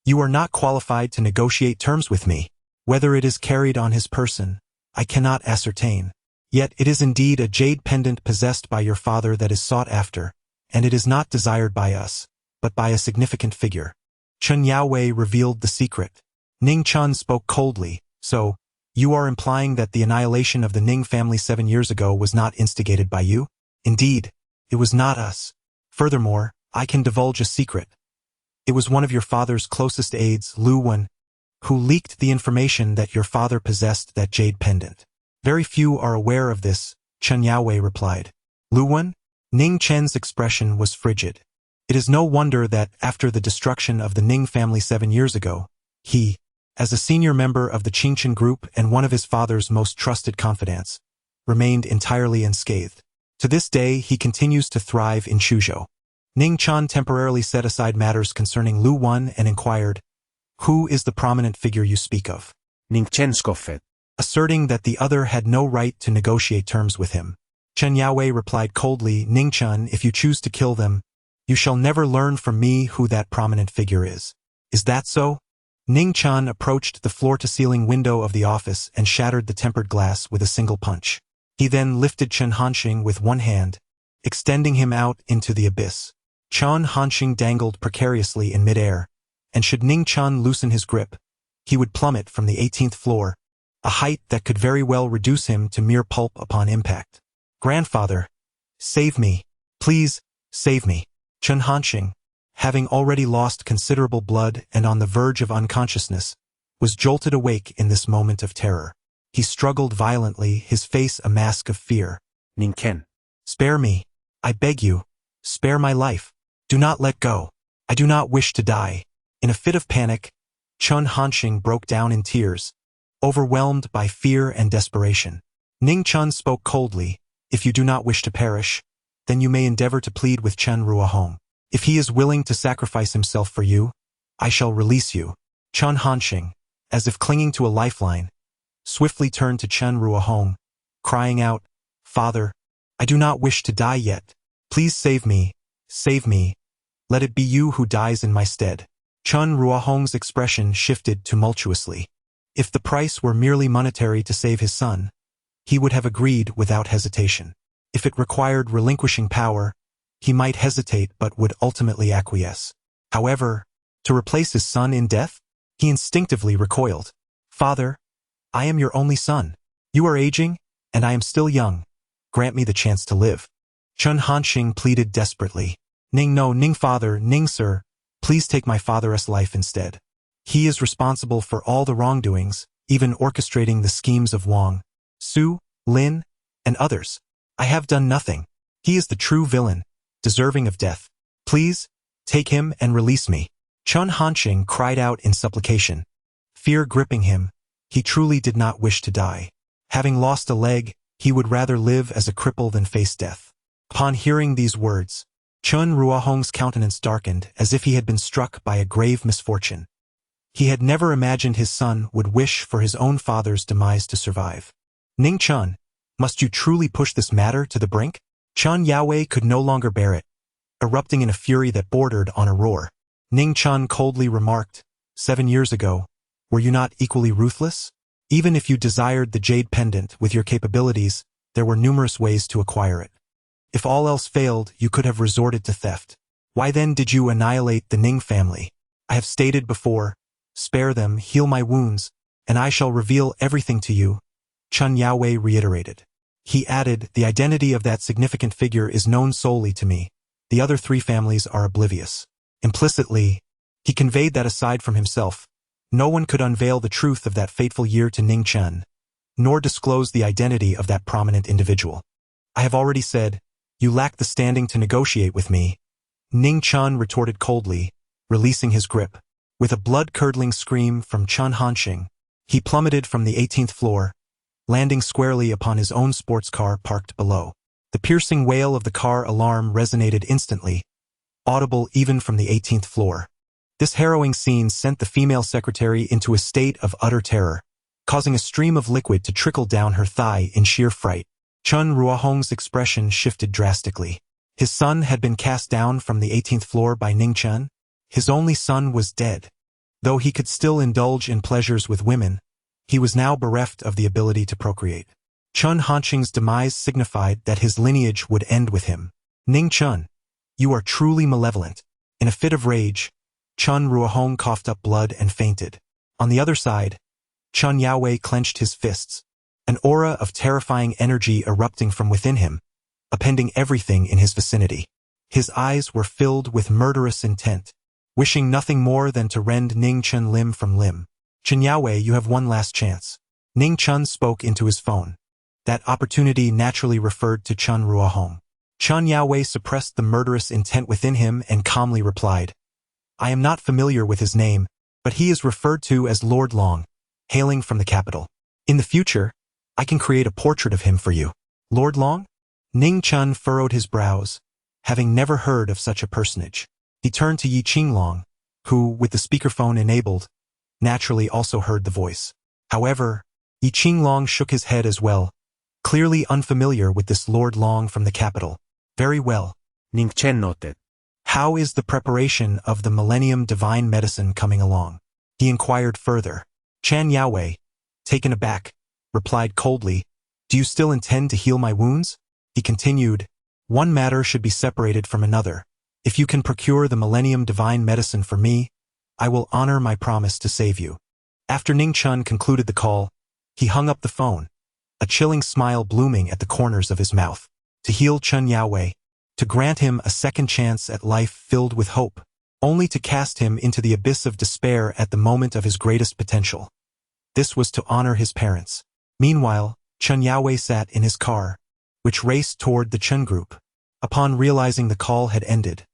You are not qualified to negotiate terms with me. Whether it is carried on his person, I cannot ascertain. Yet it is indeed a jade pendant possessed by your father that is sought after, and it is not desired by us, but by a significant figure. Chen Yaowei revealed the secret. Ning Chen spoke coldly, "So, you are implying that the annihilation of the Ning family 7 years ago was not instigated by you? Indeed, it was not us. Furthermore, I can divulge a secret. It was one of your father's closest aides, Lu Wen, who leaked the information that your father possessed that jade pendant." "Very few are aware of this," Chen Yaowei replied. "Lu Wen?" Ning Chen's expression was frigid. It is no wonder that, after the destruction of the Ning family 7 years ago, he, as a senior member of the Qingchen group and one of his father's most trusted confidants, remained entirely unscathed. To this day, he continues to thrive in Chuzhou. Ning Chen temporarily set aside matters concerning Lu Wen and inquired, "Who is the prominent figure you speak of?" Ning Chen scoffed, asserting that the other had no right to negotiate terms with him. Chen Yaowei replied coldly, "Ning Chen, if you choose to kill them, you shall never learn from me who that prominent figure is. Is that so?" Ning Chen approached the floor-to-ceiling window of the office and shattered the tempered glass with a single punch. He then lifted Chen Hanxing with one hand, extending him out into the abyss. Chen Hanxing dangled precariously in midair, and should Ning Chen loosen his grip, he would plummet from the 18th floor, a height that could very well reduce him to mere pulp upon impact. "Grandfather, save me. Please, save me." Chen Hanxing, having already lost considerable blood and on the verge of unconsciousness, was jolted awake in this moment of terror. He struggled violently, his face a mask of fear. Ning Chen. "Spare me. I beg you. Spare my life. Do not let go. I do not wish to die." In a fit of panic, Chen Hanxing broke down in tears, overwhelmed by fear and desperation. Ning Chen spoke coldly, "If you do not wish to perish, then you may endeavor to plead with Chen Ruohong. If he is willing to sacrifice himself for you, I shall release you." Chen Hanxing, as if clinging to a lifeline, swiftly turned to Chen Ruohong, crying out, "Father, I do not wish to die yet. Please save me, save me. Let it be you who dies in my stead." Chen Ruohong's expression shifted tumultuously. If the price were merely monetary to save his son, he would have agreed without hesitation. If it required relinquishing power, he might hesitate but would ultimately acquiesce. However, to replace his son in death? He instinctively recoiled. "Father, I am your only son. You are aging, and I am still young. Grant me the chance to live." Chen Hanxing pleaded desperately. Ning father, Ning sir, please take my father's life instead. He is responsible for all the wrongdoings, even orchestrating the schemes of Wang, Su, Lin, and others. I have done nothing. He is the true villain, deserving of death. Please, take him and release me." Chen Hanxing cried out in supplication. Fear gripping him, he truly did not wish to die. Having lost a leg, he would rather live as a cripple than face death. Upon hearing these words, Chun Ruahong's countenance darkened as if he had been struck by a grave misfortune. He had never imagined his son would wish for his own father's demise to survive. Ning Chen, must you truly push this matter to the brink? Chun Yaowei could no longer bear it, erupting in a fury that bordered on a roar. Ning Chen coldly remarked, 7 years ago, were you not equally ruthless? Even if you desired the jade pendant with your capabilities, there were numerous ways to acquire it. If all else failed, you could have resorted to theft. Why then did you annihilate the Ning family? I have stated before, spare them, heal my wounds, and I shall reveal everything to you, Chun Yaowei reiterated. He added, the identity of that significant figure is known solely to me. The other 3 families are oblivious. Implicitly, he conveyed that aside from himself, no one could unveil the truth of that fateful year to Ning Chen, nor disclose the identity of that prominent individual. I have already said, you lack the standing to negotiate with me, Ning Chen retorted coldly, releasing his grip. With a blood-curdling scream from Chun Hanxing, he plummeted from the 18th floor, landing squarely upon his own sports car parked below. The piercing wail of the car alarm resonated instantly, audible even from the 18th floor. This harrowing scene sent the female secretary into a state of utter terror, causing a stream of liquid to trickle down her thigh in sheer fright. Chun Ruahong's expression shifted drastically. His son had been cast down from the 18th floor by Ning Chen. His only son was dead. Though he could still indulge in pleasures with women, he was now bereft of the ability to procreate. Chun Hanxing's demise signified that his lineage would end with him. Ning Chen, you are truly malevolent. In a fit of rage, Chun Ruahong coughed up blood and fainted. On the other side, Chun Yaowei clenched his fists, an aura of terrifying energy erupting from within him, upending everything in his vicinity. His eyes were filled with murderous intent, wishing nothing more than to rend Ning Chen limb from limb. Chun Yaowei, you have one last chance. Ning Chen spoke into his phone. That opportunity naturally referred to Chun Ruahong. Chun Yaowei suppressed the murderous intent within him and calmly replied, I am not familiar with his name, but he is referred to as Lord Long, hailing from the capital. In the future, I can create a portrait of him for you. Lord Long? Ning Chen furrowed his brows, having never heard of such a personage. He turned to Yi Qinglong, who, with the speakerphone enabled, naturally also heard the voice. However, Yi Qinglong shook his head as well, clearly unfamiliar with this Lord Long from the capital. Very well. Ning Chen noted. How is the preparation of the Millennium Divine Medicine coming along? He inquired further. Chan Yaowei, taken aback, replied coldly, do you still intend to heal my wounds? He continued, one matter should be separated from another. If you can procure the Millennium Divine Medicine for me, I will honor my promise to save you. After Ning Chen concluded the call, he hung up the phone, a chilling smile blooming at the corners of his mouth. To heal Chun Yaowei, to grant him a second chance at life filled with hope, only to cast him into the abyss of despair at the moment of his greatest potential. This was to honor his parents. Meanwhile, Chun Yaowei sat in his car, which raced toward the Chen group. Upon realizing the call had ended,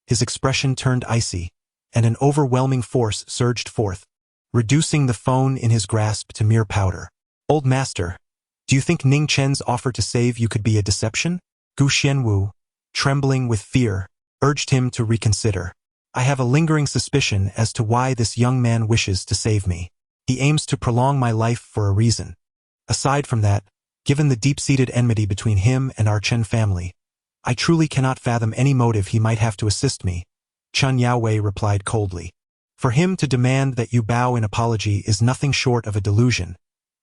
his expression turned icy, and an overwhelming force surged forth, reducing the phone in his grasp to mere powder. Old master, do you think Ning Chen's offer to save you could be a deception? Gu Xianwu, trembling with fear, urged him to reconsider. I have a lingering suspicion as to why this young man wishes to save me. He aims to prolong my life for a reason. Aside from that, given the deep-seated enmity between him and our Chen family, I truly cannot fathom any motive he might have to assist me, Chun Yaowei replied coldly. For him to demand that you bow in apology is nothing short of a delusion,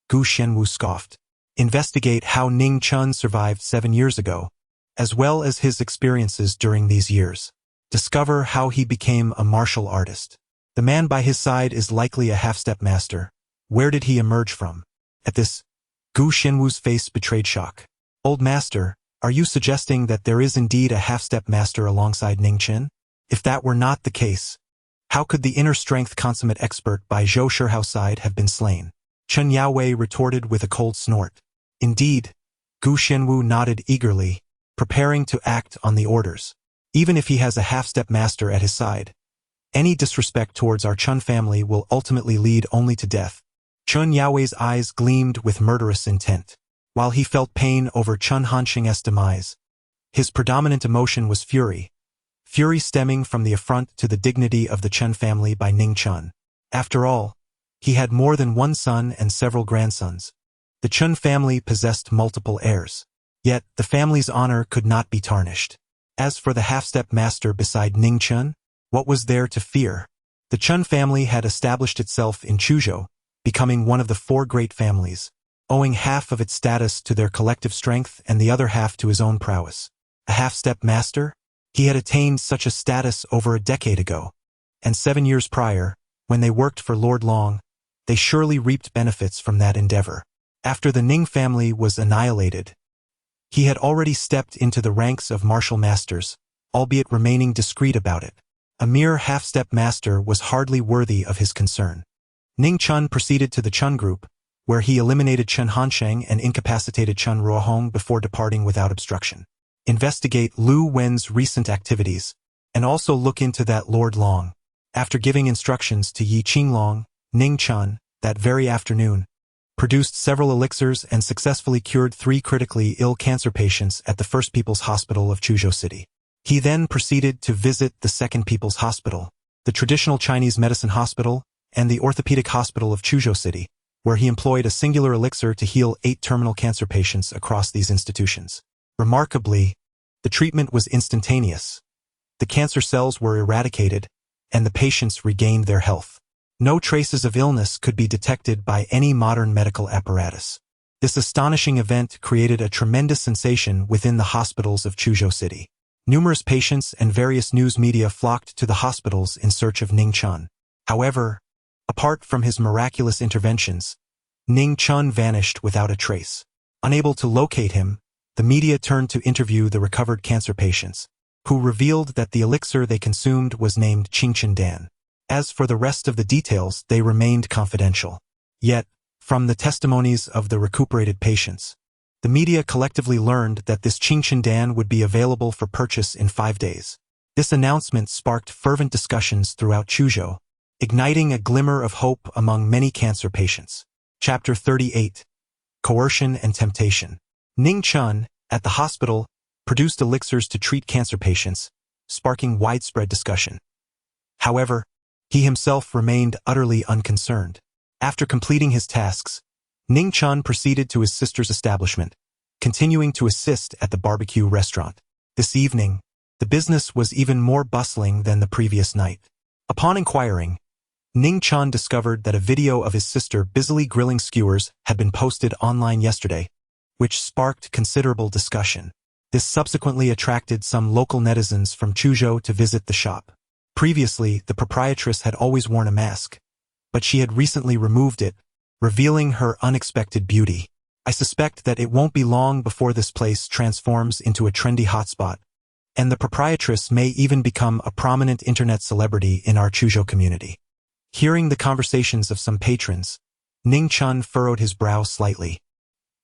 Gu Xianwu scoffed. Investigate how Ning Chen survived 7 years ago, as well as his experiences during these years. Discover how he became a martial artist. The man by his side is likely a half-step master. Where did he emerge from? At this, Gu Xianwu's face betrayed shock. Old master, are you suggesting that there is indeed a half-step master alongside Ning Chen? If that were not the case, how could the inner strength consummate expert by Zhou Shihao's side have been slain? Chun Yaowei retorted with a cold snort. Indeed, Gu Xianwu nodded eagerly, preparing to act on the orders. Even if he has a half-step master at his side, any disrespect towards our Chun family will ultimately lead only to death. Chun Yaowei's eyes gleamed with murderous intent. While he felt pain over Chun Hanxing's demise, his predominant emotion was fury, fury stemming from the affront to the dignity of the Chen family by Ning Chen. After all, he had more than one son and several grandsons. The Chen family possessed multiple heirs. Yet, the family's honor could not be tarnished. As for the half-step master beside Ning Chen, what was there to fear? The Chen family had established itself in Chuzhou, becoming one of the four great families, owing half of its status to their collective strength and the other half to his own prowess. A half-step master? He had attained such a status over a decade ago. And 7 years prior, when they worked for Lord Long, they surely reaped benefits from that endeavor. After the Ning family was annihilated, he had already stepped into the ranks of martial masters, albeit remaining discreet about it. A mere half-step master was hardly worthy of his concern. Ning Chen proceeded to the Chen group, where he eliminated Chen Hansheng and incapacitated Chen Ruohong before departing without obstruction. Investigate Lu Wen's recent activities, and also look into that Lord Long. After giving instructions to Yi Qinglong, Ning Chen, that very afternoon, produced several elixirs and successfully cured 3 critically ill cancer patients at the First People's Hospital of Chuzhou City. He then proceeded to visit the Second People's Hospital, the traditional Chinese medicine hospital, and the orthopedic hospital of Chuzhou City, where he employed a singular elixir to heal 8 terminal cancer patients across these institutions. Remarkably, the treatment was instantaneous. The cancer cells were eradicated, and the patients regained their health. No traces of illness could be detected by any modern medical apparatus. This astonishing event created a tremendous sensation within the hospitals of Chuzhou City. Numerous patients and various news media flocked to the hospitals in search of Ning Chen. However, apart from his miraculous interventions, Ning Chen vanished without a trace. Unable to locate him, the media turned to interview the recovered cancer patients, who revealed that the elixir they consumed was named Qingchen Dan. As for the rest of the details, they remained confidential. Yet, from the testimonies of the recuperated patients, the media collectively learned that this Qingchen Dan would be available for purchase in 5 days. This announcement sparked fervent discussions throughout Chuzhou, igniting a glimmer of hope among many cancer patients. Chapter 38. Coercion and Temptation. Ning Chen, at the hospital, produced elixirs to treat cancer patients, sparking widespread discussion. However, he himself remained utterly unconcerned. After completing his tasks, Ning Chen proceeded to his sister's establishment, continuing to assist at the barbecue restaurant. This evening, the business was even more bustling than the previous night. Upon inquiring, Ning Chen discovered that a video of his sister busily grilling skewers had been posted online yesterday, which sparked considerable discussion. This subsequently attracted some local netizens from Chuzhou to visit the shop. Previously, the proprietress had always worn a mask, but she had recently removed it, revealing her unexpected beauty. I suspect that it won't be long before this place transforms into a trendy hotspot, and the proprietress may even become a prominent internet celebrity in our Chuzhou community. Hearing the conversations of some patrons, Ning Chen furrowed his brow slightly.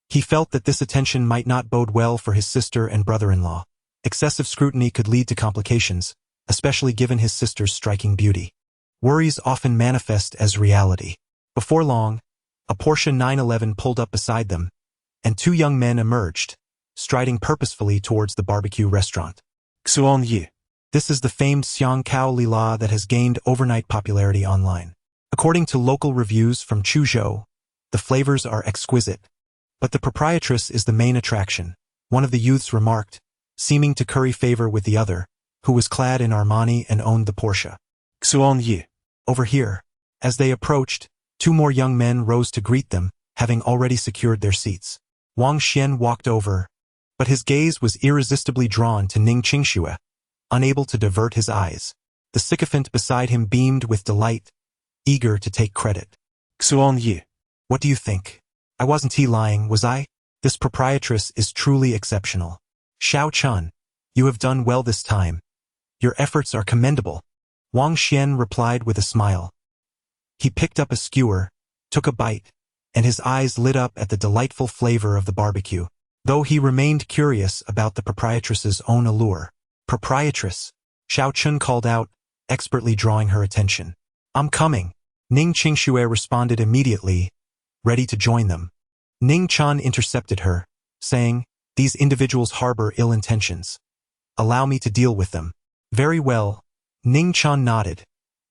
He felt that this attention might not bode well for his sister and brother-in-law. Excessive scrutiny could lead to complications, especially given his sister's striking beauty. Worries often manifest as reality. Before long, a Porsche 911 pulled up beside them, and 2 young men emerged, striding purposefully towards the barbecue restaurant. Xuan Yi. This is the famed Xiang Kao Lila that has gained overnight popularity online. According to local reviews from Chuzhou, the flavors are exquisite, but the proprietress is the main attraction, one of the youths remarked, seeming to curry favor with the other, who was clad in Armani and owned the Porsche. Xuan Yi. Over here. As they approached, 2 more young men rose to greet them, having already secured their seats. Wang Xian walked over, but his gaze was irresistibly drawn to Ning Qingxue, unable to divert his eyes. The sycophant beside him beamed with delight, eager to take credit. Xuan Yi. What do you think? I wasn't lying, was I? This proprietress is truly exceptional. Xiao Chun, you have done well this time. Your efforts are commendable. Wang Xian replied with a smile. He picked up a skewer, took a bite, and his eyes lit up at the delightful flavor of the barbecue, though he remained curious about the proprietress's own allure. Proprietress, Xiao Chun called out, expertly drawing her attention. I'm coming. Ning Qingxue responded immediately, ready to join them. Ning Chen intercepted her, saying, these individuals harbor ill intentions. Allow me to deal with them. Very well. Ning Chen nodded,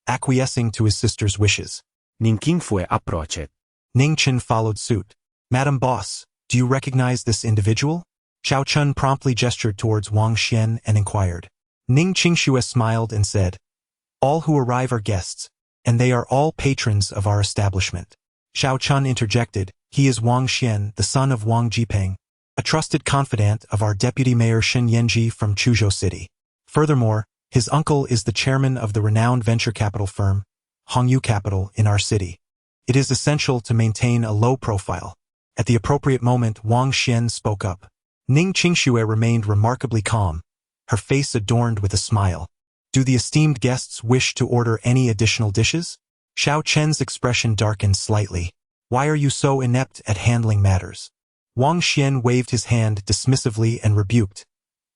acquiescing to his sister's wishes. Ning King fue approached. Ning Chen followed suit. Madam Boss, do you recognize this individual? Xiao Chun promptly gestured towards Wang Xian and inquired. Ning Qingxue smiled and said, all who arrive are guests, and they are all patrons of our establishment. Xiao Chun interjected, he is Wang Xian, the son of Wang Jipeng, a trusted confidant of our deputy mayor Shen Yanji from Chuzhou City. Furthermore, his uncle is the chairman of the renowned venture capital firm, Hongyu Capital, in our city. It is essential to maintain a low profile. At the appropriate moment, Wang Xian spoke up. Ning Qingxue remained remarkably calm, her face adorned with a smile. Do the esteemed guests wish to order any additional dishes? Xiao Chen's expression darkened slightly. Why are you so inept at handling matters? Wang Xian waved his hand dismissively and rebuked.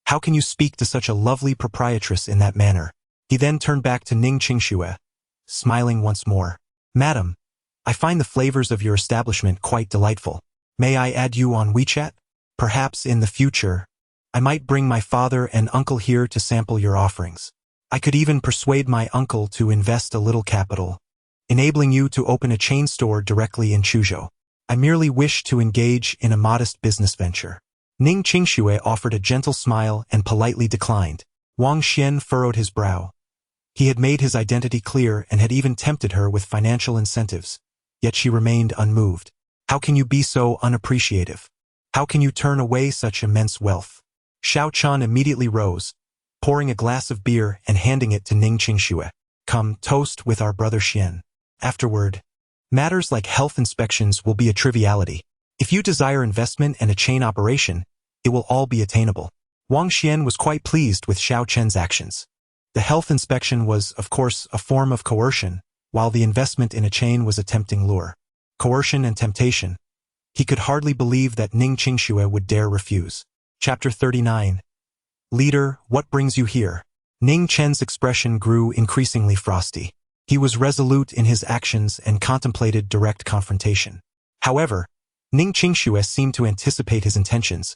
How can you speak to such a lovely proprietress in that manner? He then turned back to Ning Qingxue, smiling once more. Madam, I find the flavors of your establishment quite delightful. May I add you on WeChat? Perhaps in the future, I might bring my father and uncle here to sample your offerings. I could even persuade my uncle to invest a little capital, enabling you to open a chain store directly in Chuzhou. I merely wish to engage in a modest business venture. Ning Qingxue offered a gentle smile and politely declined. Wang Xian furrowed his brow. He had made his identity clear and had even tempted her with financial incentives, yet she remained unmoved. How can you be so unappreciative? How can you turn away such immense wealth? Xiao Chun immediately rose, pouring a glass of beer and handing it to Ning Qingxue. Come, toast with our brother Xian. Afterward, matters like health inspections will be a triviality. If you desire investment and a chain operation, it will all be attainable. Wang Xian was quite pleased with Xiao Chen's actions. The health inspection was, of course, a form of coercion, while the investment in a chain was a tempting lure. Coercion and temptation. He could hardly believe that Ning Qingxue would dare refuse. Chapter 39. Leader, what brings you here? Ning Chen's expression grew increasingly frosty. He was resolute in his actions and contemplated direct confrontation. However, Ning Qingxue seemed to anticipate his intentions,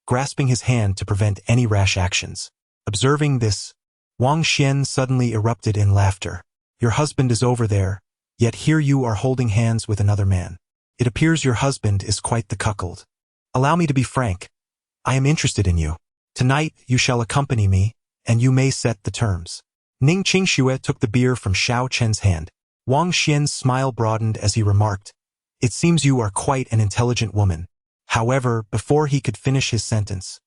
grasping his hand to prevent any rash actions. Observing this, Wang Xian suddenly erupted in laughter. Your husband is over there, yet here you are holding hands with another man. It appears your husband is quite the cuckold. Allow me to be frank. I am interested in you. Tonight you shall accompany me, and you may set the terms. Ning Qingxue took the beer from Xiao Chen's hand. Wang Xian's smile broadened as he remarked, it seems you are quite an intelligent woman. However, before he could finish his sentence,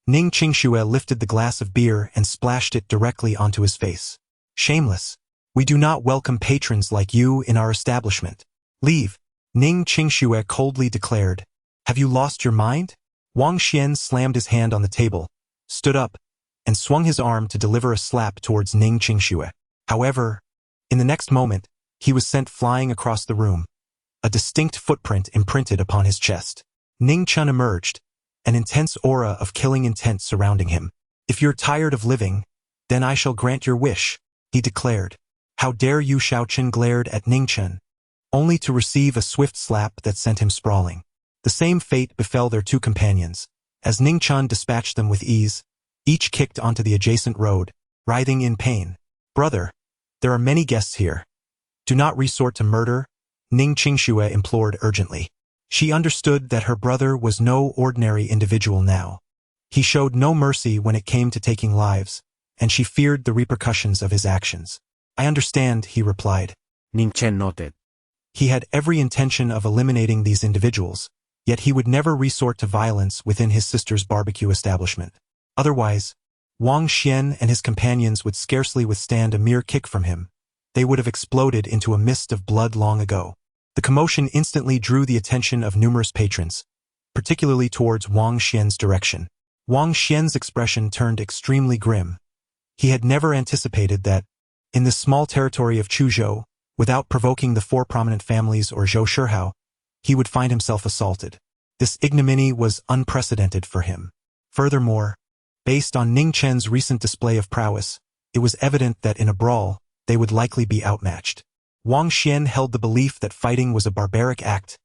Ning Qingxue lifted the glass of beer and splashed it directly onto his face. Shameless. We do not welcome patrons like you in our establishment. Leave. Ning Qingxue coldly declared. Have you lost your mind? Wang Xian slammed his hand on the table, stood up, and swung his arm to deliver a slap towards Ning Qingxue. However, in the next moment, he was sent flying across the room, a distinct footprint imprinted upon his chest. Ning Chen emerged, an intense aura of killing intent surrounding him. If you're tired of living, then I shall grant your wish, he declared. How dare you? Xiao Chen glared at Ning Chen, only to receive a swift slap that sent him sprawling. The same fate befell their two companions, as Ning Chen dispatched them with ease. Each kicked onto the adjacent road, writhing in pain. Brother, there are many guests here. Do not resort to murder, Ning Qingxue implored urgently. She understood that her brother was no ordinary individual now. He showed no mercy when it came to taking lives, and she feared the repercussions of his actions. I understand, he replied. Ning Chen nodded. He had every intention of eliminating these individuals, yet he would never resort to violence within his sister's barbecue establishment. Otherwise, Wang Xian and his companions would scarcely withstand a mere kick from him. They would have exploded into a mist of blood long ago. The commotion instantly drew the attention of numerous patrons, particularly towards Wang Xian's direction. Wang Xian's expression turned extremely grim. He had never anticipated that, in this small territory of Chuzhou, without provoking the four prominent families or Zhou Shihao, he would find himself assaulted. This ignominy was unprecedented for him. Furthermore, based on Ning Chen's recent display of prowess, it was evident that in a brawl, they would likely be outmatched. Wang Xian held the belief that fighting was a barbaric act,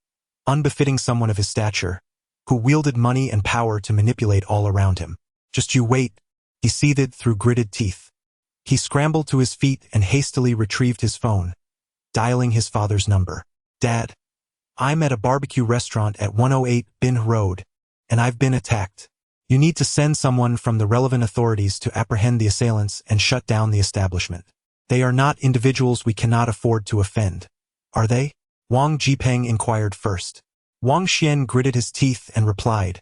unbefitting someone of his stature, who wielded money and power to manipulate all around him. Just you wait, he seethed through gritted teeth. He scrambled to his feet and hastily retrieved his phone, dialing his father's number. Dad, I'm at a barbecue restaurant at 108 Bin Road, and I've been attacked. You need to send someone from the relevant authorities to apprehend the assailants and shut down the establishment. They are not individuals we cannot afford to offend, are they? Wang Jipeng inquired first. Wang Xian gritted his teeth and replied,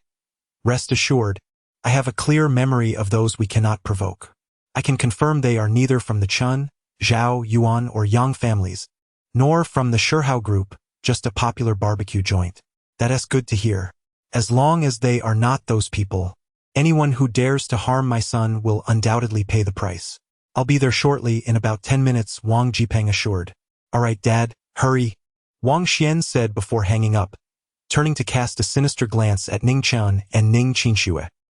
Rest assured, I have a clear memory of those we cannot provoke. I can confirm they are neither from the Chen, Zhao, Yuan, or Yang families, nor from the Shihao group, just a popular barbecue joint. That's good to hear. As long as they are not those people, anyone who dares to harm my son will undoubtedly pay the price. I'll be there shortly in about 10 minutes, Wang Jipeng assured. All right, Dad, hurry, Wang Xian said before hanging up, turning to cast a sinister glance at Ning Chen and Ning Chen.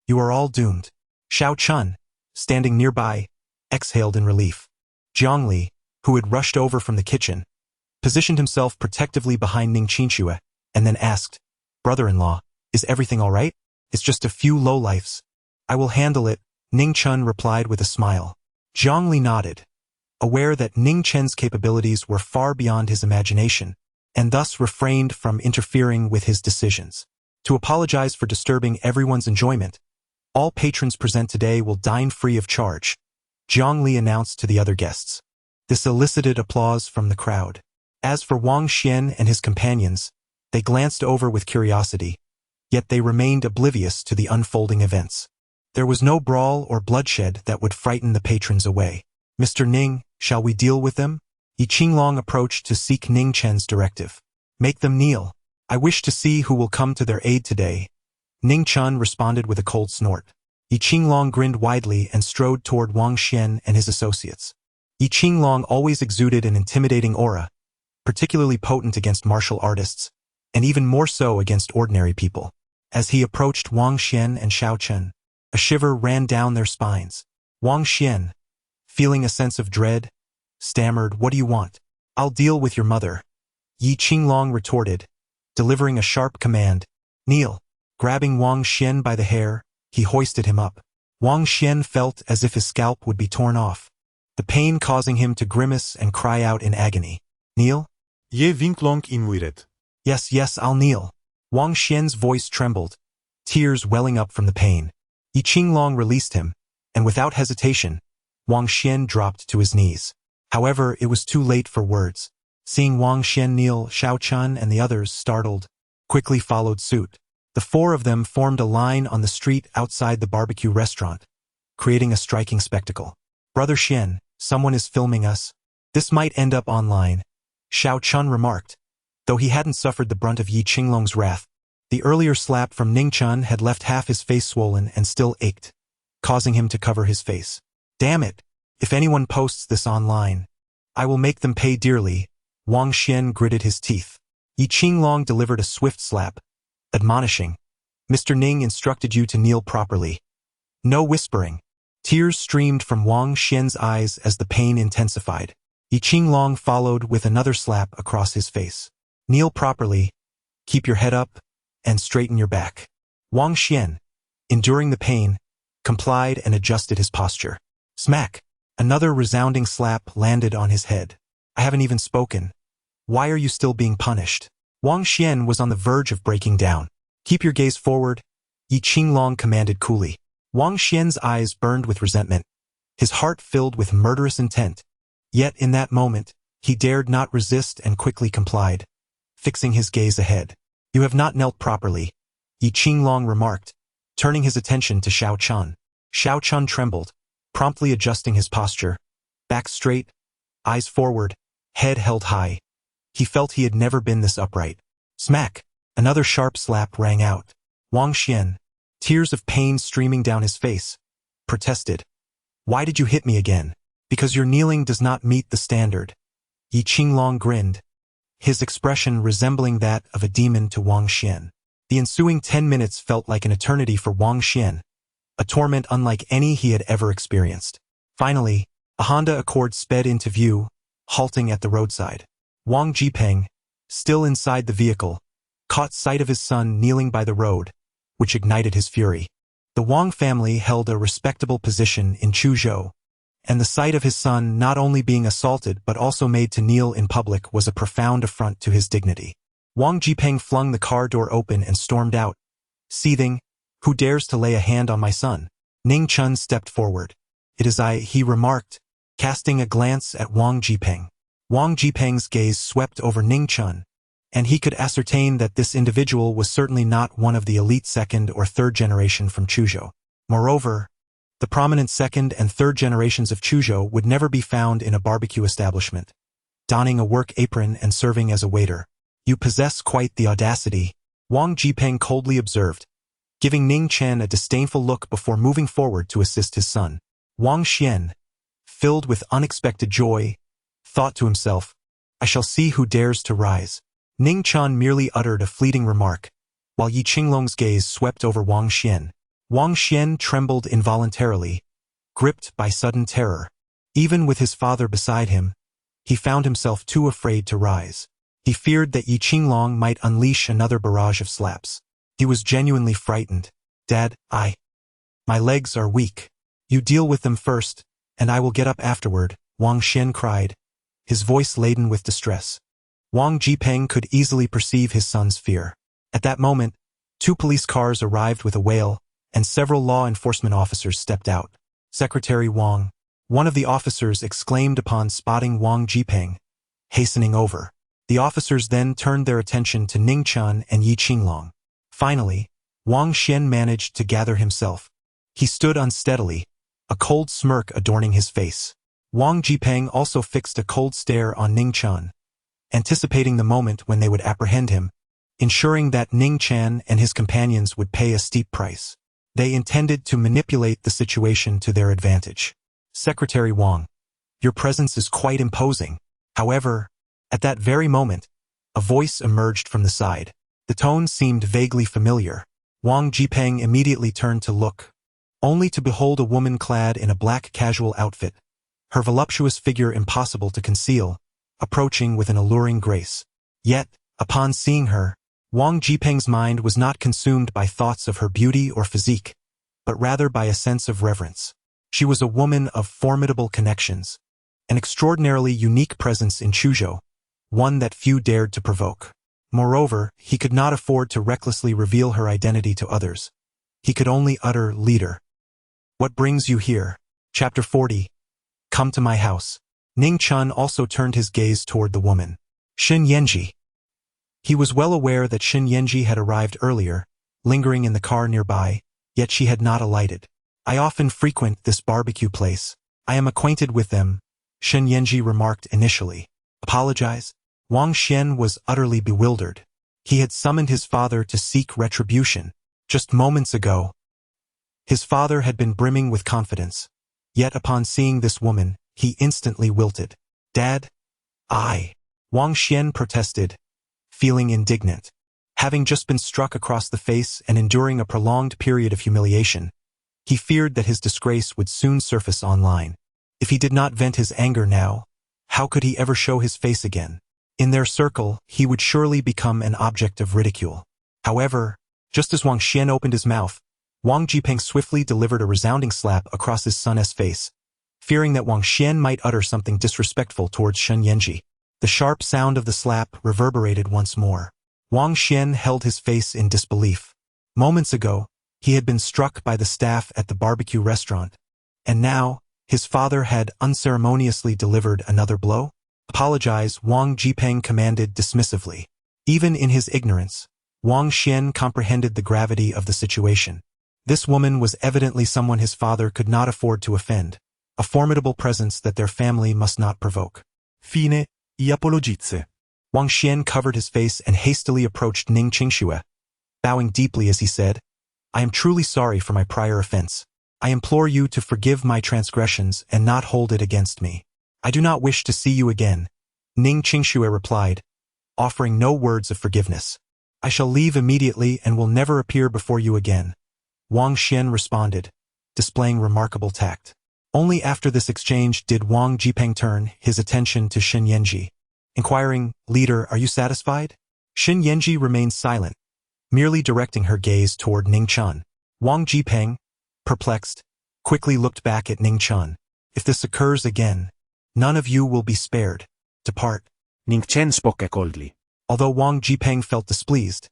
You are all doomed. Xiao Chun, standing nearby, exhaled in relief. Zhongli, who had rushed over from the kitchen, positioned himself protectively behind Ning Chen and then asked, Brother-in-law, is everything all right? It's just a few lowlifes. I will handle it, Ning Chen replied with a smile. Zhongli nodded, aware that Ning Chen's capabilities were far beyond his imagination, and thus refrained from interfering with his decisions. To apologize for disturbing everyone's enjoyment, all patrons present today will dine free of charge, Zhongli announced to the other guests. This elicited applause from the crowd. As for Wang Xian and his companions, they glanced over with curiosity, yet they remained oblivious to the unfolding events. There was no brawl or bloodshed that would frighten the patrons away. Mr. Ning, shall we deal with them? Yi Qinglong approached to seek Ning Chen's directive. Make them kneel. I wish to see who will come to their aid today. Ning Chen responded with a cold snort. Yi Qinglong grinned widely and strode toward Wang Xian and his associates. Yi Qinglong always exuded an intimidating aura, particularly potent against martial artists, and even more so against ordinary people. As he approached Wang Xian and Xiao Chen, a shiver ran down their spines. Wang Xian, feeling a sense of dread, stammered, What do you want? I'll deal with your mother, Yi Qinglong retorted, delivering a sharp command. Kneel. Grabbing Wang Xian by the hair, he hoisted him up. Wang Xian felt as if his scalp would be torn off, the pain causing him to grimace and cry out in agony. Kneel? Ye Winklong imuiret. Yes, I'll kneel. Wang Xian's voice trembled, tears welling up from the pain. Yi Qinglong released him, and without hesitation, Wang Xian dropped to his knees. However, it was too late for words. Seeing Wang Xian kneel, Xiao Chun and the others, startled, quickly followed suit. The four of them formed a line on the street outside the barbecue restaurant, creating a striking spectacle. Brother Xian, someone is filming us. This might end up online, Xiao Chun remarked. Though he hadn't suffered the brunt of Yi Qinglong's wrath, the earlier slap from Ning Chen had left half his face swollen and still ached, causing him to cover his face. Damn it! If anyone posts this online, I will make them pay dearly, Wang Xian gritted his teeth. Yi Qinglong delivered a swift slap, admonishing, Mr. Ning instructed you to kneel properly. No whispering. Tears streamed from Wang Xian's eyes as the pain intensified. Yi Qinglong followed with another slap across his face. Kneel properly, keep your head up, and straighten your back. Wang Xian, enduring the pain, complied and adjusted his posture. Smack! Another resounding slap landed on his head. I haven't even spoken. Why are you still being punished? Wang Xian was on the verge of breaking down. Keep your gaze forward, Yi Qinglong commanded coolly. Wang Xian's eyes burned with resentment, his heart filled with murderous intent. Yet in that moment, he dared not resist and quickly complied, fixing his gaze ahead. You have not knelt properly, Yi Qinglong remarked, turning his attention to Xiao Chun. Xiao Chun trembled, promptly adjusting his posture, back straight, eyes forward, head held high. He felt he had never been this upright. Smack! Another sharp slap rang out. Wang Xian, tears of pain streaming down his face, protested. Why did you hit me again? Because your kneeling does not meet the standard. Yi Qinglong grinned, his expression resembling that of a demon to Wang Xian. The ensuing 10 minutes felt like an eternity for Wang Xian, a torment unlike any he had ever experienced. Finally, a Honda Accord sped into view, halting at the roadside. Wang Jipeng, still inside the vehicle, caught sight of his son kneeling by the road, which ignited his fury. The Wang family held a respectable position in Chuzhou, and the sight of his son not only being assaulted but also made to kneel in public was a profound affront to his dignity. Wang Jipeng flung the car door open and stormed out, seething, "Who dares to lay a hand on my son?" Ning Chen stepped forward. "It is I," he remarked, casting a glance at Wang Jipeng. Wang Jipeng's gaze swept over Ning Chen, and he could ascertain that this individual was certainly not one of the elite second or third generation from Chuzhou. Moreover, the prominent second and third generations of Chuzhou would never be found in a barbecue establishment, donning a work apron and serving as a waiter. "You possess quite the audacity," Wang Jipeng coldly observed, giving Ning Chen a disdainful look before moving forward to assist his son. Wang Xian, filled with unexpected joy, thought to himself, "I shall see who dares to rise." Ning Chen merely uttered a fleeting remark, while Yi Qinglong's gaze swept over Wang Xian. Wang Xian trembled involuntarily, gripped by sudden terror. Even with his father beside him, he found himself too afraid to rise. He feared that Yi Qinglong might unleash another barrage of slaps. He was genuinely frightened. "Dad, my legs are weak. You deal with them first, and I will get up afterward," Wang Xian cried, his voice laden with distress. Wang Jipeng could easily perceive his son's fear. At that moment, 2 police cars arrived with a wail, and several law enforcement officers stepped out. "Secretary Wang," one of the officers exclaimed upon spotting Wang Jipeng, hastening over. The officers then turned their attention to Ning Chen and Yi Qinglong. Finally, Wang Xian managed to gather himself. He stood unsteadily, a cold smirk adorning his face. Wang Jipeng also fixed a cold stare on Ning Chen, anticipating the moment when they would apprehend him, ensuring that Ning Chen and his companions would pay a steep price. They intended to manipulate the situation to their advantage. "Secretary Wang, your presence is quite imposing." However, at that very moment, a voice emerged from the side. The tone seemed vaguely familiar. Wang Jipeng immediately turned to look, only to behold a woman clad in a black casual outfit, her voluptuous figure impossible to conceal, approaching with an alluring grace. Yet, upon seeing her, Wang Jipeng's mind was not consumed by thoughts of her beauty or physique, but rather by a sense of reverence. She was a woman of formidable connections, an extraordinarily unique presence in Chuzhou, one that few dared to provoke. Moreover, he could not afford to recklessly reveal her identity to others. He could only utter, "Leader. What brings you here?" Chapter 40. Come to my house. Ning Chen also turned his gaze toward the woman. Xin Yanji. He was well aware that Xin Yanji had arrived earlier, lingering in the car nearby, yet she had not alighted. "I often frequent this barbecue place. I am acquainted with them," Xin Yanji remarked initially. "Apologize?" Wang Xian was utterly bewildered. He had summoned his father to seek retribution. Just moments ago, his father had been brimming with confidence. Yet upon seeing this woman, he instantly wilted. "Dad, Wang Xian protested, feeling indignant. Having just been struck across the face and enduring a prolonged period of humiliation, he feared that his disgrace would soon surface online. If he did not vent his anger now, how could he ever show his face again? In their circle, he would surely become an object of ridicule. However, just as Wang Xian opened his mouth, Wang Jipeng swiftly delivered a resounding slap across his son's face, fearing that Wang Xian might utter something disrespectful towards Xin Yanji. The sharp sound of the slap reverberated once more. Wang Xian held his face in disbelief. Moments ago, he had been struck by the staff at the barbecue restaurant, and now, his father had unceremoniously delivered another blow? "Apologize," Wang Jipeng commanded dismissively. Even in his ignorance, Wang Xian comprehended the gravity of the situation. This woman was evidently someone his father could not afford to offend, a formidable presence that their family must not provoke. Fine, I apologize. Wang Xian covered his face and hastily approached Ning Qingxue, bowing deeply as he said, "I am truly sorry for my prior offense. I implore you to forgive my transgressions and not hold it against me. I do not wish to see you again," Ning Qingxue replied, offering no words of forgiveness. "I shall leave immediately and will never appear before you again," Wang Xian responded, displaying remarkable tact. Only after this exchange did Wang Jipeng turn his attention to Xin Yanji, inquiring, "Leader, are you satisfied?" Xin Yanji remained silent, merely directing her gaze toward Ning Chen. Wang Jipeng, perplexed, quickly looked back at Ning Chen. If this occurs again, none of you will be spared. Depart. Ning Chen spoke coldly. Although Wang Jipeng felt displeased,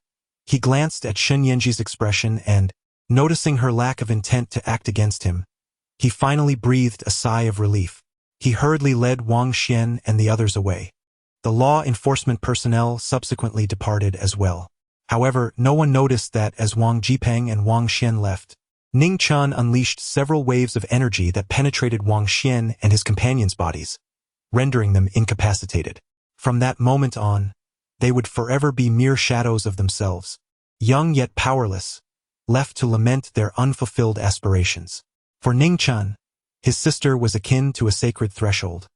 he glanced at Shen Yanji's expression and, noticing her lack of intent to act against him, he finally breathed a sigh of relief. He hurriedly led Wang Xian and the others away. The law enforcement personnel subsequently departed as well. However, no one noticed that as Wang Jipeng and Wang Xian left, Ning Chen unleashed several waves of energy that penetrated Wang Xian and his companions' bodies, rendering them incapacitated. From that moment on, they would forever be mere shadows of themselves, young yet powerless, left to lament their unfulfilled aspirations. For Ning Chen, his sister was akin to a sacred threshold.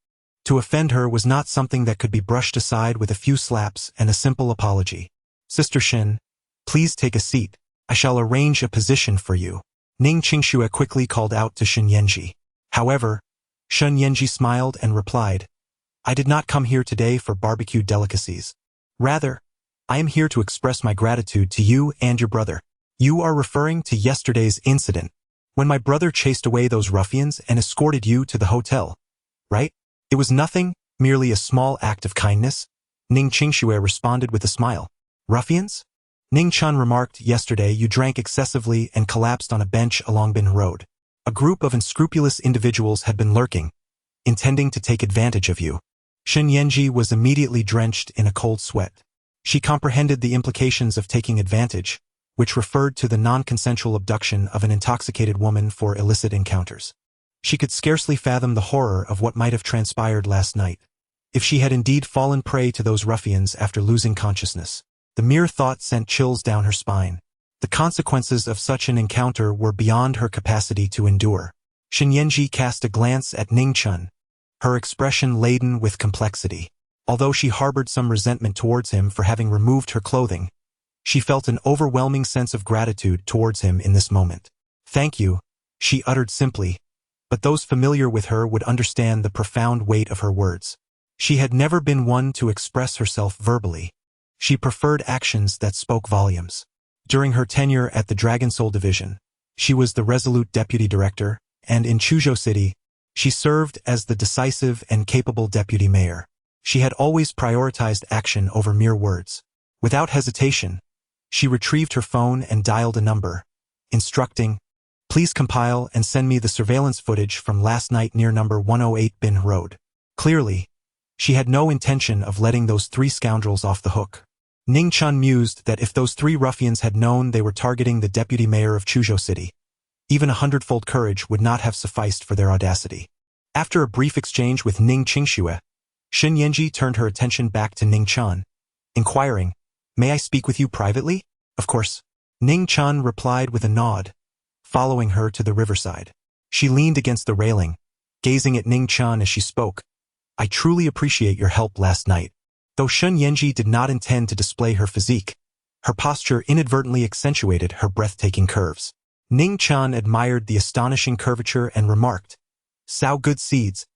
To offend her was not something that could be brushed aside with a few slaps and a simple apology. Sister Shen, please take a seat. I shall arrange a position for you. Ning Qingxue quickly called out to Shen Yanji. However, Shen Yanji smiled and replied, I did not come here today for barbecue delicacies. Rather, I am here to express my gratitude to you and your brother. You are referring to yesterday's incident, when my brother chased away those ruffians and escorted you to the hotel, right? It was nothing, merely a small act of kindness. Ning Qingxue responded with a smile. Ruffians? Ning Chen remarked, yesterday you drank excessively and collapsed on a bench along Bin Road. A group of unscrupulous individuals had been lurking, intending to take advantage of you. Shen Yanji was immediately drenched in a cold sweat. She comprehended the implications of taking advantage, which referred to the non-consensual abduction of an intoxicated woman for illicit encounters. She could scarcely fathom the horror of what might have transpired last night, if she had indeed fallen prey to those ruffians after losing consciousness. The mere thought sent chills down her spine. The consequences of such an encounter were beyond her capacity to endure. Shen Yanji cast a glance at Ning Chen, her expression laden with complexity. Although she harbored some resentment towards him for having removed her clothing, she felt an overwhelming sense of gratitude towards him in this moment. Thank you, she uttered simply, but those familiar with her would understand the profound weight of her words. She had never been one to express herself verbally. She preferred actions that spoke volumes. During her tenure at the Dragon Soul Division, she was the resolute deputy director, and in Chuzhou City, she served as the decisive and capable deputy mayor. She had always prioritized action over mere words. Without hesitation, she retrieved her phone and dialed a number, instructing, please compile and send me the surveillance footage from last night near number 108 Bin Road. Clearly, she had no intention of letting those three scoundrels off the hook. Ning Chen mused that if those three ruffians had known they were targeting the deputy mayor of Chuzhou City, even 100-fold courage would not have sufficed for their audacity. After a brief exchange with Ning Qingxue, Shen Yanji turned her attention back to Ning Chen, inquiring, may I speak with you privately? Of course. Ning Chen replied with a nod, following her to the riverside. She leaned against the railing, gazing at Ning Chen as she spoke. I truly appreciate your help last night. Though Shen Yanji did not intend to display her physique, her posture inadvertently accentuated her breathtaking curves. Ning Chen admired the astonishing curvature and remarked, sow good seeds,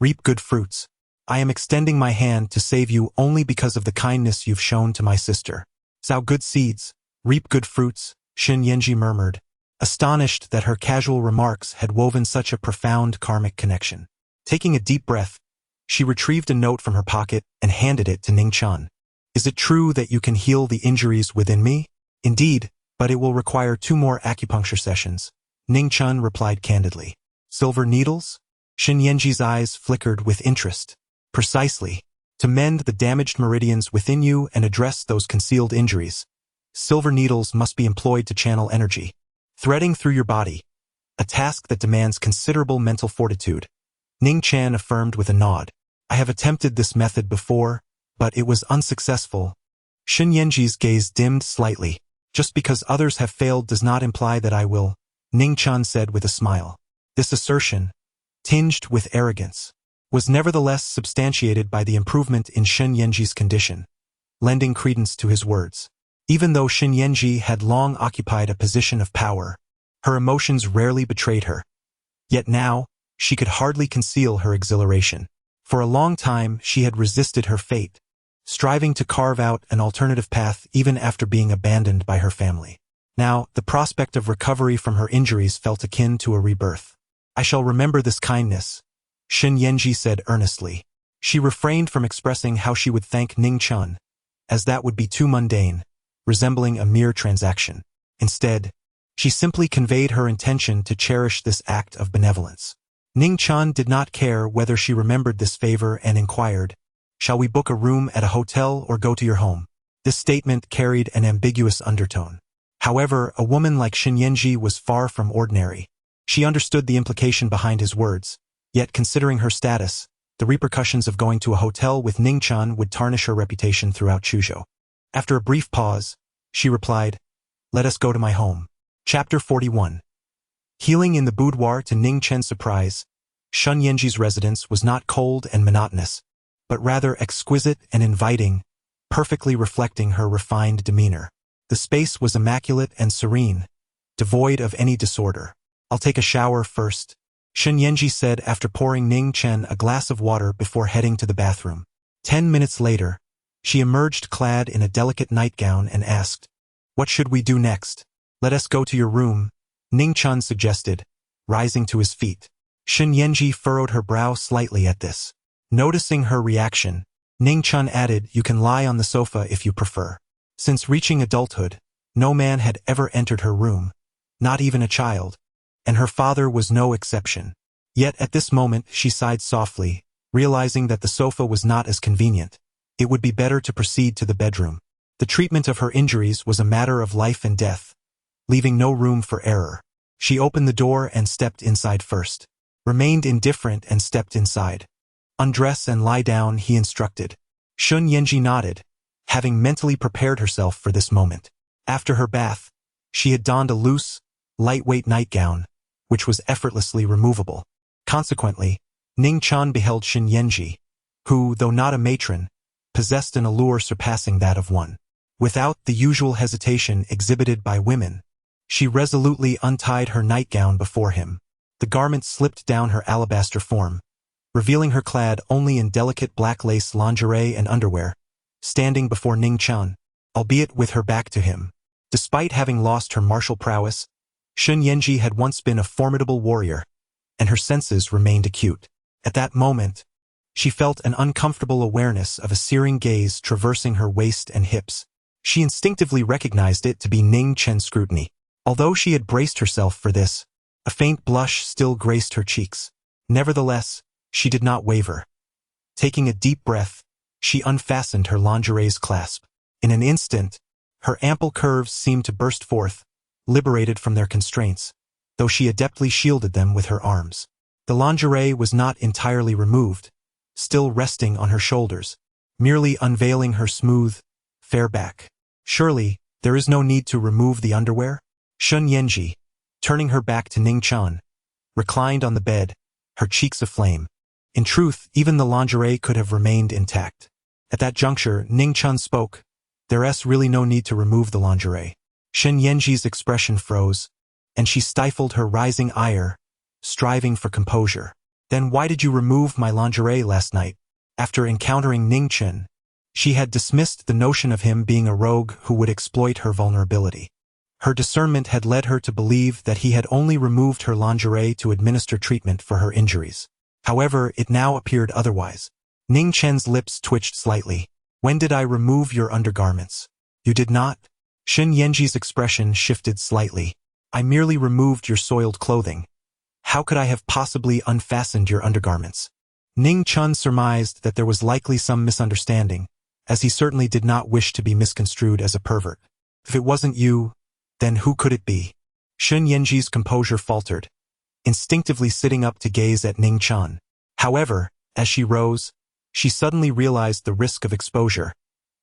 reap good fruits. I am extending my hand to save you only because of the kindness you've shown to my sister. Sow good seeds, reap good fruits, Shen Yanji murmured, astonished that her casual remarks had woven such a profound karmic connection. Taking a deep breath, she retrieved a note from her pocket and handed it to Ning Chen. Is it true that you can heal the injuries within me? Indeed, but it will require 2 more acupuncture sessions, Ning Chen replied candidly. Silver needles? Shen Yanji's eyes flickered with interest. Precisely. To mend the damaged meridians within you and address those concealed injuries, silver needles must be employed to channel energy, threading through your body, a task that demands considerable mental fortitude. Ning Chen affirmed with a nod. I have attempted this method before, but it was unsuccessful. Shen Yanji's gaze dimmed slightly. Just because others have failed does not imply that I will, Ning Chen said with a smile. This assertion, tinged with arrogance, was nevertheless substantiated by the improvement in Shen Yanji's condition, lending credence to his words. Even though Shen Yanji had long occupied a position of power, her emotions rarely betrayed her. Yet now, she could hardly conceal her exhilaration. For a long time, she had resisted her fate, striving to carve out an alternative path even after being abandoned by her family. Now, the prospect of recovery from her injuries felt akin to a rebirth. I shall remember this kindness, Shen Yanji said earnestly. She refrained from expressing how she would thank Ning Chen, as that would be too mundane, resembling a mere transaction. Instead, she simply conveyed her intention to cherish this act of benevolence. Ning Chen did not care whether she remembered this favor and inquired, "Shall we book a room at a hotel or go to your home?" This statement carried an ambiguous undertone. However, a woman like Shen Yanji was far from ordinary. She understood the implication behind his words, yet considering her status, the repercussions of going to a hotel with Ning Chen would tarnish her reputation throughout Chuzhou. After a brief pause, she replied, "Let us go to my home." Chapter 41. Healing in the boudoir. To Ning Chen's surprise, Shen Yanji's residence was not cold and monotonous, but rather exquisite and inviting, perfectly reflecting her refined demeanor. The space was immaculate and serene, devoid of any disorder. "I'll take a shower first," Shen Yanji said after pouring Ning Chen a glass of water before heading to the bathroom. 10 minutes later, she emerged clad in a delicate nightgown and asked, "What should we do next?" "Let us go to your room," Ning Chen suggested, rising to his feet. Shen Yanji furrowed her brow slightly at this. Noticing her reaction, Ning Chen added, "You can lie on the sofa if you prefer." Since reaching adulthood, no man had ever entered her room, not even a child, and her father was no exception. Yet at this moment she sighed softly, realizing that the sofa was not as convenient. It would be better to proceed to the bedroom. The treatment of her injuries was a matter of life and death, leaving no room for error. She opened the door and stepped inside first, remained indifferent and stepped inside. "Undress and lie down," he instructed. Shen Yanji nodded, having mentally prepared herself for this moment. After her bath, she had donned a loose, lightweight nightgown, which was effortlessly removable. Consequently, Ning Chen beheld Shen Yanji, who, though not a matron, possessed an allure surpassing that of one. Without the usual hesitation exhibited by women, she resolutely untied her nightgown before him. The garment slipped down her alabaster form, revealing her clad only in delicate black lace lingerie and underwear, standing before Ning Chen, albeit with her back to him. Despite having lost her martial prowess, Shen Yanji had once been a formidable warrior, and her senses remained acute. At that moment, she felt an uncomfortable awareness of a searing gaze traversing her waist and hips. She instinctively recognized it to be Ning Chen's scrutiny. Although she had braced herself for this, a faint blush still graced her cheeks. Nevertheless, she did not waver. Taking a deep breath, she unfastened her lingerie's clasp. In an instant, her ample curves seemed to burst forth, liberated from their constraints, though she adeptly shielded them with her arms. The lingerie was not entirely removed, still resting on her shoulders, merely unveiling her smooth, fair back. "Surely, there is no need to remove the underwear?" Shen Yanji, turning her back to Ning Chen, reclined on the bed, her cheeks aflame. In truth, even the lingerie could have remained intact. At that juncture, Ning Chen spoke, "There's really no need to remove the lingerie." Shen Yanji's expression froze, and she stifled her rising ire, striving for composure. "Then why did you remove my lingerie last night?" After encountering Ning Chen, she had dismissed the notion of him being a rogue who would exploit her vulnerability. Her discernment had led her to believe that he had only removed her lingerie to administer treatment for her injuries. However, it now appeared otherwise. Ning Chen's lips twitched slightly. "When did I remove your undergarments?" "You did not?" Shen Yanji's expression shifted slightly. "I merely removed your soiled clothing. How could I have possibly unfastened your undergarments?" Ning Chen surmised that there was likely some misunderstanding, as he certainly did not wish to be misconstrued as a pervert. "If it wasn't you, then who could it be?" Shen Yanji's composure faltered, instinctively sitting up to gaze at Ning Chen. However, as she rose, she suddenly realized the risk of exposure,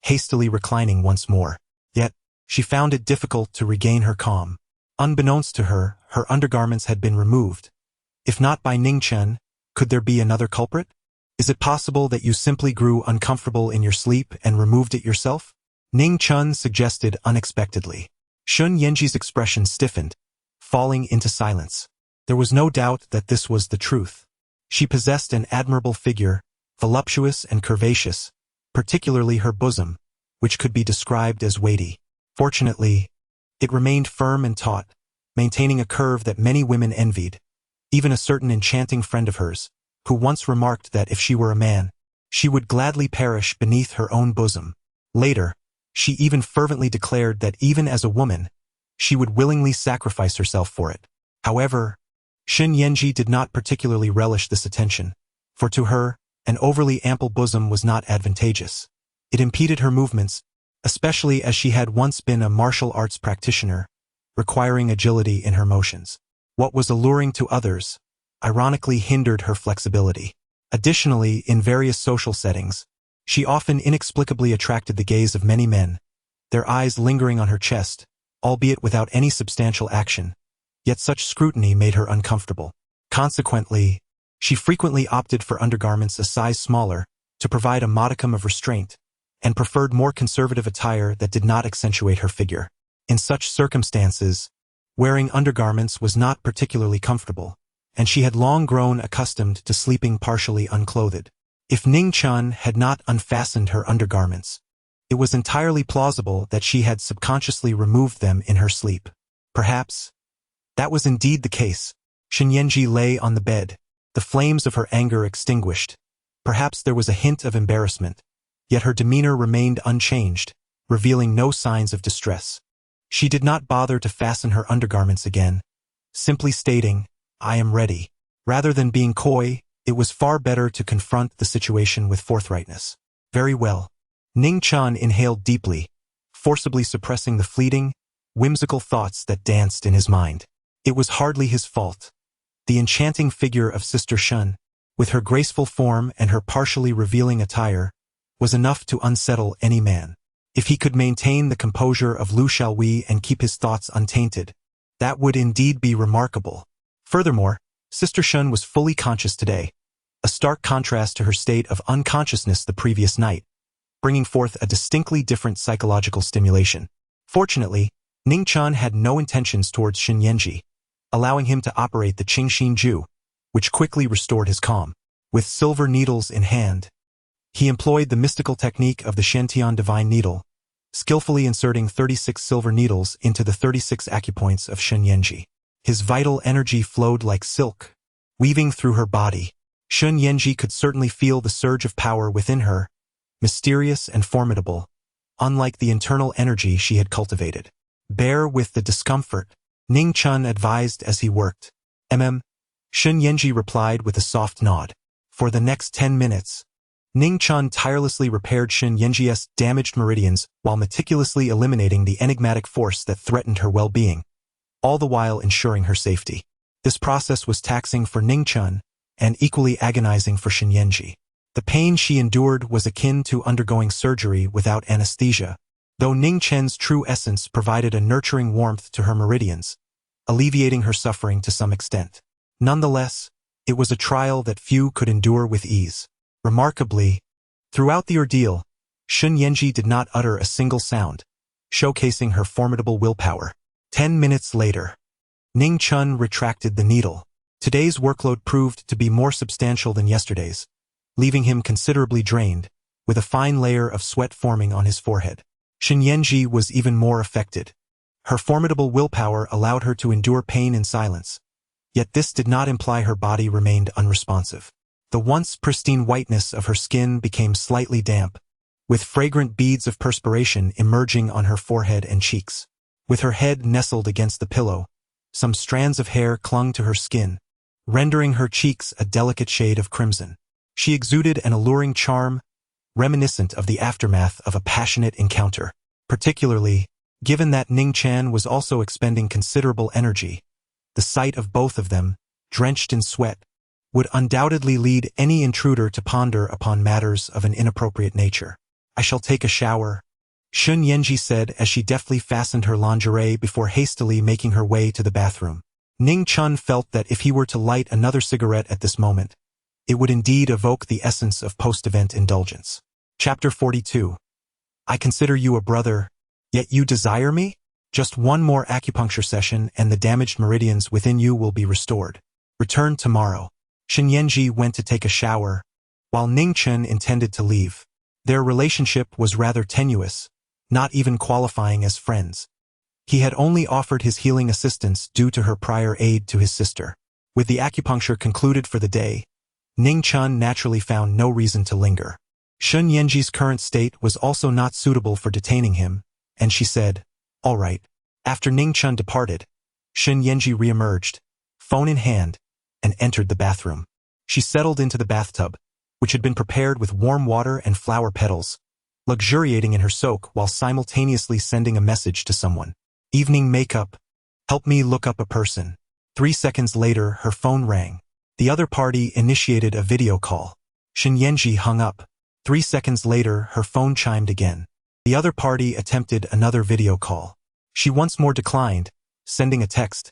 hastily reclining once more. Yet, she found it difficult to regain her calm. Unbeknownst to her, her undergarments had been removed. If not by Ning Chen, could there be another culprit? "Is it possible that you simply grew uncomfortable in your sleep and removed it yourself?" Ning Chen suggested unexpectedly. Shen Yanji's expression stiffened, falling into silence. There was no doubt that this was the truth. She possessed an admirable figure, voluptuous and curvaceous, particularly her bosom, which could be described as weighty. Fortunately, it remained firm and taut, maintaining a curve that many women envied. Even a certain enchanting friend of hers, who once remarked that if she were a man, she would gladly perish beneath her own bosom. Later, she even fervently declared that even as a woman, she would willingly sacrifice herself for it. However, Shen Yanji did not particularly relish this attention, for to her, an overly ample bosom was not advantageous. It impeded her movements, especially as she had once been a martial arts practitioner, requiring agility in her motions. What was alluring to others, ironically hindered her flexibility. Additionally, in various social settings, she often inexplicably attracted the gaze of many men, their eyes lingering on her chest, albeit without any substantial action, yet such scrutiny made her uncomfortable. Consequently, she frequently opted for undergarments a size smaller to provide a modicum of restraint, and preferred more conservative attire that did not accentuate her figure. In such circumstances, wearing undergarments was not particularly comfortable, and she had long grown accustomed to sleeping partially unclothed. If Ning Chen had not unfastened her undergarments, it was entirely plausible that she had subconsciously removed them in her sleep. Perhaps that was indeed the case. Shen Yanji lay on the bed, the flames of her anger extinguished. Perhaps there was a hint of embarrassment, yet her demeanor remained unchanged, revealing no signs of distress. She did not bother to fasten her undergarments again, simply stating, "I am ready." Rather than being coy, it was far better to confront the situation with forthrightness. Very well. Ning Chen inhaled deeply, forcibly suppressing the fleeting, whimsical thoughts that danced in his mind. It was hardly his fault. The enchanting figure of Sister Shen, with her graceful form and her partially revealing attire, was enough to unsettle any man. If he could maintain the composure of Lu Xiaowei and keep his thoughts untainted, that would indeed be remarkable. Furthermore, Sister Shen was fully conscious today, a stark contrast to her state of unconsciousness the previous night, bringing forth a distinctly different psychological stimulation. Fortunately, Ning Chen had no intentions towards Shen Yanji, allowing him to operate the Qingxin Ju, which quickly restored his calm. With silver needles in hand, he employed the mystical technique of the Shantian divine needle, skillfully inserting 36 silver needles into the 36 acupoints of Shen Yanji. His vital energy flowed like silk, weaving through her body. Shen Yanji could certainly feel the surge of power within her, mysterious and formidable, unlike the internal energy she had cultivated. Bear with the discomfort, Ning Chen advised as he worked. Shen Yanji replied with a soft nod. For the next 10 minutes, Ning Chen tirelessly repaired Shen Yanji's damaged meridians while meticulously eliminating the enigmatic force that threatened her well-being, all the while ensuring her safety. This process was taxing for Ning Chen and equally agonizing for Shen Yanji. The pain she endured was akin to undergoing surgery without anesthesia, though Ning Chen's true essence provided a nurturing warmth to her meridians, alleviating her suffering to some extent. Nonetheless, it was a trial that few could endure with ease. Remarkably, throughout the ordeal, Shen Yanji did not utter a single sound, showcasing her formidable willpower. 10 minutes later, Ning Chen retracted the needle. Today's workload proved to be more substantial than yesterday's, leaving him considerably drained, with a fine layer of sweat forming on his forehead. Shen Yanji was even more affected. Her formidable willpower allowed her to endure pain in silence, yet this did not imply her body remained unresponsive. The once pristine whiteness of her skin became slightly damp, with fragrant beads of perspiration emerging on her forehead and cheeks. With her head nestled against the pillow, some strands of hair clung to her skin, rendering her cheeks a delicate shade of crimson. She exuded an alluring charm, reminiscent of the aftermath of a passionate encounter. Particularly, given that Ning Chen was also expending considerable energy, the sight of both of them, drenched in sweat, would undoubtedly lead any intruder to ponder upon matters of an inappropriate nature. "I shall take a shower," Shen Yanji said as she deftly fastened her lingerie before hastily making her way to the bathroom. Ning Chen felt that if he were to light another cigarette at this moment, it would indeed evoke the essence of post-event indulgence. Chapter 42. I consider you a brother, yet you desire me? Just one more acupuncture session and the damaged meridians within you will be restored. Return tomorrow. Shen Yanji went to take a shower, while Ning Chen intended to leave. Their relationship was rather tenuous, not even qualifying as friends. He had only offered his healing assistance due to her prior aid to his sister. With the acupuncture concluded for the day, Ning Chen naturally found no reason to linger. Shun Yanji's current state was also not suitable for detaining him, and she said, "All right." After Ning Chen departed, Shun Yanji reemerged, phone in hand, and entered the bathroom. She settled into the bathtub, which had been prepared with warm water and flower petals, luxuriating in her soak while simultaneously sending a message to someone. "Evening makeup. Help me look up a person." 3 seconds later, her phone rang. The other party initiated a video call. Shun Yanji hung up. 3 seconds later, her phone chimed again. The other party attempted another video call. She once more declined, sending a text.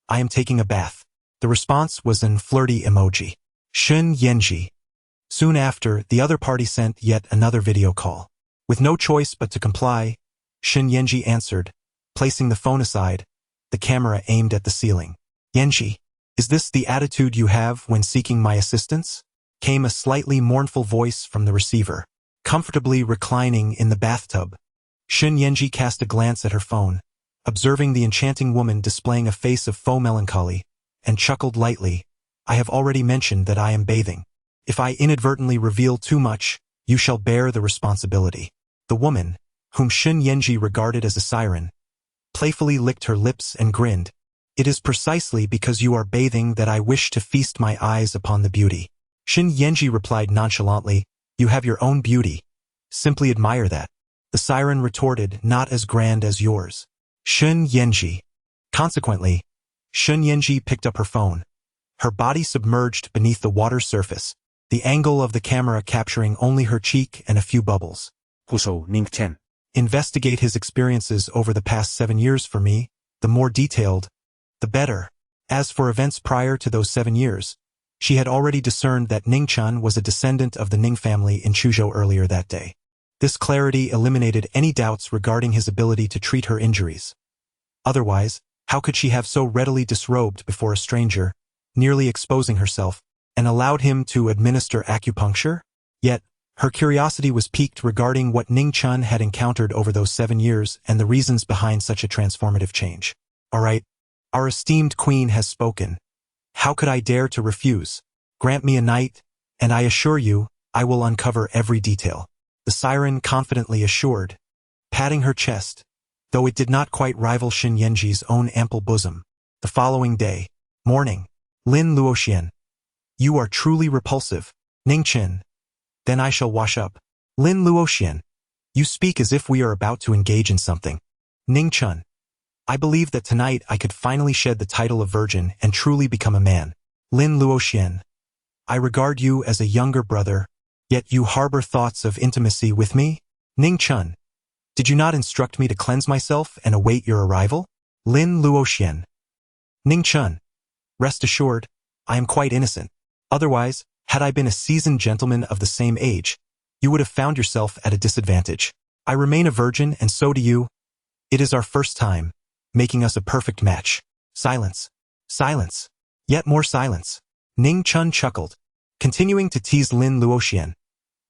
"I am taking a bath." The response was an flirty emoji. Shun Yanji. Soon after, the other party sent yet another video call. With no choice but to comply, Shun Yanji answered, placing the phone aside, the camera aimed at the ceiling. "Yanji, is this the attitude you have when seeking my assistance?" Came a slightly mournful voice from the receiver. Comfortably reclining in the bathtub, Shun Yanji cast a glance at her phone, observing the enchanting woman displaying a face of faux melancholy, and chuckled lightly. "I have already mentioned that I am bathing. If I inadvertently reveal too much, you shall bear the responsibility." The woman, whom Shun Yanji regarded as a siren, playfully licked her lips and grinned. "It is precisely because you are bathing that I wish to feast my eyes upon the beauty." Shun Yanji replied nonchalantly, "You have your own beauty. Simply admire that." The siren retorted, "Not as grand as yours." Shun Yanji. Consequently, Shun Yanji picked up her phone, her body submerged beneath the water's surface, the angle of the camera capturing only her cheek and a few bubbles. Huso, Ning Chen. Investigate his experiences over the past 7 years for me. The more detailed, the better. As for events prior to those 7 years, she had already discerned that Ning Chen was a descendant of the Ning family in Chuzhou earlier that day. This clarity eliminated any doubts regarding his ability to treat her injuries. Otherwise, how could she have so readily disrobed before a stranger, nearly exposing herself, and allowed him to administer acupuncture? Yet, her curiosity was piqued regarding what Ning Chen had encountered over those 7 years and the reasons behind such a transformative change. "All right, our esteemed queen has spoken. How could I dare to refuse? Grant me a night, and I assure you, I will uncover every detail." The siren confidently assured, patting her chest, though it did not quite rival Shun Yanji's own ample bosom. The following day, morning, Lin Luoxian. "You are truly repulsive, Ning Chen. Then I shall wash up." Lin Luoxian. "You speak as if we are about to engage in something." Ning Chen. "I believe that tonight I could finally shed the title of virgin and truly become a man." Lin Luoxian. "I regard you as a younger brother, yet you harbor thoughts of intimacy with me?" Ning Chen. "Did you not instruct me to cleanse myself and await your arrival?" Lin Luoxian. Ning Chen. "Rest assured, I am quite innocent. Otherwise, had I been a seasoned gentleman of the same age, you would have found yourself at a disadvantage. I remain a virgin and so do you. It is our first time, making us a perfect match." Silence. Silence. Yet more silence. Ning Chen chuckled, continuing to tease Lin Luoxian.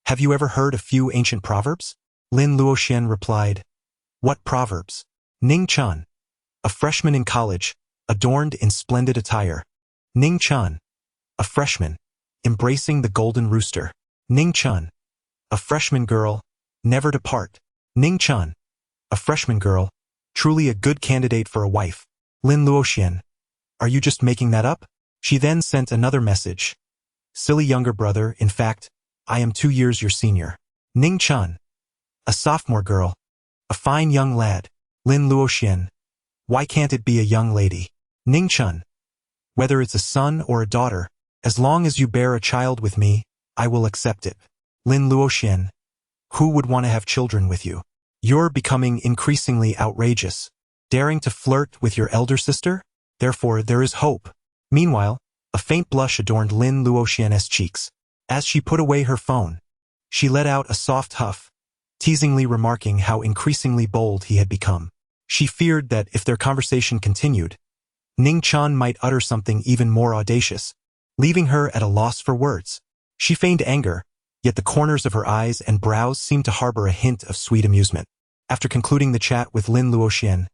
"Have you ever heard a few ancient proverbs?" Lin Luoxian replied, "What proverbs?" Ning Chen. "A freshman in college, adorned in splendid attire." Ning Chen. "A freshman, embracing the golden rooster." Ning Chen. "A freshman girl, never to part." Ning Chen. "A freshman girl, truly a good candidate for a wife." Lin Luoxian. "Are you just making that up?" She then sent another message. "Silly younger brother, in fact, I am 2 years your senior." Ning Chen. "A sophomore girl, a fine young lad." Lin Luoxian. "Why can't it be a young lady?" Ning Chen. "Whether it's a son or a daughter, as long as you bear a child with me, I will accept it." Lin Luoxian. "Who would want to have children with you? You're becoming increasingly outrageous. Daring to flirt with your elder sister? Therefore, there is hope." Meanwhile, a faint blush adorned Lin Luoxian's cheeks. As she put away her phone, she let out a soft huff, teasingly remarking how increasingly bold he had become. She feared that if their conversation continued, Ning Chen might utter something even more audacious, leaving her at a loss for words. She feigned anger, yet the corners of her eyes and brows seemed to harbor a hint of sweet amusement. After concluding the chat with Lin Luoxian,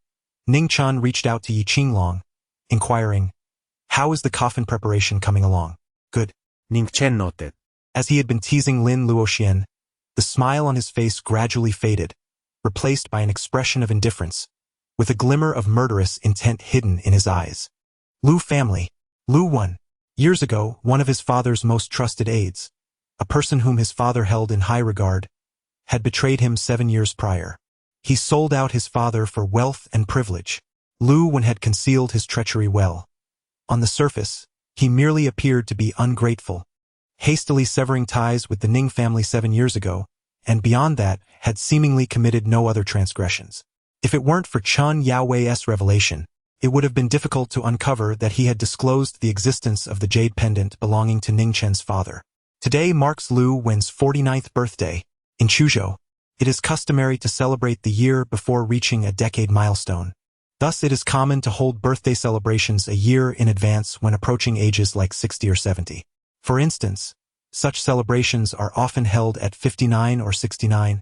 Ning Chen reached out to Yi Qinglong, inquiring, "How is the coffin preparation coming along?" "Good. Ning Chen noted. As he had been teasing Lin Luoxian, the smile on his face gradually faded, replaced by an expression of indifference, with a glimmer of murderous intent hidden in his eyes. Lu family. Lu Wen. Years ago, one of his father's most trusted aides, a person whom his father held in high regard, had betrayed him 7 years prior. He sold out his father for wealth and privilege. Lu Wen had concealed his treachery well. On the surface, he merely appeared to be ungrateful, hastily severing ties with the Ning family 7 years ago, and beyond that, had seemingly committed no other transgressions. If it weren't for Chen Yaowei's revelation, it would have been difficult to uncover that he had disclosed the existence of the jade pendant belonging to Ning Chen's father. Today marks Lu Wen's 49th birthday. In Chuzhou, it is customary to celebrate the year before reaching a decade milestone. Thus, it is common to hold birthday celebrations a year in advance when approaching ages like 60 or 70. For instance, such celebrations are often held at 59 or 69,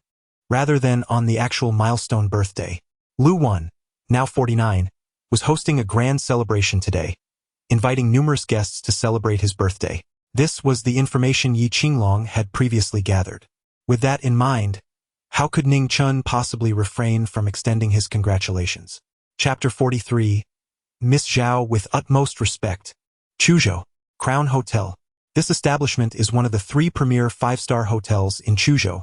rather than on the actual milestone birthday. Lu Wen, now 49, was hosting a grand celebration today, inviting numerous guests to celebrate his birthday. This was the information Yi Qinglong had previously gathered. With that in mind, how could Ning Chen possibly refrain from extending his congratulations? Chapter 43. Miss Zhao with utmost respect. Chuzhou, Crown Hotel. This establishment is one of the 3 premier 5-star hotels in Chuzhou,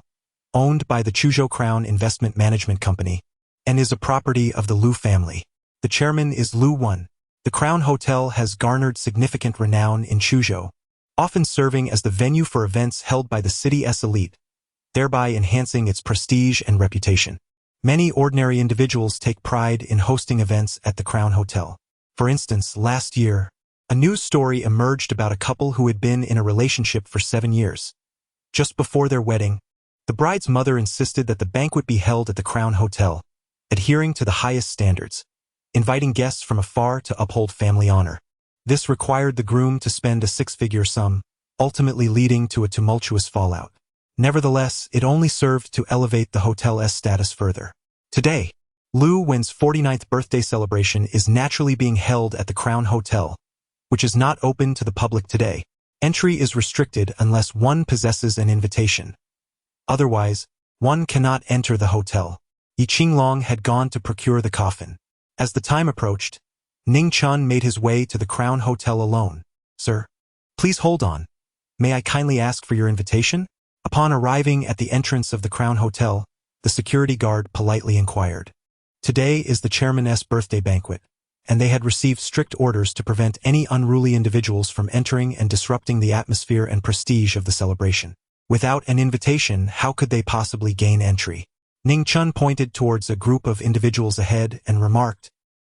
owned by the Chuzhou Crown Investment Management Company, and is a property of the Lu family. The chairman is Lu Wen. The Crown Hotel has garnered significant renown in Chuzhou, often serving as the venue for events held by the city's elite, thereby enhancing its prestige and reputation. Many ordinary individuals take pride in hosting events at the Crown Hotel. For instance, last year, a news story emerged about a couple who had been in a relationship for 7 years. Just before their wedding, the bride's mother insisted that the banquet be held at the Crown Hotel, adhering to the highest standards, inviting guests from afar to uphold family honor. This required the groom to spend a 6-figure sum, ultimately leading to a tumultuous fallout. Nevertheless, it only served to elevate the hotel's status further. Today, Lu Wen's 49th birthday celebration is naturally being held at the Crown Hotel, which is not open to the public today. Entry is restricted unless one possesses an invitation. Otherwise, one cannot enter the hotel. Yi Qinglong had gone to procure the coffin. As the time approached, Ning Chen made his way to the Crown Hotel alone. Sir, please hold on. May I kindly ask for your invitation? Upon arriving at the entrance of the Crown Hotel, the security guard politely inquired. Today is the chairman's birthday banquet, and they had received strict orders to prevent any unruly individuals from entering and disrupting the atmosphere and prestige of the celebration. Without an invitation, how could they possibly gain entry? Ning Chen pointed towards a group of individuals ahead and remarked,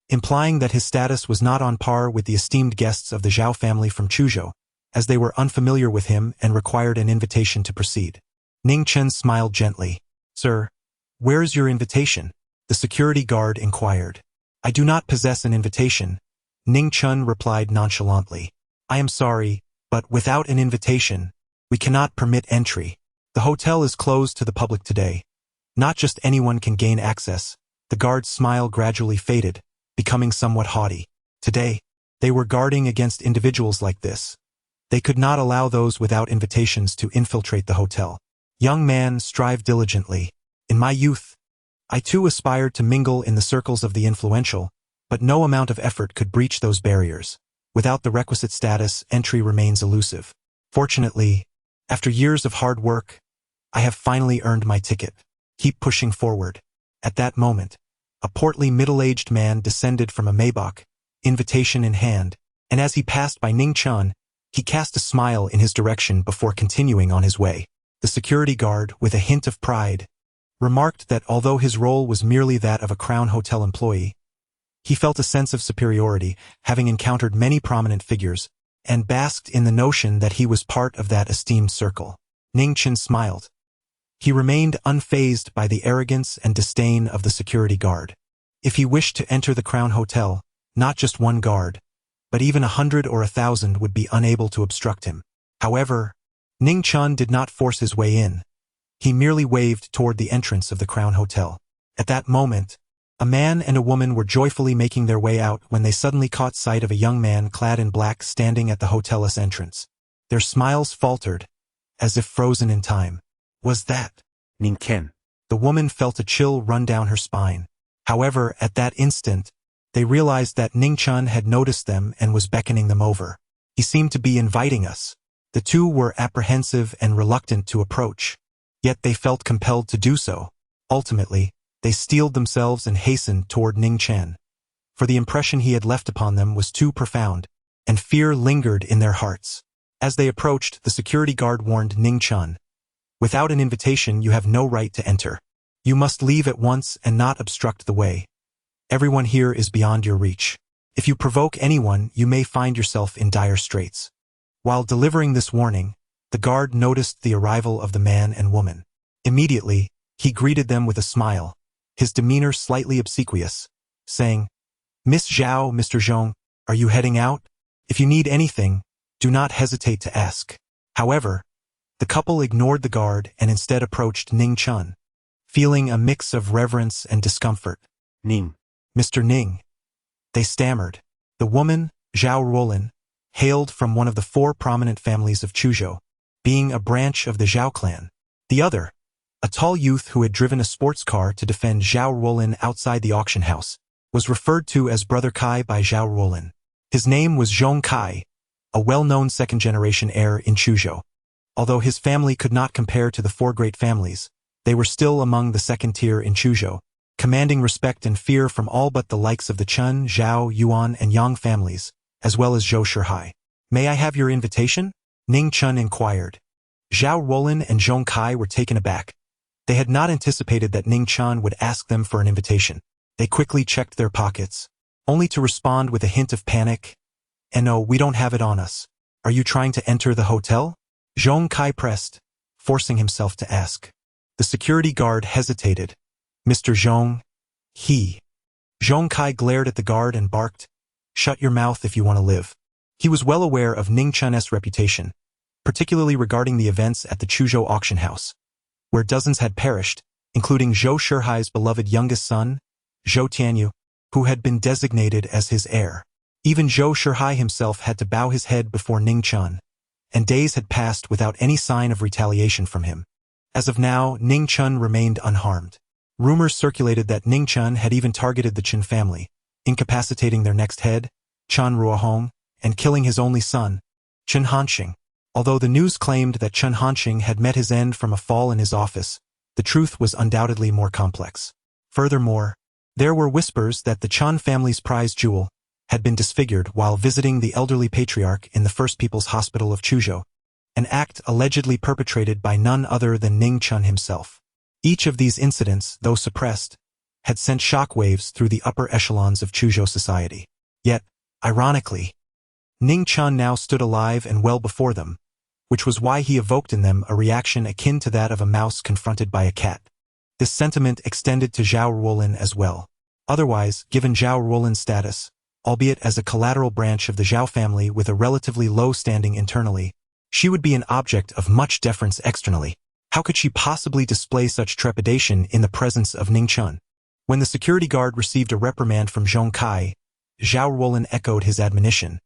implying that his status was not on par with the esteemed guests of the Zhao family from Chuzhou, as they were unfamiliar with him and required an invitation to proceed. Ning Chen smiled gently. Sir, where is your invitation? The security guard inquired. I do not possess an invitation, Ning Chen replied nonchalantly. I am sorry, but without an invitation, we cannot permit entry. The hotel is closed to the public today. Not just anyone can gain access. The guard's smile gradually faded, becoming somewhat haughty. Today, they were guarding against individuals like this. They could not allow those without invitations to infiltrate the hotel. Young man, strive diligently. In my youth, I too aspired to mingle in the circles of the influential, but no amount of effort could breach those barriers. Without the requisite status, entry remains elusive. Fortunately, after years of hard work, I have finally earned my ticket. Keep pushing forward. At that moment, a portly middle-aged man descended from a Maybach, invitation in hand, and as he passed by Ning Chen, he cast a smile in his direction before continuing on his way. The security guard, with a hint of pride, remarked that although his role was merely that of a Crown Hotel employee, he felt a sense of superiority, having encountered many prominent figures, and basked in the notion that he was part of that esteemed circle. Ning Chen smiled. He remained unfazed by the arrogance and disdain of the security guard. If he wished to enter the Crown Hotel, not just one guard, but even 100 or 1,000 would be unable to obstruct him. However, Ning Chen did not force his way in. He merely waved toward the entrance of the Crown Hotel. At that moment, a man and a woman were joyfully making their way out when they suddenly caught sight of a young man clad in black standing at the hotel's entrance. Their smiles faltered, as if frozen in time. Was that Ning Chen? The woman felt a chill run down her spine. However, at that instant, they realized that Ning Chen had noticed them and was beckoning them over. He seemed to be inviting us. The two were apprehensive and reluctant to approach. Yet they felt compelled to do so. Ultimately, they steeled themselves and hastened toward Ning Chen. For the impression he had left upon them was too profound, and fear lingered in their hearts. As they approached, the security guard warned Ning Chen, "Without an invitation, you have no right to enter. You must leave at once and not obstruct the way. Everyone here is beyond your reach. If you provoke anyone, you may find yourself in dire straits." While delivering this warning, the guard noticed the arrival of the man and woman. Immediately, he greeted them with a smile, his demeanor slightly obsequious, saying, "Miss Zhao, Mr. Zhong, are you heading out? If you need anything, do not hesitate to ask." However, the couple ignored the guard and instead approached Ning Chen, feeling a mix of reverence and discomfort. Ning. "Mr. Ning," they stammered. The woman, Zhao Ruolin, hailed from one of the 4 prominent families of Chuzhou, being a branch of the Zhao clan. The other, a tall youth who had driven a sports car to defend Zhao Ruolin outside the auction house, was referred to as Brother Kai by Zhao Ruolin. His name was Zhong Kai, a well-known second-generation heir in Chuzhou. Although his family could not compare to the 4 great families, they were still among the second tier in Chuzhou, commanding respect and fear from all but the likes of the Chen, Zhao, Yuan, and Yang families, as well as Zhou Shihai. "May I have your invitation?" Ning Chen inquired. Zhao Ruolin and Zhong Kai were taken aback. They had not anticipated that Ning Chen would ask them for an invitation. They quickly checked their pockets, only to respond with a hint of panic. "No, we don't have it on us. Are you trying to enter the hotel?" Zhong Kai pressed, forcing himself to ask. The security guard hesitated. "Mr. Zhong, Zhong Kai glared at the guard and barked, "Shut your mouth if you want to live." He was well aware of Ning Chen's reputation, particularly regarding the events at the Chuzhou auction house, where dozens had perished, including Zhou Shihai's beloved youngest son, Zhou Tianyu, who had been designated as his heir. Even Zhou Shihai himself had to bow his head before Ning Chen, and days had passed without any sign of retaliation from him. As of now, Ning Chen remained unharmed. Rumors circulated that Ning Chen had even targeted the Chen family, incapacitating their next head, Chen Ruohong, and killing his only son, Chen Hanxing. Although the news claimed that Chen Hanxing had met his end from a fall in his office, the truth was undoubtedly more complex. Furthermore, there were whispers that the Chen family's prized jewel had been disfigured while visiting the elderly patriarch in the First People's Hospital of Chuzhou, an act allegedly perpetrated by none other than Ning Chen himself. Each of these incidents, though suppressed, had sent shockwaves through the upper echelons of Chuzhou society. Yet, ironically, Ning Chen now stood alive and well before them, which was why he evoked in them a reaction akin to that of a mouse confronted by a cat. This sentiment extended to Zhao Ruolin as well. Otherwise, given Zhao Ruolin's status, albeit as a collateral branch of the Zhao family with a relatively low standing internally, she would be an object of much deference externally. How could she possibly display such trepidation in the presence of Ning Chen? When the security guard received a reprimand from Zhong Kai, Zhao Ruolin echoed his admonition.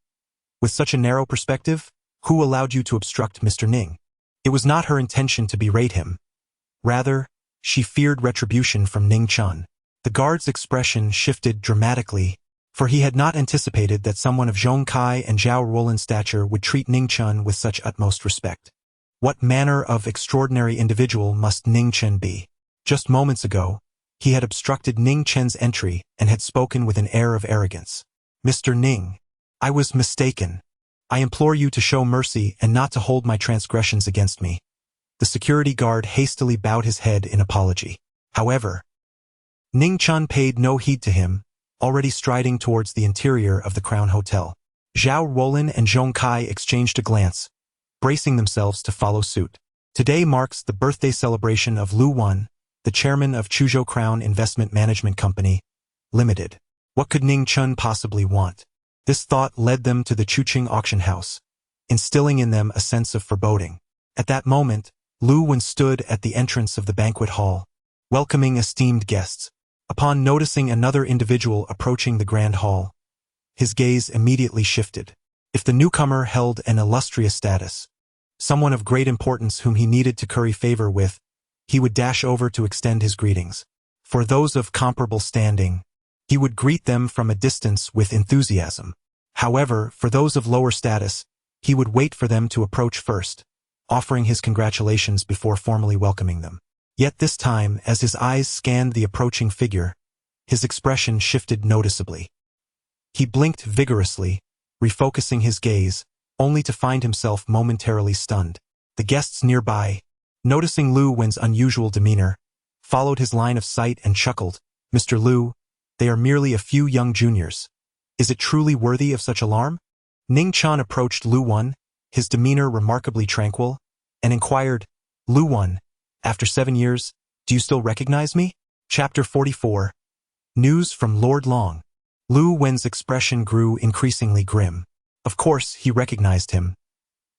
"With such a narrow perspective, who allowed you to obstruct Mr. Ning?" It was not her intention to berate him. Rather, she feared retribution from Ning Chen. The guard's expression shifted dramatically, for he had not anticipated that someone of Zhong Kai and Zhao Ruolin's stature would treat Ning Chen with such utmost respect. What manner of extraordinary individual must Ning Chen be? Just moments ago, he had obstructed Ning Chen's entry and had spoken with an air of arrogance. "Mr. Ning, I was mistaken. I implore you to show mercy and not to hold my transgressions against me." The security guard hastily bowed his head in apology. However, Ning Chen paid no heed to him, already striding towards the interior of the Crown Hotel. Zhao Ruolin and Zhong Kai exchanged a glance, bracing themselves to follow suit. Today marks the birthday celebration of Lu Wan, the chairman of Chuzhou Crown Investment Management Company, Limited. What could Ning Chen possibly want? This thought led them to the Chuqing auction house, instilling in them a sense of foreboding. At that moment, Lu Wan stood at the entrance of the banquet hall, welcoming esteemed guests. Upon noticing another individual approaching the grand hall, his gaze immediately shifted. If the newcomer held an illustrious status, someone of great importance whom he needed to curry favor with, he would dash over to extend his greetings. For those of comparable standing, he would greet them from a distance with enthusiasm. However, for those of lower status, he would wait for them to approach first, offering his congratulations before formally welcoming them. Yet this time, as his eyes scanned the approaching figure, his expression shifted noticeably. He blinked vigorously, refocusing his gaze, only to find himself momentarily stunned. The guests nearby, noticing Lu Wen's unusual demeanor, followed his line of sight and chuckled. "Mr. Lu, they are merely a few young juniors. Is it truly worthy of such alarm?" Ning Chen approached Lu Wen, his demeanor remarkably tranquil, and inquired, "Lu Wen, after 7 years, do you still recognize me?" Chapter 44. News from Lord Long. Lu Wen's expression grew increasingly grim. Of course, he recognized him.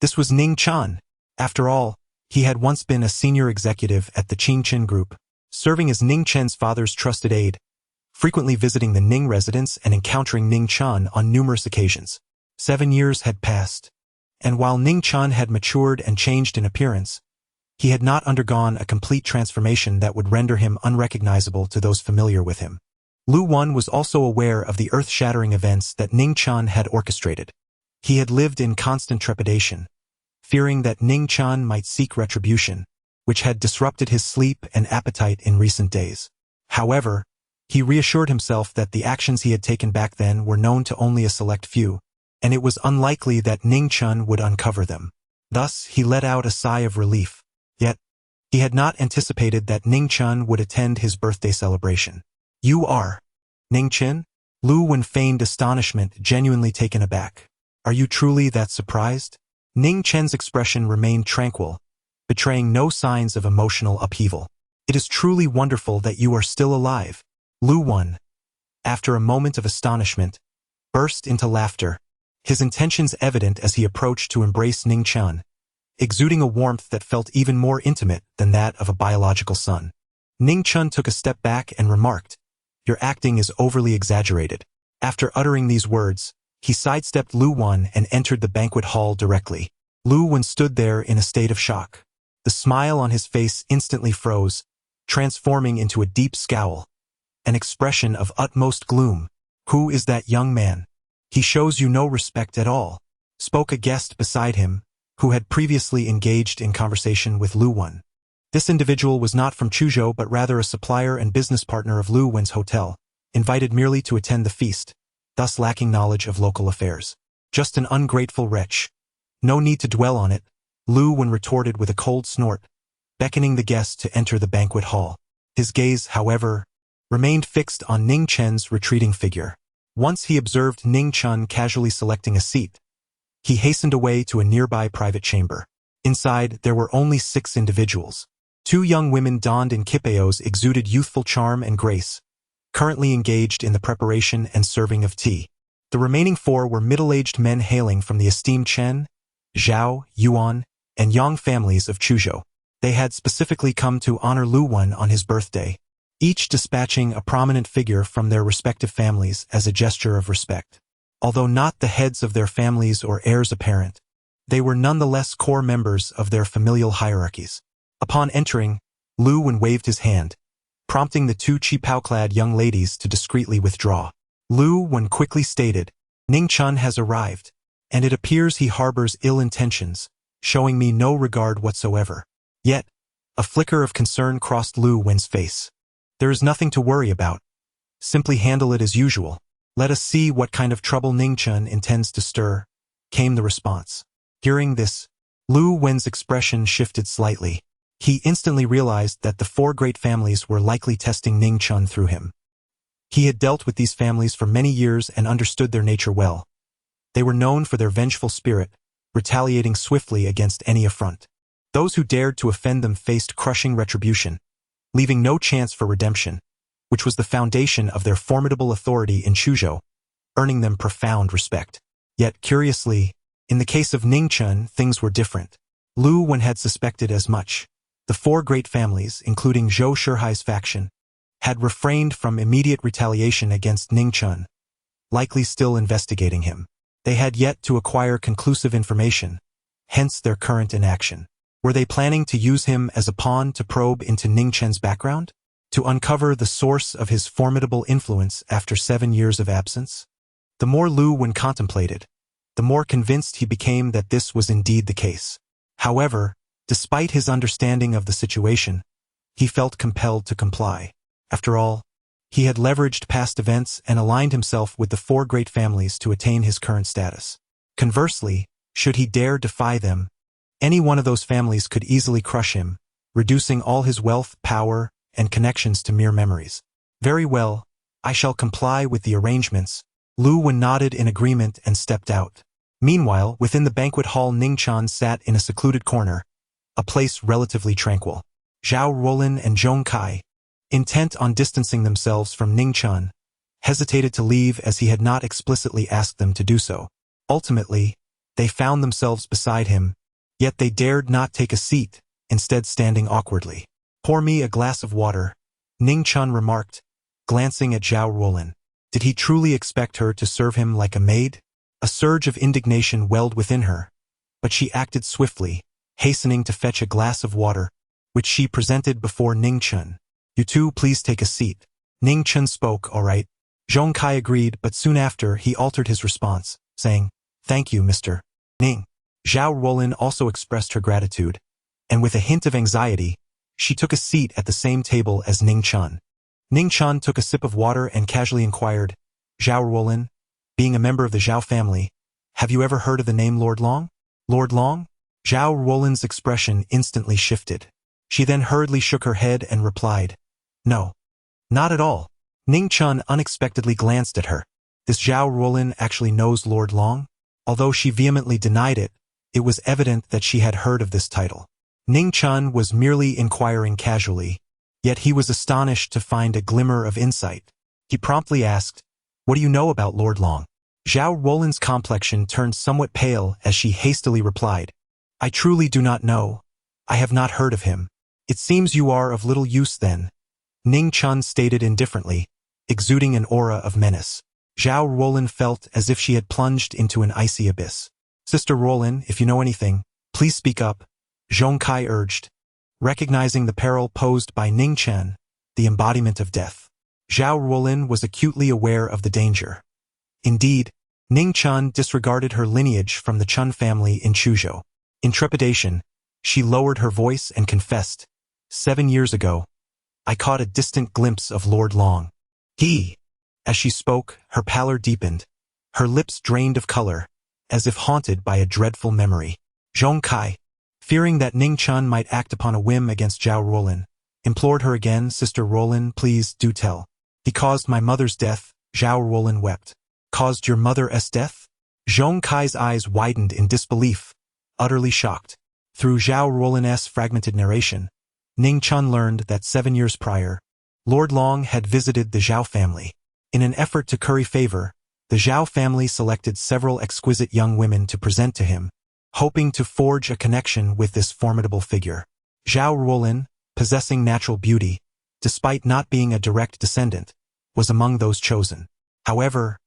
This was Ning Chen. After all, he had once been a senior executive at the Ning Chen Group, serving as Ning Chen's father's trusted aide, frequently visiting the Ning residence and encountering Ning Chen on numerous occasions. 7 years had passed, and while Ning Chen had matured and changed in appearance, he had not undergone a complete transformation that would render him unrecognizable to those familiar with him. Lu Wen was also aware of the earth-shattering events that Ning Chen had orchestrated. He had lived in constant trepidation, fearing that Ning Chen might seek retribution, which had disrupted his sleep and appetite in recent days. However, he reassured himself that the actions he had taken back then were known to only a select few, and it was unlikely that Ning Chen would uncover them. Thus, he let out a sigh of relief. Yet, he had not anticipated that Ning Chen would attend his birthday celebration. "You are Ning Chen?" Lu Wen feigned astonishment, genuinely taken aback. "Are you truly that surprised?" Ning Chen's expression remained tranquil, betraying no signs of emotional upheaval. "It is truly wonderful that you are still alive." Lu Wen, after a moment of astonishment, burst into laughter, his intentions evident as he approached to embrace Ning Chen, exuding a warmth that felt even more intimate than that of a biological son. Ning Chen took a step back and remarked, "Your acting is overly exaggerated." After uttering these words, he sidestepped Lu Wen and entered the banquet hall directly. Lu Wen stood there in a state of shock. The smile on his face instantly froze, transforming into a deep scowl, an expression of utmost gloom. "Who is that young man? He shows you no respect at all," spoke a guest beside him, who had previously engaged in conversation with Lu Wen. This individual was not from Chuzhou but rather a supplier and business partner of Lu Wen's hotel, invited merely to attend the feast, thus lacking knowledge of local affairs. "Just an ungrateful wretch. No need to dwell on it," Lu Wen retorted with a cold snort, beckoning the guest to enter the banquet hall. His gaze, however, remained fixed on Ning Chen's retreating figure. Once he observed Ning Chen casually selecting a seat, he hastened away to a nearby private chamber. Inside, there were only 6 individuals. 2 young women donned in kipeos exuded youthful charm and grace, currently engaged in the preparation and serving of tea. The remaining 4 were middle-aged men hailing from the esteemed Chen, Zhao, Yuan, and Yang families of Chuzhou. They had specifically come to honor Lu Wen on his birthday, each dispatching a prominent figure from their respective families as a gesture of respect. Although not the heads of their families or heirs apparent, they were nonetheless core members of their familial hierarchies. Upon entering, Lu Wen waved his hand, prompting the 2 qipao-clad young ladies to discreetly withdraw. Lu Wen quickly stated, "Ning Chen has arrived, and it appears he harbors ill intentions, showing me no regard whatsoever." Yet, a flicker of concern crossed Lu Wen's face. "There is nothing to worry about. Simply handle it as usual. Let us see what kind of trouble Ning Chen intends to stir," came the response. Hearing this, Lu Wen's expression shifted slightly. He instantly realized that the 4 great families were likely testing Ning Chen through him. He had dealt with these families for many years and understood their nature well. They were known for their vengeful spirit, retaliating swiftly against any affront. Those who dared to offend them faced crushing retribution, leaving no chance for redemption, which was the foundation of their formidable authority in Chuzhou, earning them profound respect. Yet, curiously, in the case of Ning Chen, things were different. Lu Wen had suspected as much. The 4 great families, including Zhou Shihai's faction, had refrained from immediate retaliation against Ning Chen, likely still investigating him. They had yet to acquire conclusive information, hence their current inaction. Were they planning to use him as a pawn to probe into Ning Chen's background? To uncover the source of his formidable influence after 7 years of absence? The more Lu Wen contemplated, the more convinced he became that this was indeed the case. However, despite his understanding of the situation, he felt compelled to comply. After all, he had leveraged past events and aligned himself with the 4 great families to attain his current status. Conversely, should he dare defy them, any one of those families could easily crush him, reducing all his wealth, power, and connections to mere memories. Very well, I shall comply with the arrangements. Lu Wen nodded in agreement and stepped out. Meanwhile, within the banquet hall, Ning Chen sat in a secluded corner, a place relatively tranquil. Zhao Ruolin and Zhong Kai, intent on distancing themselves from Ning Chen, hesitated to leave as he had not explicitly asked them to do so. Ultimately, they found themselves beside him, yet they dared not take a seat, instead standing awkwardly. "Pour me a glass of water," Ning Chen remarked, glancing at Zhao Ruolin. Did he truly expect her to serve him like a maid? A surge of indignation welled within her, but she acted swiftly, hastening to fetch a glass of water, which she presented before Ning Chen. "You two please take a seat." Ning Chen spoke, "All right." Zhong Kai agreed, but soon after he altered his response, saying, "Thank you, Mr. Ning." Zhao Ruolin also expressed her gratitude, and with a hint of anxiety, she took a seat at the same table as Ning Chen. Ning Chen took a sip of water and casually inquired, "Zhao Ruolin, being a member of the Zhao family, have you ever heard of the name Lord Long?" "Lord Long?" Zhao Ruolin's expression instantly shifted. She then hurriedly shook her head and replied, "No, not at all." Ning Chen unexpectedly glanced at her. This Zhao Ruolin actually knows Lord Long? Although she vehemently denied it, it was evident that she had heard of this title. Ning Chen was merely inquiring casually, yet he was astonished to find a glimmer of insight. He promptly asked, "What do you know about Lord Long?" Zhao Ruolin's complexion turned somewhat pale as she hastily replied, "I truly do not know. I have not heard of him." "It seems you are of little use then," Ning Chen stated indifferently, exuding an aura of menace. Zhao Ruolin felt as if she had plunged into an icy abyss. "Sister Ruolin, if you know anything, please speak up," Zhong Kai urged, recognizing the peril posed by Ning Chen, the embodiment of death. Zhao Ruolin was acutely aware of the danger. Indeed, Ning Chen disregarded her lineage from the Chen family in Chuzhou. In trepidation, she lowered her voice and confessed, "7 years ago, I caught a distant glimpse of Lord Long. He..." As she spoke, her pallor deepened, her lips drained of color, as if haunted by a dreadful memory. Zhong Kai, fearing that Ning Chen might act upon a whim against Zhao Ruolin, implored her again, "Sister Ruolin, please do tell." "He caused my mother's death," Zhao Ruolin wept. "Caused your mother's death?" Zhong Kai's eyes widened in disbelief, utterly shocked. Through Zhao Ruolin's fragmented narration, Ning Chen learned that 7 years prior, Lord Long had visited the Zhao family. In an effort to curry favor, the Zhao family selected several exquisite young women to present to him, hoping to forge a connection with this formidable figure. Zhao Ruolin, possessing natural beauty, despite not being a direct descendant, was among those chosen. However,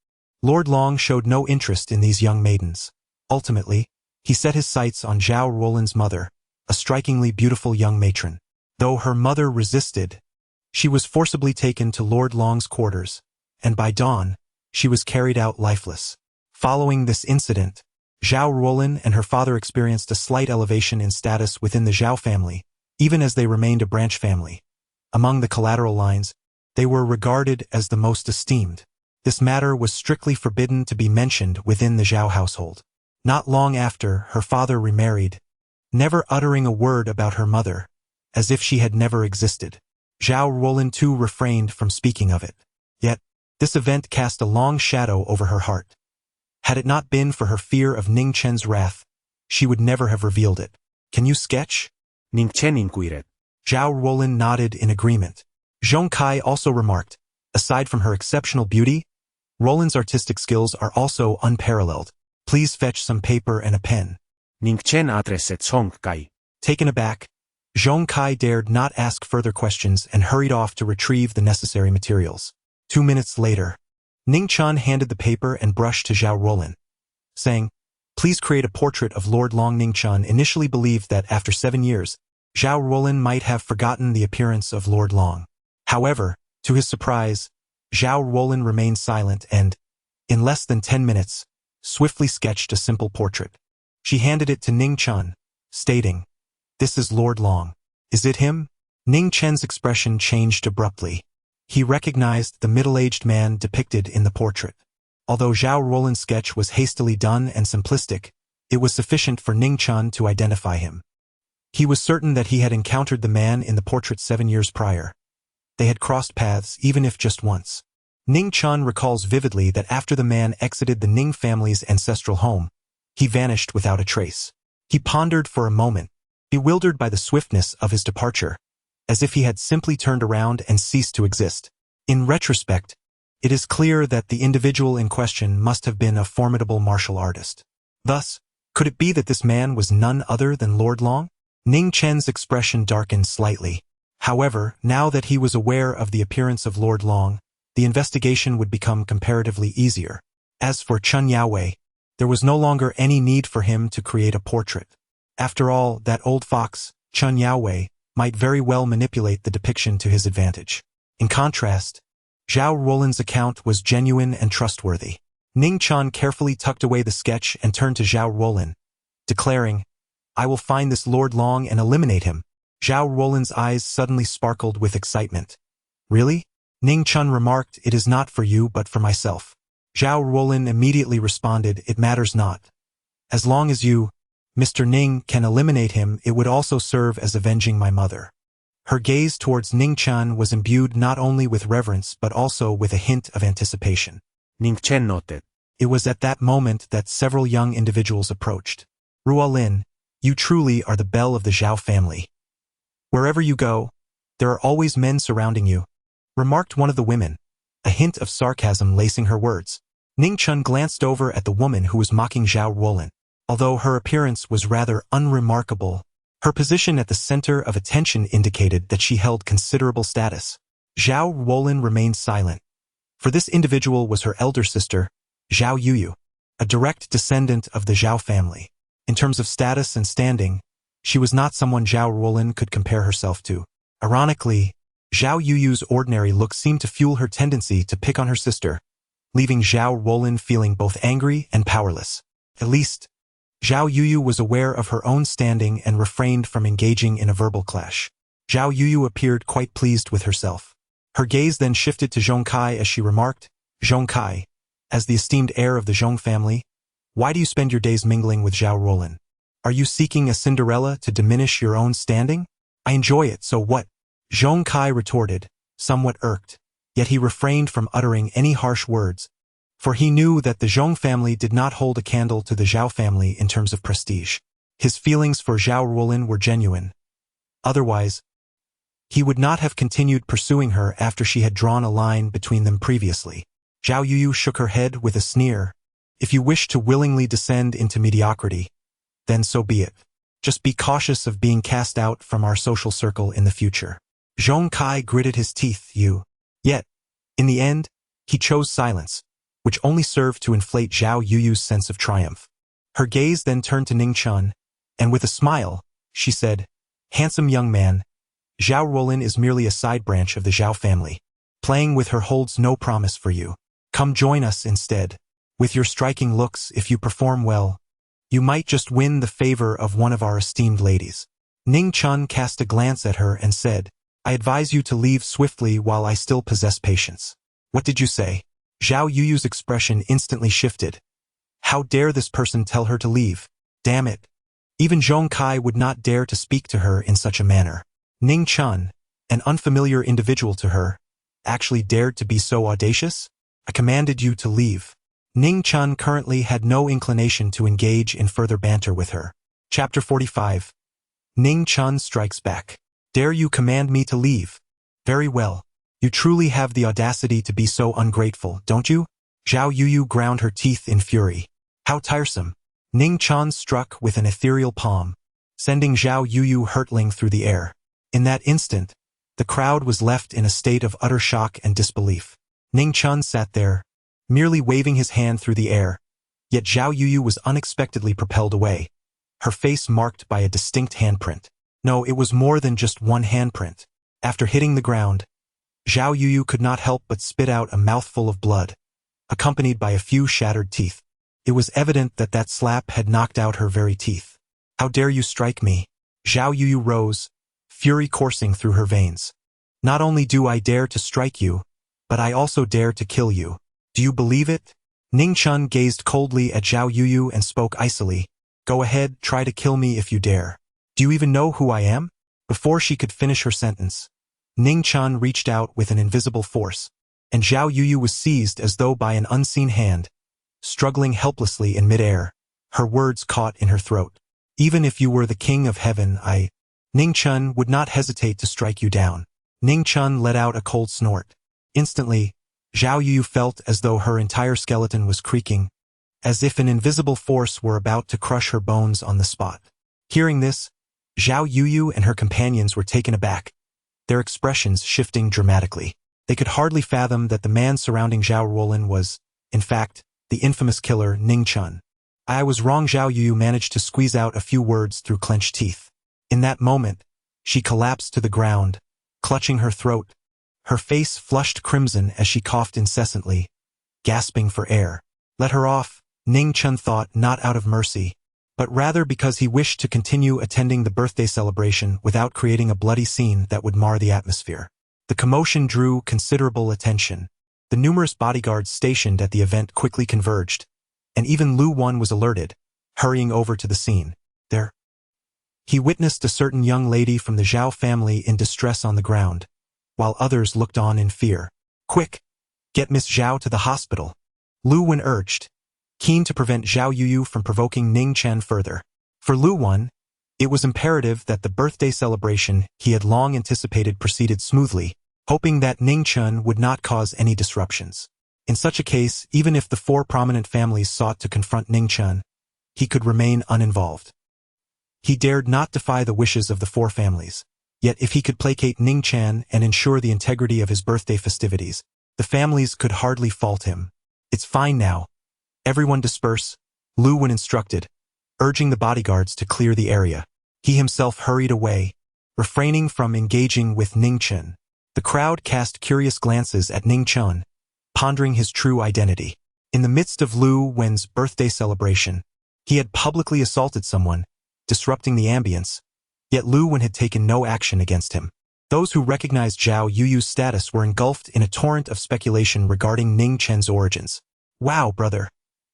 Lord Long showed no interest in these young maidens. Ultimately, he set his sights on Zhao Ruolin's mother, a strikingly beautiful young matron. Though her mother resisted, she was forcibly taken to Lord Long's quarters, and by dawn, she was carried out lifeless. Following this incident, Zhao Ruolin and her father experienced a slight elevation in status within the Zhao family, even as they remained a branch family. Among the collateral lines, they were regarded as the most esteemed. This matter was strictly forbidden to be mentioned within the Zhao household. Not long after, her father remarried, never uttering a word about her mother, as if she had never existed. Zhao Ruolin too refrained from speaking of it. Yet, this event cast a long shadow over her heart. Had it not been for her fear of Ning Chen's wrath, she would never have revealed it. "Can you sketch?" Ning Chen inquired. Zhao Ruolin nodded in agreement. Zhong Kai also remarked, aside from her exceptional beauty, Ruolin's artistic skills are also unparalleled. "Please fetch some paper and a pen." Ning Chen addressed Zhong Kai. Taken aback, Zhong Kai dared not ask further questions and hurried off to retrieve the necessary materials. 2 minutes later, Ning Chen handed the paper and brush to Zhao Ruolin, saying, Please create a portrait of Lord Long. Ning Chen initially believed that after 7 years, Zhao Ruolin might have forgotten the appearance of Lord Long. However, to his surprise, Zhao Ruolin remained silent and, in less than 10 minutes, swiftly sketched a simple portrait. She handed it to Ning Chen, stating, "This is Lord Long. Is it him?" Ning Chen's expression changed abruptly. He recognized the middle-aged man depicted in the portrait. Although Zhao Ruolin's sketch was hastily done and simplistic, it was sufficient for Ning Chen to identify him. He was certain that he had encountered the man in the portrait 7 years prior. They had crossed paths, even if just once. Ning Chen recalls vividly that after the man exited the Ning family's ancestral home, he vanished without a trace. He pondered for a moment, bewildered by the swiftness of his departure, as if he had simply turned around and ceased to exist. In retrospect, it is clear that the individual in question must have been a formidable martial artist. Thus, could it be that this man was none other than Lord Long? Ning Chen's expression darkened slightly. However, now that he was aware of the appearance of Lord Long, the investigation would become comparatively easier. As for Chen Yaowei, there was no longer any need for him to create a portrait. After all, that old fox, Chen Yaowei, might very well manipulate the depiction to his advantage. In contrast, Zhao Ruolin's account was genuine and trustworthy. Ning Chen carefully tucked away the sketch and turned to Zhao Ruolin, declaring, "I will find this Lord Long and eliminate him." Zhao Ruolin's eyes suddenly sparkled with excitement. "Really?" Ning Chen remarked, "It is not for you but for myself." Zhao Ruolin immediately responded, "It matters not. As long as you, Mr. Ning, can eliminate him, it would also serve as avenging my mother." Her gaze towards Ning Chen was imbued not only with reverence but also with a hint of anticipation. Ning Chen noted. It was at that moment that several young individuals approached. "Ruolin, you truly are the belle of the Zhao family. Wherever you go, there are always men surrounding you," remarked one of the women, a hint of sarcasm lacing her words. Ning Chen glanced over at the woman who was mocking Zhao Ruolin. Although her appearance was rather unremarkable, her position at the center of attention indicated that she held considerable status. Zhao Ruolin remained silent, for this individual was her elder sister, Zhao Yuyu, a direct descendant of the Zhao family. In terms of status and standing, she was not someone Zhao Ruolin could compare herself to. Ironically, Zhao Yuyu's ordinary look seemed to fuel her tendency to pick on her sister, leaving Zhao Ruolin feeling both angry and powerless. At least, Zhao Yuyu was aware of her own standing and refrained from engaging in a verbal clash. Zhao Yuyu appeared quite pleased with herself. Her gaze then shifted to Zhong Kai as she remarked, "Zhong Kai, as the esteemed heir of the Zhong family, why do you spend your days mingling with Zhao Ruolin? Are you seeking a Cinderella to diminish your own standing? I enjoy it, so what?" Zhong Kai retorted, somewhat irked, yet he refrained from uttering any harsh words, for he knew that the Zhong family did not hold a candle to the Zhao family in terms of prestige. His feelings for Zhao Ruolin were genuine. Otherwise, he would not have continued pursuing her after she had drawn a line between them previously. Zhao Yuyu shook her head with a sneer. "If you wish to willingly descend into mediocrity, then so be it. Just be cautious of being cast out from our social circle in the future." Zhong Kai gritted his teeth, Yet, in the end, he chose silence, which only served to inflate Zhao Yuyu's sense of triumph. Her gaze then turned to Ning Chen, and with a smile, she said, "Handsome young man, Zhao Ruolin is merely a side branch of the Zhao family. Playing with her holds no promise for you. Come join us instead. With your striking looks, if you perform well, you might just win the favor of one of our esteemed ladies." Ning Chen cast a glance at her and said, "I advise you to leave swiftly while I still possess patience." "What did you say?" Zhao Yuyu's expression instantly shifted. How dare this person tell her to leave? Damn it. Even Zhong Kai would not dare to speak to her in such a manner. Ning Chen, an unfamiliar individual to her, actually dared to be so audacious? "I commanded you to leave." Ning Chen currently had no inclination to engage in further banter with her. Chapter 45. Ning Chen strikes back. "Dare you command me to leave? Very well. You truly have the audacity to be so ungrateful, don't you?" Zhao Yuyu ground her teeth in fury. How tiresome. Ning Chen struck with an ethereal palm, sending Zhao Yuyu hurtling through the air. In that instant, the crowd was left in a state of utter shock and disbelief. Ning Chen sat there, merely waving his hand through the air, Yet Zhao Yuyu was unexpectedly propelled away, her face marked by a distinct handprint. No, it was more than just one handprint. After hitting the ground, Zhao Yuyu could not help but spit out a mouthful of blood, accompanied by a few shattered teeth. It was evident that that slap had knocked out her very teeth. How dare you strike me? Zhao Yuyu rose, fury coursing through her veins. Not only do I dare to strike you, but I also dare to kill you. Do you believe it? Ning Chen gazed coldly at Zhao Yuyu and spoke icily. Go ahead, try to kill me if you dare. Do you even know who I am? Before she could finish her sentence, Ning Chen reached out with an invisible force, and Zhao Yuyu was seized as though by an unseen hand, struggling helplessly in midair, her words caught in her throat. Even if you were the king of heaven, Ning Chen would not hesitate to strike you down. Ning Chen let out a cold snort. Instantly, Zhao Yuyu felt as though her entire skeleton was creaking, as if an invisible force were about to crush her bones on the spot. Hearing this, Zhao Yuyu and her companions were taken aback, their expressions shifting dramatically. They could hardly fathom that the man surrounding Zhao Ruolin was, in fact, the infamous killer Ning Chen. I was wrong. Zhao Yuyu managed to squeeze out a few words through clenched teeth. In that moment, she collapsed to the ground, clutching her throat, her face flushed crimson as she coughed incessantly, gasping for air. Let her off, Ning Chen thought, not out of mercy, but rather because he wished to continue attending the birthday celebration without creating a bloody scene that would mar the atmosphere. The commotion drew considerable attention. The numerous bodyguards stationed at the event quickly converged, and even Lu Wan was alerted, hurrying over to the scene. There, he witnessed a certain young lady from the Zhao family in distress on the ground, while others looked on in fear. Quick, get Miss Zhao to the hospital, Lu Wan urged, keen to prevent Zhao Yuyu from provoking Ning Chen further. For Lu Wan, it was imperative that the birthday celebration he had long anticipated proceeded smoothly, hoping that Ning Chen would not cause any disruptions. In such a case, even if the four prominent families sought to confront Ning Chen, he could remain uninvolved. He dared not defy the wishes of the four families. Yet if he could placate Ning Chen and ensure the integrity of his birthday festivities, the families could hardly fault him. It's fine now. Everyone disperse, Lu Wan instructed, urging the bodyguards to clear the area. He himself hurried away, refraining from engaging with Ning Chen. The crowd cast curious glances at Ning Chen, pondering his true identity. In the midst of Lu Wan's birthday celebration, he had publicly assaulted someone, disrupting the ambience, yet Lu Wan had taken no action against him. Those who recognized Zhao Yuyu's status were engulfed in a torrent of speculation regarding Ning Chen's origins. Wow, brother.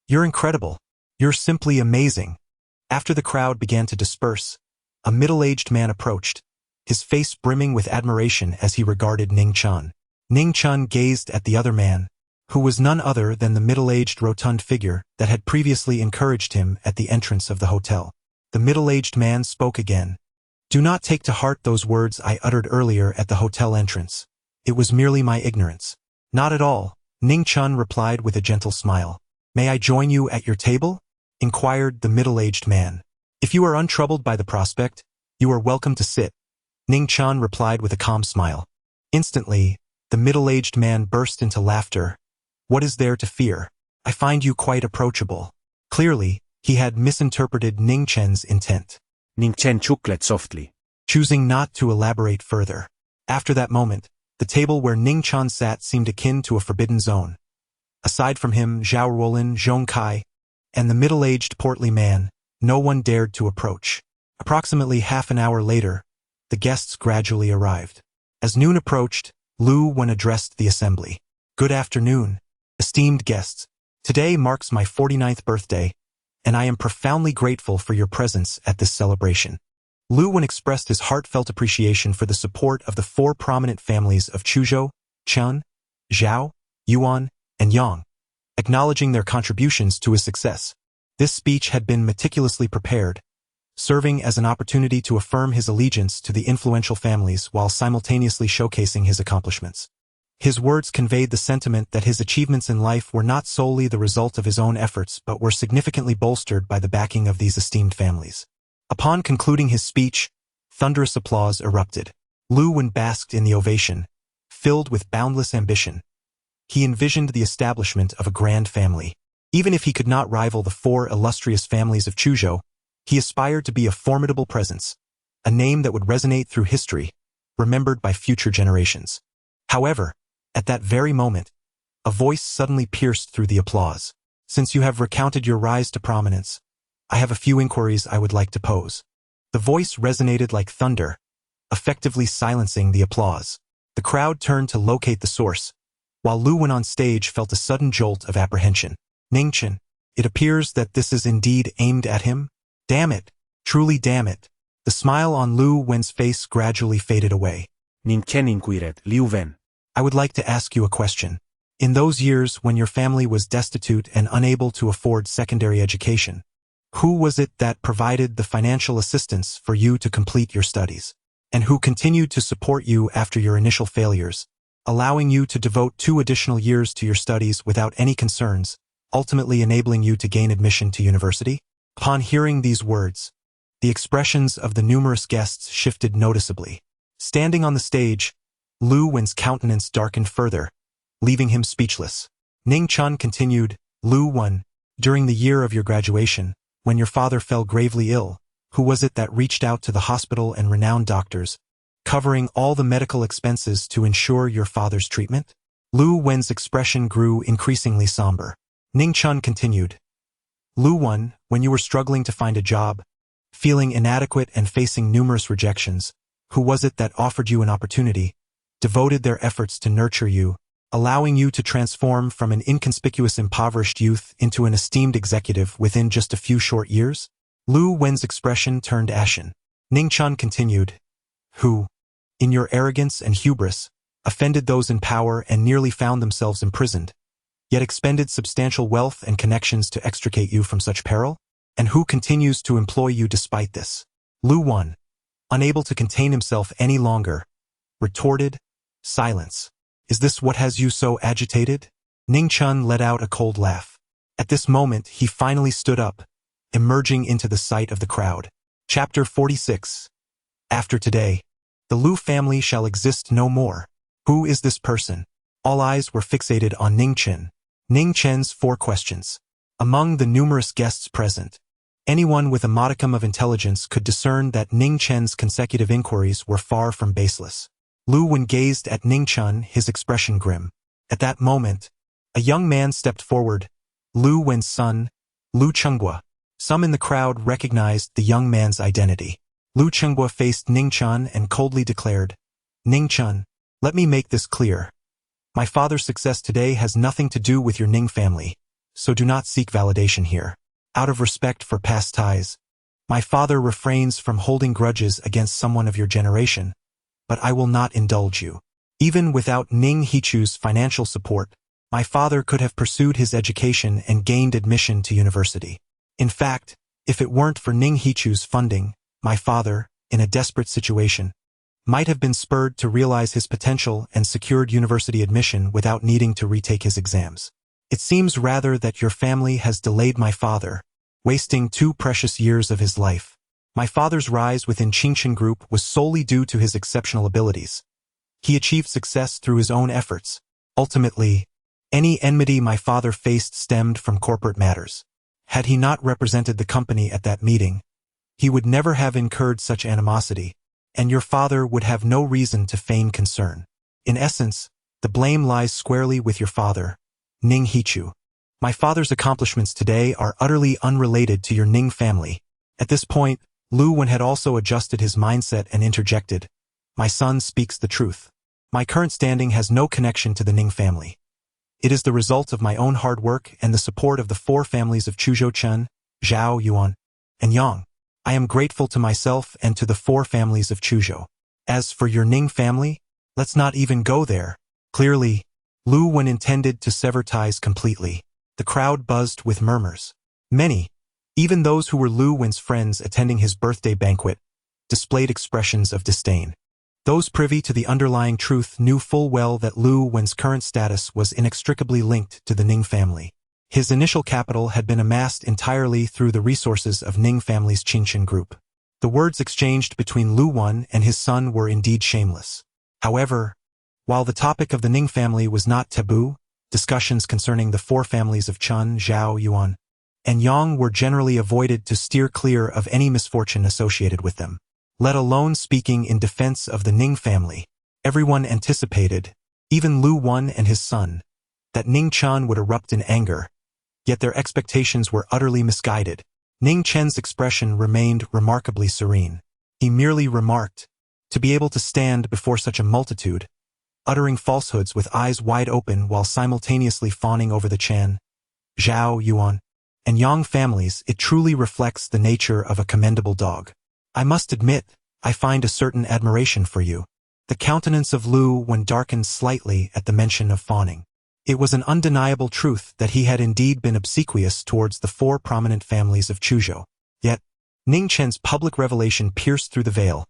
You're incredible. You're simply amazing. After the crowd began to disperse, a middle-aged man approached, his face brimming with admiration as he regarded Ning Chen. Ning Chen gazed at the other man, who was none other than the middle-aged rotund figure that had previously encouraged him at the entrance of the hotel. The middle-aged man spoke again. Do not take to heart those words I uttered earlier at the hotel entrance. It was merely my ignorance. Not at all, Ning Chen replied with a gentle smile. May I join you at your table? Inquired the middle-aged man. If you are untroubled by the prospect, you are welcome to sit, Ning Chen replied with a calm smile. Instantly, the middle-aged man burst into laughter. What is there to fear? I find you quite approachable. Clearly, he had misinterpreted Ning Chen's intent. Ning Chen chuckled softly, choosing not to elaborate further. After that moment, the table where Ning Chen sat seemed akin to a forbidden zone. Aside from him, Zhao Ruolin, Zhong Kai, and the middle-aged portly man, no one dared to approach. Approximately half an hour later, the guests gradually arrived. As noon approached, Lu Wan addressed the assembly. Good afternoon, esteemed guests. Today marks my 49th birthday, and I am profoundly grateful for your presence at this celebration. Lu Wan expressed his heartfelt appreciation for the support of the four prominent families of Chuzhou, Chen, Zhao, Yuan, and Yang, acknowledging their contributions to his success. This speech had been meticulously prepared, serving as an opportunity to affirm his allegiance to the influential families while simultaneously showcasing his accomplishments. His words conveyed the sentiment that his achievements in life were not solely the result of his own efforts but were significantly bolstered by the backing of these esteemed families. Upon concluding his speech, thunderous applause erupted. Lu Wan basked in the ovation, filled with boundless ambition. He envisioned the establishment of a grand family, Even if he could not rival the four illustrious families of Chuzhou, he aspired to be a formidable presence, a name that would resonate through history, remembered by future generations. However, at that very moment, a voice suddenly pierced through the applause. Since you have recounted your rise to prominence, I have a few inquiries I would like to pose. The voice resonated like thunder, effectively silencing the applause. The crowd turned to locate the source, while Lu Wen on stage felt a sudden jolt of apprehension. Ning Chen, it appears that this is indeed aimed at him? Damn it, truly damn it. The smile on Lu Wen's face gradually faded away. Ning Chen inquired, Liu Wen. I would like to ask you a question. In those years when your family was destitute and unable to afford secondary education, who was it that provided the financial assistance for you to complete your studies? And who continued to support you after your initial failures, allowing you to devote 2 additional years to your studies without any concerns, ultimately enabling you to gain admission to university? Upon hearing these words, the expressions of the numerous guests shifted noticeably. Standing on the stage, Lu Wen's countenance darkened further, leaving him speechless. Ning Chen continued, Lu Wen, during the year of your graduation, when your father fell gravely ill, who was it that reached out to the hospital and renowned doctors, covering all the medical expenses to ensure your father's treatment? Lu Wen's expression grew increasingly somber. Ning Chen continued, Lu Wen, when you were struggling to find a job, feeling inadequate and facing numerous rejections, who was it that offered you an opportunity, devoted their efforts to nurture you, allowing you to transform from an inconspicuous impoverished youth into an esteemed executive within just a few short years? Lu Wen's expression turned ashen. Ning Chen continued, who, in your arrogance and hubris, offended those in power and nearly found themselves imprisoned, yet expended substantial wealth and connections to extricate you from such peril? And who continues to employ you despite this? Lu Wen, unable to contain himself any longer, retorted, silence. Is this what has you so agitated? Ning Chen let out a cold laugh. At this moment, he finally stood up, emerging into the sight of the crowd. Chapter 46. After today, the Lu family shall exist no more. Who is this person? All eyes were fixated on Ning Chen. Ning Chen's 4 questions. Among the numerous guests present, anyone with a modicum of intelligence could discern that Ning Chen's consecutive inquiries were far from baseless. Lu Wen gazed at Ning Chen, his expression grim. At that moment, a young man stepped forward, Lu Wen's son, Lu Chenghua. Some in the crowd recognized the young man's identity. Lu Chenghua faced Ning Chen and coldly declared, Ning Chen, let me make this clear. My father's success today has nothing to do with your Ning family, so do not seek validation here. Out of respect for past ties, my father refrains from holding grudges against someone of your generation, but I will not indulge you. Even without Ning Hichu's financial support, my father could have pursued his education and gained admission to university. In fact, if it weren't for Ning Hichu's funding, my father, in a desperate situation, might have been spurred to realize his potential and secured university admission without needing to retake his exams. It seems rather that your family has delayed my father, wasting 2 precious years of his life. My father's rise within Qingchen Group was solely due to his exceptional abilities. He achieved success through his own efforts. Ultimately, any enmity my father faced stemmed from corporate matters. Had he not represented the company at that meeting, he would never have incurred such animosity, and your father would have no reason to feign concern. In essence, the blame lies squarely with your father, Ning Hichu. My father's accomplishments today are utterly unrelated to your Ning family. At this point, Lu Wen had also adjusted his mindset and interjected, my son speaks the truth. My current standing has no connection to the Ning family. It is the result of my own hard work and the support of the 4 families of Chuzhou Chen, Zhao Yuan, and Yang. I am grateful to myself and to the 4 families of Chuzhou. As for your Ning family, let's not even go there. Clearly, Lu Wen intended to sever ties completely. The crowd buzzed with murmurs. Many, even those who were Lu Wen's friends attending his birthday banquet, displayed expressions of disdain. Those privy to the underlying truth knew full well that Lu Wen's current status was inextricably linked to the Ning family. His initial capital had been amassed entirely through the resources of Ning family's Qingchen Group. The words exchanged between Lu Wen and his son were indeed shameless. However, while the topic of the Ning family was not taboo, discussions concerning the four families of Chen, Zhao, Yuan, and Yang were generally avoided to steer clear of any misfortune associated with them. Let alone speaking in defense of the Ning family. Everyone anticipated, even Lu Wan and his son, that Ning Chen would erupt in anger, yet their expectations were utterly misguided. Ning Chen's expression remained remarkably serene. He merely remarked, to be able to stand before such a multitude, uttering falsehoods with eyes wide open while simultaneously fawning over the Chen, Zhao, Yuan, and Yang families, it truly reflects the nature of a commendable dog. I must admit, I find a certain admiration for you. The countenance of Lu Wan darkened slightly at the mention of fawning. It was an undeniable truth that he had indeed been obsequious towards the four prominent families of Chuzhou. Yet, Ning Chen's public revelation pierced through the veil,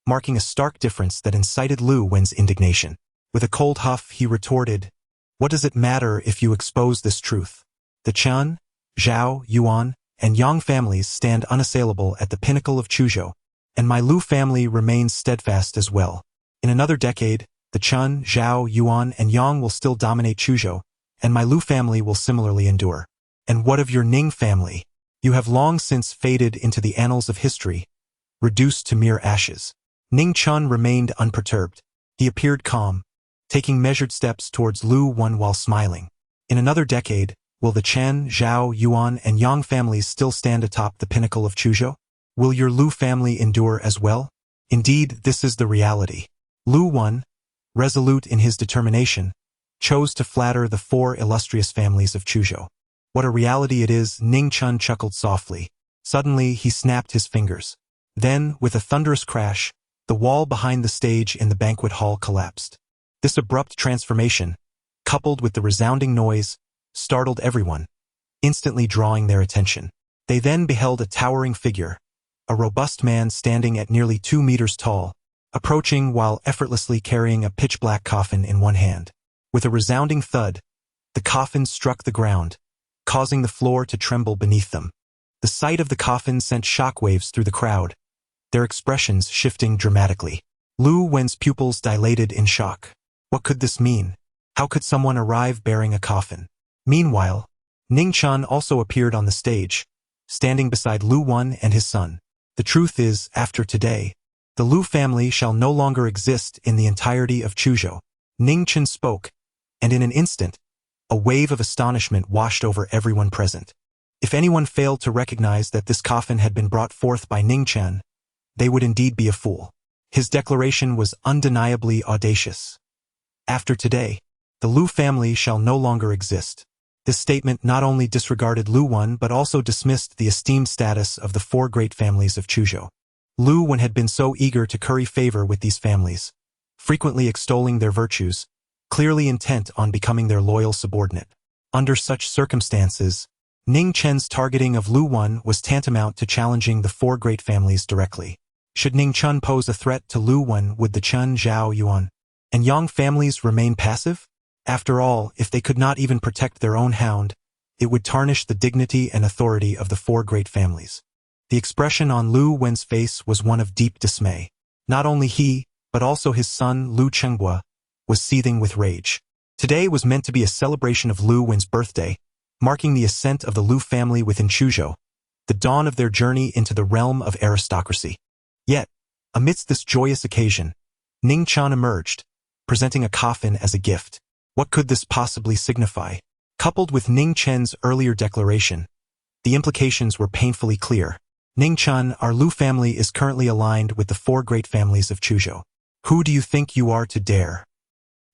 marking a stark difference that incited Lu Wan's indignation. With a cold huff, he retorted, "What does it matter if you expose this truth? The Chen, Zhao, Yuan, and Yang families stand unassailable at the pinnacle of Chuzhou, and my Lu family remains steadfast as well. In another decade, the Chen, Zhao, Yuan, and Yang will still dominate Chuzhou, and my Lu family will similarly endure. And what of your Ning family? You have long since faded into the annals of history, reduced to mere ashes." Ning Chen remained unperturbed. He appeared calm, taking measured steps towards Lu Wan while smiling. In another decade, will the Chen, Zhao, Yuan, and Yang families still stand atop the pinnacle of Chuzhou? Will your Lu family endure as well? Indeed, this is the reality. Lu Wan, resolute in his determination, chose to flatter the four illustrious families of Chuzhou. What a reality it is, Ning Chen chuckled softly. Suddenly, he snapped his fingers. Then, with a thunderous crash, the wall behind the stage in the banquet hall collapsed. This abrupt transformation, coupled with the resounding noise, startled everyone, instantly drawing their attention. They then beheld a towering figure, a robust man standing at nearly 2 meters tall, approaching while effortlessly carrying a pitch-black coffin in one hand. With a resounding thud, the coffin struck the ground, causing the floor to tremble beneath them. The sight of the coffin sent shockwaves through the crowd, their expressions shifting dramatically. Lu Wan's pupils dilated in shock. What could this mean? How could someone arrive bearing a coffin? Meanwhile, Ning Chen also appeared on the stage, standing beside Lu Wan and his son. The truth is, after today, the Lu family shall no longer exist in the entirety of Chuzhou. Ning Chen spoke, and in an instant, a wave of astonishment washed over everyone present. If anyone failed to recognize that this coffin had been brought forth by Ning Chen, they would indeed be a fool. His declaration was undeniably audacious. After today, the Lu family shall no longer exist. This statement not only disregarded Lu Wan but also dismissed the esteemed status of the four great families of Chuzhou. Lu Wan had been so eager to curry favor with these families, frequently extolling their virtues, clearly intent on becoming their loyal subordinate. Under such circumstances, Ning Chen's targeting of Lu Wan was tantamount to challenging the four great families directly. Should Ning Chen pose a threat to Lu Wan, would the Chen, Zhao, Yuan, and Yang families remain passive? After all, if they could not even protect their own hound, it would tarnish the dignity and authority of the four great families. The expression on Lu Wan's face was one of deep dismay. Not only he, but also his son Lu Chenghua, was seething with rage. Today was meant to be a celebration of Lu Wan's birthday, marking the ascent of the Lu family within Chuzhou, the dawn of their journey into the realm of aristocracy. Yet, amidst this joyous occasion, Ning Chen emerged, presenting a coffin as a gift. What could this possibly signify? Coupled with Ning Chen's earlier declaration, the implications were painfully clear. Ning Chen, our Lu family is currently aligned with the four great families of Chuzhou. Who do you think you are to dare?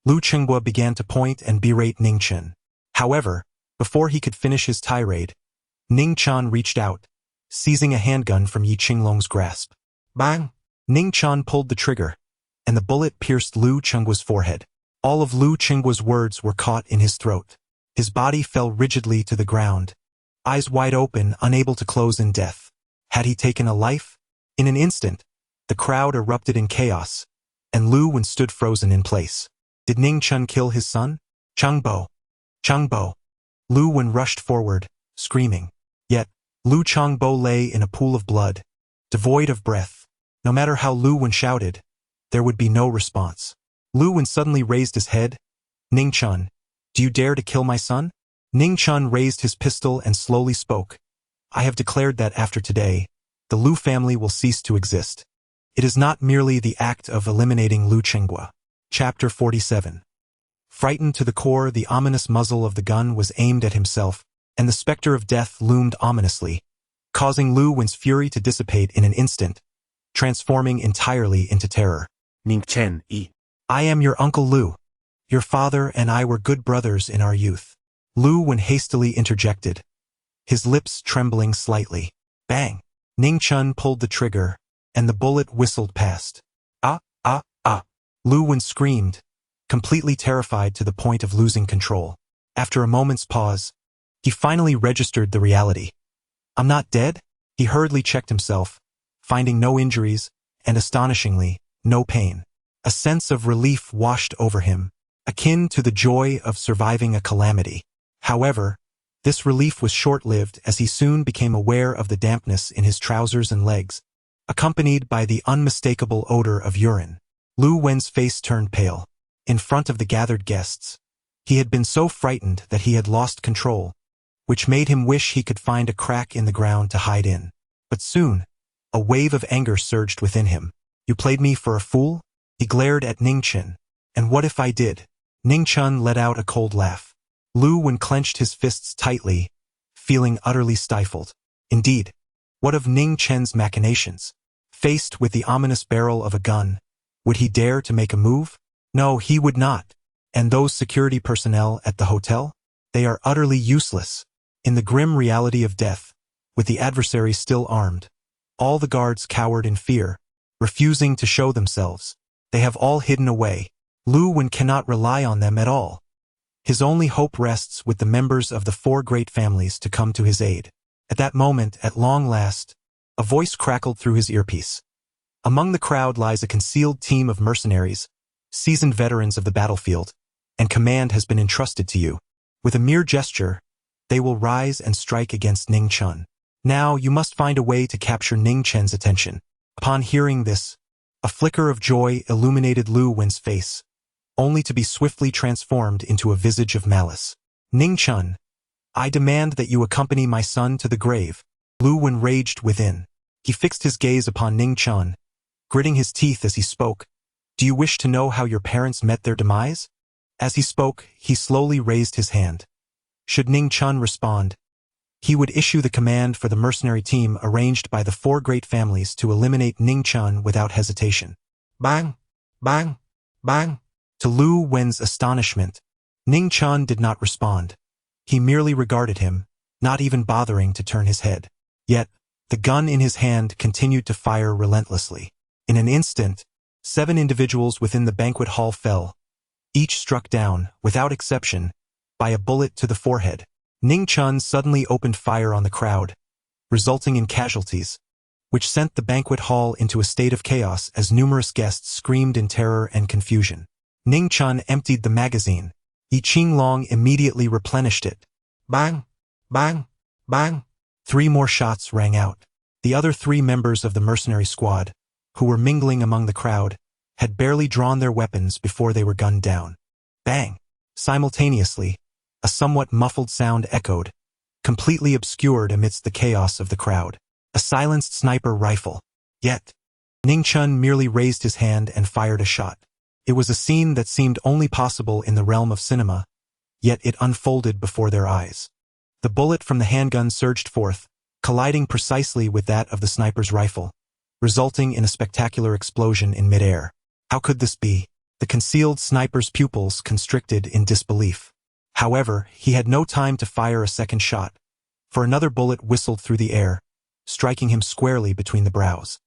Lu Chenghua began to point and berate Ning Chen. However, before he could finish his tirade, Ning Chen reached out, seizing a handgun from Yi Qinglong's grasp. Bang! Ning Chen pulled the trigger, and the bullet pierced Lu Chenghua's forehead. All of Lu Chenghua's words were caught in his throat. His body fell rigidly to the ground, eyes wide open, unable to close in death. Had he taken a life? In an instant, the crowd erupted in chaos, and Lu Wan stood frozen in place. Did Ning Chen kill his son? Changbo! Changbo! Lu Wan rushed forward, screaming. Yet, Lu Changbo lay in a pool of blood, devoid of breath. No matter how Lu Wan shouted, there would be no response. Lu Wan suddenly raised his head. Ning Chen, Do you dare to kill my son? Ning Chen raised his pistol and slowly spoke. I have declared that after today, the Lu family will cease to exist. It is not merely the act of eliminating Lu Chenghua. Chapter 47. Frightened to the core, the ominous muzzle of the gun was aimed at himself, and the specter of death loomed ominously, causing Lu Wen's fury to dissipate in an instant, transforming entirely into terror. Ning Chen, I am your Uncle Lu. Your father and I were good brothers in our youth. Lu Wen hastily interjected, his lips trembling slightly. Bang! Ning Chen pulled the trigger, and the bullet whistled past. Ah, ah, ah! Lu Wen screamed, completely terrified to the point of losing control. After a moment's pause, he finally registered the reality. I'm not dead? He hurriedly checked himself, finding no injuries, and astonishingly, no pain. A sense of relief washed over him, akin to the joy of surviving a calamity. However, this relief was short-lived as he soon became aware of the dampness in his trousers and legs, accompanied by the unmistakable odor of urine. Lu Wen's face turned pale. In front of the gathered guests, he had been so frightened that he had lost control, which made him wish he could find a crack in the ground to hide in. But soon, a wave of anger surged within him. You played me for a fool? He glared at Ning Chen. And what if I did? Ning Chen let out a cold laugh. Lu Wen clenched his fists tightly, feeling utterly stifled. Indeed, what of Ning Chen's machinations? Faced with the ominous barrel of a gun, would he dare to make a move? No, he would not. And those security personnel at the hotel? They are utterly useless. In the grim reality of death, with the adversary still armed, all the guards cowered in fear, refusing to show themselves. They have all hidden away. Lu Wen cannot rely on them at all. His only hope rests with the members of the four great families to come to his aid. At that moment, at long last, a voice crackled through his earpiece. Among the crowd lies a concealed team of mercenaries, seasoned veterans of the battlefield, and command has been entrusted to you. With a mere gesture, they will rise and strike against Ning Chen. Now you must find a way to capture Ning Chen's attention. Upon hearing this, a flicker of joy illuminated Lu Wen's face, only to be swiftly transformed into a visage of malice. Ning Chen, I demand that you accompany my son to the grave. Lu Wen raged within. He fixed his gaze upon Ning Chen, gritting his teeth as he spoke. Do you wish to know how your parents met their demise? As he spoke, he slowly raised his hand. Should Ning Chen respond, he would issue the command for the mercenary team arranged by the four great families to eliminate Ning Chen without hesitation. Bang! Bang! Bang! To Lu Wen's astonishment, Ning Chen did not respond. He merely regarded him, not even bothering to turn his head. Yet, the gun in his hand continued to fire relentlessly. In an instant, 7 individuals within the banquet hall fell, each struck down, without exception, by a bullet to the forehead. Ning Chen suddenly opened fire on the crowd, resulting in casualties, which sent the banquet hall into a state of chaos as numerous guests screamed in terror and confusion. Ning Chen emptied the magazine. Yi Qinglong immediately replenished it. Bang! Bang! Bang! 3 more shots rang out. The other 3 members of the mercenary squad, who were mingling among the crowd, had barely drawn their weapons before they were gunned down. Bang! Simultaneously, a somewhat muffled sound echoed, completely obscured amidst the chaos of the crowd. A silenced sniper rifle. Yet, Ning Chen merely raised his hand and fired a shot. It was a scene that seemed only possible in the realm of cinema, yet it unfolded before their eyes. The bullet from the handgun surged forth, colliding precisely with that of the sniper's rifle, resulting in a spectacular explosion in midair. How could this be? The concealed sniper's pupils constricted in disbelief. However, he had no time to fire a second shot, for another bullet whistled through the air, striking him squarely between the brows.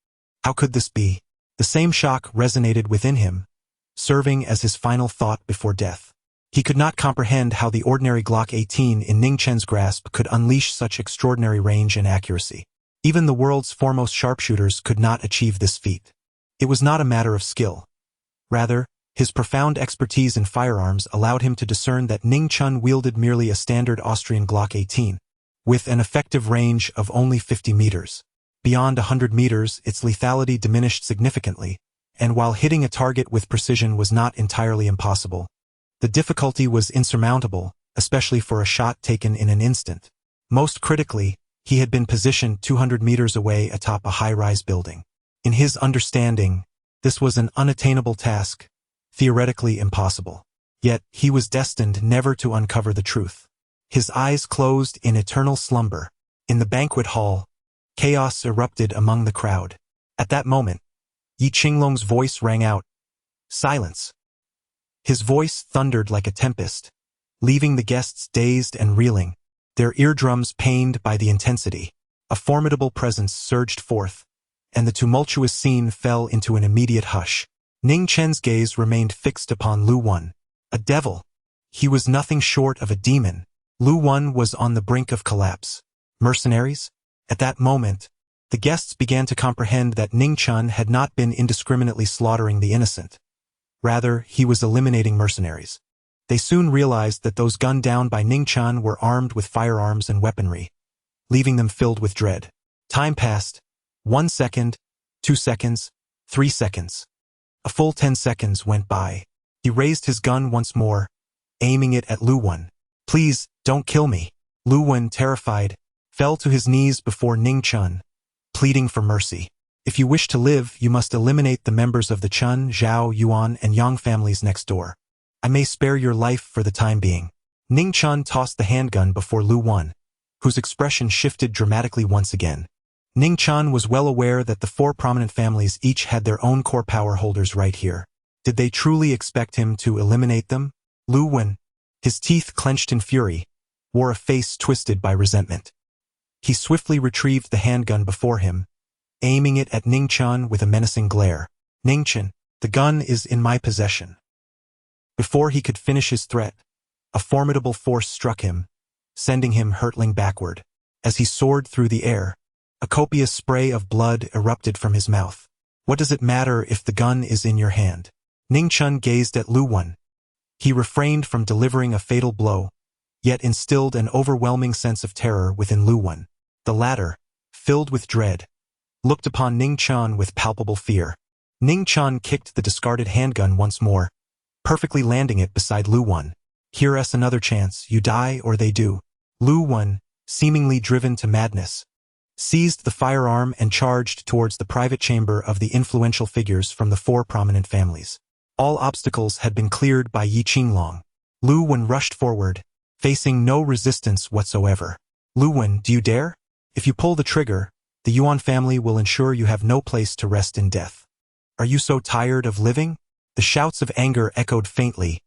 How could this be? The same shock resonated within him, serving as his final thought before death. He could not comprehend how the ordinary Glock 18 in Ning Chen's grasp could unleash such extraordinary range and accuracy. Even the world's foremost sharpshooters could not achieve this feat. It was not a matter of skill. Rather, his profound expertise in firearms allowed him to discern that Ning Chen wielded merely a standard Austrian Glock 18, with an effective range of only 50 meters. Beyond 100 meters, its lethality diminished significantly, and while hitting a target with precision was not entirely impossible, The difficulty was insurmountable, especially for a shot taken in an instant. Most critically, he had been positioned 200 meters away atop a high-rise building. In his understanding, this was an unattainable task, theoretically impossible. Yet, he was destined never to uncover the truth. His eyes closed in eternal slumber. In the banquet hall, chaos erupted among the crowd. At that moment, Yi Qinglong's voice rang out, "Silence." His voice thundered like a tempest, leaving the guests dazed and reeling, their eardrums pained by the intensity. A formidable presence surged forth, and the tumultuous scene fell into an immediate hush. Ning Chen's gaze remained fixed upon Lu Wan. A devil. He was nothing short of a demon. Lu Wan was on the brink of collapse. Mercenaries? At that moment, the guests began to comprehend that Ning Chen had not been indiscriminately slaughtering the innocent. Rather, he was eliminating mercenaries. They soon realized that those gunned down by Ning Chen were armed with firearms and weaponry, leaving them filled with dread. Time passed. 1 second, 2 seconds, 3 seconds. A full 10 seconds went by. He raised his gun once more, aiming it at Lu Wan. "Please, don't kill me." Lu Wan, terrified, fell to his knees before Ning Chen, pleading for mercy. "If you wish to live, you must eliminate the members of the Chen, Zhao, Yuan, and Yang families next door. I may spare your life for the time being." Ning Chen tossed the handgun before Lu Wan, whose expression shifted dramatically once again. Ning Chen was well aware that the 4 prominent families each had their own core power holders right here. Did they truly expect him to eliminate them? Lu Wan, his teeth clenched in fury, wore a face twisted by resentment. He swiftly retrieved the handgun before him, aiming it at Ning Chen with a menacing glare. "Ning Chen, the gun is in my possession." Before he could finish his threat, a formidable force struck him, sending him hurtling backward. As he soared through the air, a copious spray of blood erupted from his mouth. "What does it matter if the gun is in your hand?" Ning Chen gazed at Lu Wan. He refrained from delivering a fatal blow, yet instilled an overwhelming sense of terror within Lu Wan. The latter, filled with dread, looked upon Ning Chen with palpable fear. Ning Chen kicked the discarded handgun once more, perfectly landing it beside Lu Wan. "Here's us another chance, you die or they do." Lu Wan, seemingly driven to madness, seized the firearm and charged towards the private chamber of the influential figures from the 4 prominent families. All obstacles had been cleared by Yi Qinglong. Lu Wan rushed forward, facing no resistance whatsoever. "Lu Wan, do you dare? If you pull the trigger, the Yuan family will ensure you have no place to rest in death. Are you so tired of living?" The shouts of anger echoed faintly,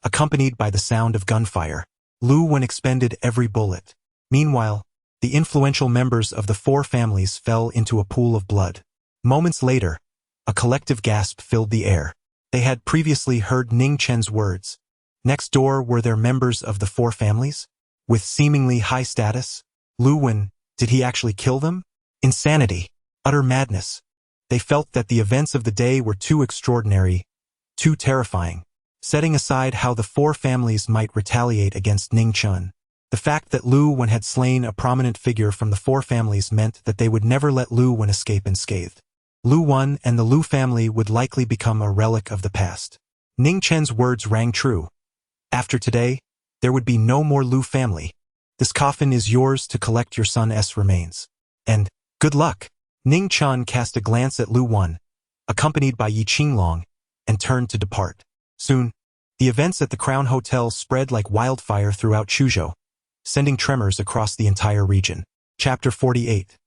accompanied by the sound of gunfire. Lu Wan expended every bullet. Meanwhile, the influential members of the 4 families fell into a pool of blood. Moments later, a collective gasp filled the air. They had previously heard Ning Chen's words. Next door were there members of the 4 families? With seemingly high status? Lu Wan, did he actually kill them? Insanity. Utter madness. They felt that the events of the day were too extraordinary, too terrifying. Setting aside how the 4 families might retaliate against Ning Chen, the fact that Lu Wan had slain a prominent figure from the 4 families meant that they would never let Lu Wan escape unscathed. Lu Wan and the Lu family would likely become a relic of the past. Ning Chen's words rang true. After today, there would be no more Lu family. This coffin is yours to collect your son's remains. And, good luck! Ning Chen cast a glance at Lu Wan, accompanied by Yi Qinglong, and turned to depart. Soon, the events at the Crown Hotel spread like wildfire throughout Chuzhou, sending tremors across the entire region. Chapter 48.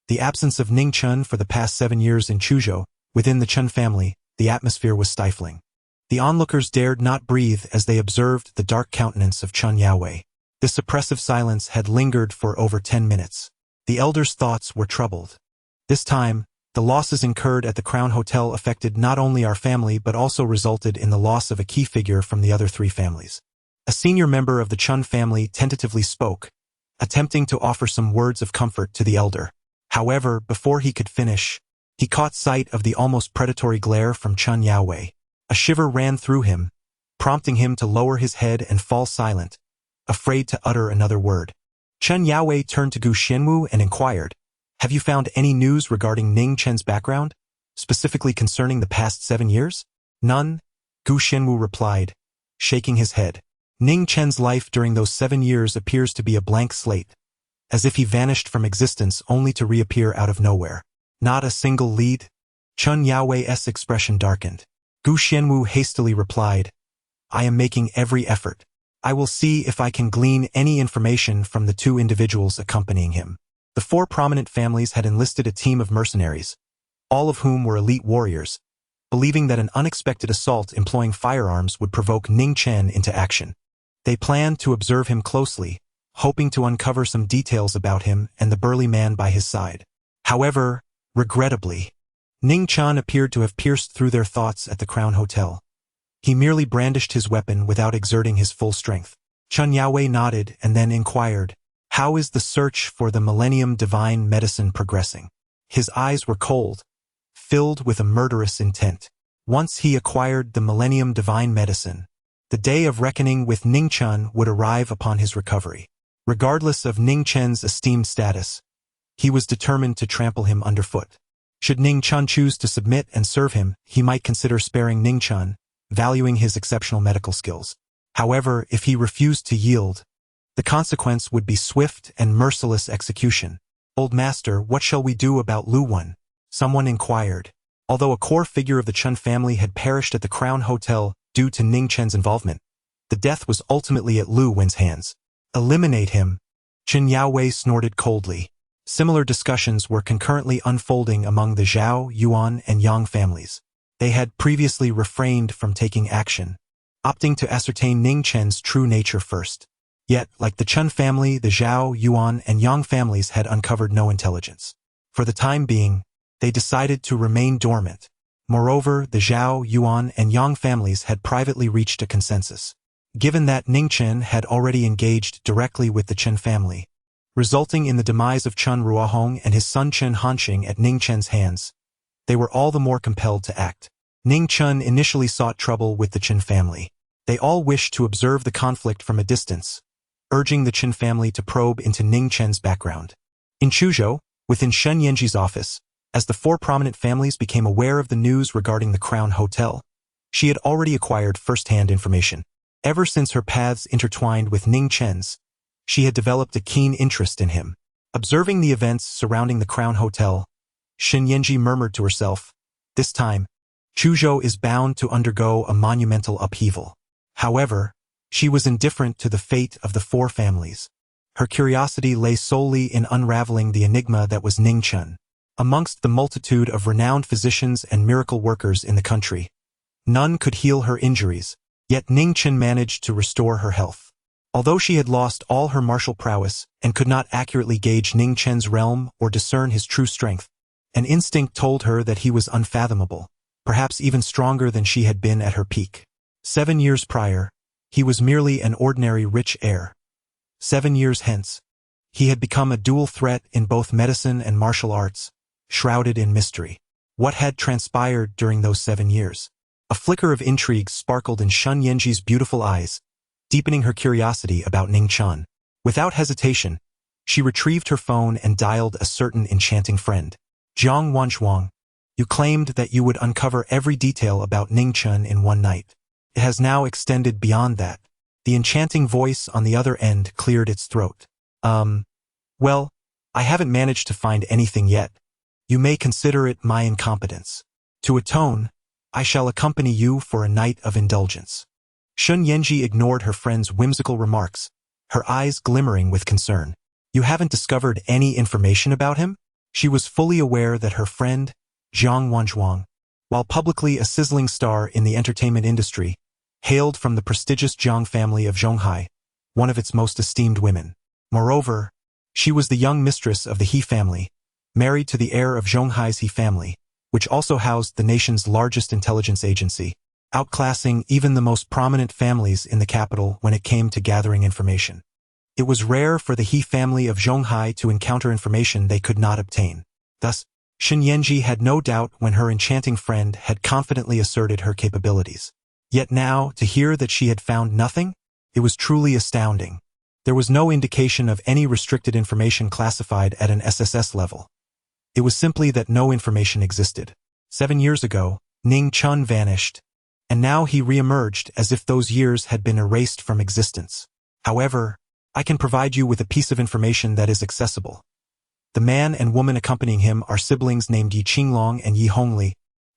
The absence of Ning Chen for the past 7 years in Chuzhou. Within the Chen family, the atmosphere was stifling. The onlookers dared not breathe as they observed the dark countenance of Chen Yaowei. This oppressive silence had lingered for over 10 minutes. The elder's thoughts were troubled. This time, the losses incurred at the Crown Hotel affected not only our family but also resulted in the loss of a key figure from the other 3 families. A senior member of the Chen family tentatively spoke, attempting to offer some words of comfort to the elder. However, before he could finish, he caught sight of the almost predatory glare from Chen Yaowei. A shiver ran through him, prompting him to lower his head and fall silent, afraid to utter another word. Chen Yaowei turned to Gu Xianwu and inquired, "Have you found any news regarding Ning Chen's background, specifically concerning the past 7 years?" "None," Gu Xianwu replied, shaking his head. Ning Chen's life during those 7 years appears to be a blank slate, as if he vanished from existence only to reappear out of nowhere. Not a single lead? Chun Yaowei's expression darkened. Gu Xianwu hastily replied, I am making every effort. I will see if I can glean any information from the 2 individuals accompanying him. The 4 prominent families had enlisted a team of mercenaries, all of whom were elite warriors, believing that an unexpected assault employing firearms would provoke Ning Chen into action. They planned to observe him closely, hoping to uncover some details about him and the burly man by his side. However, regrettably, Ning Chen appeared to have pierced through their thoughts at the Crown Hotel. He merely brandished his weapon without exerting his full strength. Chun Yaowei nodded and then inquired, How is the search for the Millennium Divine Medicine progressing? His eyes were cold, filled with a murderous intent. Once he acquired the Millennium Divine Medicine, the day of reckoning with Ning Chen would arrive upon his recovery. Regardless of Ning Chen's esteemed status, he was determined to trample him underfoot. Should Ning Chen choose to submit and serve him, he might consider sparing Ning Chen, valuing his exceptional medical skills. However, if he refused to yield, the consequence would be swift and merciless execution. Old Master, what shall we do about Lu Wen? Someone inquired. Although a core figure of the Chen family had perished at the Crown Hotel due to Ning Chen's involvement, the death was ultimately at Lu Wen's hands. Eliminate him. Chen Yaowei snorted coldly. Similar discussions were concurrently unfolding among the Zhao, Yuan, and Yang families. They had previously refrained from taking action, opting to ascertain Ning Chen's true nature first. Yet, like the Chen family, the Zhao, Yuan, and Yang families had uncovered no intelligence. For the time being, they decided to remain dormant. Moreover, the Zhao, Yuan, and Yang families had privately reached a consensus. Given that Ning Chen had already engaged directly with the Chen family, resulting in the demise of Chen Ruohong and his son Chen Hanqing at Ning Chen's hands, they were all the more compelled to act. Ning Chen initially sought trouble with the Chen family. They all wished to observe the conflict from a distance, urging the Chen family to probe into Ning Chen's background. In Chuzhou, within Shen Yanji's office, as the 4 prominent families became aware of the news regarding the Crown Hotel, she had already acquired first-hand information. Ever since her paths intertwined with Ning Chen's, she had developed a keen interest in him. Observing the events surrounding the Crown Hotel, Shen Yanji murmured to herself, This time, Chuzhou is bound to undergo a monumental upheaval. However, she was indifferent to the fate of the 4 families. Her curiosity lay solely in unraveling the enigma that was Ning Chen. Amongst the multitude of renowned physicians and miracle workers in the country, none could heal her injuries, yet Ning Chen managed to restore her health. Although she had lost all her martial prowess and could not accurately gauge Ning Chen's realm or discern his true strength, an instinct told her that he was unfathomable, perhaps even stronger than she had been at her peak. 7 years prior, he was merely an ordinary rich heir. 7 years hence, he had become a dual threat in both medicine and martial arts, shrouded in mystery. What had transpired during those 7 years? A flicker of intrigue sparkled in Shen Yanji's beautiful eyes, deepening her curiosity about Ning Chen. Without hesitation, she retrieved her phone and dialed a certain enchanting friend. Jiang Wanzhuang, you claimed that you would uncover every detail about Ning Chen in one night. It has now extended beyond that. The enchanting voice on the other end cleared its throat. Well, I haven't managed to find anything yet. You may consider it my incompetence. To atone, I shall accompany you for a night of indulgence. Shen Yanji ignored her friend's whimsical remarks, her eyes glimmering with concern. You haven't discovered any information about him? She was fully aware that her friend, Jiang Wanzhuang, while publicly a sizzling star in the entertainment industry, hailed from the prestigious Jiang family of Zhonghai, one of its most esteemed women. Moreover, she was the young mistress of the He family, married to the heir of Zhonghai's He family, which also housed the nation's largest intelligence agency, outclassing even the most prominent families in the capital when it came to gathering information. It was rare for the He family of Zhonghai to encounter information they could not obtain. Thus, Shen Yanji had no doubt when her enchanting friend had confidently asserted her capabilities. Yet now, to hear that she had found nothing, it was truly astounding. There was no indication of any restricted information classified at an SSS level. It was simply that no information existed. 7 years ago, Ning Chen vanished, and now he re-emerged as if those years had been erased from existence. However, I can provide you with a piece of information that is accessible. The man and woman accompanying him are siblings named Yi Qinglong and Yi Hongli,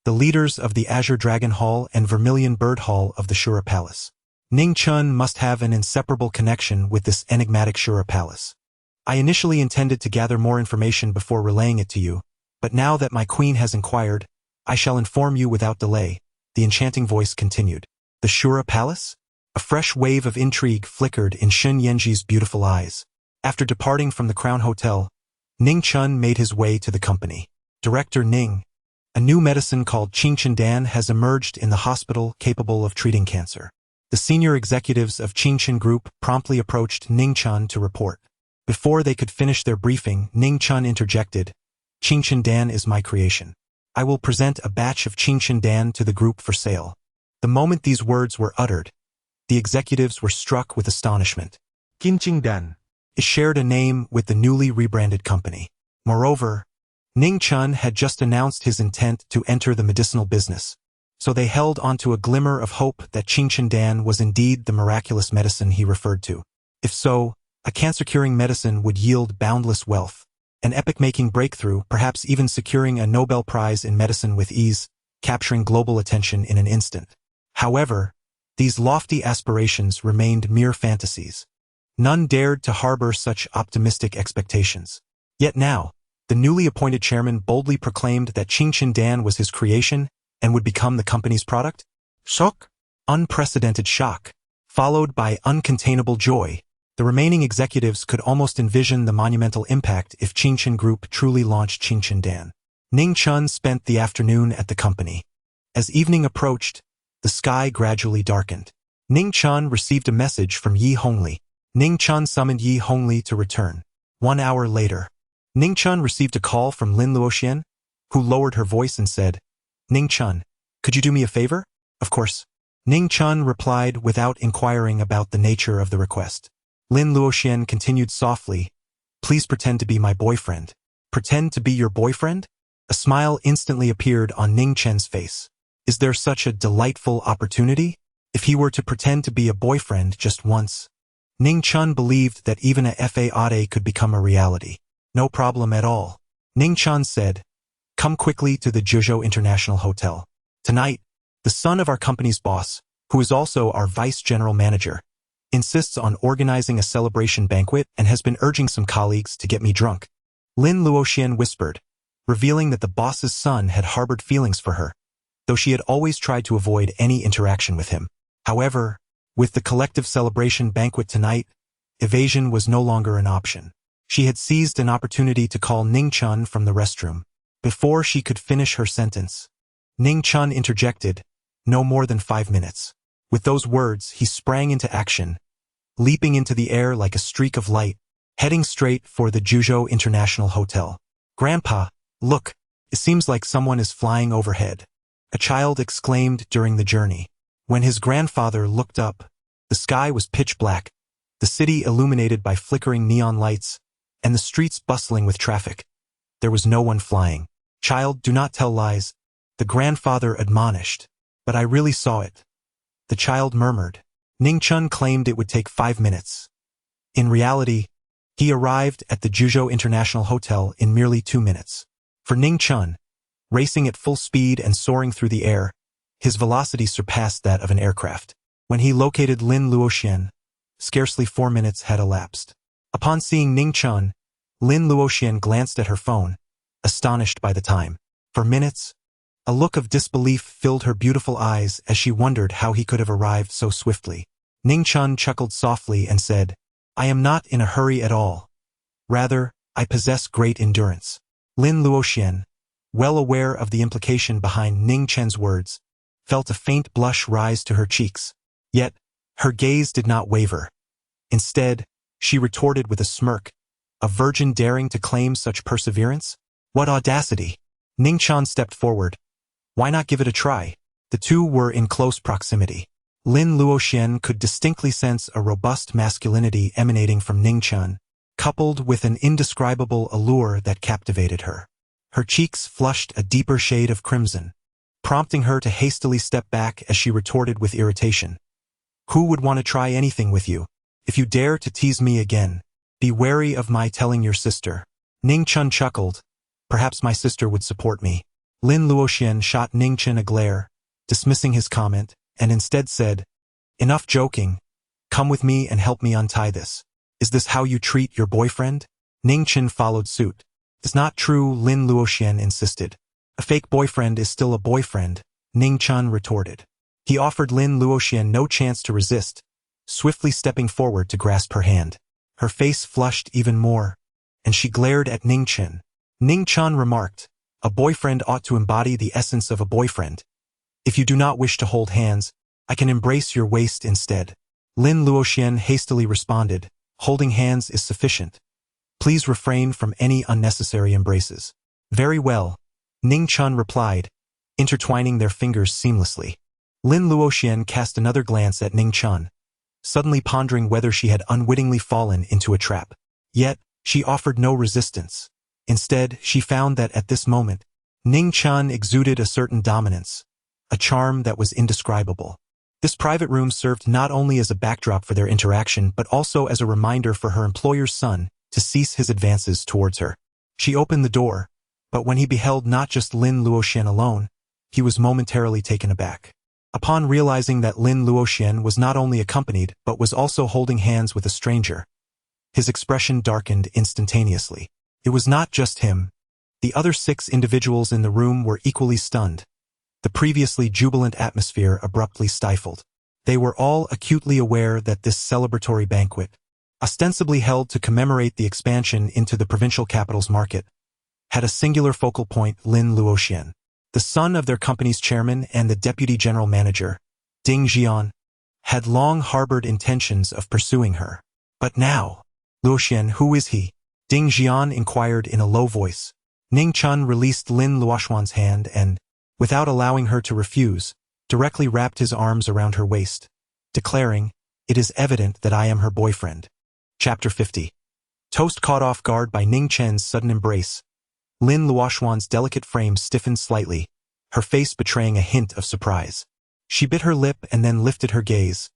the leaders of the Azure Dragon Hall and Vermilion Bird Hall of the Shura Palace. Ning Chen must have an inseparable connection with this enigmatic Shura Palace. I initially intended to gather more information before relaying it to you, but now that my queen has inquired, I shall inform you without delay, the enchanting voice continued. The Shura Palace? A fresh wave of intrigue flickered in Shen Yanji's beautiful eyes. After departing from the Crown Hotel, Ning Chen made his way to the company. Director Ning, a new medicine called Qingchen has emerged in the hospital capable of treating cancer. The senior executives of Qingchen Group promptly approached Ning Chen to report. Before they could finish their briefing, Ning Chen interjected, Qingchen is my creation. I will present a batch of Qingchen to the group for sale. The moment these words were uttered, the executives were struck with astonishment. Qingchen It shared a name with the newly rebranded company. Moreover, Ning Chen had just announced his intent to enter the medicinal business, so they held onto a glimmer of hope that Qingchen was indeed the miraculous medicine he referred to. If so, a cancer-curing medicine would yield boundless wealth, an epic-making breakthrough, perhaps even securing a Nobel Prize in medicine with ease, capturing global attention in an instant. However, these lofty aspirations remained mere fantasies. None dared to harbor such optimistic expectations. Yet now, the newly appointed chairman boldly proclaimed that Qingchen was his creation and would become the company's product? Shock? Unprecedented shock, followed by uncontainable joy. The remaining executives could almost envision the monumental impact if Qingchen Group truly launched Qingchen. Ning Chen spent the afternoon at the company. As evening approached, the sky gradually darkened. Ning Chen received a message from Yi Hongli. Ning Chen summoned Yi Hongli to return. 1 hour later, Ning Chen received a call from Lin Luoxian, who lowered her voice and said, Ning Chen, could you do me a favor? Of course. Ning Chen replied without inquiring about the nature of the request. Lin Luoxian continued softly, please pretend to be my boyfriend. Pretend to be your boyfriend? A smile instantly appeared on Ning Chen's face. Is there such a delightful opportunity? If he were to pretend to be a boyfriend just once. Ning Chen believed that even a fade could become a reality. No problem at all. Ning Chen said, come quickly to the Zhuzhou International Hotel. Tonight, the son of our company's boss, who is also our vice general manager, insists on organizing a celebration banquet and has been urging some colleagues to get me drunk. Lin Luoxian whispered, revealing that the boss's son had harbored feelings for her, though she had always tried to avoid any interaction with him. However, with the collective celebration banquet tonight, evasion was no longer an option. She had seized an opportunity to call Ning Chen from the restroom. Before she could finish her sentence, Ning Chen interjected, no more than 5 minutes. With those words, he sprang into action, leaping into the air like a streak of light, heading straight for the Zhuzhou International Hotel. Grandpa, look, it seems like someone is flying overhead, a child exclaimed during the journey. When his grandfather looked up, the sky was pitch black, the city illuminated by flickering neon lights, and the streets bustling with traffic. There was no one flying. Child, do not tell lies, the grandfather admonished. But I really saw it. The child murmured. Ning Chen claimed it would take 5 minutes. In reality, he arrived at the Zhuzhou International Hotel in merely 2 minutes. For Ning Chen, racing at full speed and soaring through the air, his velocity surpassed that of an aircraft. When he located Lin Luoxian, scarcely 4 minutes had elapsed. Upon seeing Ning Chen, Lin Luoxian glanced at her phone, astonished by the time. For minutes, a look of disbelief filled her beautiful eyes as she wondered how he could have arrived so swiftly. Ning Chen chuckled softly and said, I am not in a hurry at all. Rather, I possess great endurance. Lin Luoxian, well aware of the implication behind Ning Chen's words, felt a faint blush rise to her cheeks. Yet, her gaze did not waver. Instead, she retorted with a smirk, a virgin daring to claim such perseverance? What audacity! Ning Chen stepped forward. Why not give it a try? The two were in close proximity. Lin Luoxian could distinctly sense a robust masculinity emanating from Ning Chen, coupled with an indescribable allure that captivated her. Her cheeks flushed a deeper shade of crimson, prompting her to hastily step back as she retorted with irritation. Who would want to try anything with you? If you dare to tease me again, be wary of my telling your sister. Ning Chen chuckled. Perhaps my sister would support me. Lin Luoxian shot Ning Chen a glare, dismissing his comment, and instead said, Enough joking. Come with me and help me untie this. Is this how you treat your boyfriend? Ning Chen followed suit. It's not true, Lin Luoxian insisted. A fake boyfriend is still a boyfriend, Ning Chen retorted. He offered Lin Luoxian no chance to resist, swiftly stepping forward to grasp her hand. Her face flushed even more, and she glared at Ning Chen. Ning Chen remarked, A boyfriend ought to embody the essence of a boyfriend. If you do not wish to hold hands, I can embrace your waist instead. Lin Luoxian hastily responded, Holding hands is sufficient. Please refrain from any unnecessary embraces. Very well, Ning Chen replied, intertwining their fingers seamlessly. Lin Luoxian cast another glance at Ning Chen, suddenly pondering whether she had unwittingly fallen into a trap. Yet, she offered no resistance. Instead, she found that at this moment, Ning Chen exuded a certain dominance, a charm that was indescribable. This private room served not only as a backdrop for their interaction but also as a reminder for her employer's son to cease his advances towards her. She opened the door, but when he beheld not just Lin Luoxian alone, he was momentarily taken aback. Upon realizing that Lin Luoxian was not only accompanied but was also holding hands with a stranger, his expression darkened instantaneously. It was not just him. The other 6 individuals in the room were equally stunned. The previously jubilant atmosphere abruptly stifled. They were all acutely aware that this celebratory banquet, ostensibly held to commemorate the expansion into the provincial capital's market, had a singular focal point: Lin Luoxian, the son of their company's chairman and the deputy general manager, Ding Jian, had long harbored intentions of pursuing her. But now, Luoxian, who is he? Ding Jian inquired in a low voice. Ning Chen released Lin Luoxian's hand and, without allowing her to refuse, directly wrapped his arms around her waist, declaring, It is evident that I am her boyfriend. Chapter 50. Toast caught off guard by Ning Chen's sudden embrace. Lin Luoxian's delicate frame stiffened slightly, her face betraying a hint of surprise. She bit her lip and then lifted her gaze,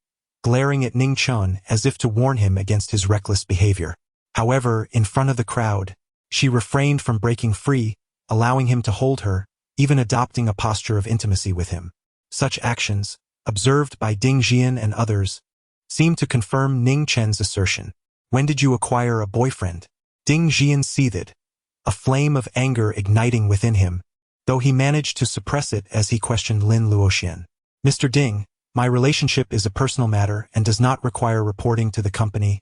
glaring at Ning Chen as if to warn him against his reckless behavior. However, in front of the crowd, she refrained from breaking free, allowing him to hold her, even adopting a posture of intimacy with him. Such actions, observed by Ding Jian and others, seemed to confirm Ning Chen's assertion. When did you acquire a boyfriend? Ding Jian seethed, a flame of anger igniting within him, though he managed to suppress it as he questioned Lin Luoxian. Mr. Ding, my relationship is a personal matter and does not require reporting to the company,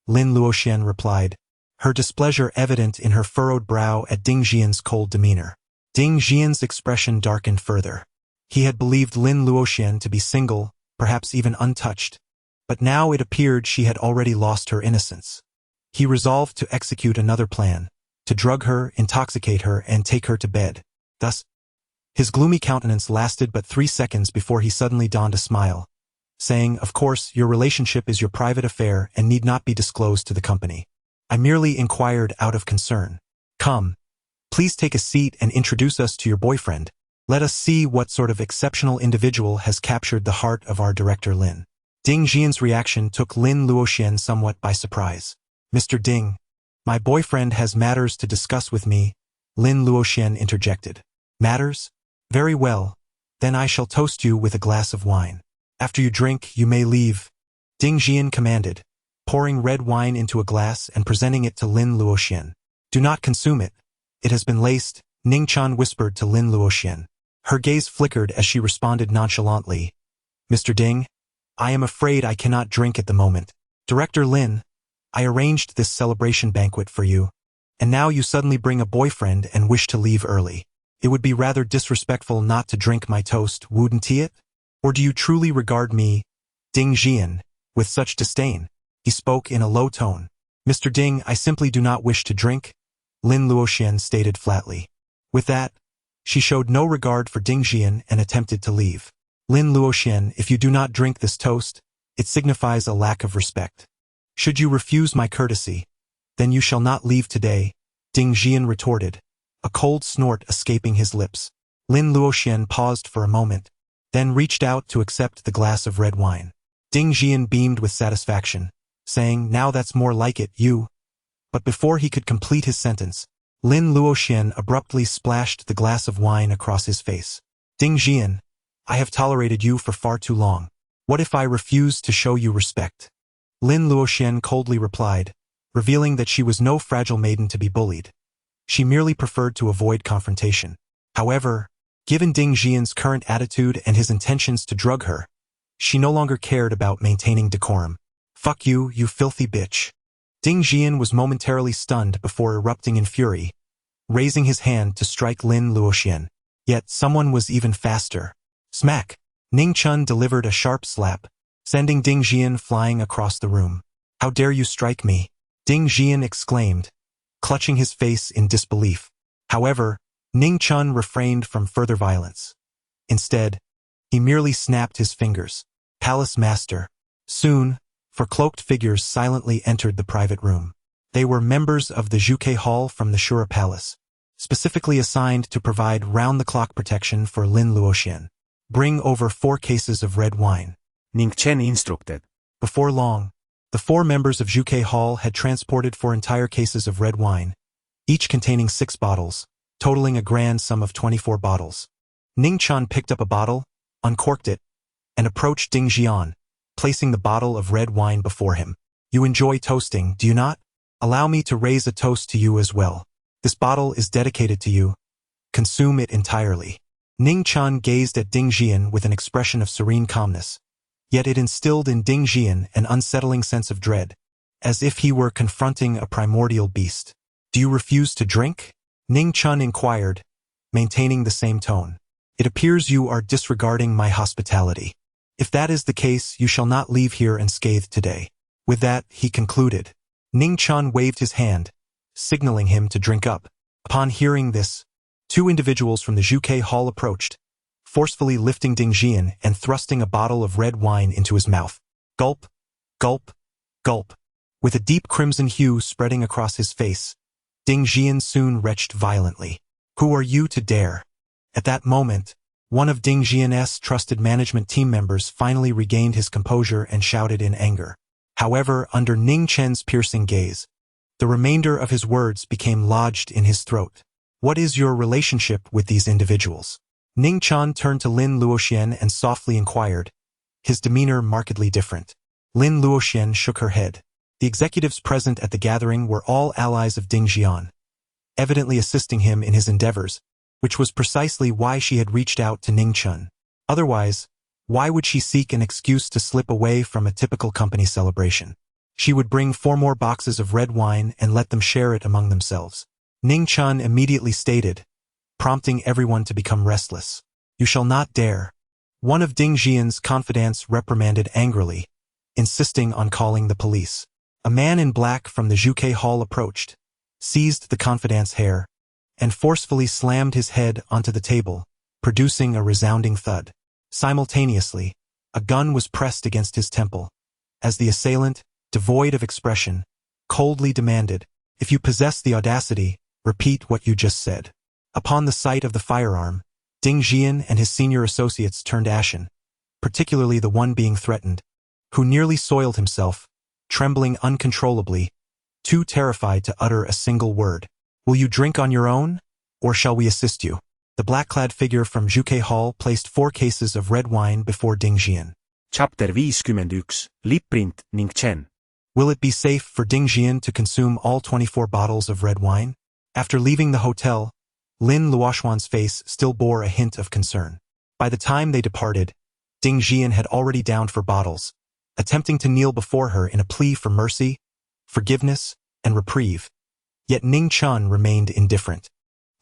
Lin Luoxian replied, her displeasure evident in her furrowed brow at Ding Jian's cold demeanor. Ding Jian's expression darkened further. He had believed Lin Luoxian to be single, perhaps even untouched, but now it appeared she had already lost her innocence. He resolved to execute another plan, to drug her, intoxicate her, and take her to bed. Thus, his gloomy countenance lasted but 3 seconds before he suddenly donned a smile, saying, Of course, your relationship is your private affair and need not be disclosed to the company. I merely inquired out of concern. Come, please take a seat and introduce us to your boyfriend. Let us see what sort of exceptional individual has captured the heart of our director Lin. Ding Jian's reaction took Lin Luoxian somewhat by surprise. Mr. Ding, my boyfriend has matters to discuss with me, Lin Luoxian interjected. Matters? Very well, then I shall toast you with a glass of wine. After you drink, you may leave, Ding Jian commanded, pouring red wine into a glass and presenting it to Lin Luoxian. Do not consume it. It has been laced, Ning Chen whispered to Lin Luoxian. Her gaze flickered as she responded nonchalantly. Mr. Ding, I am afraid I cannot drink at the moment. Director Lin, I arranged this celebration banquet for you, and now you suddenly bring a boyfriend and wish to leave early. It would be rather disrespectful not to drink my toast, wouldn't it? Or do you truly regard me, Ding Jian, with such disdain? He spoke in a low tone. Mr. Ding, I simply do not wish to drink, Lin Luoxian stated flatly. With that, she showed no regard for Ding Jian and attempted to leave. Lin Luoxian, if you do not drink this toast, it signifies a lack of respect. Should you refuse my courtesy, then you shall not leave today, Ding Jian retorted, a cold snort escaping his lips. Lin Luoxian paused for a moment, then reached out to accept the glass of red wine. Ding Jian beamed with satisfaction, saying, "Now that's more like it, you." But before he could complete his sentence, Lin Luoxian abruptly splashed the glass of wine across his face. "Ding Jian, I have tolerated you for far too long. What if I refuse to show you respect?" Lin Luoxian coldly replied, revealing that she was no fragile maiden to be bullied. She merely preferred to avoid confrontation. However, given Ding Jian's current attitude and his intentions to drug her, she no longer cared about maintaining decorum. "Fuck you, you filthy bitch." Ding Jian was momentarily stunned before erupting in fury, raising his hand to strike Lin Luoxian. Yet someone was even faster. Smack! Ning Chen delivered a sharp slap, sending Ding Jian flying across the room. "How dare you strike me?" Ding Jian exclaimed, clutching his face in disbelief. However, Ning Chen refrained from further violence. Instead, he merely snapped his fingers. Palace Master. Soon, four cloaked figures silently entered the private room. They were members of the Zhuke Hall from the Shura Palace, specifically assigned to provide round-the-clock protection for Lin Luoxian. "Bring over 4 cases of red wine," Ning Chen instructed. Before long, the 4 members of Zhuke Hall had transported 4 entire cases of red wine, each containing 6 bottles, totaling a grand sum of 24 bottles. Ning Chen picked up a bottle, uncorked it, and approached Ding Jian, placing the bottle of red wine before him. "You enjoy toasting, do you not? Allow me to raise a toast to you as well. This bottle is dedicated to you. Consume it entirely." Ning Chen gazed at Ding Jian with an expression of serene calmness, yet it instilled in Ding Jian an unsettling sense of dread, as if he were confronting a primordial beast. "Do you refuse to drink?" Ning Chen inquired, maintaining the same tone. "It appears you are disregarding my hospitality. If that is the case, you shall not leave here unscathed today." With that, he concluded. Ning Chen waved his hand, signaling him to drink up. Upon hearing this, 2 individuals from the Zhuke Hall approached, forcefully lifting Ding Jian and thrusting a bottle of red wine into his mouth. Gulp, gulp, gulp. With a deep crimson hue spreading across his face, Ding Jian soon retched violently. "Who are you to dare?" At that moment, one of Ding Jian's trusted management team members finally regained his composure and shouted in anger. However, under Ning Chen's piercing gaze, the remainder of his words became lodged in his throat. "What is your relationship with these individuals?" Ning Chen turned to Lin Luoxian and softly inquired, his demeanor markedly different. Lin Luoxian shook her head. The executives present at the gathering were all allies of Ding Jian, evidently assisting him in his endeavors, which was precisely why she had reached out to Ning Chen. Otherwise, why would she seek an excuse to slip away from a typical company celebration? She would bring 4 more boxes of red wine and let them share it among themselves. Ning Chen immediately stated, prompting everyone to become restless. "You shall not dare." One of Ding Jian's confidants reprimanded angrily, insisting on calling the police. A man in black from the Zhuke Hall approached, seized the confidant's hair, and forcefully slammed his head onto the table, producing a resounding thud. Simultaneously, a gun was pressed against his temple, as the assailant, devoid of expression, coldly demanded, "If you possess the audacity, repeat what you just said." Upon the sight of the firearm, Ding Jian and his senior associates turned ashen, particularly the one being threatened, who nearly soiled himself, trembling uncontrollably, too terrified to utter a single word. "Will you drink on your own, or shall we assist you?" The black-clad figure from Zhuke Hall placed 4 cases of red wine before Ding Jian. Chapter 51, Lipprint, Ning Chen. Will it be safe for Ding Jian to consume all 24 bottles of red wine? After leaving the hotel, Lin Luoxian's face still bore a hint of concern. By the time they departed, Ding Jian had already downed 4 bottles, attempting to kneel before her in a plea for mercy, forgiveness, and reprieve. Yet Ning Chen remained indifferent.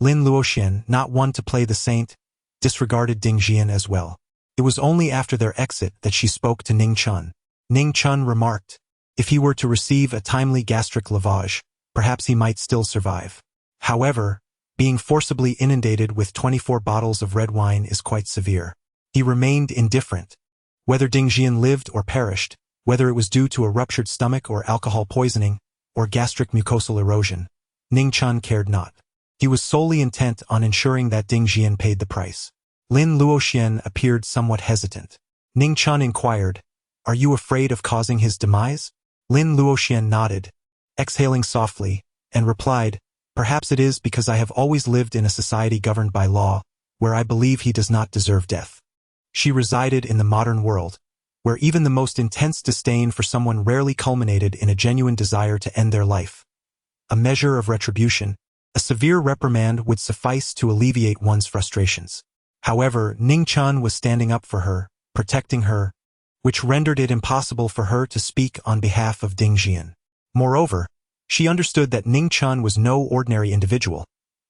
Lin Luoxian, not one to play the saint, disregarded Ding Jian as well. It was only after their exit that she spoke to Ning Chen. Ning Chen remarked, if he were to receive a timely gastric lavage, perhaps he might still survive. However, being forcibly inundated with 24 bottles of red wine is quite severe. He remained indifferent. Whether Ding Jian lived or perished, whether it was due to a ruptured stomach or alcohol poisoning, or gastric mucosal erosion, Ning Chen cared not. He was solely intent on ensuring that Ding Xian paid the price. Lin Luoxian appeared somewhat hesitant. Ning Chen inquired, "Are you afraid of causing his demise?" Lin Luoxian nodded, exhaling softly, and replied, "Perhaps it is because I have always lived in a society governed by law, where I believe he does not deserve death." She resided in the modern world, where even the most intense disdain for someone rarely culminated in a genuine desire to end their life. A measure of retribution, a severe reprimand would suffice to alleviate one's frustrations. However, Ning Chen was standing up for her, protecting her, which rendered it impossible for her to speak on behalf of Ding Xian. Moreover, she understood that Ning Chen was no ordinary individual,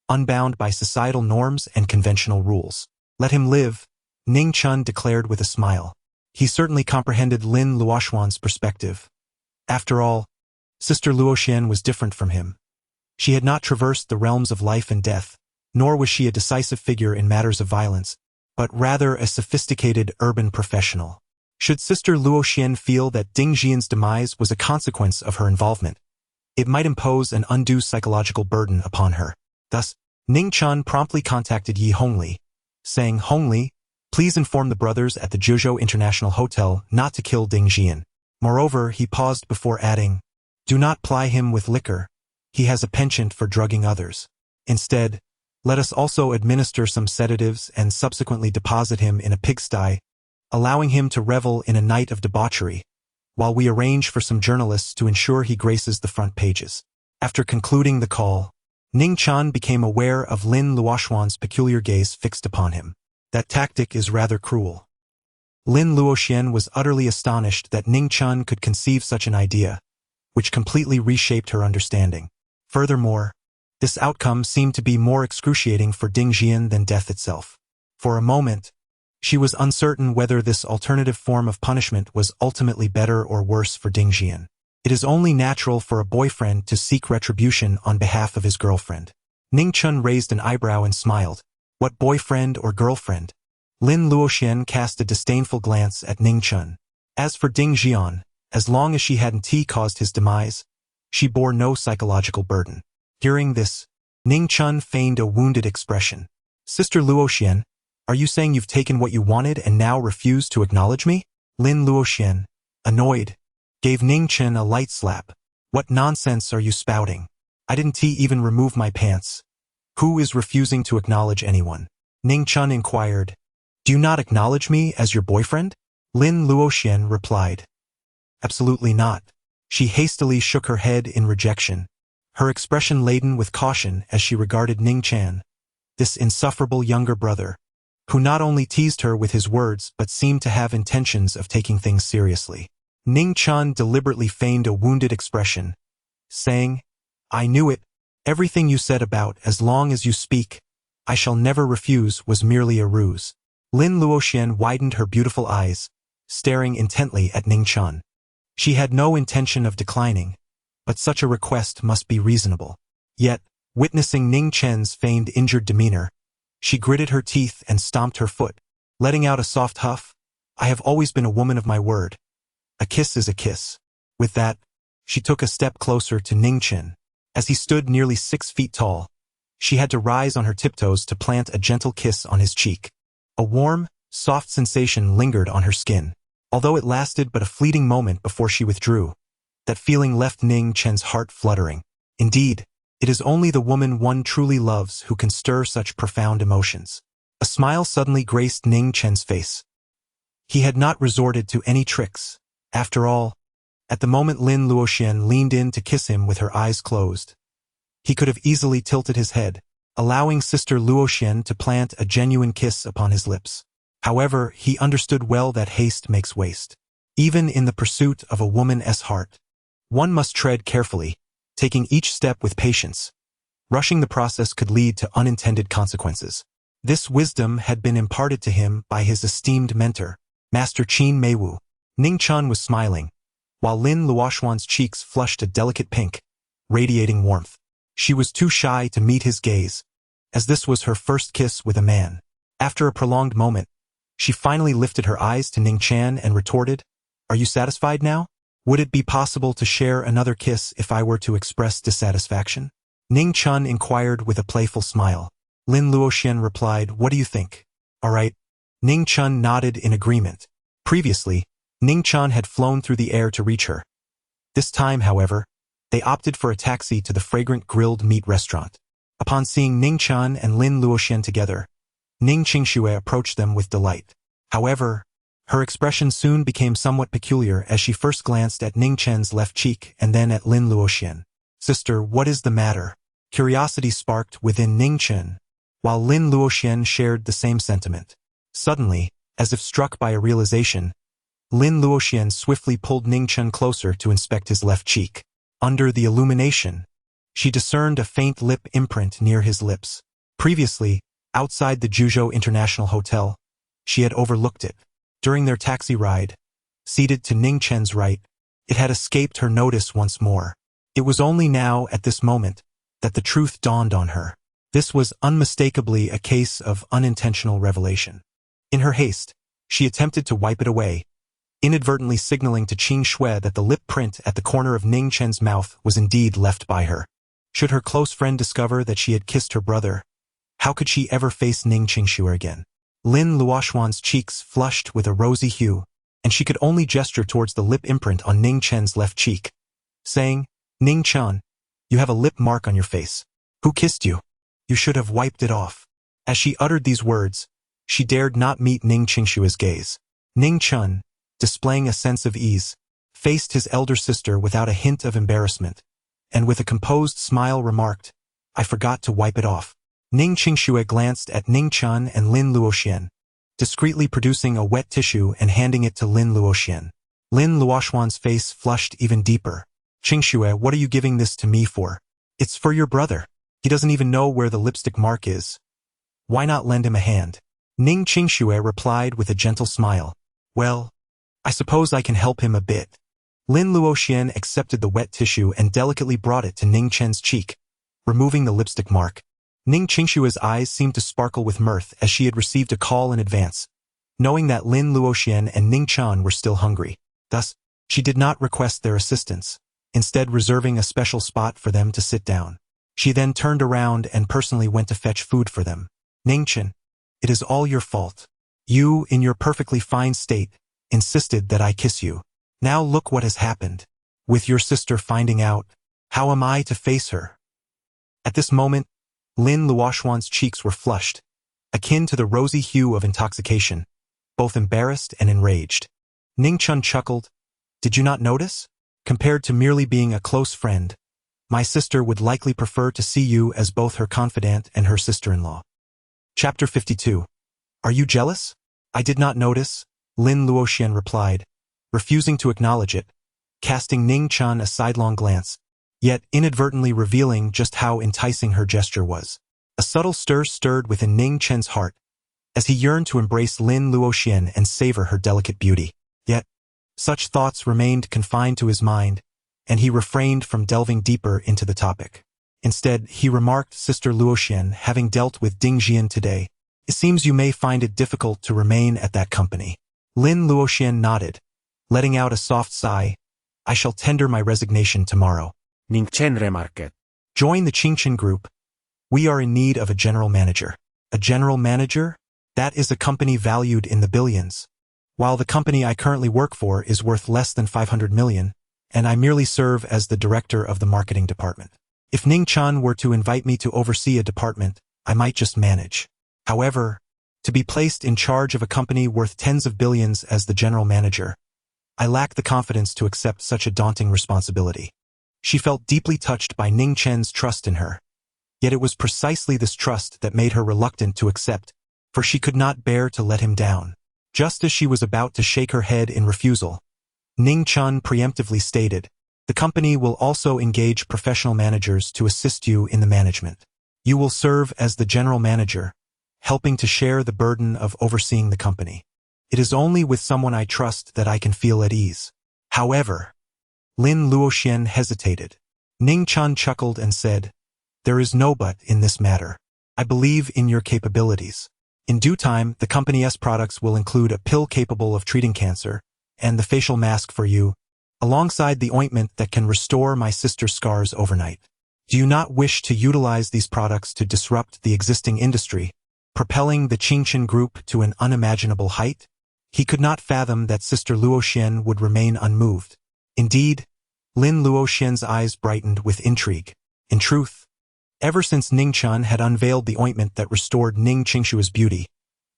unbound by societal norms and conventional rules. "Let him live," Ning Chen declared with a smile. He certainly comprehended Lin Luoxian's perspective. After all, Sister Luoxian was different from him. She had not traversed the realms of life and death, nor was she a decisive figure in matters of violence, but rather a sophisticated urban professional. Should Sister Luoxian feel that Ding Xian's demise was a consequence of her involvement, it might impose an undue psychological burden upon her. Thus, Ning Chen promptly contacted Yi Hongli, saying, "Hongli, please inform the brothers at the Zhuzhou International Hotel not to kill Ding Xian." Moreover, he paused before adding, "Do not ply him with liquor. He has a penchant for drugging others. Instead, let us also administer some sedatives and subsequently deposit him in a pigsty, allowing him to revel in a night of debauchery, while we arrange for some journalists to ensure he graces the front pages." After concluding the call, Ning Chen became aware of Lin Luoxian's peculiar gaze fixed upon him. That tactic is rather cruel. Lin Luoxian was utterly astonished that Ning Chen could conceive such an idea, which completely reshaped her understanding. Furthermore, this outcome seemed to be more excruciating for Ding Xian than death itself. For a moment, she was uncertain whether this alternative form of punishment was ultimately better or worse for Ding Xian. It is only natural for a boyfriend to seek retribution on behalf of his girlfriend. Ning Chen raised an eyebrow and smiled. What boyfriend or girlfriend? Lin Luoxian cast a disdainful glance at Ning Chen. As for Ding Xian, as long as she hadn't caused his demise, she bore no psychological burden. Hearing this, Ning Chen feigned a wounded expression. "Sister Luoxian, are you saying you've taken what you wanted and now refuse to acknowledge me?" Lin Luoxian, annoyed, gave Ning Chen a light slap. "What nonsense are you spouting? I didn't even remove my pants. Who is refusing to acknowledge anyone?" Ning Chen inquired. "Do you not acknowledge me as your boyfriend?" Lin Luoxian replied. "Absolutely not." She hastily shook her head in rejection, her expression laden with caution as she regarded Ning Chen, this insufferable younger brother, who not only teased her with his words but seemed to have intentions of taking things seriously. Ning Chen deliberately feigned a wounded expression, saying, "I knew it. Everything you said about 'as long as you speak, I shall never refuse' was merely a ruse." Lin Luoxian widened her beautiful eyes, staring intently at Ning Chen. She had no intention of declining, but such a request must be reasonable. Yet, witnessing Ning Chen's feigned injured demeanor, she gritted her teeth and stomped her foot, letting out a soft huff. "I have always been a woman of my word. A kiss is a kiss." With that, she took a step closer to Ning Chen. As he stood nearly 6 feet tall, she had to rise on her tiptoes to plant a gentle kiss on his cheek. A warm, soft sensation lingered on her skin. Although it lasted but a fleeting moment before she withdrew, that feeling left Ning Chen's heart fluttering. Indeed, it is only the woman one truly loves who can stir such profound emotions. A smile suddenly graced Ning Chen's face. He had not resorted to any tricks. After all, at the moment Lin Luoxian leaned in to kiss him with her eyes closed, he could have easily tilted his head, allowing Sister Luoxian to plant a genuine kiss upon his lips. However, he understood well that haste makes waste. Even in the pursuit of a woman's heart, one must tread carefully, taking each step with patience. Rushing the process could lead to unintended consequences. This wisdom had been imparted to him by his esteemed mentor, Master Qin Meiwu. Ning Chen was smiling, while Lin Luoxian's cheeks flushed a delicate pink, radiating warmth. She was too shy to meet his gaze, as this was her first kiss with a man. After a prolonged moment, she finally lifted her eyes to Ning Chen and retorted, "Are you satisfied now? Would it be possible to share another kiss if I were to express dissatisfaction?" Ning Chen inquired with a playful smile. Lin Luoxian replied, "What do you think?" "All right." Ning Chen nodded in agreement. Previously, Ning Chen had flown through the air to reach her. This time, however, they opted for a taxi to the fragrant grilled meat restaurant. Upon seeing Ning Chen and Lin Luoxian together, Ning Qingxue approached them with delight. However, her expression soon became somewhat peculiar as she first glanced at Ning Chen's left cheek and then at Lin Luoxian. "Sister, what is the matter?" Curiosity sparked within Ning Chen, while Lin Luoxian shared the same sentiment. Suddenly, as if struck by a realization, Lin Luoxian swiftly pulled Ning Chen closer to inspect his left cheek. Under the illumination, she discerned a faint lip imprint near his lips. Previously, outside the Juzhou International Hotel, she had overlooked it. During their taxi ride, seated to Ning Chen's right, it had escaped her notice once more. It was only now, at this moment, that the truth dawned on her. This was unmistakably a case of unintentional revelation. In her haste, she attempted to wipe it away, inadvertently signaling to Qing Shui that the lip print at the corner of Ning Chen's mouth was indeed left by her. Should her close friend discover that she had kissed her brother, how could she ever face Ning Qingxue again? Lin Luoxuan's cheeks flushed with a rosy hue, and she could only gesture towards the lip imprint on Ning Chen's left cheek, saying, "Ning Chen, you have a lip mark on your face. Who kissed you? You should have wiped it off." As she uttered these words, she dared not meet Ning Qingxue's gaze. Ning Chen, displaying a sense of ease, faced his elder sister without a hint of embarrassment, and with a composed smile remarked, "I forgot to wipe it off." Ning Qingxue glanced at Ning Chen and Lin Luoxian, discreetly producing a wet tissue and handing it to Lin Luoxian. Lin Luoxuan's face flushed even deeper. "Qingxue, what are you giving this to me for?" "It's for your brother. He doesn't even know where the lipstick mark is. Why not lend him a hand?" Ning Qingxue replied with a gentle smile. "Well, I suppose I can help him a bit." Lin Luoxian accepted the wet tissue and delicately brought it to Ning Chen's cheek, removing the lipstick mark. Ning Qingxue's eyes seemed to sparkle with mirth as she had received a call in advance, knowing that Lin Luoxian and Ning Chen were still hungry. Thus, she did not request their assistance, instead reserving a special spot for them to sit down. She then turned around and personally went to fetch food for them. "Ning Chen, it is all your fault. You, in your perfectly fine state, insisted that I kiss you. Now look what has happened. With your sister finding out, how am I to face her?" At this moment, Lin Luoxuan's cheeks were flushed, akin to the rosy hue of intoxication, both embarrassed and enraged. Ning Chen chuckled. "Did you not notice? Compared to merely being a close friend, my sister would likely prefer to see you as both her confidant and her sister-in-law." Chapter 52. "Are you jealous?" "I did not notice," Lin Luoxian replied, refusing to acknowledge it, casting Ning Chen a sidelong glance, yet inadvertently revealing just how enticing her gesture was. A subtle stir stirred within Ning Chen's heart, as he yearned to embrace Lin Luoxian and savor her delicate beauty. Yet, such thoughts remained confined to his mind, and he refrained from delving deeper into the topic. Instead, he remarked, "Sister Luoxian, having dealt with Ding Jian today, it seems you may find it difficult to remain at that company." Lin Luoxian nodded, letting out a soft sigh. "I shall tender my resignation tomorrow." Ning Chen remarked. "Join the Qingchen group. We are in need of a general manager." "A general manager? That is a company valued in the billions. While the company I currently work for is worth less than 500 million, and I merely serve as the director of the marketing department. If Ning Chen were to invite me to oversee a department, I might just manage. However, to be placed in charge of a company worth tens of billions as the general manager, I lack the confidence to accept such a daunting responsibility." She felt deeply touched by Ning Chen's trust in her. Yet it was precisely this trust that made her reluctant to accept, for she could not bear to let him down. Just as she was about to shake her head in refusal, Ning Chen preemptively stated, "The company will also engage professional managers to assist you in the management. You will serve as the general manager, helping to share the burden of overseeing the company. It is only with someone I trust that I can feel at ease." However, Lin Luoxian hesitated. Ning Chen chuckled and said, "There is no but in this matter. I believe in your capabilities. In due time, the company's products will include a pill capable of treating cancer, and the facial mask for you, alongside the ointment that can restore my sister's scars overnight." Do you not wish to utilize these products to disrupt the existing industry, propelling the Ning Chen group to an unimaginable height? He could not fathom that Sister Luoxian would remain unmoved. Indeed, Lin Luoxian's eyes brightened with intrigue. In truth, ever since Ning Chen had unveiled the ointment that restored Ning Qingshua's beauty,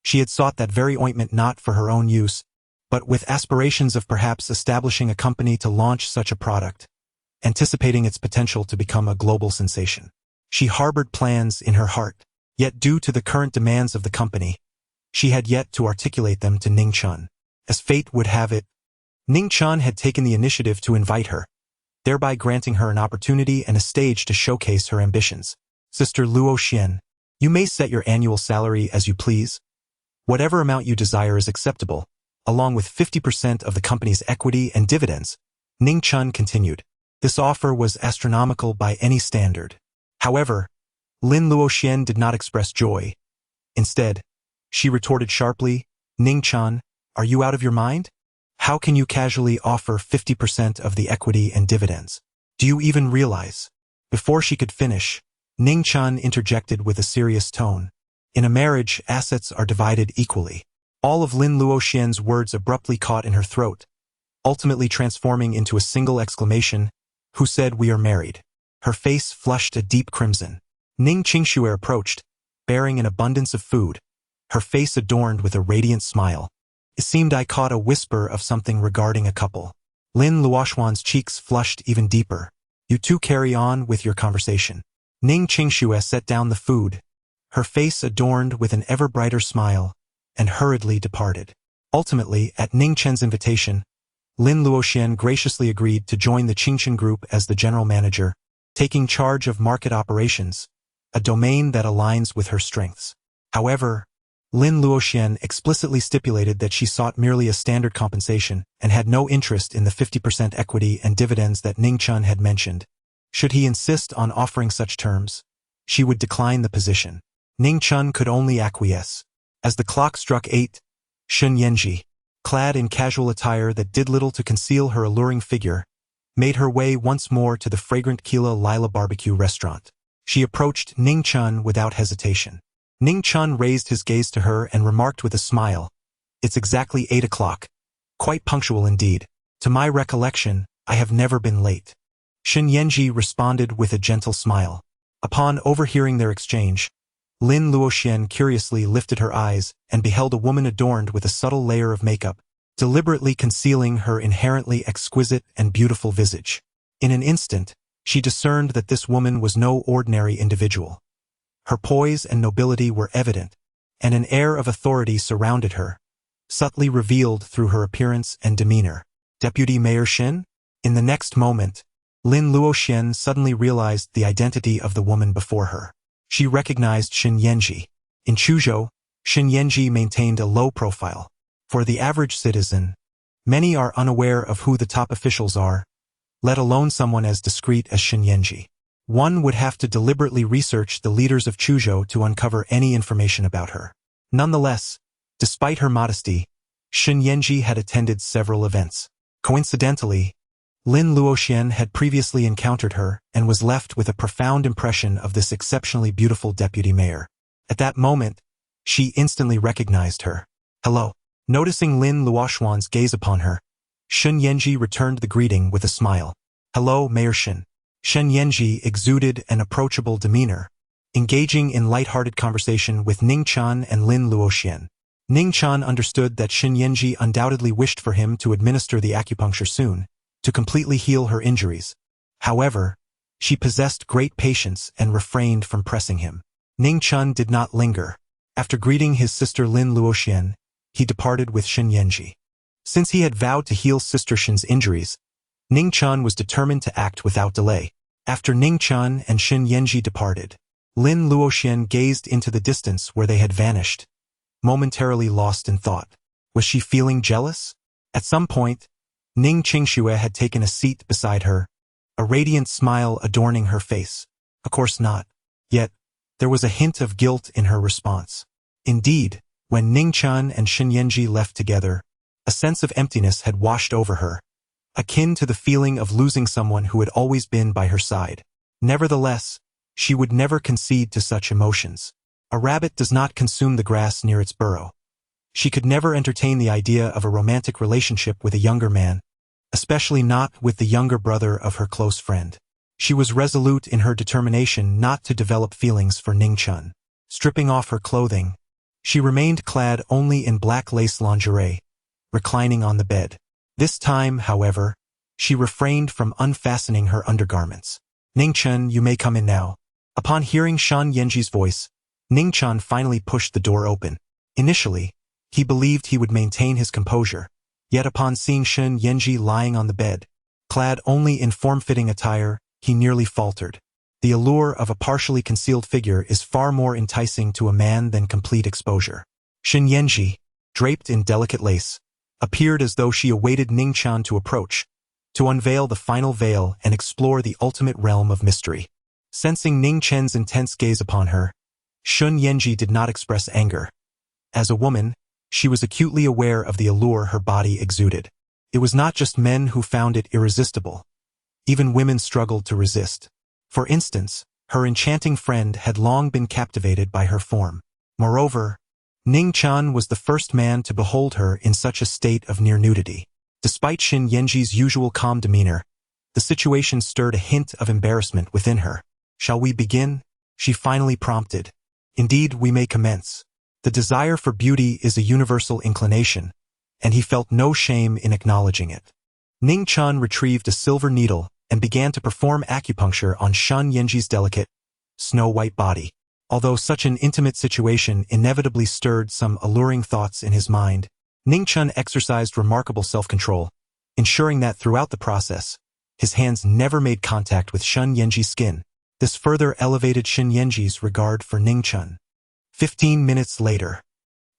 she had sought that very ointment not for her own use, but with aspirations of perhaps establishing a company to launch such a product, anticipating its potential to become a global sensation. She harbored plans in her heart, yet due to the current demands of the company, she had yet to articulate them to Ning Chen. As fate would have it, Ning Chen had taken the initiative to invite her, thereby granting her an opportunity and a stage to showcase her ambitions. Sister Luoxian, you may set your annual salary as you please. Whatever amount you desire is acceptable, along with 50% of the company's equity and dividends, Ning Chen continued. This offer was astronomical by any standard. However, Lin Luoxian did not express joy. Instead, she retorted sharply, Ning Chen, are you out of your mind? How can you casually offer 50% of the equity and dividends? Do you even realize? Before she could finish, Ning Chen interjected with a serious tone. In a marriage, assets are divided equally. All of Lin Luoxian's words abruptly caught in her throat, ultimately transforming into a single exclamation, who said we are married? Her face flushed a deep crimson. Ning Qingxue approached, bearing an abundance of food, her face adorned with a radiant smile. It seemed I caught a whisper of something regarding a couple. Lin Luoxuan's cheeks flushed even deeper. You two carry on with your conversation. Ning Qingxue set down the food, her face adorned with an ever brighter smile, and hurriedly departed. Ultimately, at Ning Chen's invitation, Lin Luoxian graciously agreed to join the Ning Chen group as the general manager, taking charge of market operations, a domain that aligns with her strengths. However, Lin Luoxian explicitly stipulated that she sought merely a standard compensation and had no interest in the 50% equity and dividends that Ning Chen had mentioned. Should he insist on offering such terms, she would decline the position. Ning Chen could only acquiesce. As the clock struck 8, Shun Yanji, clad in casual attire that did little to conceal her alluring figure, made her way once more to the fragrant Kila Lila barbecue restaurant. She approached Ning Chen without hesitation. Ning Chen raised his gaze to her and remarked with a smile, It's exactly 8 o'clock. Quite punctual indeed. To my recollection, I have never been late. Shun Yanji responded with a gentle smile. Upon overhearing their exchange, Lin Luoxian curiously lifted her eyes and beheld a woman adorned with a subtle layer of makeup, deliberately concealing her inherently exquisite and beautiful visage. In an instant, she discerned that this woman was no ordinary individual. Her poise and nobility were evident, and an air of authority surrounded her, subtly revealed through her appearance and demeanor. Deputy Mayor Shin? In the next moment, Lin Luoxian suddenly realized the identity of the woman before her. She recognized Shun Yanji. In Chuzhou, Shun Yanji maintained a low profile. For the average citizen, many are unaware of who the top officials are, let alone someone as discreet as Shun Yanji. One would have to deliberately research the leaders of Chuzhou to uncover any information about her. Nonetheless, despite her modesty, Shun Yanji had attended several events. Coincidentally, Lin Luoxian had previously encountered her and was left with a profound impression of this exceptionally beautiful deputy mayor. At that moment, she instantly recognized her. Hello. Noticing Lin Luoxuan's gaze upon her, Shun Yanji returned the greeting with a smile. Hello, Mayor Shin. Shun Yanji exuded an approachable demeanor, engaging in light-hearted conversation with Ning Chen and Lin Luoxian. Ning Chen understood that Shun Yanji undoubtedly wished for him to administer the acupuncture soon, to completely heal her injuries. However, she possessed great patience and refrained from pressing him. Ning Chen did not linger. After greeting his sister Lin Luoxian, he departed with Shun Yanji. Since he had vowed to heal Sister Shin's injuries, Ning Chen was determined to act without delay. After Ning Chen and Shun Yanji departed, Lin Luoxian gazed into the distance where they had vanished, momentarily lost in thought. Was she feeling jealous? At some point, Ning Qingxue had taken a seat beside her, a radiant smile adorning her face. Of course not. Yet, there was a hint of guilt in her response. Indeed, when Ning Chen and Shun Yanji left together, a sense of emptiness had washed over her, akin to the feeling of losing someone who had always been by her side. Nevertheless, she would never concede to such emotions. A rabbit does not consume the grass near its burrow. She could never entertain the idea of a romantic relationship with a younger man, especially not with the younger brother of her close friend. She was resolute in her determination not to develop feelings for Ning Chen. Stripping off her clothing, she remained clad only in black lace lingerie, reclining on the bed. This time, however, she refrained from unfastening her undergarments. "Ning Chen, you may come in now." Upon hearing Shan Yenji's voice, Ning Chen finally pushed the door open. Initially, he believed he would maintain his composure, yet upon seeing Shan Yenji lying on the bed, clad only in form-fitting attire, he nearly faltered. The allure of a partially concealed figure is far more enticing to a man than complete exposure. Shan Yenji, draped in delicate lace, appeared as though she awaited Ning Chen to approach, to unveil the final veil and explore the ultimate realm of mystery. Sensing Ning Chen's intense gaze upon her, Shan Yenji did not express anger. As a woman, she was acutely aware of the allure her body exuded. It was not just men who found it irresistible. Even women struggled to resist. For instance, her enchanting friend had long been captivated by her form. Moreover, Ning Chen was the first man to behold her in such a state of near nudity. Despite Shan Yenji's usual calm demeanor, the situation stirred a hint of embarrassment within her. "Shall we begin?" she finally prompted. "Indeed, we may commence." The desire for beauty is a universal inclination, and he felt no shame in acknowledging it. Ning Chen retrieved a silver needle and began to perform acupuncture on Shan Yenji's delicate, snow-white body. Although such an intimate situation inevitably stirred some alluring thoughts in his mind, Ning Chen exercised remarkable self-control, ensuring that throughout the process, his hands never made contact with Shan Yenji's skin. This further elevated Shan Yenji's regard for Ning Chen. 15 minutes later,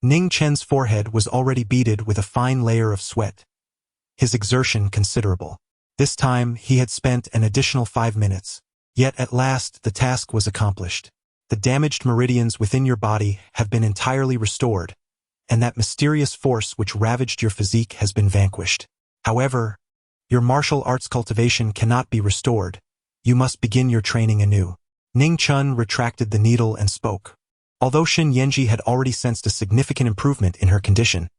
Ning Chen's forehead was already beaded with a fine layer of sweat, his exertion considerable. This time, he had spent an additional 5 minutes. Yet at last, the task was accomplished. The damaged meridians within your body have been entirely restored, and that mysterious force which ravaged your physique has been vanquished. However, your martial arts cultivation cannot be restored. You must begin your training anew. Ning Chen retracted the needle and spoke. Although Shan Yenji had already sensed a significant improvement in her condition,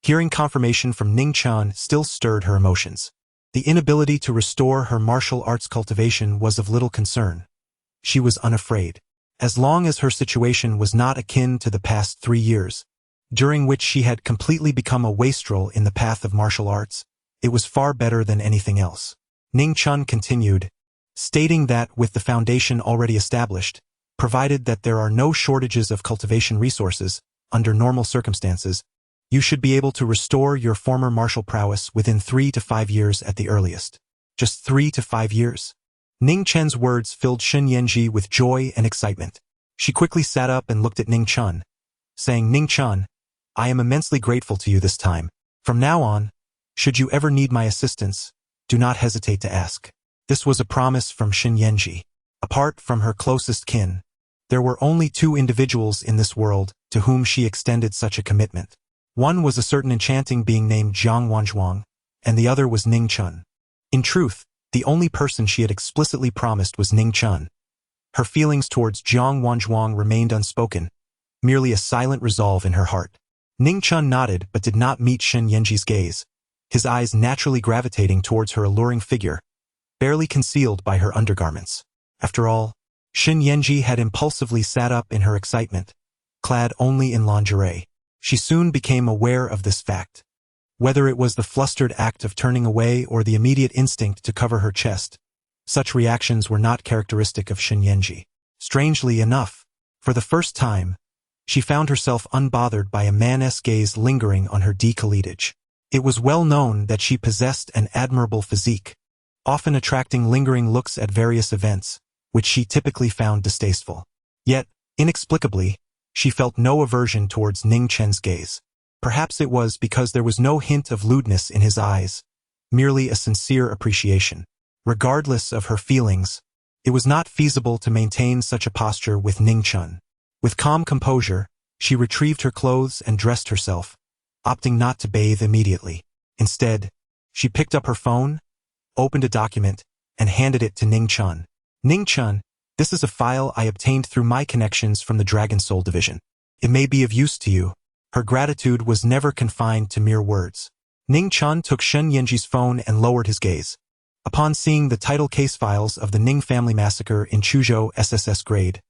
hearing confirmation from Ning Chen still stirred her emotions. The inability to restore her martial arts cultivation was of little concern. She was unafraid. As long as her situation was not akin to the past 3 years, during which she had completely become a wastrel in the path of martial arts, it was far better than anything else. Ning Chen continued, stating that with the foundation already established, provided that there are no shortages of cultivation resources, under normal circumstances, you should be able to restore your former martial prowess within 3 to 5 years at the earliest. Just 3 to 5 years? Ning Chen's words filled Shan Yenji with joy and excitement. She quickly sat up and looked at Ning Chen, saying, "Ning Chen, I am immensely grateful to you this time. From now on, should you ever need my assistance, do not hesitate to ask." This was a promise from Shan Yenji. Apart from her closest kin, there were only 2 individuals in this world to whom she extended such a commitment. One was a certain enchanting being named Jiang Wanzhuang, and the other was Ning Chen. In truth, the only person she had explicitly promised was Ning Chen. Her feelings towards Jiang Wanzhuang remained unspoken, merely a silent resolve in her heart. Ning Chen nodded but did not meet Shan Yenji's gaze, his eyes naturally gravitating towards her alluring figure, barely concealed by her undergarments. After all, Shan Yenji had impulsively sat up in her excitement, clad only in lingerie. She soon became aware of this fact. Whether it was the flustered act of turning away or the immediate instinct to cover her chest, such reactions were not characteristic of Shan Yenji. Strangely enough, for the first time, she found herself unbothered by a man's gaze lingering on her décolletage. It was well known that she possessed an admirable physique, often attracting lingering looks at various events, which she typically found distasteful. Yet, inexplicably, she felt no aversion towards Ning Chen's gaze. Perhaps it was because there was no hint of lewdness in his eyes, merely a sincere appreciation. Regardless of her feelings, it was not feasible to maintain such a posture with Ning Chen. With calm composure, she retrieved her clothes and dressed herself, opting not to bathe immediately. Instead, she picked up her phone, opened a document, and handed it to Ning Chen. Ning Chen, this is a file I obtained through my connections from the Dragon Soul Division. It may be of use to you. Her gratitude was never confined to mere words. Ning Chen took Shen Yanji's phone and lowered his gaze. Upon seeing the title case files of the Ning family massacre in Chuzhou SSS grade,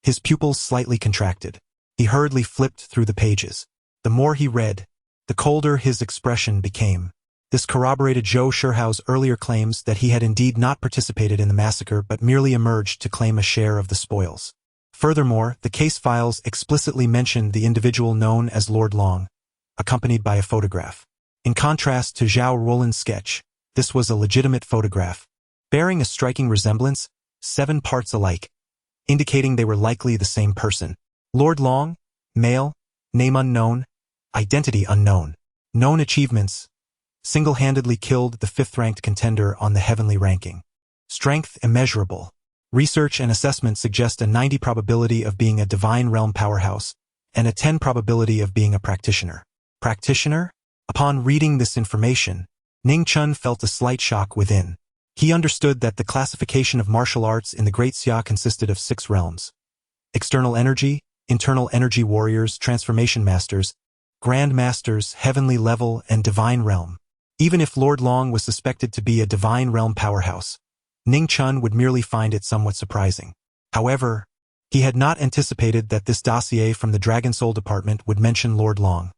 his pupils slightly contracted. He hurriedly flipped through the pages. The more he read, the colder his expression became. This corroborated Zhou Shihao's earlier claims that he had indeed not participated in the massacre but merely emerged to claim a share of the spoils. Furthermore, the case files explicitly mentioned the individual known as Lord Long, accompanied by a photograph. In contrast to Zhao Roland's sketch, this was a legitimate photograph, bearing a striking resemblance, 7 parts alike, indicating they were likely the same person. Lord Long, male, name unknown, identity unknown. Known achievements: single-handedly killed the 5th-ranked contender on the heavenly ranking. Strength immeasurable. Research and assessment suggest a 90 probability of being a divine realm powerhouse, and a 10 probability of being a practitioner. Practitioner? Upon reading this information, Ning Chen felt a slight shock within. He understood that the classification of martial arts in the Great Xia consisted of 6 realms: external energy, internal energy warriors, transformation masters, grand masters, heavenly level, and divine realm. Even if Lord Long was suspected to be a divine realm powerhouse, Ning Chen would merely find it somewhat surprising. However, he had not anticipated that this dossier from the Dragon Soul Department would mention Lord Long,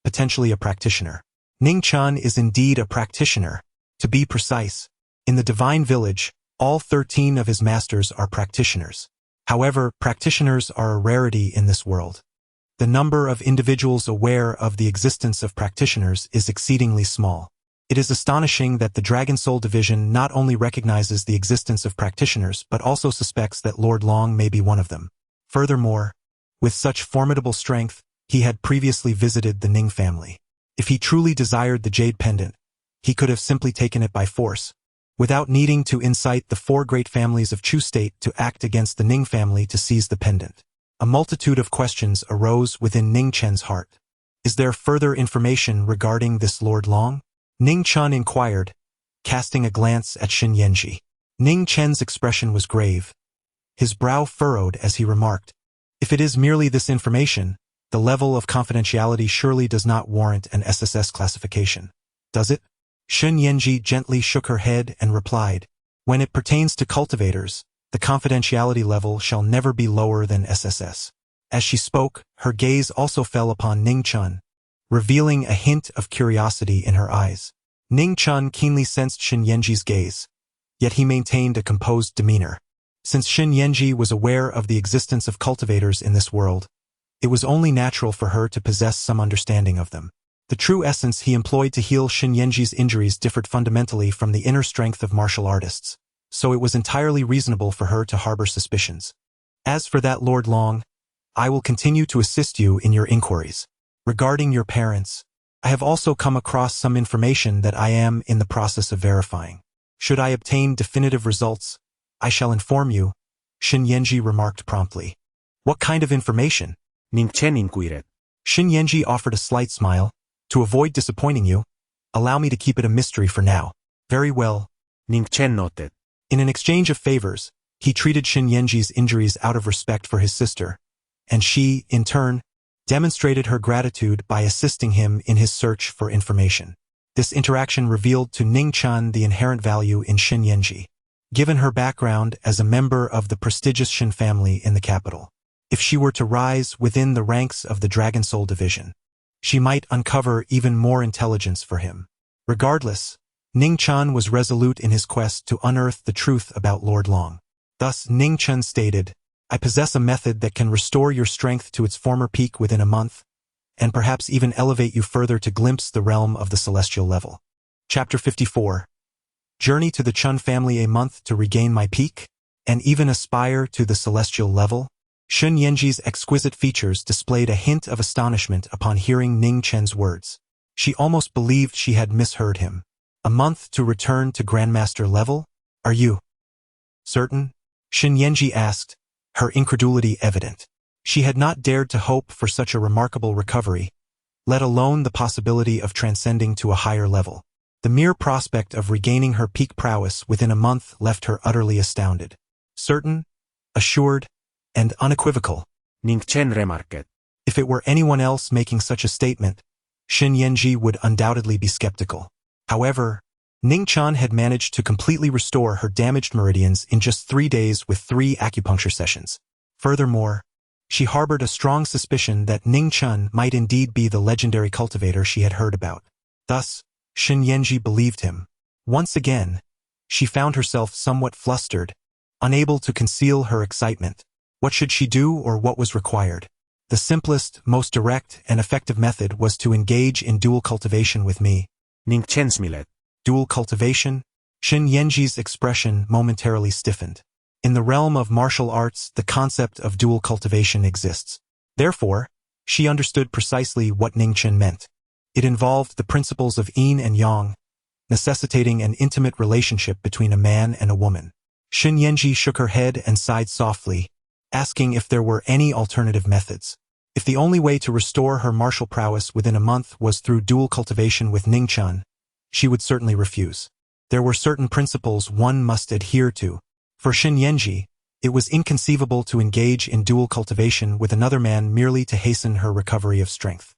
potentially a practitioner. Ning Chen is indeed a practitioner. To be precise, in the Divine Village, all 13 of his masters are practitioners. However, practitioners are a rarity in this world. The number of individuals aware of the existence of practitioners is exceedingly small. It is astonishing that the Dragon Soul Division not only recognizes the existence of practitioners but also suspects that Lord Long may be one of them. Furthermore, with such formidable strength, he had previously visited the Ning family. If he truly desired the Jade Pendant, he could have simply taken it by force, without needing to incite the 4 great families of Chu State to act against the Ning family to seize the pendant. A multitude of questions arose within Ning Chen's heart. Is there further information regarding this Lord Long? Ning Chen inquired, casting a glance at Shen Yanji. Ning Chen's expression was grave. His brow furrowed as he remarked, "If it is merely this information, the level of confidentiality surely does not warrant an SSS classification, does it?" Shen Yanji gently shook her head and replied, "When it pertains to cultivators, the confidentiality level shall never be lower than SSS." As she spoke, her gaze also fell upon Ning Chen, revealing a hint of curiosity in her eyes. Ning Chen keenly sensed Shen Yanji's gaze, yet he maintained a composed demeanor. Since Shen Yanji was aware of the existence of cultivators in this world, it was only natural for her to possess some understanding of them. The true essence he employed to heal Shen Yanji's injuries differed fundamentally from the inner strength of martial artists, so it was entirely reasonable for her to harbor suspicions. As for that Lord Long, I will continue to assist you in your inquiries. Regarding your parents, I have also come across some information that I am in the process of verifying. Should I obtain definitive results, I shall inform you, Shen Yanji remarked promptly. What kind of information? Ning Chen inquired. Shen Yanji offered a slight smile. To avoid disappointing you, allow me to keep it a mystery for now. Very well, Ning Chen nodded. In an exchange of favors, he treated Shen Yanji's injuries out of respect for his sister, and she, in turn, demonstrated her gratitude by assisting him in his search for information. This interaction revealed to Ning Chen the inherent value in Shen Yanji, given her background as a member of the prestigious Shen family in the capital. If she were to rise within the ranks of the Dragon Soul Division, she might uncover even more intelligence for him. Regardless, Ning Chen was resolute in his quest to unearth the truth about Lord Long. Thus, Ning Chen stated, "I possess a method that can restore your strength to its former peak within a month, and perhaps even elevate you further to glimpse the realm of the celestial level." Chapter 54. Journey to the Chen family, a month to regain my peak, and even aspire to the celestial level? Shen Yanji's exquisite features displayed a hint of astonishment upon hearing Ning Chen's words. She almost believed she had misheard him. A month to return to Grandmaster level? Are you certain? Shen Yanji asked, her incredulity evident. She had not dared to hope for such a remarkable recovery, let alone the possibility of transcending to a higher level. The mere prospect of regaining her peak prowess within a month left her utterly astounded. certain, assured, and unequivocal. Ning Chen remarked. If it were anyone else making such a statement, Shen Yanji would undoubtedly be skeptical. However, Ning Chen had managed to completely restore her damaged meridians in just 3 days with 3 acupuncture sessions. Furthermore, she harbored a strong suspicion that Ning Chen might indeed be the legendary cultivator she had heard about. Thus, Shen Yanji believed him. Once again, she found herself somewhat flustered, unable to conceal her excitement. What should she do, or what was required? The simplest, most direct, and effective method was to engage in dual cultivation with me. Ning Chen smiled. Dual cultivation? Shen Yanji's expression momentarily stiffened. In the realm of martial arts, the concept of dual cultivation exists. Therefore, she understood precisely what Ning Chen meant. It involved the principles of yin and yang, necessitating an intimate relationship between a man and a woman. Shen Yanji shook her head and sighed softly, asking if there were any alternative methods. If the only way to restore her martial prowess within a month was through dual cultivation with Ning Chen, she would certainly refuse. There were certain principles one must adhere to. For Shen Yanji, it was inconceivable to engage in dual cultivation with another man merely to hasten her recovery of strength.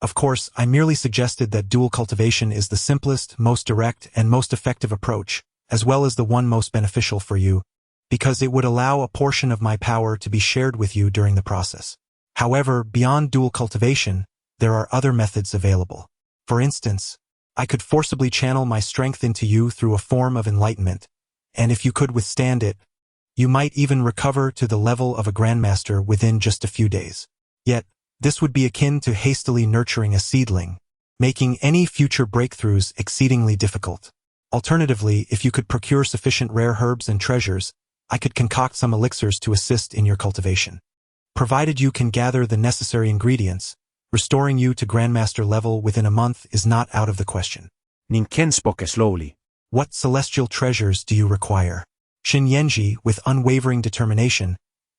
Of course, I merely suggested that dual cultivation is the simplest, most direct, and most effective approach, as well as the one most beneficial for you, because it would allow a portion of my power to be shared with you during the process. However, beyond dual cultivation, there are other methods available. For instance, I could forcibly channel my strength into you through a form of enlightenment, and if you could withstand it, you might even recover to the level of a grandmaster within just a few days. Yet, this would be akin to hastily nurturing a seedling, making any future breakthroughs exceedingly difficult. Alternatively, if you could procure sufficient rare herbs and treasures, I could concoct some elixirs to assist in your cultivation. Provided you can gather the necessary ingredients, restoring you to grandmaster level within a month is not out of the question. Ning Chen spoke slowly. What celestial treasures do you require? Shen Yanji, with unwavering determination,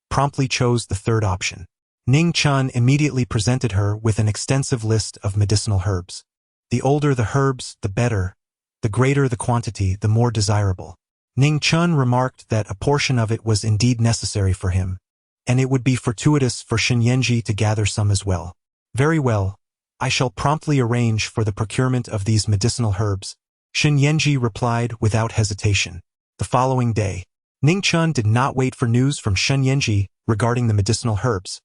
promptly chose the third option. Ning Chen immediately presented her with an extensive list of medicinal herbs. The older the herbs, the better. The greater the quantity, the more desirable. Ning Chen remarked that a portion of it was indeed necessary for him, and it would be fortuitous for Shen Yanji to gather some as well. Very well, I shall promptly arrange for the procurement of these medicinal herbs, Shen Yanji replied without hesitation. The following day, Ning Chen did not wait for news from Shen Yanji regarding the medicinal herbs.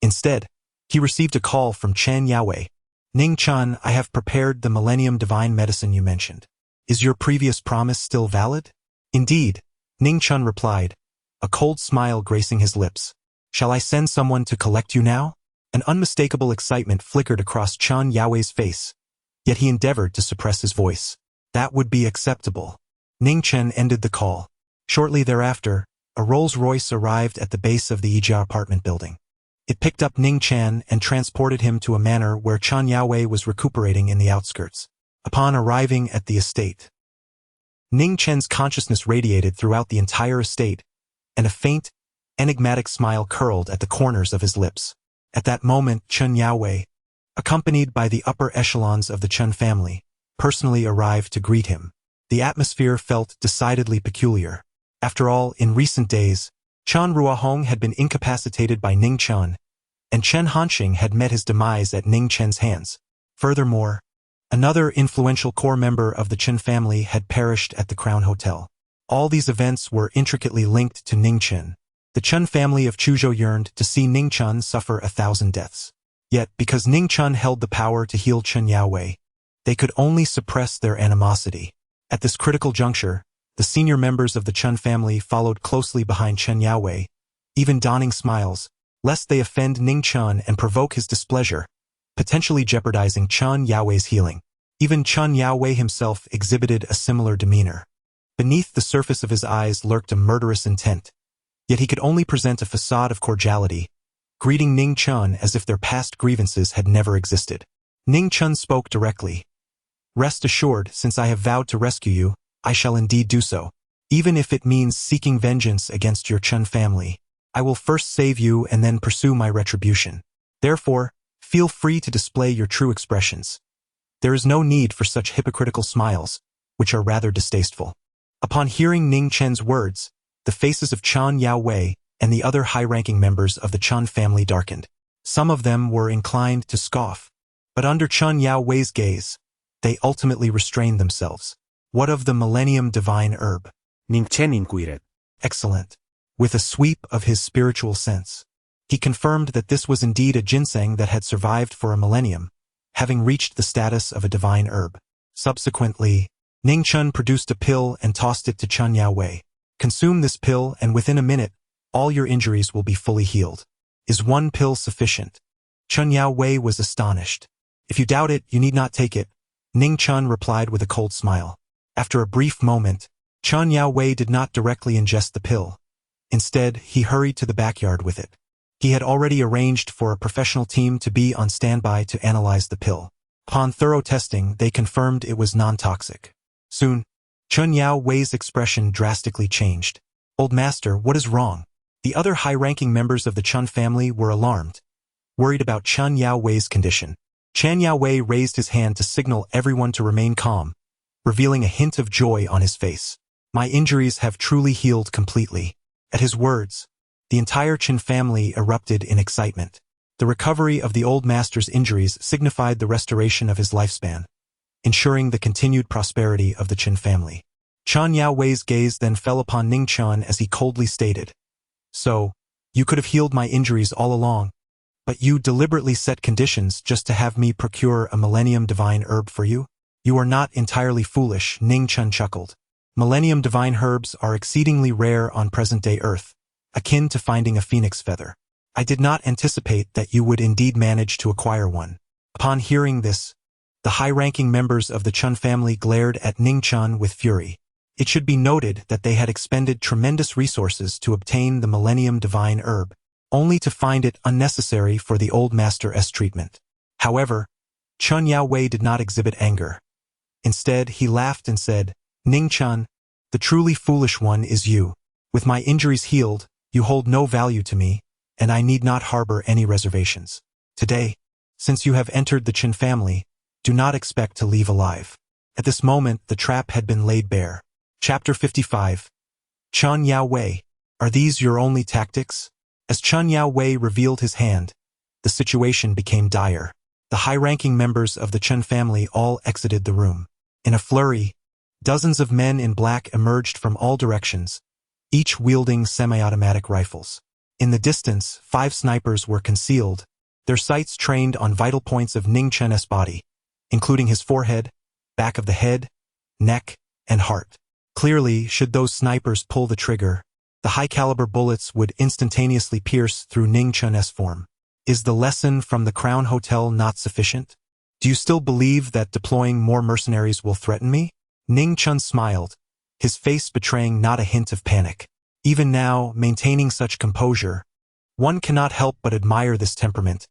Instead, he received a call from Chen Yaowei. Ning Chen, I have prepared the Millennium Divine Medicine you mentioned. Is your previous promise still valid? Indeed, Ning Chen replied, a cold smile gracing his lips. Shall I send someone to collect you now? An unmistakable excitement flickered across Chen Yaowei's face, yet he endeavored to suppress his voice. That would be acceptable. Ning Chen ended the call. Shortly thereafter, a Rolls-Royce arrived at the base of the Ija apartment building. It picked up Ning Chen and transported him to a manor where Chen Yaowei was recuperating in the outskirts. Upon arriving at the estate, Ning Chen's consciousness radiated throughout the entire estate, and a faint, enigmatic smile curled at the corners of his lips. At that moment, Chen Yaowei, accompanied by the upper echelons of the Chen family, personally arrived to greet him. The atmosphere felt decidedly peculiar. After all, in recent days, Chen Ruohong had been incapacitated by Ning Chen, and Chen Hanxing had met his demise at Ning Chen's hands. Furthermore, another influential core member of the Chen family had perished at the Crown Hotel. All these events were intricately linked to Ning Chen. The Chen family of Chuzhou yearned to see Ning Chen suffer 1,000 deaths. Yet, because Ning Chen held the power to heal Chen Yaowei, they could only suppress their animosity. At this critical juncture, the senior members of the Chen family followed closely behind Chen Yaowei, even donning smiles, lest they offend Ning Chen and provoke his displeasure, potentially jeopardizing Chen Yaowei's healing. Even Chen Yaowei himself exhibited a similar demeanor. Beneath the surface of his eyes lurked a murderous intent, yet he could only present a facade of cordiality, greeting Ning Chen as if their past grievances had never existed. Ning Chen spoke directly. Rest assured, since I have vowed to rescue you, I shall indeed do so. Even if it means seeking vengeance against your Chen family, I will first save you and then pursue my retribution. Therefore, feel free to display your true expressions. There is no need for such hypocritical smiles, which are rather distasteful. Upon hearing Ning Chen's words, the faces of Chen Yaowei and the other high-ranking members of the Chen family darkened. Some of them were inclined to scoff, but under Chen Yaowei's gaze, they ultimately restrained themselves. What of the Millennium Divine Herb? Ning Chen inquired. Excellent. With a sweep of his spiritual sense, he confirmed that this was indeed a ginseng that had survived for a millennium, having reached the status of a divine herb. Subsequently, Ning Chen produced a pill and tossed it to Chen Yaowei. Consume this pill and within a minute, all your injuries will be fully healed. Is one pill sufficient? Chen Yaowei was astonished. If you doubt it, you need not take it, Ning Chen replied with a cold smile. After a brief moment, Chen Yaowei did not directly ingest the pill. Instead, he hurried to the backyard with it. He had already arranged for a professional team to be on standby to analyze the pill. Upon thorough testing, they confirmed it was non-toxic. Soon, Chen Yaowei's expression drastically changed. Old master, what is wrong? The other high-ranking members of the Chen family were alarmed, worried about Chen Yaowei's condition. Chen Yaowei raised his hand to signal everyone to remain calm, revealing a hint of joy on his face. My injuries have truly healed completely. At his words, the entire Chen family erupted in excitement. The recovery of the old master's injuries signified the restoration of his lifespan, ensuring the continued prosperity of the Chen family. Chen Yaowei's gaze then fell upon Ning Chen as he coldly stated, "So, you could have healed my injuries all along, but you deliberately set conditions just to have me procure a Millennium Divine Herb for you? You are not entirely foolish," Ning Chen chuckled. Millennium Divine Herbs are exceedingly rare on present-day Earth, akin to finding a phoenix feather. I did not anticipate that you would indeed manage to acquire one. Upon hearing this, the high-ranking members of the Chen family glared at Ning Chen with fury. It should be noted that they had expended tremendous resources to obtain the Millennium Divine Herb, only to find it unnecessary for the old master's treatment. However, Chen Yaowei did not exhibit anger. Instead, he laughed and said, "Ning Chen, the truly foolish one is you. With my injuries healed, you hold no value to me, and I need not harbor any reservations. Today, since you have entered the Chen family, do not expect to leave alive." At this moment, the trap had been laid bare. Chapter 55. Chen Yaowei, are these your only tactics? As Chen Yaowei revealed his hand, the situation became dire. The high-ranking members of the Chen family all exited the room. In a flurry, dozens of men in black emerged from all directions, each wielding semi-automatic rifles. In the distance, 5 snipers were concealed, their sights trained on vital points of Ning Chen's body, including his forehead, back of the head, neck, and heart. Clearly, should those snipers pull the trigger, the high-caliber bullets would instantaneously pierce through Ning Chen's form. Is the lesson from the Crown Hotel not sufficient? Do you still believe that deploying more mercenaries will threaten me? Ning Chen smiled, his face betraying not a hint of panic. Even now, maintaining such composure, one cannot help but admire this temperament.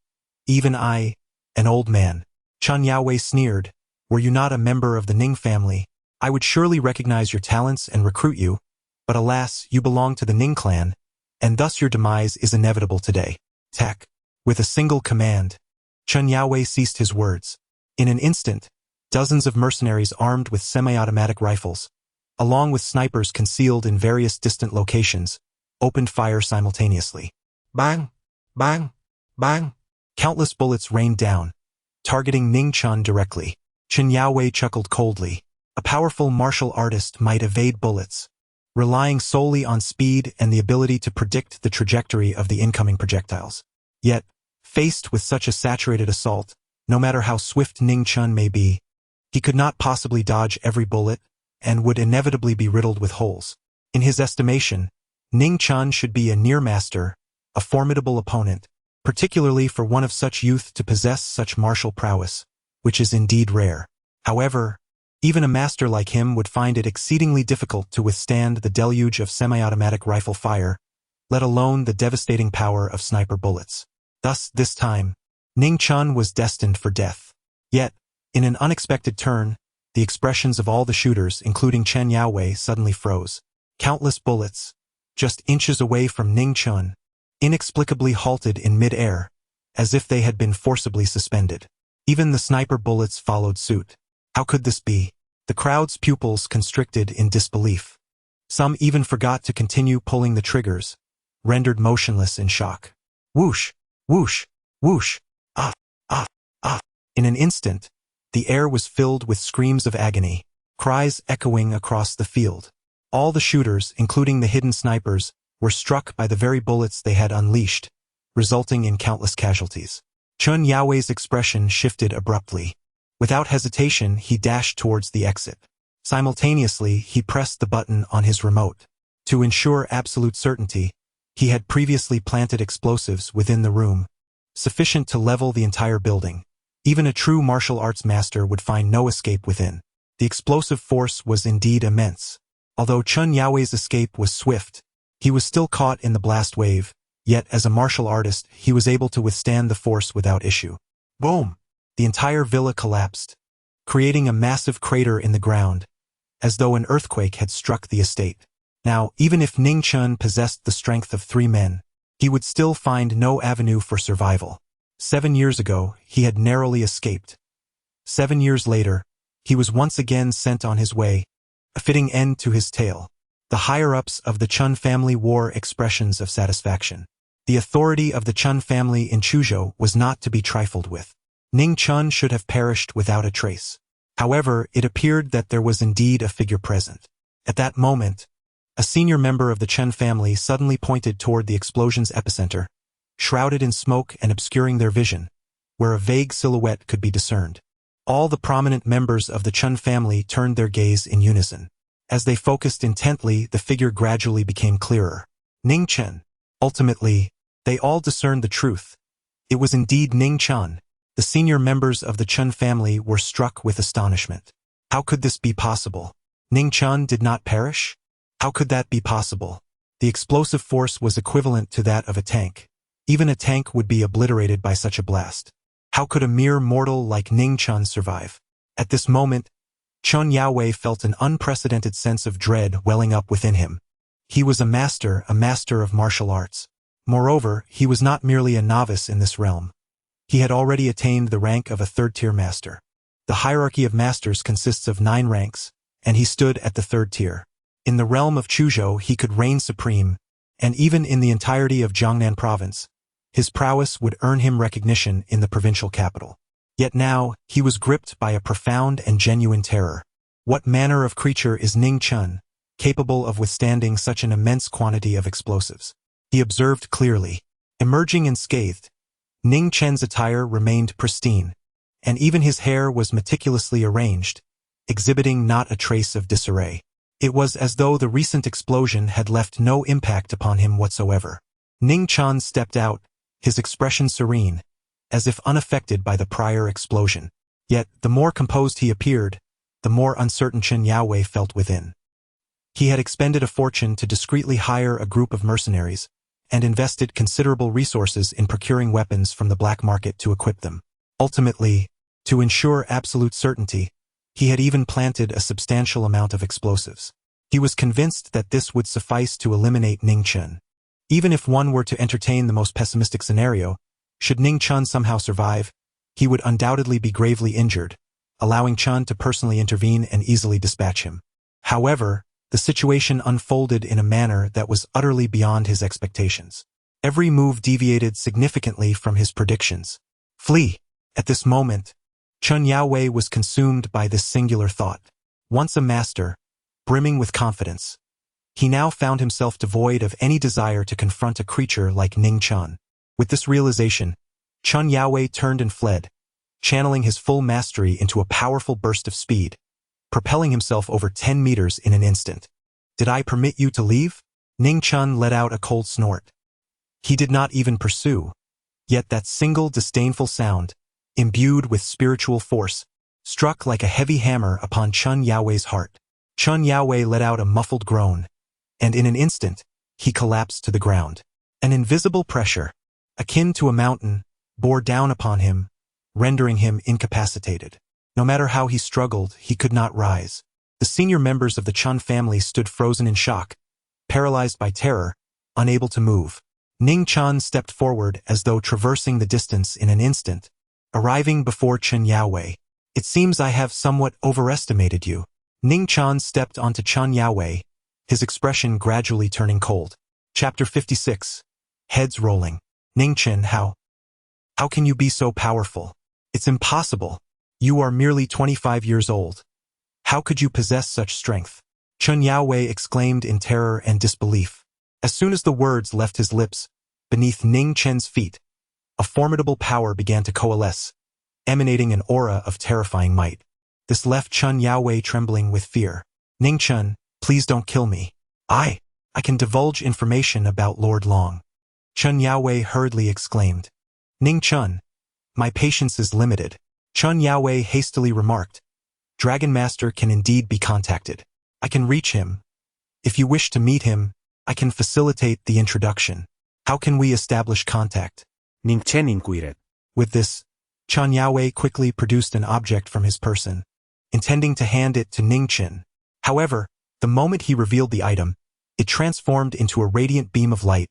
Even I, an old man. Chen Yaowei sneered, were you not a member of the Ning family, I would surely recognize your talents and recruit you, but alas, you belong to the Ning clan, and thus your demise is inevitable today. Tech. With a single command, Chen Yaowei ceased his words. In an instant, dozens of mercenaries armed with semi-automatic rifles, along with snipers concealed in various distant locations, opened fire simultaneously. Bang! Bang! Bang! Countless bullets rained down, targeting Ning Chen directly. Chen Yaowei chuckled coldly. A powerful martial artist might evade bullets, relying solely on speed and the ability to predict the trajectory of the incoming projectiles. Yet, faced with such a saturated assault, no matter how swift Ning Chen may be, he could not possibly dodge every bullet and would inevitably be riddled with holes. In his estimation, Ning Chen should be a near master, a formidable opponent, particularly for one of such youth to possess such martial prowess, which is indeed rare. However, even a master like him would find it exceedingly difficult to withstand the deluge of semi-automatic rifle fire, let alone the devastating power of sniper bullets. Thus, this time, Ning Chen was destined for death. Yet, in an unexpected turn, the expressions of all the shooters, including Chen Yaowei, suddenly froze. Countless bullets, just inches away from Ning Chen, inexplicably halted in mid-air, as if they had been forcibly suspended. Even the sniper bullets followed suit. How could this be? The crowd's pupils constricted in disbelief. Some even forgot to continue pulling the triggers, rendered motionless in shock. Whoosh, whoosh, whoosh, ah, ah, ah. In an instant, the air was filled with screams of agony, cries echoing across the field. All the shooters, including the hidden snipers, were struck by the very bullets they had unleashed, resulting in countless casualties. Chun Yaowei's expression shifted abruptly. Without hesitation, he dashed towards the exit. Simultaneously, he pressed the button on his remote. To ensure absolute certainty, he had previously planted explosives within the room, sufficient to level the entire building. Even a true martial arts master would find no escape within. The explosive force was indeed immense. Although Chun Yaowei's escape was swift, he was still caught in the blast wave, yet as a martial artist, he was able to withstand the force without issue. Boom! The entire villa collapsed, creating a massive crater in the ground, as though an earthquake had struck the estate. Now, even if Ning Chen possessed the strength of 3 men, he would still find no avenue for survival. 7 years ago, he had narrowly escaped. 7 years later, he was once again sent on his way, a fitting end to his tale. The higher-ups of the Chun family wore expressions of satisfaction. The authority of the Chun family in Chuzhou was not to be trifled with. Ning Chen should have perished without a trace. However, it appeared that there was indeed a figure present. At that moment, a senior member of the Chen family suddenly pointed toward the explosion's epicenter, shrouded in smoke and obscuring their vision, where a vague silhouette could be discerned. All the prominent members of the Chen family turned their gaze in unison. As they focused intently, the figure gradually became clearer. Ning Chen. Ultimately, they all discerned the truth. It was indeed Ning Chen. The senior members of the Chen family were struck with astonishment. How could this be possible? Ning Chen did not perish? How could that be possible? The explosive force was equivalent to that of a tank. Even a tank would be obliterated by such a blast. How could a mere mortal like Ning Chen survive? At this moment, Chun Yaowei felt an unprecedented sense of dread welling up within him. He was a master of martial arts. Moreover, he was not merely a novice in this realm. He had already attained the rank of a 3rd-tier master. The hierarchy of masters consists of 9 ranks, and he stood at the 3rd tier. In the realm of Chuzhou, he could reign supreme, and even in the entirety of Jiangnan province, his prowess would earn him recognition in the provincial capital. Yet now, he was gripped by a profound and genuine terror. What manner of creature is Ning Chen, capable of withstanding such an immense quantity of explosives? He observed clearly. Emerging unscathed, Ning Chen's attire remained pristine, and even his hair was meticulously arranged, exhibiting not a trace of disarray. It was as though the recent explosion had left no impact upon him whatsoever. Ning Chen stepped out, his expression serene, as if unaffected by the prior explosion. Yet, the more composed he appeared, the more uncertain Chun Yaowei felt within. He had expended a fortune to discreetly hire a group of mercenaries, and invested considerable resources in procuring weapons from the black market to equip them. Ultimately, to ensure absolute certainty, he had even planted a substantial amount of explosives. He was convinced that this would suffice to eliminate Ning Chen. Even if one were to entertain the most pessimistic scenario, should Ning Chen somehow survive, he would undoubtedly be gravely injured, allowing Chen to personally intervene and easily dispatch him. However, the situation unfolded in a manner that was utterly beyond his expectations. Every move deviated significantly from his predictions. Flee! At this moment, Chun Yaowei was consumed by this singular thought. Once a master, brimming with confidence, he now found himself devoid of any desire to confront a creature like Ning Chen. With this realization, Chun Yaowei turned and fled, channeling his full mastery into a powerful burst of speed, propelling himself over 10 meters in an instant. Did I permit you to leave? Ning Chen let out a cold snort. He did not even pursue, yet that single disdainful sound, imbued with spiritual force, struck like a heavy hammer upon Chun Yaowei's heart. Chun Yaowei let out a muffled groan, and in an instant, he collapsed to the ground. An invisible pressure, akin to a mountain, bore down upon him, rendering him incapacitated. No matter how he struggled, he could not rise. The senior members of the Chun family stood frozen in shock, paralyzed by terror, unable to move. Ning Chen stepped forward as though traversing the distance in an instant, arriving before Chun Yaowei. It seems I have somewhat overestimated you. Ning Chen stepped onto Chun Yaowei, his expression gradually turning cold. Chapter 56. Heads rolling. Ning Chen, how can you be so powerful? It's impossible. You are merely 25 years old. How could you possess such strength? Chen Yaowei exclaimed in terror and disbelief. As soon as the words left his lips, beneath Ning Chen's feet, a formidable power began to coalesce, emanating an aura of terrifying might. This left Chen Yaowei trembling with fear. Ning Chen, please don't kill me. I can divulge information about Lord Long. Chen Yaowei hurriedly exclaimed. Ning Chen, my patience is limited. Chen Yaowei hastily remarked. Dragon Master can indeed be contacted. I can reach him. If you wish to meet him, I can facilitate the introduction. How can we establish contact? Ning Chen inquired. With this, Chen Yaowei quickly produced an object from his person, intending to hand it to Ning Chen. However, the moment he revealed the item, it transformed into a radiant beam of light,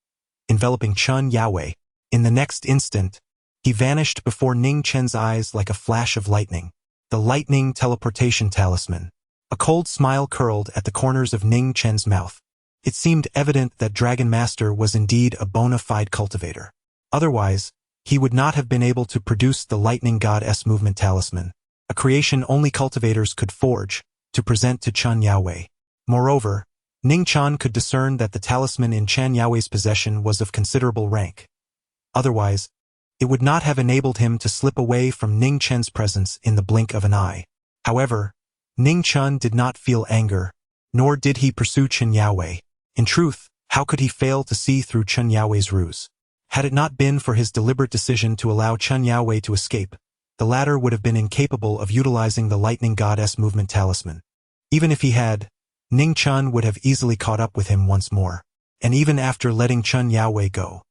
enveloping Chen Yaowei. In the next instant, he vanished before Ning Chen's eyes like a flash of lightning. The lightning teleportation talisman. A cold smile curled at the corners of Ning Chen's mouth. It seemed evident that Dragon Master was indeed a bona fide cultivator. Otherwise, he would not have been able to produce the Lightning Goddess Movement Talisman, a creation only cultivators could forge, to present to Chen Yaowei. Moreover, Ning Chen could discern that the talisman in Chen Yaowei's possession was of considerable rank. Otherwise, it would not have enabled him to slip away from Ning Chen's presence in the blink of an eye. However, Ning Chen did not feel anger, nor did he pursue Chen Yaowei. In truth, how could he fail to see through Chen Yaowei's ruse? Had it not been for his deliberate decision to allow Chen Yaowei to escape, the latter would have been incapable of utilizing the Lightning Goddess Movement Talisman. Even if he had, Ning Chen would have easily caught up with him once more. And even after letting Chen Yaowei go,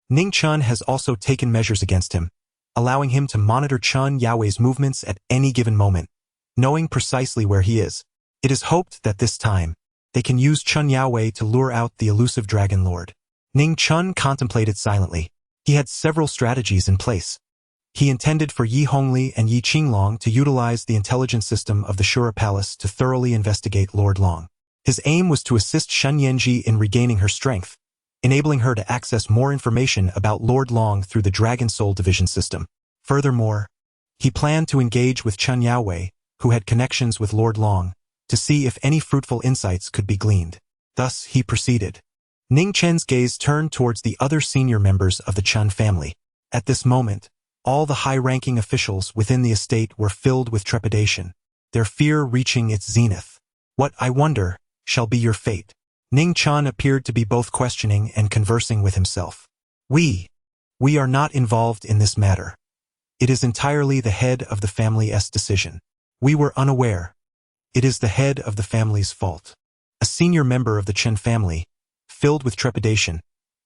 Ning Chen has also taken measures against him, allowing him to monitor Chen Yaowei's movements at any given moment, knowing precisely where he is. It is hoped that this time, they can use Chen Yaowei to lure out the elusive Dragon Lord. Ning Chen contemplated silently. He had several strategies in place. He intended for Yi Hongli and Yi Qinglong to utilize the intelligence system of the Shura Palace to thoroughly investigate Lord Long. His aim was to assist Shen Yanji in regaining her strength, enabling her to access more information about Lord Long through the Dragon Soul Division system. Furthermore, he planned to engage with Chen Yaowei, who had connections with Lord Long, to see if any fruitful insights could be gleaned. Thus he proceeded. Ning Chen's gaze turned towards the other senior members of the Chen family. At this moment, all the high-ranking officials within the estate were filled with trepidation, their fear reaching its zenith. What, I wonder, shall be your fate? Ning Chen appeared to be both questioning and conversing with himself. We are not involved in this matter. It is entirely the head of the family's decision. We were unaware. It is the head of the family's fault. A senior member of the Chen family, filled with trepidation,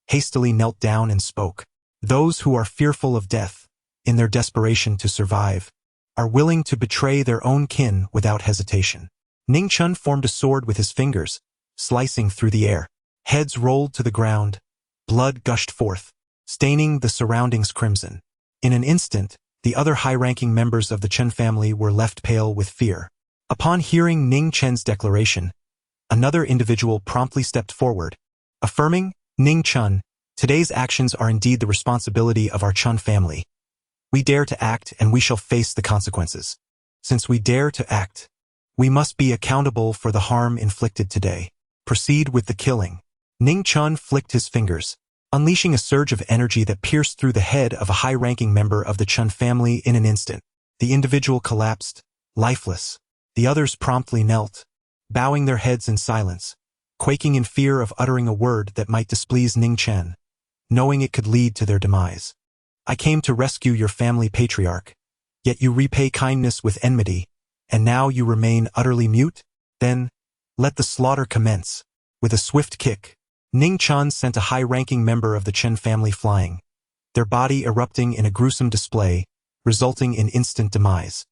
hastily knelt down and spoke. Those who are fearful of death, in their desperation to survive, are willing to betray their own kin without hesitation. Ning Chen formed a sword with his fingers, slicing through the air. Heads rolled to the ground, blood gushed forth, staining the surroundings crimson. In an instant, the other high-ranking members of the Chen family were left pale with fear. Upon hearing Ning Chen's declaration, another individual promptly stepped forward, affirming, Ning Chen, today's actions are indeed the responsibility of our Chen family. We dare to act and we shall face the consequences. Since we dare to act, we must be accountable for the harm inflicted today. Proceed with the killing. Ning Chen flicked his fingers, unleashing a surge of energy that pierced through the head of a high-ranking member of the Chen family in an instant. The individual collapsed, lifeless. The others promptly knelt, bowing their heads in silence, quaking in fear of uttering a word that might displease Ning Chen, knowing it could lead to their demise. I came to rescue your family patriarch, yet you repay kindness with enmity, and now you remain utterly mute? Then, let the slaughter commence. With a swift kick, Ning Chen sent a high-ranking member of the Chen family flying, their body erupting in a gruesome display, resulting in instant demise.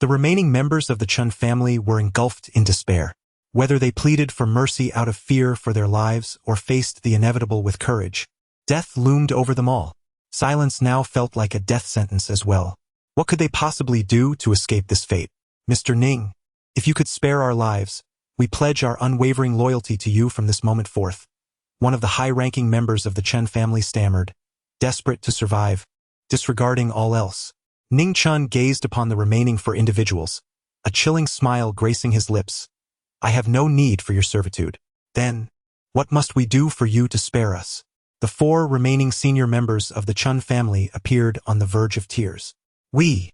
The remaining members of the Chen family were engulfed in despair. Whether they pleaded for mercy out of fear for their lives or faced the inevitable with courage, death loomed over them all. Silence now felt like a death sentence as well. What could they possibly do to escape this fate? Mr. Ning, if you could spare our lives, We pledge our unwavering loyalty to you from this moment forth. One of the high-ranking members of the Chen family stammered, desperate to survive, disregarding all else. Ning Chen gazed upon the remaining 4 individuals, a chilling smile gracing his lips. I have no need for your servitude. Then, what must we do for you to spare us? The 4 remaining senior members of the Chen family appeared on the verge of tears. We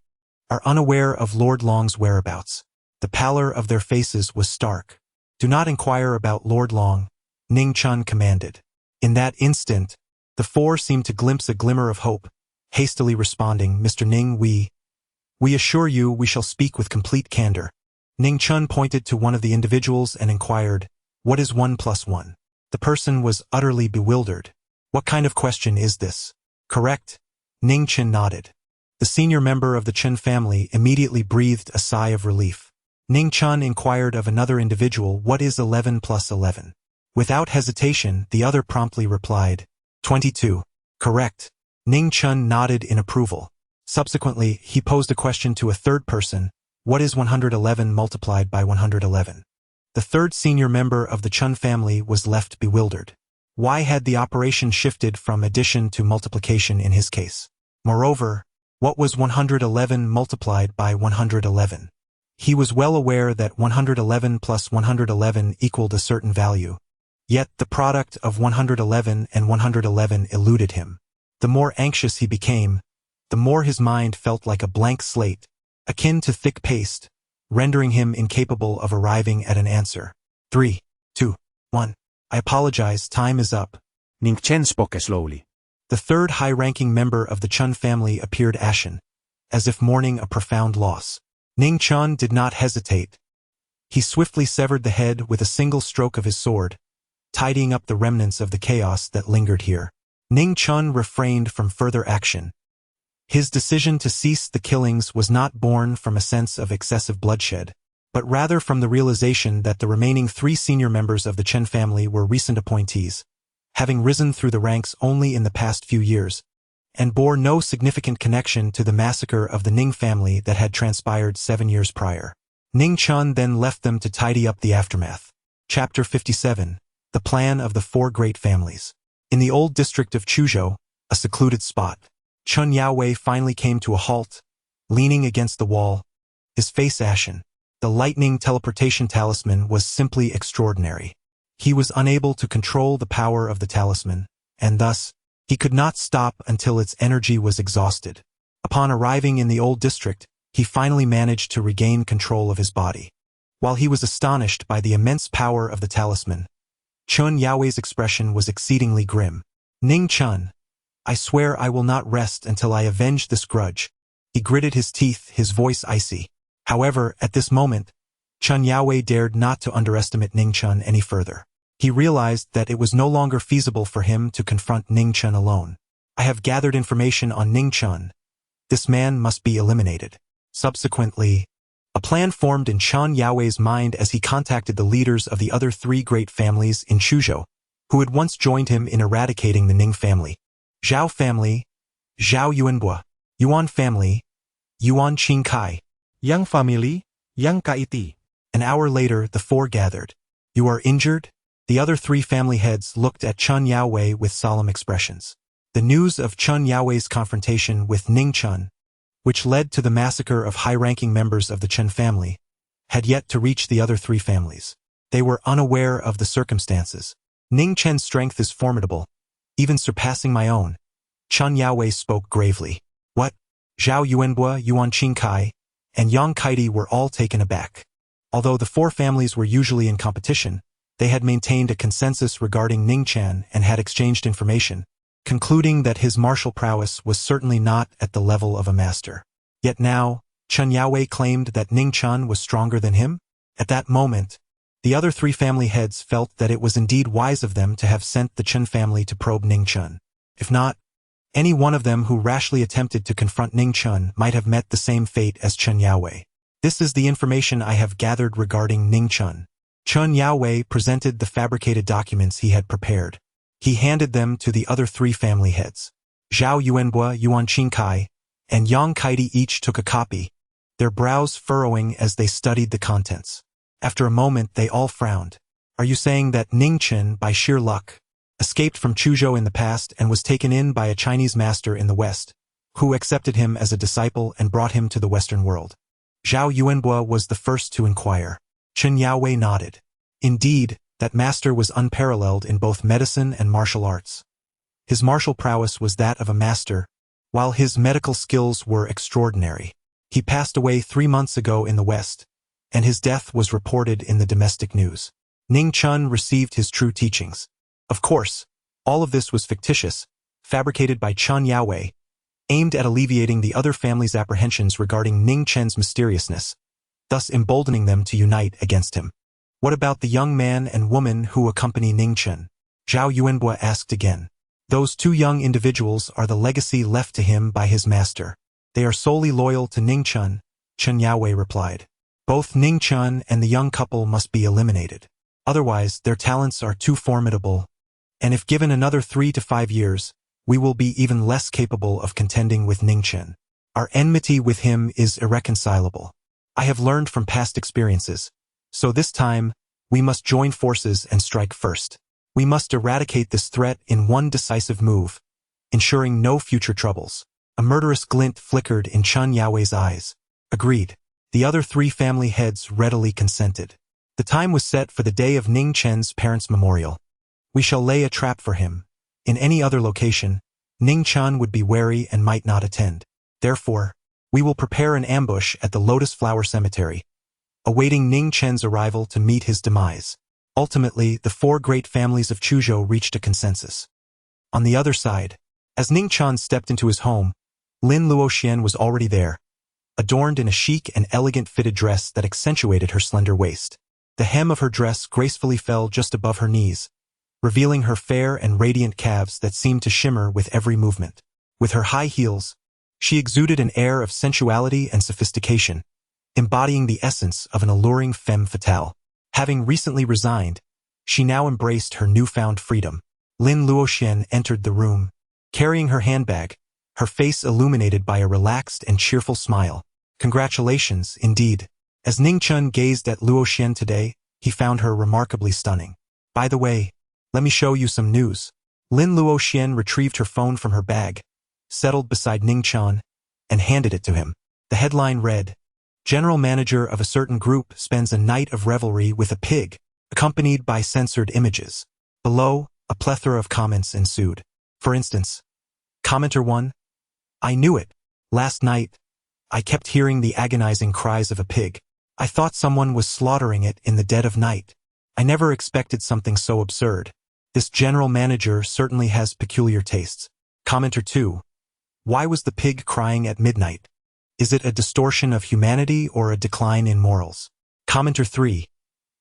are unaware of Lord Long's whereabouts. The pallor of their faces was stark. Do not inquire about Lord Long, Ning Chen commanded. In that instant, the 4 seemed to glimpse a glimmer of hope, hastily responding, Mr. Ning, we assure you we shall speak with complete candor. Ning Chen pointed to one of the individuals and inquired, what is 1 plus 1? The person was utterly bewildered. What kind of question is this? Correct? Ning Chen nodded. The senior member of the Chen family immediately breathed a sigh of relief. Ning Chen inquired of another individual, what is 11 plus 11? Without hesitation, the other promptly replied, 22. Correct. Ning Chen nodded in approval. Subsequently, he posed a question to a third person, what is 111 multiplied by 111? The third senior member of the Chen family was left bewildered. Why had the operation shifted from addition to multiplication in his case? Moreover, what was 111 multiplied by 111? He was well aware that 111 plus 111 equaled a certain value. Yet the product of 111 and 111 eluded him. The more anxious he became, the more his mind felt like a blank slate, akin to thick paste, rendering him incapable of arriving at an answer. 3, 2, 1. I apologize, time is up. Ning Chen spoke slowly. The third high-ranking member of the Chen family appeared ashen, as if mourning a profound loss. Ning Chen did not hesitate. He swiftly severed the head with a single stroke of his sword, tidying up the remnants of the chaos that lingered here. Ning Chen refrained from further action. His decision to cease the killings was not born from a sense of excessive bloodshed, but rather from the realization that the remaining 3 senior members of the Chen family were recent appointees, having risen through the ranks only in the past few years, and bore no significant connection to the massacre of the Ning family that had transpired 7 years prior. Ning Chen then left them to tidy up the aftermath. Chapter 57. The Plan of the 4 Great Families. In the old district of Chuzhou, a secluded spot, Chen Yaowei finally came to a halt, leaning against the wall, his face ashen. The lightning teleportation talisman was simply extraordinary. He was unable to control the power of the talisman, and thus, he could not stop until its energy was exhausted. Upon arriving in the old district, he finally managed to regain control of his body. While he was astonished by the immense power of the talisman, Chen Yaowei's expression was exceedingly grim. Ning Chen, I swear I will not rest until I avenge this grudge. He gritted his teeth, his voice icy. However, at this moment, Chen Yaowei dared not to underestimate Ning Chen any further. He realized that it was no longer feasible for him to confront Ning Chen alone. I have gathered information on Ning Chen. This man must be eliminated. Subsequently, a plan formed in Chen Yaowei's mind as he contacted the leaders of the other 3 great families in Chuzhou, who had once joined him in eradicating the Ning family. Zhao family, Zhao Yuanbua; Yuan family, Yuan Qingkai; Yang family, Yang Kaiti. An hour later, the 4 gathered. You are injured? The other 3 family heads looked at Chen Yaowei with solemn expressions. The news of Chen Yaowei's confrontation with Ning Chen, which led to the massacre of high-ranking members of the Chen family, had yet to reach the other 3 families. They were unaware of the circumstances. Ning Chen's strength is formidable, even surpassing my own. Chen Yaowei spoke gravely. What? Zhao Yuanbua, Yuan Qingkai, and Yang Kaiti were all taken aback. Although the 4 families were usually in competition, they had maintained a consensus regarding Ning Chen and had exchanged information, concluding that his martial prowess was certainly not at the level of a master. Yet now, Chen Yaowei claimed that Ning Chen was stronger than him? At that moment, the other 3 family heads felt that it was indeed wise of them to have sent the Chen family to probe Ning Chen. If not, any one of them who rashly attempted to confront Ning Chen might have met the same fate as Chen Yaowei. This is the information I have gathered regarding Ning Chen. Chen Yaowei presented the fabricated documents he had prepared. He handed them to the other 3 family heads. Zhao Yuanbua, Yuan Qingkai, and Yang Kaiti each took a copy, their brows furrowing as they studied the contents. After a moment, they all frowned. Are you saying that Ning Chen, by sheer luck, escaped from Chuzhou in the past and was taken in by a Chinese master in the West, who accepted him as a disciple and brought him to the Western world? Zhao Yuanbo was the first to inquire. Chen Yaowei nodded. Indeed, that master was unparalleled in both medicine and martial arts. His martial prowess was that of a master, while his medical skills were extraordinary. He passed away 3 months ago in the West, and his death was reported in the domestic news. Ning Chen received his true teachings. Of course, all of this was fictitious, fabricated by Chen Yaowei, aimed at alleviating the other family's apprehensions regarding Ning Chen's mysteriousness, thus emboldening them to unite against him. What about the young man and woman who accompany Ning Chen? Zhao Yuanbo asked again. Those 2 young individuals are the legacy left to him by his master. They are solely loyal to Ning Chen, Chen Yaowei replied. Both Ning Chen and the young couple must be eliminated. Otherwise, their talents are too formidable, and if given another 3 to 5 years, we will be even less capable of contending with Ning Chen. Our enmity with him is irreconcilable. I have learned from past experiences, so this time, we must join forces and strike first. We must eradicate this threat in one decisive move, ensuring no future troubles. A murderous glint flickered in Chen Yaowei's eyes. Agreed. The other 3 family heads readily consented. The time was set for the day of Ning Chen's parents' memorial. We shall lay a trap for him. In any other location, Ning Chen would be wary and might not attend. Therefore, we will prepare an ambush at the Lotus Flower Cemetery, awaiting Ning Chen's arrival to meet his demise. Ultimately, the 4 great families of Chuzhou reached a consensus. On the other side, as Ning Chen stepped into his home, Lin Luoxian was already there, adorned in a chic and elegant fitted dress that accentuated her slender waist. The hem of her dress gracefully fell just above her knees, revealing her fair and radiant calves that seemed to shimmer with every movement. With her high heels, she exuded an air of sensuality and sophistication, embodying the essence of an alluring femme fatale. Having recently resigned, she now embraced her newfound freedom. Lin Luoxian entered the room, carrying her handbag, her face illuminated by a relaxed and cheerful smile. Congratulations, indeed. As Ning Chen gazed at Luoxian today, he found her remarkably stunning. By the way, let me show you some news. Lin Luoxian retrieved her phone from her bag, settled beside Ning Chen, and handed it to him. The headline read, General Manager of a certain group spends a night of revelry with a pig, accompanied by censored images. Below, a plethora of comments ensued. For instance, Commenter 1, I knew it. Last night, I kept hearing the agonizing cries of a pig. I thought someone was slaughtering it in the dead of night. I never expected something so absurd. This general manager certainly has peculiar tastes. Commenter 2, why was the pig crying at midnight? Is it a distortion of humanity or a decline in morals? Commenter 3,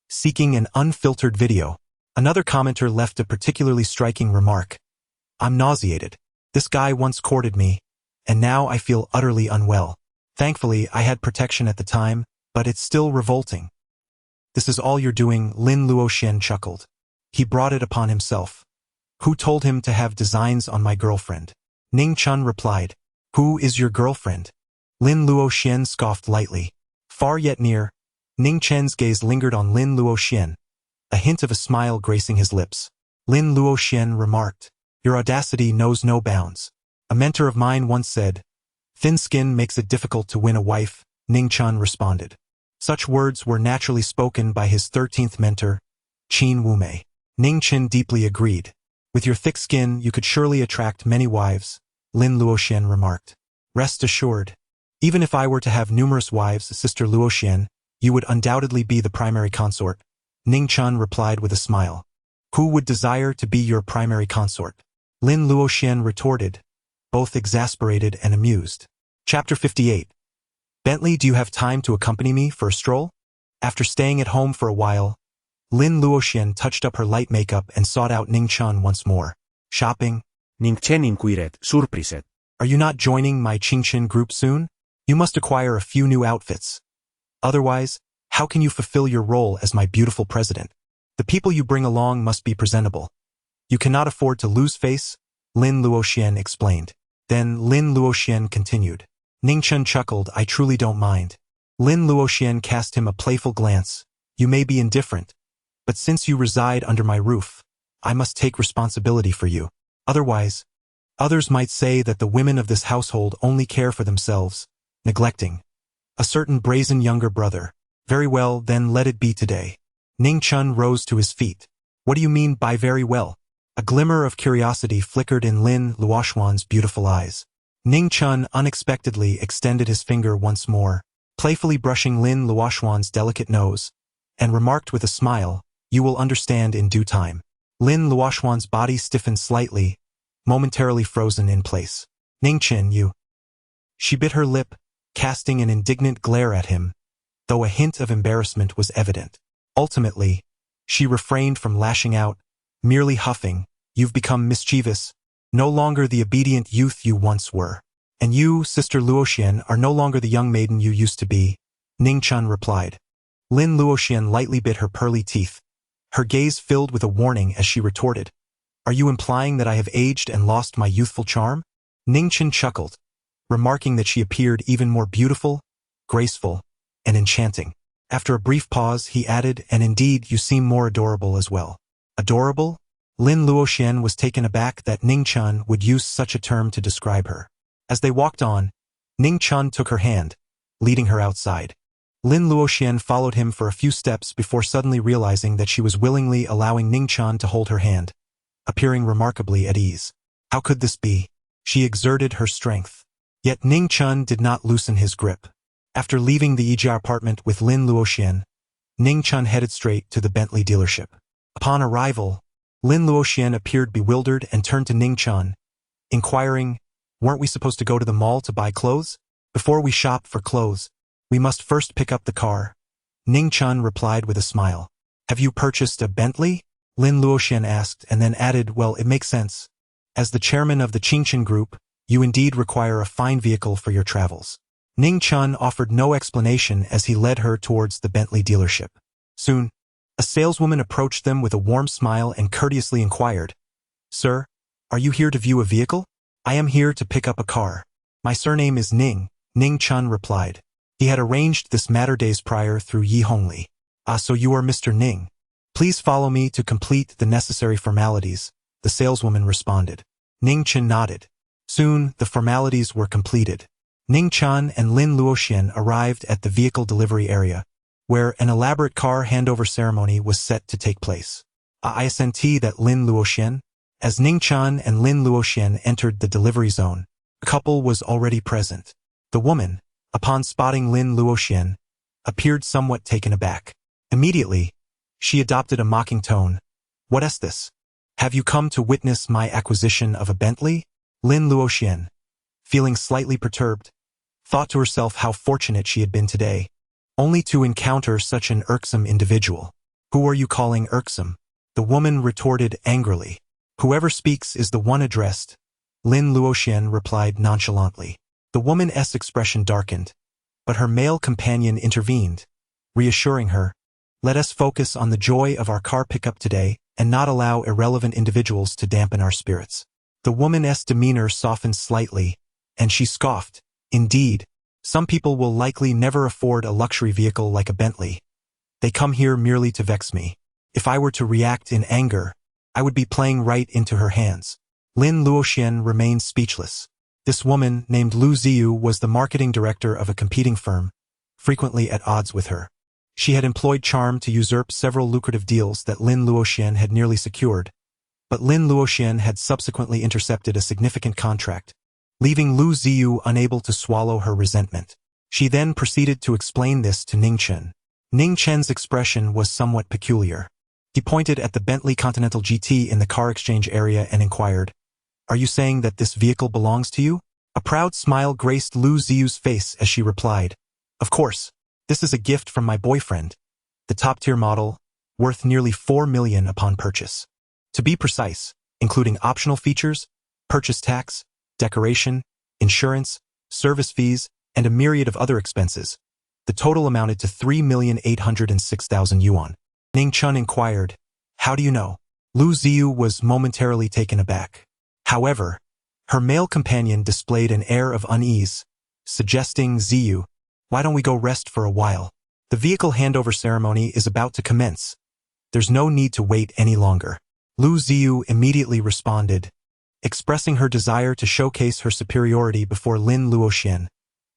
seeking an unfiltered video. Another commenter left a particularly striking remark. I'm nauseated. This guy once courted me, and now I feel utterly unwell. Thankfully, I had protection at the time, but it's still revolting. This is all you're doing, Lin Luoxian chuckled. He brought it upon himself. Who told him to have designs on my girlfriend? Ning Chen replied. Who is your girlfriend? Lin Luoxian scoffed lightly. Far yet near, Ning Chen's gaze lingered on Lin Luoxian, a hint of a smile gracing his lips. Lin Luoxian remarked, your audacity knows no bounds. A mentor of mine once said, thin skin makes it difficult to win a wife, Ning Chen responded. Such words were naturally spoken by his 13th mentor, Qin Wumei. Ning Chen deeply agreed. With your thick skin, you could surely attract many wives, Lin Luoxian remarked. Rest assured, even if I were to have numerous wives, Sister Luoxian, you would undoubtedly be the primary consort, Ning Chen replied with a smile. Who would desire to be your primary consort? Lin Luoxian retorted, both exasperated and amused. Chapter 58. Bentley, do you have time to accompany me for a stroll? After staying at home for a while, Lin Luoxian touched up her light makeup and sought out Ning Chen once more. Shopping? Ning Chen inquired, surprised. Are you not joining my Qingchen group soon? You must acquire a few new outfits. Otherwise, how can you fulfill your role as my beautiful president? The people you bring along must be presentable. You cannot afford to lose face, Lin Luoxian explained. Then Lin Luoxian continued. Ning Chen chuckled, I truly don't mind. Lin Luoxian cast him a playful glance, You may be indifferent, but since you reside under my roof, I must take responsibility for you. Otherwise, others might say that the women of this household only care for themselves, neglecting a certain brazen younger brother. Very well, then let it be today. Ning Chen rose to his feet. What do you mean by very well? A glimmer of curiosity flickered in Lin Luoxuan's beautiful eyes. Ning Chen unexpectedly extended his finger once more, playfully brushing Lin Luoxuan's delicate nose, and remarked with a smile, "You will understand in due time." Lin Luoxuan's body stiffened slightly, momentarily frozen in place. "Ning Chen, you..." She bit her lip, casting an indignant glare at him, though a hint of embarrassment was evident. Ultimately, she refrained from lashing out, merely huffing, "You've become mischievous, no longer the obedient youth you once were. And you, Sister Luoxian, are no longer the young maiden you used to be," Ning Chen replied. Lin Luoxian lightly bit her pearly teeth, her gaze filled with a warning as she retorted, "Are you implying that I have aged and lost my youthful charm?" Ning Chen chuckled, remarking that she appeared even more beautiful, graceful, and enchanting. After a brief pause, he added, "And indeed, you seem more adorable as well." Adorable? Lin Luoxian was taken aback that Ning Chen would use such a term to describe her. As they walked on, Ning Chen took her hand, leading her outside. Lin Luoxian followed him for a few steps before suddenly realizing that she was willingly allowing Ning Chen to hold her hand, appearing remarkably at ease. How could this be? She exerted her strength. Yet Ning Chen did not loosen his grip. After leaving the Ijia apartment with Lin Luoxian, Ning Chen headed straight to the Bentley dealership. Upon arrival, Lin Luoxian appeared bewildered and turned to Ning Chen, inquiring, "Weren't we supposed to go to the mall to buy clothes? Before we shop for clothes, we must first pick up the car." Ning Chen replied with a smile. "Have you purchased a Bentley?" Lin Luoxian asked, and then added, "Well, it makes sense. As the chairman of the Qingchen Group, you indeed require a fine vehicle for your travels." Ning Chen offered no explanation as he led her towards the Bentley dealership. Soon, a saleswoman approached them with a warm smile and courteously inquired, "Sir, are you here to view a vehicle?" "I am here to pick up a car. My surname is Ning," Ning Chen replied. He had arranged this matter days prior through Yi Hongli. "Ah, so you are Mr. Ning. Please follow me to complete the necessary formalities," the saleswoman responded. Ning Chen nodded. Soon, the formalities were completed. Ning Chen and Lin Luoxian arrived at the vehicle delivery area, where an elaborate car handover ceremony was set to take place. I assent that Lin Luoxian. As Ning Chen and Lin Luoxian entered the delivery zone, the couple was already present. The woman, upon spotting Lin Luoxian, appeared somewhat taken aback. Immediately, she adopted a mocking tone. "What is this? Have you come to witness my acquisition of a Bentley?" Lin Luoxian, feeling slightly perturbed, thought to herself how fortunate she had been today, only to encounter such an irksome individual. "Who are you calling irksome?" the woman retorted angrily. "Whoever speaks is the one addressed," Lin Luoxian replied nonchalantly. The woman's expression darkened, but her male companion intervened, reassuring her, "Let us focus on the joy of our car pickup today and not allow irrelevant individuals to dampen our spirits." The woman's demeanor softened slightly, and she scoffed, "Indeed, some people will likely never afford a luxury vehicle like a Bentley. They come here merely to vex me. If I were to react in anger, I would be playing right into her hands." Lin Luoxian remained speechless. This woman, named Lu Ziyu, was the marketing director of a competing firm, frequently at odds with her. She had employed charm to usurp several lucrative deals that Lin Luoxian had nearly secured, but Lin Luoxian had subsequently intercepted a significant contract, leaving Lu Ziyu unable to swallow her resentment. She then proceeded to explain this to Ning Chen. Ning Chen's expression was somewhat peculiar. He pointed at the Bentley Continental GT in the car exchange area and inquired, "Are you saying that this vehicle belongs to you?" A proud smile graced Lu Ziyu's face as she replied, "Of course, this is a gift from my boyfriend, the top-tier model, worth nearly 4 million upon purchase. To be precise, including optional features, purchase tax, decoration, insurance, service fees, and a myriad of other expenses. The total amounted to 3,806,000 yuan. Ning Chen inquired, "How do you know?" Lu Ziyu was momentarily taken aback. However, her male companion displayed an air of unease, suggesting, "Ziyu, why don't we go rest for a while?" The vehicle handover ceremony is about to commence. There's no need to wait any longer. Lu Ziyu immediately responded, expressing her desire to showcase her superiority before Lin Luoxian,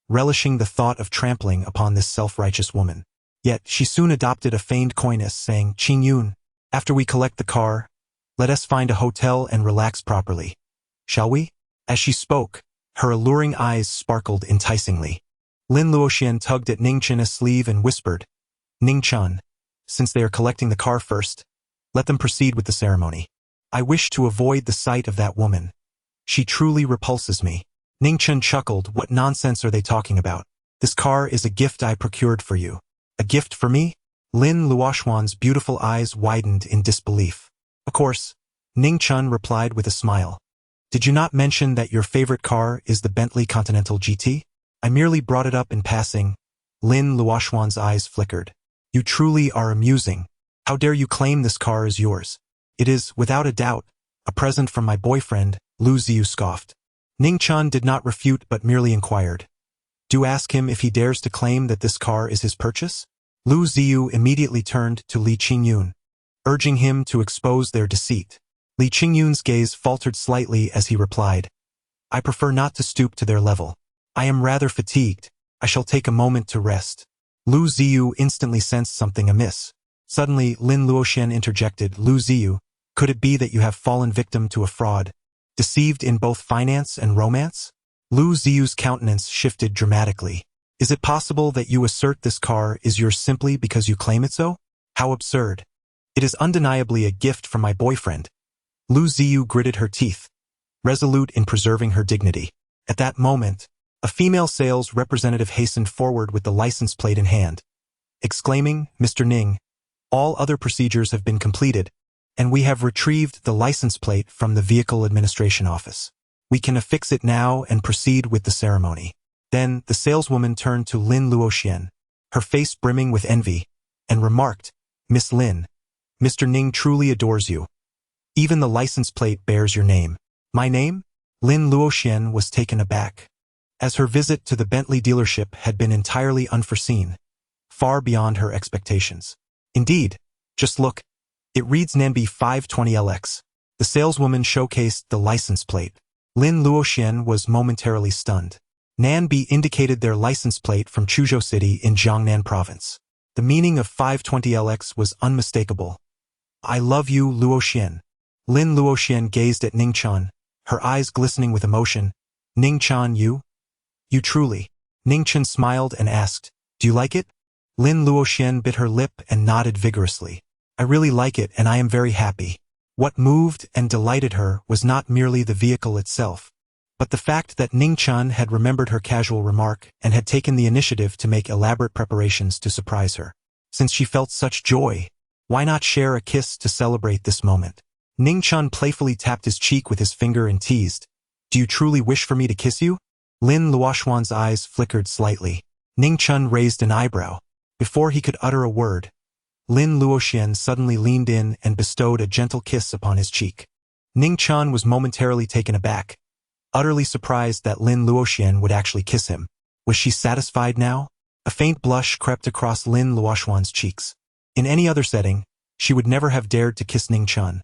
relishing the thought of trampling upon this self-righteous woman. Yet she soon adopted a feigned coyness, saying, "Qingyun, after we collect the car, let us find a hotel and relax properly. Shall we?" As she spoke, her alluring eyes sparkled enticingly. Lin Luoxian tugged at Ning Chen's sleeve and whispered, "Ning Chen, since they are collecting the car first, let them proceed with the ceremony. I wish to avoid the sight of that woman. She truly repulses me." Ning Chen chuckled. "What nonsense are they talking about? This car is a gift I procured for you." "A gift for me?" Lin Luoxuan's beautiful eyes widened in disbelief. "Of course," Ning Chen replied with a smile. "Did you not mention that your favorite car is the Bentley Continental GT? I merely brought it up in passing." Lin Luoxuan's eyes flickered. "You truly are amusing. How dare you claim this car is yours?" "It is, without a doubt, a present from my boyfriend," Lu Ziyu scoffed. Ning Chen did not refute but merely inquired, "Do ask him if he dares to claim that this car is his purchase?" Lu Ziyu immediately turned to Li Qingyun, urging him to expose their deceit. Li Qingyun's gaze faltered slightly as he replied, "I prefer not to stoop to their level. I am rather fatigued. I shall take a moment to rest." Lu Ziyu instantly sensed something amiss. Suddenly, Lin Luoxian interjected, "Lu Ziyu, could it be that you have fallen victim to a fraud, deceived in both finance and romance?" Lu Ziyu's countenance shifted dramatically. "Is it possible that you assert this car is yours simply because you claim it so? How absurd. It is undeniably a gift from my boyfriend." Lu Ziyu gritted her teeth, resolute in preserving her dignity. At that moment, a female sales representative hastened forward with the license plate in hand, exclaiming, "Mr. Ning, all other procedures have been completed, and we have retrieved the license plate from the Vehicle Administration Office. We can affix it now and proceed with the ceremony." Then the saleswoman turned to Lin Luoxian, her face brimming with envy, and remarked, "Miss Lin, Mr. Ning truly adores you. Even the license plate bears your name." "My name?" Lin Luoxian was taken aback, as her visit to the Bentley dealership had been entirely unforeseen, far beyond her expectations. "Indeed, just look. It reads Nanbi 520LX. The saleswoman showcased the license plate. Lin Luoxian was momentarily stunned. Nanbi indicated their license plate from Chuzhou City in Jiangnan Province. The meaning of 520LX was unmistakable. "I love you, Luoxian." Lin Luoxian gazed at Ning Chen, her eyes glistening with emotion. "Ning Chen, you? You truly?" Ning Chen smiled and asked, "Do you like it?" Lin Luoxian bit her lip and nodded vigorously. "I really like it and I am very happy." What moved and delighted her was not merely the vehicle itself, but the fact that Ning Chen had remembered her casual remark and had taken the initiative to make elaborate preparations to surprise her. Since she felt such joy, why not share a kiss to celebrate this moment? Ning Chen playfully tapped his cheek with his finger and teased, "Do you truly wish for me to kiss you?" Lin Luoxuan's eyes flickered slightly. Ning Chen raised an eyebrow. Before he could utter a word, Lin Luoxian suddenly leaned in and bestowed a gentle kiss upon his cheek. Ning Chen was momentarily taken aback, utterly surprised that Lin Luoxian would actually kiss him. Was she satisfied now? A faint blush crept across Lin Luoxuan's cheeks. In any other setting, she would never have dared to kiss Ning Chen.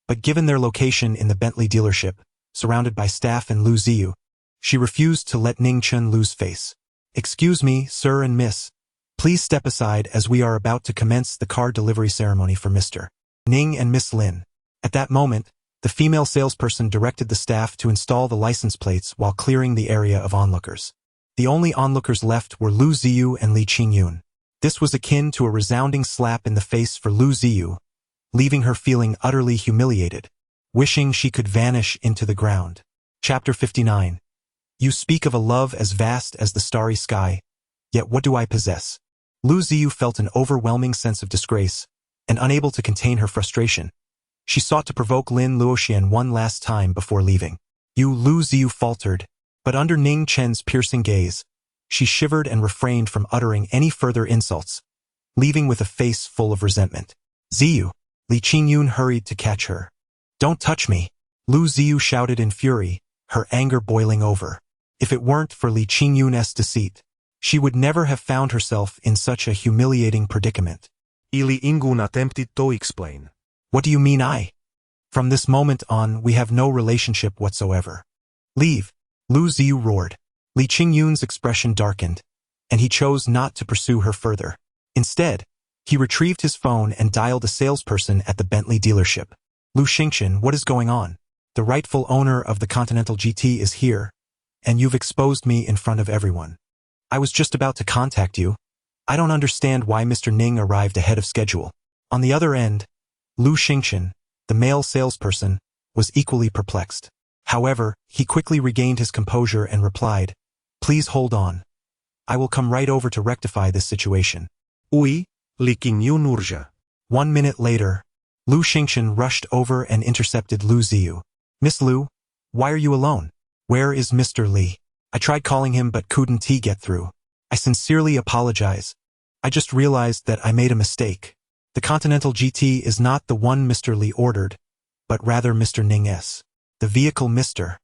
But given their location in the Bentley dealership, surrounded by staff and Lu Ziyu, she refused to let Ning Chen lose face. "Excuse me, sir and miss. Please step aside as we are about to commence the car delivery ceremony for Mr. Ning and Miss Lin." At that moment, the female salesperson directed the staff to install the license plates while clearing the area of onlookers. The only onlookers left were Lu Ziyu and Li Qingyun. This was akin to a resounding slap in the face for Lu Ziyu, leaving her feeling utterly humiliated, wishing she could vanish into the ground. Chapter 59. You speak of a love as vast as the starry sky, yet what do I possess? Lu Ziyu felt an overwhelming sense of disgrace, and unable to contain her frustration, she sought to provoke Lin Luoxian one last time before leaving. "You," Lu Ziyu faltered, but under Ning Chen's piercing gaze, she shivered and refrained from uttering any further insults, leaving with a face full of resentment. "Ziyu!" Li Qingyun hurried to catch her. "Don't touch me!" Lu Ziyu shouted in fury, her anger boiling over. If it weren't for Li Qingyun's deceit, She would never have found herself in such a humiliating predicament. Ili Ingun attempted to explain. What do you mean From this moment on, we have no relationship whatsoever. Leave, Lu Ziyu roared. Li Qingyun's expression darkened, and he chose not to pursue her further. Instead, he retrieved his phone and dialed a salesperson at the Bentley dealership. Lu Xingchen, what is going on? The rightful owner of the Continental GT is here, and you've exposed me in front of everyone. I was just about to contact you. I don't understand why Mr. Ning arrived ahead of schedule. On the other end, Lu Xingchen, the male salesperson, was equally perplexed. However, he quickly regained his composure and replied, "Please hold on. I will come right over to rectify this situation." Oui, Li Qingyun urgea. 1 minute later, Lu Xingchen rushed over and intercepted Lu Ziyu. "Miss Lu, why are you alone? Where is Mr. Li? I tried calling him but couldn't get through. I sincerely apologize. I just realized that I made a mistake. The Continental GT is not the one Mr. Li ordered, but rather Mr. Ning's. The vehicle Mr.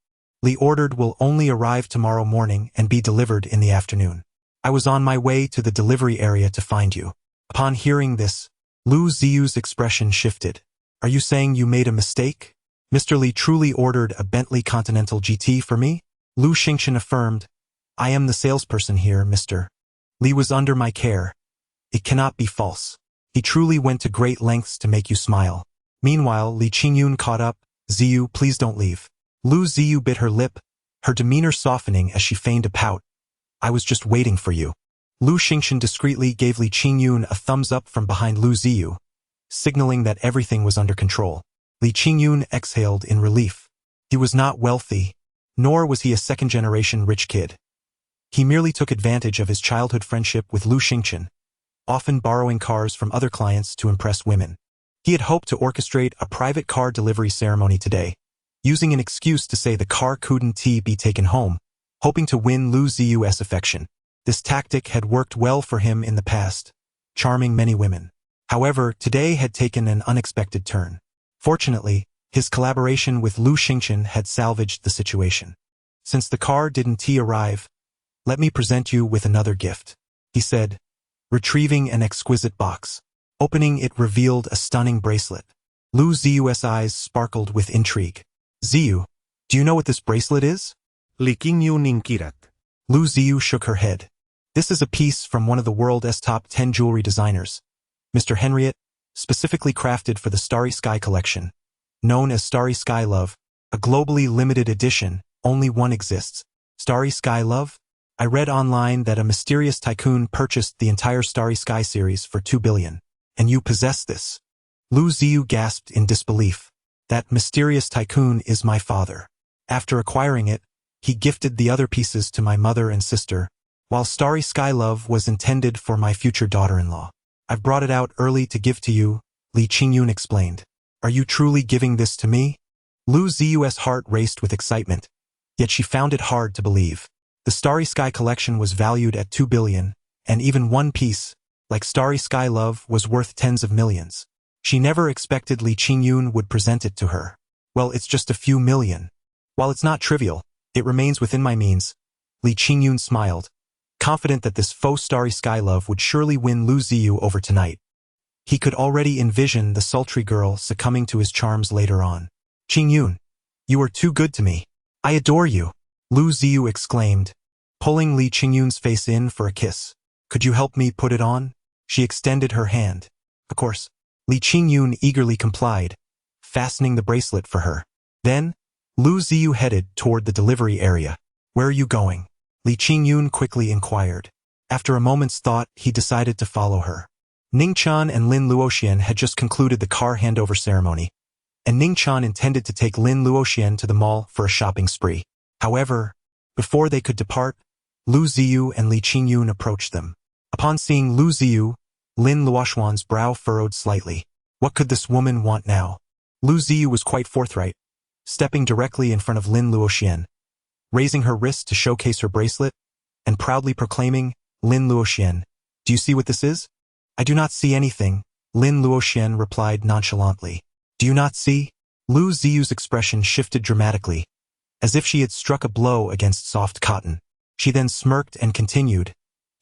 Li ordered will only arrive tomorrow morning and be delivered in the afternoon. I was on my way to the delivery area to find you." Upon hearing this, Lu Ziyu's expression shifted. "Are you saying you made a mistake? Mr. Li truly ordered a Bentley Continental GT for me?" Lu Xingchen affirmed, "I am the salesperson here, Mr. Li was under my care. It cannot be false. He truly went to great lengths to make you smile." Meanwhile, Li Qingyun caught up. "Ziyu, please don't leave." Lu Ziyu bit her lip, her demeanor softening as she feigned a pout. "I was just waiting for you." Lu Xingchen discreetly gave Li Qingyun a thumbs up from behind Lu Ziyu, signaling that everything was under control. Li Qingyun exhaled in relief. He was not wealthy, nor was he a second-generation rich kid. He merely took advantage of his childhood friendship with Lu Xingchen, often borrowing cars from other clients to impress women. He had hoped to orchestrate a private car delivery ceremony today, using an excuse to say the car couldn't be taken home, hoping to win Lu Ziyu's affection. This tactic had worked well for him in the past, charming many women. However, today had taken an unexpected turn. Fortunately, his collaboration with Lu Xingchen had salvaged the situation. "Since the car didn't arrive, let me present you with another gift," he said, retrieving an exquisite box. Opening it revealed a stunning bracelet. Lu Ziyu's eyes sparkled with intrigue. "Ziyu, do you know what this bracelet is?" Li Qingyun inquired. Lu Ziyu shook her head. "This is a piece from one of the world's top 10 jewelry designers, Mr. Henriette, specifically crafted for the Starry Sky collection. Known as Starry Sky Love, a globally limited edition, only one exists. Starry Sky Love? I read online that a mysterious tycoon purchased the entire Starry Sky series for 2 billion. And you possess this." Lu Ziyu gasped in disbelief. "That mysterious tycoon is my father. After acquiring it, he gifted the other pieces to my mother and sister, while Starry Sky Love was intended for my future daughter-in-law. I've brought it out early to give to you," Li Qingyun explained. "Are you truly giving this to me?" Lu Ziyu's heart raced with excitement, yet she found it hard to believe. The Starry Sky collection was valued at 2 billion, and even one piece, like Starry Sky Love, was worth tens of millions. She never expected Li Qingyun would present it to her. "Well, it's just a few million. While it's not trivial, it remains within my means." Li Qingyun smiled, confident that this faux Starry Sky Love would surely win Lu Ziyu over tonight. He could already envision the sultry girl succumbing to his charms later on. "Qingyun, you are too good to me. I adore you," Lu Ziyu exclaimed, pulling Li Qingyun's face in for a kiss. "Could you help me put it on?" She extended her hand. Of course, Li Qingyun eagerly complied, fastening the bracelet for her. Then, Lu Ziyu headed toward the delivery area. "Where are you going?" Li Qingyun quickly inquired. After a moment's thought, he decided to follow her. Ning Chen and Lin Luoxian had just concluded the car handover ceremony, and Ning Chen intended to take Lin Luoxian to the mall for a shopping spree. However, before they could depart, Lu Ziyu and Li Qingyun approached them. Upon seeing Lu Ziyu, Lin Luoxian's brow furrowed slightly. What could this woman want now? Lu Ziyu was quite forthright, stepping directly in front of Lin Luoxian, raising her wrist to showcase her bracelet, and proudly proclaiming, "Lin Luoxian, do you see what this is?" "I do not see anything," Lin Luoxian replied nonchalantly. "Do you not see?" Lu Ziyu's expression shifted dramatically, as if she had struck a blow against soft cotton. She then smirked and continued,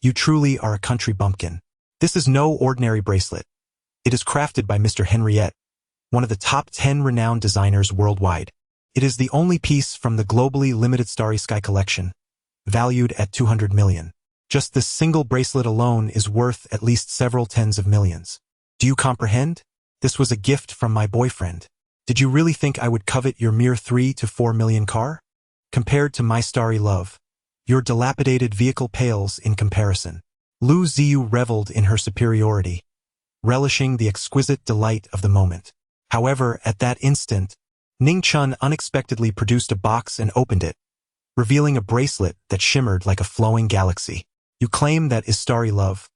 You truly are a country bumpkin. This is no ordinary bracelet. It is crafted by Mr. Henriette, one of the top 10 renowned designers worldwide. It is the only piece from the globally limited Starry Sky collection, valued at 200 million. Just this single bracelet alone is worth at least several tens of millions. Do you comprehend? This was a gift from my boyfriend. Did you really think I would covet your mere 3 to 4 million car? Compared to my starry love, your dilapidated vehicle pales in comparison. Lu Ziyu reveled in her superiority, relishing the exquisite delight of the moment. However, at that instant, Ning Chen unexpectedly produced a box and opened it, revealing a bracelet that shimmered like a flowing galaxy. You claim that is starry love.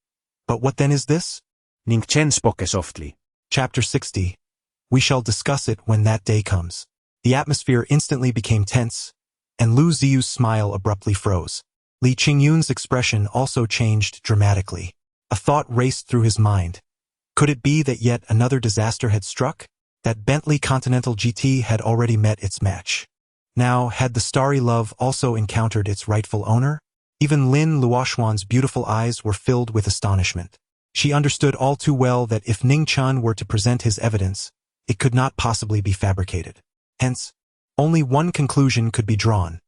But what then is this? Ning Chen spoke softly. Chapter 60. We shall discuss it when that day comes. The atmosphere instantly became tense, and Lu Ziyu's smile abruptly froze. Li Qingyun's expression also changed dramatically. A thought raced through his mind. Could it be that yet another disaster had struck? That Bentley Continental GT had already met its match. Now, had the starry love also encountered its rightful owner? Even Lin Luoxuan's beautiful eyes were filled with astonishment. She understood all too well that if Ning Chen were to present his evidence, it could not possibly be fabricated. Hence, only one conclusion could be drawn.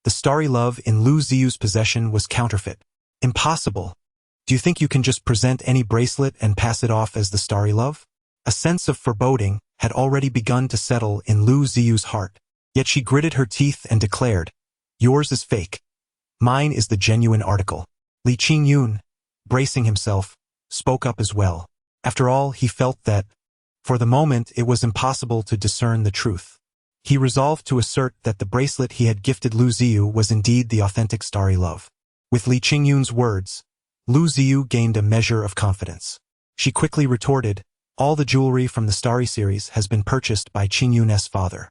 The starry love in Lu Ziyu's possession was counterfeit. Impossible. Do you think you can just present any bracelet and pass it off as the starry love? A sense of foreboding had already begun to settle in Lu Ziyu's heart. Yet she gritted her teeth and declared, "Yours is fake. Mine is the genuine article." Li Qingyun, bracing himself, spoke up as well. After all, he felt that, for the moment, it was impossible to discern the truth. He resolved to assert that the bracelet he had gifted Lu Ziyu was indeed the authentic starry love. With Li Qingyun's words, Lu Ziyu gained a measure of confidence. She quickly retorted, "All the jewelry from the starry series has been purchased by Qingyun's father.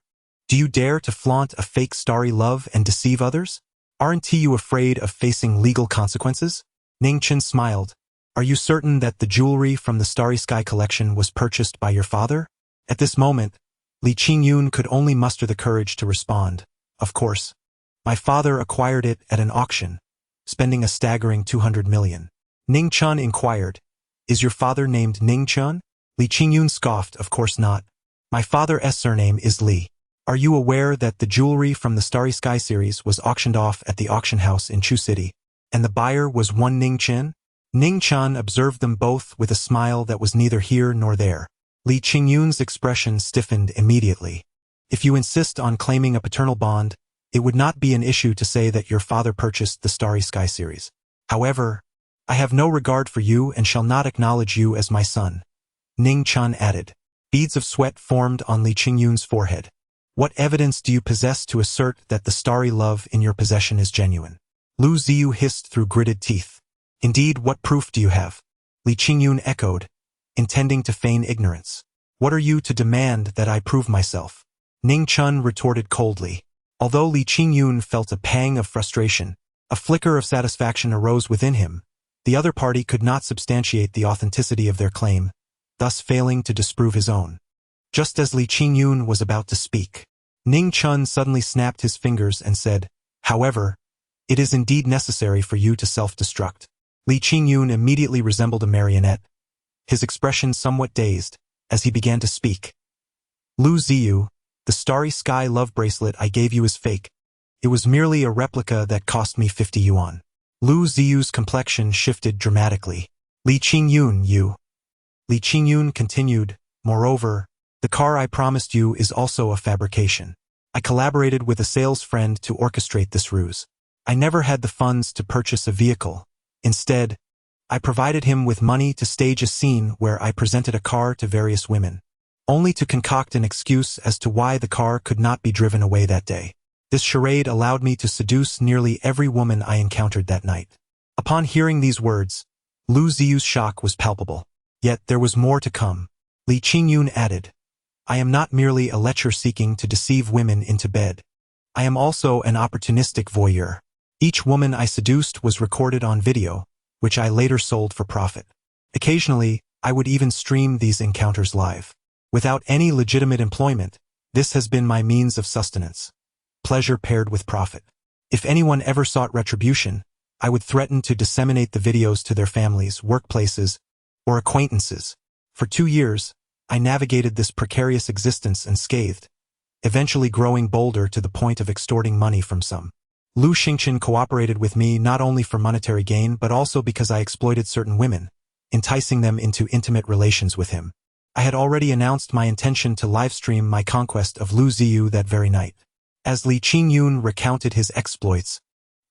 Do you dare to flaunt a fake starry love and deceive others? Aren't you afraid of facing legal consequences?" Ning Chen smiled. "Are you certain that the jewelry from the Starry Sky collection was purchased by your father?" At this moment, Li Qingyun could only muster the courage to respond, "Of course. My father acquired it at an auction, spending a staggering 200 million. Ning Chen inquired, "Is your father named Ning Chen?" Li Qingyun scoffed, "Of course not. My father's surname is Li. Are you aware that the jewelry from the Starry Sky series was auctioned off at the auction house in Chu City, and the buyer was one Ning Chen?" Ning Chen observed them both with a smile that was neither here nor there. Li Qingyun's expression stiffened immediately. "If you insist on claiming a paternal bond, it would not be an issue to say that your father purchased the Starry Sky series. However, I have no regard for you and shall not acknowledge you as my son," Ning Chen added. Beads of sweat formed on Li Qingyun's forehead. "What evidence do you possess to assert that the starry love in your possession is genuine?" Lu Ziyu hissed through gritted teeth. "Indeed, what proof do you have?" Li Qingyun echoed, intending to feign ignorance. "What are you to demand that I prove myself?" Ning Chen retorted coldly. Although Li Qingyun felt a pang of frustration, a flicker of satisfaction arose within him. The other party could not substantiate the authenticity of their claim, thus failing to disprove his own. Just as Li Qingyun was about to speak, Ning Chen suddenly snapped his fingers and said, "However, it is indeed necessary for you to self-destruct." Li Qingyun immediately resembled a marionette, his expression somewhat dazed, as he began to speak. "Lu Ziyu, the Starry Sky love bracelet I gave you is fake. It was merely a replica that cost me 50 yuan. Lu Ziyu's complexion shifted dramatically. "Li Qingyun, you." Li Qingyun continued, "Moreover, the car I promised you is also a fabrication. I collaborated with a sales friend to orchestrate this ruse. I never had the funds to purchase a vehicle. Instead, I provided him with money to stage a scene where I presented a car to various women, only to concoct an excuse as to why the car could not be driven away that day. This charade allowed me to seduce nearly every woman I encountered that night." Upon hearing these words, Lu Ziyu's shock was palpable. Yet there was more to come. Li Qingyun added, "I am not merely a lecher seeking to deceive women into bed. I am also an opportunistic voyeur. Each woman I seduced was recorded on video, which I later sold for profit. Occasionally, I would even stream these encounters live. Without any legitimate employment, this has been my means of sustenance. Pleasure paired with profit. If anyone ever sought retribution, I would threaten to disseminate the videos to their families, workplaces, or acquaintances. For 2 years, I navigated this precarious existence unscathed, eventually growing bolder to the point of extorting money from some. Lu Xingchen cooperated with me not only for monetary gain but also because I exploited certain women, enticing them into intimate relations with him. I had already announced my intention to livestream my conquest of Lu Ziyu that very night. As Li Qingyun recounted his exploits,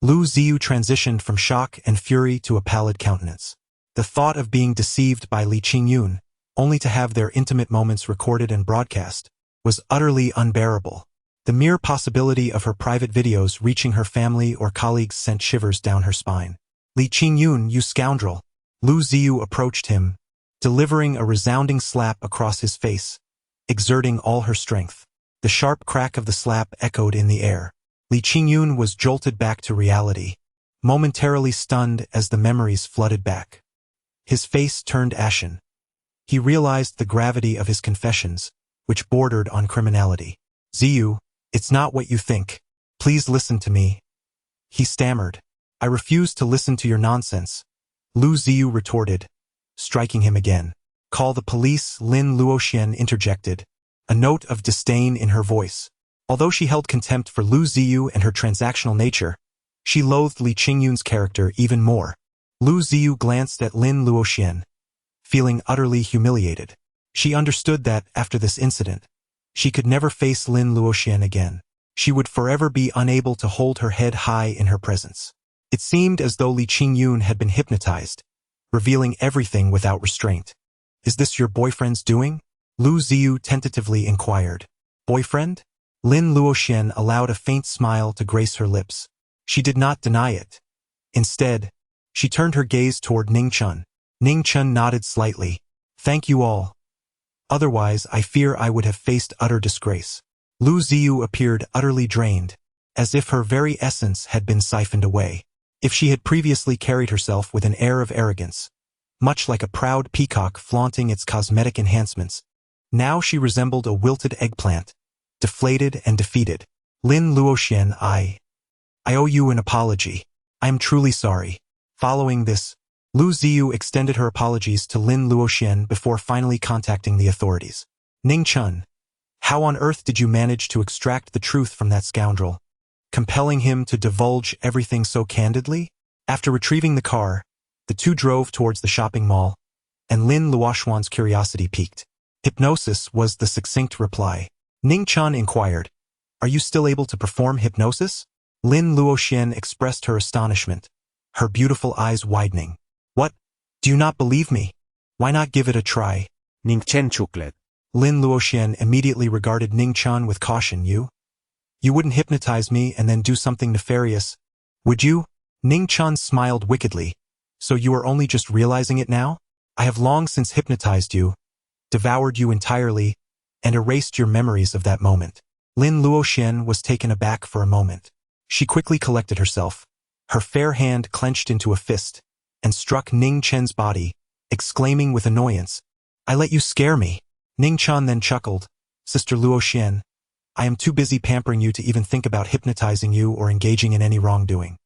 Lu Ziyu transitioned from shock and fury to a pallid countenance. The thought of being deceived by Li Qingyun, only to have their intimate moments recorded and broadcast, was utterly unbearable. The mere possibility of her private videos reaching her family or colleagues sent shivers down her spine. Li Qingyun, you scoundrel! Lu Ziyu approached him, delivering a resounding slap across his face, exerting all her strength. The sharp crack of the slap echoed in the air. Li Qingyun was jolted back to reality, momentarily stunned as the memories flooded back. His face turned ashen. He realized the gravity of his confessions, which bordered on criminality. Ziyu, it's not what you think. Please listen to me. He stammered. I refuse to listen to your nonsense. Lu Ziyu retorted, striking him again. Call the police, Lin Luoxian interjected, a note of disdain in her voice. Although she held contempt for Lu Ziyu and her transactional nature, she loathed Li Qingyun's character even more. Lu Ziyu glanced at Lin Luoxian, feeling utterly humiliated. She understood that, after this incident, she could never face Lin Luoxian again. She would forever be unable to hold her head high in her presence. It seemed as though Li Qingyun had been hypnotized, revealing everything without restraint. Is this your boyfriend's doing? Lu Ziyu tentatively inquired. Boyfriend? Lin Luoxian allowed a faint smile to grace her lips. She did not deny it. Instead, she turned her gaze toward Ning Chen. Ning Chen nodded slightly. Thank you all. Otherwise, I fear I would have faced utter disgrace. Lu Ziyu appeared utterly drained, as if her very essence had been siphoned away. If she had previously carried herself with an air of arrogance, much like a proud peacock flaunting its cosmetic enhancements, now she resembled a wilted eggplant, deflated and defeated. Lin Luoxian, I owe you an apology. I am truly sorry. Following this, Lu Ziyu extended her apologies to Lin Luoxian before finally contacting the authorities. Ning Chen, how on earth did you manage to extract the truth from that scoundrel, compelling him to divulge everything so candidly? After retrieving the car, the two drove towards the shopping mall, and Lin Luoxian's curiosity piqued. Hypnosis was the succinct reply. Ning Chen inquired, are you still able to perform hypnosis? Lin Luoxian expressed her astonishment, her beautiful eyes widening. What? Do you not believe me? Why not give it a try? Ning Chen chucklet. Lin Luoxian immediately regarded Ning Chen with caution. You wouldn't hypnotize me and then do something nefarious, would you? Ning Chen smiled wickedly. So you are only just realizing it now? I have long since hypnotized you, devoured you entirely, and erased your memories of that moment. Lin Luoxian was taken aback for a moment. She quickly collected herself, her fair hand clenched into a fist, and struck Ning Chen's body, exclaiming with annoyance, I let you scare me. Ning Chen then chuckled, Sister Luoxian, I am too busy pampering you to even think about hypnotizing you or engaging in any wrongdoing.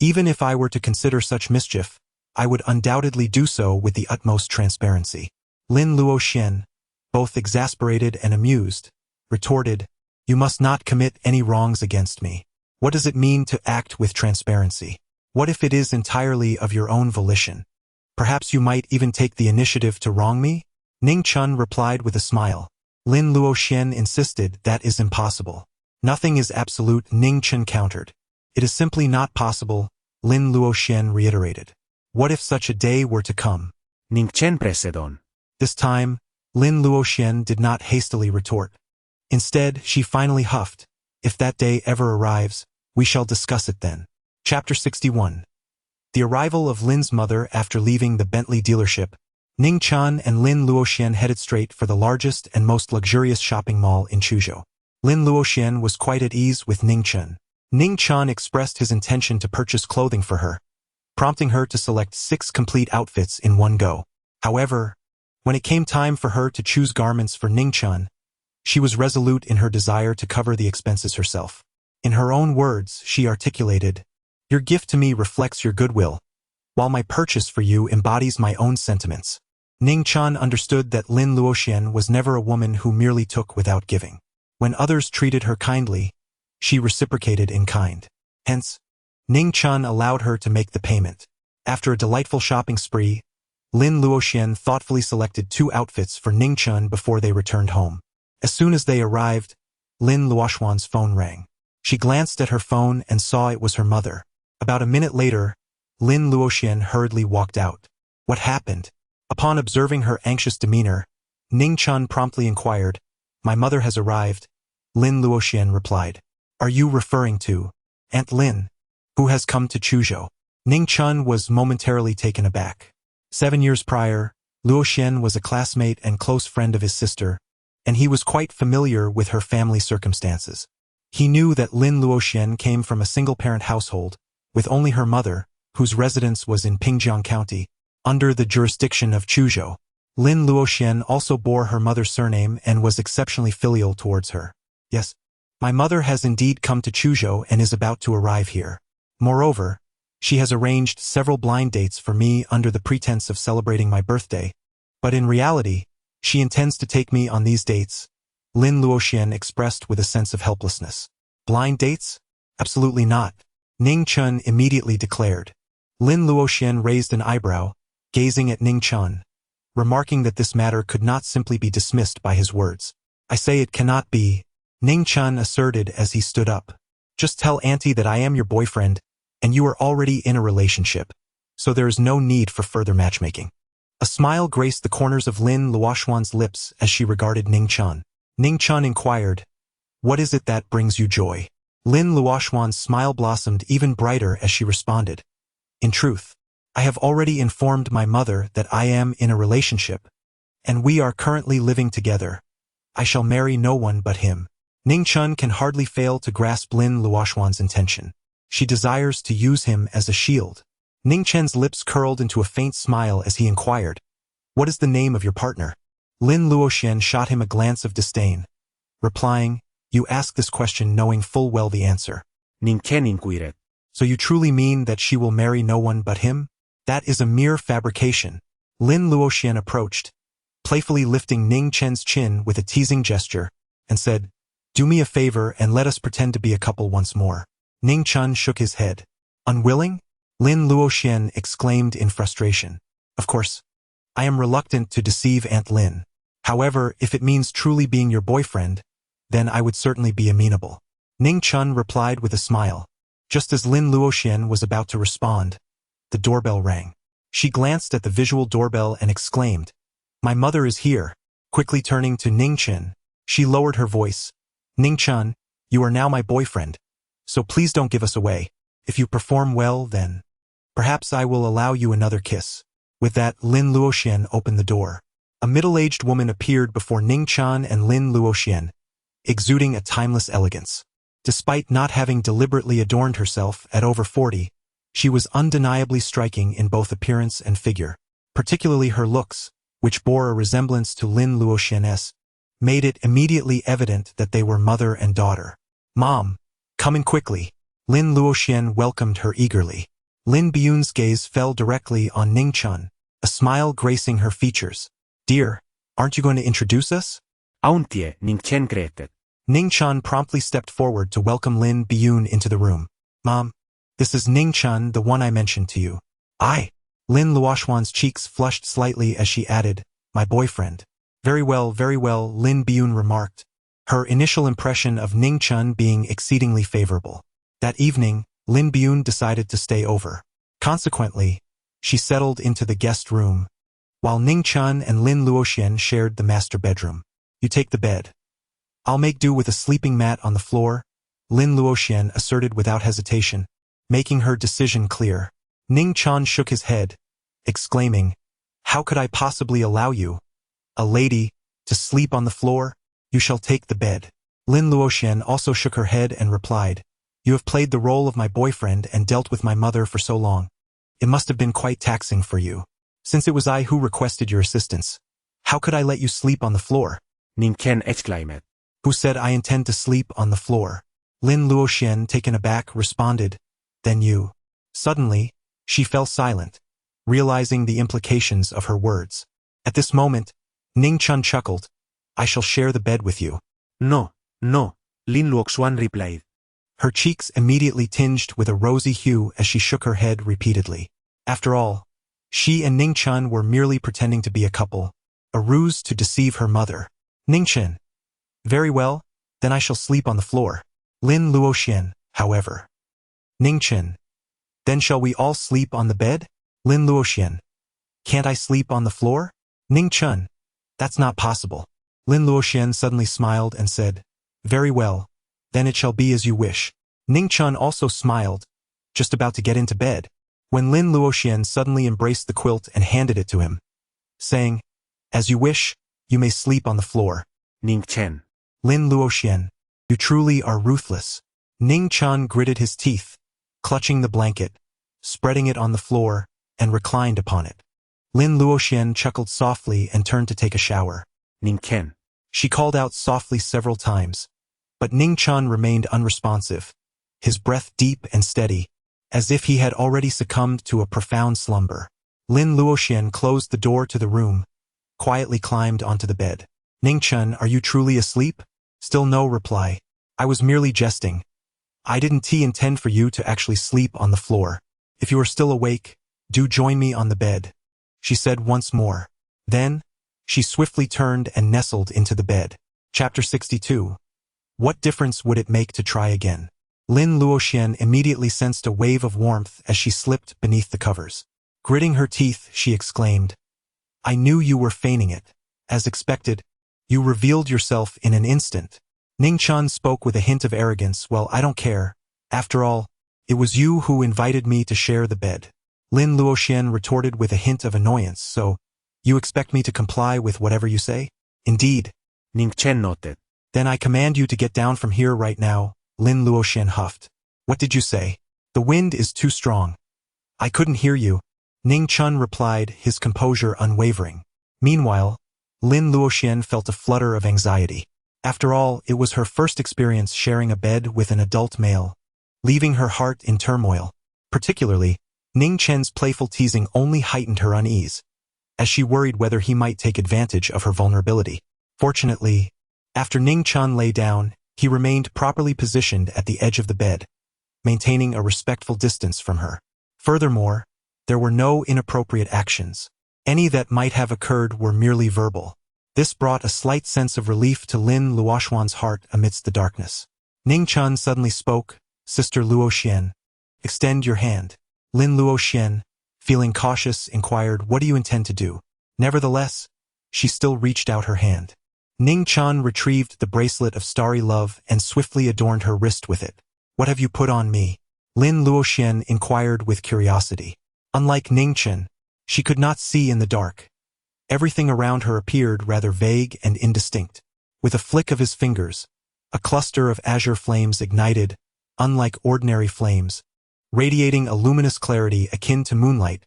Even if I were to consider such mischief, I would undoubtedly do so with the utmost transparency. Lin Luoxian, both exasperated and amused, retorted, You must not commit any wrongs against me. What does it mean to act with transparency? What if it is entirely of your own volition? Perhaps you might even take the initiative to wrong me? Ning Chen replied with a smile. Lin Luoxian insisted that is impossible. Nothing is absolute, Ning Chen countered. It is simply not possible, Lin Luoxian reiterated. What if such a day were to come? Ning Chen pressed on. This time, Lin Luoxian did not hastily retort. Instead, she finally huffed, If that day ever arrives, we shall discuss it then. Chapter 61. The arrival of Lin's mother after leaving the Bentley dealership. Ning Chen and Lin Luoxian headed straight for the largest and most luxurious shopping mall in Chuzhou. Lin Luoxian was quite at ease with Ning Chen. Ning Chen expressed his intention to purchase clothing for her, prompting her to select 6 complete outfits in one go. However, when it came time for her to choose garments for Ning Chen, she was resolute in her desire to cover the expenses herself. In her own words, she articulated, Your gift to me reflects your goodwill, while my purchase for you embodies my own sentiments. Ning Chen understood that Lin Luoxian was never a woman who merely took without giving. When others treated her kindly, she reciprocated in kind. Hence, Ning Chen allowed her to make the payment. After a delightful shopping spree, Lin Luoxian thoughtfully selected 2 outfits for Ning Chen before they returned home. As soon as they arrived, Lin Luoxian's phone rang. She glanced at her phone and saw it was her mother. About a minute later, Lin Luoxian hurriedly walked out. What happened? Upon observing her anxious demeanor, Ning Chen promptly inquired, "My mother has arrived." Lin Luoxian replied, "Are you referring to Aunt Lin, who has come to Chuzhou?" Ning Chen was momentarily taken aback. 7 years prior, Luoxian was a classmate and close friend of his sister, and he was quite familiar with her family circumstances. He knew that Lin Luoxian came from a single-parent household, with only her mother, whose residence was in Pingjiang County, under the jurisdiction of Chuzhou. Lin Luoxian also bore her mother's surname and was exceptionally filial towards her. "Yes, my mother has indeed come to Chuzhou and is about to arrive here. Moreover, she has arranged several blind dates for me under the pretense of celebrating my birthday, but in reality, she intends to take me on these dates," Lin Luoxian expressed with a sense of helplessness. "Blind dates? Absolutely not," Ning Chen immediately declared. Lin Luoxian raised an eyebrow, gazing at Ning Chen, remarking that this matter could not simply be dismissed by his words. "I say it cannot be," Ning Chen asserted as he stood up. "Just tell Auntie that I am your boyfriend, and you are already in a relationship, so there is no need for further matchmaking." A smile graced the corners of Lin Luoxian's lips as she regarded Ning Chen. Ning Chen inquired, "What is it that brings you joy?" Lin Luoxian's smile blossomed even brighter as she responded, "In truth, I have already informed my mother that I am in a relationship, and we are currently living together. I shall marry no one but him." Ning Chen can hardly fail to grasp Lin Luoxian's intention. She desires to use him as a shield. Ning Chen's lips curled into a faint smile as he inquired, "What is the name of your partner?" Lin Luoxian shot him a glance of disdain, replying, "You ask this question knowing full well the answer." Ning Chen inquired. "So you truly mean that she will marry no one but him?" "That is a mere fabrication." Lin Luoxian approached, playfully lifting Ning Chen's chin with a teasing gesture, and said, "Do me a favor and let us pretend to be a couple once more." Ning Chen shook his head. "Unwilling?" Lin Luoxian exclaimed in frustration. "Of course, I am reluctant to deceive Aunt Lin. However, if it means truly being your boyfriend, then I would certainly be amenable." Ning Chen replied with a smile. Just as Lin Luoxian was about to respond, the doorbell rang. She glanced at the visual doorbell and exclaimed, "My mother is here." Quickly turning to Ning Chen, she lowered her voice. "Ning Chen, you are now my boyfriend, so please don't give us away. If you perform well, then perhaps I will allow you another kiss." With that, Lin Luoxian opened the door. A middle-aged woman appeared before Ning Chen and Lin Luoxian, exuding a timeless elegance. Despite not having deliberately adorned herself at over 40, she was undeniably striking in both appearance and figure. Particularly her looks, which bore a resemblance to Lin Luoxian's, made it immediately evident that they were mother and daughter. "Mom, come in quickly." Lin Luoxian welcomed her eagerly. Lin Biyun's gaze fell directly on Ning Chen, a smile gracing her features. "Dear, aren't you going to introduce us?" Auntie, Ning Chen greeted. Ning Chen promptly stepped forward to welcome Lin Biyun into the room. "Mom, this is Ning Chen, the one I mentioned to you." "I." Lin Luoxian's cheeks flushed slightly as she added, "My boyfriend." Very well, Lin Biyun remarked, her initial impression of Ning Chen being exceedingly favorable. That evening, Lin Biyun decided to stay over. Consequently, she settled into the guest room, while Ning Chen and Lin Luoxian shared the master bedroom. "You take the bed. I'll make do with a sleeping mat on the floor," Lin Luoxian asserted without hesitation, making her decision clear. Ning Chen shook his head, exclaiming, "How could I possibly allow you, a lady, to sleep on the floor? You shall take the bed." Lin Luoxian also shook her head and replied, "You have played the role of my boyfriend and dealt with my mother for so long. It must have been quite taxing for you. Since it was I who requested your assistance, how could I let you sleep on the floor?" Ning Chen exclaimed. "Who said I intend to sleep on the floor?" Lin Luoxian, taken aback, responded, "Then you." Suddenly, she fell silent, realizing the implications of her words. At this moment, Ning Chen chuckled. I shall share the bed with you. No, no, Lin Luoxuan replied. Her cheeks immediately tinged with a rosy hue as she shook her head repeatedly. After all, she and Ning Chen were merely pretending to be a couple, a ruse to deceive her mother. Ning Chen. Very well, then I shall sleep on the floor. Lin Luoxian, however. Ning Chen. Then shall we all sleep on the bed? Lin Luoxian. Can't I sleep on the floor? Ning Chen. That's not possible. Lin Luoxian suddenly smiled and said, Very well, then it shall be as you wish. Ning Chen also smiled, just about to get into bed, when Lin Luoxian suddenly embraced the quilt and handed it to him, saying, As you wish, you may sleep on the floor. Ning Chen. Lin Luoxian, you truly are ruthless. Ning Chen gritted his teeth, clutching the blanket, spreading it on the floor, and reclined upon it. Lin Luoxian chuckled softly and turned to take a shower. Ning Chen. She called out softly several times, but Ning Chen remained unresponsive, his breath deep and steady, as if he had already succumbed to a profound slumber. Lin Luoxian closed the door to the room, quietly climbed onto the bed. Ning Chen, are you truly asleep? Still no reply. I was merely jesting. I didn't intend for you to actually sleep on the floor. If you are still awake, do join me on the bed, she said once more. Then, she swiftly turned and nestled into the bed. Chapter 62. What difference would it make to try again? Lin Luoxian immediately sensed a wave of warmth as she slipped beneath the covers. Gritting her teeth, she exclaimed, I knew you were feigning it. As expected, you revealed yourself in an instant. Ning Chen spoke with a hint of arrogance. Well, I don't care. After all, it was you who invited me to share the bed. Lin Luoxian retorted with a hint of annoyance. So, you expect me to comply with whatever you say? Indeed. Ning Chen nodded. Then I command you to get down from here right now, Lin Luoxian huffed. What did you say? The wind is too strong. I couldn't hear you. Ning Chen replied, his composure unwavering. Meanwhile, Lin Luoxian felt a flutter of anxiety. After all, it was her first experience sharing a bed with an adult male, leaving her heart in turmoil. Particularly, Ning Chen's playful teasing only heightened her unease, as she worried whether he might take advantage of her vulnerability. Fortunately, after Ning Chen lay down, he remained properly positioned at the edge of the bed, maintaining a respectful distance from her. Furthermore, there were no inappropriate actions. Any that might have occurred were merely verbal. This brought a slight sense of relief to Lin Luoxuan's heart amidst the darkness. Ning Chen suddenly spoke, Sister Luoxian, extend your hand. Lin Luoxian, feeling cautious, inquired, What do you intend to do? Nevertheless, she still reached out her hand. Ning Chen retrieved the bracelet of starry love and swiftly adorned her wrist with it. What have you put on me? Lin Luoxian inquired with curiosity. Unlike Ning Chen, she could not see in the dark. Everything around her appeared rather vague and indistinct. With a flick of his fingers, a cluster of azure flames ignited, unlike ordinary flames, radiating a luminous clarity akin to moonlight,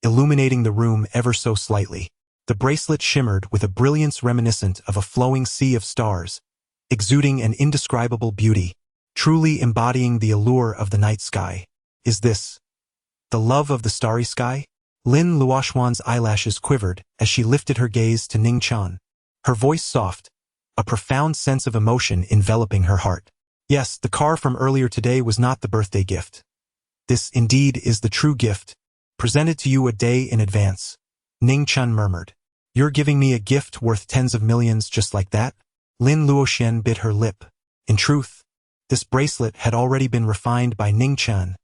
illuminating the room ever so slightly. The bracelet shimmered with a brilliance reminiscent of a flowing sea of stars, exuding an indescribable beauty, truly embodying the allure of the night sky. Is this the love of the starry sky? Lin Luoxuan's eyelashes quivered as she lifted her gaze to Ning Chen, her voice soft, a profound sense of emotion enveloping her heart. Yes, the car from earlier today was not the birthday gift. This indeed is the true gift, presented to you a day in advance. Ning Chen murmured. You're giving me a gift worth tens of millions just like that? Lin Luoxian bit her lip. In truth, this bracelet had already been refined by Ning Chen,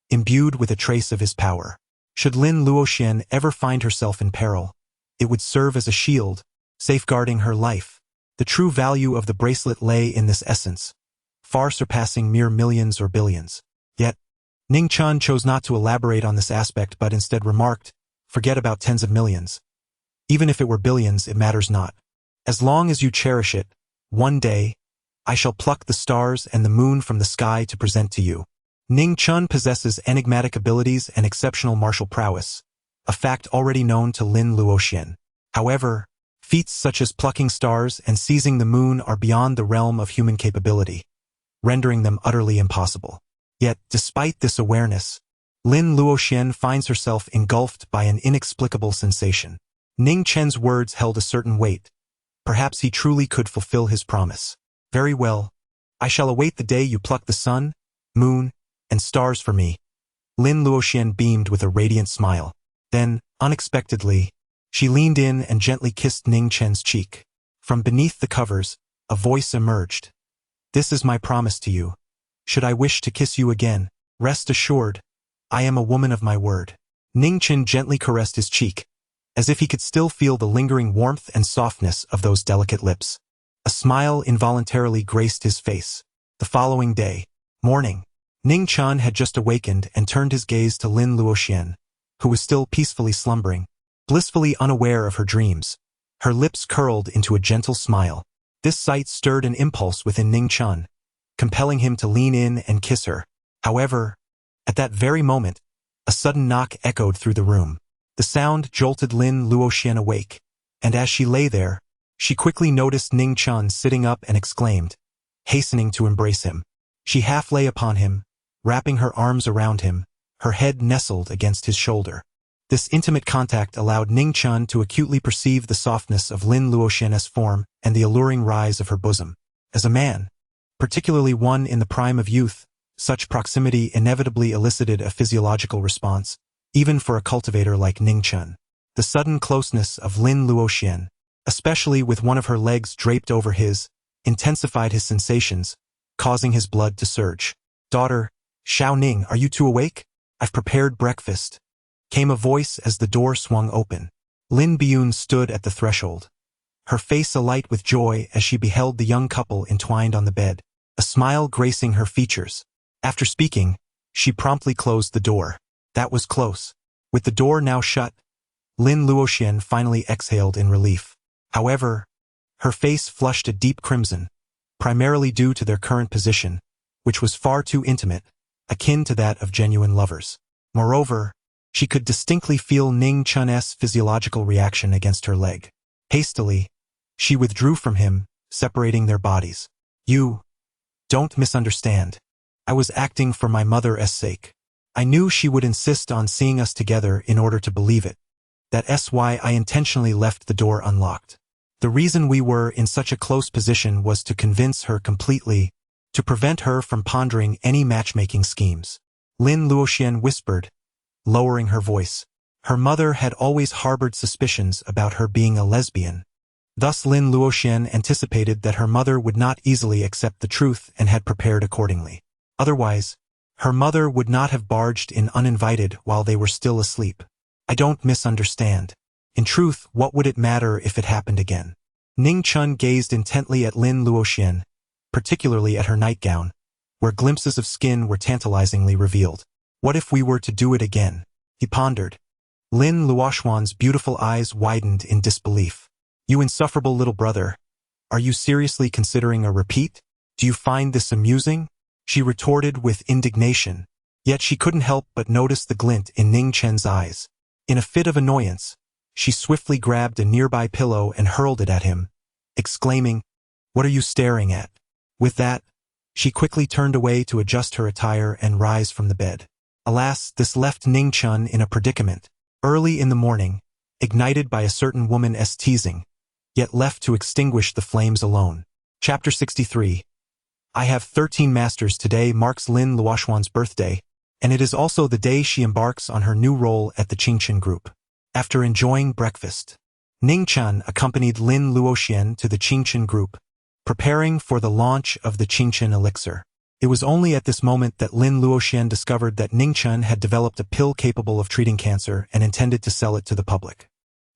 imbued with a trace of his power. Should Lin Luoxian ever find herself in peril, it would serve as a shield, safeguarding her life. The true value of the bracelet lay in this essence, far surpassing mere millions or billions. Yet, Ning Chen chose not to elaborate on this aspect but instead remarked, Forget about tens of millions. Even if it were billions, it matters not. As long as you cherish it, one day, I shall pluck the stars and the moon from the sky to present to you. Ning Chen possesses enigmatic abilities and exceptional martial prowess, a fact already known to Lin Luoxian. However, feats such as plucking stars and seizing the moon are beyond the realm of human capability, rendering them utterly impossible. Yet, despite this awareness, Lin Luoxian finds herself engulfed by an inexplicable sensation. Ning Chen's words held a certain weight. Perhaps he truly could fulfill his promise. Very well. I shall await the day you pluck the sun, moon, and stars for me. Lin Luoxian beamed with a radiant smile. Then, unexpectedly, she leaned in and gently kissed Ning Chen's cheek. From beneath the covers, a voice emerged. This is my promise to you. Should I wish to kiss you again, rest assured, I am a woman of my word. Ning Chen gently caressed his cheek, as if he could still feel the lingering warmth and softness of those delicate lips. A smile involuntarily graced his face. The following day, morning, Ning Chen had just awakened and turned his gaze to Lin Luoxian, who was still peacefully slumbering, blissfully unaware of her dreams. Her lips curled into a gentle smile. This sight stirred an impulse within Ning Chen, compelling him to lean in and kiss her. However, at that very moment, a sudden knock echoed through the room. The sound jolted Lin Luoxian awake, and as she lay there, she quickly noticed Ning Chen sitting up and exclaimed, hastening to embrace him. She half lay upon him, wrapping her arms around him, her head nestled against his shoulder. This intimate contact allowed Ning Chen to acutely perceive the softness of Lin Luoxian's form and the alluring rise of her bosom. As a man, particularly one in the prime of youth, such proximity inevitably elicited a physiological response, even for a cultivator like Ning Chen. The sudden closeness of Lin Luoxian, especially with one of her legs draped over his, intensified his sensations, causing his blood to surge. Daughter, Xiao Ning, are you two awake? I've prepared breakfast. Came a voice as the door swung open. Lin Biyun stood at the threshold, her face alight with joy as she beheld the young couple entwined on the bed, a smile gracing her features. After speaking, she promptly closed the door. That was close. With the door now shut, Lin Luoxian finally exhaled in relief. However, her face flushed a deep crimson, primarily due to their current position, which was far too intimate, akin to that of genuine lovers. Moreover, she could distinctly feel Ning Chen's physiological reaction against her leg. Hastily, she withdrew from him, separating their bodies. You don't misunderstand. I was acting for my mother's sake. I knew she would insist on seeing us together in order to believe it. That's why I intentionally left the door unlocked. The reason we were in such a close position was to convince her completely, to prevent her from pondering any matchmaking schemes. Lin Luoxian whispered, lowering her voice. Her mother had always harbored suspicions about her being a lesbian. Thus Lin Luoxian anticipated that her mother would not easily accept the truth and had prepared accordingly. Otherwise, her mother would not have barged in uninvited while they were still asleep. I don't misunderstand. In truth, what would it matter if it happened again? Ning Chen gazed intently at Lin Luoxian, particularly at her nightgown, where glimpses of skin were tantalizingly revealed. What if we were to do it again? He pondered. Lin Luoxian's beautiful eyes widened in disbelief. You insufferable little brother. Are you seriously considering a repeat? Do you find this amusing? She retorted with indignation. Yet she couldn't help but notice the glint in Ning Chen's eyes. In a fit of annoyance, she swiftly grabbed a nearby pillow and hurled it at him, exclaiming, "What are you staring at?" With that, she quickly turned away to adjust her attire and rise from the bed. Alas, this left Ning Chen in a predicament. Early in the morning, ignited by a certain woman's teasing, yet left to extinguish the flames alone. Chapter 63. I have 13 masters. Today marks Lin Luoxian's birthday, and it is also the day she embarks on her new role at the Ning Chen Group. After enjoying breakfast, Ning Chen accompanied Lin Luoxian to the Ning Chen Group, preparing for the launch of the Ning Chen elixir. It was only at this moment that Lin Luoxian discovered that Ning Chen had developed a pill capable of treating cancer and intended to sell it to the public.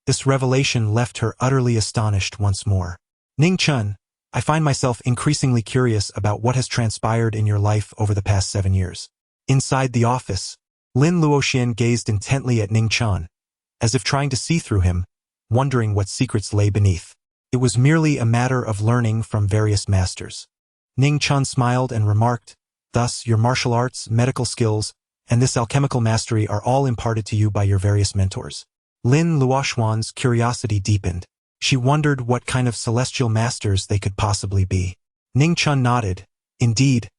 This revelation left her utterly astonished once more. Ning Chen, I find myself increasingly curious about what has transpired in your life over the past 7 years. Inside the office, Lin Luoxian gazed intently at Ning Chen, as if trying to see through him, wondering what secrets lay beneath. It was merely a matter of learning from various masters. Ning Chen smiled and remarked, "Thus, your martial arts, medical skills, and this alchemical mastery are all imparted to you by your various mentors." Lin Luoxian's curiosity deepened. She wondered what kind of celestial masters they could possibly be. Ning Chen nodded. "Indeed,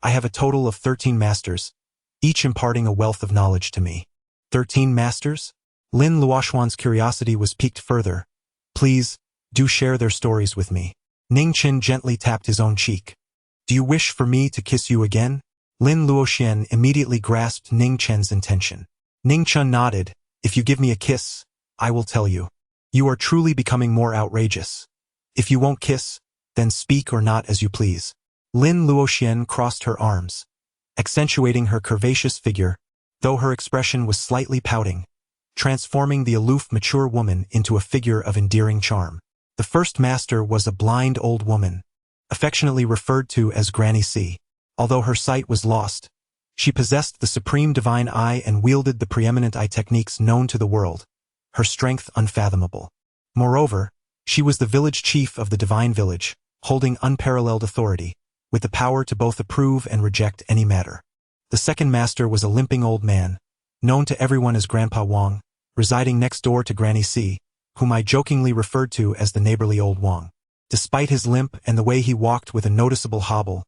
I have a total of 13 masters, each imparting a wealth of knowledge to me. 13 masters? Lin Luoxuan's curiosity was piqued further. Please, do share their stories with me. Ning Chen gently tapped his own cheek. Do you wish for me to kiss you again? Lin Luoxian immediately grasped Ning Chen's intention. Ning Chen nodded. If you give me a kiss, I will tell you. You are truly becoming more outrageous. If you won't kiss, then speak or not as you please. Lin Luoxian crossed her arms, accentuating her curvaceous figure, though her expression was slightly pouting, transforming the aloof, mature woman into a figure of endearing charm. The first master was a blind old woman, affectionately referred to as Granny C. Although her sight was lost, she possessed the supreme divine eye and wielded the preeminent eye techniques known to the world, her strength unfathomable. Moreover, she was the village chief of the divine village, holding unparalleled authority, with the power to both approve and reject any matter. The second master was a limping old man, known to everyone as Grandpa Wang, residing next door to Granny C, whom I jokingly referred to as the neighborly old Wang. Despite his limp and the way he walked with a noticeable hobble,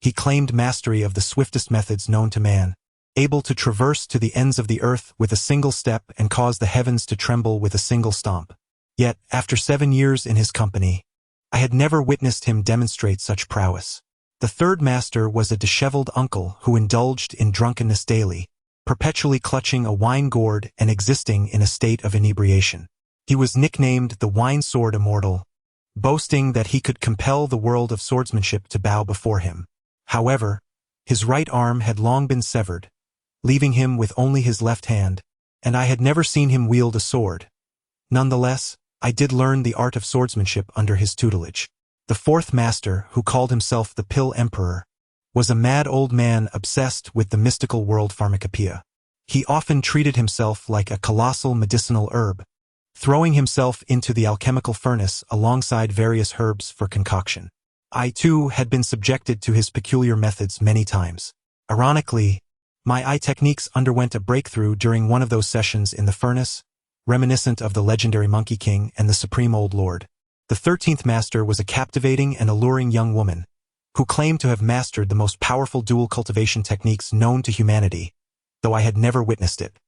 he claimed mastery of the swiftest methods known to man, able to traverse to the ends of the earth with a single step and cause the heavens to tremble with a single stomp. Yet, after 7 years in his company, I had never witnessed him demonstrate such prowess. The third master was a disheveled uncle who indulged in drunkenness daily, perpetually clutching a wine gourd and existing in a state of inebriation. He was nicknamed the Wine Sword Immortal, boasting that he could compel the world of swordsmanship to bow before him. However, his right arm had long been severed, leaving him with only his left hand, and I had never seen him wield a sword. Nonetheless, I did learn the art of swordsmanship under his tutelage. The fourth master, who called himself the Pill Emperor, was a mad old man obsessed with the mystical world pharmacopoeia. He often treated himself like a colossal medicinal herb, throwing himself into the alchemical furnace alongside various herbs for concoction. I too had been subjected to his peculiar methods many times. Ironically, my eye techniques underwent a breakthrough during one of those sessions in the furnace, reminiscent of the legendary Monkey King and the Supreme Old Lord. The 13th master was a captivating and alluring young woman, who claimed to have mastered the most powerful dual cultivation techniques known to humanity, though I had never witnessed it.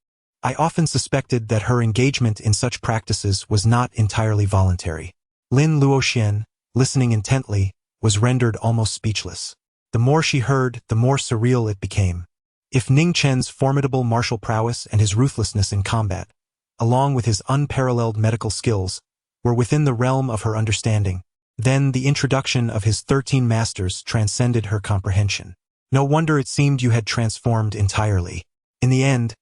I often suspected that her engagement in such practices was not entirely voluntary. Lin Luoxian, listening intently, was rendered almost speechless. The more she heard, the more surreal it became. If Ning Chen's formidable martial prowess and his ruthlessness in combat, along with his unparalleled medical skills, were within the realm of her understanding, then the introduction of his 13 masters transcended her comprehension. No wonder it seemed you had transformed entirely. In the end,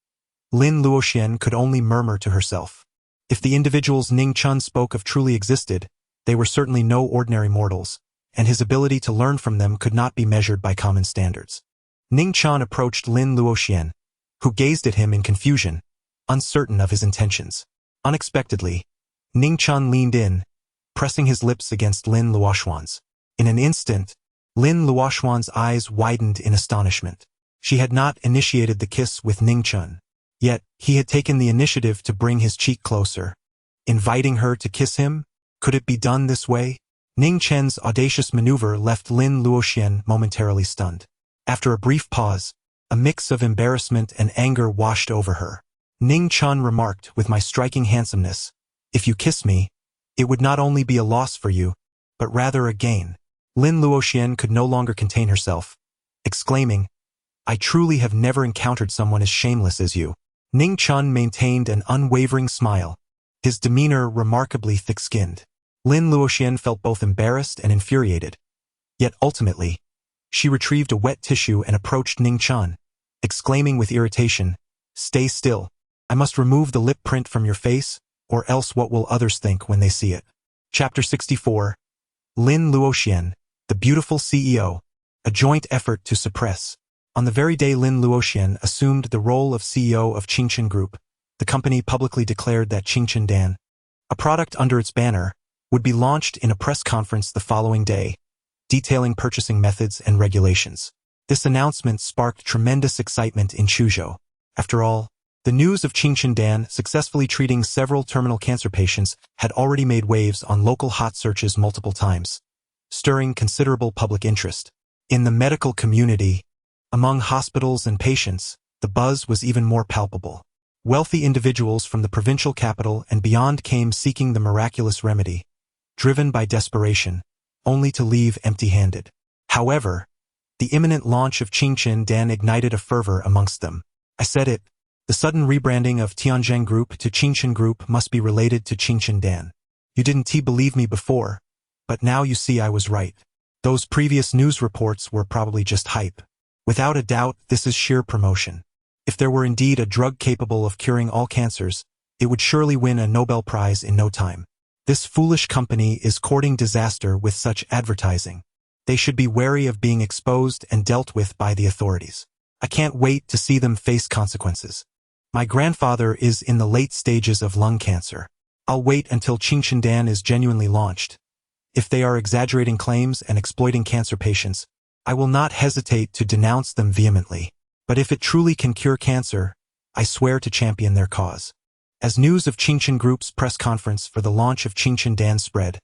Lin Luoxian could only murmur to herself. If the individuals Ning Chen spoke of truly existed, they were certainly no ordinary mortals, and his ability to learn from them could not be measured by common standards. Ning Chen approached Lin Luoxian, who gazed at him in confusion, uncertain of his intentions. Unexpectedly, Ning Chen leaned in, pressing his lips against Lin Luoxuan's. In an instant, Lin Luoxuan's eyes widened in astonishment. She had not initiated the kiss with Ning Chen, yet he had taken the initiative to bring his cheek closer. Inviting her to kiss him? Could it be done this way? Ning Chen's audacious maneuver left Lin Luoxian momentarily stunned. After a brief pause, a mix of embarrassment and anger washed over her. Ning Chen remarked with my striking handsomeness, "If you kiss me, it would not only be a loss for you, but rather a gain." Lin Luoxian could no longer contain herself, exclaiming, "I truly have never encountered someone as shameless as you." Ning Chen maintained an unwavering smile, his demeanor remarkably thick-skinned. Lin Luoxian felt both embarrassed and infuriated. Yet ultimately, she retrieved a wet tissue and approached Ning Chen, exclaiming with irritation, "Stay still. I must remove the lip print from your face, or else what will others think when they see it?" Chapter 64. Lin Luoxian, the beautiful CEO, a joint effort to suppress. On the very day Lin Luoxian assumed the role of CEO of Ning Chen Group, the company publicly declared that Ning Chen Dan, a product under its banner, would be launched in a press conference the following day, detailing purchasing methods and regulations. This announcement sparked tremendous excitement in Chuzhou. After all, the news of Ning Chen Dan successfully treating several terminal cancer patients had already made waves on local hot searches multiple times, stirring considerable public interest. In the medical community, Among hospitals and patients, the buzz was even more palpable. Wealthy individuals from the provincial capital and beyond came seeking the miraculous remedy, driven by desperation, only to leave empty-handed. However, the imminent launch of Ning Chen ignited a fervor amongst them. I said it. The sudden rebranding of Tianzheng Group to Ning Chen Group must be related to Ning Chen. You didn't believe me before, but now you see I was right. Those previous news reports were probably just hype. Without a doubt, this is sheer promotion. If there were indeed a drug capable of curing all cancers, it would surely win a Nobel Prize in no time. This foolish company is courting disaster with such advertising. They should be wary of being exposed and dealt with by the authorities. I can't wait to see them face consequences. My grandfather is in the late stages of lung cancer. I'll wait until Ning Chen is genuinely launched. If they are exaggerating claims and exploiting cancer patients, I will not hesitate to denounce them vehemently. But if it truly can cure cancer, I swear to champion their cause. As news of Ning Chen Group's press conference for the launch of Ning Chen spread,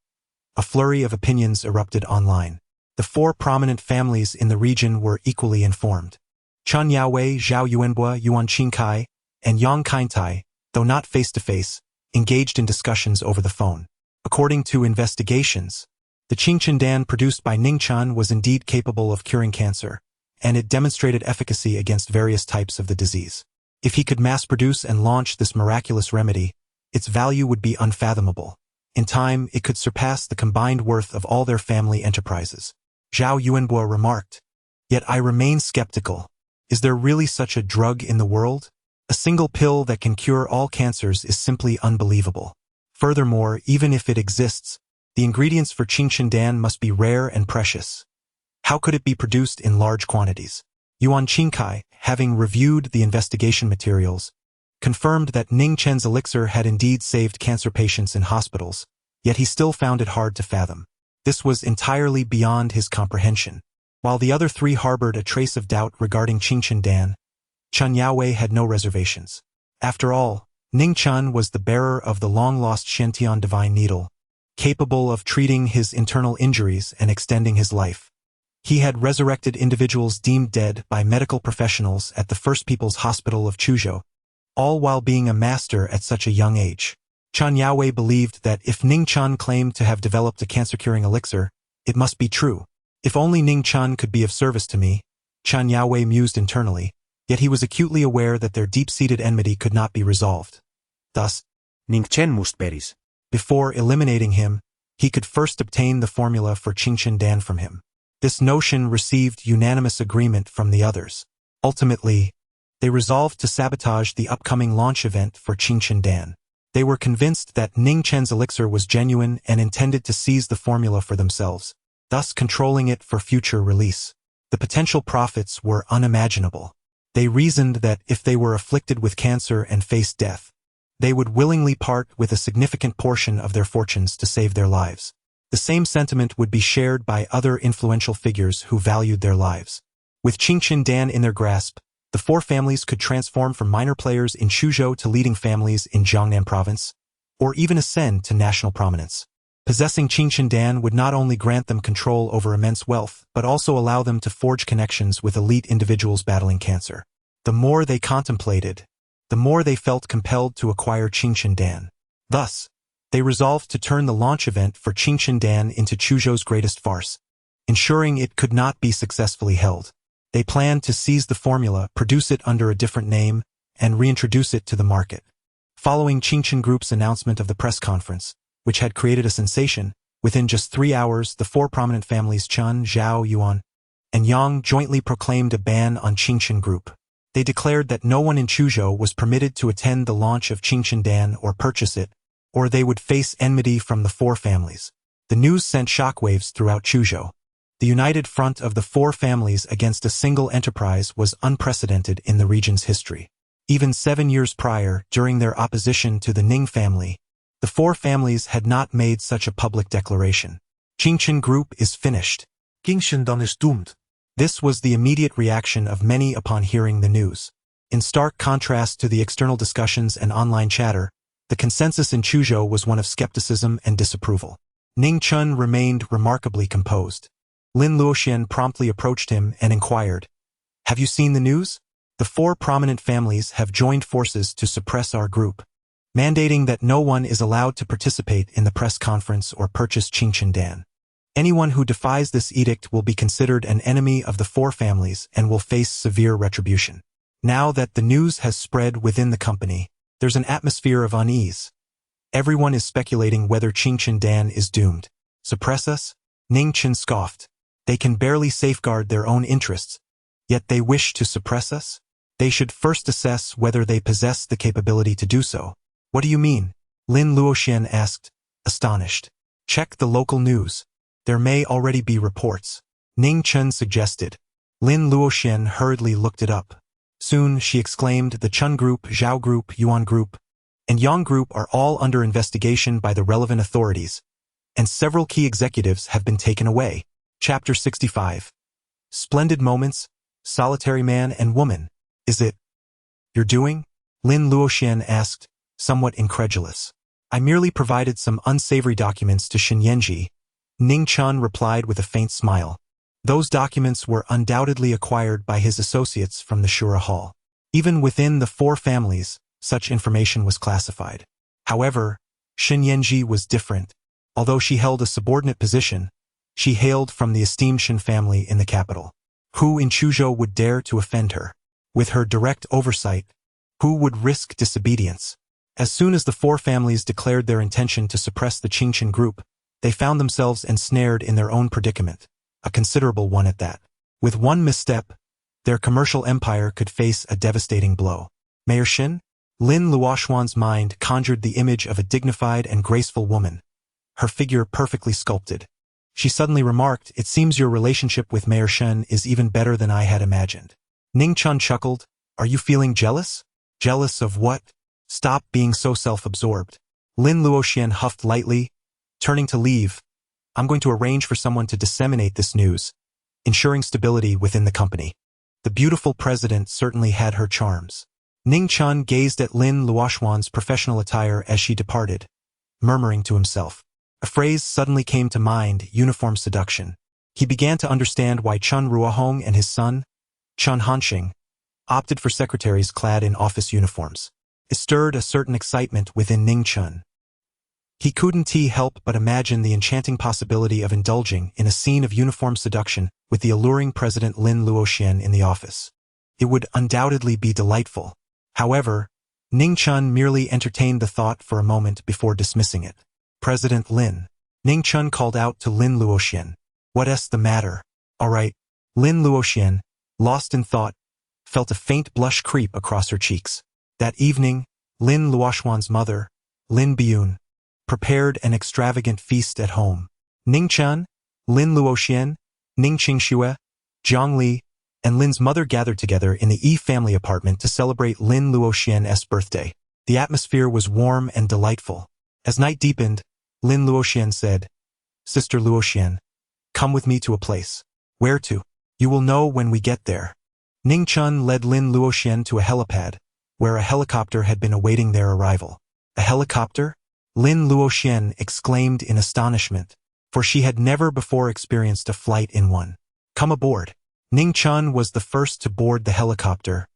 a flurry of opinions erupted online. The four prominent families in the region were equally informed. Chen Yaowei, Zhao Yuanbo, Yuan Qingkai, and Yang Kaintai, though not face-to-face, engaged in discussions over the phone. According to investigations, the Ning Chen produced by Ning Chen was indeed capable of curing cancer, and it demonstrated efficacy against various types of the disease. If he could mass-produce and launch this miraculous remedy, its value would be unfathomable. In time, it could surpass the combined worth of all their family enterprises. Zhao Yuanbo remarked. Yet I remain skeptical. Is there really such a drug in the world? A single pill that can cure all cancers is simply unbelievable. Furthermore, even if it exists, the ingredients for Ning Chen must be rare and precious. How could it be produced in large quantities? Yuan Qingkai, having reviewed the investigation materials, confirmed that Ning Chen's elixir had indeed saved cancer patients in hospitals, yet he still found it hard to fathom. This was entirely beyond his comprehension. While the other three harbored a trace of doubt regarding Ning Chen, Chen Yaowei had no reservations. After all, Ning Chen was the bearer of the long-lost Shantian divine needle, capable of treating his internal injuries and extending his life. He had resurrected individuals deemed dead by medical professionals at the First People's Hospital of Chuzhou, all while being a master at such a young age. Chen Yaowei believed that if Ning Chen claimed to have developed a cancer-curing elixir, it must be true. If only Ning Chen could be of service to me, Chen Yaowei mused internally, yet he was acutely aware that their deep-seated enmity could not be resolved. Thus, Ning Chen must peris. Before eliminating him, he could first obtain the formula for Ning Chen from him. This notion received unanimous agreement from the others. Ultimately, they resolved to sabotage the upcoming launch event for Ning Chen. They were convinced that Ning Chen's elixir was genuine and intended to seize the formula for themselves, thus controlling it for future release. The potential profits were unimaginable. They reasoned that if they were afflicted with cancer and faced death, they would willingly part with a significant portion of their fortunes to save their lives. The same sentiment would be shared by other influential figures who valued their lives. With Ning Chen in their grasp, the four families could transform from minor players in Chuzhou to leading families in Jiangnan province, or even ascend to national prominence. Possessing Ning Chen would not only grant them control over immense wealth, but also allow them to forge connections with elite individuals battling cancer. The more they contemplated, the more they felt compelled to acquire Ning Chen. Thus, they resolved to turn the launch event for Ning Chen into Chuzhou's greatest farce, ensuring it could not be successfully held. They planned to seize the formula, produce it under a different name, and reintroduce it to the market. Following Ning Chen Group's announcement of the press conference, which had created a sensation, within just 3 hours the four prominent families Chen, Zhao, Yuan, and Yang jointly proclaimed a ban on Ning Chen Group. They declared that no one in Chuzhou was permitted to attend the launch of Ning Chen or purchase it, or they would face enmity from the four families. The news sent shockwaves throughout Chuzhou. The united front of the four families against a single enterprise was unprecedented in the region's history. Even 7 years prior, during their opposition to the Ning family, the four families had not made such a public declaration. Ning Chen Group is finished. Ning Chen is doomed. This was the immediate reaction of many upon hearing the news. In stark contrast to the external discussions and online chatter, the consensus in Chuzhou was one of skepticism and disapproval. Ning Chen remained remarkably composed. Lin Luoxian promptly approached him and inquired, Have you seen the news? The 4 prominent families have joined forces to suppress our group, mandating that no one is allowed to participate in the press conference or purchase Ning Dan. Anyone who defies this edict will be considered an enemy of the 4 families and will face severe retribution. Now that the news has spread within the company, there's an atmosphere of unease. Everyone is speculating whether Ning Dan is doomed. Suppress us? Ning Chen scoffed. They can barely safeguard their own interests, yet they wish to suppress us? They should first assess whether they possess the capability to do so. What do you mean? Lin Luoxian asked, astonished. Check the local news. There may already be reports. Ning Chen suggested. Lin Luoxian hurriedly looked it up. Soon she exclaimed, the Chun Group, Zhao Group, Yuan Group, and Yang Group are all under investigation by the relevant authorities, and several key executives have been taken away. Chapter 65. Splendid moments, solitary man and woman. Is it you're doing? Lin Luoxian asked, somewhat incredulous. I merely provided some unsavory documents to Shen Yanji. Ning Chen replied with a faint smile. Those documents were undoubtedly acquired by his associates from the Shura Hall. Even within the 4 families, such information was classified. However, Shen Yanji was different. Although she held a subordinate position, she hailed from the esteemed Shen family in the capital. Who in Chuzhou would dare to offend her? With her direct oversight, who would risk disobedience? As soon as the 4 families declared their intention to suppress the Ning Chen group, they found themselves ensnared in their own predicament, a considerable one at that. With one misstep, their commercial empire could face a devastating blow. Mayor Shen? Lin Luoxuan's mind conjured the image of a dignified and graceful woman, her figure perfectly sculpted. She suddenly remarked, it seems your relationship with Mayor Shen is even better than I had imagined. Ning Chen chuckled, are you feeling jealous? Jealous of what? Stop being so self-absorbed. Lin Luoxian huffed lightly, turning to leave. I'm going to arrange for someone to disseminate this news, ensuring stability within the company. The beautiful president certainly had her charms. Ning Chen gazed at Lin Luoxuan's professional attire as she departed, murmuring to himself. A phrase suddenly came to mind, uniform seduction. He began to understand why Chun Ruohong and his son, Chun Hanxing, opted for secretaries clad in office uniforms. It stirred a certain excitement within Ning Chen. He couldn't help but imagine the enchanting possibility of indulging in a scene of uniform seduction with the alluring President Lin Luoxian in the office. It would undoubtedly be delightful. However, Ning Chen merely entertained the thought for a moment before dismissing it. President Lin. Ning Chen called out to Lin Luoxian. What's the matter? All right. Lin Luoxian, lost in thought, felt a faint blush creep across her cheeks. That evening, Lin Luoxuan's mother, Lin Biun, prepared an extravagant feast at home. Ning Chen, Lin Luoxian, Ning Qingxue, Zhang Li, and Lin's mother gathered together in the Yi family apartment to celebrate Lin Luoxian's birthday. The atmosphere was warm and delightful. As night deepened, Lin Luoxian said, Sister Luoxian, come with me to a place. Where to? You will know when we get there. Ning Chen led Lin Luoxian to a helipad, where a helicopter had been awaiting their arrival. A helicopter? Lin Luoxian exclaimed in astonishment, for she had never before experienced a flight in one. Come aboard. Ning Chen was the first to board the helicopter,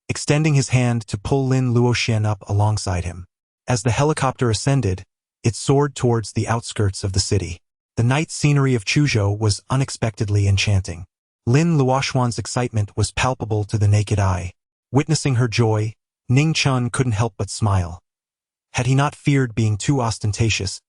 extending his hand to pull Lin Luoxian up alongside him. As the helicopter ascended, it soared towards the outskirts of the city. The night scenery of Chuzhou was unexpectedly enchanting. Lin Luoxuan's excitement was palpable to the naked eye. Witnessing her joy, Ning Chen couldn't help but smile. Had he not feared being too ostentatious,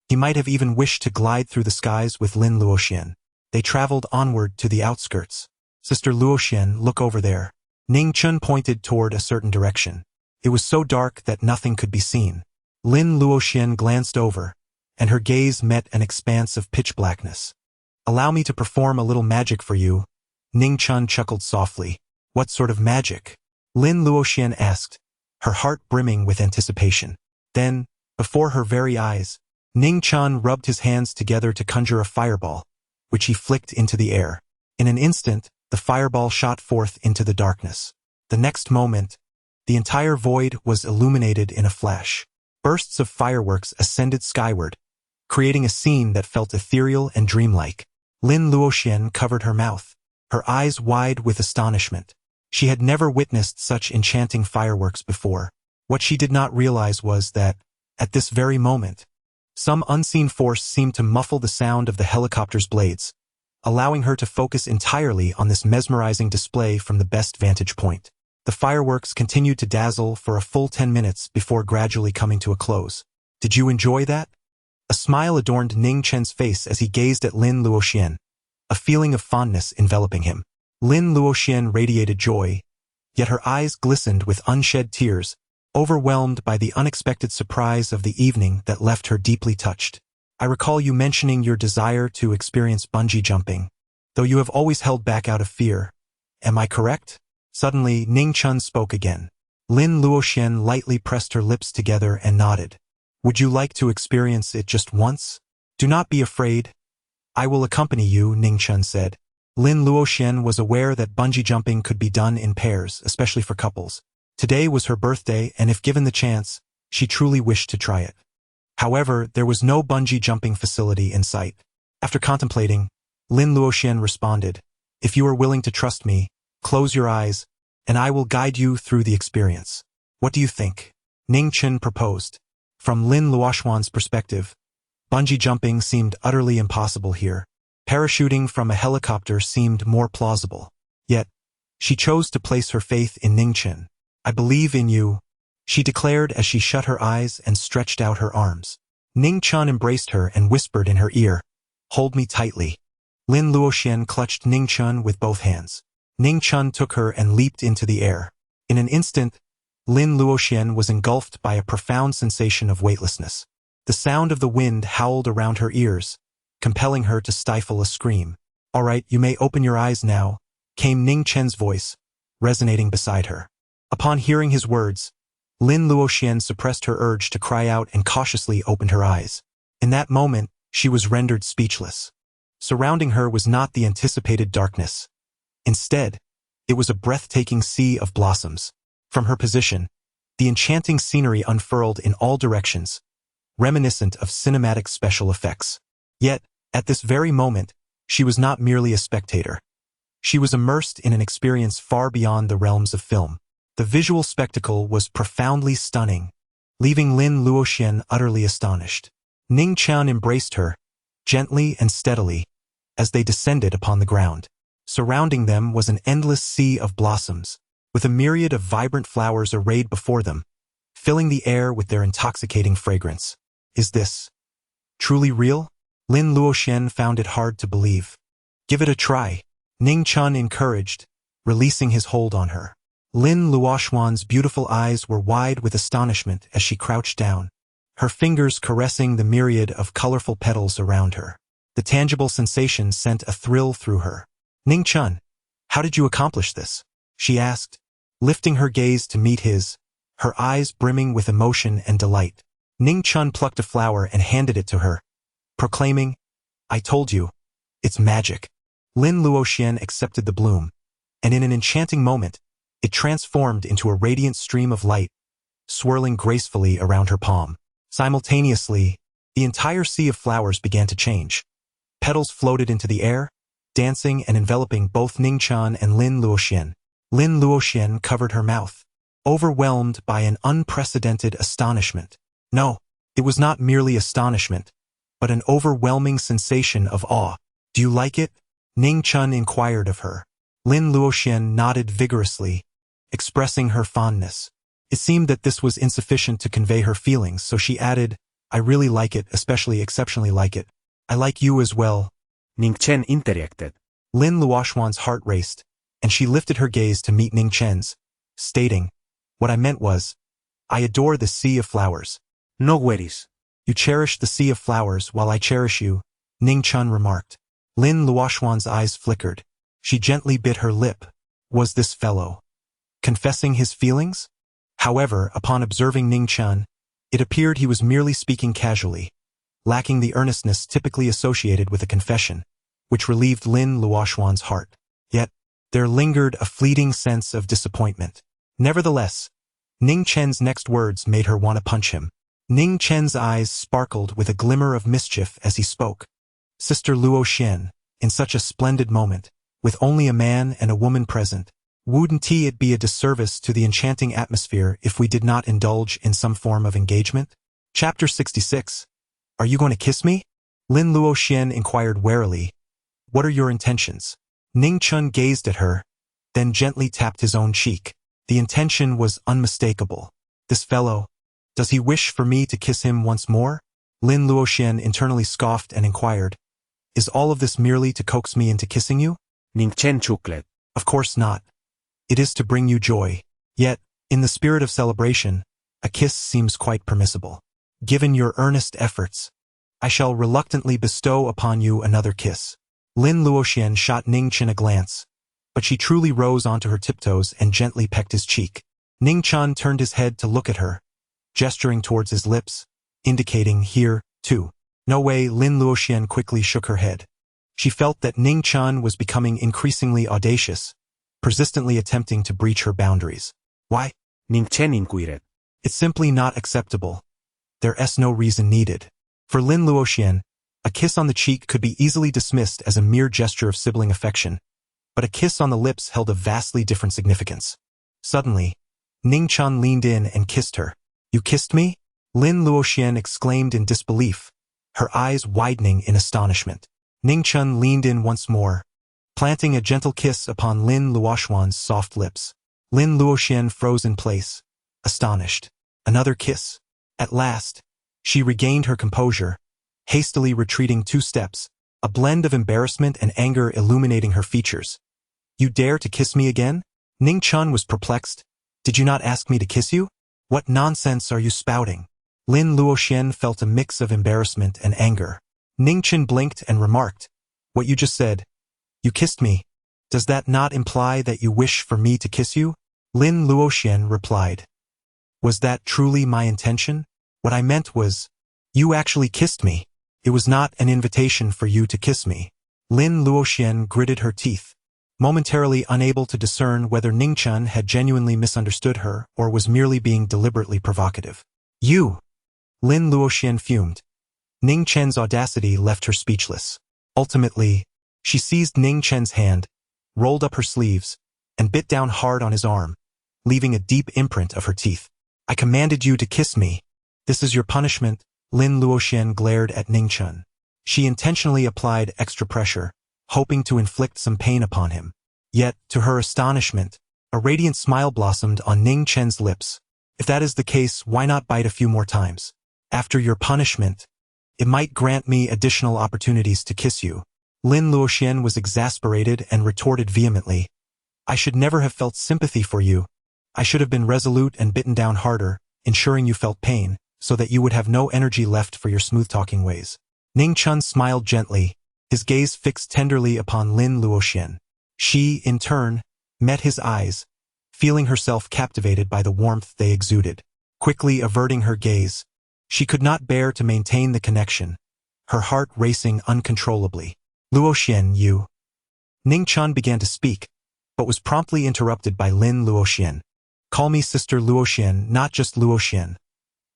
he might have even wished to glide through the skies with Lin Luoxian. They traveled onward to the outskirts. Sister Luoxian, look over there. Ning Chen pointed toward a certain direction. It was so dark that nothing could be seen. Lin Luoxian glanced over, and her gaze met an expanse of pitch blackness. Allow me to perform a little magic for you. Ning Chen chuckled softly. What sort of magic? Lin Luoxian asked, her heart brimming with anticipation. Then, before her very eyes, Ning Chen rubbed his hands together to conjure a fireball, which he flicked into the air. In an instant, the fireball shot forth into the darkness. The next moment, the entire void was illuminated in a flash. Bursts of fireworks ascended skyward, creating a scene that felt ethereal and dreamlike. Lin Luoxian covered her mouth, her eyes wide with astonishment. She had never witnessed such enchanting fireworks before. What she did not realize was that, at this very moment, some unseen force seemed to muffle the sound of the helicopter's blades, allowing her to focus entirely on this mesmerizing display from the best vantage point. The fireworks continued to dazzle for a full 10 minutes before gradually coming to a close. Did you enjoy that? A smile adorned Ning Chen's face as he gazed at Lin Luoxian, a feeling of fondness enveloping him. Lin Luoxian radiated joy, yet her eyes glistened with unshed tears, overwhelmed by the unexpected surprise of the evening that left her deeply touched. I recall you mentioning your desire to experience bungee jumping, though you have always held back out of fear. Am I correct? Suddenly, Ning Chen spoke again. Lin Luoxian lightly pressed her lips together and nodded. Would you like to experience it just once? Do not be afraid. I will accompany you, Ning Chen said. Lin Luoxian was aware that bungee jumping could be done in pairs, especially for couples. Today was her birthday, and if given the chance, she truly wished to try it. However, there was no bungee jumping facility in sight. After contemplating, Lin Luoxian responded, If you are willing to trust me, close your eyes, and I will guide you through the experience. What do you think? Ning Chen proposed. From Lin Luoxian's perspective, bungee jumping seemed utterly impossible here. Parachuting from a helicopter seemed more plausible. Yet, she chose to place her faith in Ning Chen. I believe in you, she declared as she shut her eyes and stretched out her arms. Ning Chen embraced her and whispered in her ear, Hold me tightly. Lin Luoxian clutched Ning Chen with both hands. Ning Chen took her and leaped into the air. In an instant, Lin Luoxian was engulfed by a profound sensation of weightlessness. The sound of the wind howled around her ears, compelling her to stifle a scream. All right, you may open your eyes now, came Ning Chen's voice, resonating beside her. Upon hearing his words, Lin Luoxian suppressed her urge to cry out and cautiously opened her eyes. In that moment, she was rendered speechless. Surrounding her was not the anticipated darkness. Instead, it was a breathtaking sea of blossoms. From her position, the enchanting scenery unfurled in all directions, reminiscent of cinematic special effects. Yet, at this very moment, she was not merely a spectator. She was immersed in an experience far beyond the realms of film. The visual spectacle was profoundly stunning, leaving Lin Luoxian utterly astonished. Ning Chen embraced her, gently and steadily, as they descended upon the ground. Surrounding them was an endless sea of blossoms, with a myriad of vibrant flowers arrayed before them, filling the air with their intoxicating fragrance. Is this truly real? Lin Luoxian found it hard to believe. Give it a try, Ning Chen encouraged, releasing his hold on her. Lin Luoxian's beautiful eyes were wide with astonishment as she crouched down, her fingers caressing the myriad of colorful petals around her. The tangible sensation sent a thrill through her. Ning Chen, how did you accomplish this? She asked, lifting her gaze to meet his, her eyes brimming with emotion and delight. Ning Chen plucked a flower and handed it to her, proclaiming, I told you, it's magic. Lin Luoxian accepted the bloom, and in an enchanting moment, it transformed into a radiant stream of light, swirling gracefully around her palm. Simultaneously, the entire sea of flowers began to change. Petals floated into the air, dancing and enveloping both Ning Chen and Lin Luoxian. Lin Luoxian covered her mouth, overwhelmed by an unprecedented astonishment. No, it was not merely astonishment, but an overwhelming sensation of awe. Do you like it? Ning Chen inquired of her. Lin Luoxian nodded vigorously, expressing her fondness. It seemed that this was insufficient to convey her feelings, so she added, I really like it, especially exceptionally like it. I like you as well. Ning Chen interjected. Lin Luoxian's heart raced, and she lifted her gaze to meet Ning Chen's, stating, What I meant was, I adore the sea of flowers. No worries. You cherish the sea of flowers while I cherish you, Ning Chen remarked. Lin Luoxian's eyes flickered. She gently bit her lip. Was this fellow confessing his feelings? However, upon observing Ning Chen, it appeared he was merely speaking casually, lacking the earnestness typically associated with a confession, which relieved Lin Luoxian's heart. Yet, there lingered a fleeting sense of disappointment. Nevertheless, Ning Chen's next words made her want to punch him. Ning Chen's eyes sparkled with a glimmer of mischief as he spoke. Sister Luoxian, in such a splendid moment, with only a man and a woman present, Wouldn't it be a disservice to the enchanting atmosphere if we did not indulge in some form of engagement? Chapter 66. Are you going to kiss me? Lin Luoxian inquired warily. What are your intentions? Ning Chen gazed at her, then gently tapped his own cheek. The intention was unmistakable. This fellow, does he wish for me to kiss him once more? Lin Luoxian internally scoffed and inquired. Is all of this merely to coax me into kissing you? Ning Chen chucklet. Of course not. It is to bring you joy. Yet, in the spirit of celebration, a kiss seems quite permissible. Given your earnest efforts, I shall reluctantly bestow upon you another kiss. Lin Luoxian shot Ning Chen a glance, but she truly rose onto her tiptoes and gently pecked his cheek. Ning Chen turned his head to look at her, gesturing towards his lips, indicating here, too. No way. Lin Luoxian quickly shook her head. She felt that Ning Chen was becoming increasingly audacious, persistently attempting to breach her boundaries. Why? Ning Chen inquired. It's simply not acceptable. There's no reason needed. For Lin Luoxian, a kiss on the cheek could be easily dismissed as a mere gesture of sibling affection, but a kiss on the lips held a vastly different significance. Suddenly, Ning Chen leaned in and kissed her. You kissed me? Lin Luoxian exclaimed in disbelief, her eyes widening in astonishment. Ning Chen leaned in once more, planting a gentle kiss upon Lin Luoxian's soft lips. Lin Luoxian froze in place, astonished. Another kiss. At last, she regained her composure, hastily retreating 2 steps, a blend of embarrassment and anger illuminating her features. You dare to kiss me again? Ning Chen was perplexed. Did you not ask me to kiss you? What nonsense are you spouting? Lin Luoxian felt a mix of embarrassment and anger. Ning Chen blinked and remarked, what you just said. You kissed me. Does that not imply that you wish for me to kiss you? Lin Luoxian replied. Was that truly my intention? What I meant was, you actually kissed me. It was not an invitation for you to kiss me. Lin Luoxian gritted her teeth, momentarily unable to discern whether Ning Chen had genuinely misunderstood her or was merely being deliberately provocative. You! Lin Luoxian fumed. Ning Chen's audacity left her speechless. Ultimately, she seized Ning Chen's hand, rolled up her sleeves, and bit down hard on his arm, leaving a deep imprint of her teeth. I commanded you to kiss me. This is your punishment. Lin Luoxian glared at Ning Chen. She intentionally applied extra pressure, hoping to inflict some pain upon him. Yet, to her astonishment, a radiant smile blossomed on Ning Chen's lips. If that is the case, why not bite a few more times? After your punishment, it might grant me additional opportunities to kiss you. Lin Luoxian was exasperated and retorted vehemently. I should never have felt sympathy for you. I should have been resolute and bitten down harder, ensuring you felt pain, so that you would have no energy left for your smooth-talking ways. Ning Chen smiled gently, his gaze fixed tenderly upon Lin Luoxian. She, in turn, met his eyes, feeling herself captivated by the warmth they exuded. Quickly averting her gaze, she could not bear to maintain the connection, her heart racing uncontrollably. Luoxian, you. Ning Chen began to speak, but was promptly interrupted by Lin Luoxian. Call me Sister Luoxian, not just Luoxian.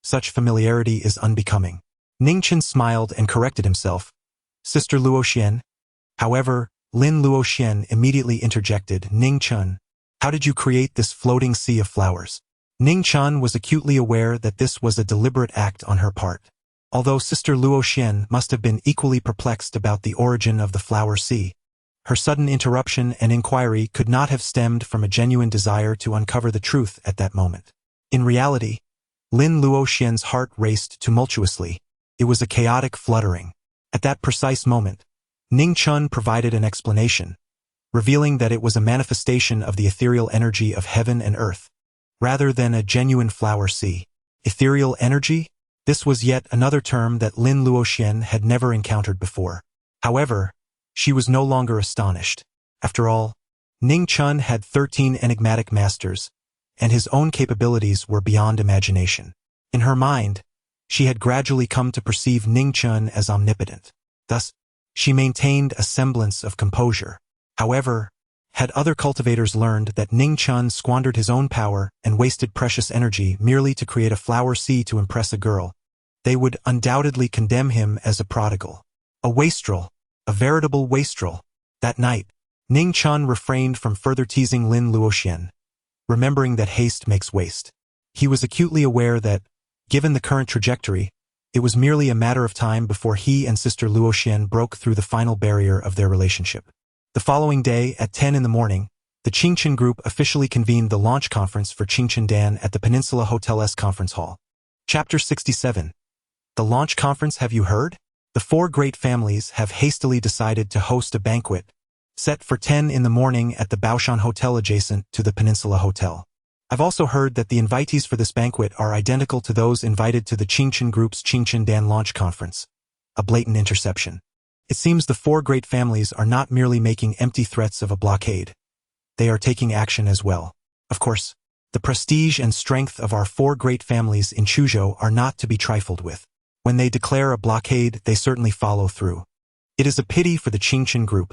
Such familiarity is unbecoming. Ning Chen smiled and corrected himself. Sister Luoxian. However, Lin Luoxian immediately interjected, Ning Chen, how did you create this floating sea of flowers? Ning Chen was acutely aware that this was a deliberate act on her part. Although Sister Luoxian must have been equally perplexed about the origin of the flower sea, her sudden interruption and inquiry could not have stemmed from a genuine desire to uncover the truth at that moment. In reality, Lin Luoxian's heart raced tumultuously. It was a chaotic fluttering. At that precise moment, Ning Chen provided an explanation, revealing that it was a manifestation of the ethereal energy of heaven and earth, rather than a genuine flower sea. Ethereal energy? This was yet another term that Lin Luoxian had never encountered before. However, she was no longer astonished. After all, Ning Chen had 13 enigmatic masters, and his own capabilities were beyond imagination. In her mind, she had gradually come to perceive Ning Chen as omnipotent. Thus, she maintained a semblance of composure. However, had other cultivators learned that Ning Chen squandered his own power and wasted precious energy merely to create a flower sea to impress a girl, they would undoubtedly condemn him as a prodigal. A wastrel, a veritable wastrel. That night, Ning Chen refrained from further teasing Lin Luoxian, remembering that haste makes waste. He was acutely aware that, given the current trajectory, it was merely a matter of time before he and Sister Luoxian broke through the final barrier of their relationship. The following day, at 10 in the morning, the Qingchen Group officially convened the launch conference for Qingchen Dan at the Peninsula Hotel's conference hall. Chapter 67. The launch conference, have you heard? The four great families have hastily decided to host a banquet, set for 10 in the morning at the Baoshan Hotel adjacent to the Peninsula Hotel. I've also heard that the invitees for this banquet are identical to those invited to the Qingchen Group's Qingchen Dan launch conference. A blatant interception. It seems the four great families are not merely making empty threats of a blockade. They are taking action as well. Of course, the prestige and strength of our four great families in Chuzhou are not to be trifled with. When they declare a blockade, they certainly follow through. It is a pity for the Qingchen Group.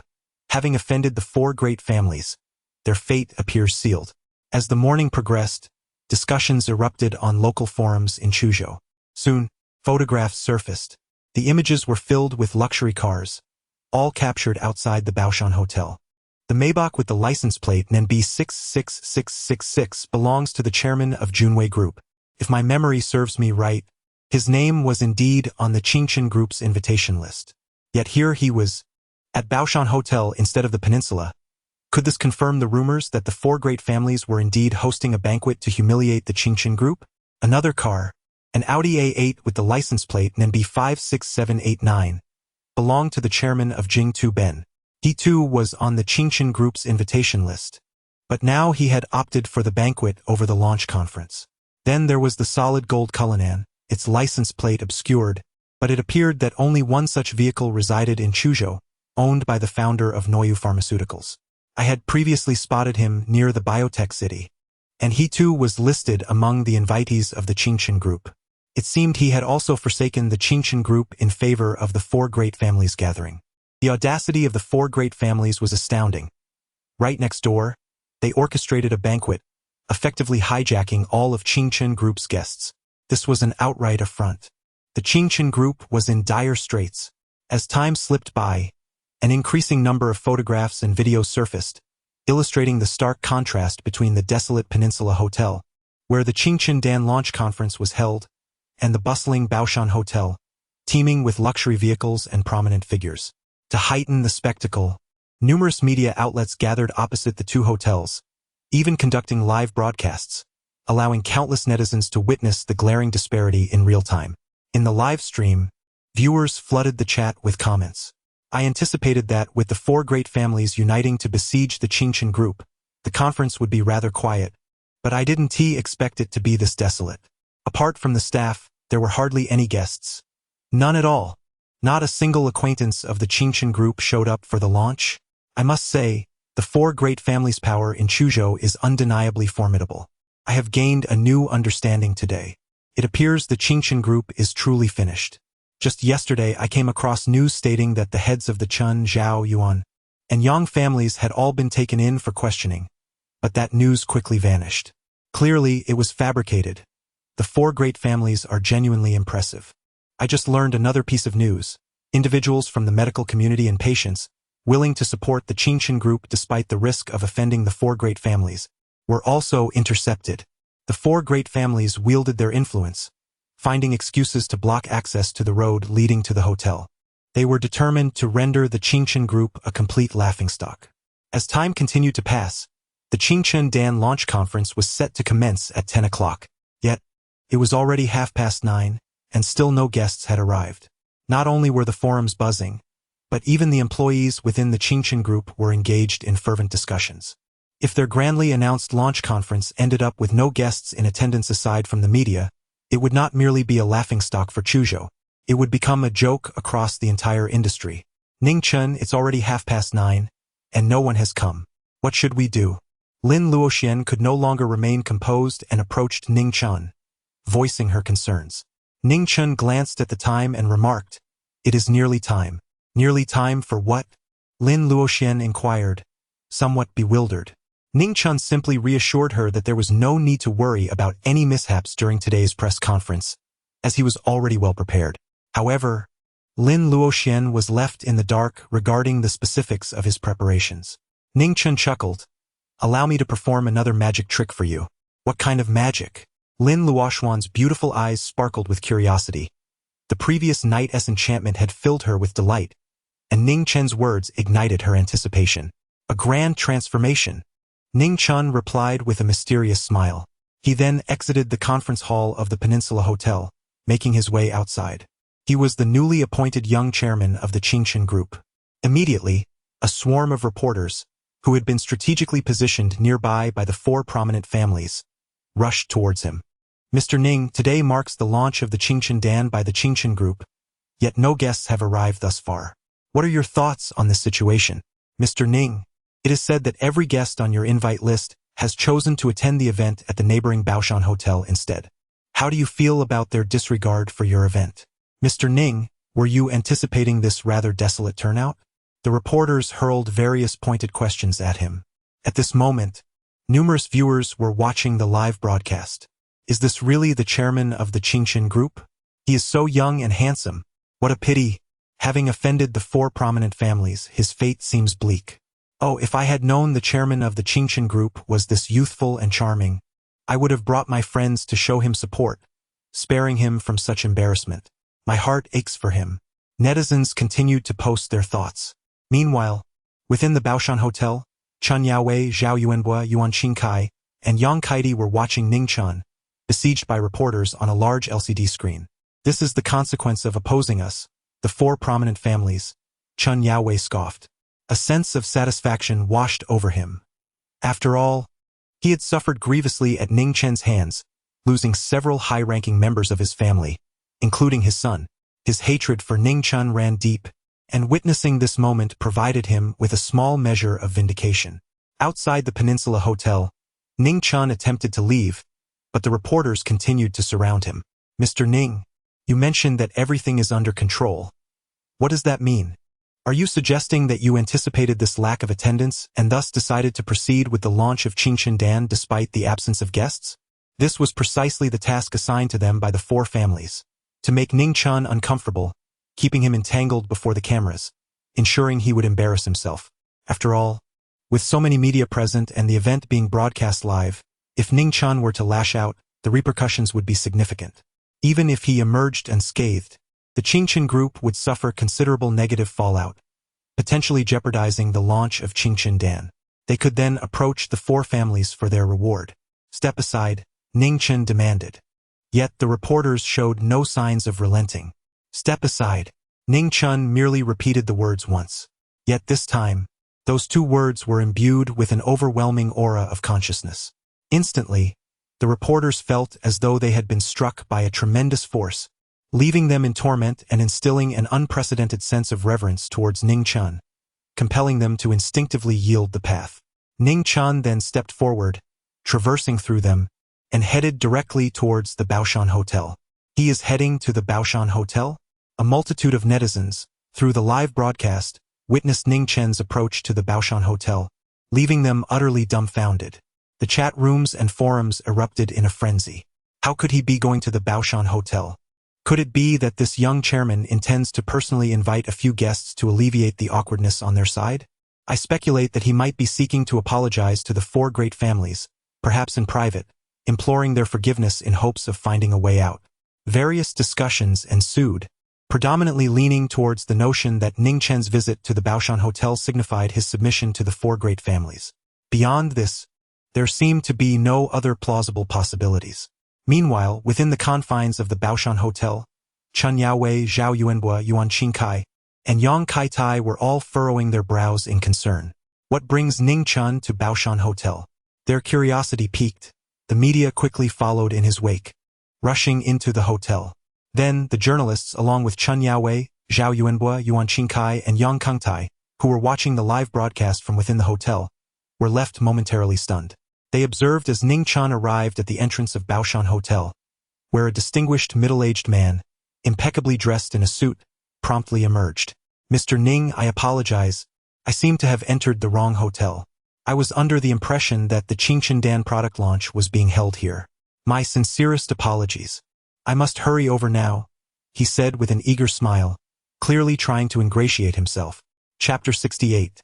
Having offended the four great families, their fate appears sealed. As the morning progressed, discussions erupted on local forums in Chuzhou. Soon, photographs surfaced. The images were filled with luxury cars, all captured outside the Baoshan Hotel. The Maybach with the license plate NB 66666 belongs to the chairman of Junwei Group. If my memory serves me right, his name was indeed on the Qingchen Group's invitation list. Yet here he was, at Baoshan Hotel instead of the Peninsula. Could this confirm the rumors that the four great families were indeed hosting a banquet to humiliate the Qingchen Group? Another car, an Audi A8 with the license plate NB 56789, belonged to the chairman of Jingtu Ben. He too was on the Qingchen Group's invitation list. But now he had opted for the banquet over the launch conference. Then there was the solid gold Cullinan, its license plate obscured, but it appeared that only one such vehicle resided in Chuzhou, owned by the founder of Noyu Pharmaceuticals. I had previously spotted him near the biotech city, and he too was listed among the invitees of the Qingchen Group. It seemed he had also forsaken the Qingchen Group in favor of the four great families gathering. The audacity of the four great families was astounding. Right next door, they orchestrated a banquet, effectively hijacking all of Qingchen Group's guests. This was an outright affront. The Qingchen Group was in dire straits. As time slipped by, an increasing number of photographs and videos surfaced, illustrating the stark contrast between the desolate Peninsula Hotel, where the Qingchen Dan launch conference was held, and the bustling Baoshan Hotel, teeming with luxury vehicles and prominent figures. To heighten the spectacle, numerous media outlets gathered opposite the two hotels, even conducting live broadcasts, allowing countless netizens to witness the glaring disparity in real time. In the live stream, viewers flooded the chat with comments. I anticipated that, with the four great families uniting to besiege the Qingchen Group, the conference would be rather quiet, but I didn't expect it to be this desolate. Apart from the staff, there were hardly any guests. None at all. Not a single acquaintance of the Qingchen Group showed up for the launch. I must say, the four great families' power in Chuzhou is undeniably formidable. I have gained a new understanding today. It appears the Qingchen Group is truly finished. Just yesterday I came across news stating that the heads of the Chun, Zhao, Yuan, and Yang families had all been taken in for questioning, but that news quickly vanished. Clearly, it was fabricated. The four great families are genuinely impressive. I just learned another piece of news. Individuals from the medical community and patients, willing to support the Qingchen Group despite the risk of offending the four great families, were also intercepted. The four great families wielded their influence, finding excuses to block access to the road leading to the hotel. They were determined to render the Qingchen Group a complete laughingstock. As time continued to pass, the Qingchen Dan launch conference was set to commence at 10 o'clock. Yet, it was already 9:30, and still no guests had arrived. Not only were the forums buzzing, but even the employees within the Qingchen Group were engaged in fervent discussions. If their grandly announced launch conference ended up with no guests in attendance aside from the media, it would not merely be a laughingstock for Chuzhou. It would become a joke across the entire industry. Ning Chen, it's already 9:30, and no one has come. What should we do? Lin Luoxian could no longer remain composed and approached Ning Chen, voicing her concerns. Ning Chen glanced at the time and remarked, "It is nearly time." "Nearly time for what?" Lin Luoxian inquired, somewhat bewildered. Ning Chen simply reassured her that there was no need to worry about any mishaps during today's press conference, as he was already well prepared. However, Lin Luoxian was left in the dark regarding the specifics of his preparations. Ning Chen chuckled. Allow me to perform another magic trick for you. What kind of magic? Lin Luoxuan's beautiful eyes sparkled with curiosity. The previous night's enchantment had filled her with delight, and Ning Chen's words ignited her anticipation. A grand transformation. Ning Chen replied with a mysterious smile. He then exited the conference hall of the Peninsula Hotel, making his way outside. He was the newly appointed young chairman of the Ning Chen group. Immediately, a swarm of reporters, who had been strategically positioned nearby by the four prominent families, rushed towards him. Mr. Ning, today marks the launch of the Ning Chen Dan by the Ning Chen group, yet no guests have arrived thus far. What are your thoughts on this situation? Mr. Ning, it is said that every guest on your invite list has chosen to attend the event at the neighboring Baoshan Hotel instead. How do you feel about their disregard for your event? Mr. Ning, were you anticipating this rather desolate turnout? The reporters hurled various pointed questions at him. At this moment, numerous viewers were watching the live broadcast. Is this really the chairman of the Ning Chen group? He is so young and handsome. What a pity. Having offended the four prominent families, his fate seems bleak. Oh, if I had known the chairman of the Ning Chen group was this youthful and charming, I would have brought my friends to show him support, sparing him from such embarrassment. My heart aches for him. Netizens continued to post their thoughts. Meanwhile, within the Baoshan Hotel, Chen Yaowei, Zhao Yuanbua, Yuan Qingkai, and Yang Kaidi were watching Ning Chen, besieged by reporters on a large LCD screen. This is the consequence of opposing us, the four prominent families, Chen Yaowei scoffed. A sense of satisfaction washed over him. After all, he had suffered grievously at Ning Chen's hands, losing several high-ranking members of his family, including his son. His hatred for Ning Chen ran deep, and witnessing this moment provided him with a small measure of vindication. Outside the Peninsula Hotel, Ning Chen attempted to leave, but the reporters continued to surround him. Mr. Ning, you mentioned that everything is under control. What does that mean? Are you suggesting that you anticipated this lack of attendance and thus decided to proceed with the launch of Ning Chen Dan despite the absence of guests? This was precisely the task assigned to them by the four families. To make Ning Chen uncomfortable, keeping him entangled before the cameras, ensuring he would embarrass himself. After all, with so many media present and the event being broadcast live, if Ning Chen were to lash out, the repercussions would be significant. Even if he emerged unscathed, the Ning Chen group would suffer considerable negative fallout, potentially jeopardizing the launch of Ning Chen Dan. They could then approach the four families for their reward. Step aside, Ning Chen demanded. Yet the reporters showed no signs of relenting. Step aside. Ning Chen merely repeated the words once. Yet this time, those two words were imbued with an overwhelming aura of consciousness. Instantly, the reporters felt as though they had been struck by a tremendous force, leaving them in torment and instilling an unprecedented sense of reverence towards Ning Chen, compelling them to instinctively yield the path. Ning Chen then stepped forward, traversing through them, and headed directly towards the Baoshan Hotel. He is heading to the Baoshan Hotel? A multitude of netizens, through the live broadcast, witnessed Ning Chen's approach to the Baoshan Hotel, leaving them utterly dumbfounded. The chat rooms and forums erupted in a frenzy. How could he be going to the Baoshan Hotel? Could it be that this young chairman intends to personally invite a few guests to alleviate the awkwardness on their side? I speculate that he might be seeking to apologize to the four great families, perhaps in private, imploring their forgiveness in hopes of finding a way out. Various discussions ensued, predominantly leaning towards the notion that Ning Chen's visit to the Baoshan Hotel signified his submission to the four great families. Beyond this, there seemed to be no other plausible possibilities. Meanwhile, within the confines of the Baoshan Hotel, Chen Yaowei, Zhao Yuanbua, Yuan Qingkai, and Yang Kaitai were all furrowing their brows in concern. What brings Ning Chen to Baoshan Hotel? Their curiosity piqued. The media quickly followed in his wake, rushing into the hotel. Then, the journalists, along with Chen Yaowei, Zhao Yuanbua, Yuan Qingkai, and Yang Kaitai, who were watching the live broadcast from within the hotel, were left momentarily stunned. They observed as Ning Chen arrived at the entrance of Baoshan Hotel, where a distinguished middle-aged man, impeccably dressed in a suit, promptly emerged. Mr. Ning, I apologize. I seem to have entered the wrong hotel. I was under the impression that the Ning Chen Dan product launch was being held here. My sincerest apologies. I must hurry over now, he said with an eager smile, clearly trying to ingratiate himself. Chapter 68.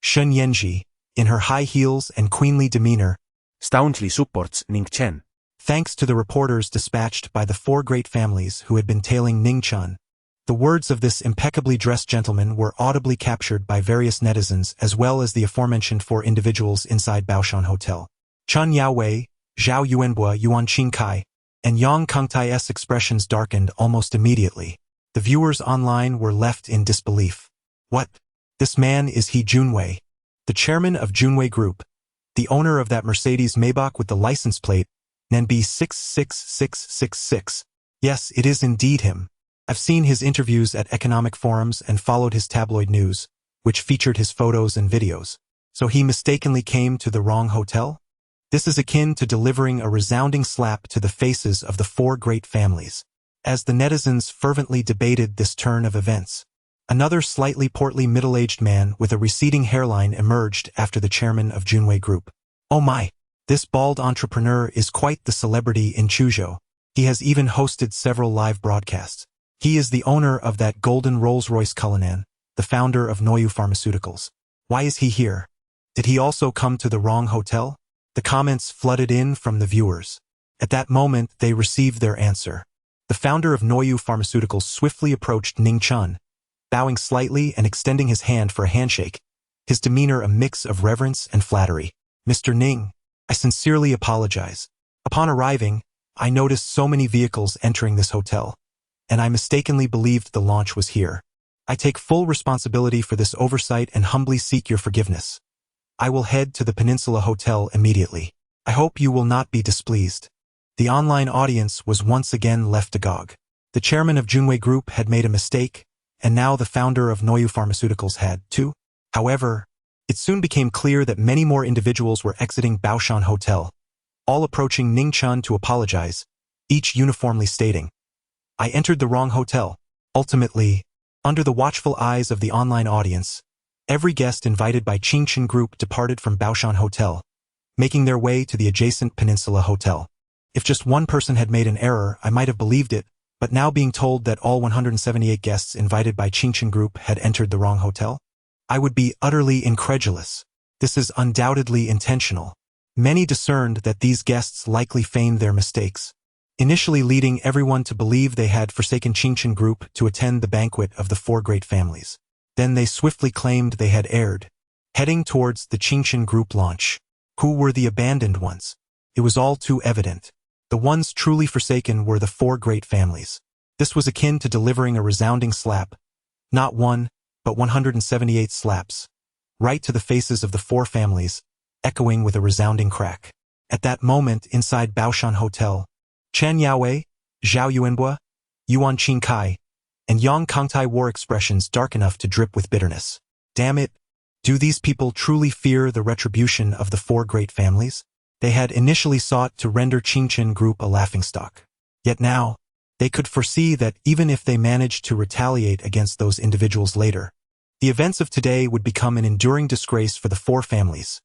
Shen Yanji, in her high heels and queenly demeanor, staunchly supports Ning Chen. thanks to the reporters dispatched by the four great families who had been tailing Ning Chen. The words of this impeccably dressed gentleman were audibly captured by various netizens as well as the aforementioned four individuals inside Baoshan Hotel. Chen Yaowei, Zhao Yuanbua, Yuan Qingkai, and Yang Kangtai's expressions darkened almost immediately. The viewers online were left in disbelief. What? This man is he Junwei, the chairman of Junwei Group, the owner of that Mercedes Maybach with the license plate, NB 66666. Yes, it is indeed him. I've seen his interviews at economic forums and followed his tabloid news, which featured his photos and videos. So he mistakenly came to the wrong hotel? This is akin to delivering a resounding slap to the faces of the four great families. As the netizens fervently debated this turn of events, another slightly portly middle-aged man with a receding hairline emerged after the chairman of Junwei Group. Oh my! This bald entrepreneur is quite the celebrity in Chuzhou. He has even hosted several live broadcasts. He is the owner of that golden Rolls-Royce Cullinan, the founder of Noyu Pharmaceuticals. Why is he here? Did he also come to the wrong hotel? The comments flooded in from the viewers. At that moment, they received their answer. The founder of Noyu Pharmaceuticals swiftly approached Ning Chen, bowing slightly and extending his hand for a handshake, his demeanor a mix of reverence and flattery. Mr. Ning, I sincerely apologize. Upon arriving, I noticed so many vehicles entering this hotel, and I mistakenly believed the launch was here. I take full responsibility for this oversight and humbly seek your forgiveness. I will head to the Peninsula Hotel immediately. I hope you will not be displeased. The online audience was once again left agog. The chairman of Junwei Group had made a mistake, and now the founder of Noyu Pharmaceuticals had, too. However, it soon became clear that many more individuals were exiting Baoshan Hotel, all approaching Ning Chen to apologize, each uniformly stating, I entered the wrong hotel. Ultimately, under the watchful eyes of the online audience, every guest invited by Ning Chen Group departed from Baoshan Hotel, making their way to the adjacent Peninsula Hotel. If just one person had made an error, I might have believed it, but now being told that all 178 guests invited by Ning Chen Group had entered the wrong hotel, I would be utterly incredulous. This is undoubtedly intentional. Many discerned that these guests likely feigned their mistakes, initially leading everyone to believe they had forsaken Ning Chen Group to attend the banquet of the four great families. Then they swiftly claimed they had erred, heading towards the Ning Chen Group launch. Who were the abandoned ones? It was all too evident. The ones truly forsaken were the four great families. This was akin to delivering a resounding slap, not one, but 178 slaps, right to the faces of the four families, echoing with a resounding crack. At that moment, inside Baoshan Hotel, Chen Yaowei, Zhao Yuanbua, Yuan Qingkai, and Yang Kangtai wore expressions dark enough to drip with bitterness. Damn it! Do these people truly fear the retribution of the four great families? They had initially sought to render Ning Chen Group a laughingstock. Yet now, they could foresee that even if they managed to retaliate against those individuals later, the events of today would become an enduring disgrace for the four families,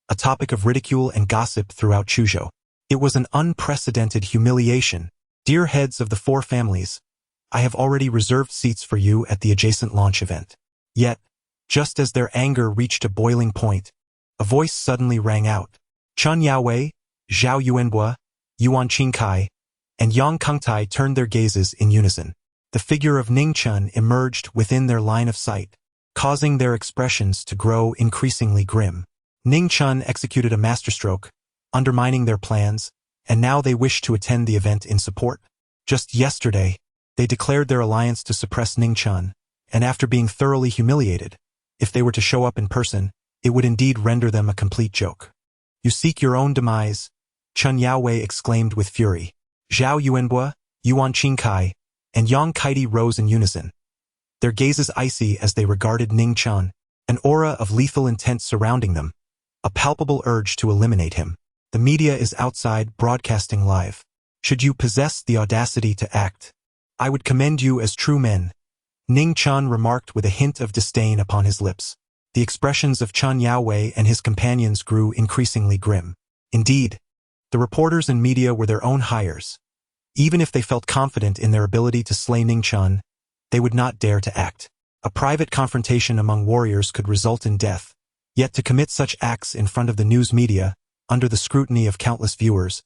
a topic of ridicule and gossip throughout Chuzhou. It was an unprecedented humiliation. Dear heads of the four families, I have already reserved seats for you at the adjacent launch event. Yet, just as their anger reached a boiling point, a voice suddenly rang out. Chen Yaowei, Zhao Yuanbua, Yuan Qingkai, and Yang Kangtai turned their gazes in unison. The figure of Ning Chen emerged within their line of sight, causing their expressions to grow increasingly grim. Ning Chen executed a masterstroke, undermining their plans, and now they wish to attend the event in support. Just yesterday, they declared their alliance to suppress Ning Chen, and after being thoroughly humiliated, if they were to show up in person, it would indeed render them a complete joke. You seek your own demise, Chen Yaowei exclaimed with fury. Zhao Yuanbua, Yuan Qingkai, and Yang Kaiti rose in unison, their gazes icy as they regarded Ning Chen, an aura of lethal intent surrounding them, a palpable urge to eliminate him. The media is outside broadcasting live. Should you possess the audacity to act, I would commend you as true men, Ning Chen remarked with a hint of disdain upon his lips. The expressions of Chen Yaowei and his companions grew increasingly grim. Indeed, the reporters and media were their own hires. Even if they felt confident in their ability to slay Ning Chen, they would not dare to act. A private confrontation among warriors could result in death, Yet to commit such acts in front of the news media, under the scrutiny of countless viewers,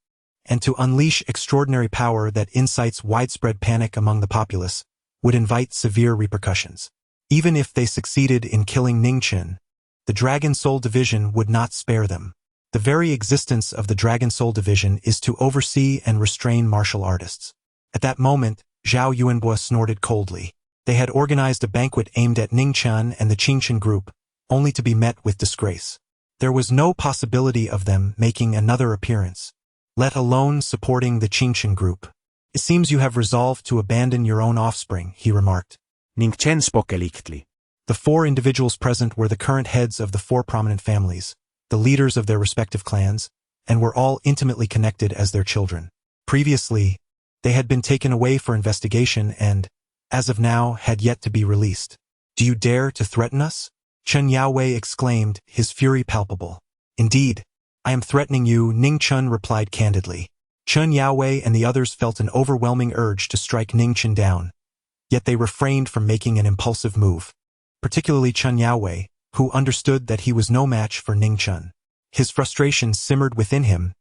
and to unleash extraordinary power that incites widespread panic among the populace, would invite severe repercussions. Even if they succeeded in killing Ning Chen, the Dragon Soul Division would not spare them. The very existence of the Dragon Soul Division is to oversee and restrain martial artists. At that moment, Zhao Yuanbua snorted coldly. They had organized a banquet aimed at Ning Chen and the Qingchen group, only to be met with disgrace. There was no possibility of them making another appearance, let alone supporting the Qingchen group. It seems you have resolved to abandon your own offspring, he remarked. Ning Chen spoke lichtly. The 4 individuals present were the current heads of the 4 prominent families, the leaders of their respective clans, and were all intimately connected as their children. Previously, they had been taken away for investigation and, as of now, had yet to be released. Do you dare to threaten us? Chen Yaowei exclaimed, his fury palpable. Indeed, I am threatening you, Ning Chen replied candidly. Chen Yaowei and the others felt an overwhelming urge to strike Ning Chen down, yet they refrained from making an impulsive move. Particularly Chen Yaowei, who understood that he was no match for Ning Chen. His frustration simmered within him,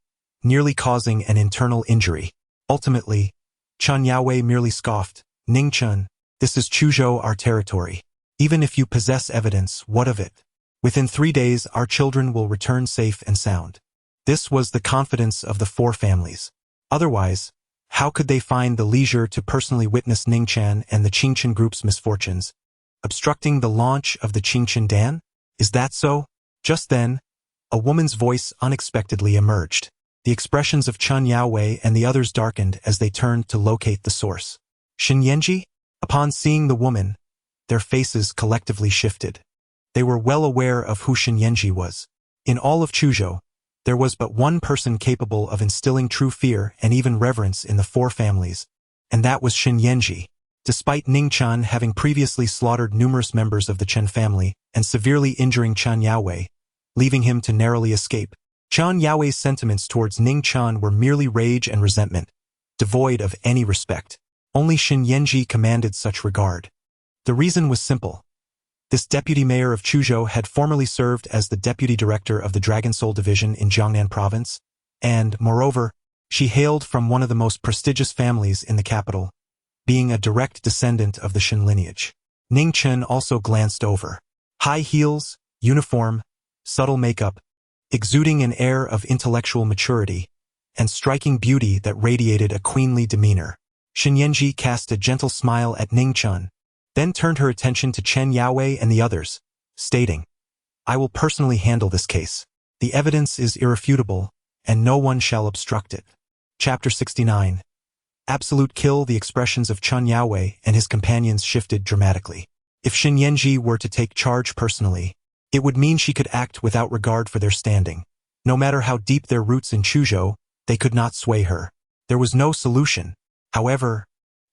nearly causing an internal injury. Ultimately, Chen Yaowei merely scoffed, Ning Chen, this is Chuzhou, our territory. Even if you possess evidence, what of it? Within 3 days, our children will return safe and sound. This was the confidence of the 4 families. Otherwise, how could they find the leisure to personally witness Ning Chen and the Qingchen group's misfortunes? Obstructing the launch of the Qingchen Dan? Is that so? Just then, a woman's voice unexpectedly emerged. The expressions of Chen Yaowei and the others darkened as they turned to locate the source. Xin Yanji? Upon seeing the woman, their faces collectively shifted. They were well aware of who Xin Yanji was. In all of Chuzhou, there was but one person capable of instilling true fear and even reverence in the 4 families, and that was Xin Yanji. Despite Ning Chen having previously slaughtered numerous members of the Chen family and severely injuring Chen Yaowei, leaving him to narrowly escape, Chen Yaowei's sentiments towards Ning Chen were merely rage and resentment, devoid of any respect. Only Xin Yanji commanded such regard. The reason was simple. This deputy mayor of Chuzhou had formerly served as the deputy director of the Dragon Soul Division in Jiangnan province, and, moreover, she hailed from one of the most prestigious families in the capital, being a direct descendant of the Xin lineage. Ning Chen also glanced over. High heels, uniform, subtle makeup, exuding an air of intellectual maturity, and striking beauty that radiated a queenly demeanor. Xin Yanji cast a gentle smile at Ning Chen, then turned her attention to Chen Yaowei and the others, stating, I will personally handle this case. The evidence is irrefutable, and no one shall obstruct it. Chapter 69. Absolute kill. The expressions of Chen Yaowei and his companions shifted dramatically. If Xin Yanji were to take charge personally, it would mean she could act without regard for their standing. No matter how deep their roots in Chuzhou, they could not sway her. There was no solution. However,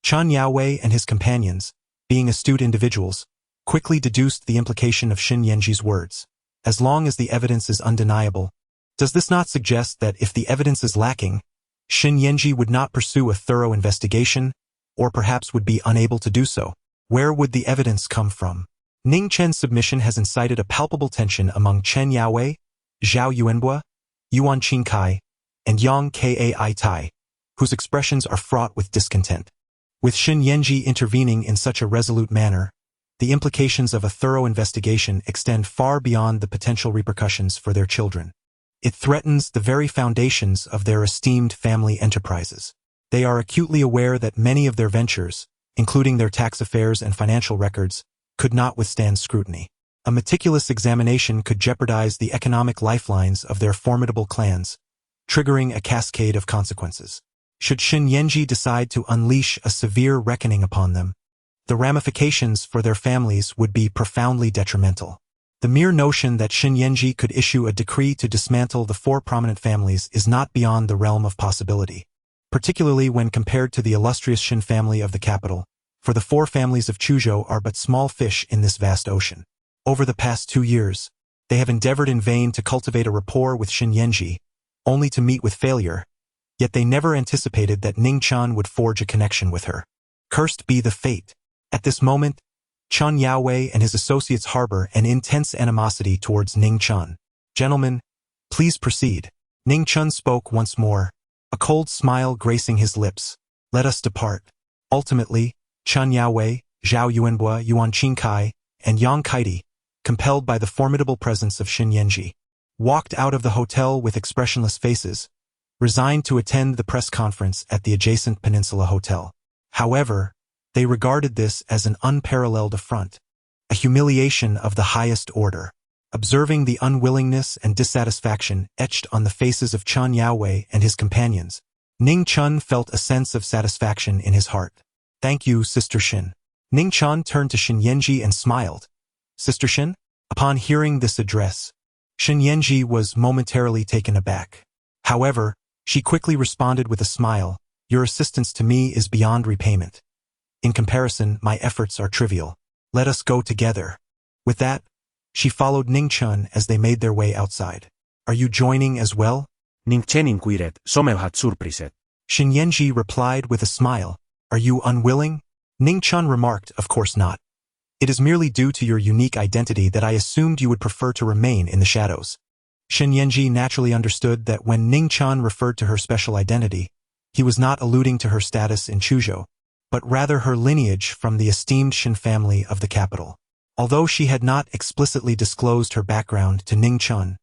Chen Yaowei and his companions, being astute individuals, quickly deduced the implication of Xin Yanji's words. As long as the evidence is undeniable, does this not suggest that if the evidence is lacking, Xin Yanji would not pursue a thorough investigation, or perhaps would be unable to do so? Where would the evidence come from? Ning Chen's submission has incited a palpable tension among Chen Yaowei, Zhao Yuanbua, Yuan Qingkai, and Yang Kai Tai, whose expressions are fraught with discontent. With Xin Yanji intervening in such a resolute manner, the implications of a thorough investigation extend far beyond the potential repercussions for their children. It threatens the very foundations of their esteemed family enterprises. They are acutely aware that many of their ventures, including their tax affairs and financial records, could not withstand scrutiny. A meticulous examination could jeopardize the economic lifelines of their formidable clans, triggering a cascade of consequences. Should Xin Yanji decide to unleash a severe reckoning upon them, the ramifications for their families would be profoundly detrimental. The mere notion that Xin Yanji could issue a decree to dismantle the 4 prominent families is not beyond the realm of possibility, particularly when compared to the illustrious Xin family of the capital, for the 4 families of Chuzhou are but small fish in this vast ocean. Over the past 2 years, they have endeavored in vain to cultivate a rapport with Xin Yanji, only to meet with failure, yet they never anticipated that Ning Chen would forge a connection with her. Cursed be the fate. At this moment, Chen Yaowei and his associates harbor an intense animosity towards Ning Chen. Gentlemen, please proceed. Ning Chen spoke once more, a cold smile gracing his lips. Let us depart. Ultimately, Chen Yaowei, Zhao Yuanbua, Yuan Qingkai, and Yang Kaiti, compelled by the formidable presence of Xin Yanji, walked out of the hotel with expressionless faces, resigned to attend the press conference at the adjacent Peninsula Hotel. However, they regarded this as an unparalleled affront, a humiliation of the highest order. Observing the unwillingness and dissatisfaction etched on the faces of Chen Yaowei and his companions, Ning Chen felt a sense of satisfaction in his heart. Thank you, Sister Xin. Ning Chen turned to Xin Yanji and smiled. Sister Xin? Upon hearing this address, Xin Yanji was momentarily taken aback. However, she quickly responded with a smile. Your assistance to me is beyond repayment. In comparison, my efforts are trivial. Let us go together. With that, she followed Ning Chen as they made their way outside. Are you joining as well? Ning Chen inquired, somehat surprised. Xin Yanji replied with a smile. Are you unwilling? Ning Chen remarked, of course not. It is merely due to your unique identity that I assumed you would prefer to remain in the shadows. Xin Yanji naturally understood that when Ning Chen referred to her special identity, he was not alluding to her status in Chuzhou, but rather her lineage from the esteemed Xin family of the capital. Although she had not explicitly disclosed her background to Ning Chen,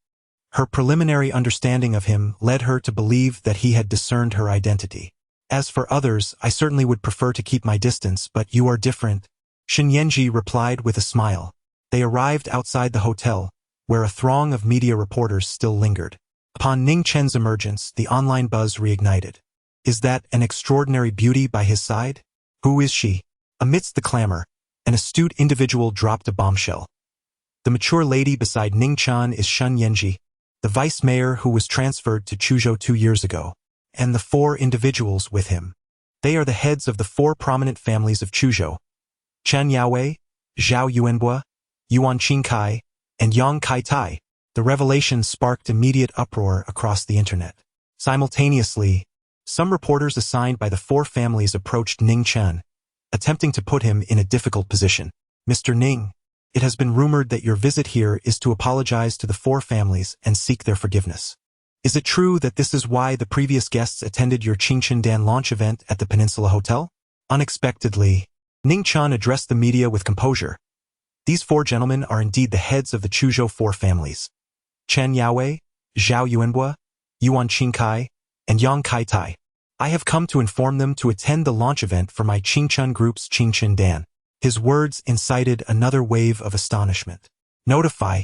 her preliminary understanding of him led her to believe that he had discerned her identity. As for others, I certainly would prefer to keep my distance, but you are different. Xin Yanji replied with a smile. They arrived outside the hotel, where a throng of media reporters still lingered. Upon Ning Chen's emergence, the online buzz reignited. Is that an extraordinary beauty by his side? Who is she? Amidst the clamor, an astute individual dropped a bombshell. The mature lady beside Ning Chen is Xin Yanji, the vice mayor who was transferred to Chuzhou 2 years ago, and the 4 individuals with him. They are the heads of the 4 prominent families of Chuzhou: Chen Yaowei, Zhao Yuanbua, Yuan Qingkai, and Yang Kai-tai. The revelation sparked immediate uproar across the internet. Simultaneously, some reporters assigned by the 4 families approached Ning Chen, attempting to put him in a difficult position. Mr. Ning, it has been rumored that your visit here is to apologize to the 4 families and seek their forgiveness. Is it true that this is why the previous guests attended your Qingchen Dan launch event at the Peninsula Hotel? Unexpectedly, Ning Chen addressed the media with composure. These 4 gentlemen are indeed the heads of the Chuzhou 4 families: Chen Yaowei, Zhao Yuanbua, Yuan Qingkai, and Yang Kai-tai. I have come to inform them to attend the launch event for my Qingchen group's Qingchen Dan. His words incited another wave of astonishment. Notify.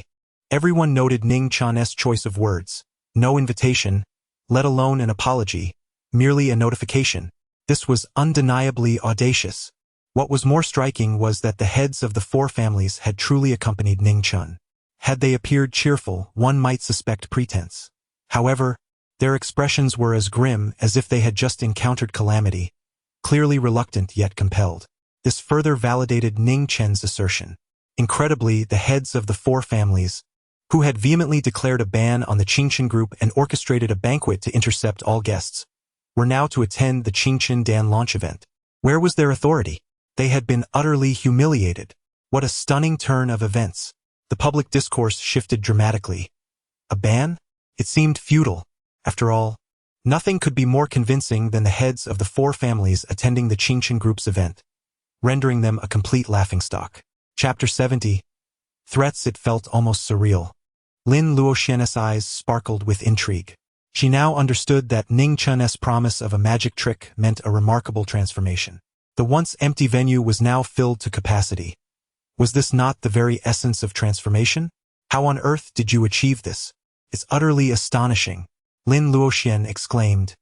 Everyone noted Ning Chen's choice of words. No invitation, let alone an apology, merely a notification. This was undeniably audacious. What was more striking was that the heads of the 4 families had truly accompanied Ning Chen. Had they appeared cheerful, one might suspect pretense. However, their expressions were as grim as if they had just encountered calamity, clearly reluctant yet compelled. This further validated Ning Chen's assertion. Incredibly, the heads of the 4 families, who had vehemently declared a ban on the Qingchen group and orchestrated a banquet to intercept all guests, were now to attend the Qingchen Dan launch event. Where was their authority? They had been utterly humiliated. What a stunning turn of events. The public discourse shifted dramatically. A ban? It seemed futile. After all, nothing could be more convincing than the heads of the 4 families attending the Qingchen group's event, rendering them a complete laughingstock. Chapter 70. Threats. It felt almost surreal. Lin Luoxian's eyes sparkled with intrigue. She now understood that Ning Chen's promise of a magic trick meant a remarkable transformation. The once empty venue was now filled to capacity. Was this not the very essence of transformation? How on earth did you achieve this? It's utterly astonishing, Lin Luoxian exclaimed,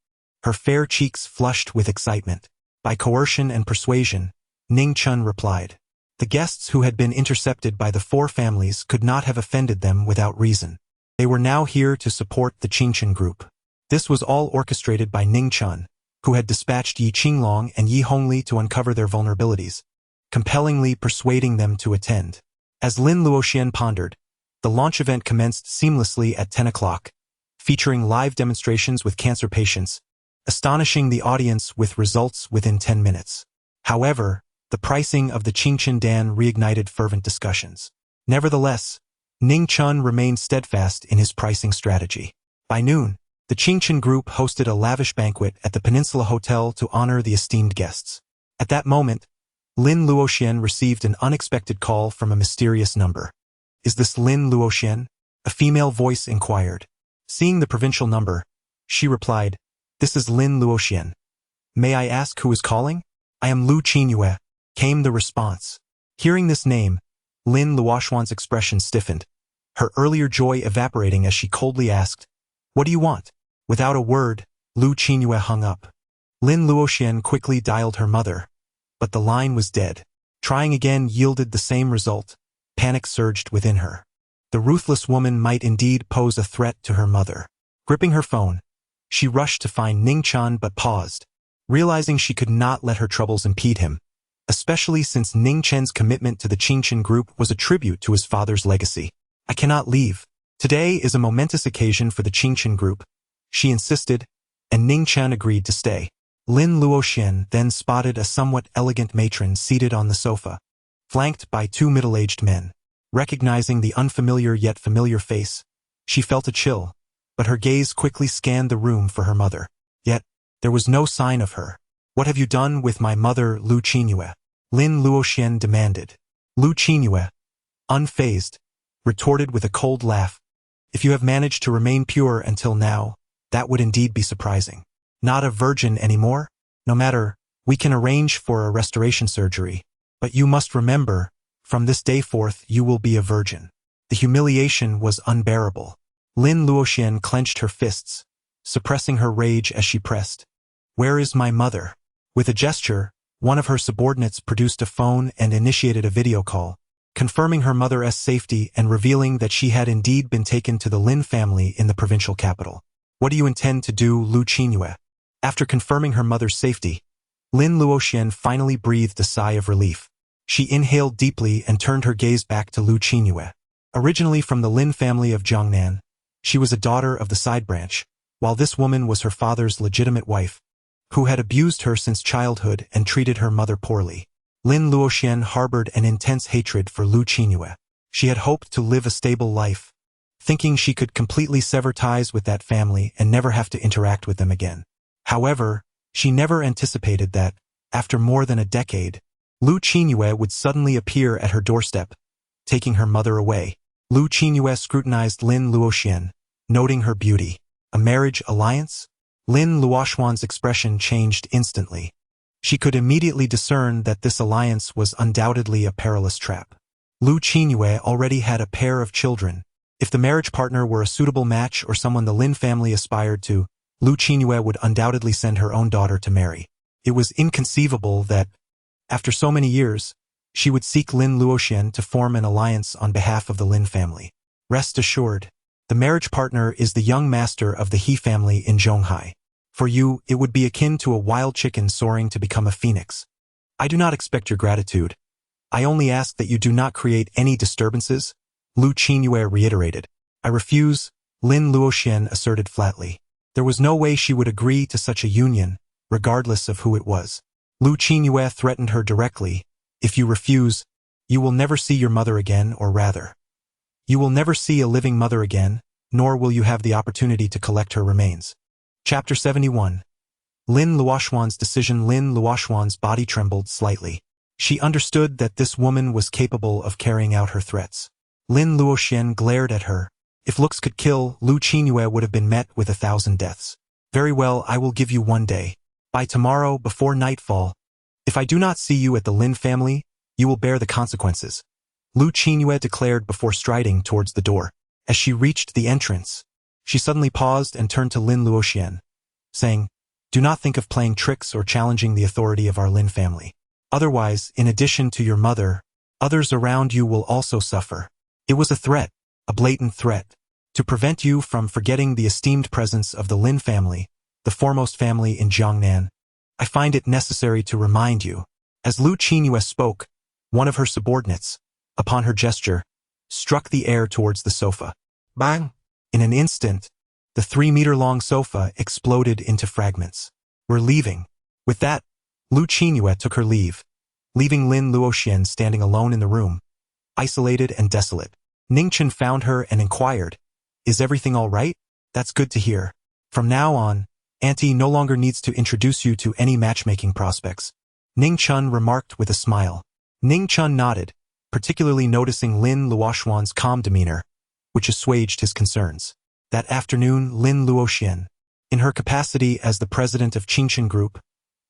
her fair cheeks flushed with excitement. By coercion and persuasion, Ning Chen replied. The guests who had been intercepted by the 4 families could not have offended them without reason. They were now here to support the Qingchen group. This was all orchestrated by Ning Chen, who had dispatched Yi Qinglong and Yi Hongli to uncover their vulnerabilities, compellingly persuading them to attend. As Lin Luoxian pondered, the launch event commenced seamlessly at 10 o'clock, featuring live demonstrations with cancer patients, astonishing the audience with results within 10 minutes. However, The pricing of the Ning Dan reignited fervent discussions. Nevertheless, Ning Chen remained steadfast in his pricing strategy. By noon, the Ning group hosted a lavish banquet at the Peninsula Hotel to honor the esteemed guests. At that moment, Lin Luoxian received an unexpected call from a mysterious number. "Is this Lin Luoxian?" a female voice inquired. Seeing the provincial number, she replied, "This is Lin Luoxian. May I ask who is calling?" "I am Lu Qinyue," came the response. Hearing this name, Lin Luoxian's expression stiffened, her earlier joy evaporating as she coldly asked, "What do you want?" Without a word, Lu Qinyue hung up. Lin Luoxian quickly dialed her mother, but the line was dead. Trying again yielded the same result. Panic surged within her. The ruthless woman might indeed pose a threat to her mother. Gripping her phone, she rushed to find Ning Chen but paused, realizing she could not let her troubles impede him, especially since Ning Chen's commitment to the Ning group was a tribute to his father's legacy. "I cannot leave. Today is a momentous occasion for the Ning group," she insisted, and Ning Chen agreed to stay. Lin Luoxian then spotted a somewhat elegant matron seated on the sofa, flanked by two middle-aged men. Recognizing the unfamiliar yet familiar face, she felt a chill, but her gaze quickly scanned the room for her mother. Yet, there was no sign of her. "What have you done with my mother, Lu Qinyue?" Lin Luoxian demanded. Lu Qinyue, unfazed, retorted with a cold laugh, "If you have managed to remain pure until now, that would indeed be surprising. Not a virgin anymore? No matter, we can arrange for a restoration surgery. But you must remember, from this day forth you will be a virgin." The humiliation was unbearable. Lin Luoxian clenched her fists, suppressing her rage as she pressed, "Where is my mother?" With a gesture, one of her subordinates produced a phone and initiated a video call, confirming her mother's safety and revealing that she had indeed been taken to the Lin family in the provincial capital. "What do you intend to do, Lu Qinyue?" After confirming her mother's safety, Lin Luoxian finally breathed a sigh of relief. She inhaled deeply and turned her gaze back to Lu Qinyue. Originally from the Lin family of Jiangnan, she was a daughter of the side branch, while this woman was her father's legitimate wife, who had abused her since childhood and treated her mother poorly. Lin Luoxian harbored an intense hatred for Lu Qinyue. She had hoped to live a stable life, thinking she could completely sever ties with that family and never have to interact with them again. However, she never anticipated that, after more than a decade, Lu Qinyue would suddenly appear at her doorstep, taking her mother away. Lu Qinyue scrutinized Lin Luoxian, noting her beauty. A marriage alliance? Lin Luoxian's expression changed instantly. She could immediately discern that this alliance was undoubtedly a perilous trap. Lu Qinyue already had a pair of children. If the marriage partner were a suitable match or someone the Lin family aspired to, Lu Qinyue would undoubtedly send her own daughter to marry. It was inconceivable that, after so many years, she would seek Lin Luoxian to form an alliance on behalf of the Lin family. Rest assured, the marriage partner is the young master of the He family in Zhonghai. For you, it would be akin to a wild chicken soaring to become a phoenix. I do not expect your gratitude. I only ask that you do not create any disturbances, Lu Qinyue reiterated. I refuse, Lin Luoxian asserted flatly. There was no way she would agree to such a union, regardless of who it was. Lu Qinyue threatened her directly, "If you refuse, you will never see your mother again, or rather, you will never see a living mother again, nor will you have the opportunity to collect her remains." Chapter 71. Lin Luoxian's decision. Lin Luoxian's body trembled slightly. She understood that this woman was capable of carrying out her threats. Lin Luoxian glared at her. If looks could kill, Lu Qinyue would have been met with 1,000 deaths. "Very well, I will give you one day. By tomorrow, before nightfall, if I do not see you at the Lin family, you will bear the consequences," Lu Qinyue declared before striding towards the door. As she reached the entrance, she suddenly paused and turned to Lin Luoxian, saying, "Do not think of playing tricks or challenging the authority of our Lin family. Otherwise, in addition to your mother, others around you will also suffer." It was a threat, a blatant threat, to prevent you from forgetting the esteemed presence of the Lin family, the foremost family in Jiangnan. "I find it necessary to remind you." As Lu Qinyue spoke, one of her subordinates, upon her gesture, struck the air towards the sofa. Bang! In an instant, the 3-meter-long sofa exploded into fragments. "We're leaving." With that, Lu Qinyue took her leave. leaving Lin Luoxian standing alone in the room, isolated and desolate. Ning Chen found her and inquired, "Is everything all right?" "That's good to hear. From now on, Auntie no longer needs to introduce you to any matchmaking prospects," Ning Chen remarked with a smile. Ning Chen nodded, particularly noticing Lin Luoxian's calm demeanor, which assuaged his concerns. That afternoon, Lin Luoxian, in her capacity as the president of Ning Group,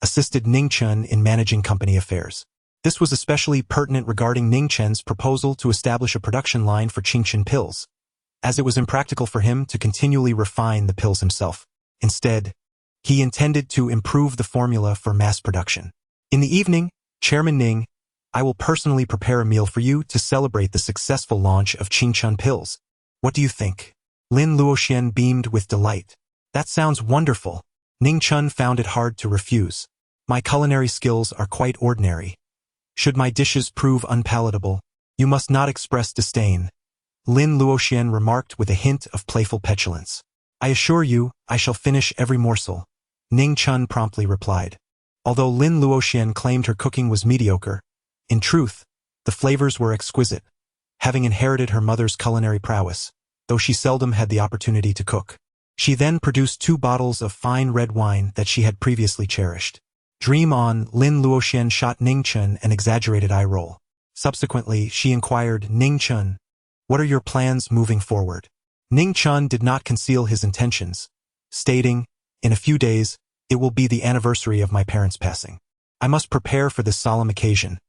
assisted Ning Chen in managing company affairs. This was especially pertinent regarding Ning Chen's proposal to establish a production line for Ning pills, as it was impractical for him to continually refine the pills himself. Instead, he intended to improve the formula for mass production. In the evening, Chairman Ning, I will personally prepare a meal for you to celebrate the successful launch of Ning pills. What do you think? Lin Luoxian beamed with delight. That sounds wonderful. Ning Chen found it hard to refuse. My culinary skills are quite ordinary. Should my dishes prove unpalatable, you must not express disdain, Lin Luoxian remarked with a hint of playful petulance. I assure you, I shall finish every morsel, Ning Chen promptly replied. Although Lin Luoxian claimed her cooking was mediocre, in truth, the flavors were exquisite, having inherited her mother's culinary prowess, though she seldom had the opportunity to cook. She then produced 2 bottles of fine red wine that she had previously cherished. Dream on, Lin Luoxian shot Ning Chen an exaggerated eye roll. Subsequently, she inquired, Ning Chen, what are your plans moving forward? Ning Chen did not conceal his intentions, stating, in a few days, it will be the anniversary of my parents' passing. I must prepare for this solemn occasion,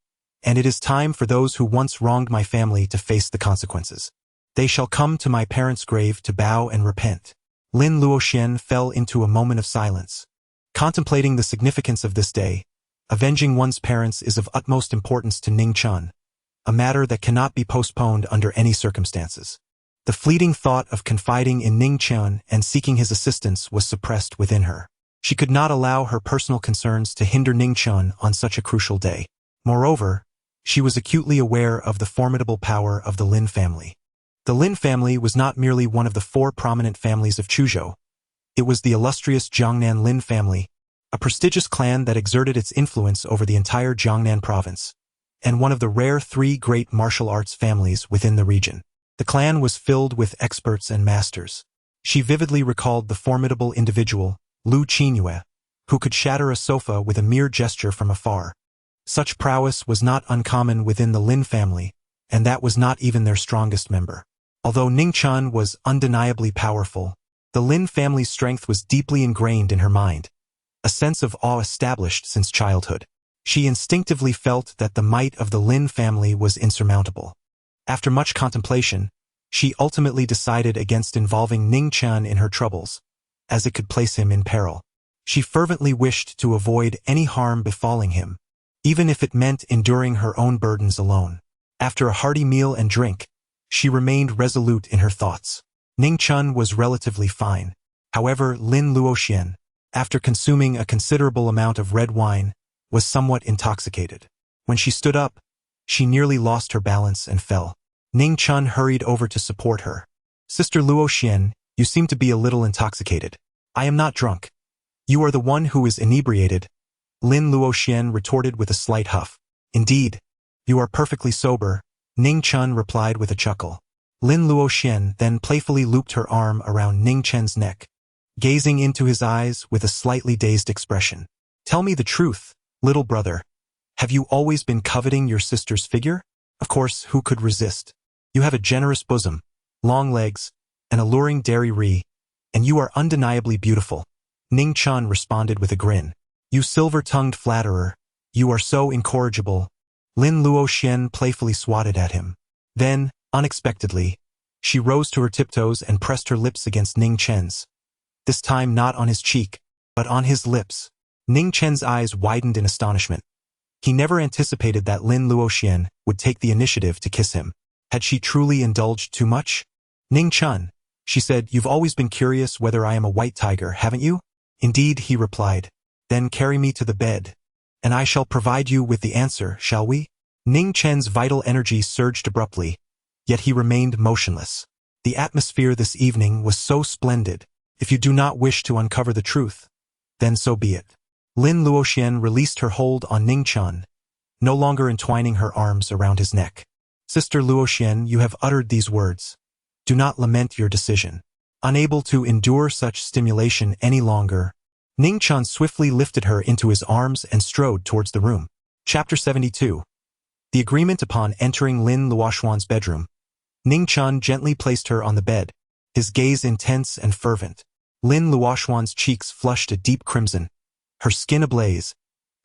and it is time for those who once wronged my family to face the consequences. They shall come to my parents' grave to bow and repent. Lin Luoxian fell into a moment of silence. Contemplating the significance of this day, avenging one's parents is of utmost importance to Ning Chen, a matter that cannot be postponed under any circumstances. The fleeting thought of confiding in Ning Chen and seeking his assistance was suppressed within her. She could not allow her personal concerns to hinder Ning Chen on such a crucial day. Moreover, she was acutely aware of the formidable power of the Lin family. The Lin family was not merely one of the 4 prominent families of Chuzhou. It was the illustrious Jiangnan Lin family, a prestigious clan that exerted its influence over the entire Jiangnan province, and one of the rare 3 great martial arts families within the region. The clan was filled with experts and masters. She vividly recalled the formidable individual, Lu Qinyue, who could shatter a sofa with a mere gesture from afar. Such prowess was not uncommon within the Lin family, and that was not even their strongest member. Although Ning Chen was undeniably powerful, the Lin family's strength was deeply ingrained in her mind, a sense of awe established since childhood. She instinctively felt that the might of the Lin family was insurmountable. After much contemplation, she ultimately decided against involving Ning Chen in her troubles, as it could place him in peril. She fervently wished to avoid any harm befalling him, even if it meant enduring her own burdens alone. After a hearty meal and drink, she remained resolute in her thoughts. Ning Chen was relatively fine. However, Lin Luoxian, after consuming a considerable amount of red wine, was somewhat intoxicated. When she stood up, she nearly lost her balance and fell. Ning Chen hurried over to support her. Sister Luoxian, you seem to be a little intoxicated. I am not drunk. You are the one who is inebriated, Lin Luoxian retorted with a slight huff. Indeed, you are perfectly sober, Ning Chen replied with a chuckle. Lin Luoxian then playfully looped her arm around Ning Chen's neck, gazing into his eyes with a slightly dazed expression. Tell me the truth, little brother. Have you always been coveting your sister's figure? Of course, who could resist? You have a generous bosom, long legs, an alluring dairy, and you are undeniably beautiful. Ning Chen responded with a grin. You silver-tongued flatterer, you are so incorrigible. Lin Luoxian playfully swatted at him. Then, unexpectedly, she rose to her tiptoes and pressed her lips against Ning Chen's. This time not on his cheek, but on his lips. Ning Chen's eyes widened in astonishment. He never anticipated that Lin Luoxian would take the initiative to kiss him. Had she truly indulged too much? Ning Chen, she said, you've always been curious whether I am a white tiger, haven't you? Indeed, he replied. Then carry me to the bed, and I shall provide you with the answer, shall we? Ning Chen's vital energy surged abruptly, yet he remained motionless. The atmosphere this evening was so splendid. If you do not wish to uncover the truth, then so be it. Lin Luoxian released her hold on Ning Chen, no longer entwining her arms around his neck. Sister Luoxian, you have uttered these words. Do not lament your decision. Unable to endure such stimulation any longer, Ning Chen swiftly lifted her into his arms and strode towards the room. Chapter 72. The agreement upon entering Lin Luoxuan's bedroom. Ning Chen gently placed her on the bed, his gaze intense and fervent. Lin Luoxuan's cheeks flushed a deep crimson, her skin ablaze,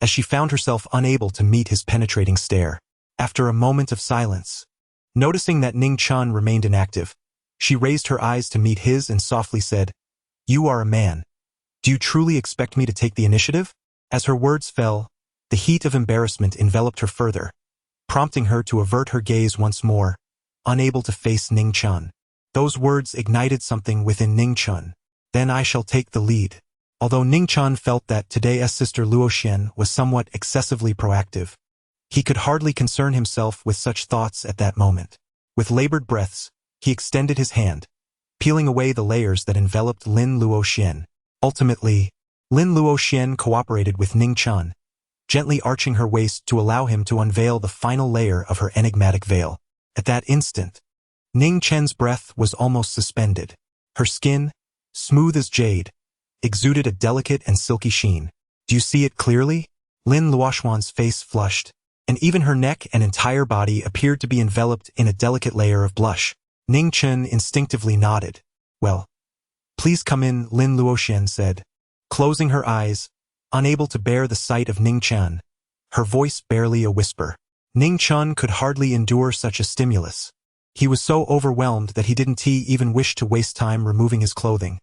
as she found herself unable to meet his penetrating stare. After a moment of silence, noticing that Ning Chen remained inactive, she raised her eyes to meet his and softly said, "You are a man. Do you truly expect me to take the initiative?" As her words fell, the heat of embarrassment enveloped her further, prompting her to avert her gaze once more, unable to face Ning Chen. Those words ignited something within Ning Chen. Then I shall take the lead. Although Ning Chen felt that today's sister Luoxian was somewhat excessively proactive, he could hardly concern himself with such thoughts at that moment. With labored breaths, he extended his hand, peeling away the layers that enveloped Lin Luoxian. Ultimately, Lin Luoxian cooperated with Ning Chen, gently arching her waist to allow him to unveil the final layer of her enigmatic veil. At that instant, Ning Chen's breath was almost suspended. Her skin, smooth as jade, exuded a delicate and silky sheen. Do you see it clearly? Lin Luoxuan's face flushed, and even her neck and entire body appeared to be enveloped in a delicate layer of blush. Ning Chen instinctively nodded. Well, please come in, Lin Luoxian said, closing her eyes, unable to bear the sight of Ning Chen, her voice barely a whisper. Ning Chen could hardly endure such a stimulus. He was so overwhelmed that he didn't even wish to waste time removing his clothing,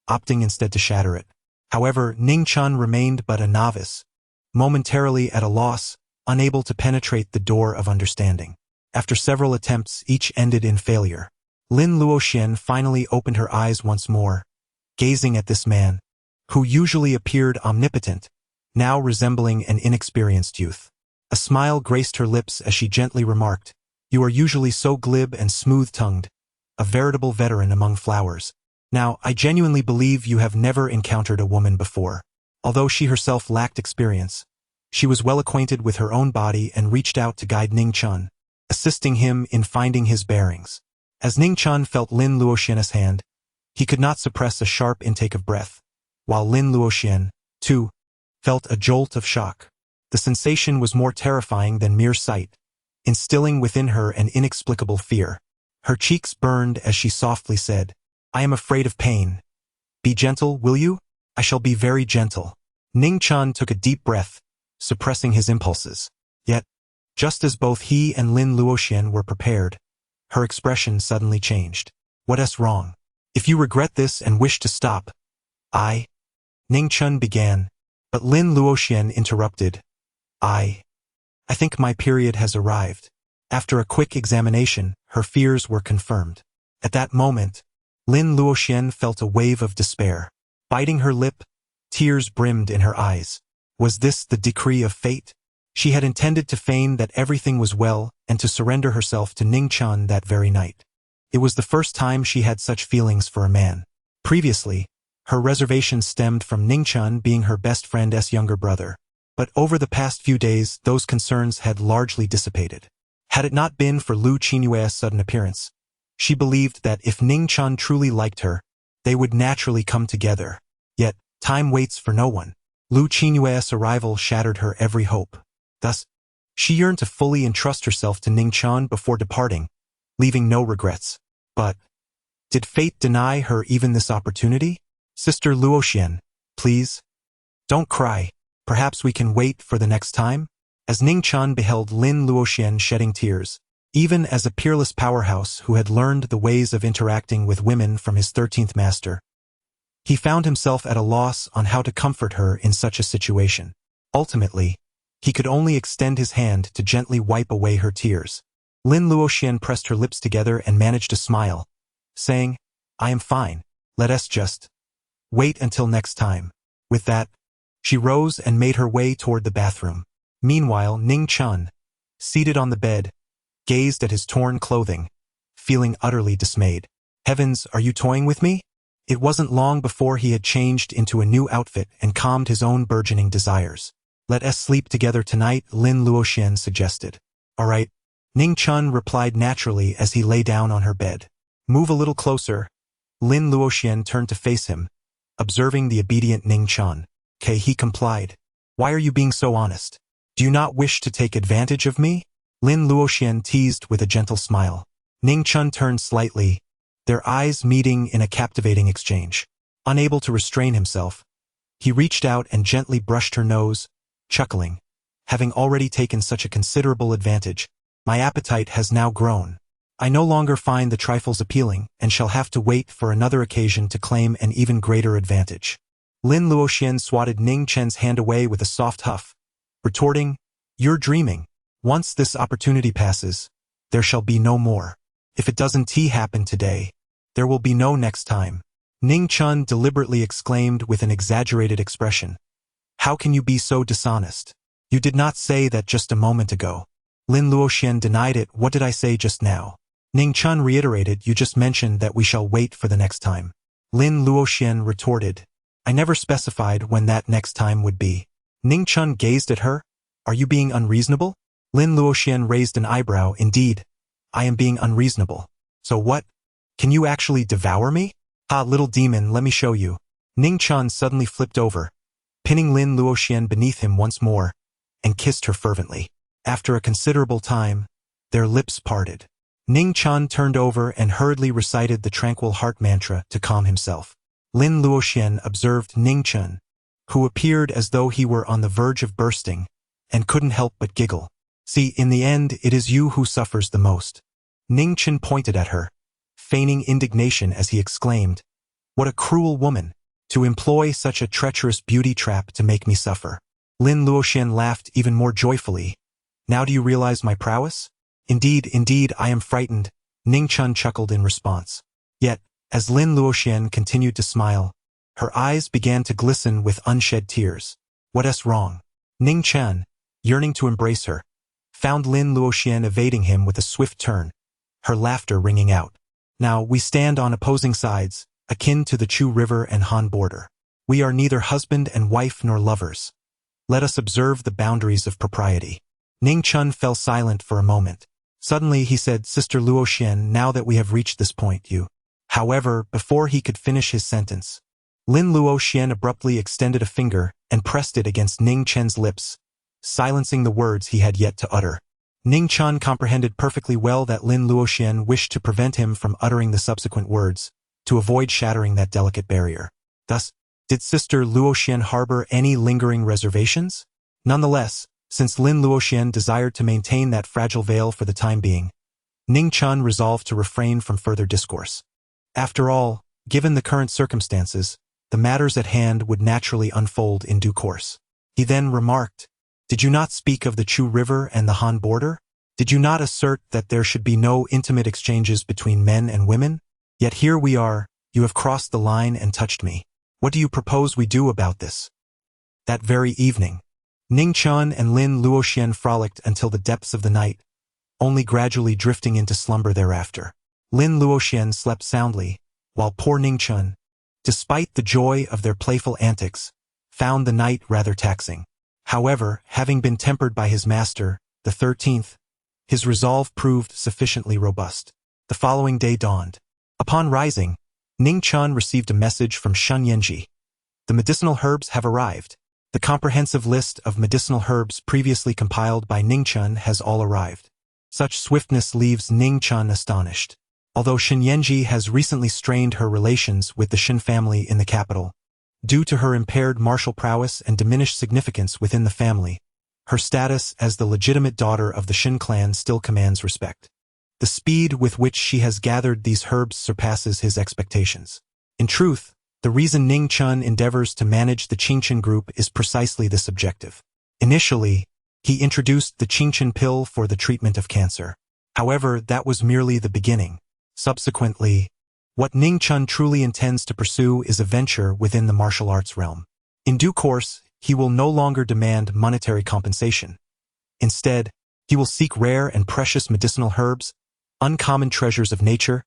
opting instead to shatter it. However, Ning Chen remained but a novice, momentarily at a loss, unable to penetrate the door of understanding. After several attempts, each ended in failure. Lin Luoxian finally opened her eyes once more, gazing at this man, who usually appeared omnipotent, now resembling an inexperienced youth. A smile graced her lips as she gently remarked, "You are usually so glib and smooth-tongued, a veritable veteran among flowers. Now, I genuinely believe you have never encountered a woman before." Although she herself lacked experience, she was well acquainted with her own body and reached out to guide Ning Chen, assisting him in finding his bearings. As Ning Chen felt Lin Luoxian's hand, he could not suppress a sharp intake of breath, while Lin Luoxian, too, felt a jolt of shock. The sensation was more terrifying than mere sight, instilling within her an inexplicable fear. Her cheeks burned as she softly said, "I am afraid of pain. Be gentle, will you?" "I shall be very gentle." Ning Chen took a deep breath, suppressing his impulses. Yet, just as both he and Lin Luoxian were prepared, her expression suddenly changed. "What's wrong? If you regret this and wish to stop, Ning Chen began, but Lin Luoxian interrupted. I think my period has arrived." After a quick examination, her fears were confirmed. At that moment, Lin Luoxian felt a wave of despair. Biting her lip, tears brimmed in her eyes. Was this the decree of fate? She had intended to feign that everything was well and to surrender herself to Ning Chen that very night. It was the first time she had such feelings for a man. Previously, her reservation stemmed from Ning Chen being her best friend's younger brother. But over the past few days, those concerns had largely dissipated. Had it not been for Lu Qinyue's sudden appearance, she believed that if Ning Chen truly liked her, they would naturally come together. Yet, time waits for no one. Lu Qinyue's arrival shattered her every hope. Thus, she yearned to fully entrust herself to Ning Chen before departing, leaving no regrets. But, did fate deny her even this opportunity? Sister Luoxian, please, don't cry. Perhaps we can wait for the next time? As Ning Chen beheld Lin Luoxian shedding tears, even as a peerless powerhouse who had learned the ways of interacting with women from his 13th master, he found himself at a loss on how to comfort her in such a situation. Ultimately, he could only extend his hand to gently wipe away her tears. Lin Luoxian pressed her lips together and managed to smile, saying, "I am fine. Let us just wait until next time." With that, she rose and made her way toward the bathroom. Meanwhile, Ning Chen, seated on the bed, gazed at his torn clothing, feeling utterly dismayed. Heavens, are you toying with me? It wasn't long before he had changed into a new outfit and calmed his own burgeoning desires. Let us sleep together tonight, Lin Luoxian suggested. All right. Ning Chen replied naturally as he lay down on her bed. Move a little closer. Lin Luoxian turned to face him, observing the obedient Ning Chen. Okay, he complied. Why are you being so honest? Do you not wish to take advantage of me? Lin Luoxian teased with a gentle smile. Ning Chen turned slightly, their eyes meeting in a captivating exchange. Unable to restrain himself, he reached out and gently brushed her nose, chuckling. Having already taken such a considerable advantage, my appetite has now grown. I no longer find the trifles appealing and shall have to wait for another occasion to claim an even greater advantage. Lin Luoxian swatted Ning Chen's hand away with a soft huff, retorting, You're dreaming. Once this opportunity passes, there shall be no more. If it doesn't happen today, there will be no next time. Ning Chen deliberately exclaimed with an exaggerated expression. How can you be so dishonest? You did not say that just a moment ago. Lin Luoxian denied it. What did I say just now? Ning Chen reiterated, You just mentioned that we shall wait for the next time. Lin Luoxian retorted, I never specified when that next time would be. Ning Chen gazed at her. Are you being unreasonable? Lin Luoxian raised an eyebrow. Indeed, I am being unreasonable. So what? Can you actually devour me? Ah, little demon, let me show you. Ning Chen suddenly flipped over, pinning Lin Luoxian beneath him once more, and kissed her fervently. After a considerable time, their lips parted. Ning Chen turned over and hurriedly recited the tranquil heart mantra to calm himself. Lin Luoxian observed Ning Chen, who appeared as though he were on the verge of bursting, and couldn't help but giggle. See, in the end, it is you who suffers the most. Ning Chen pointed at her, feigning indignation as he exclaimed, What a cruel woman, to employ such a treacherous beauty trap to make me suffer. Lin Luoxian laughed even more joyfully. Now do you realize my prowess? Indeed, I am frightened, Ning Chen chuckled in response. Yet, as Lin Luoxian continued to smile, her eyes began to glisten with unshed tears. What's wrong? Ning Chen, yearning to embrace her, found Lin Luoxian evading him with a swift turn, her laughter ringing out. Now we stand on opposing sides, akin to the Chu River and Han border. We are neither husband and wife nor lovers. Let us observe the boundaries of propriety. Ning Chen fell silent for a moment. Suddenly he said, Sister Luoxian, now that we have reached this point, you. However, before he could finish his sentence, Lin Luoxian abruptly extended a finger and pressed it against Ning Chen's lips, silencing the words he had yet to utter. Ning Chen comprehended perfectly well that Lin Luoxian wished to prevent him from uttering the subsequent words, to avoid shattering that delicate barrier. Thus, did Sister Luoxian harbor any lingering reservations? Nonetheless, since Lin Luoxian desired to maintain that fragile veil for the time being, Ning Chen resolved to refrain from further discourse. After all, given the current circumstances, the matters at hand would naturally unfold in due course. He then remarked, Did you not speak of the Chu River and the Han border? Did you not assert that there should be no intimate exchanges between men and women? Yet here we are, you have crossed the line and touched me. What do you propose we do about this? That very evening, Ning Chen and Lin Luoxian frolicked until the depths of the night, only gradually drifting into slumber thereafter. Lin Luoxian slept soundly, while poor Ning Chen, despite the joy of their playful antics, found the night rather taxing. However, having been tempered by his master, the 13th, his resolve proved sufficiently robust. The following day dawned. Upon rising, Ning Chen received a message from Shun Yanji. The medicinal herbs have arrived. The comprehensive list of medicinal herbs previously compiled by Ning Chen has all arrived. Such swiftness leaves Ning Chen astonished. Although Shun Yanji has recently strained her relations with the Shin family in the capital, due to her impaired martial prowess and diminished significance within the family, her status as the legitimate daughter of the Shin clan still commands respect. The speed with which she has gathered these herbs surpasses his expectations. In truth, the reason Ning Chen endeavors to manage the Qingchen group is precisely this objective. Initially, he introduced the Qingchen pill for the treatment of cancer. However, that was merely the beginning. Subsequently, what Ning Chen truly intends to pursue is a venture within the martial arts realm. In due course, he will no longer demand monetary compensation. Instead, he will seek rare and precious medicinal herbs, uncommon treasures of nature,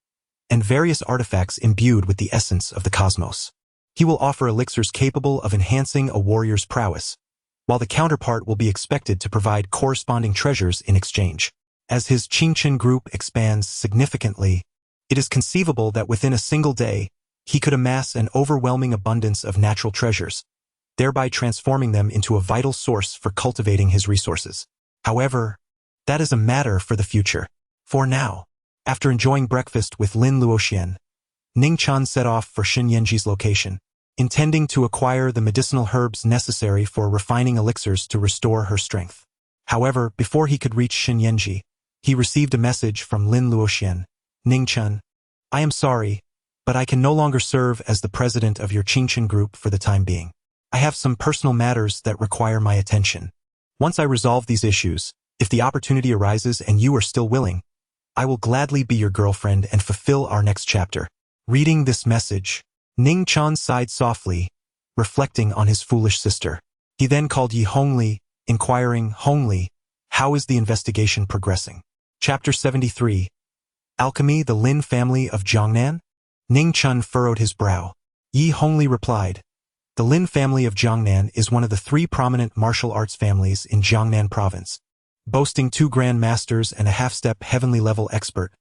and various artifacts imbued with the essence of the cosmos. He will offer elixirs capable of enhancing a warrior's prowess, while the counterpart will be expected to provide corresponding treasures in exchange. As his Ning Chen group expands significantly, it is conceivable that within a single day, he could amass an overwhelming abundance of natural treasures, thereby transforming them into a vital source for cultivating his resources. However, that is a matter for the future. For now, after enjoying breakfast with Lin Luoxian, Ning Chen set off for Xin Yanji's location, intending to acquire the medicinal herbs necessary for refining elixirs to restore her strength. However, before he could reach Xin Yanji, he received a message from Lin Luoxian. Ning Chen, I am sorry, but I can no longer serve as the president of your Qingchen group for the time being. I have some personal matters that require my attention. Once I resolve these issues, if the opportunity arises and you are still willing, I will gladly be your girlfriend and fulfill our next chapter. Reading this message, Ning Chen sighed softly, reflecting on his foolish sister. He then called Yi Hongli, inquiring, Hongli, how is the investigation progressing? Chapter 73. Alchemy, the Lin family of Jiangnan? Ning Chen furrowed his brow. Yi Hongli replied, the Lin family of Jiangnan is one of the 3 prominent martial arts families in Jiangnan province, boasting 2 grand masters and a half-step heavenly level expert,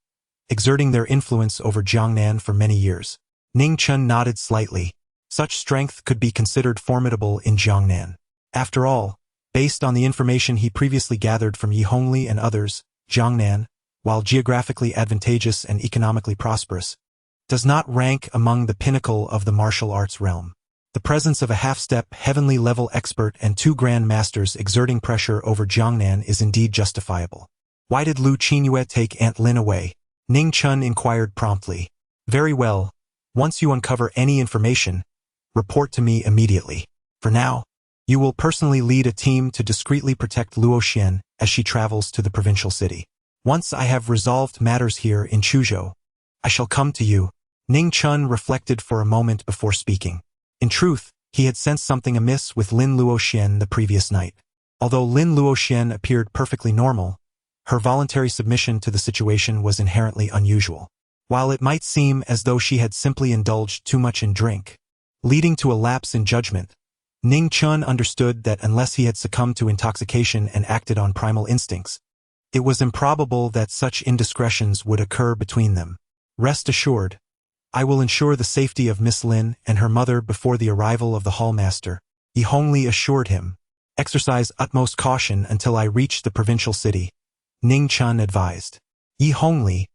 exerting their influence over Jiangnan for many years. Ning Chen nodded slightly. Such strength could be considered formidable in Jiangnan. After all, based on the information he previously gathered from Yi Hongli and others, Jiangnan, while geographically advantageous and economically prosperous, does not rank among the pinnacle of the martial arts realm. The presence of a half-step heavenly level expert and 2 grand masters exerting pressure over Jiangnan is indeed justifiable. Why did Lu Qinyue take Aunt Lin away? Ning Chen inquired promptly. Very well. Once you uncover any information, report to me immediately. For now, you will personally lead a team to discreetly protect Luoxian as she travels to the provincial city. Once I have resolved matters here in Chuzhou, I shall come to you. Ning Chen reflected for a moment before speaking. In truth, he had sensed something amiss with Lin Luoxian the previous night. Although Lin Luoxian appeared perfectly normal, her voluntary submission to the situation was inherently unusual. While it might seem as though she had simply indulged too much in drink, leading to a lapse in judgment, Ning Chen understood that unless he had succumbed to intoxication and acted on primal instincts, it was improbable that such indiscretions would occur between them. Rest assured, I will ensure the safety of Miss Lin and her mother before the arrival of the hallmaster, Yi Hongli assured him. Exercise utmost caution until I reach the provincial city, Ning Chen advised. Yi Hongli,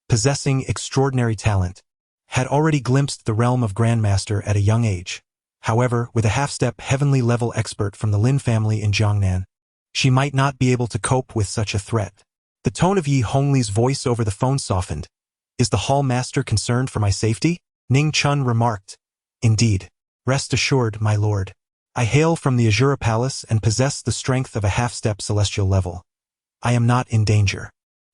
possessing extraordinary talent, had already glimpsed the realm of Grandmaster at a young age. However, with a half-step heavenly level expert from the Lin family in Jiangnan, she might not be able to cope with such a threat. The tone of Yi Hongli's voice over the phone softened. Is the hall master concerned for my safety? Ning Chen remarked. Indeed. Rest assured, my lord. I hail from the Azura Palace and possess the strength of a half-step celestial level. I am not in danger.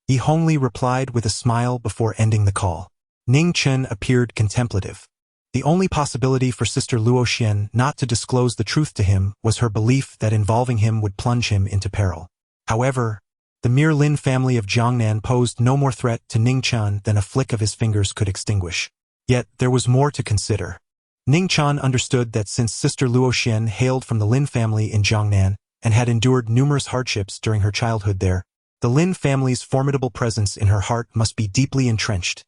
Yi Hongli replied with a smile before ending the call. Ning Chen appeared contemplative. The only possibility for Sister Luoxian not to disclose the truth to him was her belief that involving him would plunge him into peril. However, the mere Lin family of Jiangnan posed no more threat to Ning Chen than a flick of his fingers could extinguish. Yet, there was more to consider. Ning Chen understood that since Sister Luoxian hailed from the Lin family in Jiangnan and had endured numerous hardships during her childhood there, the Lin family's formidable presence in her heart must be deeply entrenched,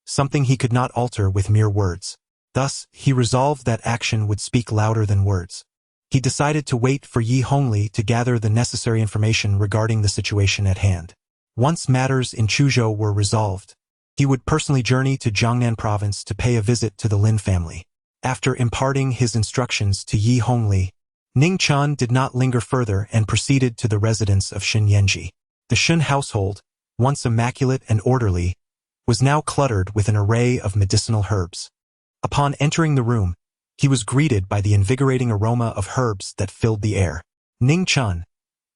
something he could not alter with mere words. Thus, he resolved that action would speak louder than words. He decided to wait for Yi Hongli to gather the necessary information regarding the situation at hand. Once matters in Chuzhou were resolved, he would personally journey to Jiangnan province to pay a visit to the Lin family. After imparting his instructions to Yi Hongli, Ning Chen did not linger further and proceeded to the residence of Xin Yanji. The Xin household, once immaculate and orderly, was now cluttered with an array of medicinal herbs. Upon entering the room, he was greeted by the invigorating aroma of herbs that filled the air. Ning Chen,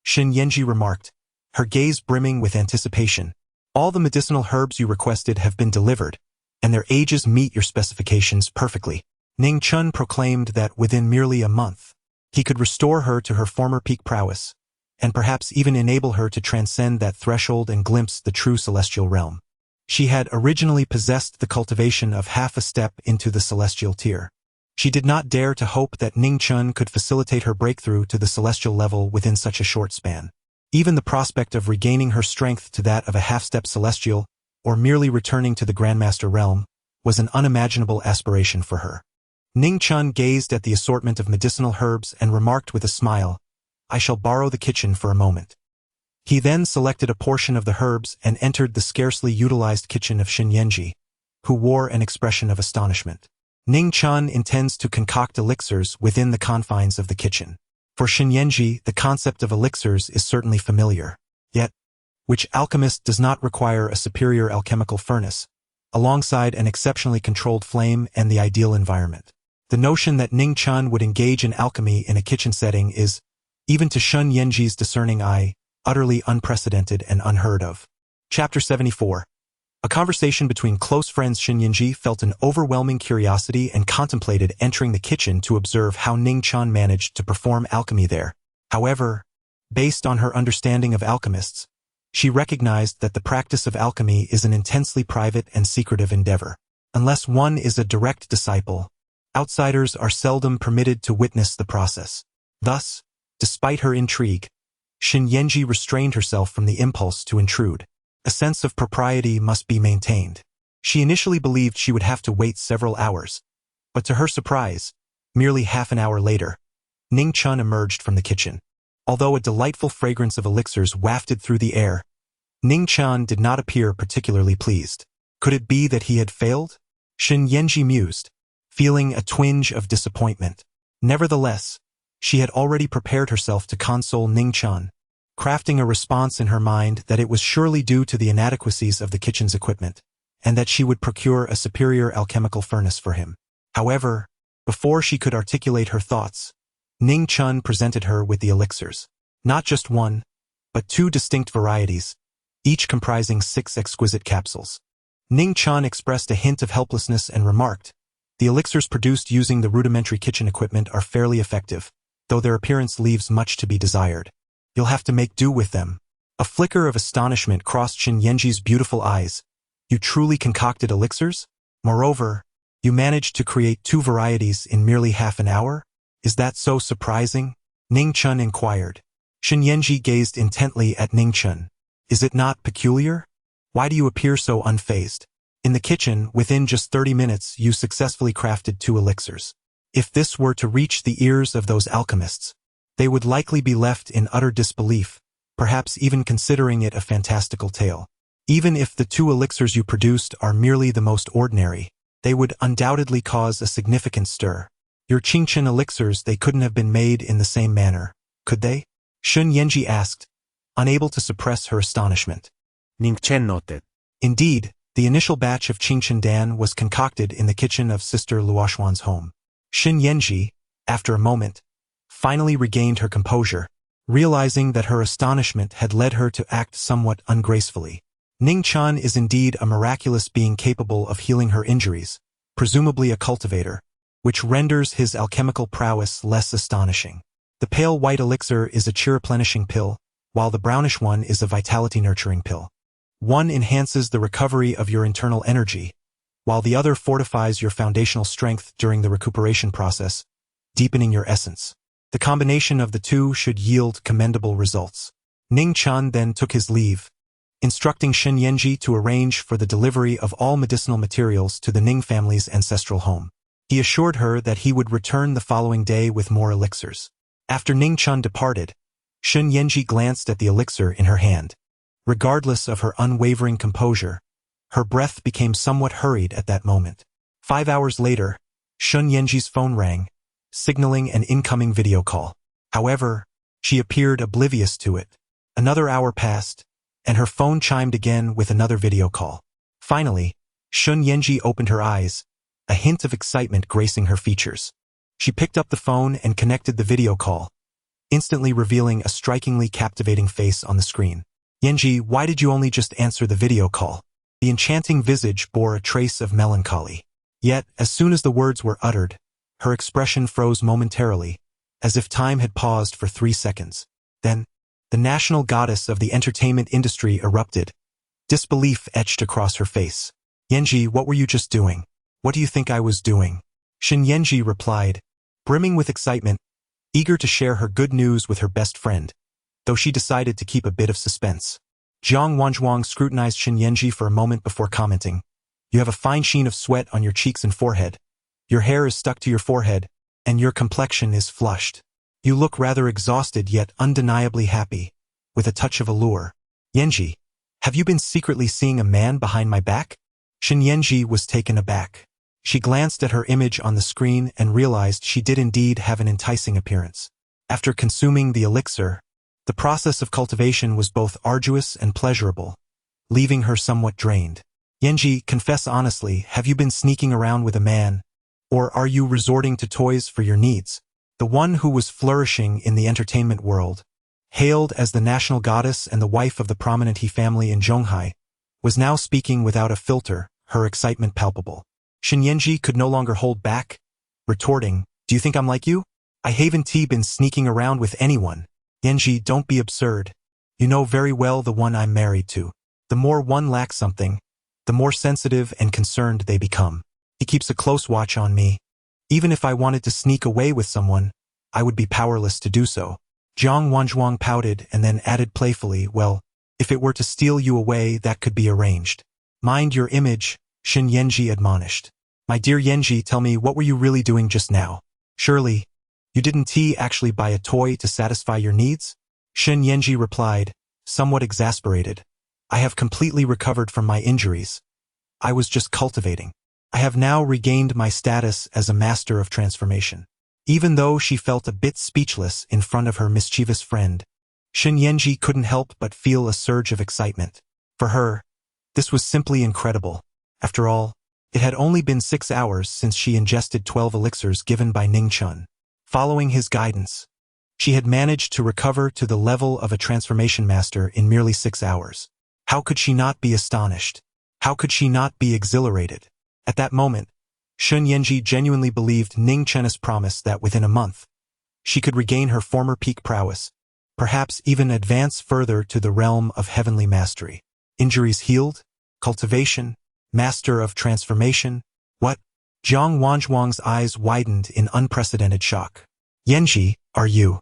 Xin Yanji remarked, her gaze brimming with anticipation. All the medicinal herbs you requested have been delivered, and their ages meet your specifications perfectly. Ning Chen proclaimed that within merely a month, he could restore her to her former peak prowess, and perhaps even enable her to transcend that threshold and glimpse the true celestial realm. She had originally possessed the cultivation of half a step into the celestial tier. She did not dare to hope that Ning Chen could facilitate her breakthrough to the celestial level within such a short span. Even the prospect of regaining her strength to that of a half-step celestial, or merely returning to the Grandmaster realm, was an unimaginable aspiration for her. Ning Chen gazed at the assortment of medicinal herbs and remarked with a smile, "I shall borrow the kitchen for a moment." He then selected a portion of the herbs and entered the scarcely utilized kitchen of Shen Yanji, who wore an expression of astonishment. Ning Chen intends to concoct elixirs within the confines of the kitchen. For Shen Yanji, the concept of elixirs is certainly familiar. Yet, which alchemist does not require a superior alchemical furnace, alongside an exceptionally controlled flame and the ideal environment? The notion that Ning Chen would engage in alchemy in a kitchen setting is, even to Shen Yanji's discerning eye, utterly unprecedented and unheard of. Chapter 74. A conversation between close friends. Shen Yanji felt an overwhelming curiosity and contemplated entering the kitchen to observe how Ning Chen managed to perform alchemy there. However, based on her understanding of alchemists, she recognized that the practice of alchemy is an intensely private and secretive endeavor. Unless one is a direct disciple, outsiders are seldom permitted to witness the process. Thus, despite her intrigue, Shen Yanji restrained herself from the impulse to intrude. A sense of propriety must be maintained. She initially believed she would have to wait several hours, but to her surprise, merely half an hour later, Ning Chen emerged from the kitchen. Although a delightful fragrance of elixirs wafted through the air, Ning Chen did not appear particularly pleased. Could it be that he had failed? Shen Yanji mused, feeling a twinge of disappointment. Nevertheless, she had already prepared herself to console Ning Chen, crafting a response in her mind that it was surely due to the inadequacies of the kitchen's equipment, and that she would procure a superior alchemical furnace for him. However, before she could articulate her thoughts, Ning Chen presented her with the elixirs. Not just one, but two distinct varieties, each comprising 6 exquisite capsules. Ning Chen expressed a hint of helplessness and remarked, "The elixirs produced using the rudimentary kitchen equipment are fairly effective, though their appearance leaves much to be desired. You'll have to make do with them." A flicker of astonishment crossed Shen Yanji's beautiful eyes. "You truly concocted elixirs? Moreover, you managed to create 2 varieties in merely half an hour? Is that so surprising?" Ning Chen inquired. Shen Yanji gazed intently at Ning Chen. "Is it not peculiar? Why do you appear so unfazed? In the kitchen, within just 30 minutes, you successfully crafted 2 elixirs. If this were to reach the ears of those alchemists, they would likely be left in utter disbelief, perhaps even considering it a fantastical tale. Even if the 2 elixirs you produced are merely the most ordinary, they would undoubtedly cause a significant stir. Your Qingchen elixirs, they couldn't have been made in the same manner, could they?" Shen Yanji asked, unable to suppress her astonishment. Ning Chen noted. Indeed, the initial batch of Qingchen Dan was concocted in the kitchen of Sister Luoxuan's home. Shen Yanji, after a moment, finally regained her composure, realizing that her astonishment had led her to act somewhat ungracefully. Ning Chen is indeed a miraculous being capable of healing her injuries, presumably a cultivator, which renders his alchemical prowess less astonishing. The pale white elixir is a cheer-replenishing pill, while the brownish one is a vitality-nurturing pill. One enhances the recovery of your internal energy, while the other fortifies your foundational strength during the recuperation process, deepening your essence. The combination of the two should yield commendable results. Ning Chen then took his leave, instructing Shen Yanji to arrange for the delivery of all medicinal materials to the Ning family's ancestral home. He assured her that he would return the following day with more elixirs. After Ning Chen departed, Shen Yanji glanced at the elixir in her hand. Regardless of her unwavering composure, her breath became somewhat hurried at that moment. 5 hours later, Shen Yanji's phone rang, signaling an incoming video call. However, she appeared oblivious to it. Another hour passed, and her phone chimed again with another video call. Finally, Shen Yanji opened her eyes, a hint of excitement gracing her features. She picked up the phone and connected the video call, instantly revealing a strikingly captivating face on the screen. "Yanji, why did you only just answer the video call?" The enchanting visage bore a trace of melancholy. Yet, as soon as the words were uttered, her expression froze momentarily, as if time had paused for 3 seconds. Then, the national goddess of the entertainment industry erupted. Disbelief etched across her face. "Yanji, what were you just doing? What do you think I was doing?" Shen Yanji replied, brimming with excitement, eager to share her good news with her best friend, though she decided to keep a bit of suspense. Jiang Wanzhuang scrutinized Shen Yanji for a moment before commenting, "You have a fine sheen of sweat on your cheeks and forehead. Your hair is stuck to your forehead, and your complexion is flushed. You look rather exhausted yet undeniably happy, with a touch of allure. Yanji, have you been secretly seeing a man behind my back?" Shen Yanji was taken aback. She glanced at her image on the screen and realized she did indeed have an enticing appearance. After consuming the elixir, the process of cultivation was both arduous and pleasurable, leaving her somewhat drained. "Yanji, confess honestly, have you been sneaking around with a man, or are you resorting to toys for your needs?" The one who was flourishing in the entertainment world, hailed as the national goddess and the wife of the prominent He family in Zhonghai, was now speaking without a filter, her excitement palpable. Shen Yanji could no longer hold back, retorting, "Do you think I'm like you? I haven't been sneaking around with anyone. Yanji, don't be absurd. You know very well the one I'm married to. The more one lacks something, the more sensitive and concerned they become. He keeps a close watch on me. Even if I wanted to sneak away with someone, I would be powerless to do so." Jiang Wanzhuang pouted and then added playfully, "Well, if it were to steal you away, that could be arranged." "Mind your image," Shen Yanji admonished. "My dear Yanji, tell me, what were you really doing just now? Surely, you didn't actually buy a toy to satisfy your needs?" Shen Yanji replied, somewhat exasperated, "I have completely recovered from my injuries. I was just cultivating. I have now regained my status as a master of transformation." Even though she felt a bit speechless in front of her mischievous friend, Shen Yanji couldn't help but feel a surge of excitement. For her, this was simply incredible. After all, it had only been 6 hours since she ingested 12 elixirs given by Ning Chen. Following his guidance, she had managed to recover to the level of a transformation master in merely 6 hours. How could she not be astonished? How could she not be exhilarated? At that moment, Shen Yanji genuinely believed Ning Chen's promise that within a month, she could regain her former peak prowess, perhaps even advance further to the realm of heavenly mastery. Injuries healed? Cultivation? Master of transformation? What? Jiang Wanzhuang's eyes widened in unprecedented shock. "Yanji, are you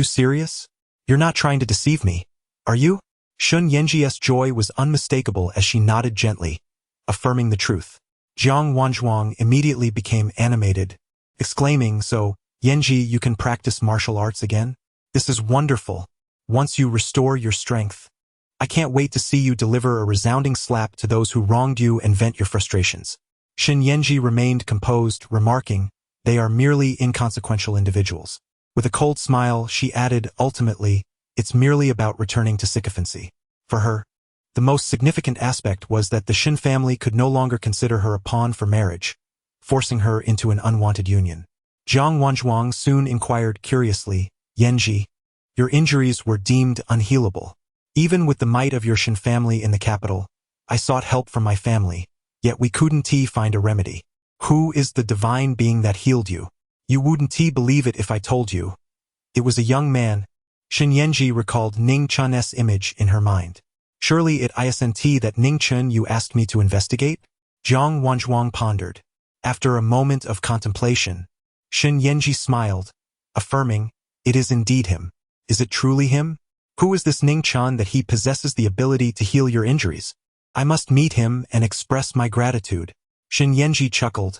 serious? You're not trying to deceive me, are you?" Shen Yanji's joy was unmistakable as she nodded gently, affirming the truth. Jiang Wanzhuang immediately became animated, exclaiming, "So, Yanji, you can practice martial arts again? This is wonderful. Once you restore your strength, I can't wait to see you deliver a resounding slap to those who wronged you and vent your frustrations." Shen Yanji remained composed, remarking, "They are merely inconsequential individuals." With a cold smile, she added, "Ultimately, it's merely about returning to sycophancy." For her, the most significant aspect was that the Shen family could no longer consider her a pawn for marriage, forcing her into an unwanted union. Jiang Wanzhuang soon inquired curiously, "Yanji, your injuries were deemed unhealable. Even with the might of your Shen family in the capital, I sought help from my family, yet we couldn't find a remedy. Who is the divine being that healed you? You wouldn't believe it if I told you. It was a young man." Shen Yanji recalled Ning Chen's image in her mind. "Surely it isn't that Ning Chen you asked me to investigate?" Jiang Wanzhuang pondered. After a moment of contemplation, Shen Yanji smiled, affirming, "It is indeed him." "Is it truly him? Who is this Ning Chen that he possesses the ability to heal your injuries? I must meet him and express my gratitude." Shen Yanji chuckled.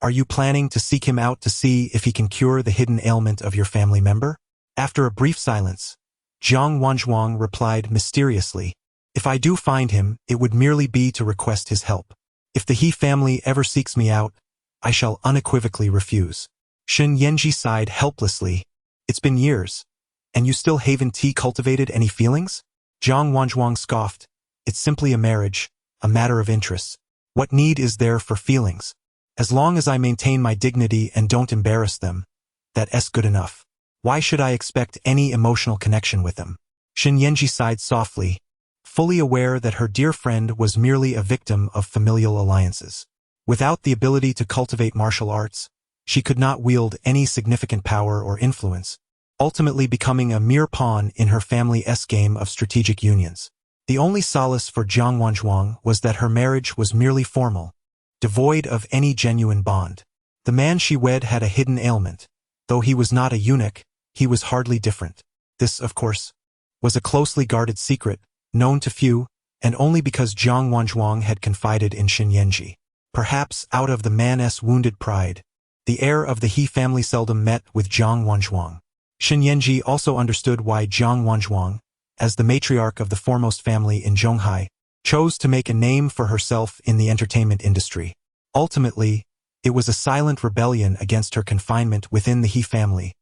"Are you planning to seek him out to see if he can cure the hidden ailment of your family member?" After a brief silence, Jiang Wanzhuang replied mysteriously, "If I do find him, it would merely be to request his help. If the He family ever seeks me out, I shall unequivocally refuse." Shen Yanji sighed helplessly. "It's been years, and you still haven't cultivated any feelings?" Jiang Wanzhuang scoffed. "It's simply a marriage, a matter of interests. What need is there for feelings? As long as I maintain my dignity and don't embarrass them, that's good enough. Why should I expect any emotional connection with them?" Shen Yanji sighed softly, fully aware that her dear friend was merely a victim of familial alliances. Without the ability to cultivate martial arts, she could not wield any significant power or influence, ultimately becoming a mere pawn in her family's game of strategic unions. The only solace for Jiang Wanzhuang was that her marriage was merely formal, devoid of any genuine bond. The man she wed had a hidden ailment. Though he was not a eunuch, he was hardly different. This, of course, was a closely guarded secret, known to few, and only because Jiang Wanzhuang had confided in Xin Yanji. Perhaps out of the man's wounded pride, the heir of the He family seldom met with Jiang Wanzhuang. Xin Yanji also understood why Jiang Wanzhuang, as the matriarch of the foremost family in Zhonghai, chose to make a name for herself in the entertainment industry. Ultimately, it was a silent rebellion against her confinement within the He family,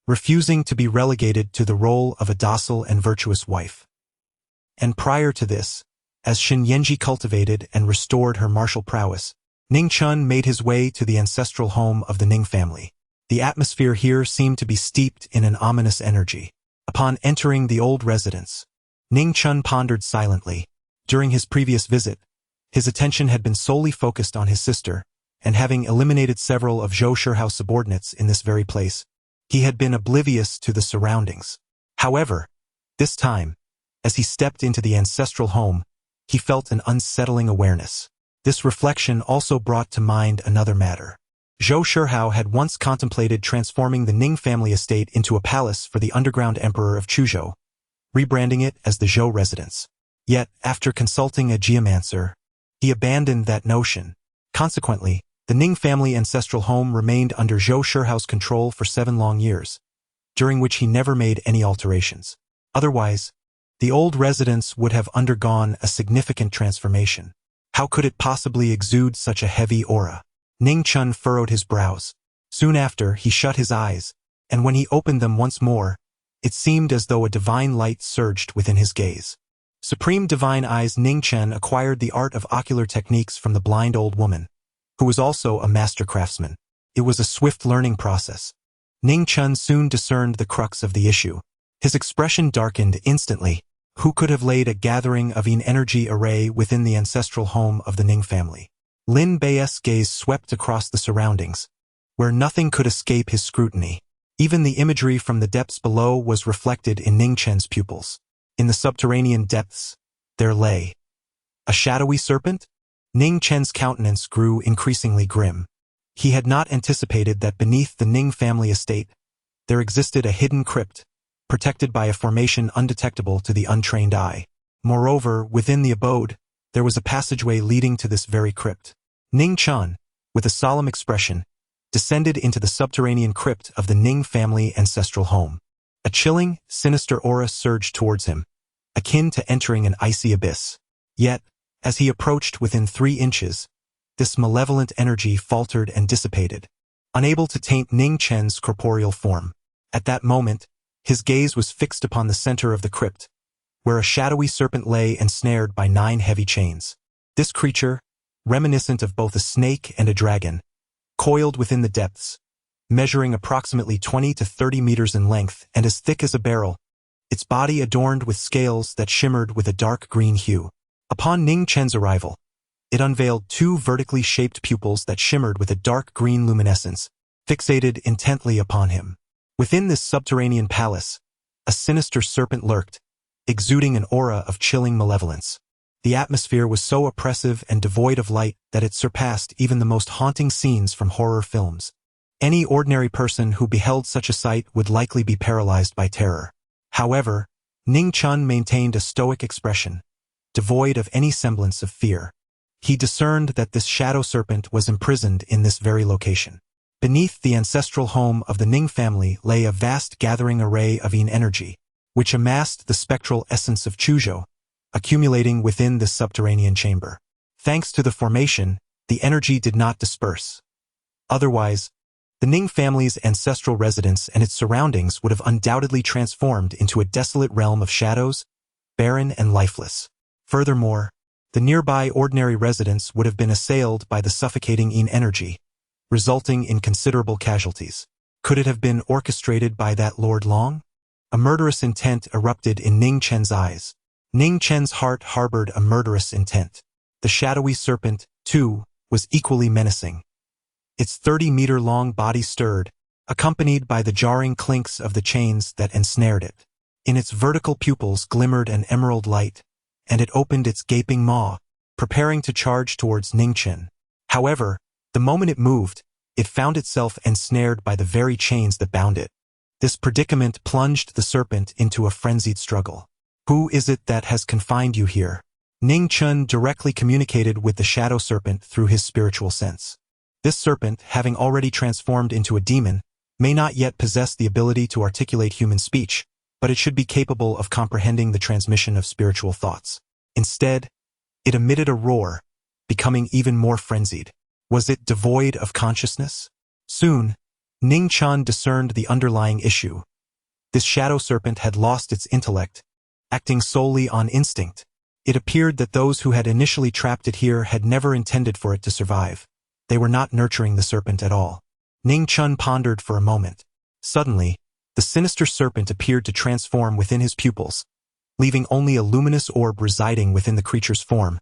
refusing to be relegated to the role of a docile and virtuous wife. And prior to this, as Xin Yanji cultivated and restored her martial prowess, Ning Chen made his way to the ancestral home of the Ning family. The atmosphere here seemed to be steeped in an ominous energy. Upon entering the old residence, Ning Chen pondered silently. During his previous visit, his attention had been solely focused on his sister, and having eliminated several of Zhou Shihao's subordinates in this very place, he had been oblivious to the surroundings. However, this time, as he stepped into the ancestral home, he felt an unsettling awareness. This reflection also brought to mind another matter. Zhou Shihao had once contemplated transforming the Ning family estate into a palace for the underground emperor of Chuzhou, rebranding it as the Zhou residence. Yet, after consulting a geomancer, he abandoned that notion. Consequently, the Ning family ancestral home remained under Zhou Shihao's control for 7 long years, during which he never made any alterations. Otherwise, the old residence would have undergone a significant transformation. How could it possibly exude such a heavy aura? Ning Chen furrowed his brows. Soon after, he shut his eyes, and when he opened them once more, it seemed as though a divine light surged within his gaze. Supreme divine eyes. Ning Chen acquired the art of ocular techniques from the blind old woman, who was also a master craftsman. It was a swift learning process. Ning Chen soon discerned the crux of the issue. His expression darkened instantly. Who could have laid a gathering of Yin energy array within the ancestral home of the Ning family? Lin Bei's gaze swept across the surroundings, where nothing could escape his scrutiny. Even the imagery from the depths below was reflected in Ning Chen's pupils. In the subterranean depths, there lay a shadowy serpent? Ning Chen's countenance grew increasingly grim. He had not anticipated that beneath the Ning family estate, there existed a hidden crypt, protected by a formation undetectable to the untrained eye. Moreover, within the abode, there was a passageway leading to this very crypt. Ning Chen, with a solemn expression, descended into the subterranean crypt of the Ning family ancestral home. A chilling, sinister aura surged towards him, akin to entering an icy abyss. Yet, as he approached within 3 inches, this malevolent energy faltered and dissipated, unable to taint Ning Chen's corporeal form. At that moment, his gaze was fixed upon the center of the crypt, where a shadowy serpent lay ensnared by 9 heavy chains. This creature, reminiscent of both a snake and a dragon, coiled within the depths, measuring approximately 20 to 30 meters in length and as thick as a barrel, its body adorned with scales that shimmered with a dark green hue. Upon Ning Chen's arrival, it unveiled 2 vertically shaped pupils that shimmered with a dark green luminescence, fixated intently upon him. Within this subterranean palace, a sinister serpent lurked, exuding an aura of chilling malevolence. The atmosphere was so oppressive and devoid of light that it surpassed even the most haunting scenes from horror films. Any ordinary person who beheld such a sight would likely be paralyzed by terror. However, Ning Chen maintained a stoic expression, devoid of any semblance of fear. He discerned that this shadow serpent was imprisoned in this very location. Beneath the ancestral home of the Ning family lay a vast gathering array of Yin energy, which amassed the spectral essence of Chuzhou, accumulating within this subterranean chamber. Thanks to the formation, the energy did not disperse. Otherwise, the Ning family's ancestral residence and its surroundings would have undoubtedly transformed into a desolate realm of shadows, barren and lifeless. Furthermore, the nearby ordinary residence would have been assailed by the suffocating Yin energy, resulting in considerable casualties. Could it have been orchestrated by that Lord Long? A murderous intent erupted in Ning Chen's eyes. Ning Chen's heart harbored a murderous intent. The shadowy serpent, too, was equally menacing. Its 30-meter-long body stirred, accompanied by the jarring clinks of the chains that ensnared it. In its vertical pupils glimmered an emerald light, and it opened its gaping maw, preparing to charge towards Ning Chen. However, the moment it moved, it found itself ensnared by the very chains that bound it. This predicament plunged the serpent into a frenzied struggle. Who is it that has confined you here? Ning Chen directly communicated with the shadow serpent through his spiritual sense. This serpent, having already transformed into a demon, may not yet possess the ability to articulate human speech, but it should be capable of comprehending the transmission of spiritual thoughts. Instead, it emitted a roar, becoming even more frenzied. Was it devoid of consciousness? Soon, Ning Chen discerned the underlying issue. This shadow serpent had lost its intellect, acting solely on instinct. It appeared that those who had initially trapped it here had never intended for it to survive. They were not nurturing the serpent at all. Ning Chen pondered for a moment. Suddenly, the sinister serpent appeared to transform within his pupils, leaving only a luminous orb residing within the creature's form,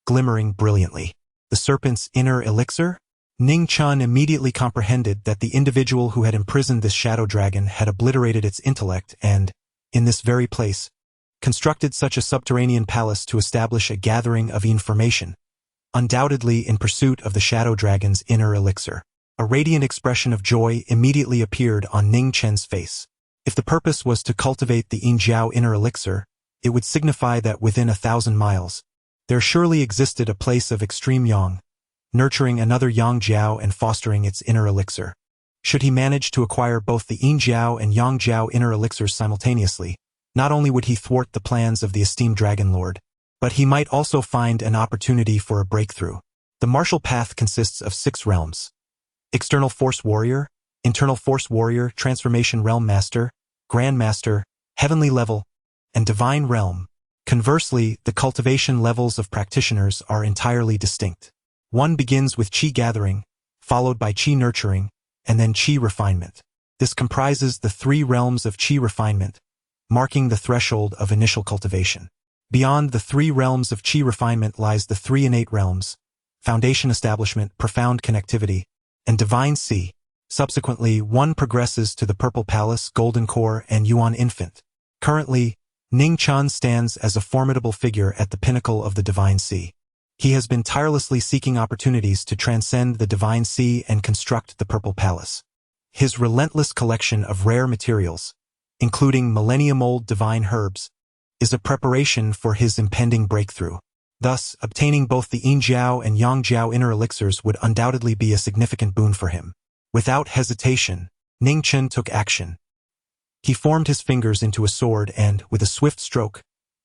glimmering brilliantly. The serpent's inner elixir? Ning Chen immediately comprehended that the individual who had imprisoned this shadow dragon had obliterated its intellect and, in this very place, constructed such a subterranean palace to establish a gathering of information, undoubtedly in pursuit of the shadow dragon's inner elixir. A radiant expression of joy immediately appeared on Ning Chen's face. If the purpose was to cultivate the Yin Jiao inner elixir, it would signify that within 1,000 miles, there surely existed a place of extreme yang, nurturing another Yang Jiao and fostering its inner elixir. Should he manage to acquire both the Yin Jiao and Yang Jiao inner elixirs simultaneously, not only would he thwart the plans of the esteemed Dragon Lord, but he might also find an opportunity for a breakthrough. The martial path consists of 6 realms: External Force Warrior, Internal Force Warrior, Transformation Realm Master, Grand Master, Heavenly Level, and Divine Realm. Conversely, the cultivation levels of practitioners are entirely distinct. One begins with Qi gathering, followed by Qi nurturing, and then Qi refinement. This comprises the 3 realms of Qi refinement, marking the threshold of initial cultivation. Beyond the 3 realms of Qi refinement lies the 3 innate realms: Foundation Establishment, Profound Connectivity, and Divine Sea. Subsequently, one progresses to the Purple Palace, Golden Core, and Yuan Infant. Currently, Ning Chen stands as a formidable figure at the pinnacle of the Divine Sea. He has been tirelessly seeking opportunities to transcend the Divine Sea and construct the Purple Palace. His relentless collection of rare materials, including millennium-old divine herbs, is a preparation for his impending breakthrough. Thus, obtaining both the Yin Jiao and Yang Jiao inner elixirs would undoubtedly be a significant boon for him. Without hesitation, Ning Chen took action. He formed his fingers into a sword and, with a swift stroke,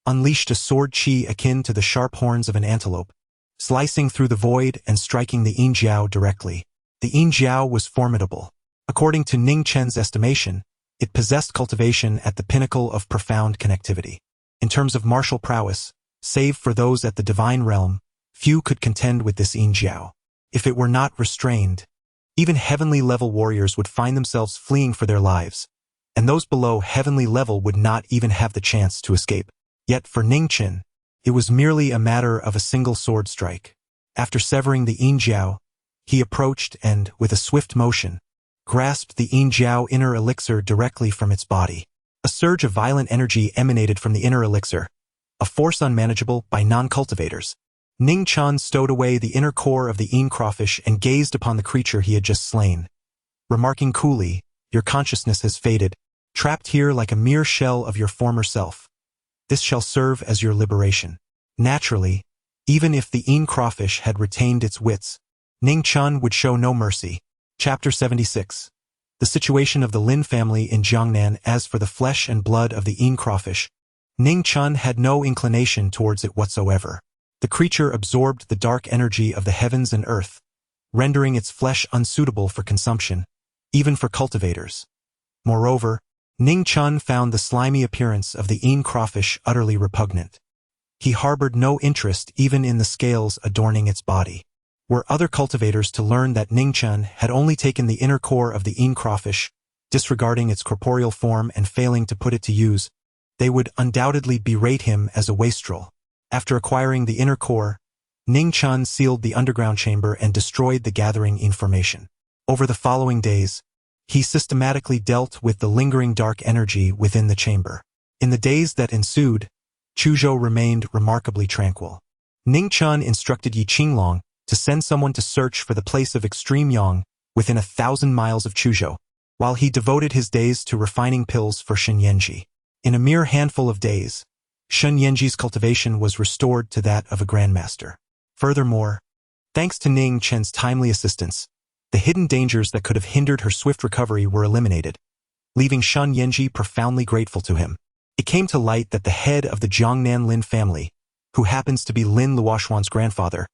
unleashed a sword qi akin to the sharp horns of an antelope, slicing through the void and striking the Yin Jiao directly. The Yin Jiao was formidable. According to Ning Chen's estimation, it possessed cultivation at the pinnacle of profound connectivity. In terms of martial prowess, save for those at the divine realm, few could contend with this Yin Jiao. If it were not restrained, even heavenly level warriors would find themselves fleeing for their lives, and those below heavenly level would not even have the chance to escape. Yet for Ning Chen, it was merely a matter of a single sword strike. After severing the Yin Jiao, he approached and, with a swift motion, grasped the Yin Jiao inner elixir directly from its body. A surge of violent energy emanated from the inner elixir, a force unmanageable by non-cultivators. Ning Chen stowed away the inner core of the Yin crawfish and gazed upon the creature he had just slain, remarking coolly, "Your consciousness has faded, trapped here like a mere shell of your former self. This shall serve as your liberation." Naturally, even if the Yin crawfish had retained its wits, Ning Chen would show no mercy. Chapter 76. The situation of the Lin family in Jiangnan. As for the flesh and blood of the Yin crawfish, Ning Chen had no inclination towards it whatsoever. The creature absorbed the dark energy of the heavens and earth, rendering its flesh unsuitable for consumption, even for cultivators. Moreover, Ning Chen found the slimy appearance of the Yin crawfish utterly repugnant. He harbored no interest even in the scales adorning its body. Were other cultivators to learn that Ning Chen had only taken the inner core of the Yin crawfish, disregarding its corporeal form and failing to put it to use, they would undoubtedly berate him as a wastrel. After acquiring the inner core, Ning Chen sealed the underground chamber and destroyed the gathering information. Over the following days, he systematically dealt with the lingering dark energy within the chamber. In the days that ensued, Chuzhou remained remarkably tranquil. Ning Chen instructed Yi Qinglong to send someone to search for the place of extreme yang within 1,000 miles of Chuzhou, while he devoted his days to refining pills for Shen Yanji. In a mere handful of days, Shen Yanji's cultivation was restored to that of a grandmaster. Furthermore, thanks to Ning Chen's timely assistance, the hidden dangers that could have hindered her swift recovery were eliminated, leaving Shen Yanji profoundly grateful to him. It came to light that the head of the Jiangnan Lin family, who happens to be Lin Luoxuan's grandfather,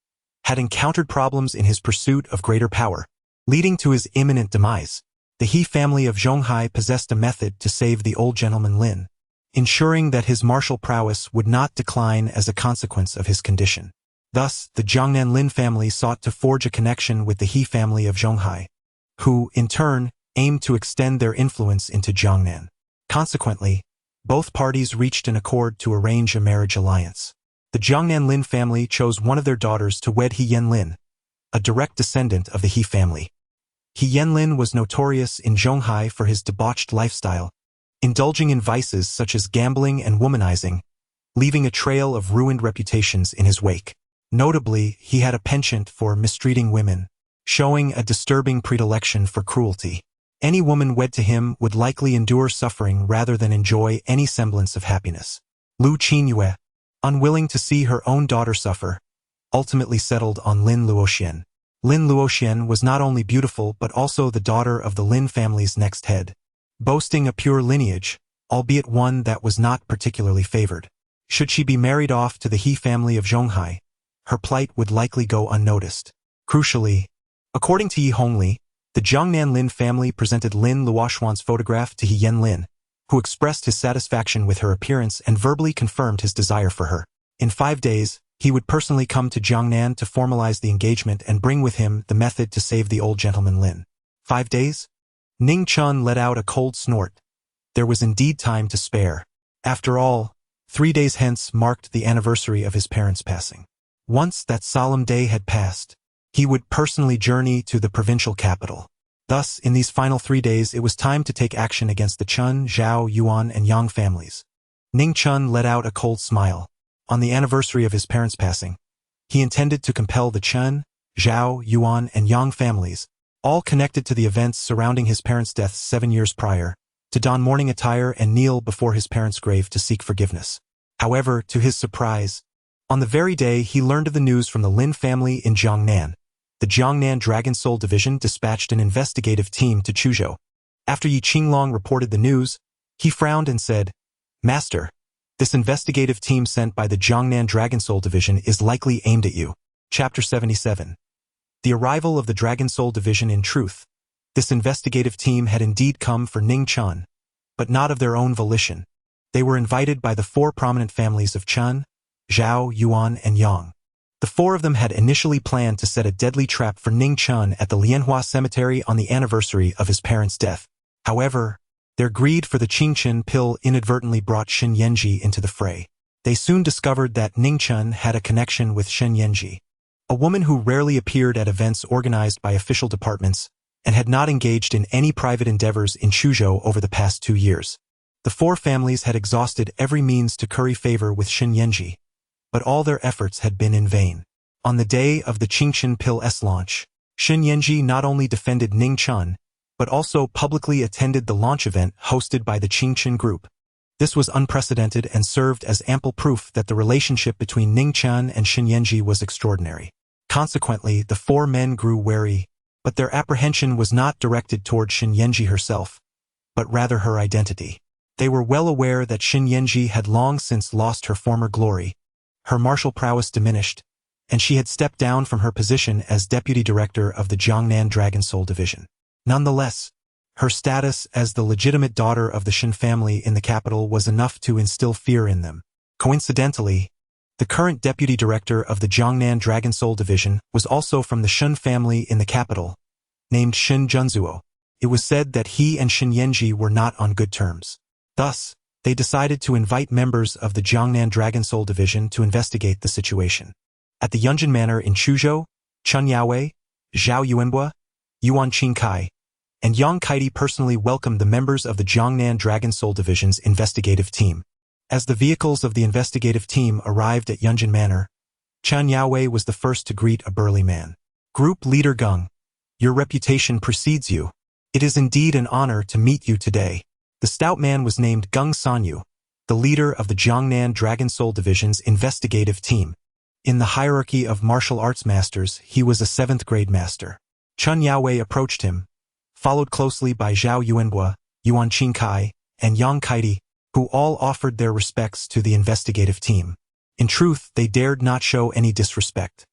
had encountered problems in his pursuit of greater power, leading to his imminent demise. The He family of Zhonghai possessed a method to save the old gentleman Lin, ensuring that his martial prowess would not decline as a consequence of his condition. Thus, the Jiangnan Lin family sought to forge a connection with the He family of Zhonghai, who, in turn, aimed to extend their influence into Jiangnan. Consequently, both parties reached an accord to arrange a marriage alliance. The Jiangnan Lin family chose one of their daughters to wed He Yanlin, a direct descendant of the He family. He Yanlin was notorious in Zhonghai for his debauched lifestyle, indulging in vices such as gambling and womanizing, leaving a trail of ruined reputations in his wake. Notably, he had a penchant for mistreating women, showing a disturbing predilection for cruelty. Any woman wed to him would likely endure suffering rather than enjoy any semblance of happiness. Lu Qinyue, unwilling to see her own daughter suffer, ultimately settled on Lin Luoxian. Lin Luoxian was not only beautiful but also the daughter of the Lin family's next head, boasting a pure lineage, albeit one that was not particularly favored. Should she be married off to the He family of Zhonghai, her plight would likely go unnoticed. Crucially, according to Yi Hongli, the Jiangnan Lin family presented Lin Luoxuan's photograph to He Yanlin, who expressed his satisfaction with her appearance and verbally confirmed his desire for her. In 5 days, he would personally come to Jiangnan to formalize the engagement and bring with him the method to save the old gentleman Lin. 5 days? Ning Chen let out a cold snort. There was indeed time to spare. After all, 3 days hence marked the anniversary of his parents' passing. Once that solemn day had passed, he would personally journey to the provincial capital. Thus, in these final 3 days, it was time to take action against the Chen, Zhao, Yuan, and Yang families. Ning Chen let out a cold smile. On the anniversary of his parents' passing, he intended to compel the Chen, Zhao, Yuan, and Yang families, all connected to the events surrounding his parents' deaths 7 years prior, to don mourning attire and kneel before his parents' grave to seek forgiveness. However, to his surprise, on the very day he learned of the news from the Lin family in Jiangnan, the Jiangnan Dragon Soul Division dispatched an investigative team to Chuzhou. After Yi Qinglong reported the news, he frowned and said, "Master, this investigative team sent by the Jiangnan Dragon Soul Division is likely aimed at you." Chapter 77. The arrival of the Dragon Soul Division. In truth, this investigative team had indeed come for Ning Chen, but not of their own volition. They were invited by the 4 prominent families of Chen, Zhao, Yuan, and Yang. The 4 of them had initially planned to set a deadly trap for Ning Chen at the Lianhua cemetery on the anniversary of his parents' death. However, their greed for the Qingchen pill inadvertently brought Shen Yanji into the fray. They soon discovered that Ning Chen had a connection with Shen Yanji, a woman who rarely appeared at events organized by official departments and had not engaged in any private endeavors in Chuzhou over the past 2 years. The 4 families had exhausted every means to curry favor with Shen Yanji, but all their efforts had been in vain. On the day of the Qingchen Pill's launch, Shen Yanji not only defended Ning Chen, but also publicly attended the launch event hosted by the Qingchen Group. This was unprecedented and served as ample proof that the relationship between Ning Chen and Shen Yanji was extraordinary. Consequently, the 4 men grew wary, but their apprehension was not directed toward Shen Yanji herself, but rather her identity. They were well aware that Shen Yanji had long since lost her former glory. Her martial prowess diminished, and she had stepped down from her position as deputy director of the Jiangnan Dragon Soul Division. Nonetheless, her status as the legitimate daughter of the Shen family in the capital was enough to instill fear in them. Coincidentally, the current deputy director of the Jiangnan Dragon Soul Division was also from the Shen family in the capital, named Shen Junzuo. It was said that he and Shen Yanji were not on good terms. Thus, they decided to invite members of the Jiangnan Dragon Soul Division to investigate the situation. At the Yunjin Manor in Chuzhou, Chen Yaowei, Zhao Yuanbua, Yuan Qingkai, and Yang Kaidi personally welcomed the members of the Jiangnan Dragon Soul Division's investigative team. As the vehicles of the investigative team arrived at Yunjin Manor, Chen Yaowei was the first to greet a burly man. Group leader Geng, Your reputation precedes you. It is indeed an honor to meet you today. The stout man was named Gung Sanyu, the leader of the Jiangnan Dragon Soul Division's investigative team. In the hierarchy of martial arts masters, he was a 7th grade master. Chen Yaowei approached him, followed closely by Zhao Yuanbua, Yuan Qingkai, and Yang Kaidi, who all offered their respects to the investigative team. In truth, they dared not show any disrespect.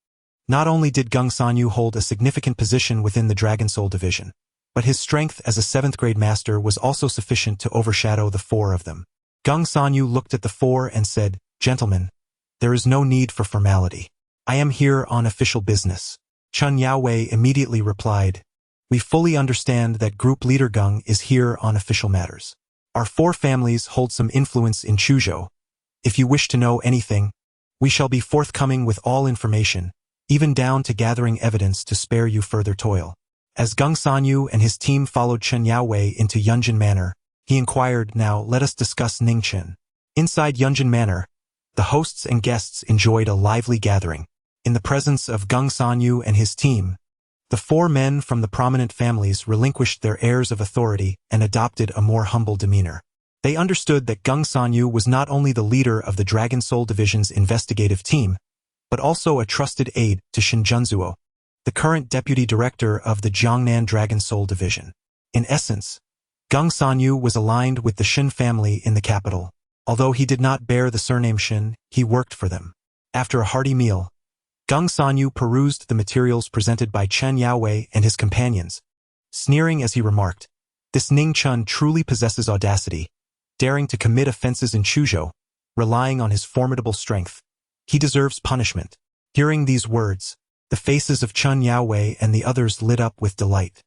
Not only did Gung Sanyu hold a significant position within the Dragon Soul Division, but his strength as a 7th grade master was also sufficient to overshadow the 4 of them. Gung Sanyu looked at the 4 and said, "Gentlemen, there is no need for formality. I am here on official business." Chen Yaowei immediately replied, "We fully understand that Group Leader Gung is here on official matters. Our 4 families hold some influence in Chuzhou. If you wish to know anything, we shall be forthcoming with all information, even down to gathering evidence to spare you further toil." As Gung Sanyu and his team followed Chen Yaowei into Yunjin Manor, he inquired, "Now let us discuss Ning Chen." Inside Yunjin Manor, the hosts and guests enjoyed a lively gathering. In the presence of Gung Sanyu and his team, the 4 men from the prominent families relinquished their airs of authority and adopted a more humble demeanor. They understood that Gung Sanyu was not only the leader of the Dragon Soul Division's investigative team, but also a trusted aide to Shin Junzuo, the current deputy director of the Jiangnan Dragon Soul Division. In essence, Gung Sanyu was aligned with the Shin family in the capital. Although he did not bear the surname Shin, he worked for them. After a hearty meal, Gung Sanyu perused the materials presented by Chen Yaowei and his companions, sneering as he remarked, "This Ning Chen truly possesses audacity, daring to commit offenses in Chuzhou, relying on his formidable strength. He deserves punishment." Hearing these words, the faces of Chen Yaowei and the others lit up with delight.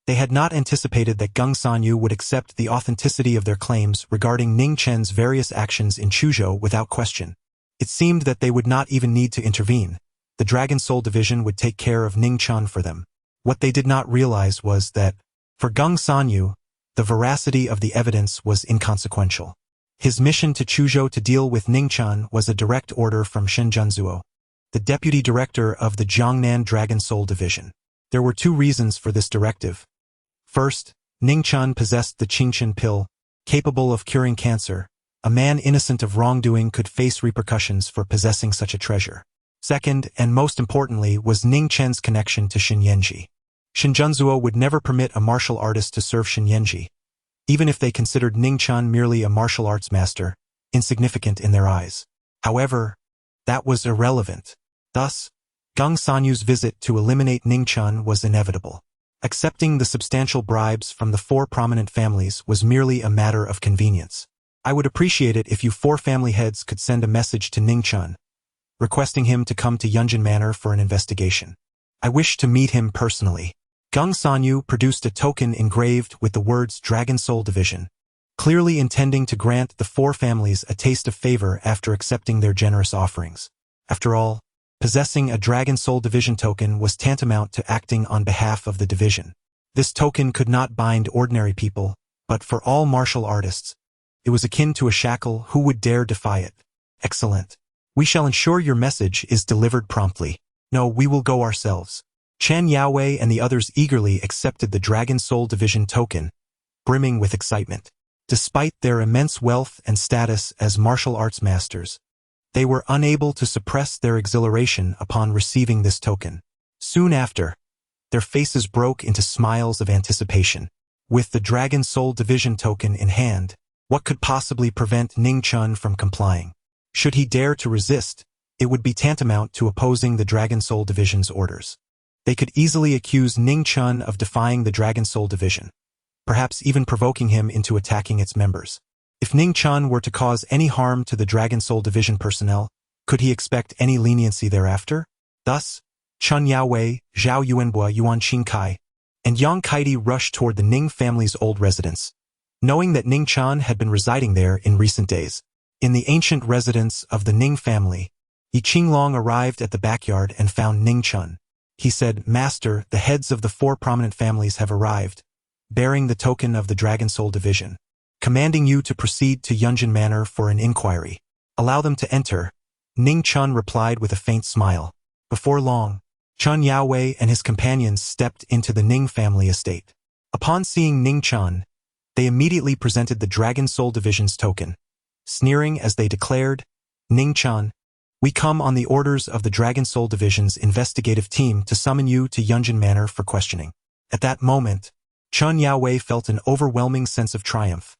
They had not anticipated that Gung Sanyu would accept the authenticity of their claims regarding Ning Chen's various actions in Chuzhou without question. It seemed that they would not even need to intervene. The Dragon Soul Division would take care of Ning Chen for them. What they did not realize was that, for Gung Sanyu, the veracity of the evidence was inconsequential. His mission to Chuzhou to deal with Ning Chen was a direct order from Shin Junzuo, the deputy director of the Jiangnan Dragon Soul Division. There were 2 reasons for this directive. First, Ning Chen possessed the Qingchen pill, capable of curing cancer. A man innocent of wrongdoing could face repercussions for possessing such a treasure. Second, and most importantly, was Ning Chen's connection to Shin Yanji. Shin Junzuo would never permit a martial artist to serve Shin Yanji, even if they considered Ning Chen merely a martial arts master, insignificant in their eyes. However, that was irrelevant. Thus, Gung Sanyu's visit to eliminate Ning Chen was inevitable. Accepting the substantial bribes from the 4 prominent families was merely a matter of convenience. "I would appreciate it if you 4 family heads could send a message to Ning Chen, requesting him to come to Yunjin Manor for an investigation. I wish to meet him personally." Gung Sanyu produced a token engraved with the words Dragon Soul Division, clearly intending to grant the 4 families a taste of favor after accepting their generous offerings. After all, possessing a Dragon Soul Division token was tantamount to acting on behalf of the division. This token could not bind ordinary people, but for all martial artists, it was akin to a shackle. Who would dare defy it? "Excellent. We shall ensure your message is delivered promptly." "No, we will go ourselves." Chen Yaowei and the others eagerly accepted the Dragon Soul Division token, brimming with excitement. Despite their immense wealth and status as martial arts masters, they were unable to suppress their exhilaration upon receiving this token. Soon after, their faces broke into smiles of anticipation. With the Dragon Soul Division token in hand, what could possibly prevent Ning Chen from complying? Should he dare to resist, it would be tantamount to opposing the Dragon Soul Division's orders. They could easily accuse Ning Chen of defying the Dragon Soul Division, perhaps even provoking him into attacking its members. If Ning Chen were to cause any harm to the Dragon Soul Division personnel, could he expect any leniency thereafter? Thus, Chen Yaowei, Zhao Yuanbua, Yuan Qingkai, and Yang Kaidi rushed toward the Ning family's old residence, knowing that Ning Chen had been residing there in recent days. In the ancient residence of the Ning family, Yi Qinglong arrived at the backyard and found Ning Chen. He said, "Master, the heads of the 4 prominent families have arrived, bearing the token of the Dragon Soul Division, commanding you to proceed to Yunjin Manor for an inquiry." "Allow them to enter," Ning Chen replied with a faint smile. Before long, Chen Yaowei and his companions stepped into the Ning family estate. Upon seeing Ning Chen, they immediately presented the Dragon Soul Division's token, sneering as they declared, "Ning Chen, we come on the orders of the Dragon Soul Division's investigative team to summon you to Yunjin Manor for questioning." At that moment, Chen Yaowei felt an overwhelming sense of triumph,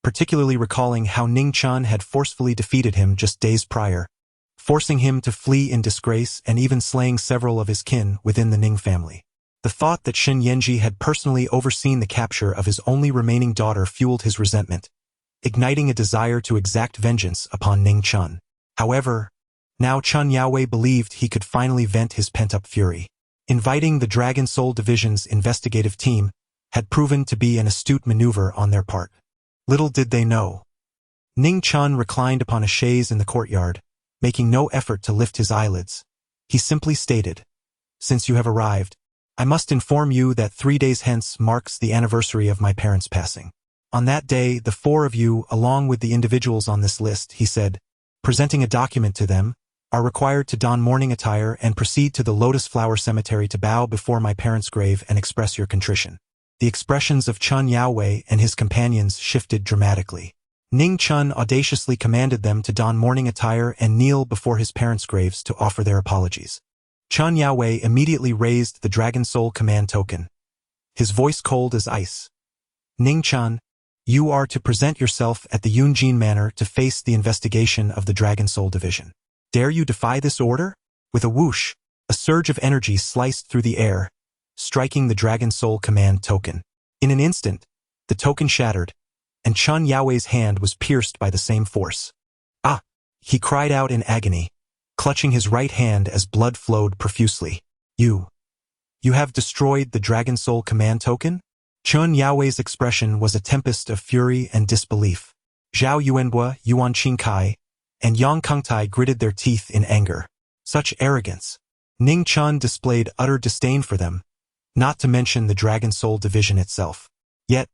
particularly recalling how Ning Chen had forcefully defeated him just days prior, forcing him to flee in disgrace and even slaying several of his kin within the Ning family. The thought that Shen Yanji had personally overseen the capture of his only remaining daughter fueled his resentment, igniting a desire to exact vengeance upon Ning Chen. However, now Chen Yaowei believed he could finally vent his pent-up fury. Inviting the Dragon Soul Division's investigative team had proven to be an astute maneuver on their part. Little did they know. Ning Chen reclined upon a chaise in the courtyard, making no effort to lift his eyelids. He simply stated, "Since you have arrived, I must inform you that 3 days hence marks the anniversary of my parents' passing. On that day, the 4 of you, along with the individuals on this list," he said, presenting a document to them, "are required to don mourning attire and proceed to the Lotus Flower Cemetery to bow before my parents' grave and express your contrition." The expressions of Chen Yaowei and his companions shifted dramatically. Ning Chen audaciously commanded them to don mourning attire and kneel before his parents' graves to offer their apologies. Chen Yaowei immediately raised the Dragon Soul command token, his voice cold as ice. "Ning Chen, you are to present yourself at the Yunjin Manor to face the investigation of the Dragon Soul Division. Dare you defy this order?" With a whoosh, a surge of energy sliced through the air, striking the Dragon Soul command token. In an instant, the token shattered, and Chen Yaowei's hand was pierced by the same force. "Ah!" he cried out in agony, clutching his right hand as blood flowed profusely. You have destroyed the Dragon Soul command token?" Chen Yaowei's expression was a tempest of fury and disbelief. Zhao Yuanbua, Yuan Qingkai, and Yang Kengtai gritted their teeth in anger. Such arrogance! Ning Chen displayed utter disdain for them, not to mention the Dragon Soul Division itself. Yet,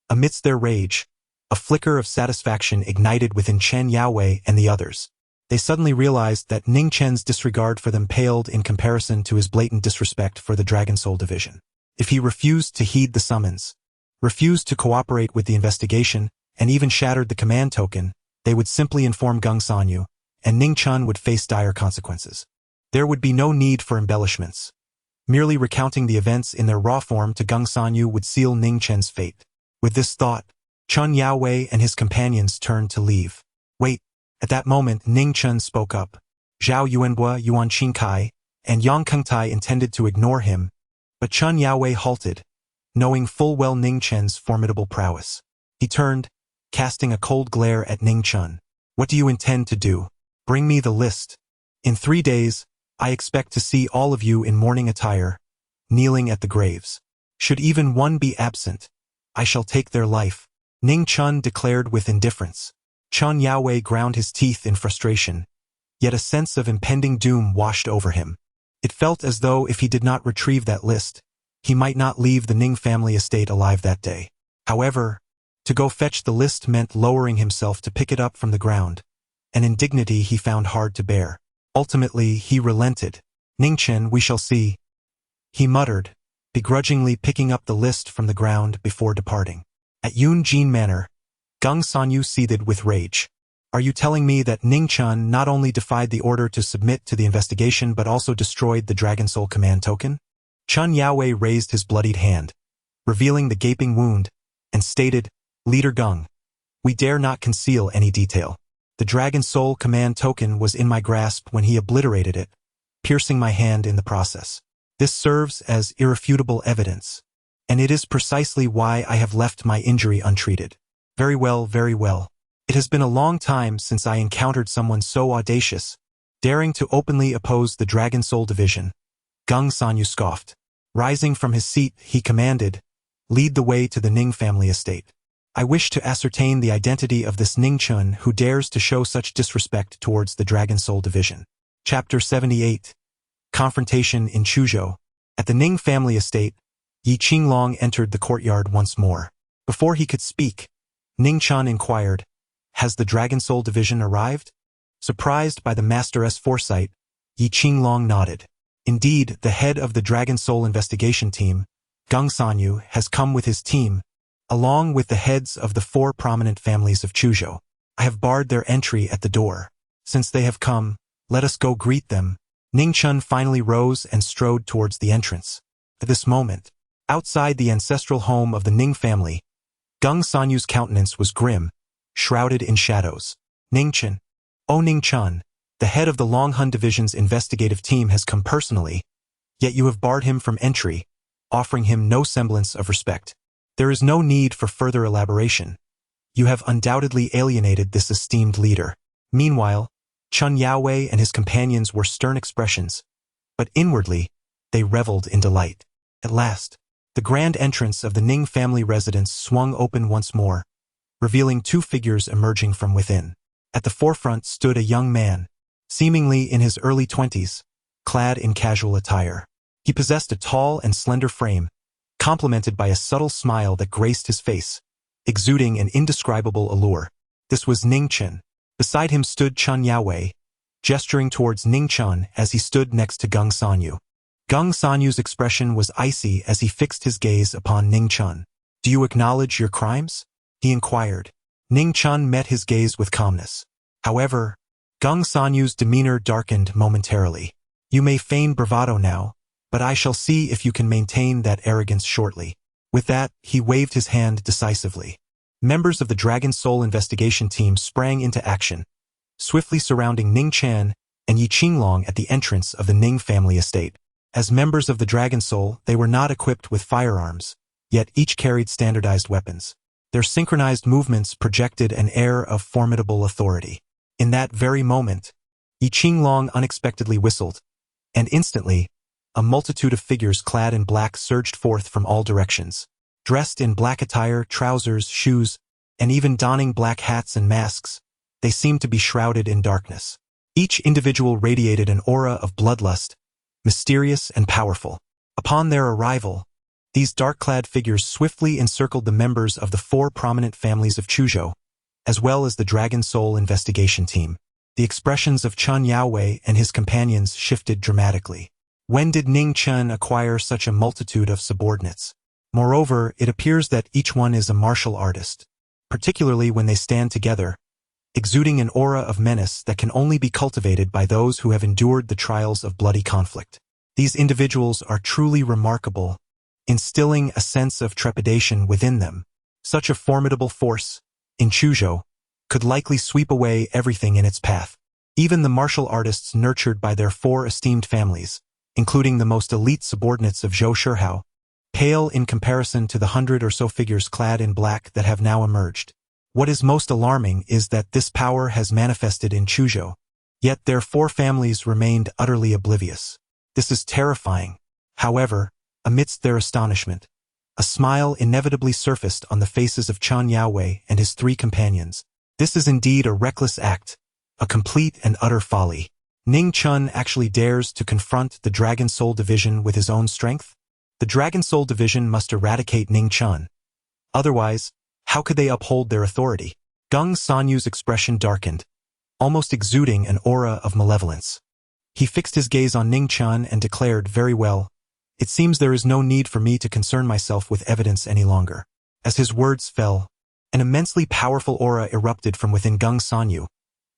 amidst their rage, a flicker of satisfaction ignited within Chen Yaowei and the others. They suddenly realized that Ning Chen's disregard for them paled in comparison to his blatant disrespect for the Dragon Soul Division. If he refused to heed the summons, refused to cooperate with the investigation, and even shattered the command token, they would simply inform Geng Sanyu, and Ning Chen would face dire consequences. There would be no need for embellishments. Merely recounting the events in their raw form to Geng Sanyu would seal Ning Chen's fate. With this thought, Chen Yaowei and his companions turned to leave. "Wait." At that moment, Ning Chen spoke up. Zhao Yuanbua, Yuan Qingkai, and Yang Kengtai intended to ignore him, but Chen Yaowei halted, knowing full well Ning Chen's formidable prowess. He turned, casting a cold glare at Ning Chen. "What do you intend to do? Bring me the list. In 3 days, I expect to see all of you in mourning attire, kneeling at the graves. Should even one be absent, I shall take their life." Ning Chen declared with indifference. Chen Yaowei ground his teeth in frustration, yet a sense of impending doom washed over him. It felt as though if he did not retrieve that list, he might not leave the Ning family estate alive that day. However, to go fetch the list meant lowering himself to pick it up from the ground, an indignity he found hard to bear. Ultimately, he relented. "Ning Chen, we shall see," he muttered, begrudgingly picking up the list from the ground before departing. At Yunjin Manor, Geng Sanyu seethed with rage. "Are you telling me that Ning Chen not only defied the order to submit to the investigation but also destroyed the Dragon Soul command token?" Chen Yaowei raised his bloodied hand, revealing the gaping wound, and stated, "Leader Geng, we dare not conceal any detail. The Dragon Soul command token was in my grasp when he obliterated it, piercing my hand in the process. This serves as irrefutable evidence, and it is precisely why I have left my injury untreated." Very well, very well. It has been a long time since I encountered someone so audacious, daring to openly oppose the Dragon Soul Division. Geng Sanyu scoffed. Rising from his seat, he commanded, "Lead the way to the Ning family estate. I wish to ascertain the identity of this Ning Chen who dares to show such disrespect towards the Dragon Soul Division." Chapter 78. Confrontation in Chuzhou. At the Ning family estate, Yi Qinglong entered the courtyard once more. Before he could speak, Ning Chen inquired, "Has the Dragon Soul Division arrived?" Surprised by the master's foresight, Yi Qinglong nodded. Indeed, the head of the Dragon Soul investigation team, Gung Sanyu, has come with his team, along with the heads of the 4 prominent families of Chuzhou. I have barred their entry at the door. Since they have come, let us go greet them. Ning Chen finally rose and strode towards the entrance. At this moment, outside the ancestral home of the Ning family, Gung Sanyu's countenance was grim, shrouded in shadows. Ning Chen, oh Ning Chen, the head of the Longhun Division's investigative team has come personally, yet you have barred him from entry, offering him no semblance of respect. There is no need for further elaboration. You have undoubtedly alienated this esteemed leader. Meanwhile, Chun Yaowei and his companions were stern expressions, but inwardly, they reveled in delight. At last, the grand entrance of the Ning family residence swung open once more, revealing 2 figures emerging from within. At the forefront stood a young man, seemingly in his early 20s, clad in casual attire. He possessed a tall and slender frame, complemented by a subtle smile that graced his face, exuding an indescribable allure. This was Ning Chen. Beside him stood Chun Yaowei, gesturing towards Ning Chen as he stood next to Gung Sanyu. Gung Sanyu's expression was icy as he fixed his gaze upon Ning Chen. Do you acknowledge your crimes? He inquired. Ning Chen met his gaze with calmness. However, Gung Sanyu's demeanor darkened momentarily. You may feign bravado now, but I shall see if you can maintain that arrogance shortly. With that, he waved his hand decisively. Members of the Dragon Soul investigation team sprang into action, swiftly surrounding Ning Chen and Yi Qinglong at the entrance of the Ning family estate. As members of the Dragon Soul, they were not equipped with firearms, yet each carried standardized weapons. Their synchronized movements projected an air of formidable authority. In that very moment, Yi Qinglong unexpectedly whistled, and instantly, a multitude of figures clad in black surged forth from all directions. Dressed in black attire, trousers, shoes, and even donning black hats and masks, they seemed to be shrouded in darkness. Each individual radiated an aura of bloodlust, mysterious and powerful. Upon their arrival, these dark-clad figures swiftly encircled the members of the 4 prominent families of Chuzhou, as well as the Dragon Soul investigation team. The expressions of Chun Yaowei and his companions shifted dramatically. When did Ning Chen acquire such a multitude of subordinates? Moreover, it appears that each one is a martial artist, particularly when they stand together, exuding an aura of menace that can only be cultivated by those who have endured the trials of bloody conflict. These individuals are truly remarkable, instilling a sense of trepidation within them. Such a formidable force, in Chuzhou, could likely sweep away everything in its path. Even the martial artists nurtured by their 4 esteemed families, including the most elite subordinates of Zhou Shihao, pale in comparison to the 100 or so figures clad in black that have now emerged. What is most alarming is that this power has manifested in Chuzhou, yet their 4 families remained utterly oblivious. This is terrifying. However, amidst their astonishment, a smile inevitably surfaced on the faces of Chun Yaowei and his 3 companions. This is indeed a reckless act, a complete and utter folly. Ning Chen actually dares to confront the Dragon Soul Division with his own strength? The Dragon Soul Division must eradicate Ning Chen. Otherwise, how could they uphold their authority? Gung Sanyu's expression darkened, almost exuding an aura of malevolence. He fixed his gaze on Ning Chen and declared, very well, it seems there is no need for me to concern myself with evidence any longer. As his words fell, an immensely powerful aura erupted from within Gung Sanyu,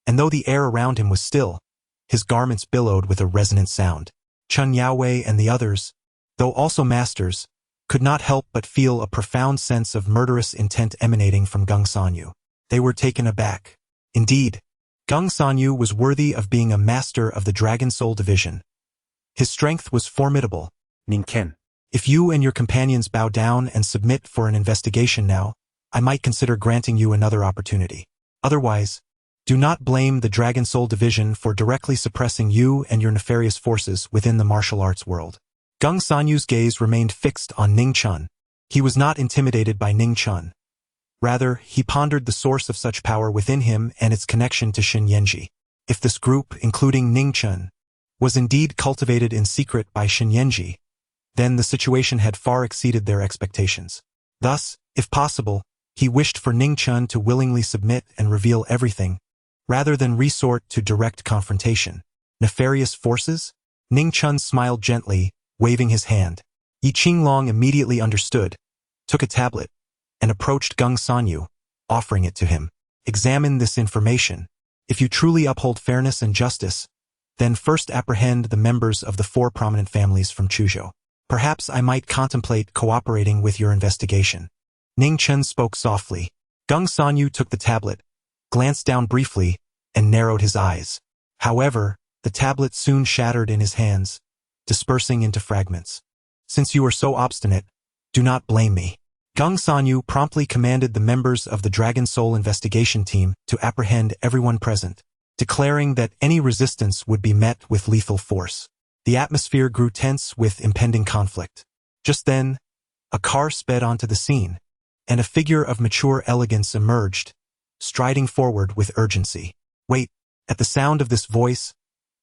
and though the air around him was still, his garments billowed with a resonant sound. Chun Yaowei and the others, though also masters, could not help but feel a profound sense of murderous intent emanating from Gung Sanyu. They were taken aback. Indeed, Gung Sanyu was worthy of being a master of the Dragon Soul Division. His strength was formidable. Ning Chen. If you and your companions bow down and submit for an investigation now, I might consider granting you another opportunity. Otherwise, do not blame the Dragon Soul Division for directly suppressing you and your nefarious forces within the martial arts world. Gung Sanyu's gaze remained fixed on Ning Chen. He was not intimidated by Ning Chen. Rather, he pondered the source of such power within him and its connection to Shin Yanji. If this group, including Ning Chen, was indeed cultivated in secret by Shin Yanji, then the situation had far exceeded their expectations. Thus, if possible, he wished for Ning Chen to willingly submit and reveal everything, rather than resort to direct confrontation. Nefarious forces? Ning Chen smiled gently, waving his hand. Yi Qinglong immediately understood, took a tablet, and approached Geng Sanyu, offering it to him. Examine this information. If you truly uphold fairness and justice, then first apprehend the members of the 4 prominent families from Chuzhou. Perhaps I might contemplate cooperating with your investigation. Ning Chen spoke softly. Geng Sanyu took the tablet, glanced down briefly, and narrowed his eyes. However, the tablet soon shattered in his hands, dispersing into fragments. Since you are so obstinate, do not blame me. Geng Sanyu promptly commanded the members of the Dragon Soul investigation team to apprehend everyone present, declaring that any resistance would be met with lethal force. The atmosphere grew tense with impending conflict. Just then, a car sped onto the scene, and a figure of mature elegance emerged, striding forward with urgency. Wait! At the sound of this voice,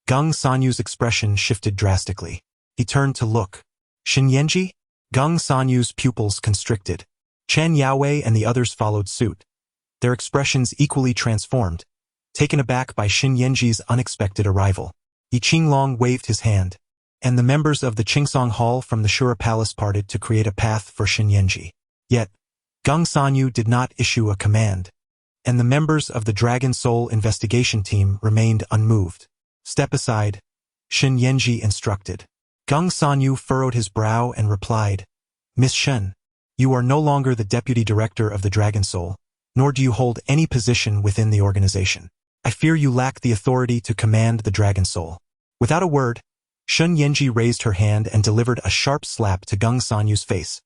Geng Sanyu's expression shifted drastically. He turned to look. Xin Yanji? Geng Sanyu's pupils constricted. Chen Yaowei and the others followed suit, their expressions equally transformed, taken aback by Xin Yanji's unexpected arrival. Yi Qinglong waved his hand, and the members of the Qingsong Hall from the Shura Palace parted to create a path for Xin Yanji. Yet, Geng Sanyu did not issue a command, and the members of the Dragon Soul investigation team remained unmoved. Step aside, Xin Yanji instructed. Geng Sanyu furrowed his brow and replied, Miss Shen, you are no longer the deputy director of the Dragon Soul, nor do you hold any position within the organization. I fear you lack the authority to command the Dragon Soul. Without a word, Xin Yanji raised her hand and delivered a sharp slap to Geng Sanyu's face.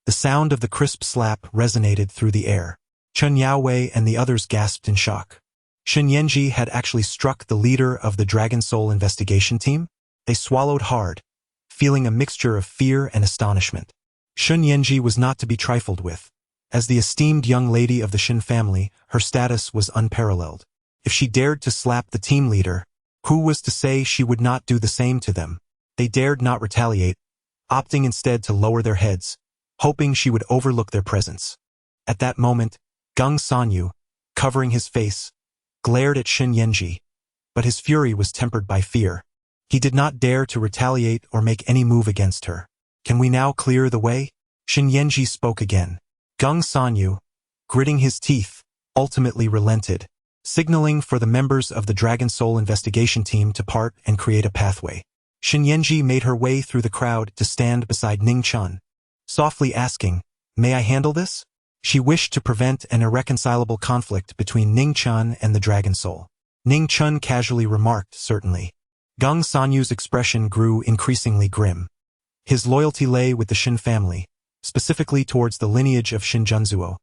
The sound of the crisp slap resonated through the air. Chen Yaowei and the others gasped in shock. Xin Yanji had actually struck the leader of the Dragon Soul investigation team? They swallowed hard, feeling a mixture of fear and astonishment. Xin Yanji was not to be trifled with. As the esteemed young lady of the Xin family, her status was unparalleled. If she dared to slap the team leader, who was to say she would not do the same to them? They dared not retaliate, opting instead to lower their heads, hoping she would overlook their presence. At that moment, Geng Sanyu, covering his face, glared at Xin Yanji, but his fury was tempered by fear. He did not dare to retaliate or make any move against her. Can we now clear the way? Xin Yanji spoke again. Geng Sanyu, gritting his teeth, ultimately relented, signaling for the members of the Dragon Soul investigation team to part and create a pathway. Xin Yanji made her way through the crowd to stand beside Ning Chen, softly asking, May I handle this? She wished to prevent an irreconcilable conflict between Ning Chen and the Dragon Soul. Ning Chen casually remarked, Certainly. Geng Sanyu's expression grew increasingly grim. His loyalty lay with the Xin family, specifically towards the lineage of Xin Junzuo.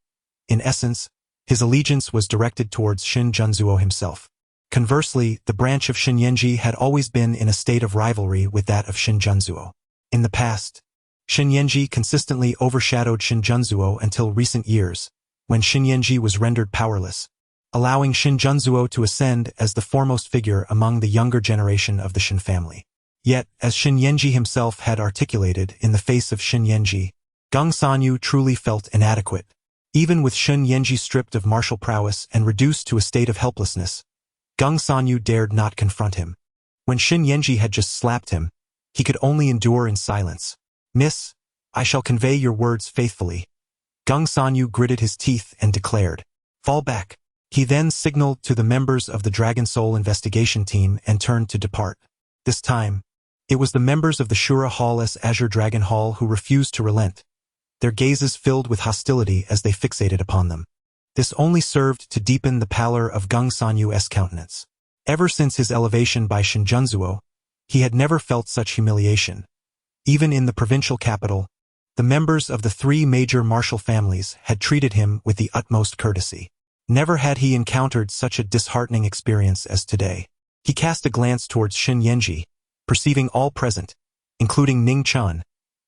In essence, his allegiance was directed towards Xin Junzuo himself. Conversely, the branch of Xin Yanji had always been in a state of rivalry with that of Xin Junzuo. In the past, Xin Yanji consistently overshadowed Xin Junzuo until recent years, when Xin Yanji was rendered powerless, allowing Xin Junzuo to ascend as the foremost figure among the younger generation of the Xin family. Yet, as Xin Yanji himself had articulated in the face of Xin Yanji, Geng Sanyu truly felt inadequate. Even with Xin Yanji stripped of martial prowess and reduced to a state of helplessness, Geng Sanyu dared not confront him. When Xin Yanji had just slapped him, he could only endure in silence. Miss, I shall convey your words faithfully. Geng Sanyu gritted his teeth and declared, Fall back. He then signaled to the members of the Dragon Soul investigation team and turned to depart. This time, it was the members of the Shura Hall's Azure Dragon Hall who refused to relent, their gazes filled with hostility as they fixated upon them. This only served to deepen the pallor of Geng Sanyu's countenance. Ever since his elevation by Xin Junzuo, he had never felt such humiliation. Even in the provincial capital, the members of the 3 major martial families had treated him with the utmost courtesy. Never had he encountered such a disheartening experience as today. He cast a glance towards Xin Yanji, perceiving all present, including Ning Chen,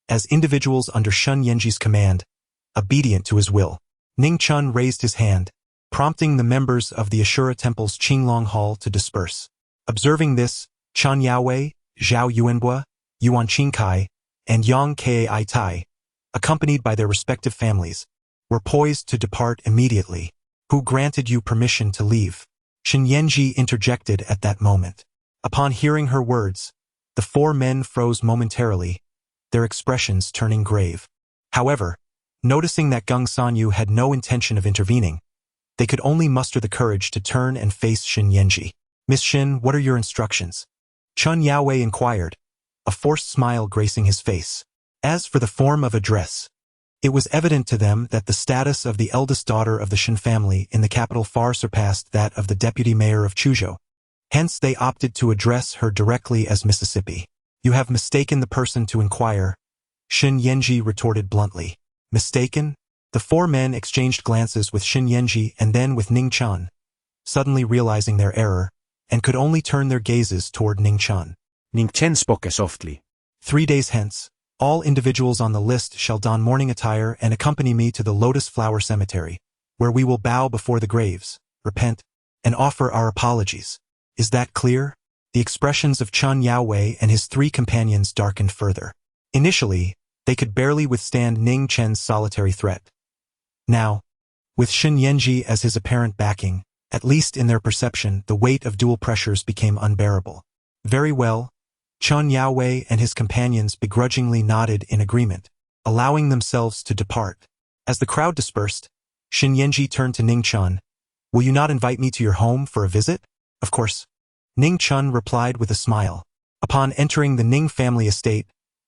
as individuals under Xin Yanji's command, obedient to his will. Ning Chen raised his hand, prompting the members of the Ashura Temple's Qinglong Hall to disperse. Observing this, Chen Yaowei, Zhao Yuanbua, Yuan Qingkai, and Yang Kai Tai, accompanied by their respective families, were poised to depart immediately. Who granted you permission to leave? Xin Yanji interjected at that moment. Upon hearing her words, The four men froze momentarily, their expressions turning grave. However, noticing that Gung Sanyu had no intention of intervening, they could only muster the courage to turn and face Shin Yanji. "Miss Shin, what are your instructions?" Chun Yaowei inquired, a forced smile gracing his face. As for the form of address, it was evident to them that the status of the eldest daughter of the Shin family in the capital far surpassed that of the deputy mayor of Chuzhou. Hence they opted to address her directly as Mississippi. "You have mistaken the person to inquire," Shin Yanji retorted bluntly. "Mistaken?" The four men exchanged glances with Shin Yanji and then with Ning Chen, suddenly realizing their error, and could only turn their gazes toward Ning Chen. Ning Chen spoke softly. 3 days hence, all individuals on the list shall don mourning attire and accompany me to the Lotus Flower Cemetery, where we will bow before the graves, repent, and offer our apologies. Is that clear? The expressions of Chun Yaowei and his 3 companions darkened further. Initially, they could barely withstand Ning Chen's solitary threat. Now, with Shin Yanji as his apparent backing, at least in their perception, the weight of dual pressures became unbearable. Very well, Chun Yaowei and his companions begrudgingly nodded in agreement, allowing themselves to depart. As the crowd dispersed, Shin Yanji turned to Ning Chen. "Will you not invite me to your home for a visit?" "Of course," Ning Chen replied with a smile. Upon entering the Ning family estate,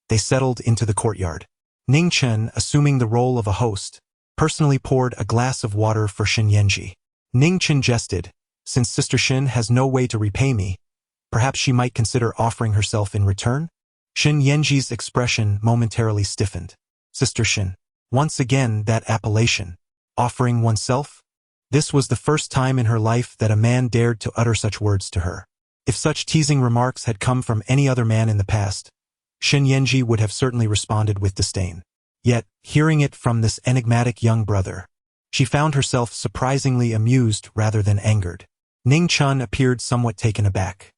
they settled into the courtyard. Ning Chen, assuming the role of a host, personally poured a glass of water for Shin Yanji. Ning Chen jested, "Since Sister Shin has no way to repay me, perhaps she might consider offering herself in return?" Shin Yanji's expression momentarily stiffened. Sister Shin. Once again that appellation. Offering oneself? This was the first time in her life that a man dared to utter such words to her. If such teasing remarks had come from any other man in the past, Shin Yanji would have certainly responded with disdain. Yet, hearing it from this enigmatic young brother, she found herself surprisingly amused rather than angered. Ning Chen appeared somewhat taken aback.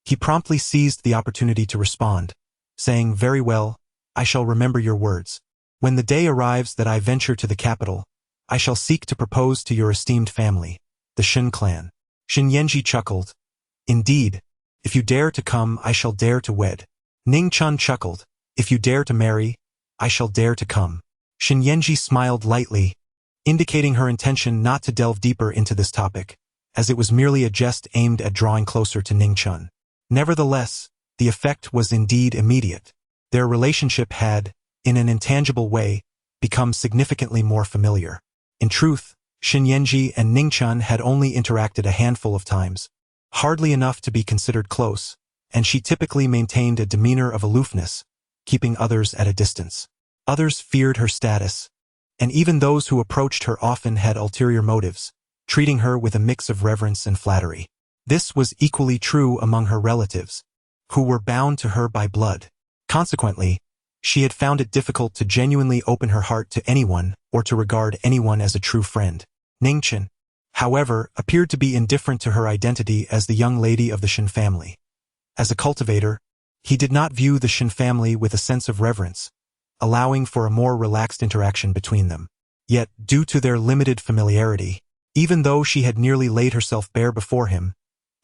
He promptly seized the opportunity to respond, saying, "Very well, I shall remember your words. When the day arrives that I venture to the capital, I shall seek to propose to your esteemed family, the Shin clan." Shin Yanji chuckled. "Indeed, if you dare to come, I shall dare to wed." Ning Chen chuckled. "If you dare to marry, I shall dare to come." Shin Yanji smiled lightly, indicating her intention not to delve deeper into this topic, as it was merely a jest aimed at drawing closer to Ning Chen. Nevertheless, the effect was indeed immediate. Their relationship had, in an intangible way, become significantly more familiar. In truth, Shin Yanji and Ning Chen had only interacted a handful of times, hardly enough to be considered close, and she typically maintained a demeanor of aloofness, keeping others at a distance. Others feared her status, and even those who approached her often had ulterior motives, treating her with a mix of reverence and flattery. This was equally true among her relatives, who were bound to her by blood. Consequently, she had found it difficult to genuinely open her heart to anyone or to regard anyone as a true friend. Ning Chen, however, appeared to be indifferent to her identity as the young lady of the Shin family. As a cultivator, he did not view the Shin family with a sense of reverence, allowing for a more relaxed interaction between them. Yet, due to their limited familiarity, even though she had nearly laid herself bare before him,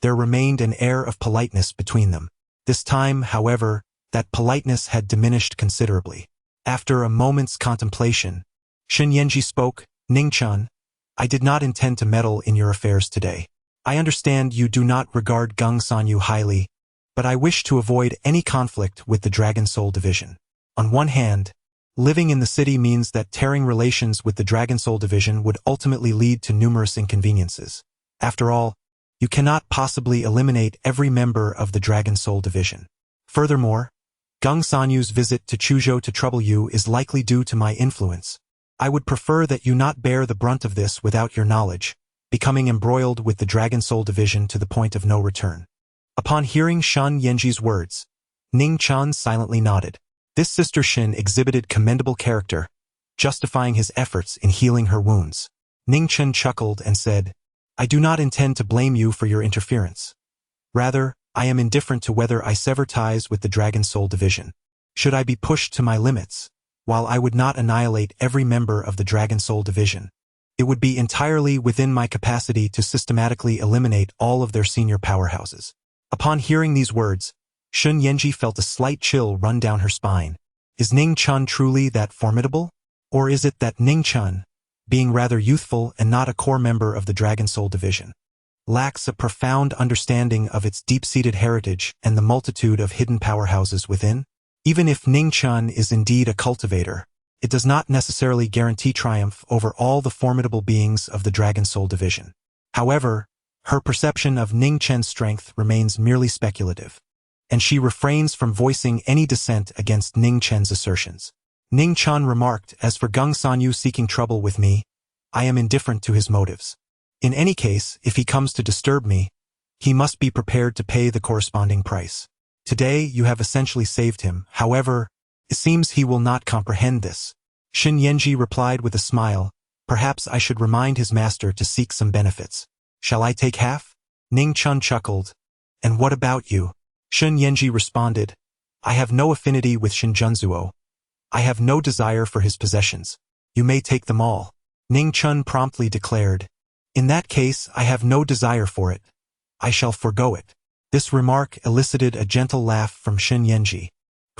there remained an air of politeness between them. This time, however, that politeness had diminished considerably. After a moment's contemplation, Shin Yanji spoke. "Ning Chen, I did not intend to meddle in your affairs today. I understand you do not regard Gung Sanyu highly, but I wish to avoid any conflict with the Dragon Soul Division. On one hand, living in the city means that tearing relations with the Dragon Soul Division would ultimately lead to numerous inconveniences. After all, you cannot possibly eliminate every member of the Dragon Soul Division. Furthermore, Gung Sanyu's visit to Chuzhou to trouble you is likely due to my influence. I would prefer that you not bear the brunt of this without your knowledge, becoming embroiled with the Dragon Soul Division to the point of no return." Upon hearing Shin Yanji's words, Ning Chen silently nodded. This Sister Shin exhibited commendable character, justifying his efforts in healing her wounds. Ning Chen chuckled and said, "I do not intend to blame you for your interference. Rather, I am indifferent to whether I sever ties with the Dragon Soul Division. Should I be pushed to my limits, while I would not annihilate every member of the Dragon Soul Division, it would be entirely within my capacity to systematically eliminate all of their senior powerhouses." Upon hearing these words, Shun Yanji felt a slight chill run down her spine. Is Ning Chen truly that formidable? Or is it that Ning Chen, being rather youthful and not a core member of the Dragon Soul division, lacks a profound understanding of its deep-seated heritage and the multitude of hidden powerhouses within? Even if Ning Chen is indeed a cultivator, it does not necessarily guarantee triumph over all the formidable beings of the Dragon Soul division. However, her perception of Ning Chen's strength remains merely speculative, and she refrains from voicing any dissent against Ning Chen's assertions. Ning Chen remarked, "As for Gung Sanyu seeking trouble with me, I am indifferent to his motives. In any case, if he comes to disturb me, he must be prepared to pay the corresponding price. Today you have essentially saved him. However, it seems he will not comprehend this." Shin Yanji replied with a smile, "Perhaps I should remind his master to seek some benefits. Shall I take half?" Ning Chen chuckled. "And what about you?" Shin Yanji responded, "I have no affinity with Shin Junzuo. I have no desire for his possessions. You may take them all." Ning Chen promptly declared, "In that case, I have no desire for it. I shall forgo it." This remark elicited a gentle laugh from Shin Yanji,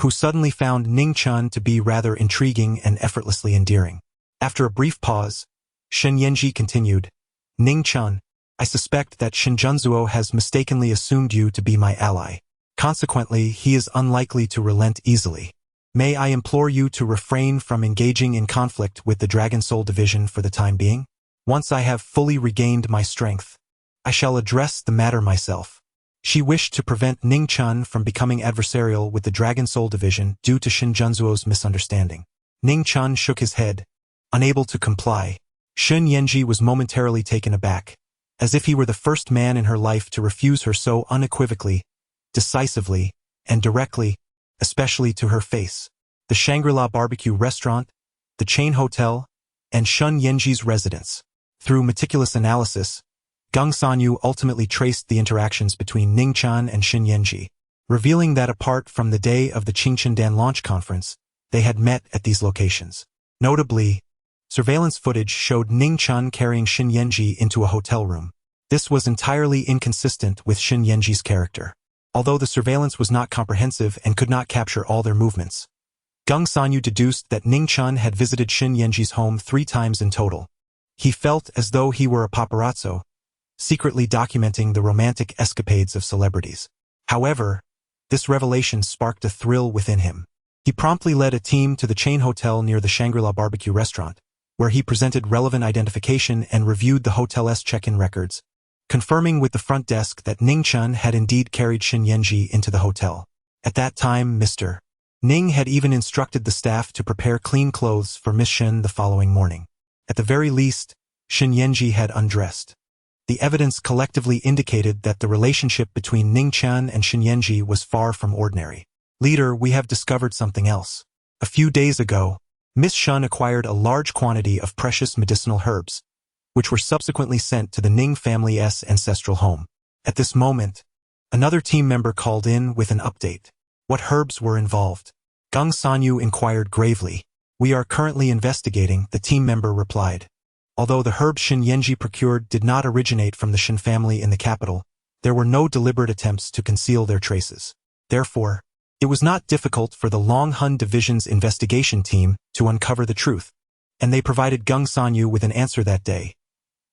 who suddenly found Ning Chen to be rather intriguing and effortlessly endearing. After a brief pause, Shin Yanji continued, "Ning Chen, I suspect that Shin Junzuo has mistakenly assumed you to be my ally. Consequently, he is unlikely to relent easily. May I implore you to refrain from engaging in conflict with the Dragon Soul division for the time being? Once I have fully regained my strength, I shall address the matter myself." She wished to prevent Ning Chen from becoming adversarial with the Dragon Soul division due to Shin Junzuo's misunderstanding. Ning Chen shook his head, unable to comply. Shin Yanji was momentarily taken aback, as if he were the first man in her life to refuse her so unequivocally, decisively, and directly, especially to her face. The Shangri-La barbecue restaurant, the chain hotel, and Shun Yanji's residence. Through meticulous analysis, Gung Sanyu ultimately traced the interactions between Ning Chen and Shin Yanji, revealing that apart from the day of the Qingchendan launch conference, they had met at these locations. Notably, surveillance footage showed Ning Chen carrying Shin Yanji into a hotel room. This was entirely inconsistent with Shin Yanji's character. Although the surveillance was not comprehensive and could not capture all their movements, Gung Sanyu deduced that Ning Chen had visited Shin Yanji's home 3 times in total. He felt as though he were a paparazzo, secretly documenting the romantic escapades of celebrities. However, this revelation sparked a thrill within him. He promptly led a team to the chain hotel near the Shangri-La barbecue restaurant, where he presented relevant identification and reviewed the hotel's check-in records, confirming with the front desk that Ning Chen had indeed carried Shin Yanji into the hotel. At that time, Mr. Ning had even instructed the staff to prepare clean clothes for Miss Shin the following morning. At the very least, Shin Yanji had undressed. The evidence collectively indicated that the relationship between Ning Chen and Shin Yanji was far from ordinary. "Leader, we have discovered something else. A few days ago, Miss Shun acquired a large quantity of precious medicinal herbs, which were subsequently sent to the Ning family's ancestral home." At this moment, another team member called in with an update. What herbs were involved? Gung Sanyu inquired gravely. "We are currently investigating," the team member replied. Although the herbs Shin Yanji procured did not originate from the Shin family in the capital, there were no deliberate attempts to conceal their traces. Therefore, it was not difficult for the Long Hun Division's investigation team to uncover the truth, and they provided Gung Sanyu with an answer that day.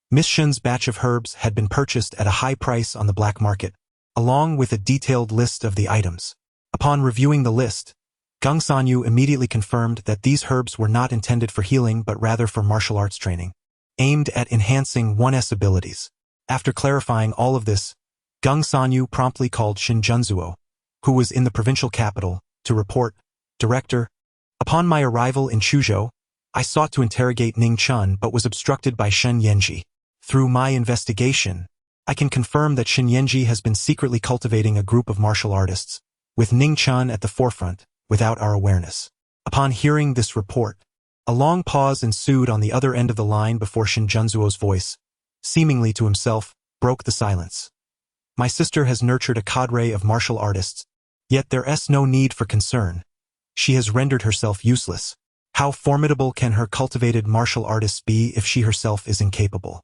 Miss Shin's batch of herbs had been purchased at a high price on the black market, along with a detailed list of the items. Upon reviewing the list, Gung Sanyu immediately confirmed that these herbs were not intended for healing but rather for martial arts training, aimed at enhancing one's abilities. After clarifying all of this, Gung Sanyu promptly called Shin Junzuo, who was in the provincial capital, to report, "Director, upon my arrival in Chuzhou, I sought to interrogate Ning Chen but was obstructed by Shin Yanji. Through my investigation, I can confirm that Shin Yanji has been secretly cultivating a group of martial artists, with Ning Chen at the forefront, without our awareness." Upon hearing this report, a long pause ensued on the other end of the line before Shin Junzuo's voice, seemingly to himself, broke the silence. "My sister has nurtured a cadre of martial artists, yet there's no need for concern. She has rendered herself useless. How formidable can her cultivated martial artists be if she herself is incapable?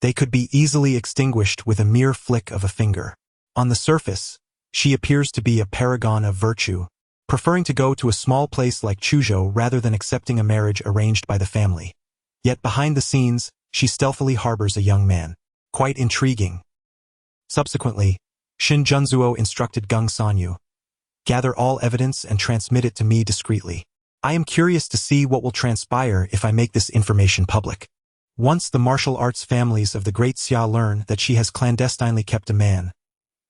They could be easily extinguished with a mere flick of a finger." On the surface, She appears to be a paragon of virtue, preferring to go to a small place like Chuzhou rather than accepting a marriage arranged by the family. Yet behind the scenes, she stealthily harbors a young man. Quite intriguing. Subsequently, Shin Junzuo instructed Gung Sanyu, gather all evidence and transmit it to me discreetly. I am curious to see what will transpire if I make this information public. Once the martial arts families of the great Xia learn that she has clandestinely kept a man,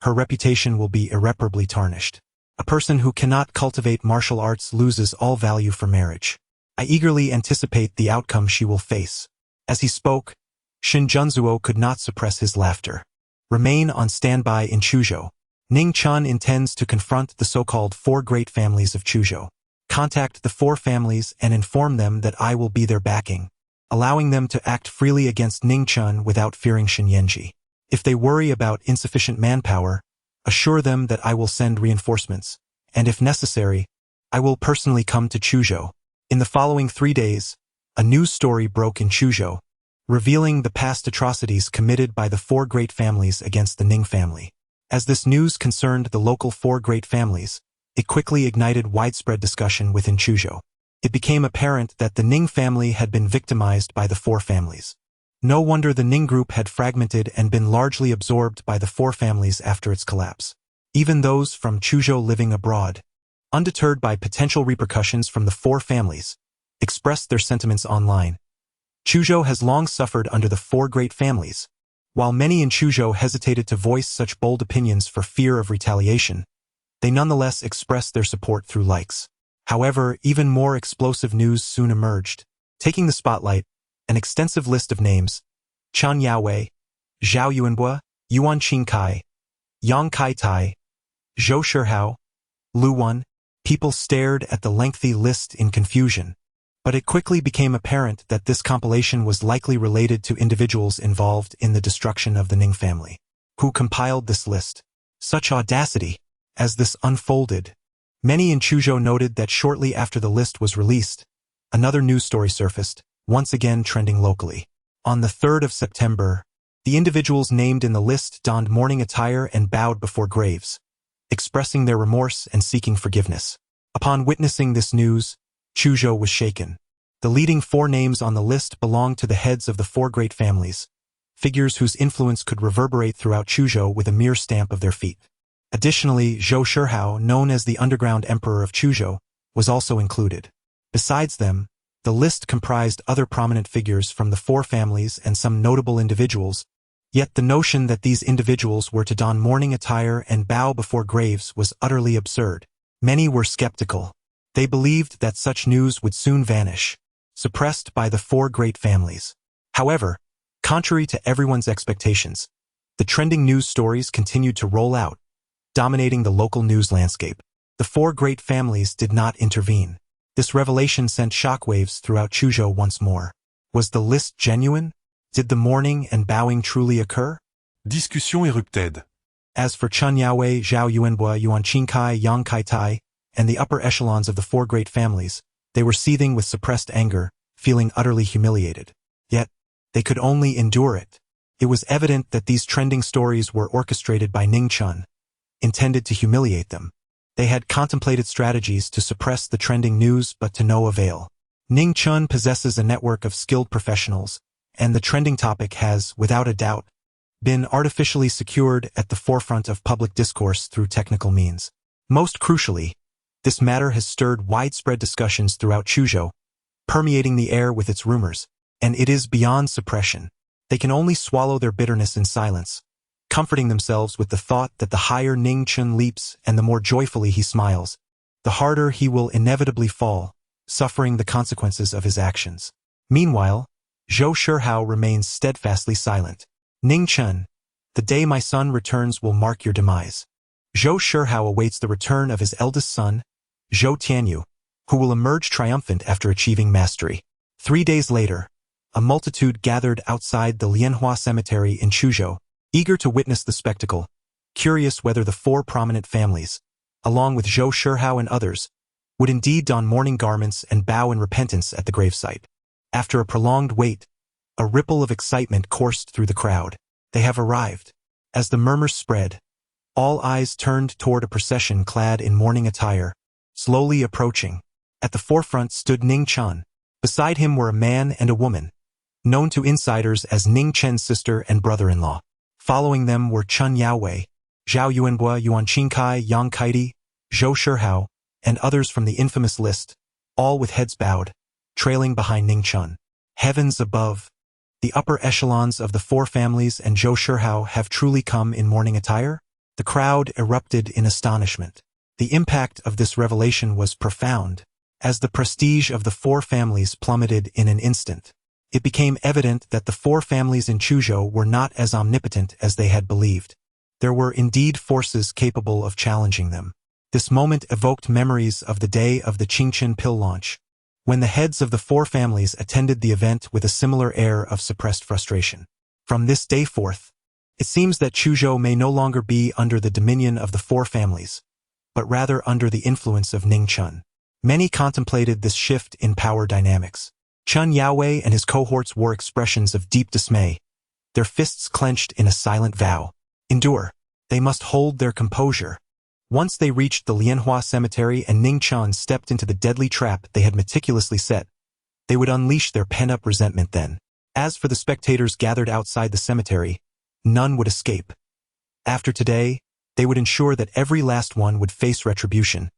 her reputation will be irreparably tarnished. A person who cannot cultivate martial arts loses all value for marriage. I eagerly anticipate the outcome she will face. As he spoke, Shin Junzuo could not suppress his laughter. Remain on standby in Chuzhou. Ning Chen intends to confront the so-called four great families of Chuzhou. Contact the four families and inform them that I will be their backing, allowing them to act freely against Ning Chen without fearing Shin Yanji. If they worry about insufficient manpower, assure them that I will send reinforcements, and if necessary, I will personally come to Chuzhou. In the following 3 days, a news story broke in Chuzhou, revealing the past atrocities committed by the four great families against the Ning family. As this news concerned the local four great families, it quickly ignited widespread discussion within Chuzhou. It became apparent that the Ning family had been victimized by the four families. No wonder the Ning group had fragmented and been largely absorbed by the four families after its collapse. Even those from Chuzhou living abroad, undeterred by potential repercussions from the four families, expressed their sentiments online. Chuzhou has long suffered under the four great families. While many in Chuzhou hesitated to voice such bold opinions for fear of retaliation, they nonetheless expressed their support through likes. However, even more explosive news soon emerged. Taking the spotlight, an extensive list of names: Chen Yaowei, Zhao Yuanbua, Yuan Qingkai, Yang Kaitai, Zhou Shihao, Lu Wan. People stared at the lengthy list in confusion. But it quickly became apparent that this compilation was likely related to individuals involved in the destruction of the Ning family. Who compiled this list? Such audacity! As this unfolded, many in Chuzhou noted that shortly after the list was released, another news story surfaced, once again trending locally. On the 3rd of September, the individuals named in the list donned mourning attire and bowed before graves, expressing their remorse and seeking forgiveness. Upon witnessing this news, Chuzhou was shaken. The leading four names on the list belonged to the heads of the four great families, figures whose influence could reverberate throughout Chuzhou with a mere stamp of their feet. Additionally, Zhou Shihao, known as the Underground Emperor of Chuzhou, was also included. Besides them, the list comprised other prominent figures from the four families and some notable individuals, yet the notion that these individuals were to don mourning attire and bow before graves was utterly absurd. Many were skeptical. They believed that such news would soon vanish, suppressed by the four great families. However, contrary to everyone's expectations, the trending news stories continued to roll out, dominating the local news landscape. The four great families did not intervene. This revelation sent shockwaves throughout Chuzhou once more. Was the list genuine? Did the mourning and bowing truly occur? Discussion érupted. As for Chen Yaowei, Zhao Yuanbua, Yuan Qingkai, Yang Kaitai, and the upper echelons of the four great families, they were seething with suppressed anger, feeling utterly humiliated. Yet, they could only endure it. It was evident that these trending stories were orchestrated by Ning Chen, intended to humiliate them. They had contemplated strategies to suppress the trending news, but to no avail. Ning Chen possesses a network of skilled professionals, and the trending topic has, without a doubt, been artificially secured at the forefront of public discourse through technical means. Most crucially, this matter has stirred widespread discussions throughout Chuzhou, permeating the air with its rumors, and it is beyond suppression. They can only swallow their bitterness in silence, comforting themselves with the thought that the higher Ning Chen leaps and the more joyfully he smiles, the harder he will inevitably fall, suffering the consequences of his actions. Meanwhile, Zhou Shihao remains steadfastly silent. Ning Chen, the day my son returns will mark your demise. Zhou Shihao awaits the return of his eldest son, Zhou Tianyu, who will emerge triumphant after achieving mastery. 3 days later, a multitude gathered outside the Lianhua Cemetery in Chuzhou, eager to witness the spectacle, curious whether the four prominent families, along with Zhou Shihao and others, would indeed don mourning garments and bow in repentance at the gravesite. After a prolonged wait, a ripple of excitement coursed through the crowd. They have arrived. As the murmurs spread, All eyes turned toward a procession clad in mourning attire, slowly approaching. At the forefront stood Ning Chen. Beside him were a man and a woman, known to insiders as Ning Chen's sister and brother-in-law. Following them were Chen Yaowei, Zhao Yuanbua, Yuan Qingkai, Yang Kaidi, Zhou Shihao, and others from the infamous list, all with heads bowed, trailing behind Ning Chen. Heavens above! The upper echelons of the four families and Zhou Shihao have truly come in mourning attire? The crowd erupted in astonishment. The impact of this revelation was profound. As the prestige of the four families plummeted in an instant, it became evident that the four families in Chuzhou were not as omnipotent as they had believed. There were indeed forces capable of challenging them. This moment evoked memories of the day of the Qingchen pill launch, when the heads of the four families attended the event with a similar air of suppressed frustration. From this day forth, it seems that Chuzhou may no longer be under the dominion of the four families, but rather under the influence of Ning Chen. Many contemplated this shift in power dynamics. Chen Yaowei and his cohorts wore expressions of deep dismay, their fists clenched in a silent vow. Endure. They must hold their composure. Once they reached the Lianhua cemetery and Ning Chen stepped into the deadly trap they had meticulously set, they would unleash their pent-up resentment then. As for the spectators gathered outside the cemetery, none would escape. After today, they would ensure that every last one would face retribution,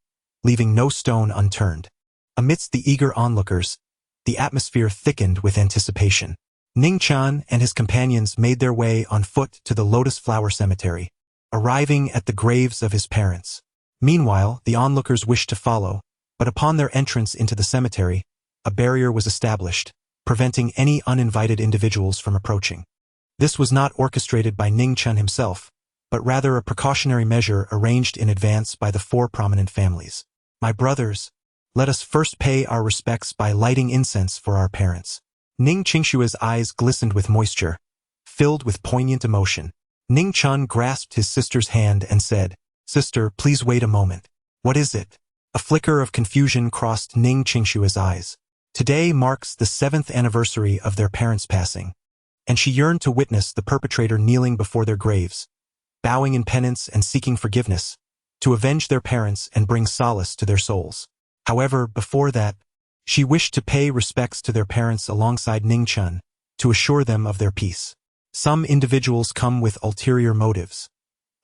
leaving no stone unturned. Amidst the eager onlookers, the atmosphere thickened with anticipation. Ning Chen and his companions made their way on foot to the Lotus Flower Cemetery, arriving at the graves of his parents. Meanwhile, the onlookers wished to follow, but upon their entrance into the cemetery, a barrier was established, preventing any uninvited individuals from approaching. This was not orchestrated by Ning Chen himself, but rather a precautionary measure arranged in advance by the four prominent families. My brothers, let us first pay our respects by lighting incense for our parents. Ning Qingshua's eyes glistened with moisture, filled with poignant emotion. Ning Chen grasped his sister's hand and said, "Sister, please wait a moment. What is it?" A flicker of confusion crossed Ning Qingshua's eyes. Today marks the 7th anniversary of their parents' passing, and she yearned to witness the perpetrator kneeling before their graves, bowing in penance and seeking forgiveness, to avenge their parents and bring solace to their souls. However, before that, she wished to pay respects to their parents alongside Ning Chen, to assure them of their peace. Some individuals come with ulterior motives.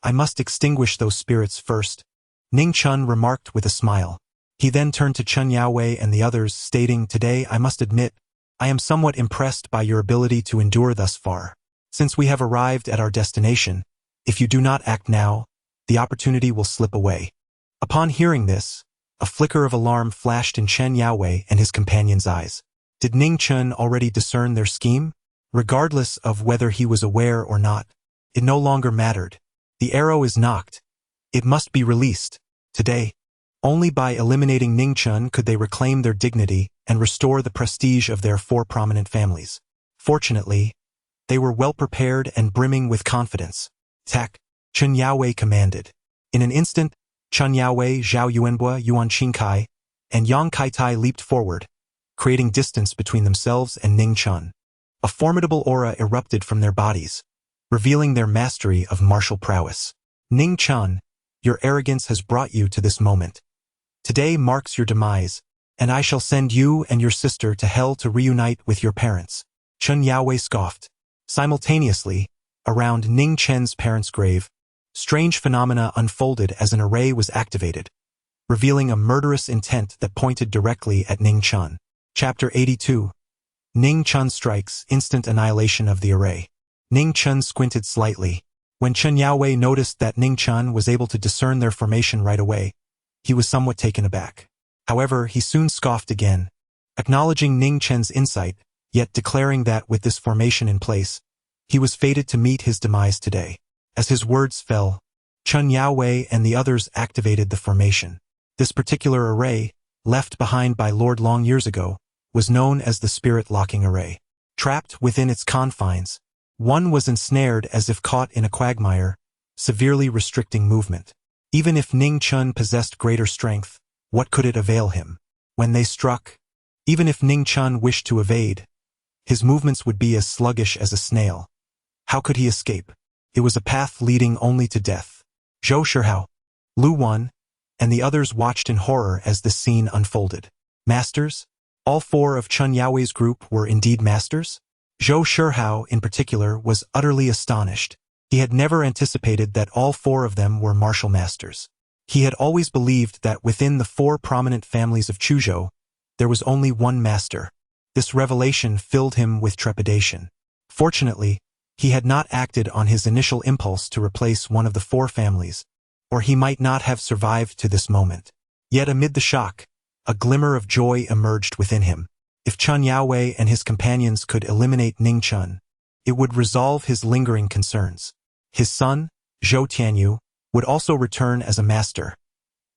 I must extinguish those spirits first, Ning Chen remarked with a smile. He then turned to Chen Yaowei and the others, stating, "Today, I must admit, I am somewhat impressed by your ability to endure thus far. Since we have arrived at our destination, if you do not act now, the opportunity will slip away." Upon hearing this, a flicker of alarm flashed in Chen Yaowei and his companion's eyes. Did Ning Chen already discern their scheme? Regardless of whether he was aware or not, it no longer mattered. The arrow is knocked. It must be released. Today, only by eliminating Ning Chen could they reclaim their dignity and restore the prestige of their four prominent families. Fortunately, they were well prepared and brimming with confidence. "Attack!" Chen Yaowei commanded. In an instant, Chen Yaowei, Zhao Yuanbua, Yuan Qingkai, and Yang Kaitai leaped forward, creating distance between themselves and Ning Chen. A formidable aura erupted from their bodies, revealing their mastery of martial prowess. "Ning Chen, your arrogance has brought you to this moment. Today marks your demise, and I shall send you and your sister to hell to reunite with your parents." Chen Yaowei scoffed. Simultaneously, around Ning Chen's parents' grave, strange phenomena unfolded as an array was activated, revealing a murderous intent that pointed directly at Ning Chen. Chapter 82. Ning Chen strikes, instant annihilation of the array. Ning Chen squinted slightly. When Chen Yaowei noticed that Ning Chen was able to discern their formation right away, he was somewhat taken aback. However, he soon scoffed again, acknowledging Ning Chen's insight, yet declaring that with this formation in place, he was fated to meet his demise today. As his words fell, Chen Yaowei and the others activated the formation. This particular array, left behind by Lord Long years ago, was known as the Spirit Locking Array. Trapped within its confines, one was ensnared as if caught in a quagmire, severely restricting movement. Even if Ning Chen possessed greater strength, what could it avail him? When they struck, even if Ning Chen wished to evade, his movements would be as sluggish as a snail. How could he escape? It was a path leading only to death. Zhou Shihao, Lu Wan, and the others watched in horror as this scene unfolded. Masters? All four of Chen Yaowei's group were indeed masters? Zhou Shihao, in particular, was utterly astonished. He had never anticipated that all four of them were martial masters. He had always believed that within the four prominent families of Chuzhou, there was only one master. This revelation filled him with trepidation. Fortunately, he had not acted on his initial impulse to replace one of the four families, or he might not have survived to this moment. Yet amid the shock, a glimmer of joy emerged within him. If Chen Yaowei and his companions could eliminate Ning Chen, it would resolve his lingering concerns. His son, Zhou Tianyu, would also return as a master.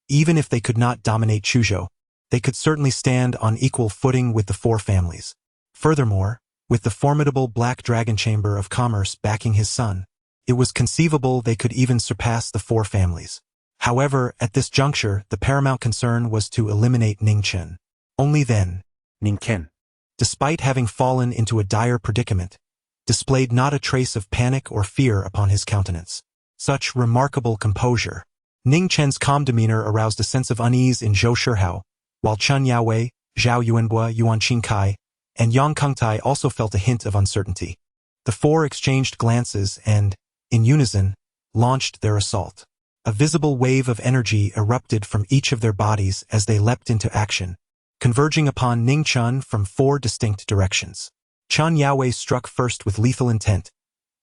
Even if they could not dominate Chuzhou, they could certainly stand on equal footing with the four families. Furthermore, with the formidable Black Dragon Chamber of Commerce backing his son, it was conceivable they could even surpass the four families. However, at this juncture, the paramount concern was to eliminate Ning Chen. Only then, Ning Chen, despite having fallen into a dire predicament, displayed not a trace of panic or fear upon his countenance. Such remarkable composure. Ning Chen's calm demeanor aroused a sense of unease in Zhou Shihao, while Chen Yaowei, Zhao Yuanbo, Yuan Qingkai, and Yang Kengtai also felt a hint of uncertainty. The four exchanged glances and, in unison, launched their assault. A visible wave of energy erupted from each of their bodies as they leapt into action, converging upon Ning Chen from four distinct directions. Chen Yaowei struck first with lethal intent.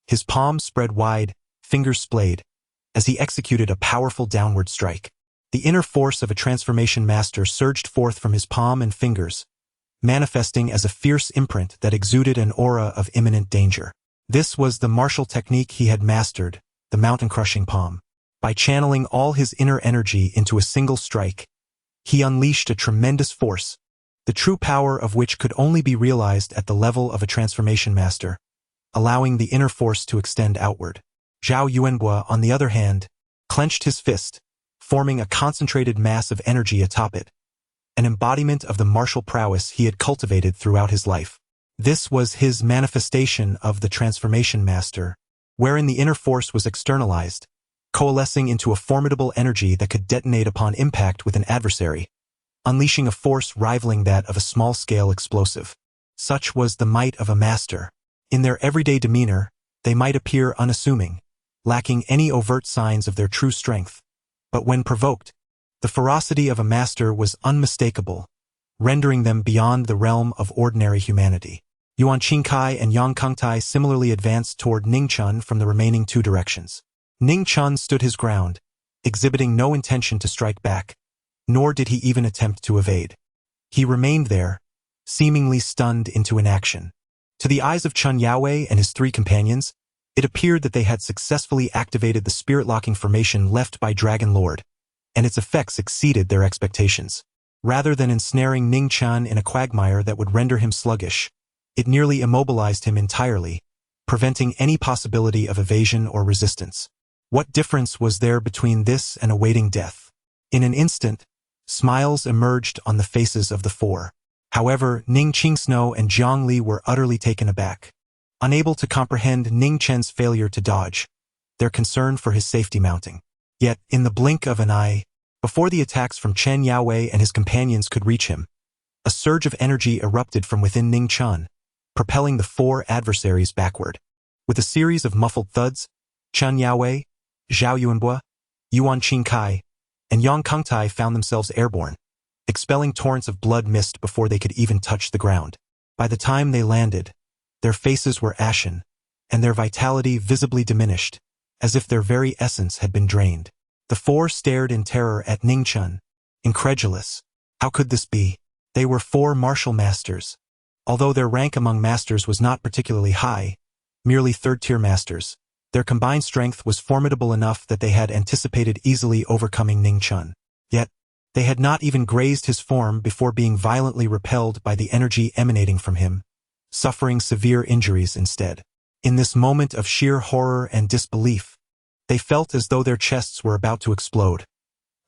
His palms spread wide, fingers splayed, as he executed a powerful downward strike. The inner force of a transformation master surged forth from his palm and fingers, manifesting as a fierce imprint that exuded an aura of imminent danger. This was the martial technique he had mastered, the mountain-crushing palm. By channeling all his inner energy into a single strike, he unleashed a tremendous force, the true power of which could only be realized at the level of a transformation master, allowing the inner force to extend outward. Zhao Yuanbo, on the other hand, clenched his fist, forming a concentrated mass of energy atop it, an embodiment of the martial prowess he had cultivated throughout his life. This was his manifestation of the transformation master, wherein the inner force was externalized, coalescing into a formidable energy that could detonate upon impact with an adversary, unleashing a force rivaling that of a small-scale explosive. Such was the might of a master. In their everyday demeanor, they might appear unassuming, lacking any overt signs of their true strength, but when provoked, the ferocity of a master was unmistakable, rendering them beyond the realm of ordinary humanity. Yuan Qingkai and Yang Kengtai similarly advanced toward Ning Chen from the remaining two directions. Ning Chen stood his ground, exhibiting no intention to strike back, nor did he even attempt to evade. He remained there, seemingly stunned into inaction. To the eyes of Chen Yaowei and his three companions, it appeared that they had successfully activated the spirit-locking formation left by Dragon Lord, and its effects exceeded their expectations. Rather than ensnaring Ning Chen in a quagmire that would render him sluggish, it nearly immobilized him entirely, preventing any possibility of evasion or resistance. What difference was there between this and awaiting death? In an instant, smiles emerged on the faces of the four. However, Ning Qingsno and Jiang Li were utterly taken aback. Unable to comprehend Ning Chen's failure to dodge, their concern for his safety mounting. Yet, in the blink of an eye, before the attacks from Chen Yaowei and his companions could reach him, a surge of energy erupted from within Ning Chen, propelling the four adversaries backward. With a series of muffled thuds, Chen Yaowei, Zhao Yuanbo, Yuan Qingkai, and Yang Kengtai found themselves airborne, expelling torrents of blood mist before they could even touch the ground. By the time they landed, their faces were ashen, and their vitality visibly diminished, as if their very essence had been drained. The four stared in terror at Ning Chen, incredulous. How could this be? They were four martial masters. Although their rank among masters was not particularly high, merely third-tier masters, their combined strength was formidable enough that they had anticipated easily overcoming Ning Chen. Yet, they had not even grazed his form before being violently repelled by the energy emanating from him, suffering severe injuries instead. In this moment of sheer horror and disbelief, they felt as though their chests were about to explode.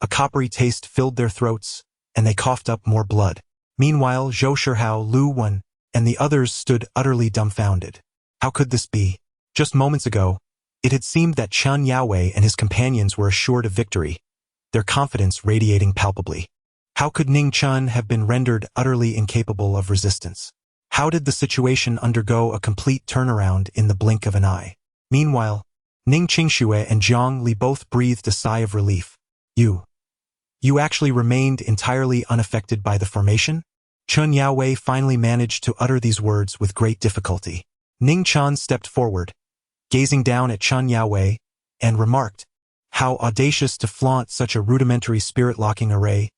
A coppery taste filled their throats, and they coughed up more blood. Meanwhile, Zhou Shihao, Lu Wan, and the others stood utterly dumbfounded. How could this be? Just moments ago, It had seemed that Chen Yaowei and his companions were assured of victory, their confidence radiating palpably. How could Ning Chen have been rendered utterly incapable of resistance? How did the situation undergo a complete turnaround in the blink of an eye? Meanwhile, Ning Qingxue and Jiang Li both breathed a sigh of relief. You actually remained entirely unaffected by the formation? Chen Yaowei finally managed to utter these words with great difficulty. Ning Chen stepped forward, gazing down at Chen Yaowei, and remarked, "How audacious to flaunt such a rudimentary spirit-locking array,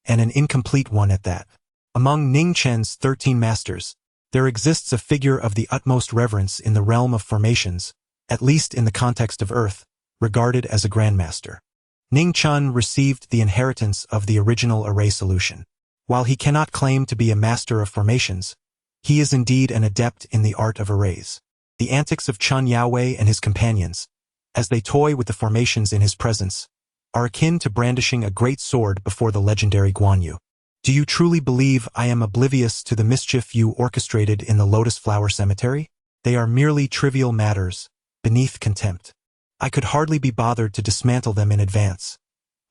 and an incomplete one at that." Among Ning Chen's 13 masters, there exists a figure of the utmost reverence in the realm of formations, at least in the context of Earth, regarded as a grandmaster. Ning Chen received the inheritance of the original array solution. While he cannot claim to be a master of formations, he is indeed an adept in the art of arrays. The antics of Chen Yaowei and his companions, as they toy with the formations in his presence, are akin to brandishing a great sword before the legendary Guan Yu. Do you truly believe I am oblivious to the mischief you orchestrated in the Lotus Flower Cemetery? They are merely trivial matters, beneath contempt. I could hardly be bothered to dismantle them in advance.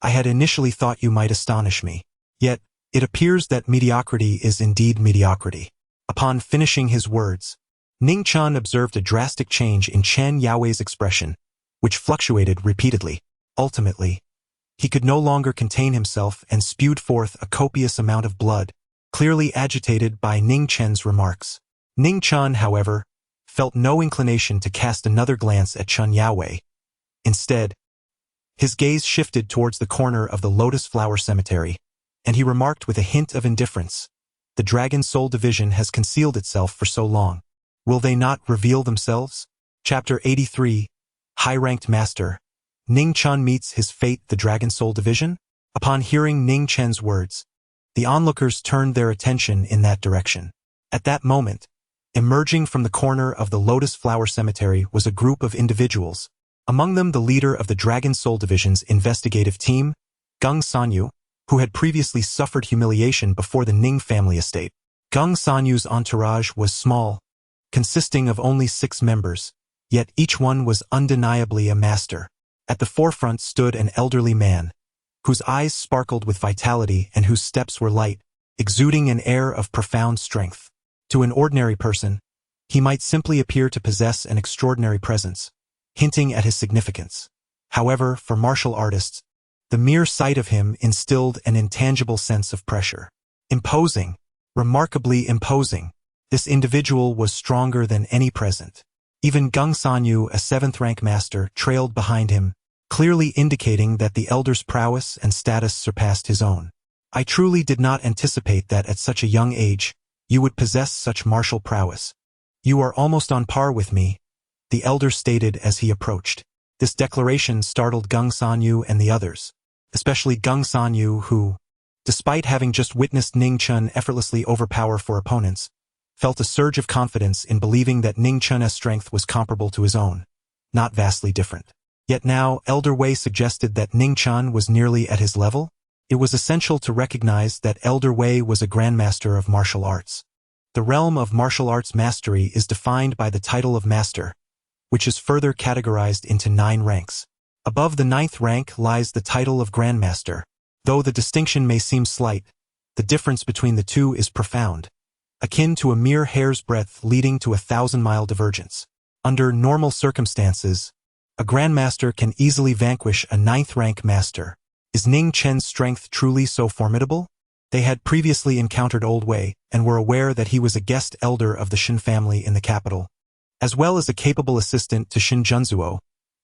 I had initially thought you might astonish me. Yet, it appears that mediocrity is indeed mediocrity. Upon finishing his words, Ning Chen observed a drastic change in Chen Yaowei's expression, which fluctuated repeatedly. Ultimately, he could no longer contain himself and spewed forth a copious amount of blood, clearly agitated by Ning Chen's remarks. Ning Chen, however, felt no inclination to cast another glance at Chen Yaowei. Instead, his gaze shifted towards the corner of the Lotus Flower Cemetery, and he remarked with a hint of indifference, "The Dragon Soul Division has concealed itself for so long. Will they not reveal themselves?" Chapter 83, High-Ranked Master. Ning Chen meets his fate, the Dragon Soul Division? Upon hearing Ning Chen's words, the onlookers turned their attention in that direction. At that moment, emerging from the corner of the Lotus Flower Cemetery was a group of individuals, among them the leader of the Dragon Soul Division's investigative team, Gung Sanyu, who had previously suffered humiliation before the Ning family estate. Gung Sanyu's entourage was small, consisting of only 6 members, yet each one was undeniably a master. At the forefront stood an elderly man, whose eyes sparkled with vitality and whose steps were light, exuding an air of profound strength. To an ordinary person, he might simply appear to possess an extraordinary presence, hinting at his significance. However, for martial artists, the mere sight of him instilled an intangible sense of pressure. Imposing, remarkably imposing, this individual was stronger than any present. Even Gung Sanyu, a 7th-rank master, trailed behind him, clearly indicating that the elder's prowess and status surpassed his own. "I truly did not anticipate that at such a young age, you would possess such martial prowess. You are almost on par with me," the elder stated as he approached. This declaration startled Gung Sanyu and the others, especially Gung Sanyu who, despite having just witnessed Ning Chen effortlessly overpower 4 opponents, felt a surge of confidence in believing that Ning Chen's strength was comparable to his own, not vastly different. Yet now, Elder Wei suggested that Ning Chen was nearly at his level. It was essential to recognize that Elder Wei was a grandmaster of martial arts. The realm of martial arts mastery is defined by the title of master, which is further categorized into 9 ranks. Above the 9th rank lies the title of Grandmaster. Though the distinction may seem slight, the difference between the two is profound, akin to a mere hair's breadth leading to a 1,000-mile divergence. Under normal circumstances, a Grandmaster can easily vanquish a 9th-rank master. Is Ning Chen's strength truly so formidable? They had previously encountered Old Wei and were aware that he was a guest elder of the Shin family in the capital, as well as a capable assistant to Shin Junzuo,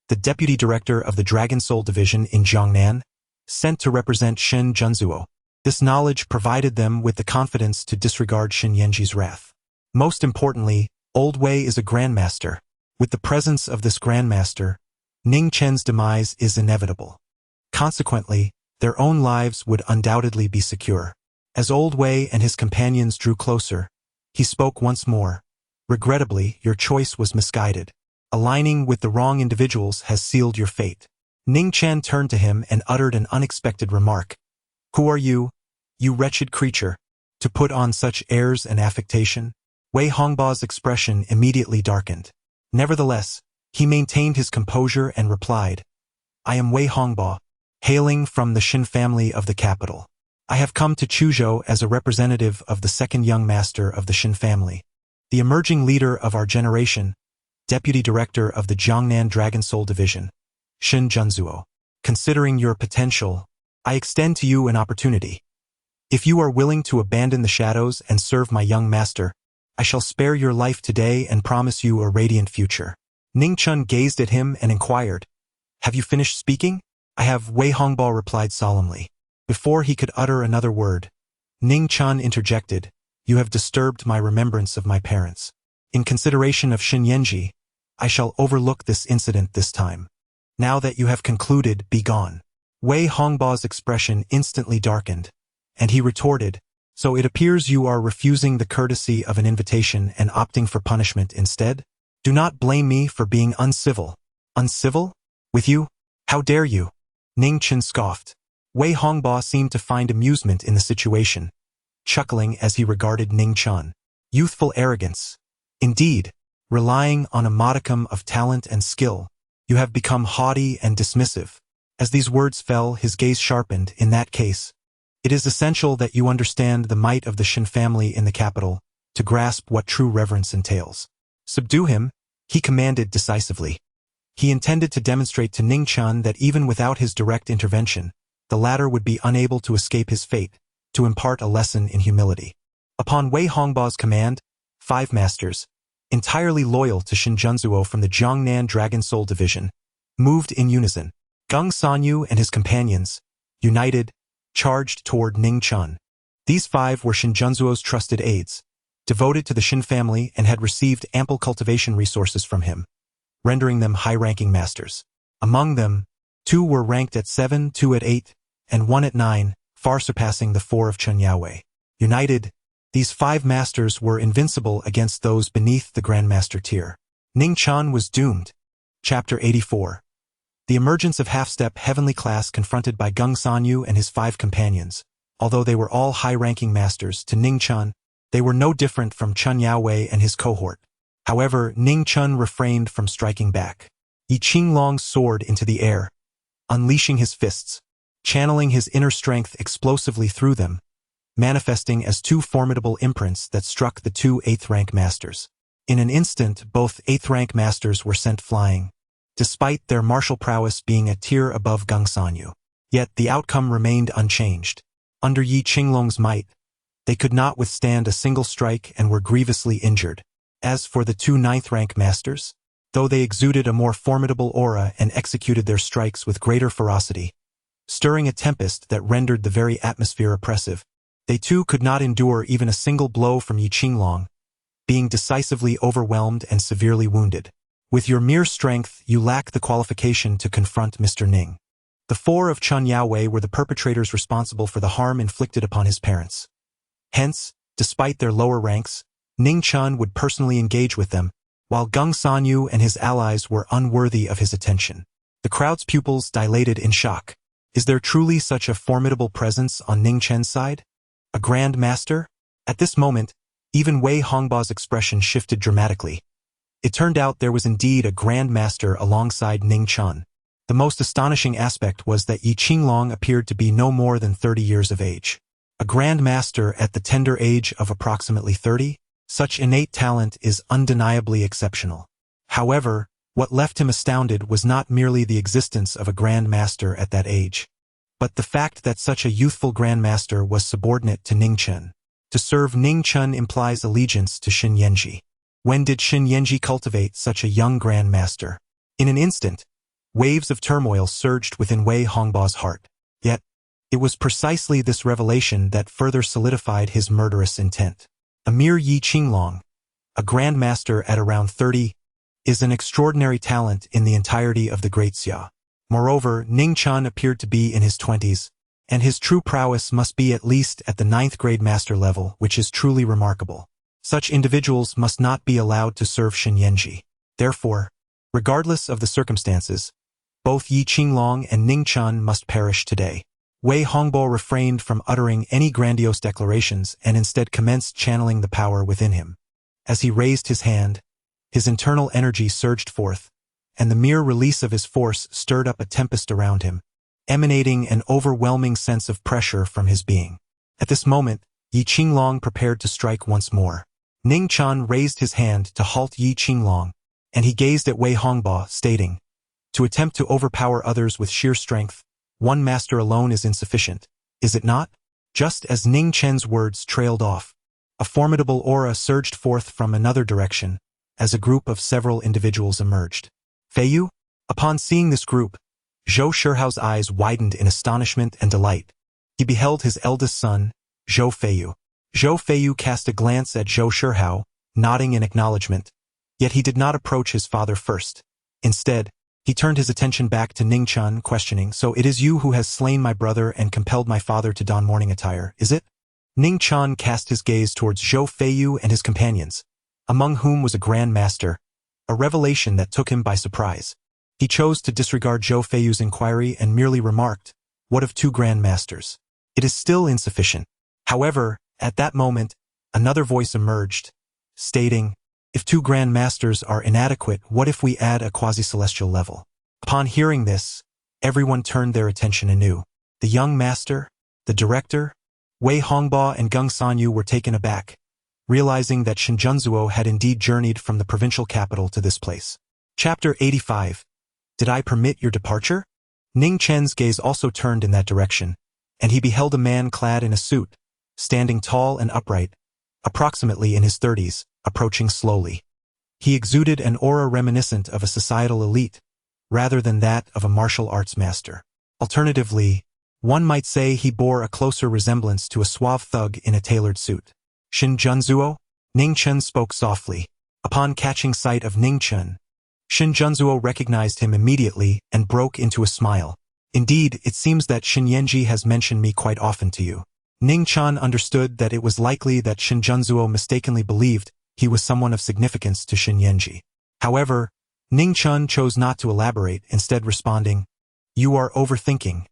the deputy director of the Dragon Soul Division in Jiangnan, sent to represent Shin Junzuo. This knowledge provided them with the confidence to disregard Shin Yanji's wrath. Most importantly, Old Wei is a grandmaster. With the presence of this grandmaster, Ning Chen's demise is inevitable. Consequently, their own lives would undoubtedly be secure. As Old Wei and his companions drew closer, he spoke once more. "Regrettably, your choice was misguided. Aligning with the wrong individuals has sealed your fate." Ning Chen turned to him and uttered an unexpected remark. "Who are you wretched creature, to put on such airs and affectation?" Wei Hongbao's expression immediately darkened. Nevertheless, he maintained his composure and replied, "I am Wei Hongbo, hailing from the Shin family of the capital. I have come to Chuzhou as a representative of the second young master of the Shin family, the emerging leader of our generation, deputy director of the Jiangnan Dragon Soul Division, Shin Junzuo. Considering your potential, I extend to you an opportunity. If you are willing to abandon the shadows and serve my young master, I shall spare your life today and promise you a radiant future." Ning Chen gazed at him and inquired, "Have you finished speaking?" "I have," Wei Hongbo replied solemnly. Before he could utter another word, Ning Chen interjected, "You have disturbed my remembrance of my parents. In consideration of Shin Yanji, I shall overlook this incident this time. Now that you have concluded, be gone." Wei Hongbo's expression instantly darkened, and he retorted, "So it appears you are refusing the courtesy of an invitation and opting for punishment instead? Do not blame me for being uncivil." "Uncivil? With you? How dare you?" Ning Chen scoffed. Wei Hongbo seemed to find amusement in the situation, chuckling as he regarded Ning Chen. "Youthful arrogance. Indeed, relying on a modicum of talent and skill, you have become haughty and dismissive." As these words fell, his gaze sharpened. "In that case, it is essential that you understand the might of the Shin family in the capital to grasp what true reverence entails. Subdue him," he commanded decisively. He intended to demonstrate to Ning Chen that even without his direct intervention, the latter would be unable to escape his fate, to impart a lesson in humility. Upon Wei Hongbo's command, 5 masters, entirely loyal to Shin Junzuo from the Jiangnan Dragon Soul Division, moved in unison. Gung Sanyu and his companions, united, charged toward Ning Chen. These 5 were Shin Junzuo's trusted aides, devoted to the Shin family and had received ample cultivation resources from him, rendering them high-ranking masters. Among them, 2 were ranked at 7, 2 at 8, and 1 at 9, far surpassing the 4 of Chen Yaowei. United, these 5 masters were invincible against those beneath the Grandmaster tier. Ning Chen was doomed. Chapter 84. The emergence of half-step heavenly class confronted by Gung Sanyu and his 5 companions. Although they were all high-ranking masters, to Ning Chen, they were no different from Chen Yaowei and his cohort. However, Ning Chen refrained from striking back. Yi Qinglong soared into the air, unleashing his fists, channeling his inner strength explosively through them, manifesting as 2 formidable imprints that struck the 2 8th-rank masters. In an instant, both 8th-rank masters were sent flying, despite their martial prowess being a tier above Gung Sanyu. Yet the outcome remained unchanged. Under Yi Qinglong's might, they could not withstand a single strike and were grievously injured. As for the 2 9th-rank masters, though they exuded a more formidable aura and executed their strikes with greater ferocity, stirring a tempest that rendered the very atmosphere oppressive, they too could not endure even a single blow from Yi Qinglong, being decisively overwhelmed and severely wounded. With your mere strength, you lack the qualification to confront Mr. Ning. The 4 of Chen Yaowei were the perpetrators responsible for the harm inflicted upon his parents. Hence, despite their lower ranks, Ning Chen would personally engage with them, while Gung Sanyu and his allies were unworthy of his attention. The crowd's pupils dilated in shock. Is there truly such a formidable presence on Ning Chen's side? A Grand Master? At this moment, even Wei Hongbo's expression shifted dramatically. It turned out there was indeed a Grand Master alongside Ning Chen. The most astonishing aspect was that Yi Qinglong appeared to be no more than 30 years of age. A Grand Master at the tender age of approximately 30? Such innate talent is undeniably exceptional. However, what left him astounded was not merely the existence of a Grand Master at that age, but the fact that such a youthful Grand Master was subordinate to Ning Chen. To serve Ning Chen implies allegiance to Shin Yanji. When did Shin Yanji cultivate such a young Grand Master? In an instant, waves of turmoil surged within Wei Hongbo's heart. Yet, it was precisely this revelation that further solidified his murderous intent. A mere Yi Qinglong, a Grand Master at around 30, is an extraordinary talent in the entirety of the Great Xia. Moreover, Ning Chen appeared to be in his 20s, and his true prowess must be at least at the 9th grade master level, which is truly remarkable. Such individuals must not be allowed to serve Shin Yanji. Therefore, regardless of the circumstances, both Yi Qinglong and Ning Chen must perish today. Wei Hongbo refrained from uttering any grandiose declarations and instead commenced channeling the power within him. As he raised his hand, his internal energy surged forth, and the mere release of his force stirred up a tempest around him, emanating an overwhelming sense of pressure from his being. At this moment, Yi Qinglong prepared to strike once more. Ning Chen raised his hand to halt Yi Qinglong, and he gazed at Wei Hongba, stating, "To attempt to overpower others with sheer strength, one master alone is insufficient, is it not?" Just as Ning Chen's words trailed off, a formidable aura surged forth from another direction, as a group of several individuals emerged. Feiyu? Upon seeing this group, Zhou Shihao's eyes widened in astonishment and delight. He beheld his eldest son, Zhou Feiyu. Zhou Feiyu cast a glance at Zhou Shihao, nodding in acknowledgement, yet he did not approach his father first. Instead, he turned his attention back to Ning Chen, questioning, "So it is you who has slain my brother and compelled my father to don mourning attire, is it?" Ning Chen cast his gaze towards Zhou Feiyu and his companions, among whom was a Grand Master, a revelation that took him by surprise. He chose to disregard Zhou Feiyu's inquiry and merely remarked, "What of 2 Grand Masters? It is still insufficient." However, at that moment, another voice emerged, stating, "If 2 Grand Masters are inadequate, what if we add a quasi-celestial level?" Upon hearing this, everyone turned their attention anew. The young master, the director, Wei Hongba and Geng Sanyu were taken aback, realizing that Shinjunzuo had indeed journeyed from the provincial capital to this place. Chapter 85. Did I permit your departure? Ning Chen's gaze also turned in that direction, and he beheld a man clad in a suit, standing tall and upright, approximately in his 30s, approaching slowly. He exuded an aura reminiscent of a societal elite, rather than that of a martial arts master. Alternatively, one might say he bore a closer resemblance to a suave thug in a tailored suit. "Shinjunzuo?" Ning Chen spoke softly. Upon catching sight of Ning Chen, Shinjunzuo recognized him immediately and broke into a smile. "Indeed, it seems that Shinyenji has mentioned me quite often to you." Ning Chen understood that it was likely that Shinjunzuo mistakenly believed he was someone of significance to Shinyenji. However, Ning Chen chose not to elaborate, instead responding, "You are overthinking.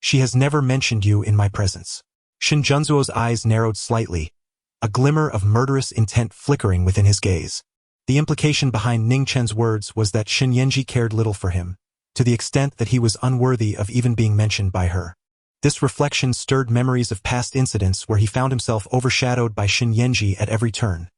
She has never mentioned you in my presence." Shinjunzuo's eyes narrowed slightly, a glimmer of murderous intent flickering within his gaze. The implication behind Ning Chen's words was that Shinyenji cared little for him, to the extent that he was unworthy of even being mentioned by her. This reflection stirred memories of past incidents where he found himself overshadowed by Shinyenji at every turn,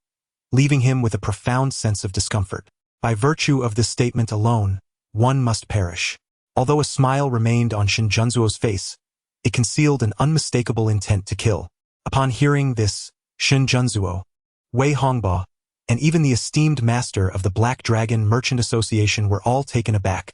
leaving him with a profound sense of discomfort. By virtue of this statement alone, one must perish. Although a smile remained on Shinjunzuo's face, it concealed an unmistakable intent to kill. Upon hearing this, Shinjunzuo, Wei Hongba, and even the esteemed master of the Black Dragon Merchant Association were all taken aback,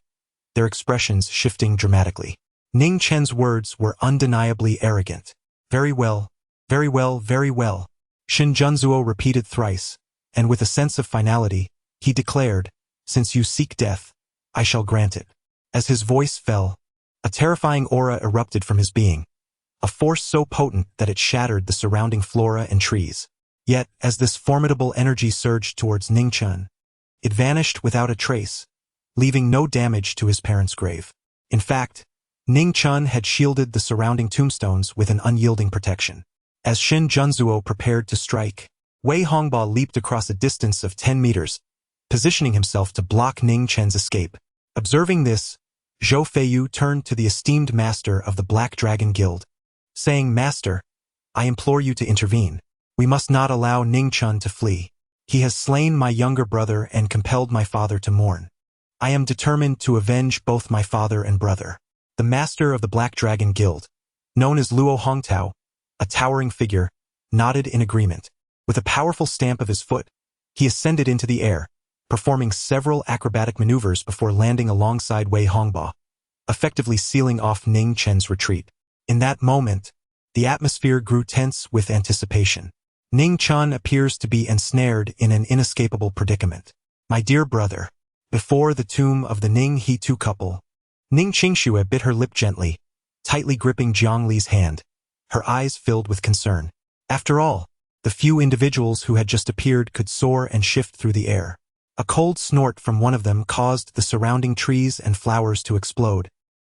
their expressions shifting dramatically. Ning Chen's words were undeniably arrogant. "Very well, very well, very well," Shinjunzuo repeated thrice, and with a sense of finality, he declared, "Since you seek death, I shall grant it." As his voice fell, a terrifying aura erupted from his being, a force so potent that it shattered the surrounding flora and trees. Yet, as this formidable energy surged towards Ning Chen, it vanished without a trace, leaving no damage to his parents' grave. In fact, Ning Chen had shielded the surrounding tombstones with an unyielding protection. As Shinjunzuo prepared to strike, Wei Hongba leaped across a distance of 10 meters, positioning himself to block Ning Chen's escape. Observing this, Zhou Feiyu turned to the esteemed master of the Black Dragon Guild, saying, "Master, I implore you to intervene. We must not allow Ning Chen to flee. He has slain my younger brother and compelled my father to mourn. I am determined to avenge both my father and brother." The master of the Black Dragon Guild, known as Luo Hongtao, a towering figure, nodded in agreement. With a powerful stamp of his foot, he ascended into the air, performing several acrobatic maneuvers before landing alongside Wei Hongba, effectively sealing off Ning Chen's retreat. In that moment, the atmosphere grew tense with anticipation. Ning Chen appears to be ensnared in an inescapable predicament. "My dear brother." Before the tomb of the Ning He-tu couple, Ning Qingxue bit her lip gently, tightly gripping Jiang Li's hand, her eyes filled with concern. After all, the few individuals who had just appeared could soar and shift through the air. A cold snort from one of them caused the surrounding trees and flowers to explode,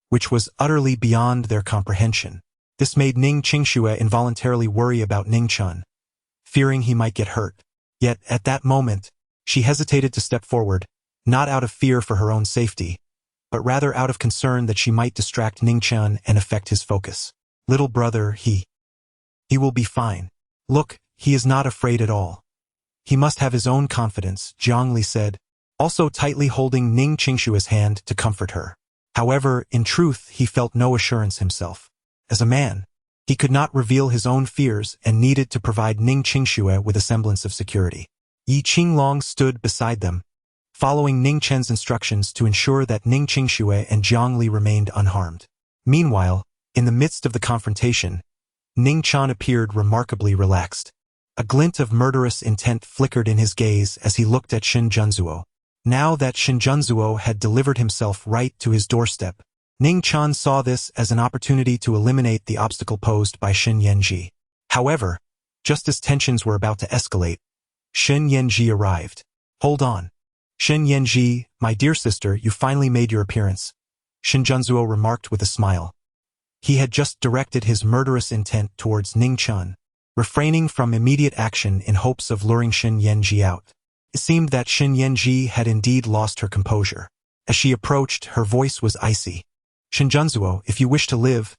which was utterly beyond their comprehension. This made Ning Qingxue involuntarily worry about Ning Chen, fearing he might get hurt. Yet, at that moment, she hesitated to step forward, not out of fear for her own safety, but rather out of concern that she might distract Ning Chen and affect his focus. Little brother, he will be fine. Look, he is not afraid at all. He must have his own confidence, Jiang Li said, also tightly holding Ning Qingshua's hand to comfort her. However, in truth, he felt no assurance himself. As a man, he could not reveal his own fears and needed to provide Ning Qingxue with a semblance of security. Yi Qinglong stood beside them, following Ning Chen's instructions to ensure that Ning Qingxue and Jiang Li remained unharmed. Meanwhile, in the midst of the confrontation, Ning Chen appeared remarkably relaxed. A glint of murderous intent flickered in his gaze as he looked at Shin Junzuo. Now that Shin Junzuo had delivered himself right to his doorstep, Ning Chen saw this as an opportunity to eliminate the obstacle posed by Shin Yanji. However, just as tensions were about to escalate, Shin Yanji arrived. Hold on. Shin Yanji, my dear sister, you finally made your appearance, Shin Junzuo remarked with a smile. He had just directed his murderous intent towards Ning Chen, refraining from immediate action in hopes of luring Shin Yanji out. It seemed that Shin Yanji had indeed lost her composure. As she approached, her voice was icy. Shin Junzuo, if you wish to live,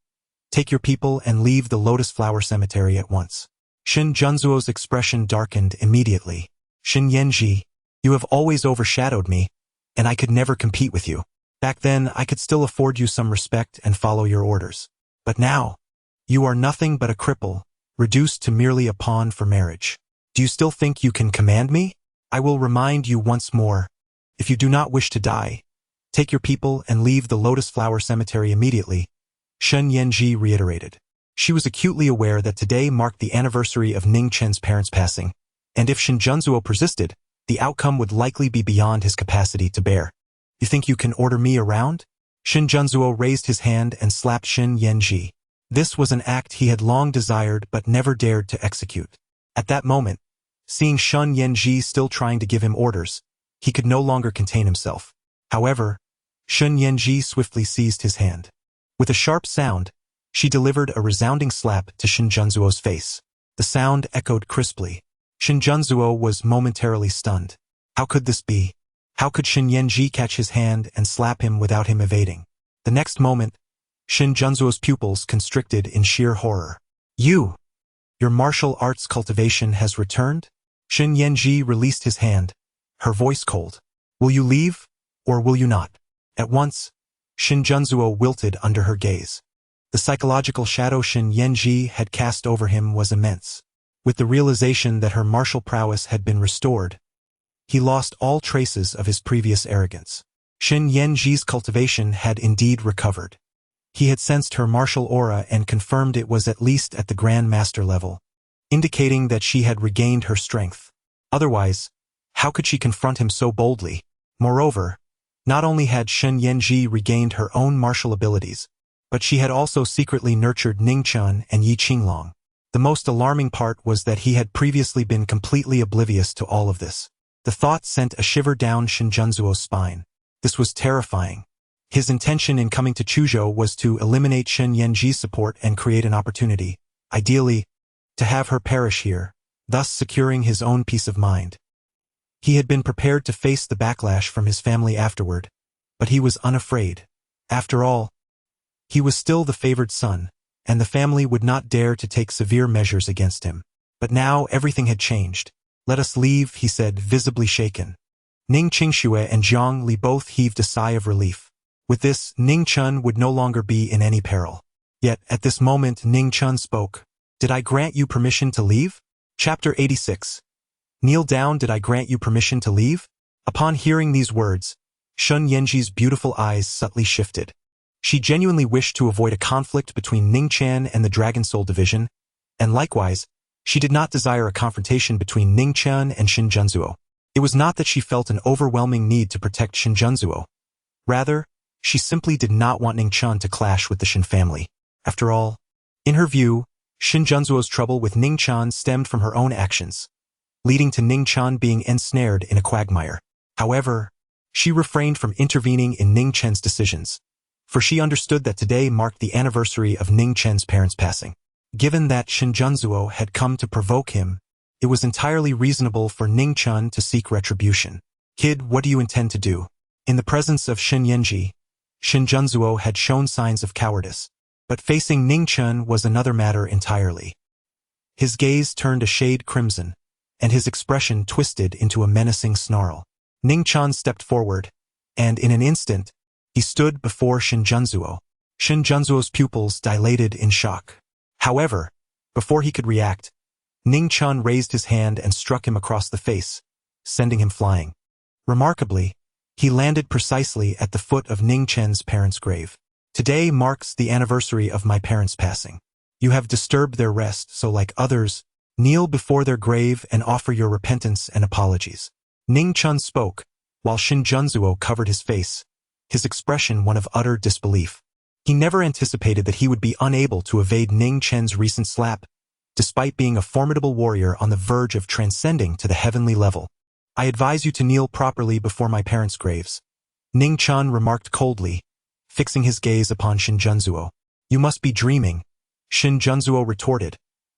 take your people and leave the Lotus Flower Cemetery at once. Shin Junzuo's expression darkened immediately. Shin Yanji, you have always overshadowed me, and I could never compete with you. Back then, I could still afford you some respect and follow your orders. But now, you are nothing but a cripple, reduced to merely a pawn for marriage. Do you still think you can command me? I will remind you once more. If you do not wish to die, take your people and leave the Lotus Flower Cemetery immediately, Shen Yanji reiterated. She was acutely aware that today marked the anniversary of Ning Chen's parents' passing, and if Shin Junzuo persisted, the outcome would likely be beyond his capacity to bear. You think you can order me around? Shin Junzuo raised his hand and slapped Shin Yanji. This was an act he had long desired but never dared to execute. At that moment, seeing Shin Yanji still trying to give him orders, he could no longer contain himself. However, Shin Yanji swiftly seized his hand. With a sharp sound, she delivered a resounding slap to Shin Junzuo's face. The sound echoed crisply. Shin Junzuo was momentarily stunned. How could this be? How could Shin Yanji catch his hand and slap him without him evading? The next moment, Shin Junzuo's pupils constricted in sheer horror. Your martial arts cultivation has returned? Shin Yanji released his hand, her voice cold. Will you leave, or will you not? At once, Shin Junzuo wilted under her gaze. The psychological shadow Shin Yanji had cast over him was immense. With the realization that her martial prowess had been restored, he lost all traces of his previous arrogance. Shin Yanji's cultivation had indeed recovered. He had sensed her martial aura and confirmed it was at least at the Grand Master level, indicating that she had regained her strength. Otherwise, how could she confront him so boldly? Moreover, not only had Shin Yanji regained her own martial abilities, but she had also secretly nurtured Ning Chen and Yi Qinglong. The most alarming part was that he had previously been completely oblivious to all of this. The thought sent a shiver down Shin Junzuo's spine. This was terrifying. His intention in coming to Chuzhou was to eliminate Shin Yanji's support and create an opportunity, ideally, to have her perish here, thus securing his own peace of mind. He had been prepared to face the backlash from his family afterward, but he was unafraid. After all, he was still the favored son, and the family would not dare to take severe measures against him. But now everything had changed. Let us leave, he said, visibly shaken. Ning Qingxue and Jiang Li both heaved a sigh of relief. With this, Ning Chen would no longer be in any peril. Yet, at this moment, Ning Chen spoke. Did I grant you permission to leave? Chapter 86. Kneel down, did I grant you permission to leave? Upon hearing these words, Shun Yanji's beautiful eyes subtly shifted. She genuinely wished to avoid a conflict between Ning Chen and the Dragon Soul Division, and likewise, she did not desire a confrontation between Ning Chen and Shin Junzuo. It was not that she felt an overwhelming need to protect Shin Junzuo. Rather, she simply did not want Ning Chen to clash with the Shin family. After all, in her view, Shin Junzuo's trouble with Ning Chen stemmed from her own actions, leading to Ning Chen being ensnared in a quagmire. However, she refrained from intervening in Ning Chen's decisions, for she understood that today marked the anniversary of Ning Chen's parents' passing. Given that Shin Junzuo had come to provoke him, it was entirely reasonable for Ning Chen to seek retribution. Kid, what do you intend to do? In the presence of Shin Yanji, Shin Junzuo had shown signs of cowardice. But facing Ning Chen was another matter entirely. His gaze turned a shade crimson, and his expression twisted into a menacing snarl. Ning Chen stepped forward, and in an instant, he stood before Shin Junzuo. Shin Junzuo's pupils dilated in shock. However, before he could react, Ning Chen raised his hand and struck him across the face, sending him flying. Remarkably, he landed precisely at the foot of Ning Chen's parents' grave. Today marks the anniversary of my parents' passing. You have disturbed their rest, so like others, kneel before their grave and offer your repentance and apologies. Ning Chen spoke, while Shin Junzuo covered his face, his expression one of utter disbelief. He never anticipated that he would be unable to evade Ning Chen's recent slap, despite being a formidable warrior on the verge of transcending to the heavenly level. I advise you to kneel properly before my parents' graves, Ning Chen remarked coldly, fixing his gaze upon Shin Junzuo. You must be dreaming, Shin Junzuo retorted,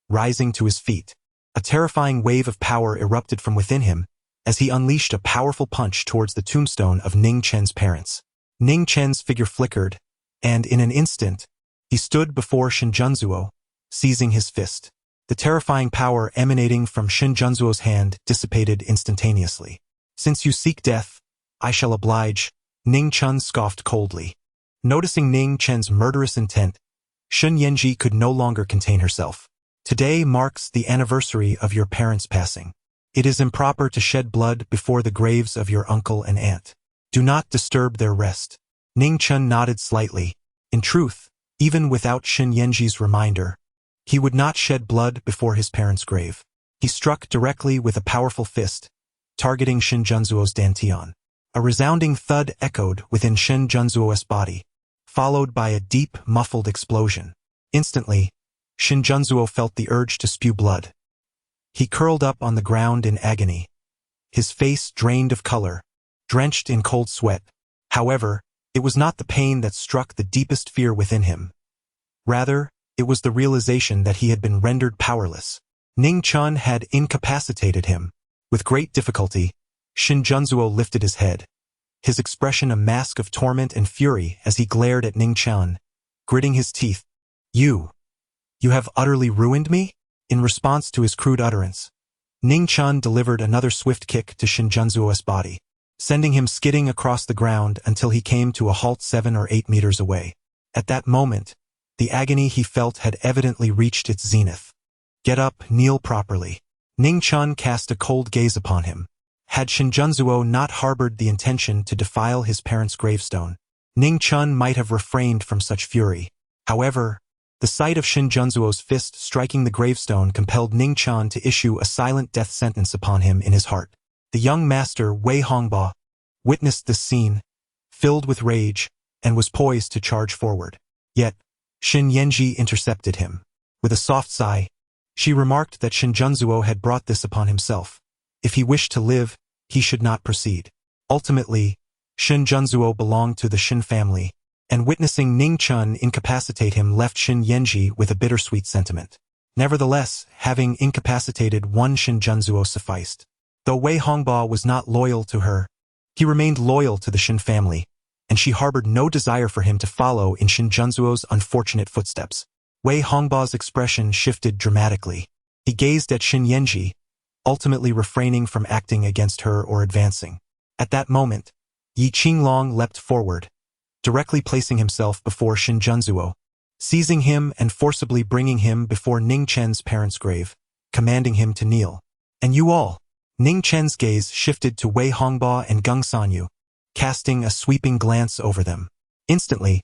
rising to his feet. A terrifying wave of power erupted from within him as he unleashed a powerful punch towards the tombstone of Ning Chen's parents. Ning Chen's figure flickered, and in an instant, he stood before Shin Junzuo, seizing his fist. The terrifying power emanating from Shin Junzuo's hand dissipated instantaneously. Since you seek death, I shall oblige, Ning Chen scoffed coldly. Noticing Ning Chen's murderous intent, Shin Yanji could no longer contain herself. Today marks the anniversary of your parents' passing. It is improper to shed blood before the graves of your uncle and aunt. Do not disturb their rest. Ning Chen nodded slightly. In truth, even without Shin Yanji's reminder, he would not shed blood before his parents' grave. He struck directly with a powerful fist, targeting Shin Junzuo's dantian. A resounding thud echoed within Shin Junzuo's body, followed by a deep, muffled explosion. Instantly, Shin Junzuo felt the urge to spew blood. He curled up on the ground in agony, his face drained of color, drenched in cold sweat. However, it was not the pain that struck the deepest fear within him. Rather, it was the realization that he had been rendered powerless. Ning Chen had incapacitated him. With great difficulty, Shin Junzuo lifted his head, his expression a mask of torment and fury as he glared at Ning Chen, gritting his teeth. You have utterly ruined me? In response to his crude utterance, Ning Chen delivered another swift kick to Shin Junzuo's body, sending him skidding across the ground until he came to a halt 7 or 8 meters away. At that moment, the agony he felt had evidently reached its zenith. Get up, kneel properly. Ning Chen cast a cold gaze upon him. Had Shin Junzuo not harbored the intention to defile his parents' gravestone, Ning Chen might have refrained from such fury. However, the sight of Shin Junzuo's fist striking the gravestone compelled Ning Chen to issue a silent death sentence upon him in his heart. The young master, Wei Hongba, witnessed this scene, filled with rage, and was poised to charge forward. Yet, Shin Yanji intercepted him. With a soft sigh, she remarked that Shin Junzuo had brought this upon himself. If he wished to live, he should not proceed. Ultimately, Shin Junzuo belonged to the Shin family, and witnessing Ning Chen incapacitate him left Shin Yanji with a bittersweet sentiment. Nevertheless, having incapacitated one Shin Junzuo sufficed. Though Wei Hongba was not loyal to her, he remained loyal to the Shin family, and she harbored no desire for him to follow in Shin Junzuo's unfortunate footsteps. Wei Hongba's expression shifted dramatically. He gazed at Shin Yanji, ultimately refraining from acting against her or advancing. At that moment, Yi Qinglong leapt forward, directly placing himself before Shin Junzuo, seizing him and forcibly bringing him before Ning Chen's parents' grave, commanding him to kneel. And you all. Ning Chen's gaze shifted to Wei Hongba and Gung Sanyu, casting a sweeping glance over them. Instantly,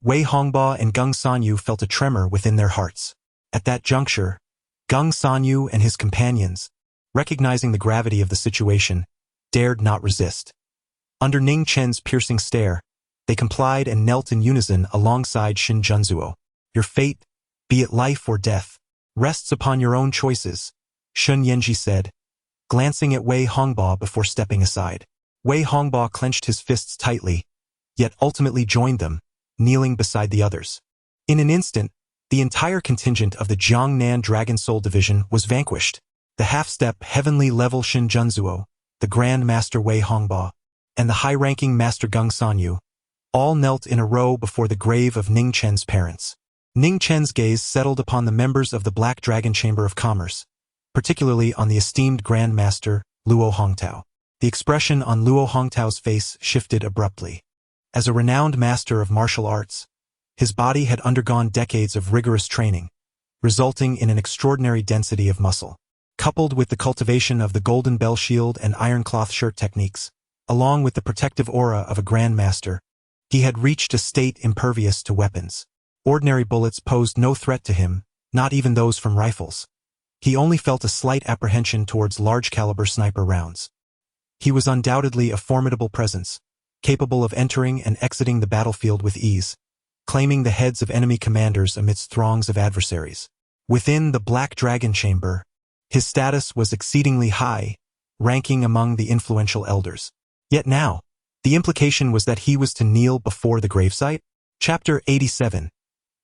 Wei Hongba and Gung Sanyu felt a tremor within their hearts. At that juncture, Gung Sanyu and his companions, recognizing the gravity of the situation, dared not resist. Under Ning Chen's piercing stare, they complied and knelt in unison alongside Shin Junzuo. Your fate, be it life or death, rests upon your own choices, Shin Yanji said, glancing at Wei Hongba before stepping aside. Wei Hongba clenched his fists tightly, yet ultimately joined them, kneeling beside the others. In an instant, the entire contingent of the Jiangnan Dragon Soul Division was vanquished. The half-step heavenly level Shin Junzuo, the Grand Master Wei Hongba, and the high-ranking Master Gung Sanyu, all knelt in a row before the grave of Ning Chen's parents. Ning Chen's gaze settled upon the members of the Black Dragon Chamber of Commerce, particularly on the esteemed Grand Master, Luo Hongtao. The expression on Luo Hongtao's face shifted abruptly. As a renowned master of martial arts, his body had undergone decades of rigorous training, resulting in an extraordinary density of muscle. Coupled with the cultivation of the golden bell shield and iron cloth shirt techniques, along with the protective aura of a Grand Master, he had reached a state impervious to weapons. Ordinary bullets posed no threat to him, not even those from rifles. He only felt a slight apprehension towards large-caliber sniper rounds. He was undoubtedly a formidable presence, capable of entering and exiting the battlefield with ease, claiming the heads of enemy commanders amidst throngs of adversaries. Within the Black Dragon Chamber, his status was exceedingly high, ranking among the influential elders. Yet now, the implication was that he was to kneel before the gravesite? Chapter 87.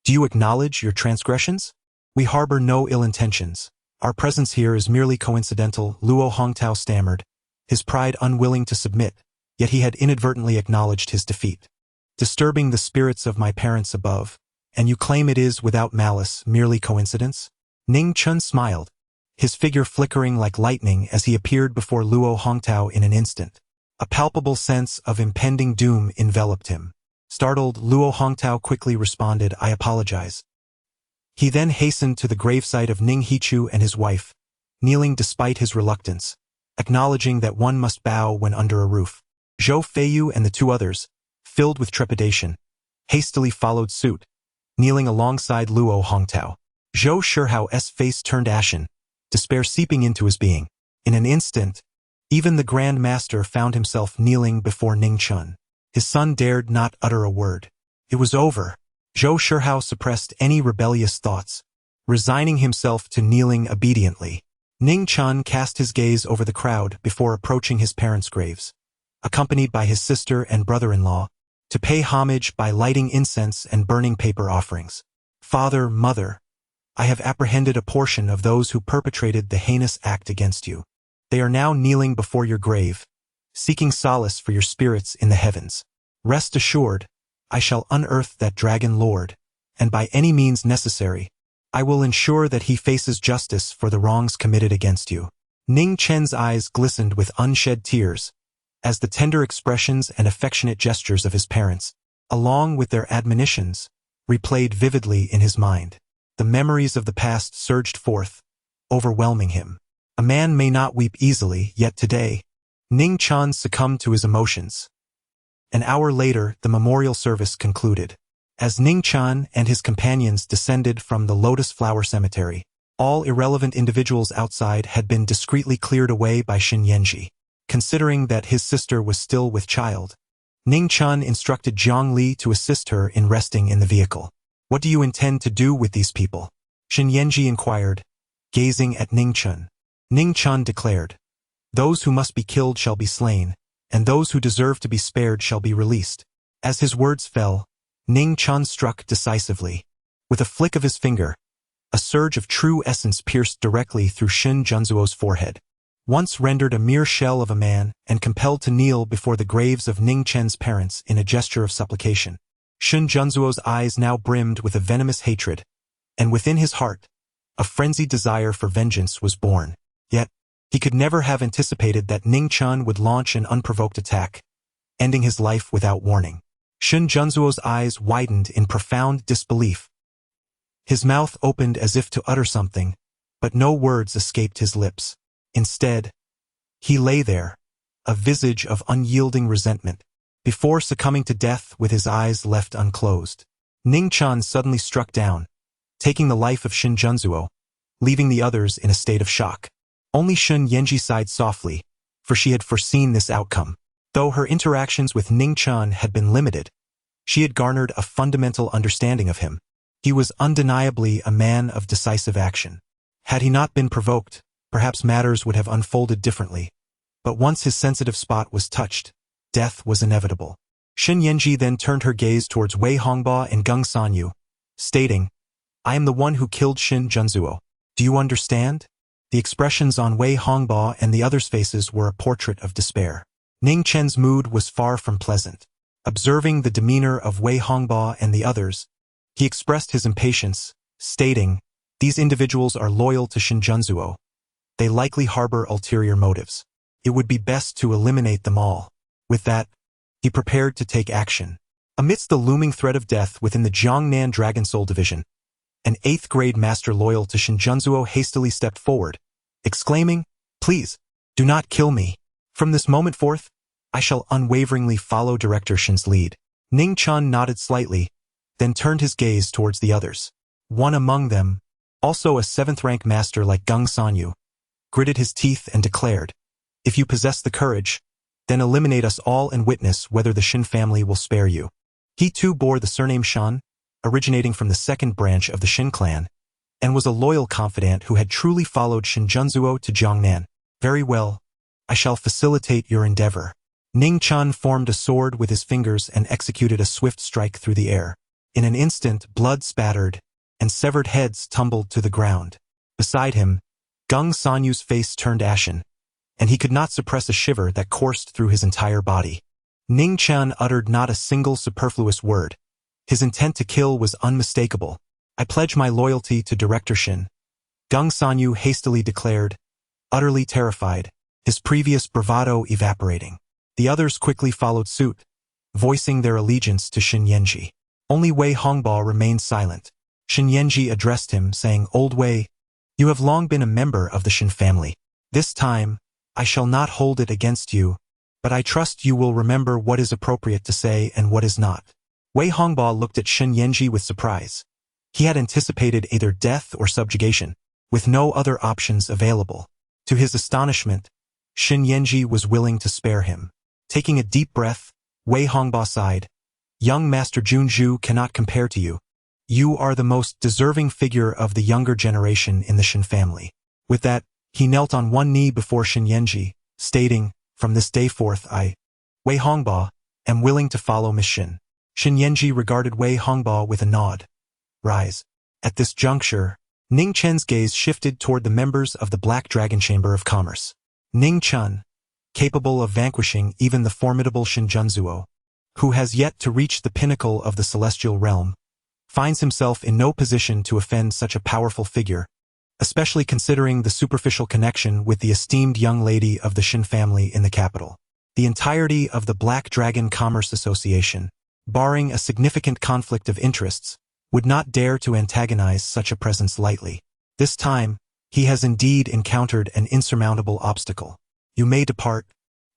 Do you acknowledge your transgressions? We harbor no ill intentions. Our presence here is merely coincidental, Luo Hongtao stammered, his pride unwilling to submit, yet he had inadvertently acknowledged his defeat. Disturbing the spirits of my parents above, and you claim it is without malice, merely coincidence? Ning Chen smiled, his figure flickering like lightning as he appeared before Luo Hongtao in an instant. A palpable sense of impending doom enveloped him. Startled, Luo Hongtao quickly responded, "I apologize." He then hastened to the gravesite of Ning Hichu and his wife, kneeling despite his reluctance, acknowledging that one must bow when under a roof. Zhou Feiyu and the two others, filled with trepidation, hastily followed suit, kneeling alongside Luo Hongtao. Zhou Shihao's face turned ashen, despair seeping into his being. In an instant, even the Grand Master found himself kneeling before Ning Chen. His son dared not utter a word. It was over. Zhou Shihao suppressed any rebellious thoughts, resigning himself to kneeling obediently. Ning Chen cast his gaze over the crowd before approaching his parents' graves, accompanied by his sister and brother-in-law, to pay homage by lighting incense and burning paper offerings. Father, mother, I have apprehended a portion of those who perpetrated the heinous act against you. They are now kneeling before your grave, seeking solace for your spirits in the heavens. Rest assured, I shall unearth that dragon lord, and by any means necessary, I will ensure that he faces justice for the wrongs committed against you. Ning Chen's eyes glistened with unshed tears, as the tender expressions and affectionate gestures of his parents, along with their admonitions, replayed vividly in his mind. The memories of the past surged forth, overwhelming him. A man may not weep easily, yet today, Ning Chen succumbed to his emotions. An hour later, the memorial service concluded. As Ning Chen and his companions descended from the Lotus Flower Cemetery, all irrelevant individuals outside had been discreetly cleared away by Xin Yanji. Considering that his sister was still with child, Ning Chen instructed Jiang Li to assist her in resting in the vehicle. What do you intend to do with these people? Xin Yanji inquired, gazing at Ning Chen. Ning Chen declared, those who must be killed shall be slain, and those who deserve to be spared shall be released. As his words fell, Ning Chen struck decisively. With a flick of his finger, a surge of true essence pierced directly through Shin Junzuo's forehead. Once rendered a mere shell of a man and compelled to kneel before the graves of Ning Chen's parents in a gesture of supplication, Shin Junzuo's eyes now brimmed with a venomous hatred, and within his heart, a frenzied desire for vengeance was born. Yet, he could never have anticipated that Ning Chen would launch an unprovoked attack, ending his life without warning. Shin Junzuo's eyes widened in profound disbelief. His mouth opened as if to utter something, but no words escaped his lips. Instead, he lay there, a visage of unyielding resentment, before succumbing to death with his eyes left unclosed. Ning Chen suddenly struck down, taking the life of Shin Junzuo, leaving the others in a state of shock. Only Xin Yanji sighed softly, for she had foreseen this outcome. Though her interactions with Ning Chen had been limited, she had garnered a fundamental understanding of him. He was undeniably a man of decisive action. Had he not been provoked, perhaps matters would have unfolded differently. But once his sensitive spot was touched, death was inevitable. Xin Yanji then turned her gaze towards Wei Hongba and Gung Sanyu, stating, I am the one who killed Shin Junzuo. Do you understand? The expressions on Wei Hongbo and the others' faces were a portrait of despair. Ning Chen's mood was far from pleasant. Observing the demeanor of Wei Hongbo and the others, he expressed his impatience, stating, "These individuals are loyal to Shinjunzuo. They likely harbor ulterior motives. It would be best to eliminate them all." With that, he prepared to take action. Amidst the looming threat of death within the Jiangnan Dragon Soul Division, an 8th grade master loyal to Shinjunzuo hastily stepped forward, exclaiming, "Please, do not kill me. From this moment forth, I shall unwaveringly follow Director Shin's lead." Ning Chen nodded slightly, then turned his gaze towards the others. One among them, also a 7th-rank master like Gung Sanyu, gritted his teeth and declared, "If you possess the courage, then eliminate us all and witness whether the Shin family will spare you." He too bore the surname Shan, originating from the 2nd branch of the Shin clan, and was a loyal confidant who had truly followed Shinjunzuo to Jiangnan. "Very well, I shall facilitate your endeavor." Ning Chen formed a sword with his fingers and executed a swift strike through the air. In an instant, blood spattered, and severed heads tumbled to the ground. Beside him, Gung Sanyu's face turned ashen, and he could not suppress a shiver that coursed through his entire body. Ning Chen uttered not a single superfluous word. His intent to kill was unmistakable. "I pledge my loyalty to Director Shin," Gung Sanyu hastily declared, utterly terrified, his previous bravado evaporating. The others quickly followed suit, voicing their allegiance to Shin Yenji. Only Wei Hongbo remained silent. Shin Yenji addressed him, saying, "Old Wei, you have long been a member of the Shin family. This time, I shall not hold it against you, but I trust you will remember what is appropriate to say and what is not." Wei Hongbo looked at Shin Yenji with surprise. He had anticipated either death or subjugation, with no other options available. To his astonishment, Shin Yenji was willing to spare him. Taking a deep breath, Wei Hongbo sighed, "Young Master Junju cannot compare to you. You are the most deserving figure of the younger generation in the Shin family." With that, he knelt on one knee before Shin Yenji, stating, "From this day forth I, Wei Hongbo, am willing to follow Miss Shin." Shin Yenji regarded Wei Hongbo with a nod. "Rise." At this juncture, Ning Chen's gaze shifted toward the members of the Black Dragon Chamber of Commerce. Ning Chen, capable of vanquishing even the formidable Shinjunzuo, who has yet to reach the pinnacle of the celestial realm, finds himself in no position to offend such a powerful figure, especially considering the superficial connection with the esteemed young lady of the Shin family in the capital. The entirety of the Black Dragon Commerce Association, barring a significant conflict of interests, would not dare to antagonize such a presence lightly. This time, he has indeed encountered an insurmountable obstacle. "You may depart,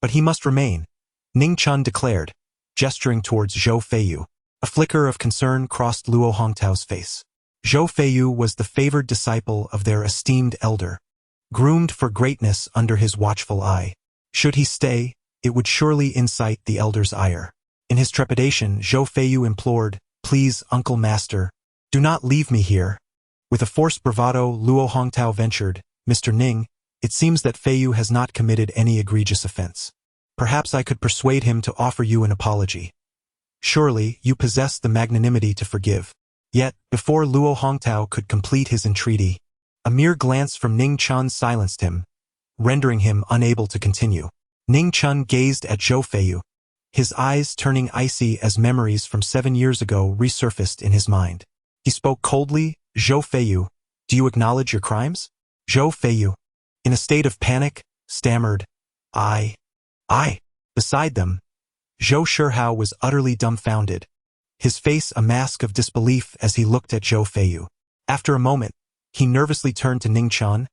but he must remain," Ning Chen declared, gesturing towards Zhou Feiyu. A flicker of concern crossed Luo Hongtao's face. Zhou Feiyu was the favored disciple of their esteemed elder, groomed for greatness under his watchful eye. Should he stay, it would surely incite the elder's ire. In his trepidation, Zhou Feiyu implored, "Please, Uncle Master, do not leave me here." With a forced bravado, Luo Hongtao ventured, "Mr. Ning, it seems that Feiyu has not committed any egregious offense. Perhaps I could persuade him to offer you an apology. Surely, you possess the magnanimity to forgive." Yet, before Luo Hongtao could complete his entreaty, a mere glance from Ning Chen silenced him, rendering him unable to continue. Ning Chen gazed at Zhou Feiyu, his eyes turning icy as memories from 7 years ago resurfaced in his mind. He spoke coldly, "Zhou Feiyu, do you acknowledge your crimes?" Zhou Feiyu, in a state of panic, stammered, I. Beside them, Zhou Shihao was utterly dumbfounded, his face a mask of disbelief as he looked at Zhou Feiyu. After a moment, he nervously turned to Ning Chen,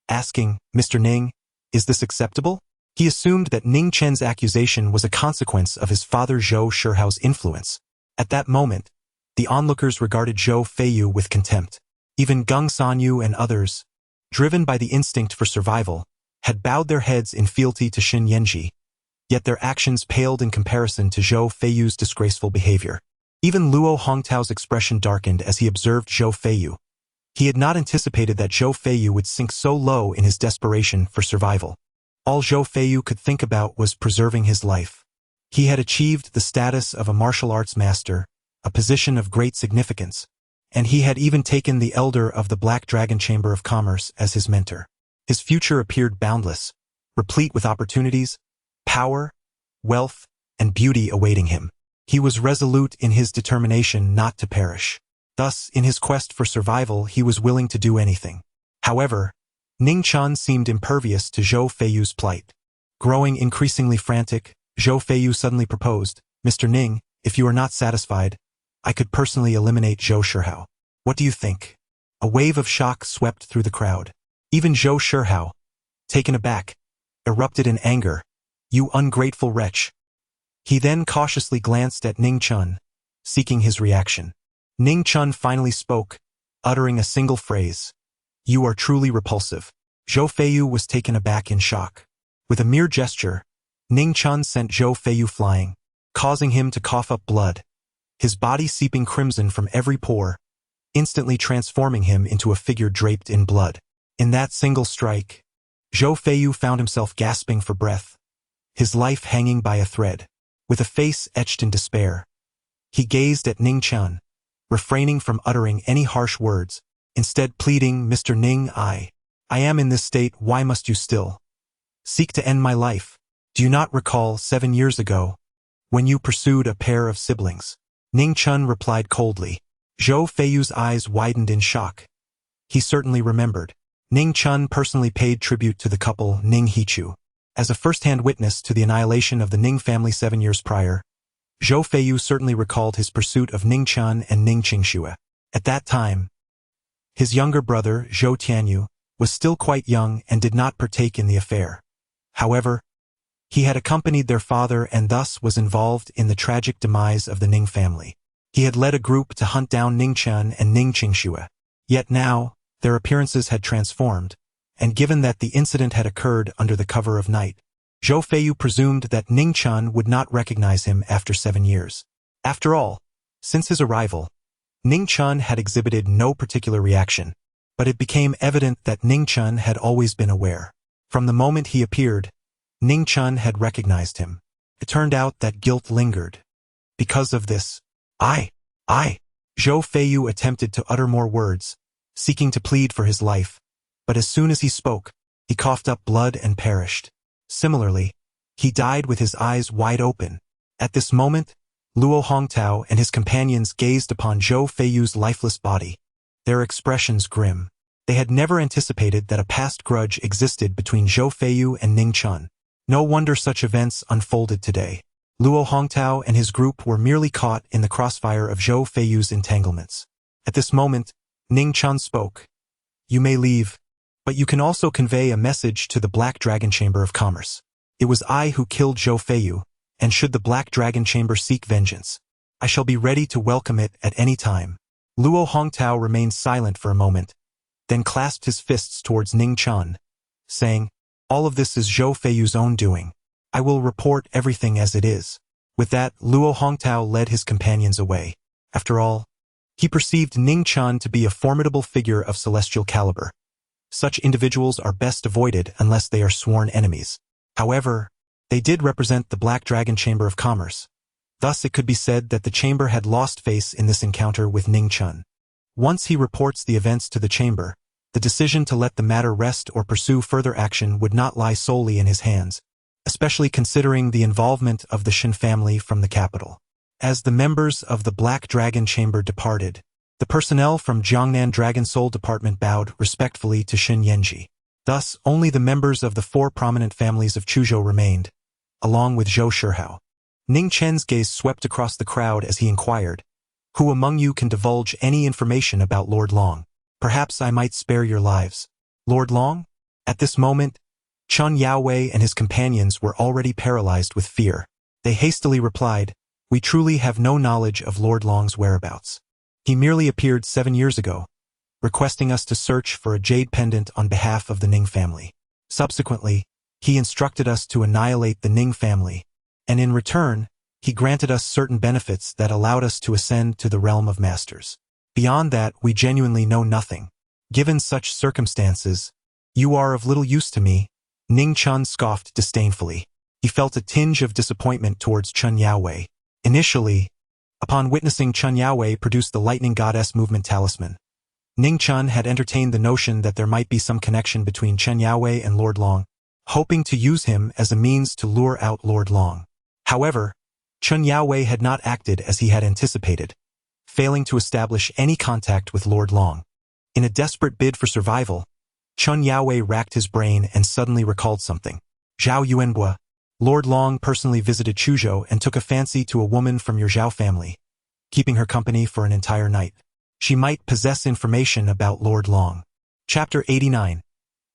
asking, "Mr. Ning, is this acceptable?" He assumed that Ning Chen's accusation was a consequence of his father Zhou Shihao's influence. At that moment, the onlookers regarded Zhou Feiyu with contempt. Even Gung Sanyu and others, driven by the instinct for survival, had bowed their heads in fealty to Shin Yenji, yet their actions paled in comparison to Zhou Feiyu's disgraceful behavior. Even Luo Hongtao's expression darkened as he observed Zhou Feiyu. He had not anticipated that Zhou Feiyu would sink so low in his desperation for survival. All Zhou Feiyu could think about was preserving his life. He had achieved the status of a martial arts master, a position of great significance, and he had even taken the elder of the Black Dragon Chamber of Commerce as his mentor. His future appeared boundless, replete with opportunities, power, wealth, and beauty awaiting him. He was resolute in his determination not to perish. Thus, in his quest for survival, he was willing to do anything. However, Ning Chen seemed impervious to Zhou Feiyu's plight. Growing increasingly frantic, Zhou Feiyu suddenly proposed, "Mr. Ning, if you are not satisfied, I could personally eliminate Zhou Shihao. What do you think?" A wave of shock swept through the crowd. Even Zhou Shihao, taken aback, erupted in anger. "You ungrateful wretch." He then cautiously glanced at Ning Chen, seeking his reaction. Ning Chen finally spoke, uttering a single phrase. "You are truly repulsive." Zhou Feiyu was taken aback in shock. With a mere gesture, Ning Chen sent Zhou Feiyu flying, causing him to cough up blood, his body seeping crimson from every pore, instantly transforming him into a figure draped in blood. In that single strike, Zhou Feiyu found himself gasping for breath, his life hanging by a thread. With a face etched in despair, he gazed at Ning Chen, refraining from uttering any harsh words, instead pleading, "Mr. Ning, I am in this state, why must you still seek to end my life? Do you not recall 7 years ago, when you pursued a pair of siblings?" Ning Chen replied coldly. Zhou Feiyu's eyes widened in shock. He certainly remembered. Ning Chen personally paid tribute to the couple Ning Hichu. As a first-hand witness to the annihilation of the Ning family 7 years prior, Zhou Feiyu certainly recalled his pursuit of Ning Chen and Ning Qingxue. At that time, his younger brother, Zhou Tianyu, was still quite young and did not partake in the affair. However, he had accompanied their father and thus was involved in the tragic demise of the Ning family. He had led a group to hunt down Ning Chen and Ning Qingxue. Yet now, their appearances had transformed, and given that the incident had occurred under the cover of night, Zhou Feiyu presumed that Ning Chen would not recognize him after 7 years. After all, since his arrival, Ning Chen had exhibited no particular reaction, but it became evident that Ning Chen had always been aware. From the moment he appeared, Ning Chen had recognized him. It turned out that guilt lingered. Because of this, I. Zhou Feiyu attempted to utter more words, seeking to plead for his life, but as soon as he spoke, he coughed up blood and perished. Similarly, he died with his eyes wide open. At this moment, Luo Hongtao and his companions gazed upon Zhou Feiyu's lifeless body, their expressions grim. They had never anticipated that a past grudge existed between Zhou Feiyu and Ning Chen. No wonder such events unfolded today. Luo Hongtao and his group were merely caught in the crossfire of Zhou Feiyu's entanglements. At this moment, Ning Chen spoke. "You may leave, but you can also convey a message to the Black Dragon Chamber of Commerce. It was I who killed Zhou Feiyu, and should the Black Dragon Chamber seek vengeance, I shall be ready to welcome it at any time." Luo Hongtao remained silent for a moment, then clasped his fists towards Ning Chen, saying, "All of this is Zhou Feiyu's own doing. I will report everything as it is." With that, Luo Hongtao led his companions away. After all, he perceived Ning Chen to be a formidable figure of celestial caliber. Such individuals are best avoided unless they are sworn enemies. However, they did represent the Black Dragon Chamber of Commerce. Thus it could be said that the chamber had lost face in this encounter with Ning Chen. Once he reports the events to the chamber, the decision to let the matter rest or pursue further action would not lie solely in his hands, especially considering the involvement of the Shen family from the capital. As the members of the Black Dragon Chamber departed, the personnel from Jiangnan Dragon Soul Department bowed respectfully to Shen Yanji. Thus, only the members of the 4 prominent families of Chuzhou remained, along with Zhou Shihao. Ning Chen's gaze swept across the crowd as he inquired, "Who among you can divulge any information about Lord Long? Perhaps I might spare your lives." Lord Long? At this moment, Chun Yaowei and his companions were already paralyzed with fear. They hastily replied, "We truly have no knowledge of Lord Long's whereabouts. He merely appeared 7 years ago, requesting us to search for a jade pendant on behalf of the Ning family. Subsequently, he instructed us to annihilate the Ning family, and in return, he granted us certain benefits that allowed us to ascend to the realm of masters. Beyond that, we genuinely know nothing. Given such circumstances, you are of little use to me." Ning Chen scoffed disdainfully. He felt a tinge of disappointment towards Chun Yaowei. Initially, upon witnessing Chun Yaowei produce the Lightning Goddess Movement Talisman, Ning Chen had entertained the notion that there might be some connection between Chen Yaowei and Lord Long, hoping to use him as a means to lure out Lord Long. However, Chen Yaowei had not acted as he had anticipated, failing to establish any contact with Lord Long. In a desperate bid for survival, Chen Yaowei racked his brain and suddenly recalled something. Zhao Yuanbua. Lord Long personally visited Chuzhou and took a fancy to a woman from your Zhao family, keeping her company for an entire night. She might possess information about Lord Long. Chapter 89.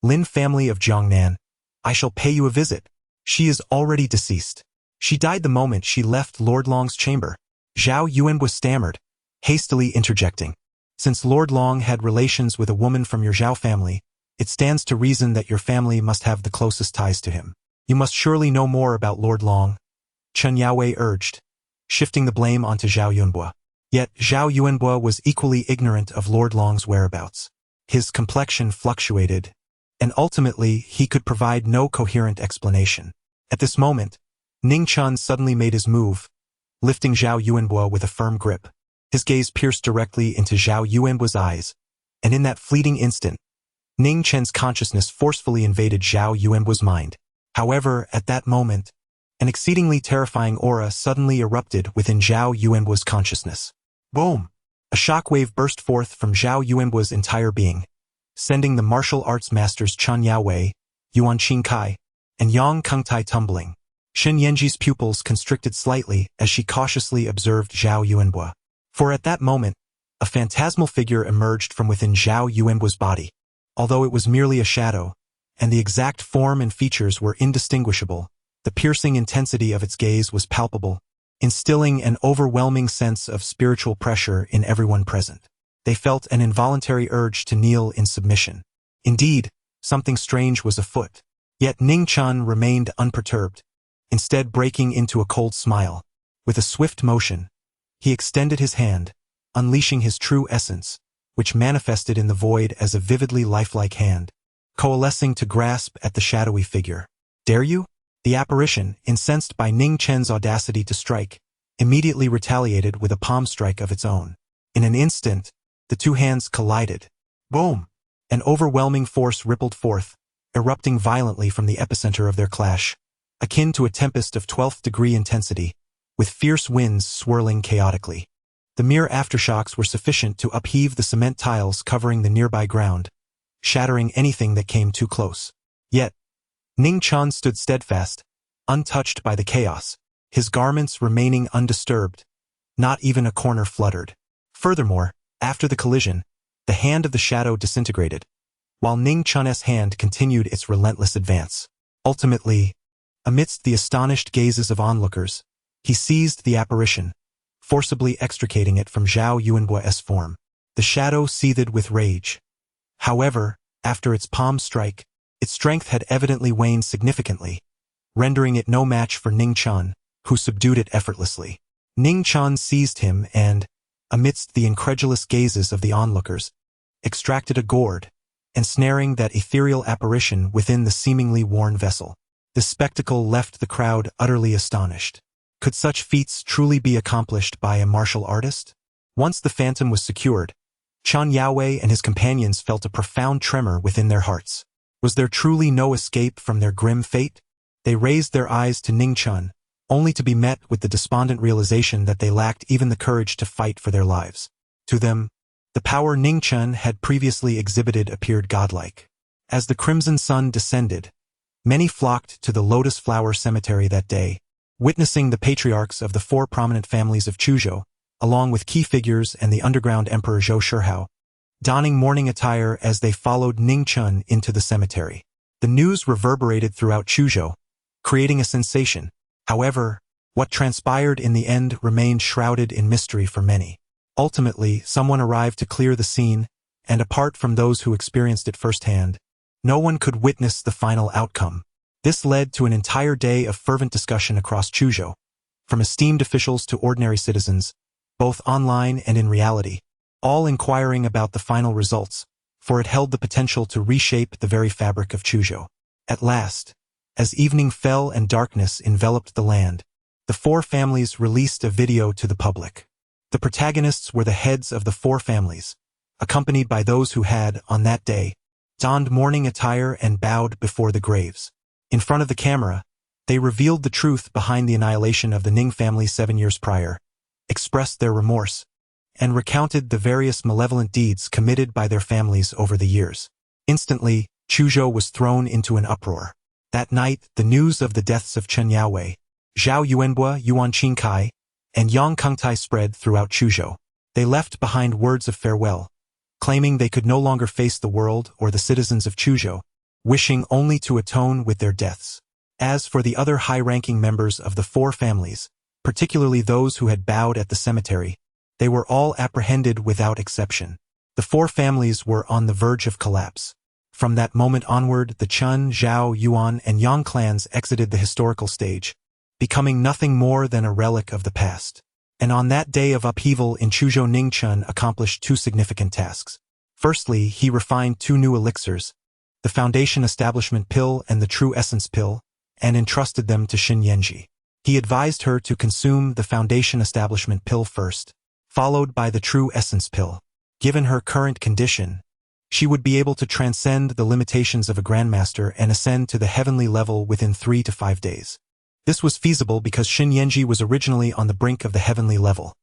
Lin family of Jiangnan. I shall pay you a visit. She is already deceased. She died the moment she left Lord Long's chamber. Zhao Yuanbua stammered, hastily interjecting. Since Lord Long had relations with a woman from your Zhao family, it stands to reason that your family must have the closest ties to him. You must surely know more about Lord Long, Chen Yaowei urged, shifting the blame onto Zhao Yunbua. Yet Zhao Yuanbua was equally ignorant of Lord Long's whereabouts. His complexion fluctuated, and ultimately he could provide no coherent explanation. At this moment, Ning Chen suddenly made his move, lifting Zhao Yuanbua with a firm grip. His gaze pierced directly into Zhao Yuanbua's eyes, and in that fleeting instant, Ning Chen's consciousness forcefully invaded Zhao Yuanbua's mind. However, at that moment, an exceedingly terrifying aura suddenly erupted within Zhao Yuanbua's consciousness. Boom! A shockwave burst forth from Zhao Yuanbua's entire being, sending the martial arts masters Chen Yaowei, Yuan Qingkai, and Yang Kengtai tumbling. Shen Yanji's pupils constricted slightly as she cautiously observed Zhao Yuanbua. For at that moment, a phantasmal figure emerged from within Zhao Yuanbua's body. Although it was merely a shadow, and the exact form and features were indistinguishable, the piercing intensity of its gaze was palpable, instilling an overwhelming sense of spiritual pressure in everyone present. They felt an involuntary urge to kneel in submission. Indeed, something strange was afoot. Yet Ning Chen remained unperturbed, instead breaking into a cold smile. With a swift motion, he extended his hand, unleashing his true essence, which manifested in the void as a vividly lifelike hand, coalescing to grasp at the shadowy figure. Dare you? The apparition, incensed by Ning Chen's audacity to strike, immediately retaliated with a palm strike of its own. In an instant, the two hands collided. Boom! An overwhelming force rippled forth, erupting violently from the epicenter of their clash, akin to a tempest of 12th degree intensity, with fierce winds swirling chaotically. The mere aftershocks were sufficient to upheave the cement tiles covering the nearby ground, shattering anything that came too close. Yet, Ning Chen stood steadfast, untouched by the chaos, his garments remaining undisturbed. Not even a corner fluttered. Furthermore, after the collision, the hand of the shadow disintegrated, while Ning Chen's hand continued its relentless advance. Ultimately, amidst the astonished gazes of onlookers, he seized the apparition, forcibly extricating it from Zhao Yuanbua's form. The shadow seethed with rage. However, after its palm strike, its strength had evidently waned significantly, rendering it no match for Ning Chen, who subdued it effortlessly. Ning Chen seized him and, amidst the incredulous gazes of the onlookers, extracted a gourd, ensnaring that ethereal apparition within the seemingly worn vessel. The spectacle left the crowd utterly astonished. Could such feats truly be accomplished by a martial artist? Once the phantom was secured, Chen Yaowei and his companions felt a profound tremor within their hearts. Was there truly no escape from their grim fate? They raised their eyes to Ning Chen, only to be met with the despondent realization that they lacked even the courage to fight for their lives. To them, the power Ning Chen had previously exhibited appeared godlike. As the crimson sun descended, many flocked to the Lotus Flower Cemetery that day, witnessing the patriarchs of the four prominent families of Chuzhou, along with key figures and the underground emperor Zhou Shihao, donning mourning attire as they followed Ning Chen into the cemetery. The news reverberated throughout Chuzhou, creating a sensation. However, what transpired in the end remained shrouded in mystery for many. Ultimately, someone arrived to clear the scene, and apart from those who experienced it firsthand, no one could witness the final outcome. This led to an entire day of fervent discussion across Chuzhou, from esteemed officials to ordinary citizens, both online and in reality, all inquiring about the final results, for it held the potential to reshape the very fabric of Chuzhou. At last, as evening fell and darkness enveloped the land, the four families released a video to the public. The protagonists were the heads of the four families, accompanied by those who had, on that day, donned mourning attire and bowed before the graves. In front of the camera, they revealed the truth behind the annihilation of the Ning family 7 years prior, expressed their remorse, and recounted the various malevolent deeds committed by their families over the years. Instantly, Chuzhou was thrown into an uproar. That night, the news of the deaths of Chen Yaowei, Zhao Yuanbua, Yuan Qingkai, and Yang Kengtai spread throughout Chuzhou. They left behind words of farewell, claiming they could no longer face the world or the citizens of Chuzhou, wishing only to atone with their deaths. As for the other high-ranking members of the 4 families, particularly those who had bowed at the cemetery, they were all apprehended without exception. The 4 families were on the verge of collapse. From that moment onward, the Chen, Zhao, Yuan, and Yang clans exited the historical stage, becoming nothing more than a relic of the past. And on that day of upheaval in Chuzhou, Ning Chen accomplished 2 significant tasks. Firstly, he refined 2 new elixirs, the Foundation Establishment Pill and the True Essence Pill, and entrusted them to Xin Yanji. He advised her to consume the Foundation Establishment Pill first, followed by the True Essence Pill. Given her current condition, she would be able to transcend the limitations of a grandmaster and ascend to the heavenly level within 3 to 5 days. This was feasible because Xin Yanji was originally on the brink of the heavenly level.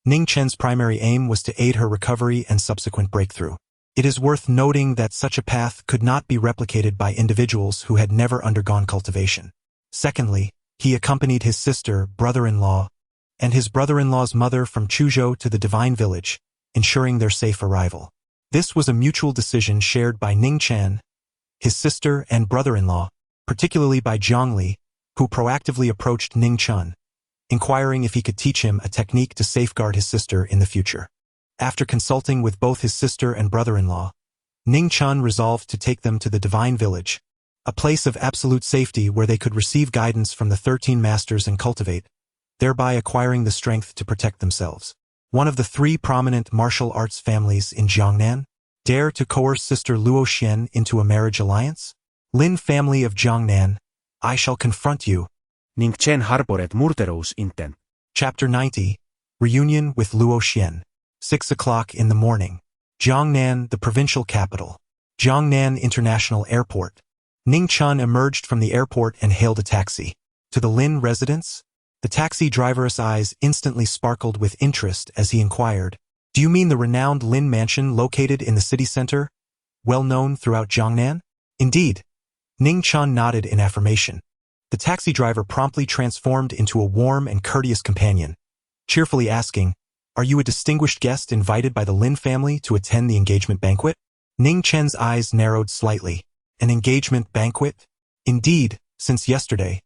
Ning Chen's primary aim was to aid her recovery and subsequent breakthrough. It is worth noting that such a path could not be replicated by individuals who had never undergone cultivation. Secondly, he accompanied his sister, brother-in-law, and his brother-in-law's mother from Chuzhou to the Divine Village, ensuring their safe arrival. This was a mutual decision shared by Ning Chen, his sister and brother-in-law, particularly by Zhongli, who proactively approached Ning Chen, inquiring if he could teach him a technique to safeguard his sister in the future. After consulting with both his sister and brother-in-law, Ning Chen resolved to take them to the Divine Village, a place of absolute safety where they could receive guidance from the 13 masters and cultivate, thereby acquiring the strength to protect themselves. One of the 3 prominent martial arts families in Jiangnan dare to coerce Sister Luo Xian into a marriage alliance? Lin family of Jiangnan, I shall confront you. Ning Chen harbored murderous intent. Chapter 90, Reunion with Luo Xian. 6 o'clock in the morning. Jiangnan, the provincial capital. Jiangnan International Airport. Ning Chen emerged from the airport and hailed a taxi. To the Lin residence? The taxi driver's eyes instantly sparkled with interest as he inquired, "Do you mean the renowned Lin mansion located in the city center, well known throughout Jiangnan?" "Indeed." Ning Chen nodded in affirmation. The taxi driver promptly transformed into a warm and courteous companion, cheerfully asking, "Are you a distinguished guest invited by the Lin family to attend the engagement banquet?" Ning Chen's eyes narrowed slightly. An engagement banquet? Indeed, since yesterday,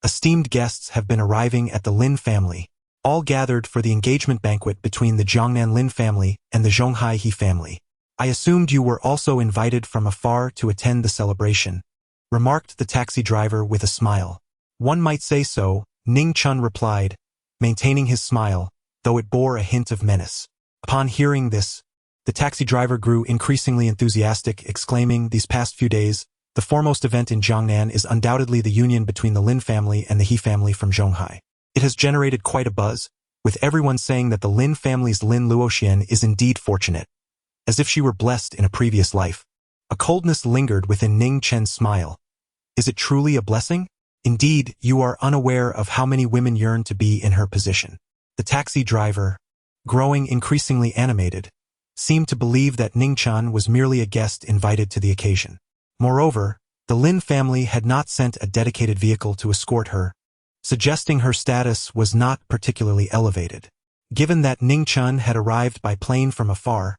esteemed guests have been arriving at the Lin family, all gathered for the engagement banquet between the Jiangnan Lin family and the Zhonghai He family. "I assumed you were also invited from afar to attend the celebration," remarked the taxi driver with a smile. "One might say so," Ning Chen replied, maintaining his smile, though it bore a hint of menace. Upon hearing this, the taxi driver grew increasingly enthusiastic, exclaiming, "These past few days, the foremost event in Jiangnan is undoubtedly the union between the Lin family and the He family from Zhonghai. It has generated quite a buzz, with everyone saying that the Lin family's Lin Luoxian is indeed fortunate, as if she were blessed in a previous life." A coldness lingered within Ning Chen's smile. "Is it truly a blessing? Indeed, you are unaware of how many women yearn to be in her position." The taxi driver, growing increasingly animated, seemed to believe that Ning Chen was merely a guest invited to the occasion. Moreover, the Lin family had not sent a dedicated vehicle to escort her, suggesting her status was not particularly elevated. Given that Ning Chen had arrived by plane from afar,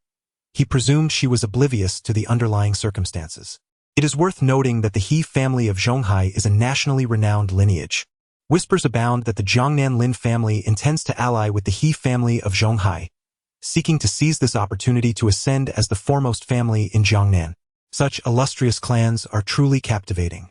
he presumed she was oblivious to the underlying circumstances. It is worth noting that the He family of Zhonghai is a nationally renowned lineage. Whispers abound that the Jiangnan Lin family intends to ally with the He family of Zhonghai, seeking to seize this opportunity to ascend as the foremost family in Jiangnan. Such illustrious clans are truly captivating.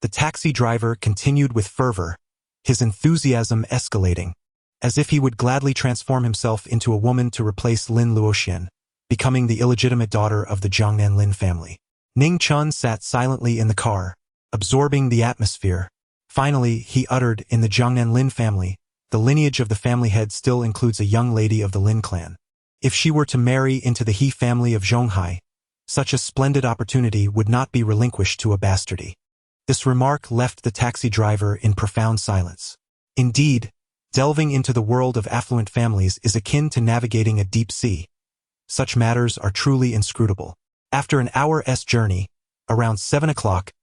The taxi driver continued with fervor, his enthusiasm escalating, as if he would gladly transform himself into a woman to replace Lin Luoxian, becoming the illegitimate daughter of the Jiangnan Lin family. Ning Chen sat silently in the car, absorbing the atmosphere. Finally, he uttered, "In the Jiangnan Lin family, the lineage of the family head still includes a young lady of the Lin clan. If she were to marry into the He family of Zhonghai, such a splendid opportunity would not be relinquished to a bastardy. This remark left the taxi driver in profound silence. Indeed, delving into the world of affluent families is akin to navigating a deep sea. Such matters are truly inscrutable. After an hour's journey, around 7 o'clock,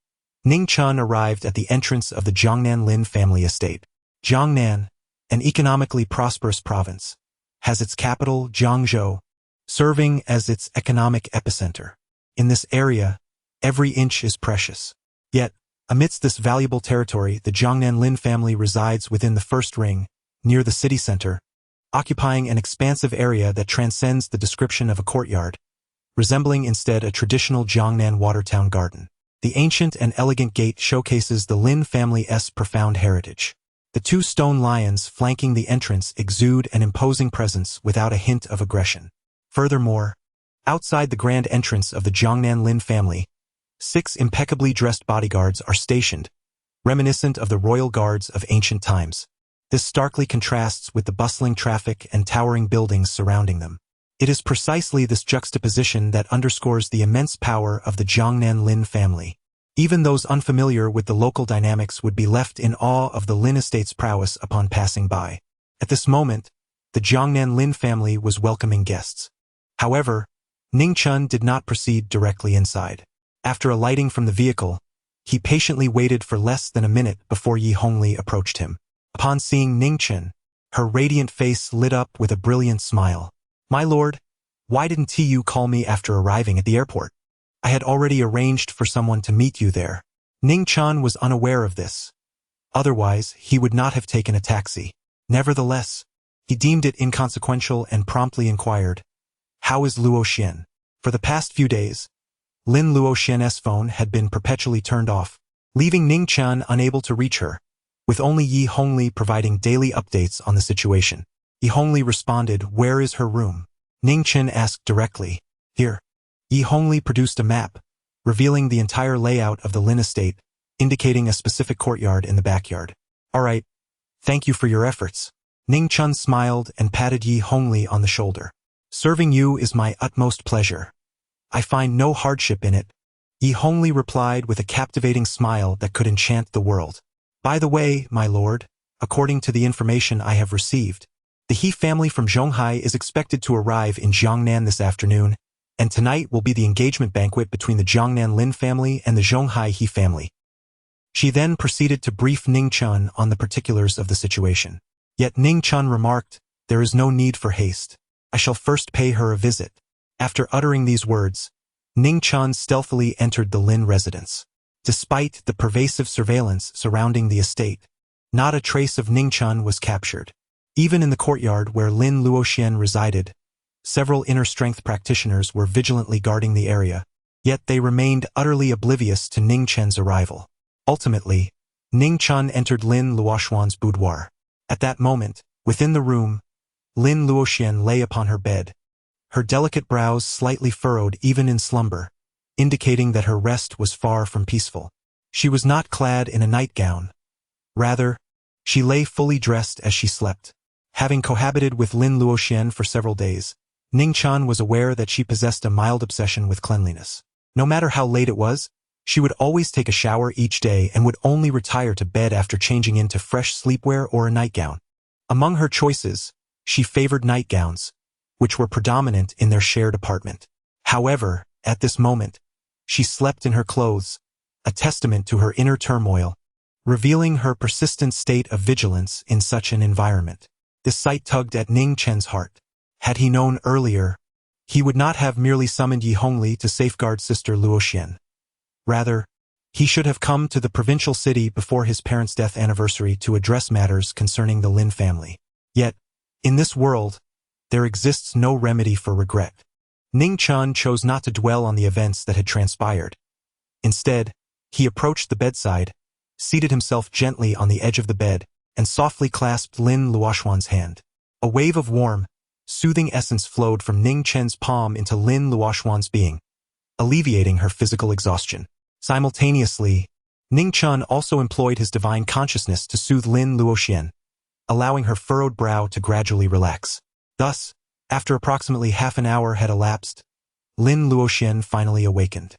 Ning Chen arrived at the entrance of the Jiangnan Lin family estate. Jiangnan, an economically prosperous province, has its capital, Jiangzhou, serving as its economic epicenter. In this area, every inch is precious. Yet, amidst this valuable territory, the Jiangnan Lin family resides within the first ring, near the city center, occupying an expansive area that transcends the description of a courtyard, resembling instead a traditional Jiangnan Watertown garden. The ancient and elegant gate showcases the Lin family's profound heritage. The two stone lions flanking the entrance exude an imposing presence without a hint of aggression. Furthermore, outside the grand entrance of the Jiangnan Lin family, 6 impeccably dressed bodyguards are stationed, reminiscent of the royal guards of ancient times. This starkly contrasts with the bustling traffic and towering buildings surrounding them. It is precisely this juxtaposition that underscores the immense power of the Jiangnan Lin family. Even those unfamiliar with the local dynamics would be left in awe of the Lin estate's prowess upon passing by. At this moment, the Jiangnan Lin family was welcoming guests. However, Ning Chen did not proceed directly inside. After alighting from the vehicle, he patiently waited for less than a minute before Yi Hongli approached him. Upon seeing Ning Chen, her radiant face lit up with a brilliant smile. "My lord, why didn't you call me after arriving at the airport? I had already arranged for someone to meet you there." Ning Chen was unaware of this. Otherwise, he would not have taken a taxi. Nevertheless, he deemed it inconsequential and promptly inquired, "How is Luo Xian?" For the past few days, Lin Luo Xian's phone had been perpetually turned off, leaving Ning Chen unable to reach her, with only Yi Hongli providing daily updates on the situation. Yi Hongli responded, "Where is her room?" Ning Chen asked directly, "Here." Yi Hongli produced a map, revealing the entire layout of the Lin estate, indicating a specific courtyard in the backyard. "All right, thank you for your efforts." Ning Chen smiled and patted Yi Hongli on the shoulder. "Serving you is my utmost pleasure. I find no hardship in it," Yi Hongli replied with a captivating smile that could enchant the world. "By the way, my lord, according to the information I have received, the He family from Zhonghai is expected to arrive in Jiangnan this afternoon, and tonight will be the engagement banquet between the Jiangnan Lin family and the Zhonghai He family." She then proceeded to brief Ning Chen on the particulars of the situation. Yet Ning Chen remarked, "There is no need for haste. I shall first pay her a visit." After uttering these words, Ning Chen stealthily entered the Lin residence. Despite the pervasive surveillance surrounding the estate, not a trace of Ning Chen was captured. Even in the courtyard where Lin Luoxian resided, several inner strength practitioners were vigilantly guarding the area, yet they remained utterly oblivious to Ning Chen's arrival. Ultimately, Ning Chen entered Lin Luoxuan's boudoir. At that moment, within the room, Lin Luoxian lay upon her bed, her delicate brows slightly furrowed even in slumber, indicating that her rest was far from peaceful. She was not clad in a nightgown. Rather, she lay fully dressed as she slept. Having cohabited with Lin Luoxian for several days, Ning Chen was aware that she possessed a mild obsession with cleanliness. No matter how late it was, she would always take a shower each day and would only retire to bed after changing into fresh sleepwear or a nightgown. Among her choices, she favored nightgowns, which were predominant in their shared apartment. However, at this moment, she slept in her clothes, a testament to her inner turmoil, revealing her persistent state of vigilance in such an environment. This sight tugged at Ning Chen's heart. Had he known earlier, he would not have merely summoned Yi Hongli to safeguard Sister Luoxian. Rather, he should have come to the provincial city before his parents' death anniversary to address matters concerning the Lin family. Yet, in this world, there exists no remedy for regret. Ning Chen chose not to dwell on the events that had transpired. Instead, he approached the bedside, seated himself gently on the edge of the bed, and softly clasped Lin Luoxuan's hand. A wave of warm, soothing essence flowed from Ning Chen's palm into Lin Luoxuan's being, alleviating her physical exhaustion. Simultaneously, Ning Chen also employed his divine consciousness to soothe Lin Luoxian, allowing her furrowed brow to gradually relax. Thus, After approximately half an hour had elapsed, Lin Luoxian finally awakened.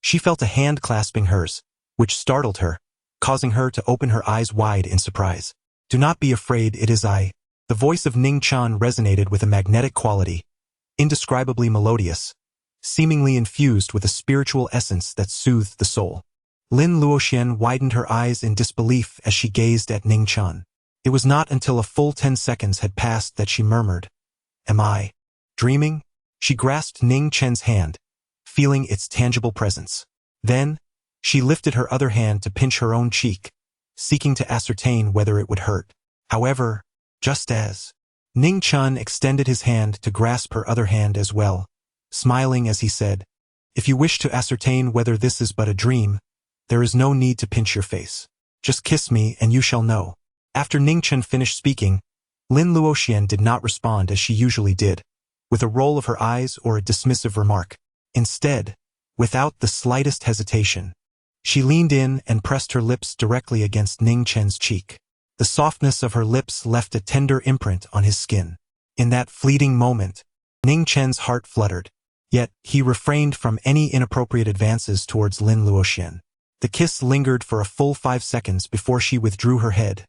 She felt a hand clasping hers, which startled her, causing her to open her eyes wide in surprise. "Do not be afraid, it is I." The voice of Ning Chen resonated with a magnetic quality, indescribably melodious, seemingly infused with a spiritual essence that soothed the soul. Lin Luoxian widened her eyes in disbelief as she gazed at Ning Chen. It was not until a full 10 seconds had passed that she murmured, "Am I dreaming?" She grasped Ning Chen's hand, feeling its tangible presence. Then, she lifted her other hand to pinch her own cheek, seeking to ascertain whether it would hurt. However, just as Ning Chen extended his hand to grasp her other hand as well, smiling as he said, "If you wish to ascertain whether this is but a dream, there is no need to pinch your face. Just kiss me and you shall know." After Ning Chen finished speaking, Lin Luoxian did not respond as she usually did, with a roll of her eyes or a dismissive remark. Instead, without the slightest hesitation, she leaned in and pressed her lips directly against Ning Chen's cheek. The softness of her lips left a tender imprint on his skin. In that fleeting moment, Ning Chen's heart fluttered, yet he refrained from any inappropriate advances towards Lin Luoxian. The kiss lingered for a full 5 seconds before she withdrew her head,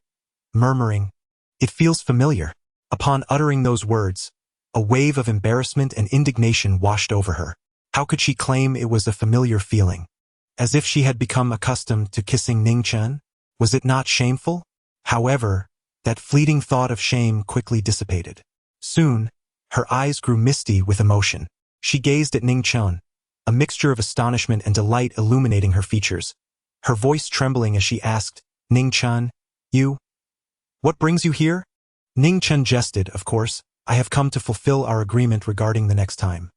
murmuring, "It feels familiar." Upon uttering those words, a wave of embarrassment and indignation washed over her. How could she claim it was a familiar feeling? As if she had become accustomed to kissing Ning Chen? Was it not shameful? However, that fleeting thought of shame quickly dissipated. Soon, her eyes grew misty with emotion. She gazed at Ning Chen, a mixture of astonishment and delight illuminating her features, her voice trembling as she asked, "Ning Chen, what brings you here?" Ning Chen jested, "Of course, I have come to fulfill our agreement regarding the next time.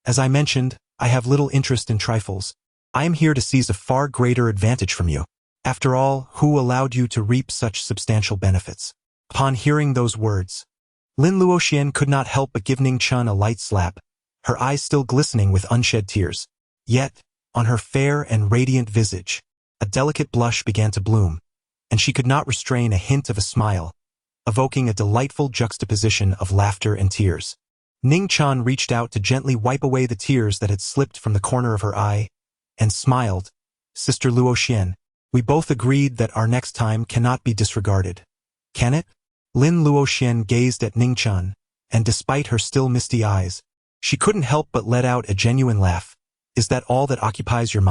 As I mentioned, I have little interest in trifles. I am here to seize a far greater advantage from you. After all, who allowed you to reap such substantial benefits?" Upon hearing those words, Lin Luoxian could not help but give Ning Chen a light slap, her eyes still glistening with unshed tears. Yet, on her fair and radiant visage, a delicate blush began to bloom, and she could not restrain a hint of a smile, evoking a delightful juxtaposition of laughter and tears. Ning Chen reached out to gently wipe away the tears that had slipped from the corner of her eye, and smiled, "Sister Luoxian, we both agreed that our next time cannot be disregarded. Can it?" Lin Luoxian gazed at Ning Chen, and despite her still misty eyes, she couldn't help but let out a genuine laugh. "Is that all that occupies your mind?"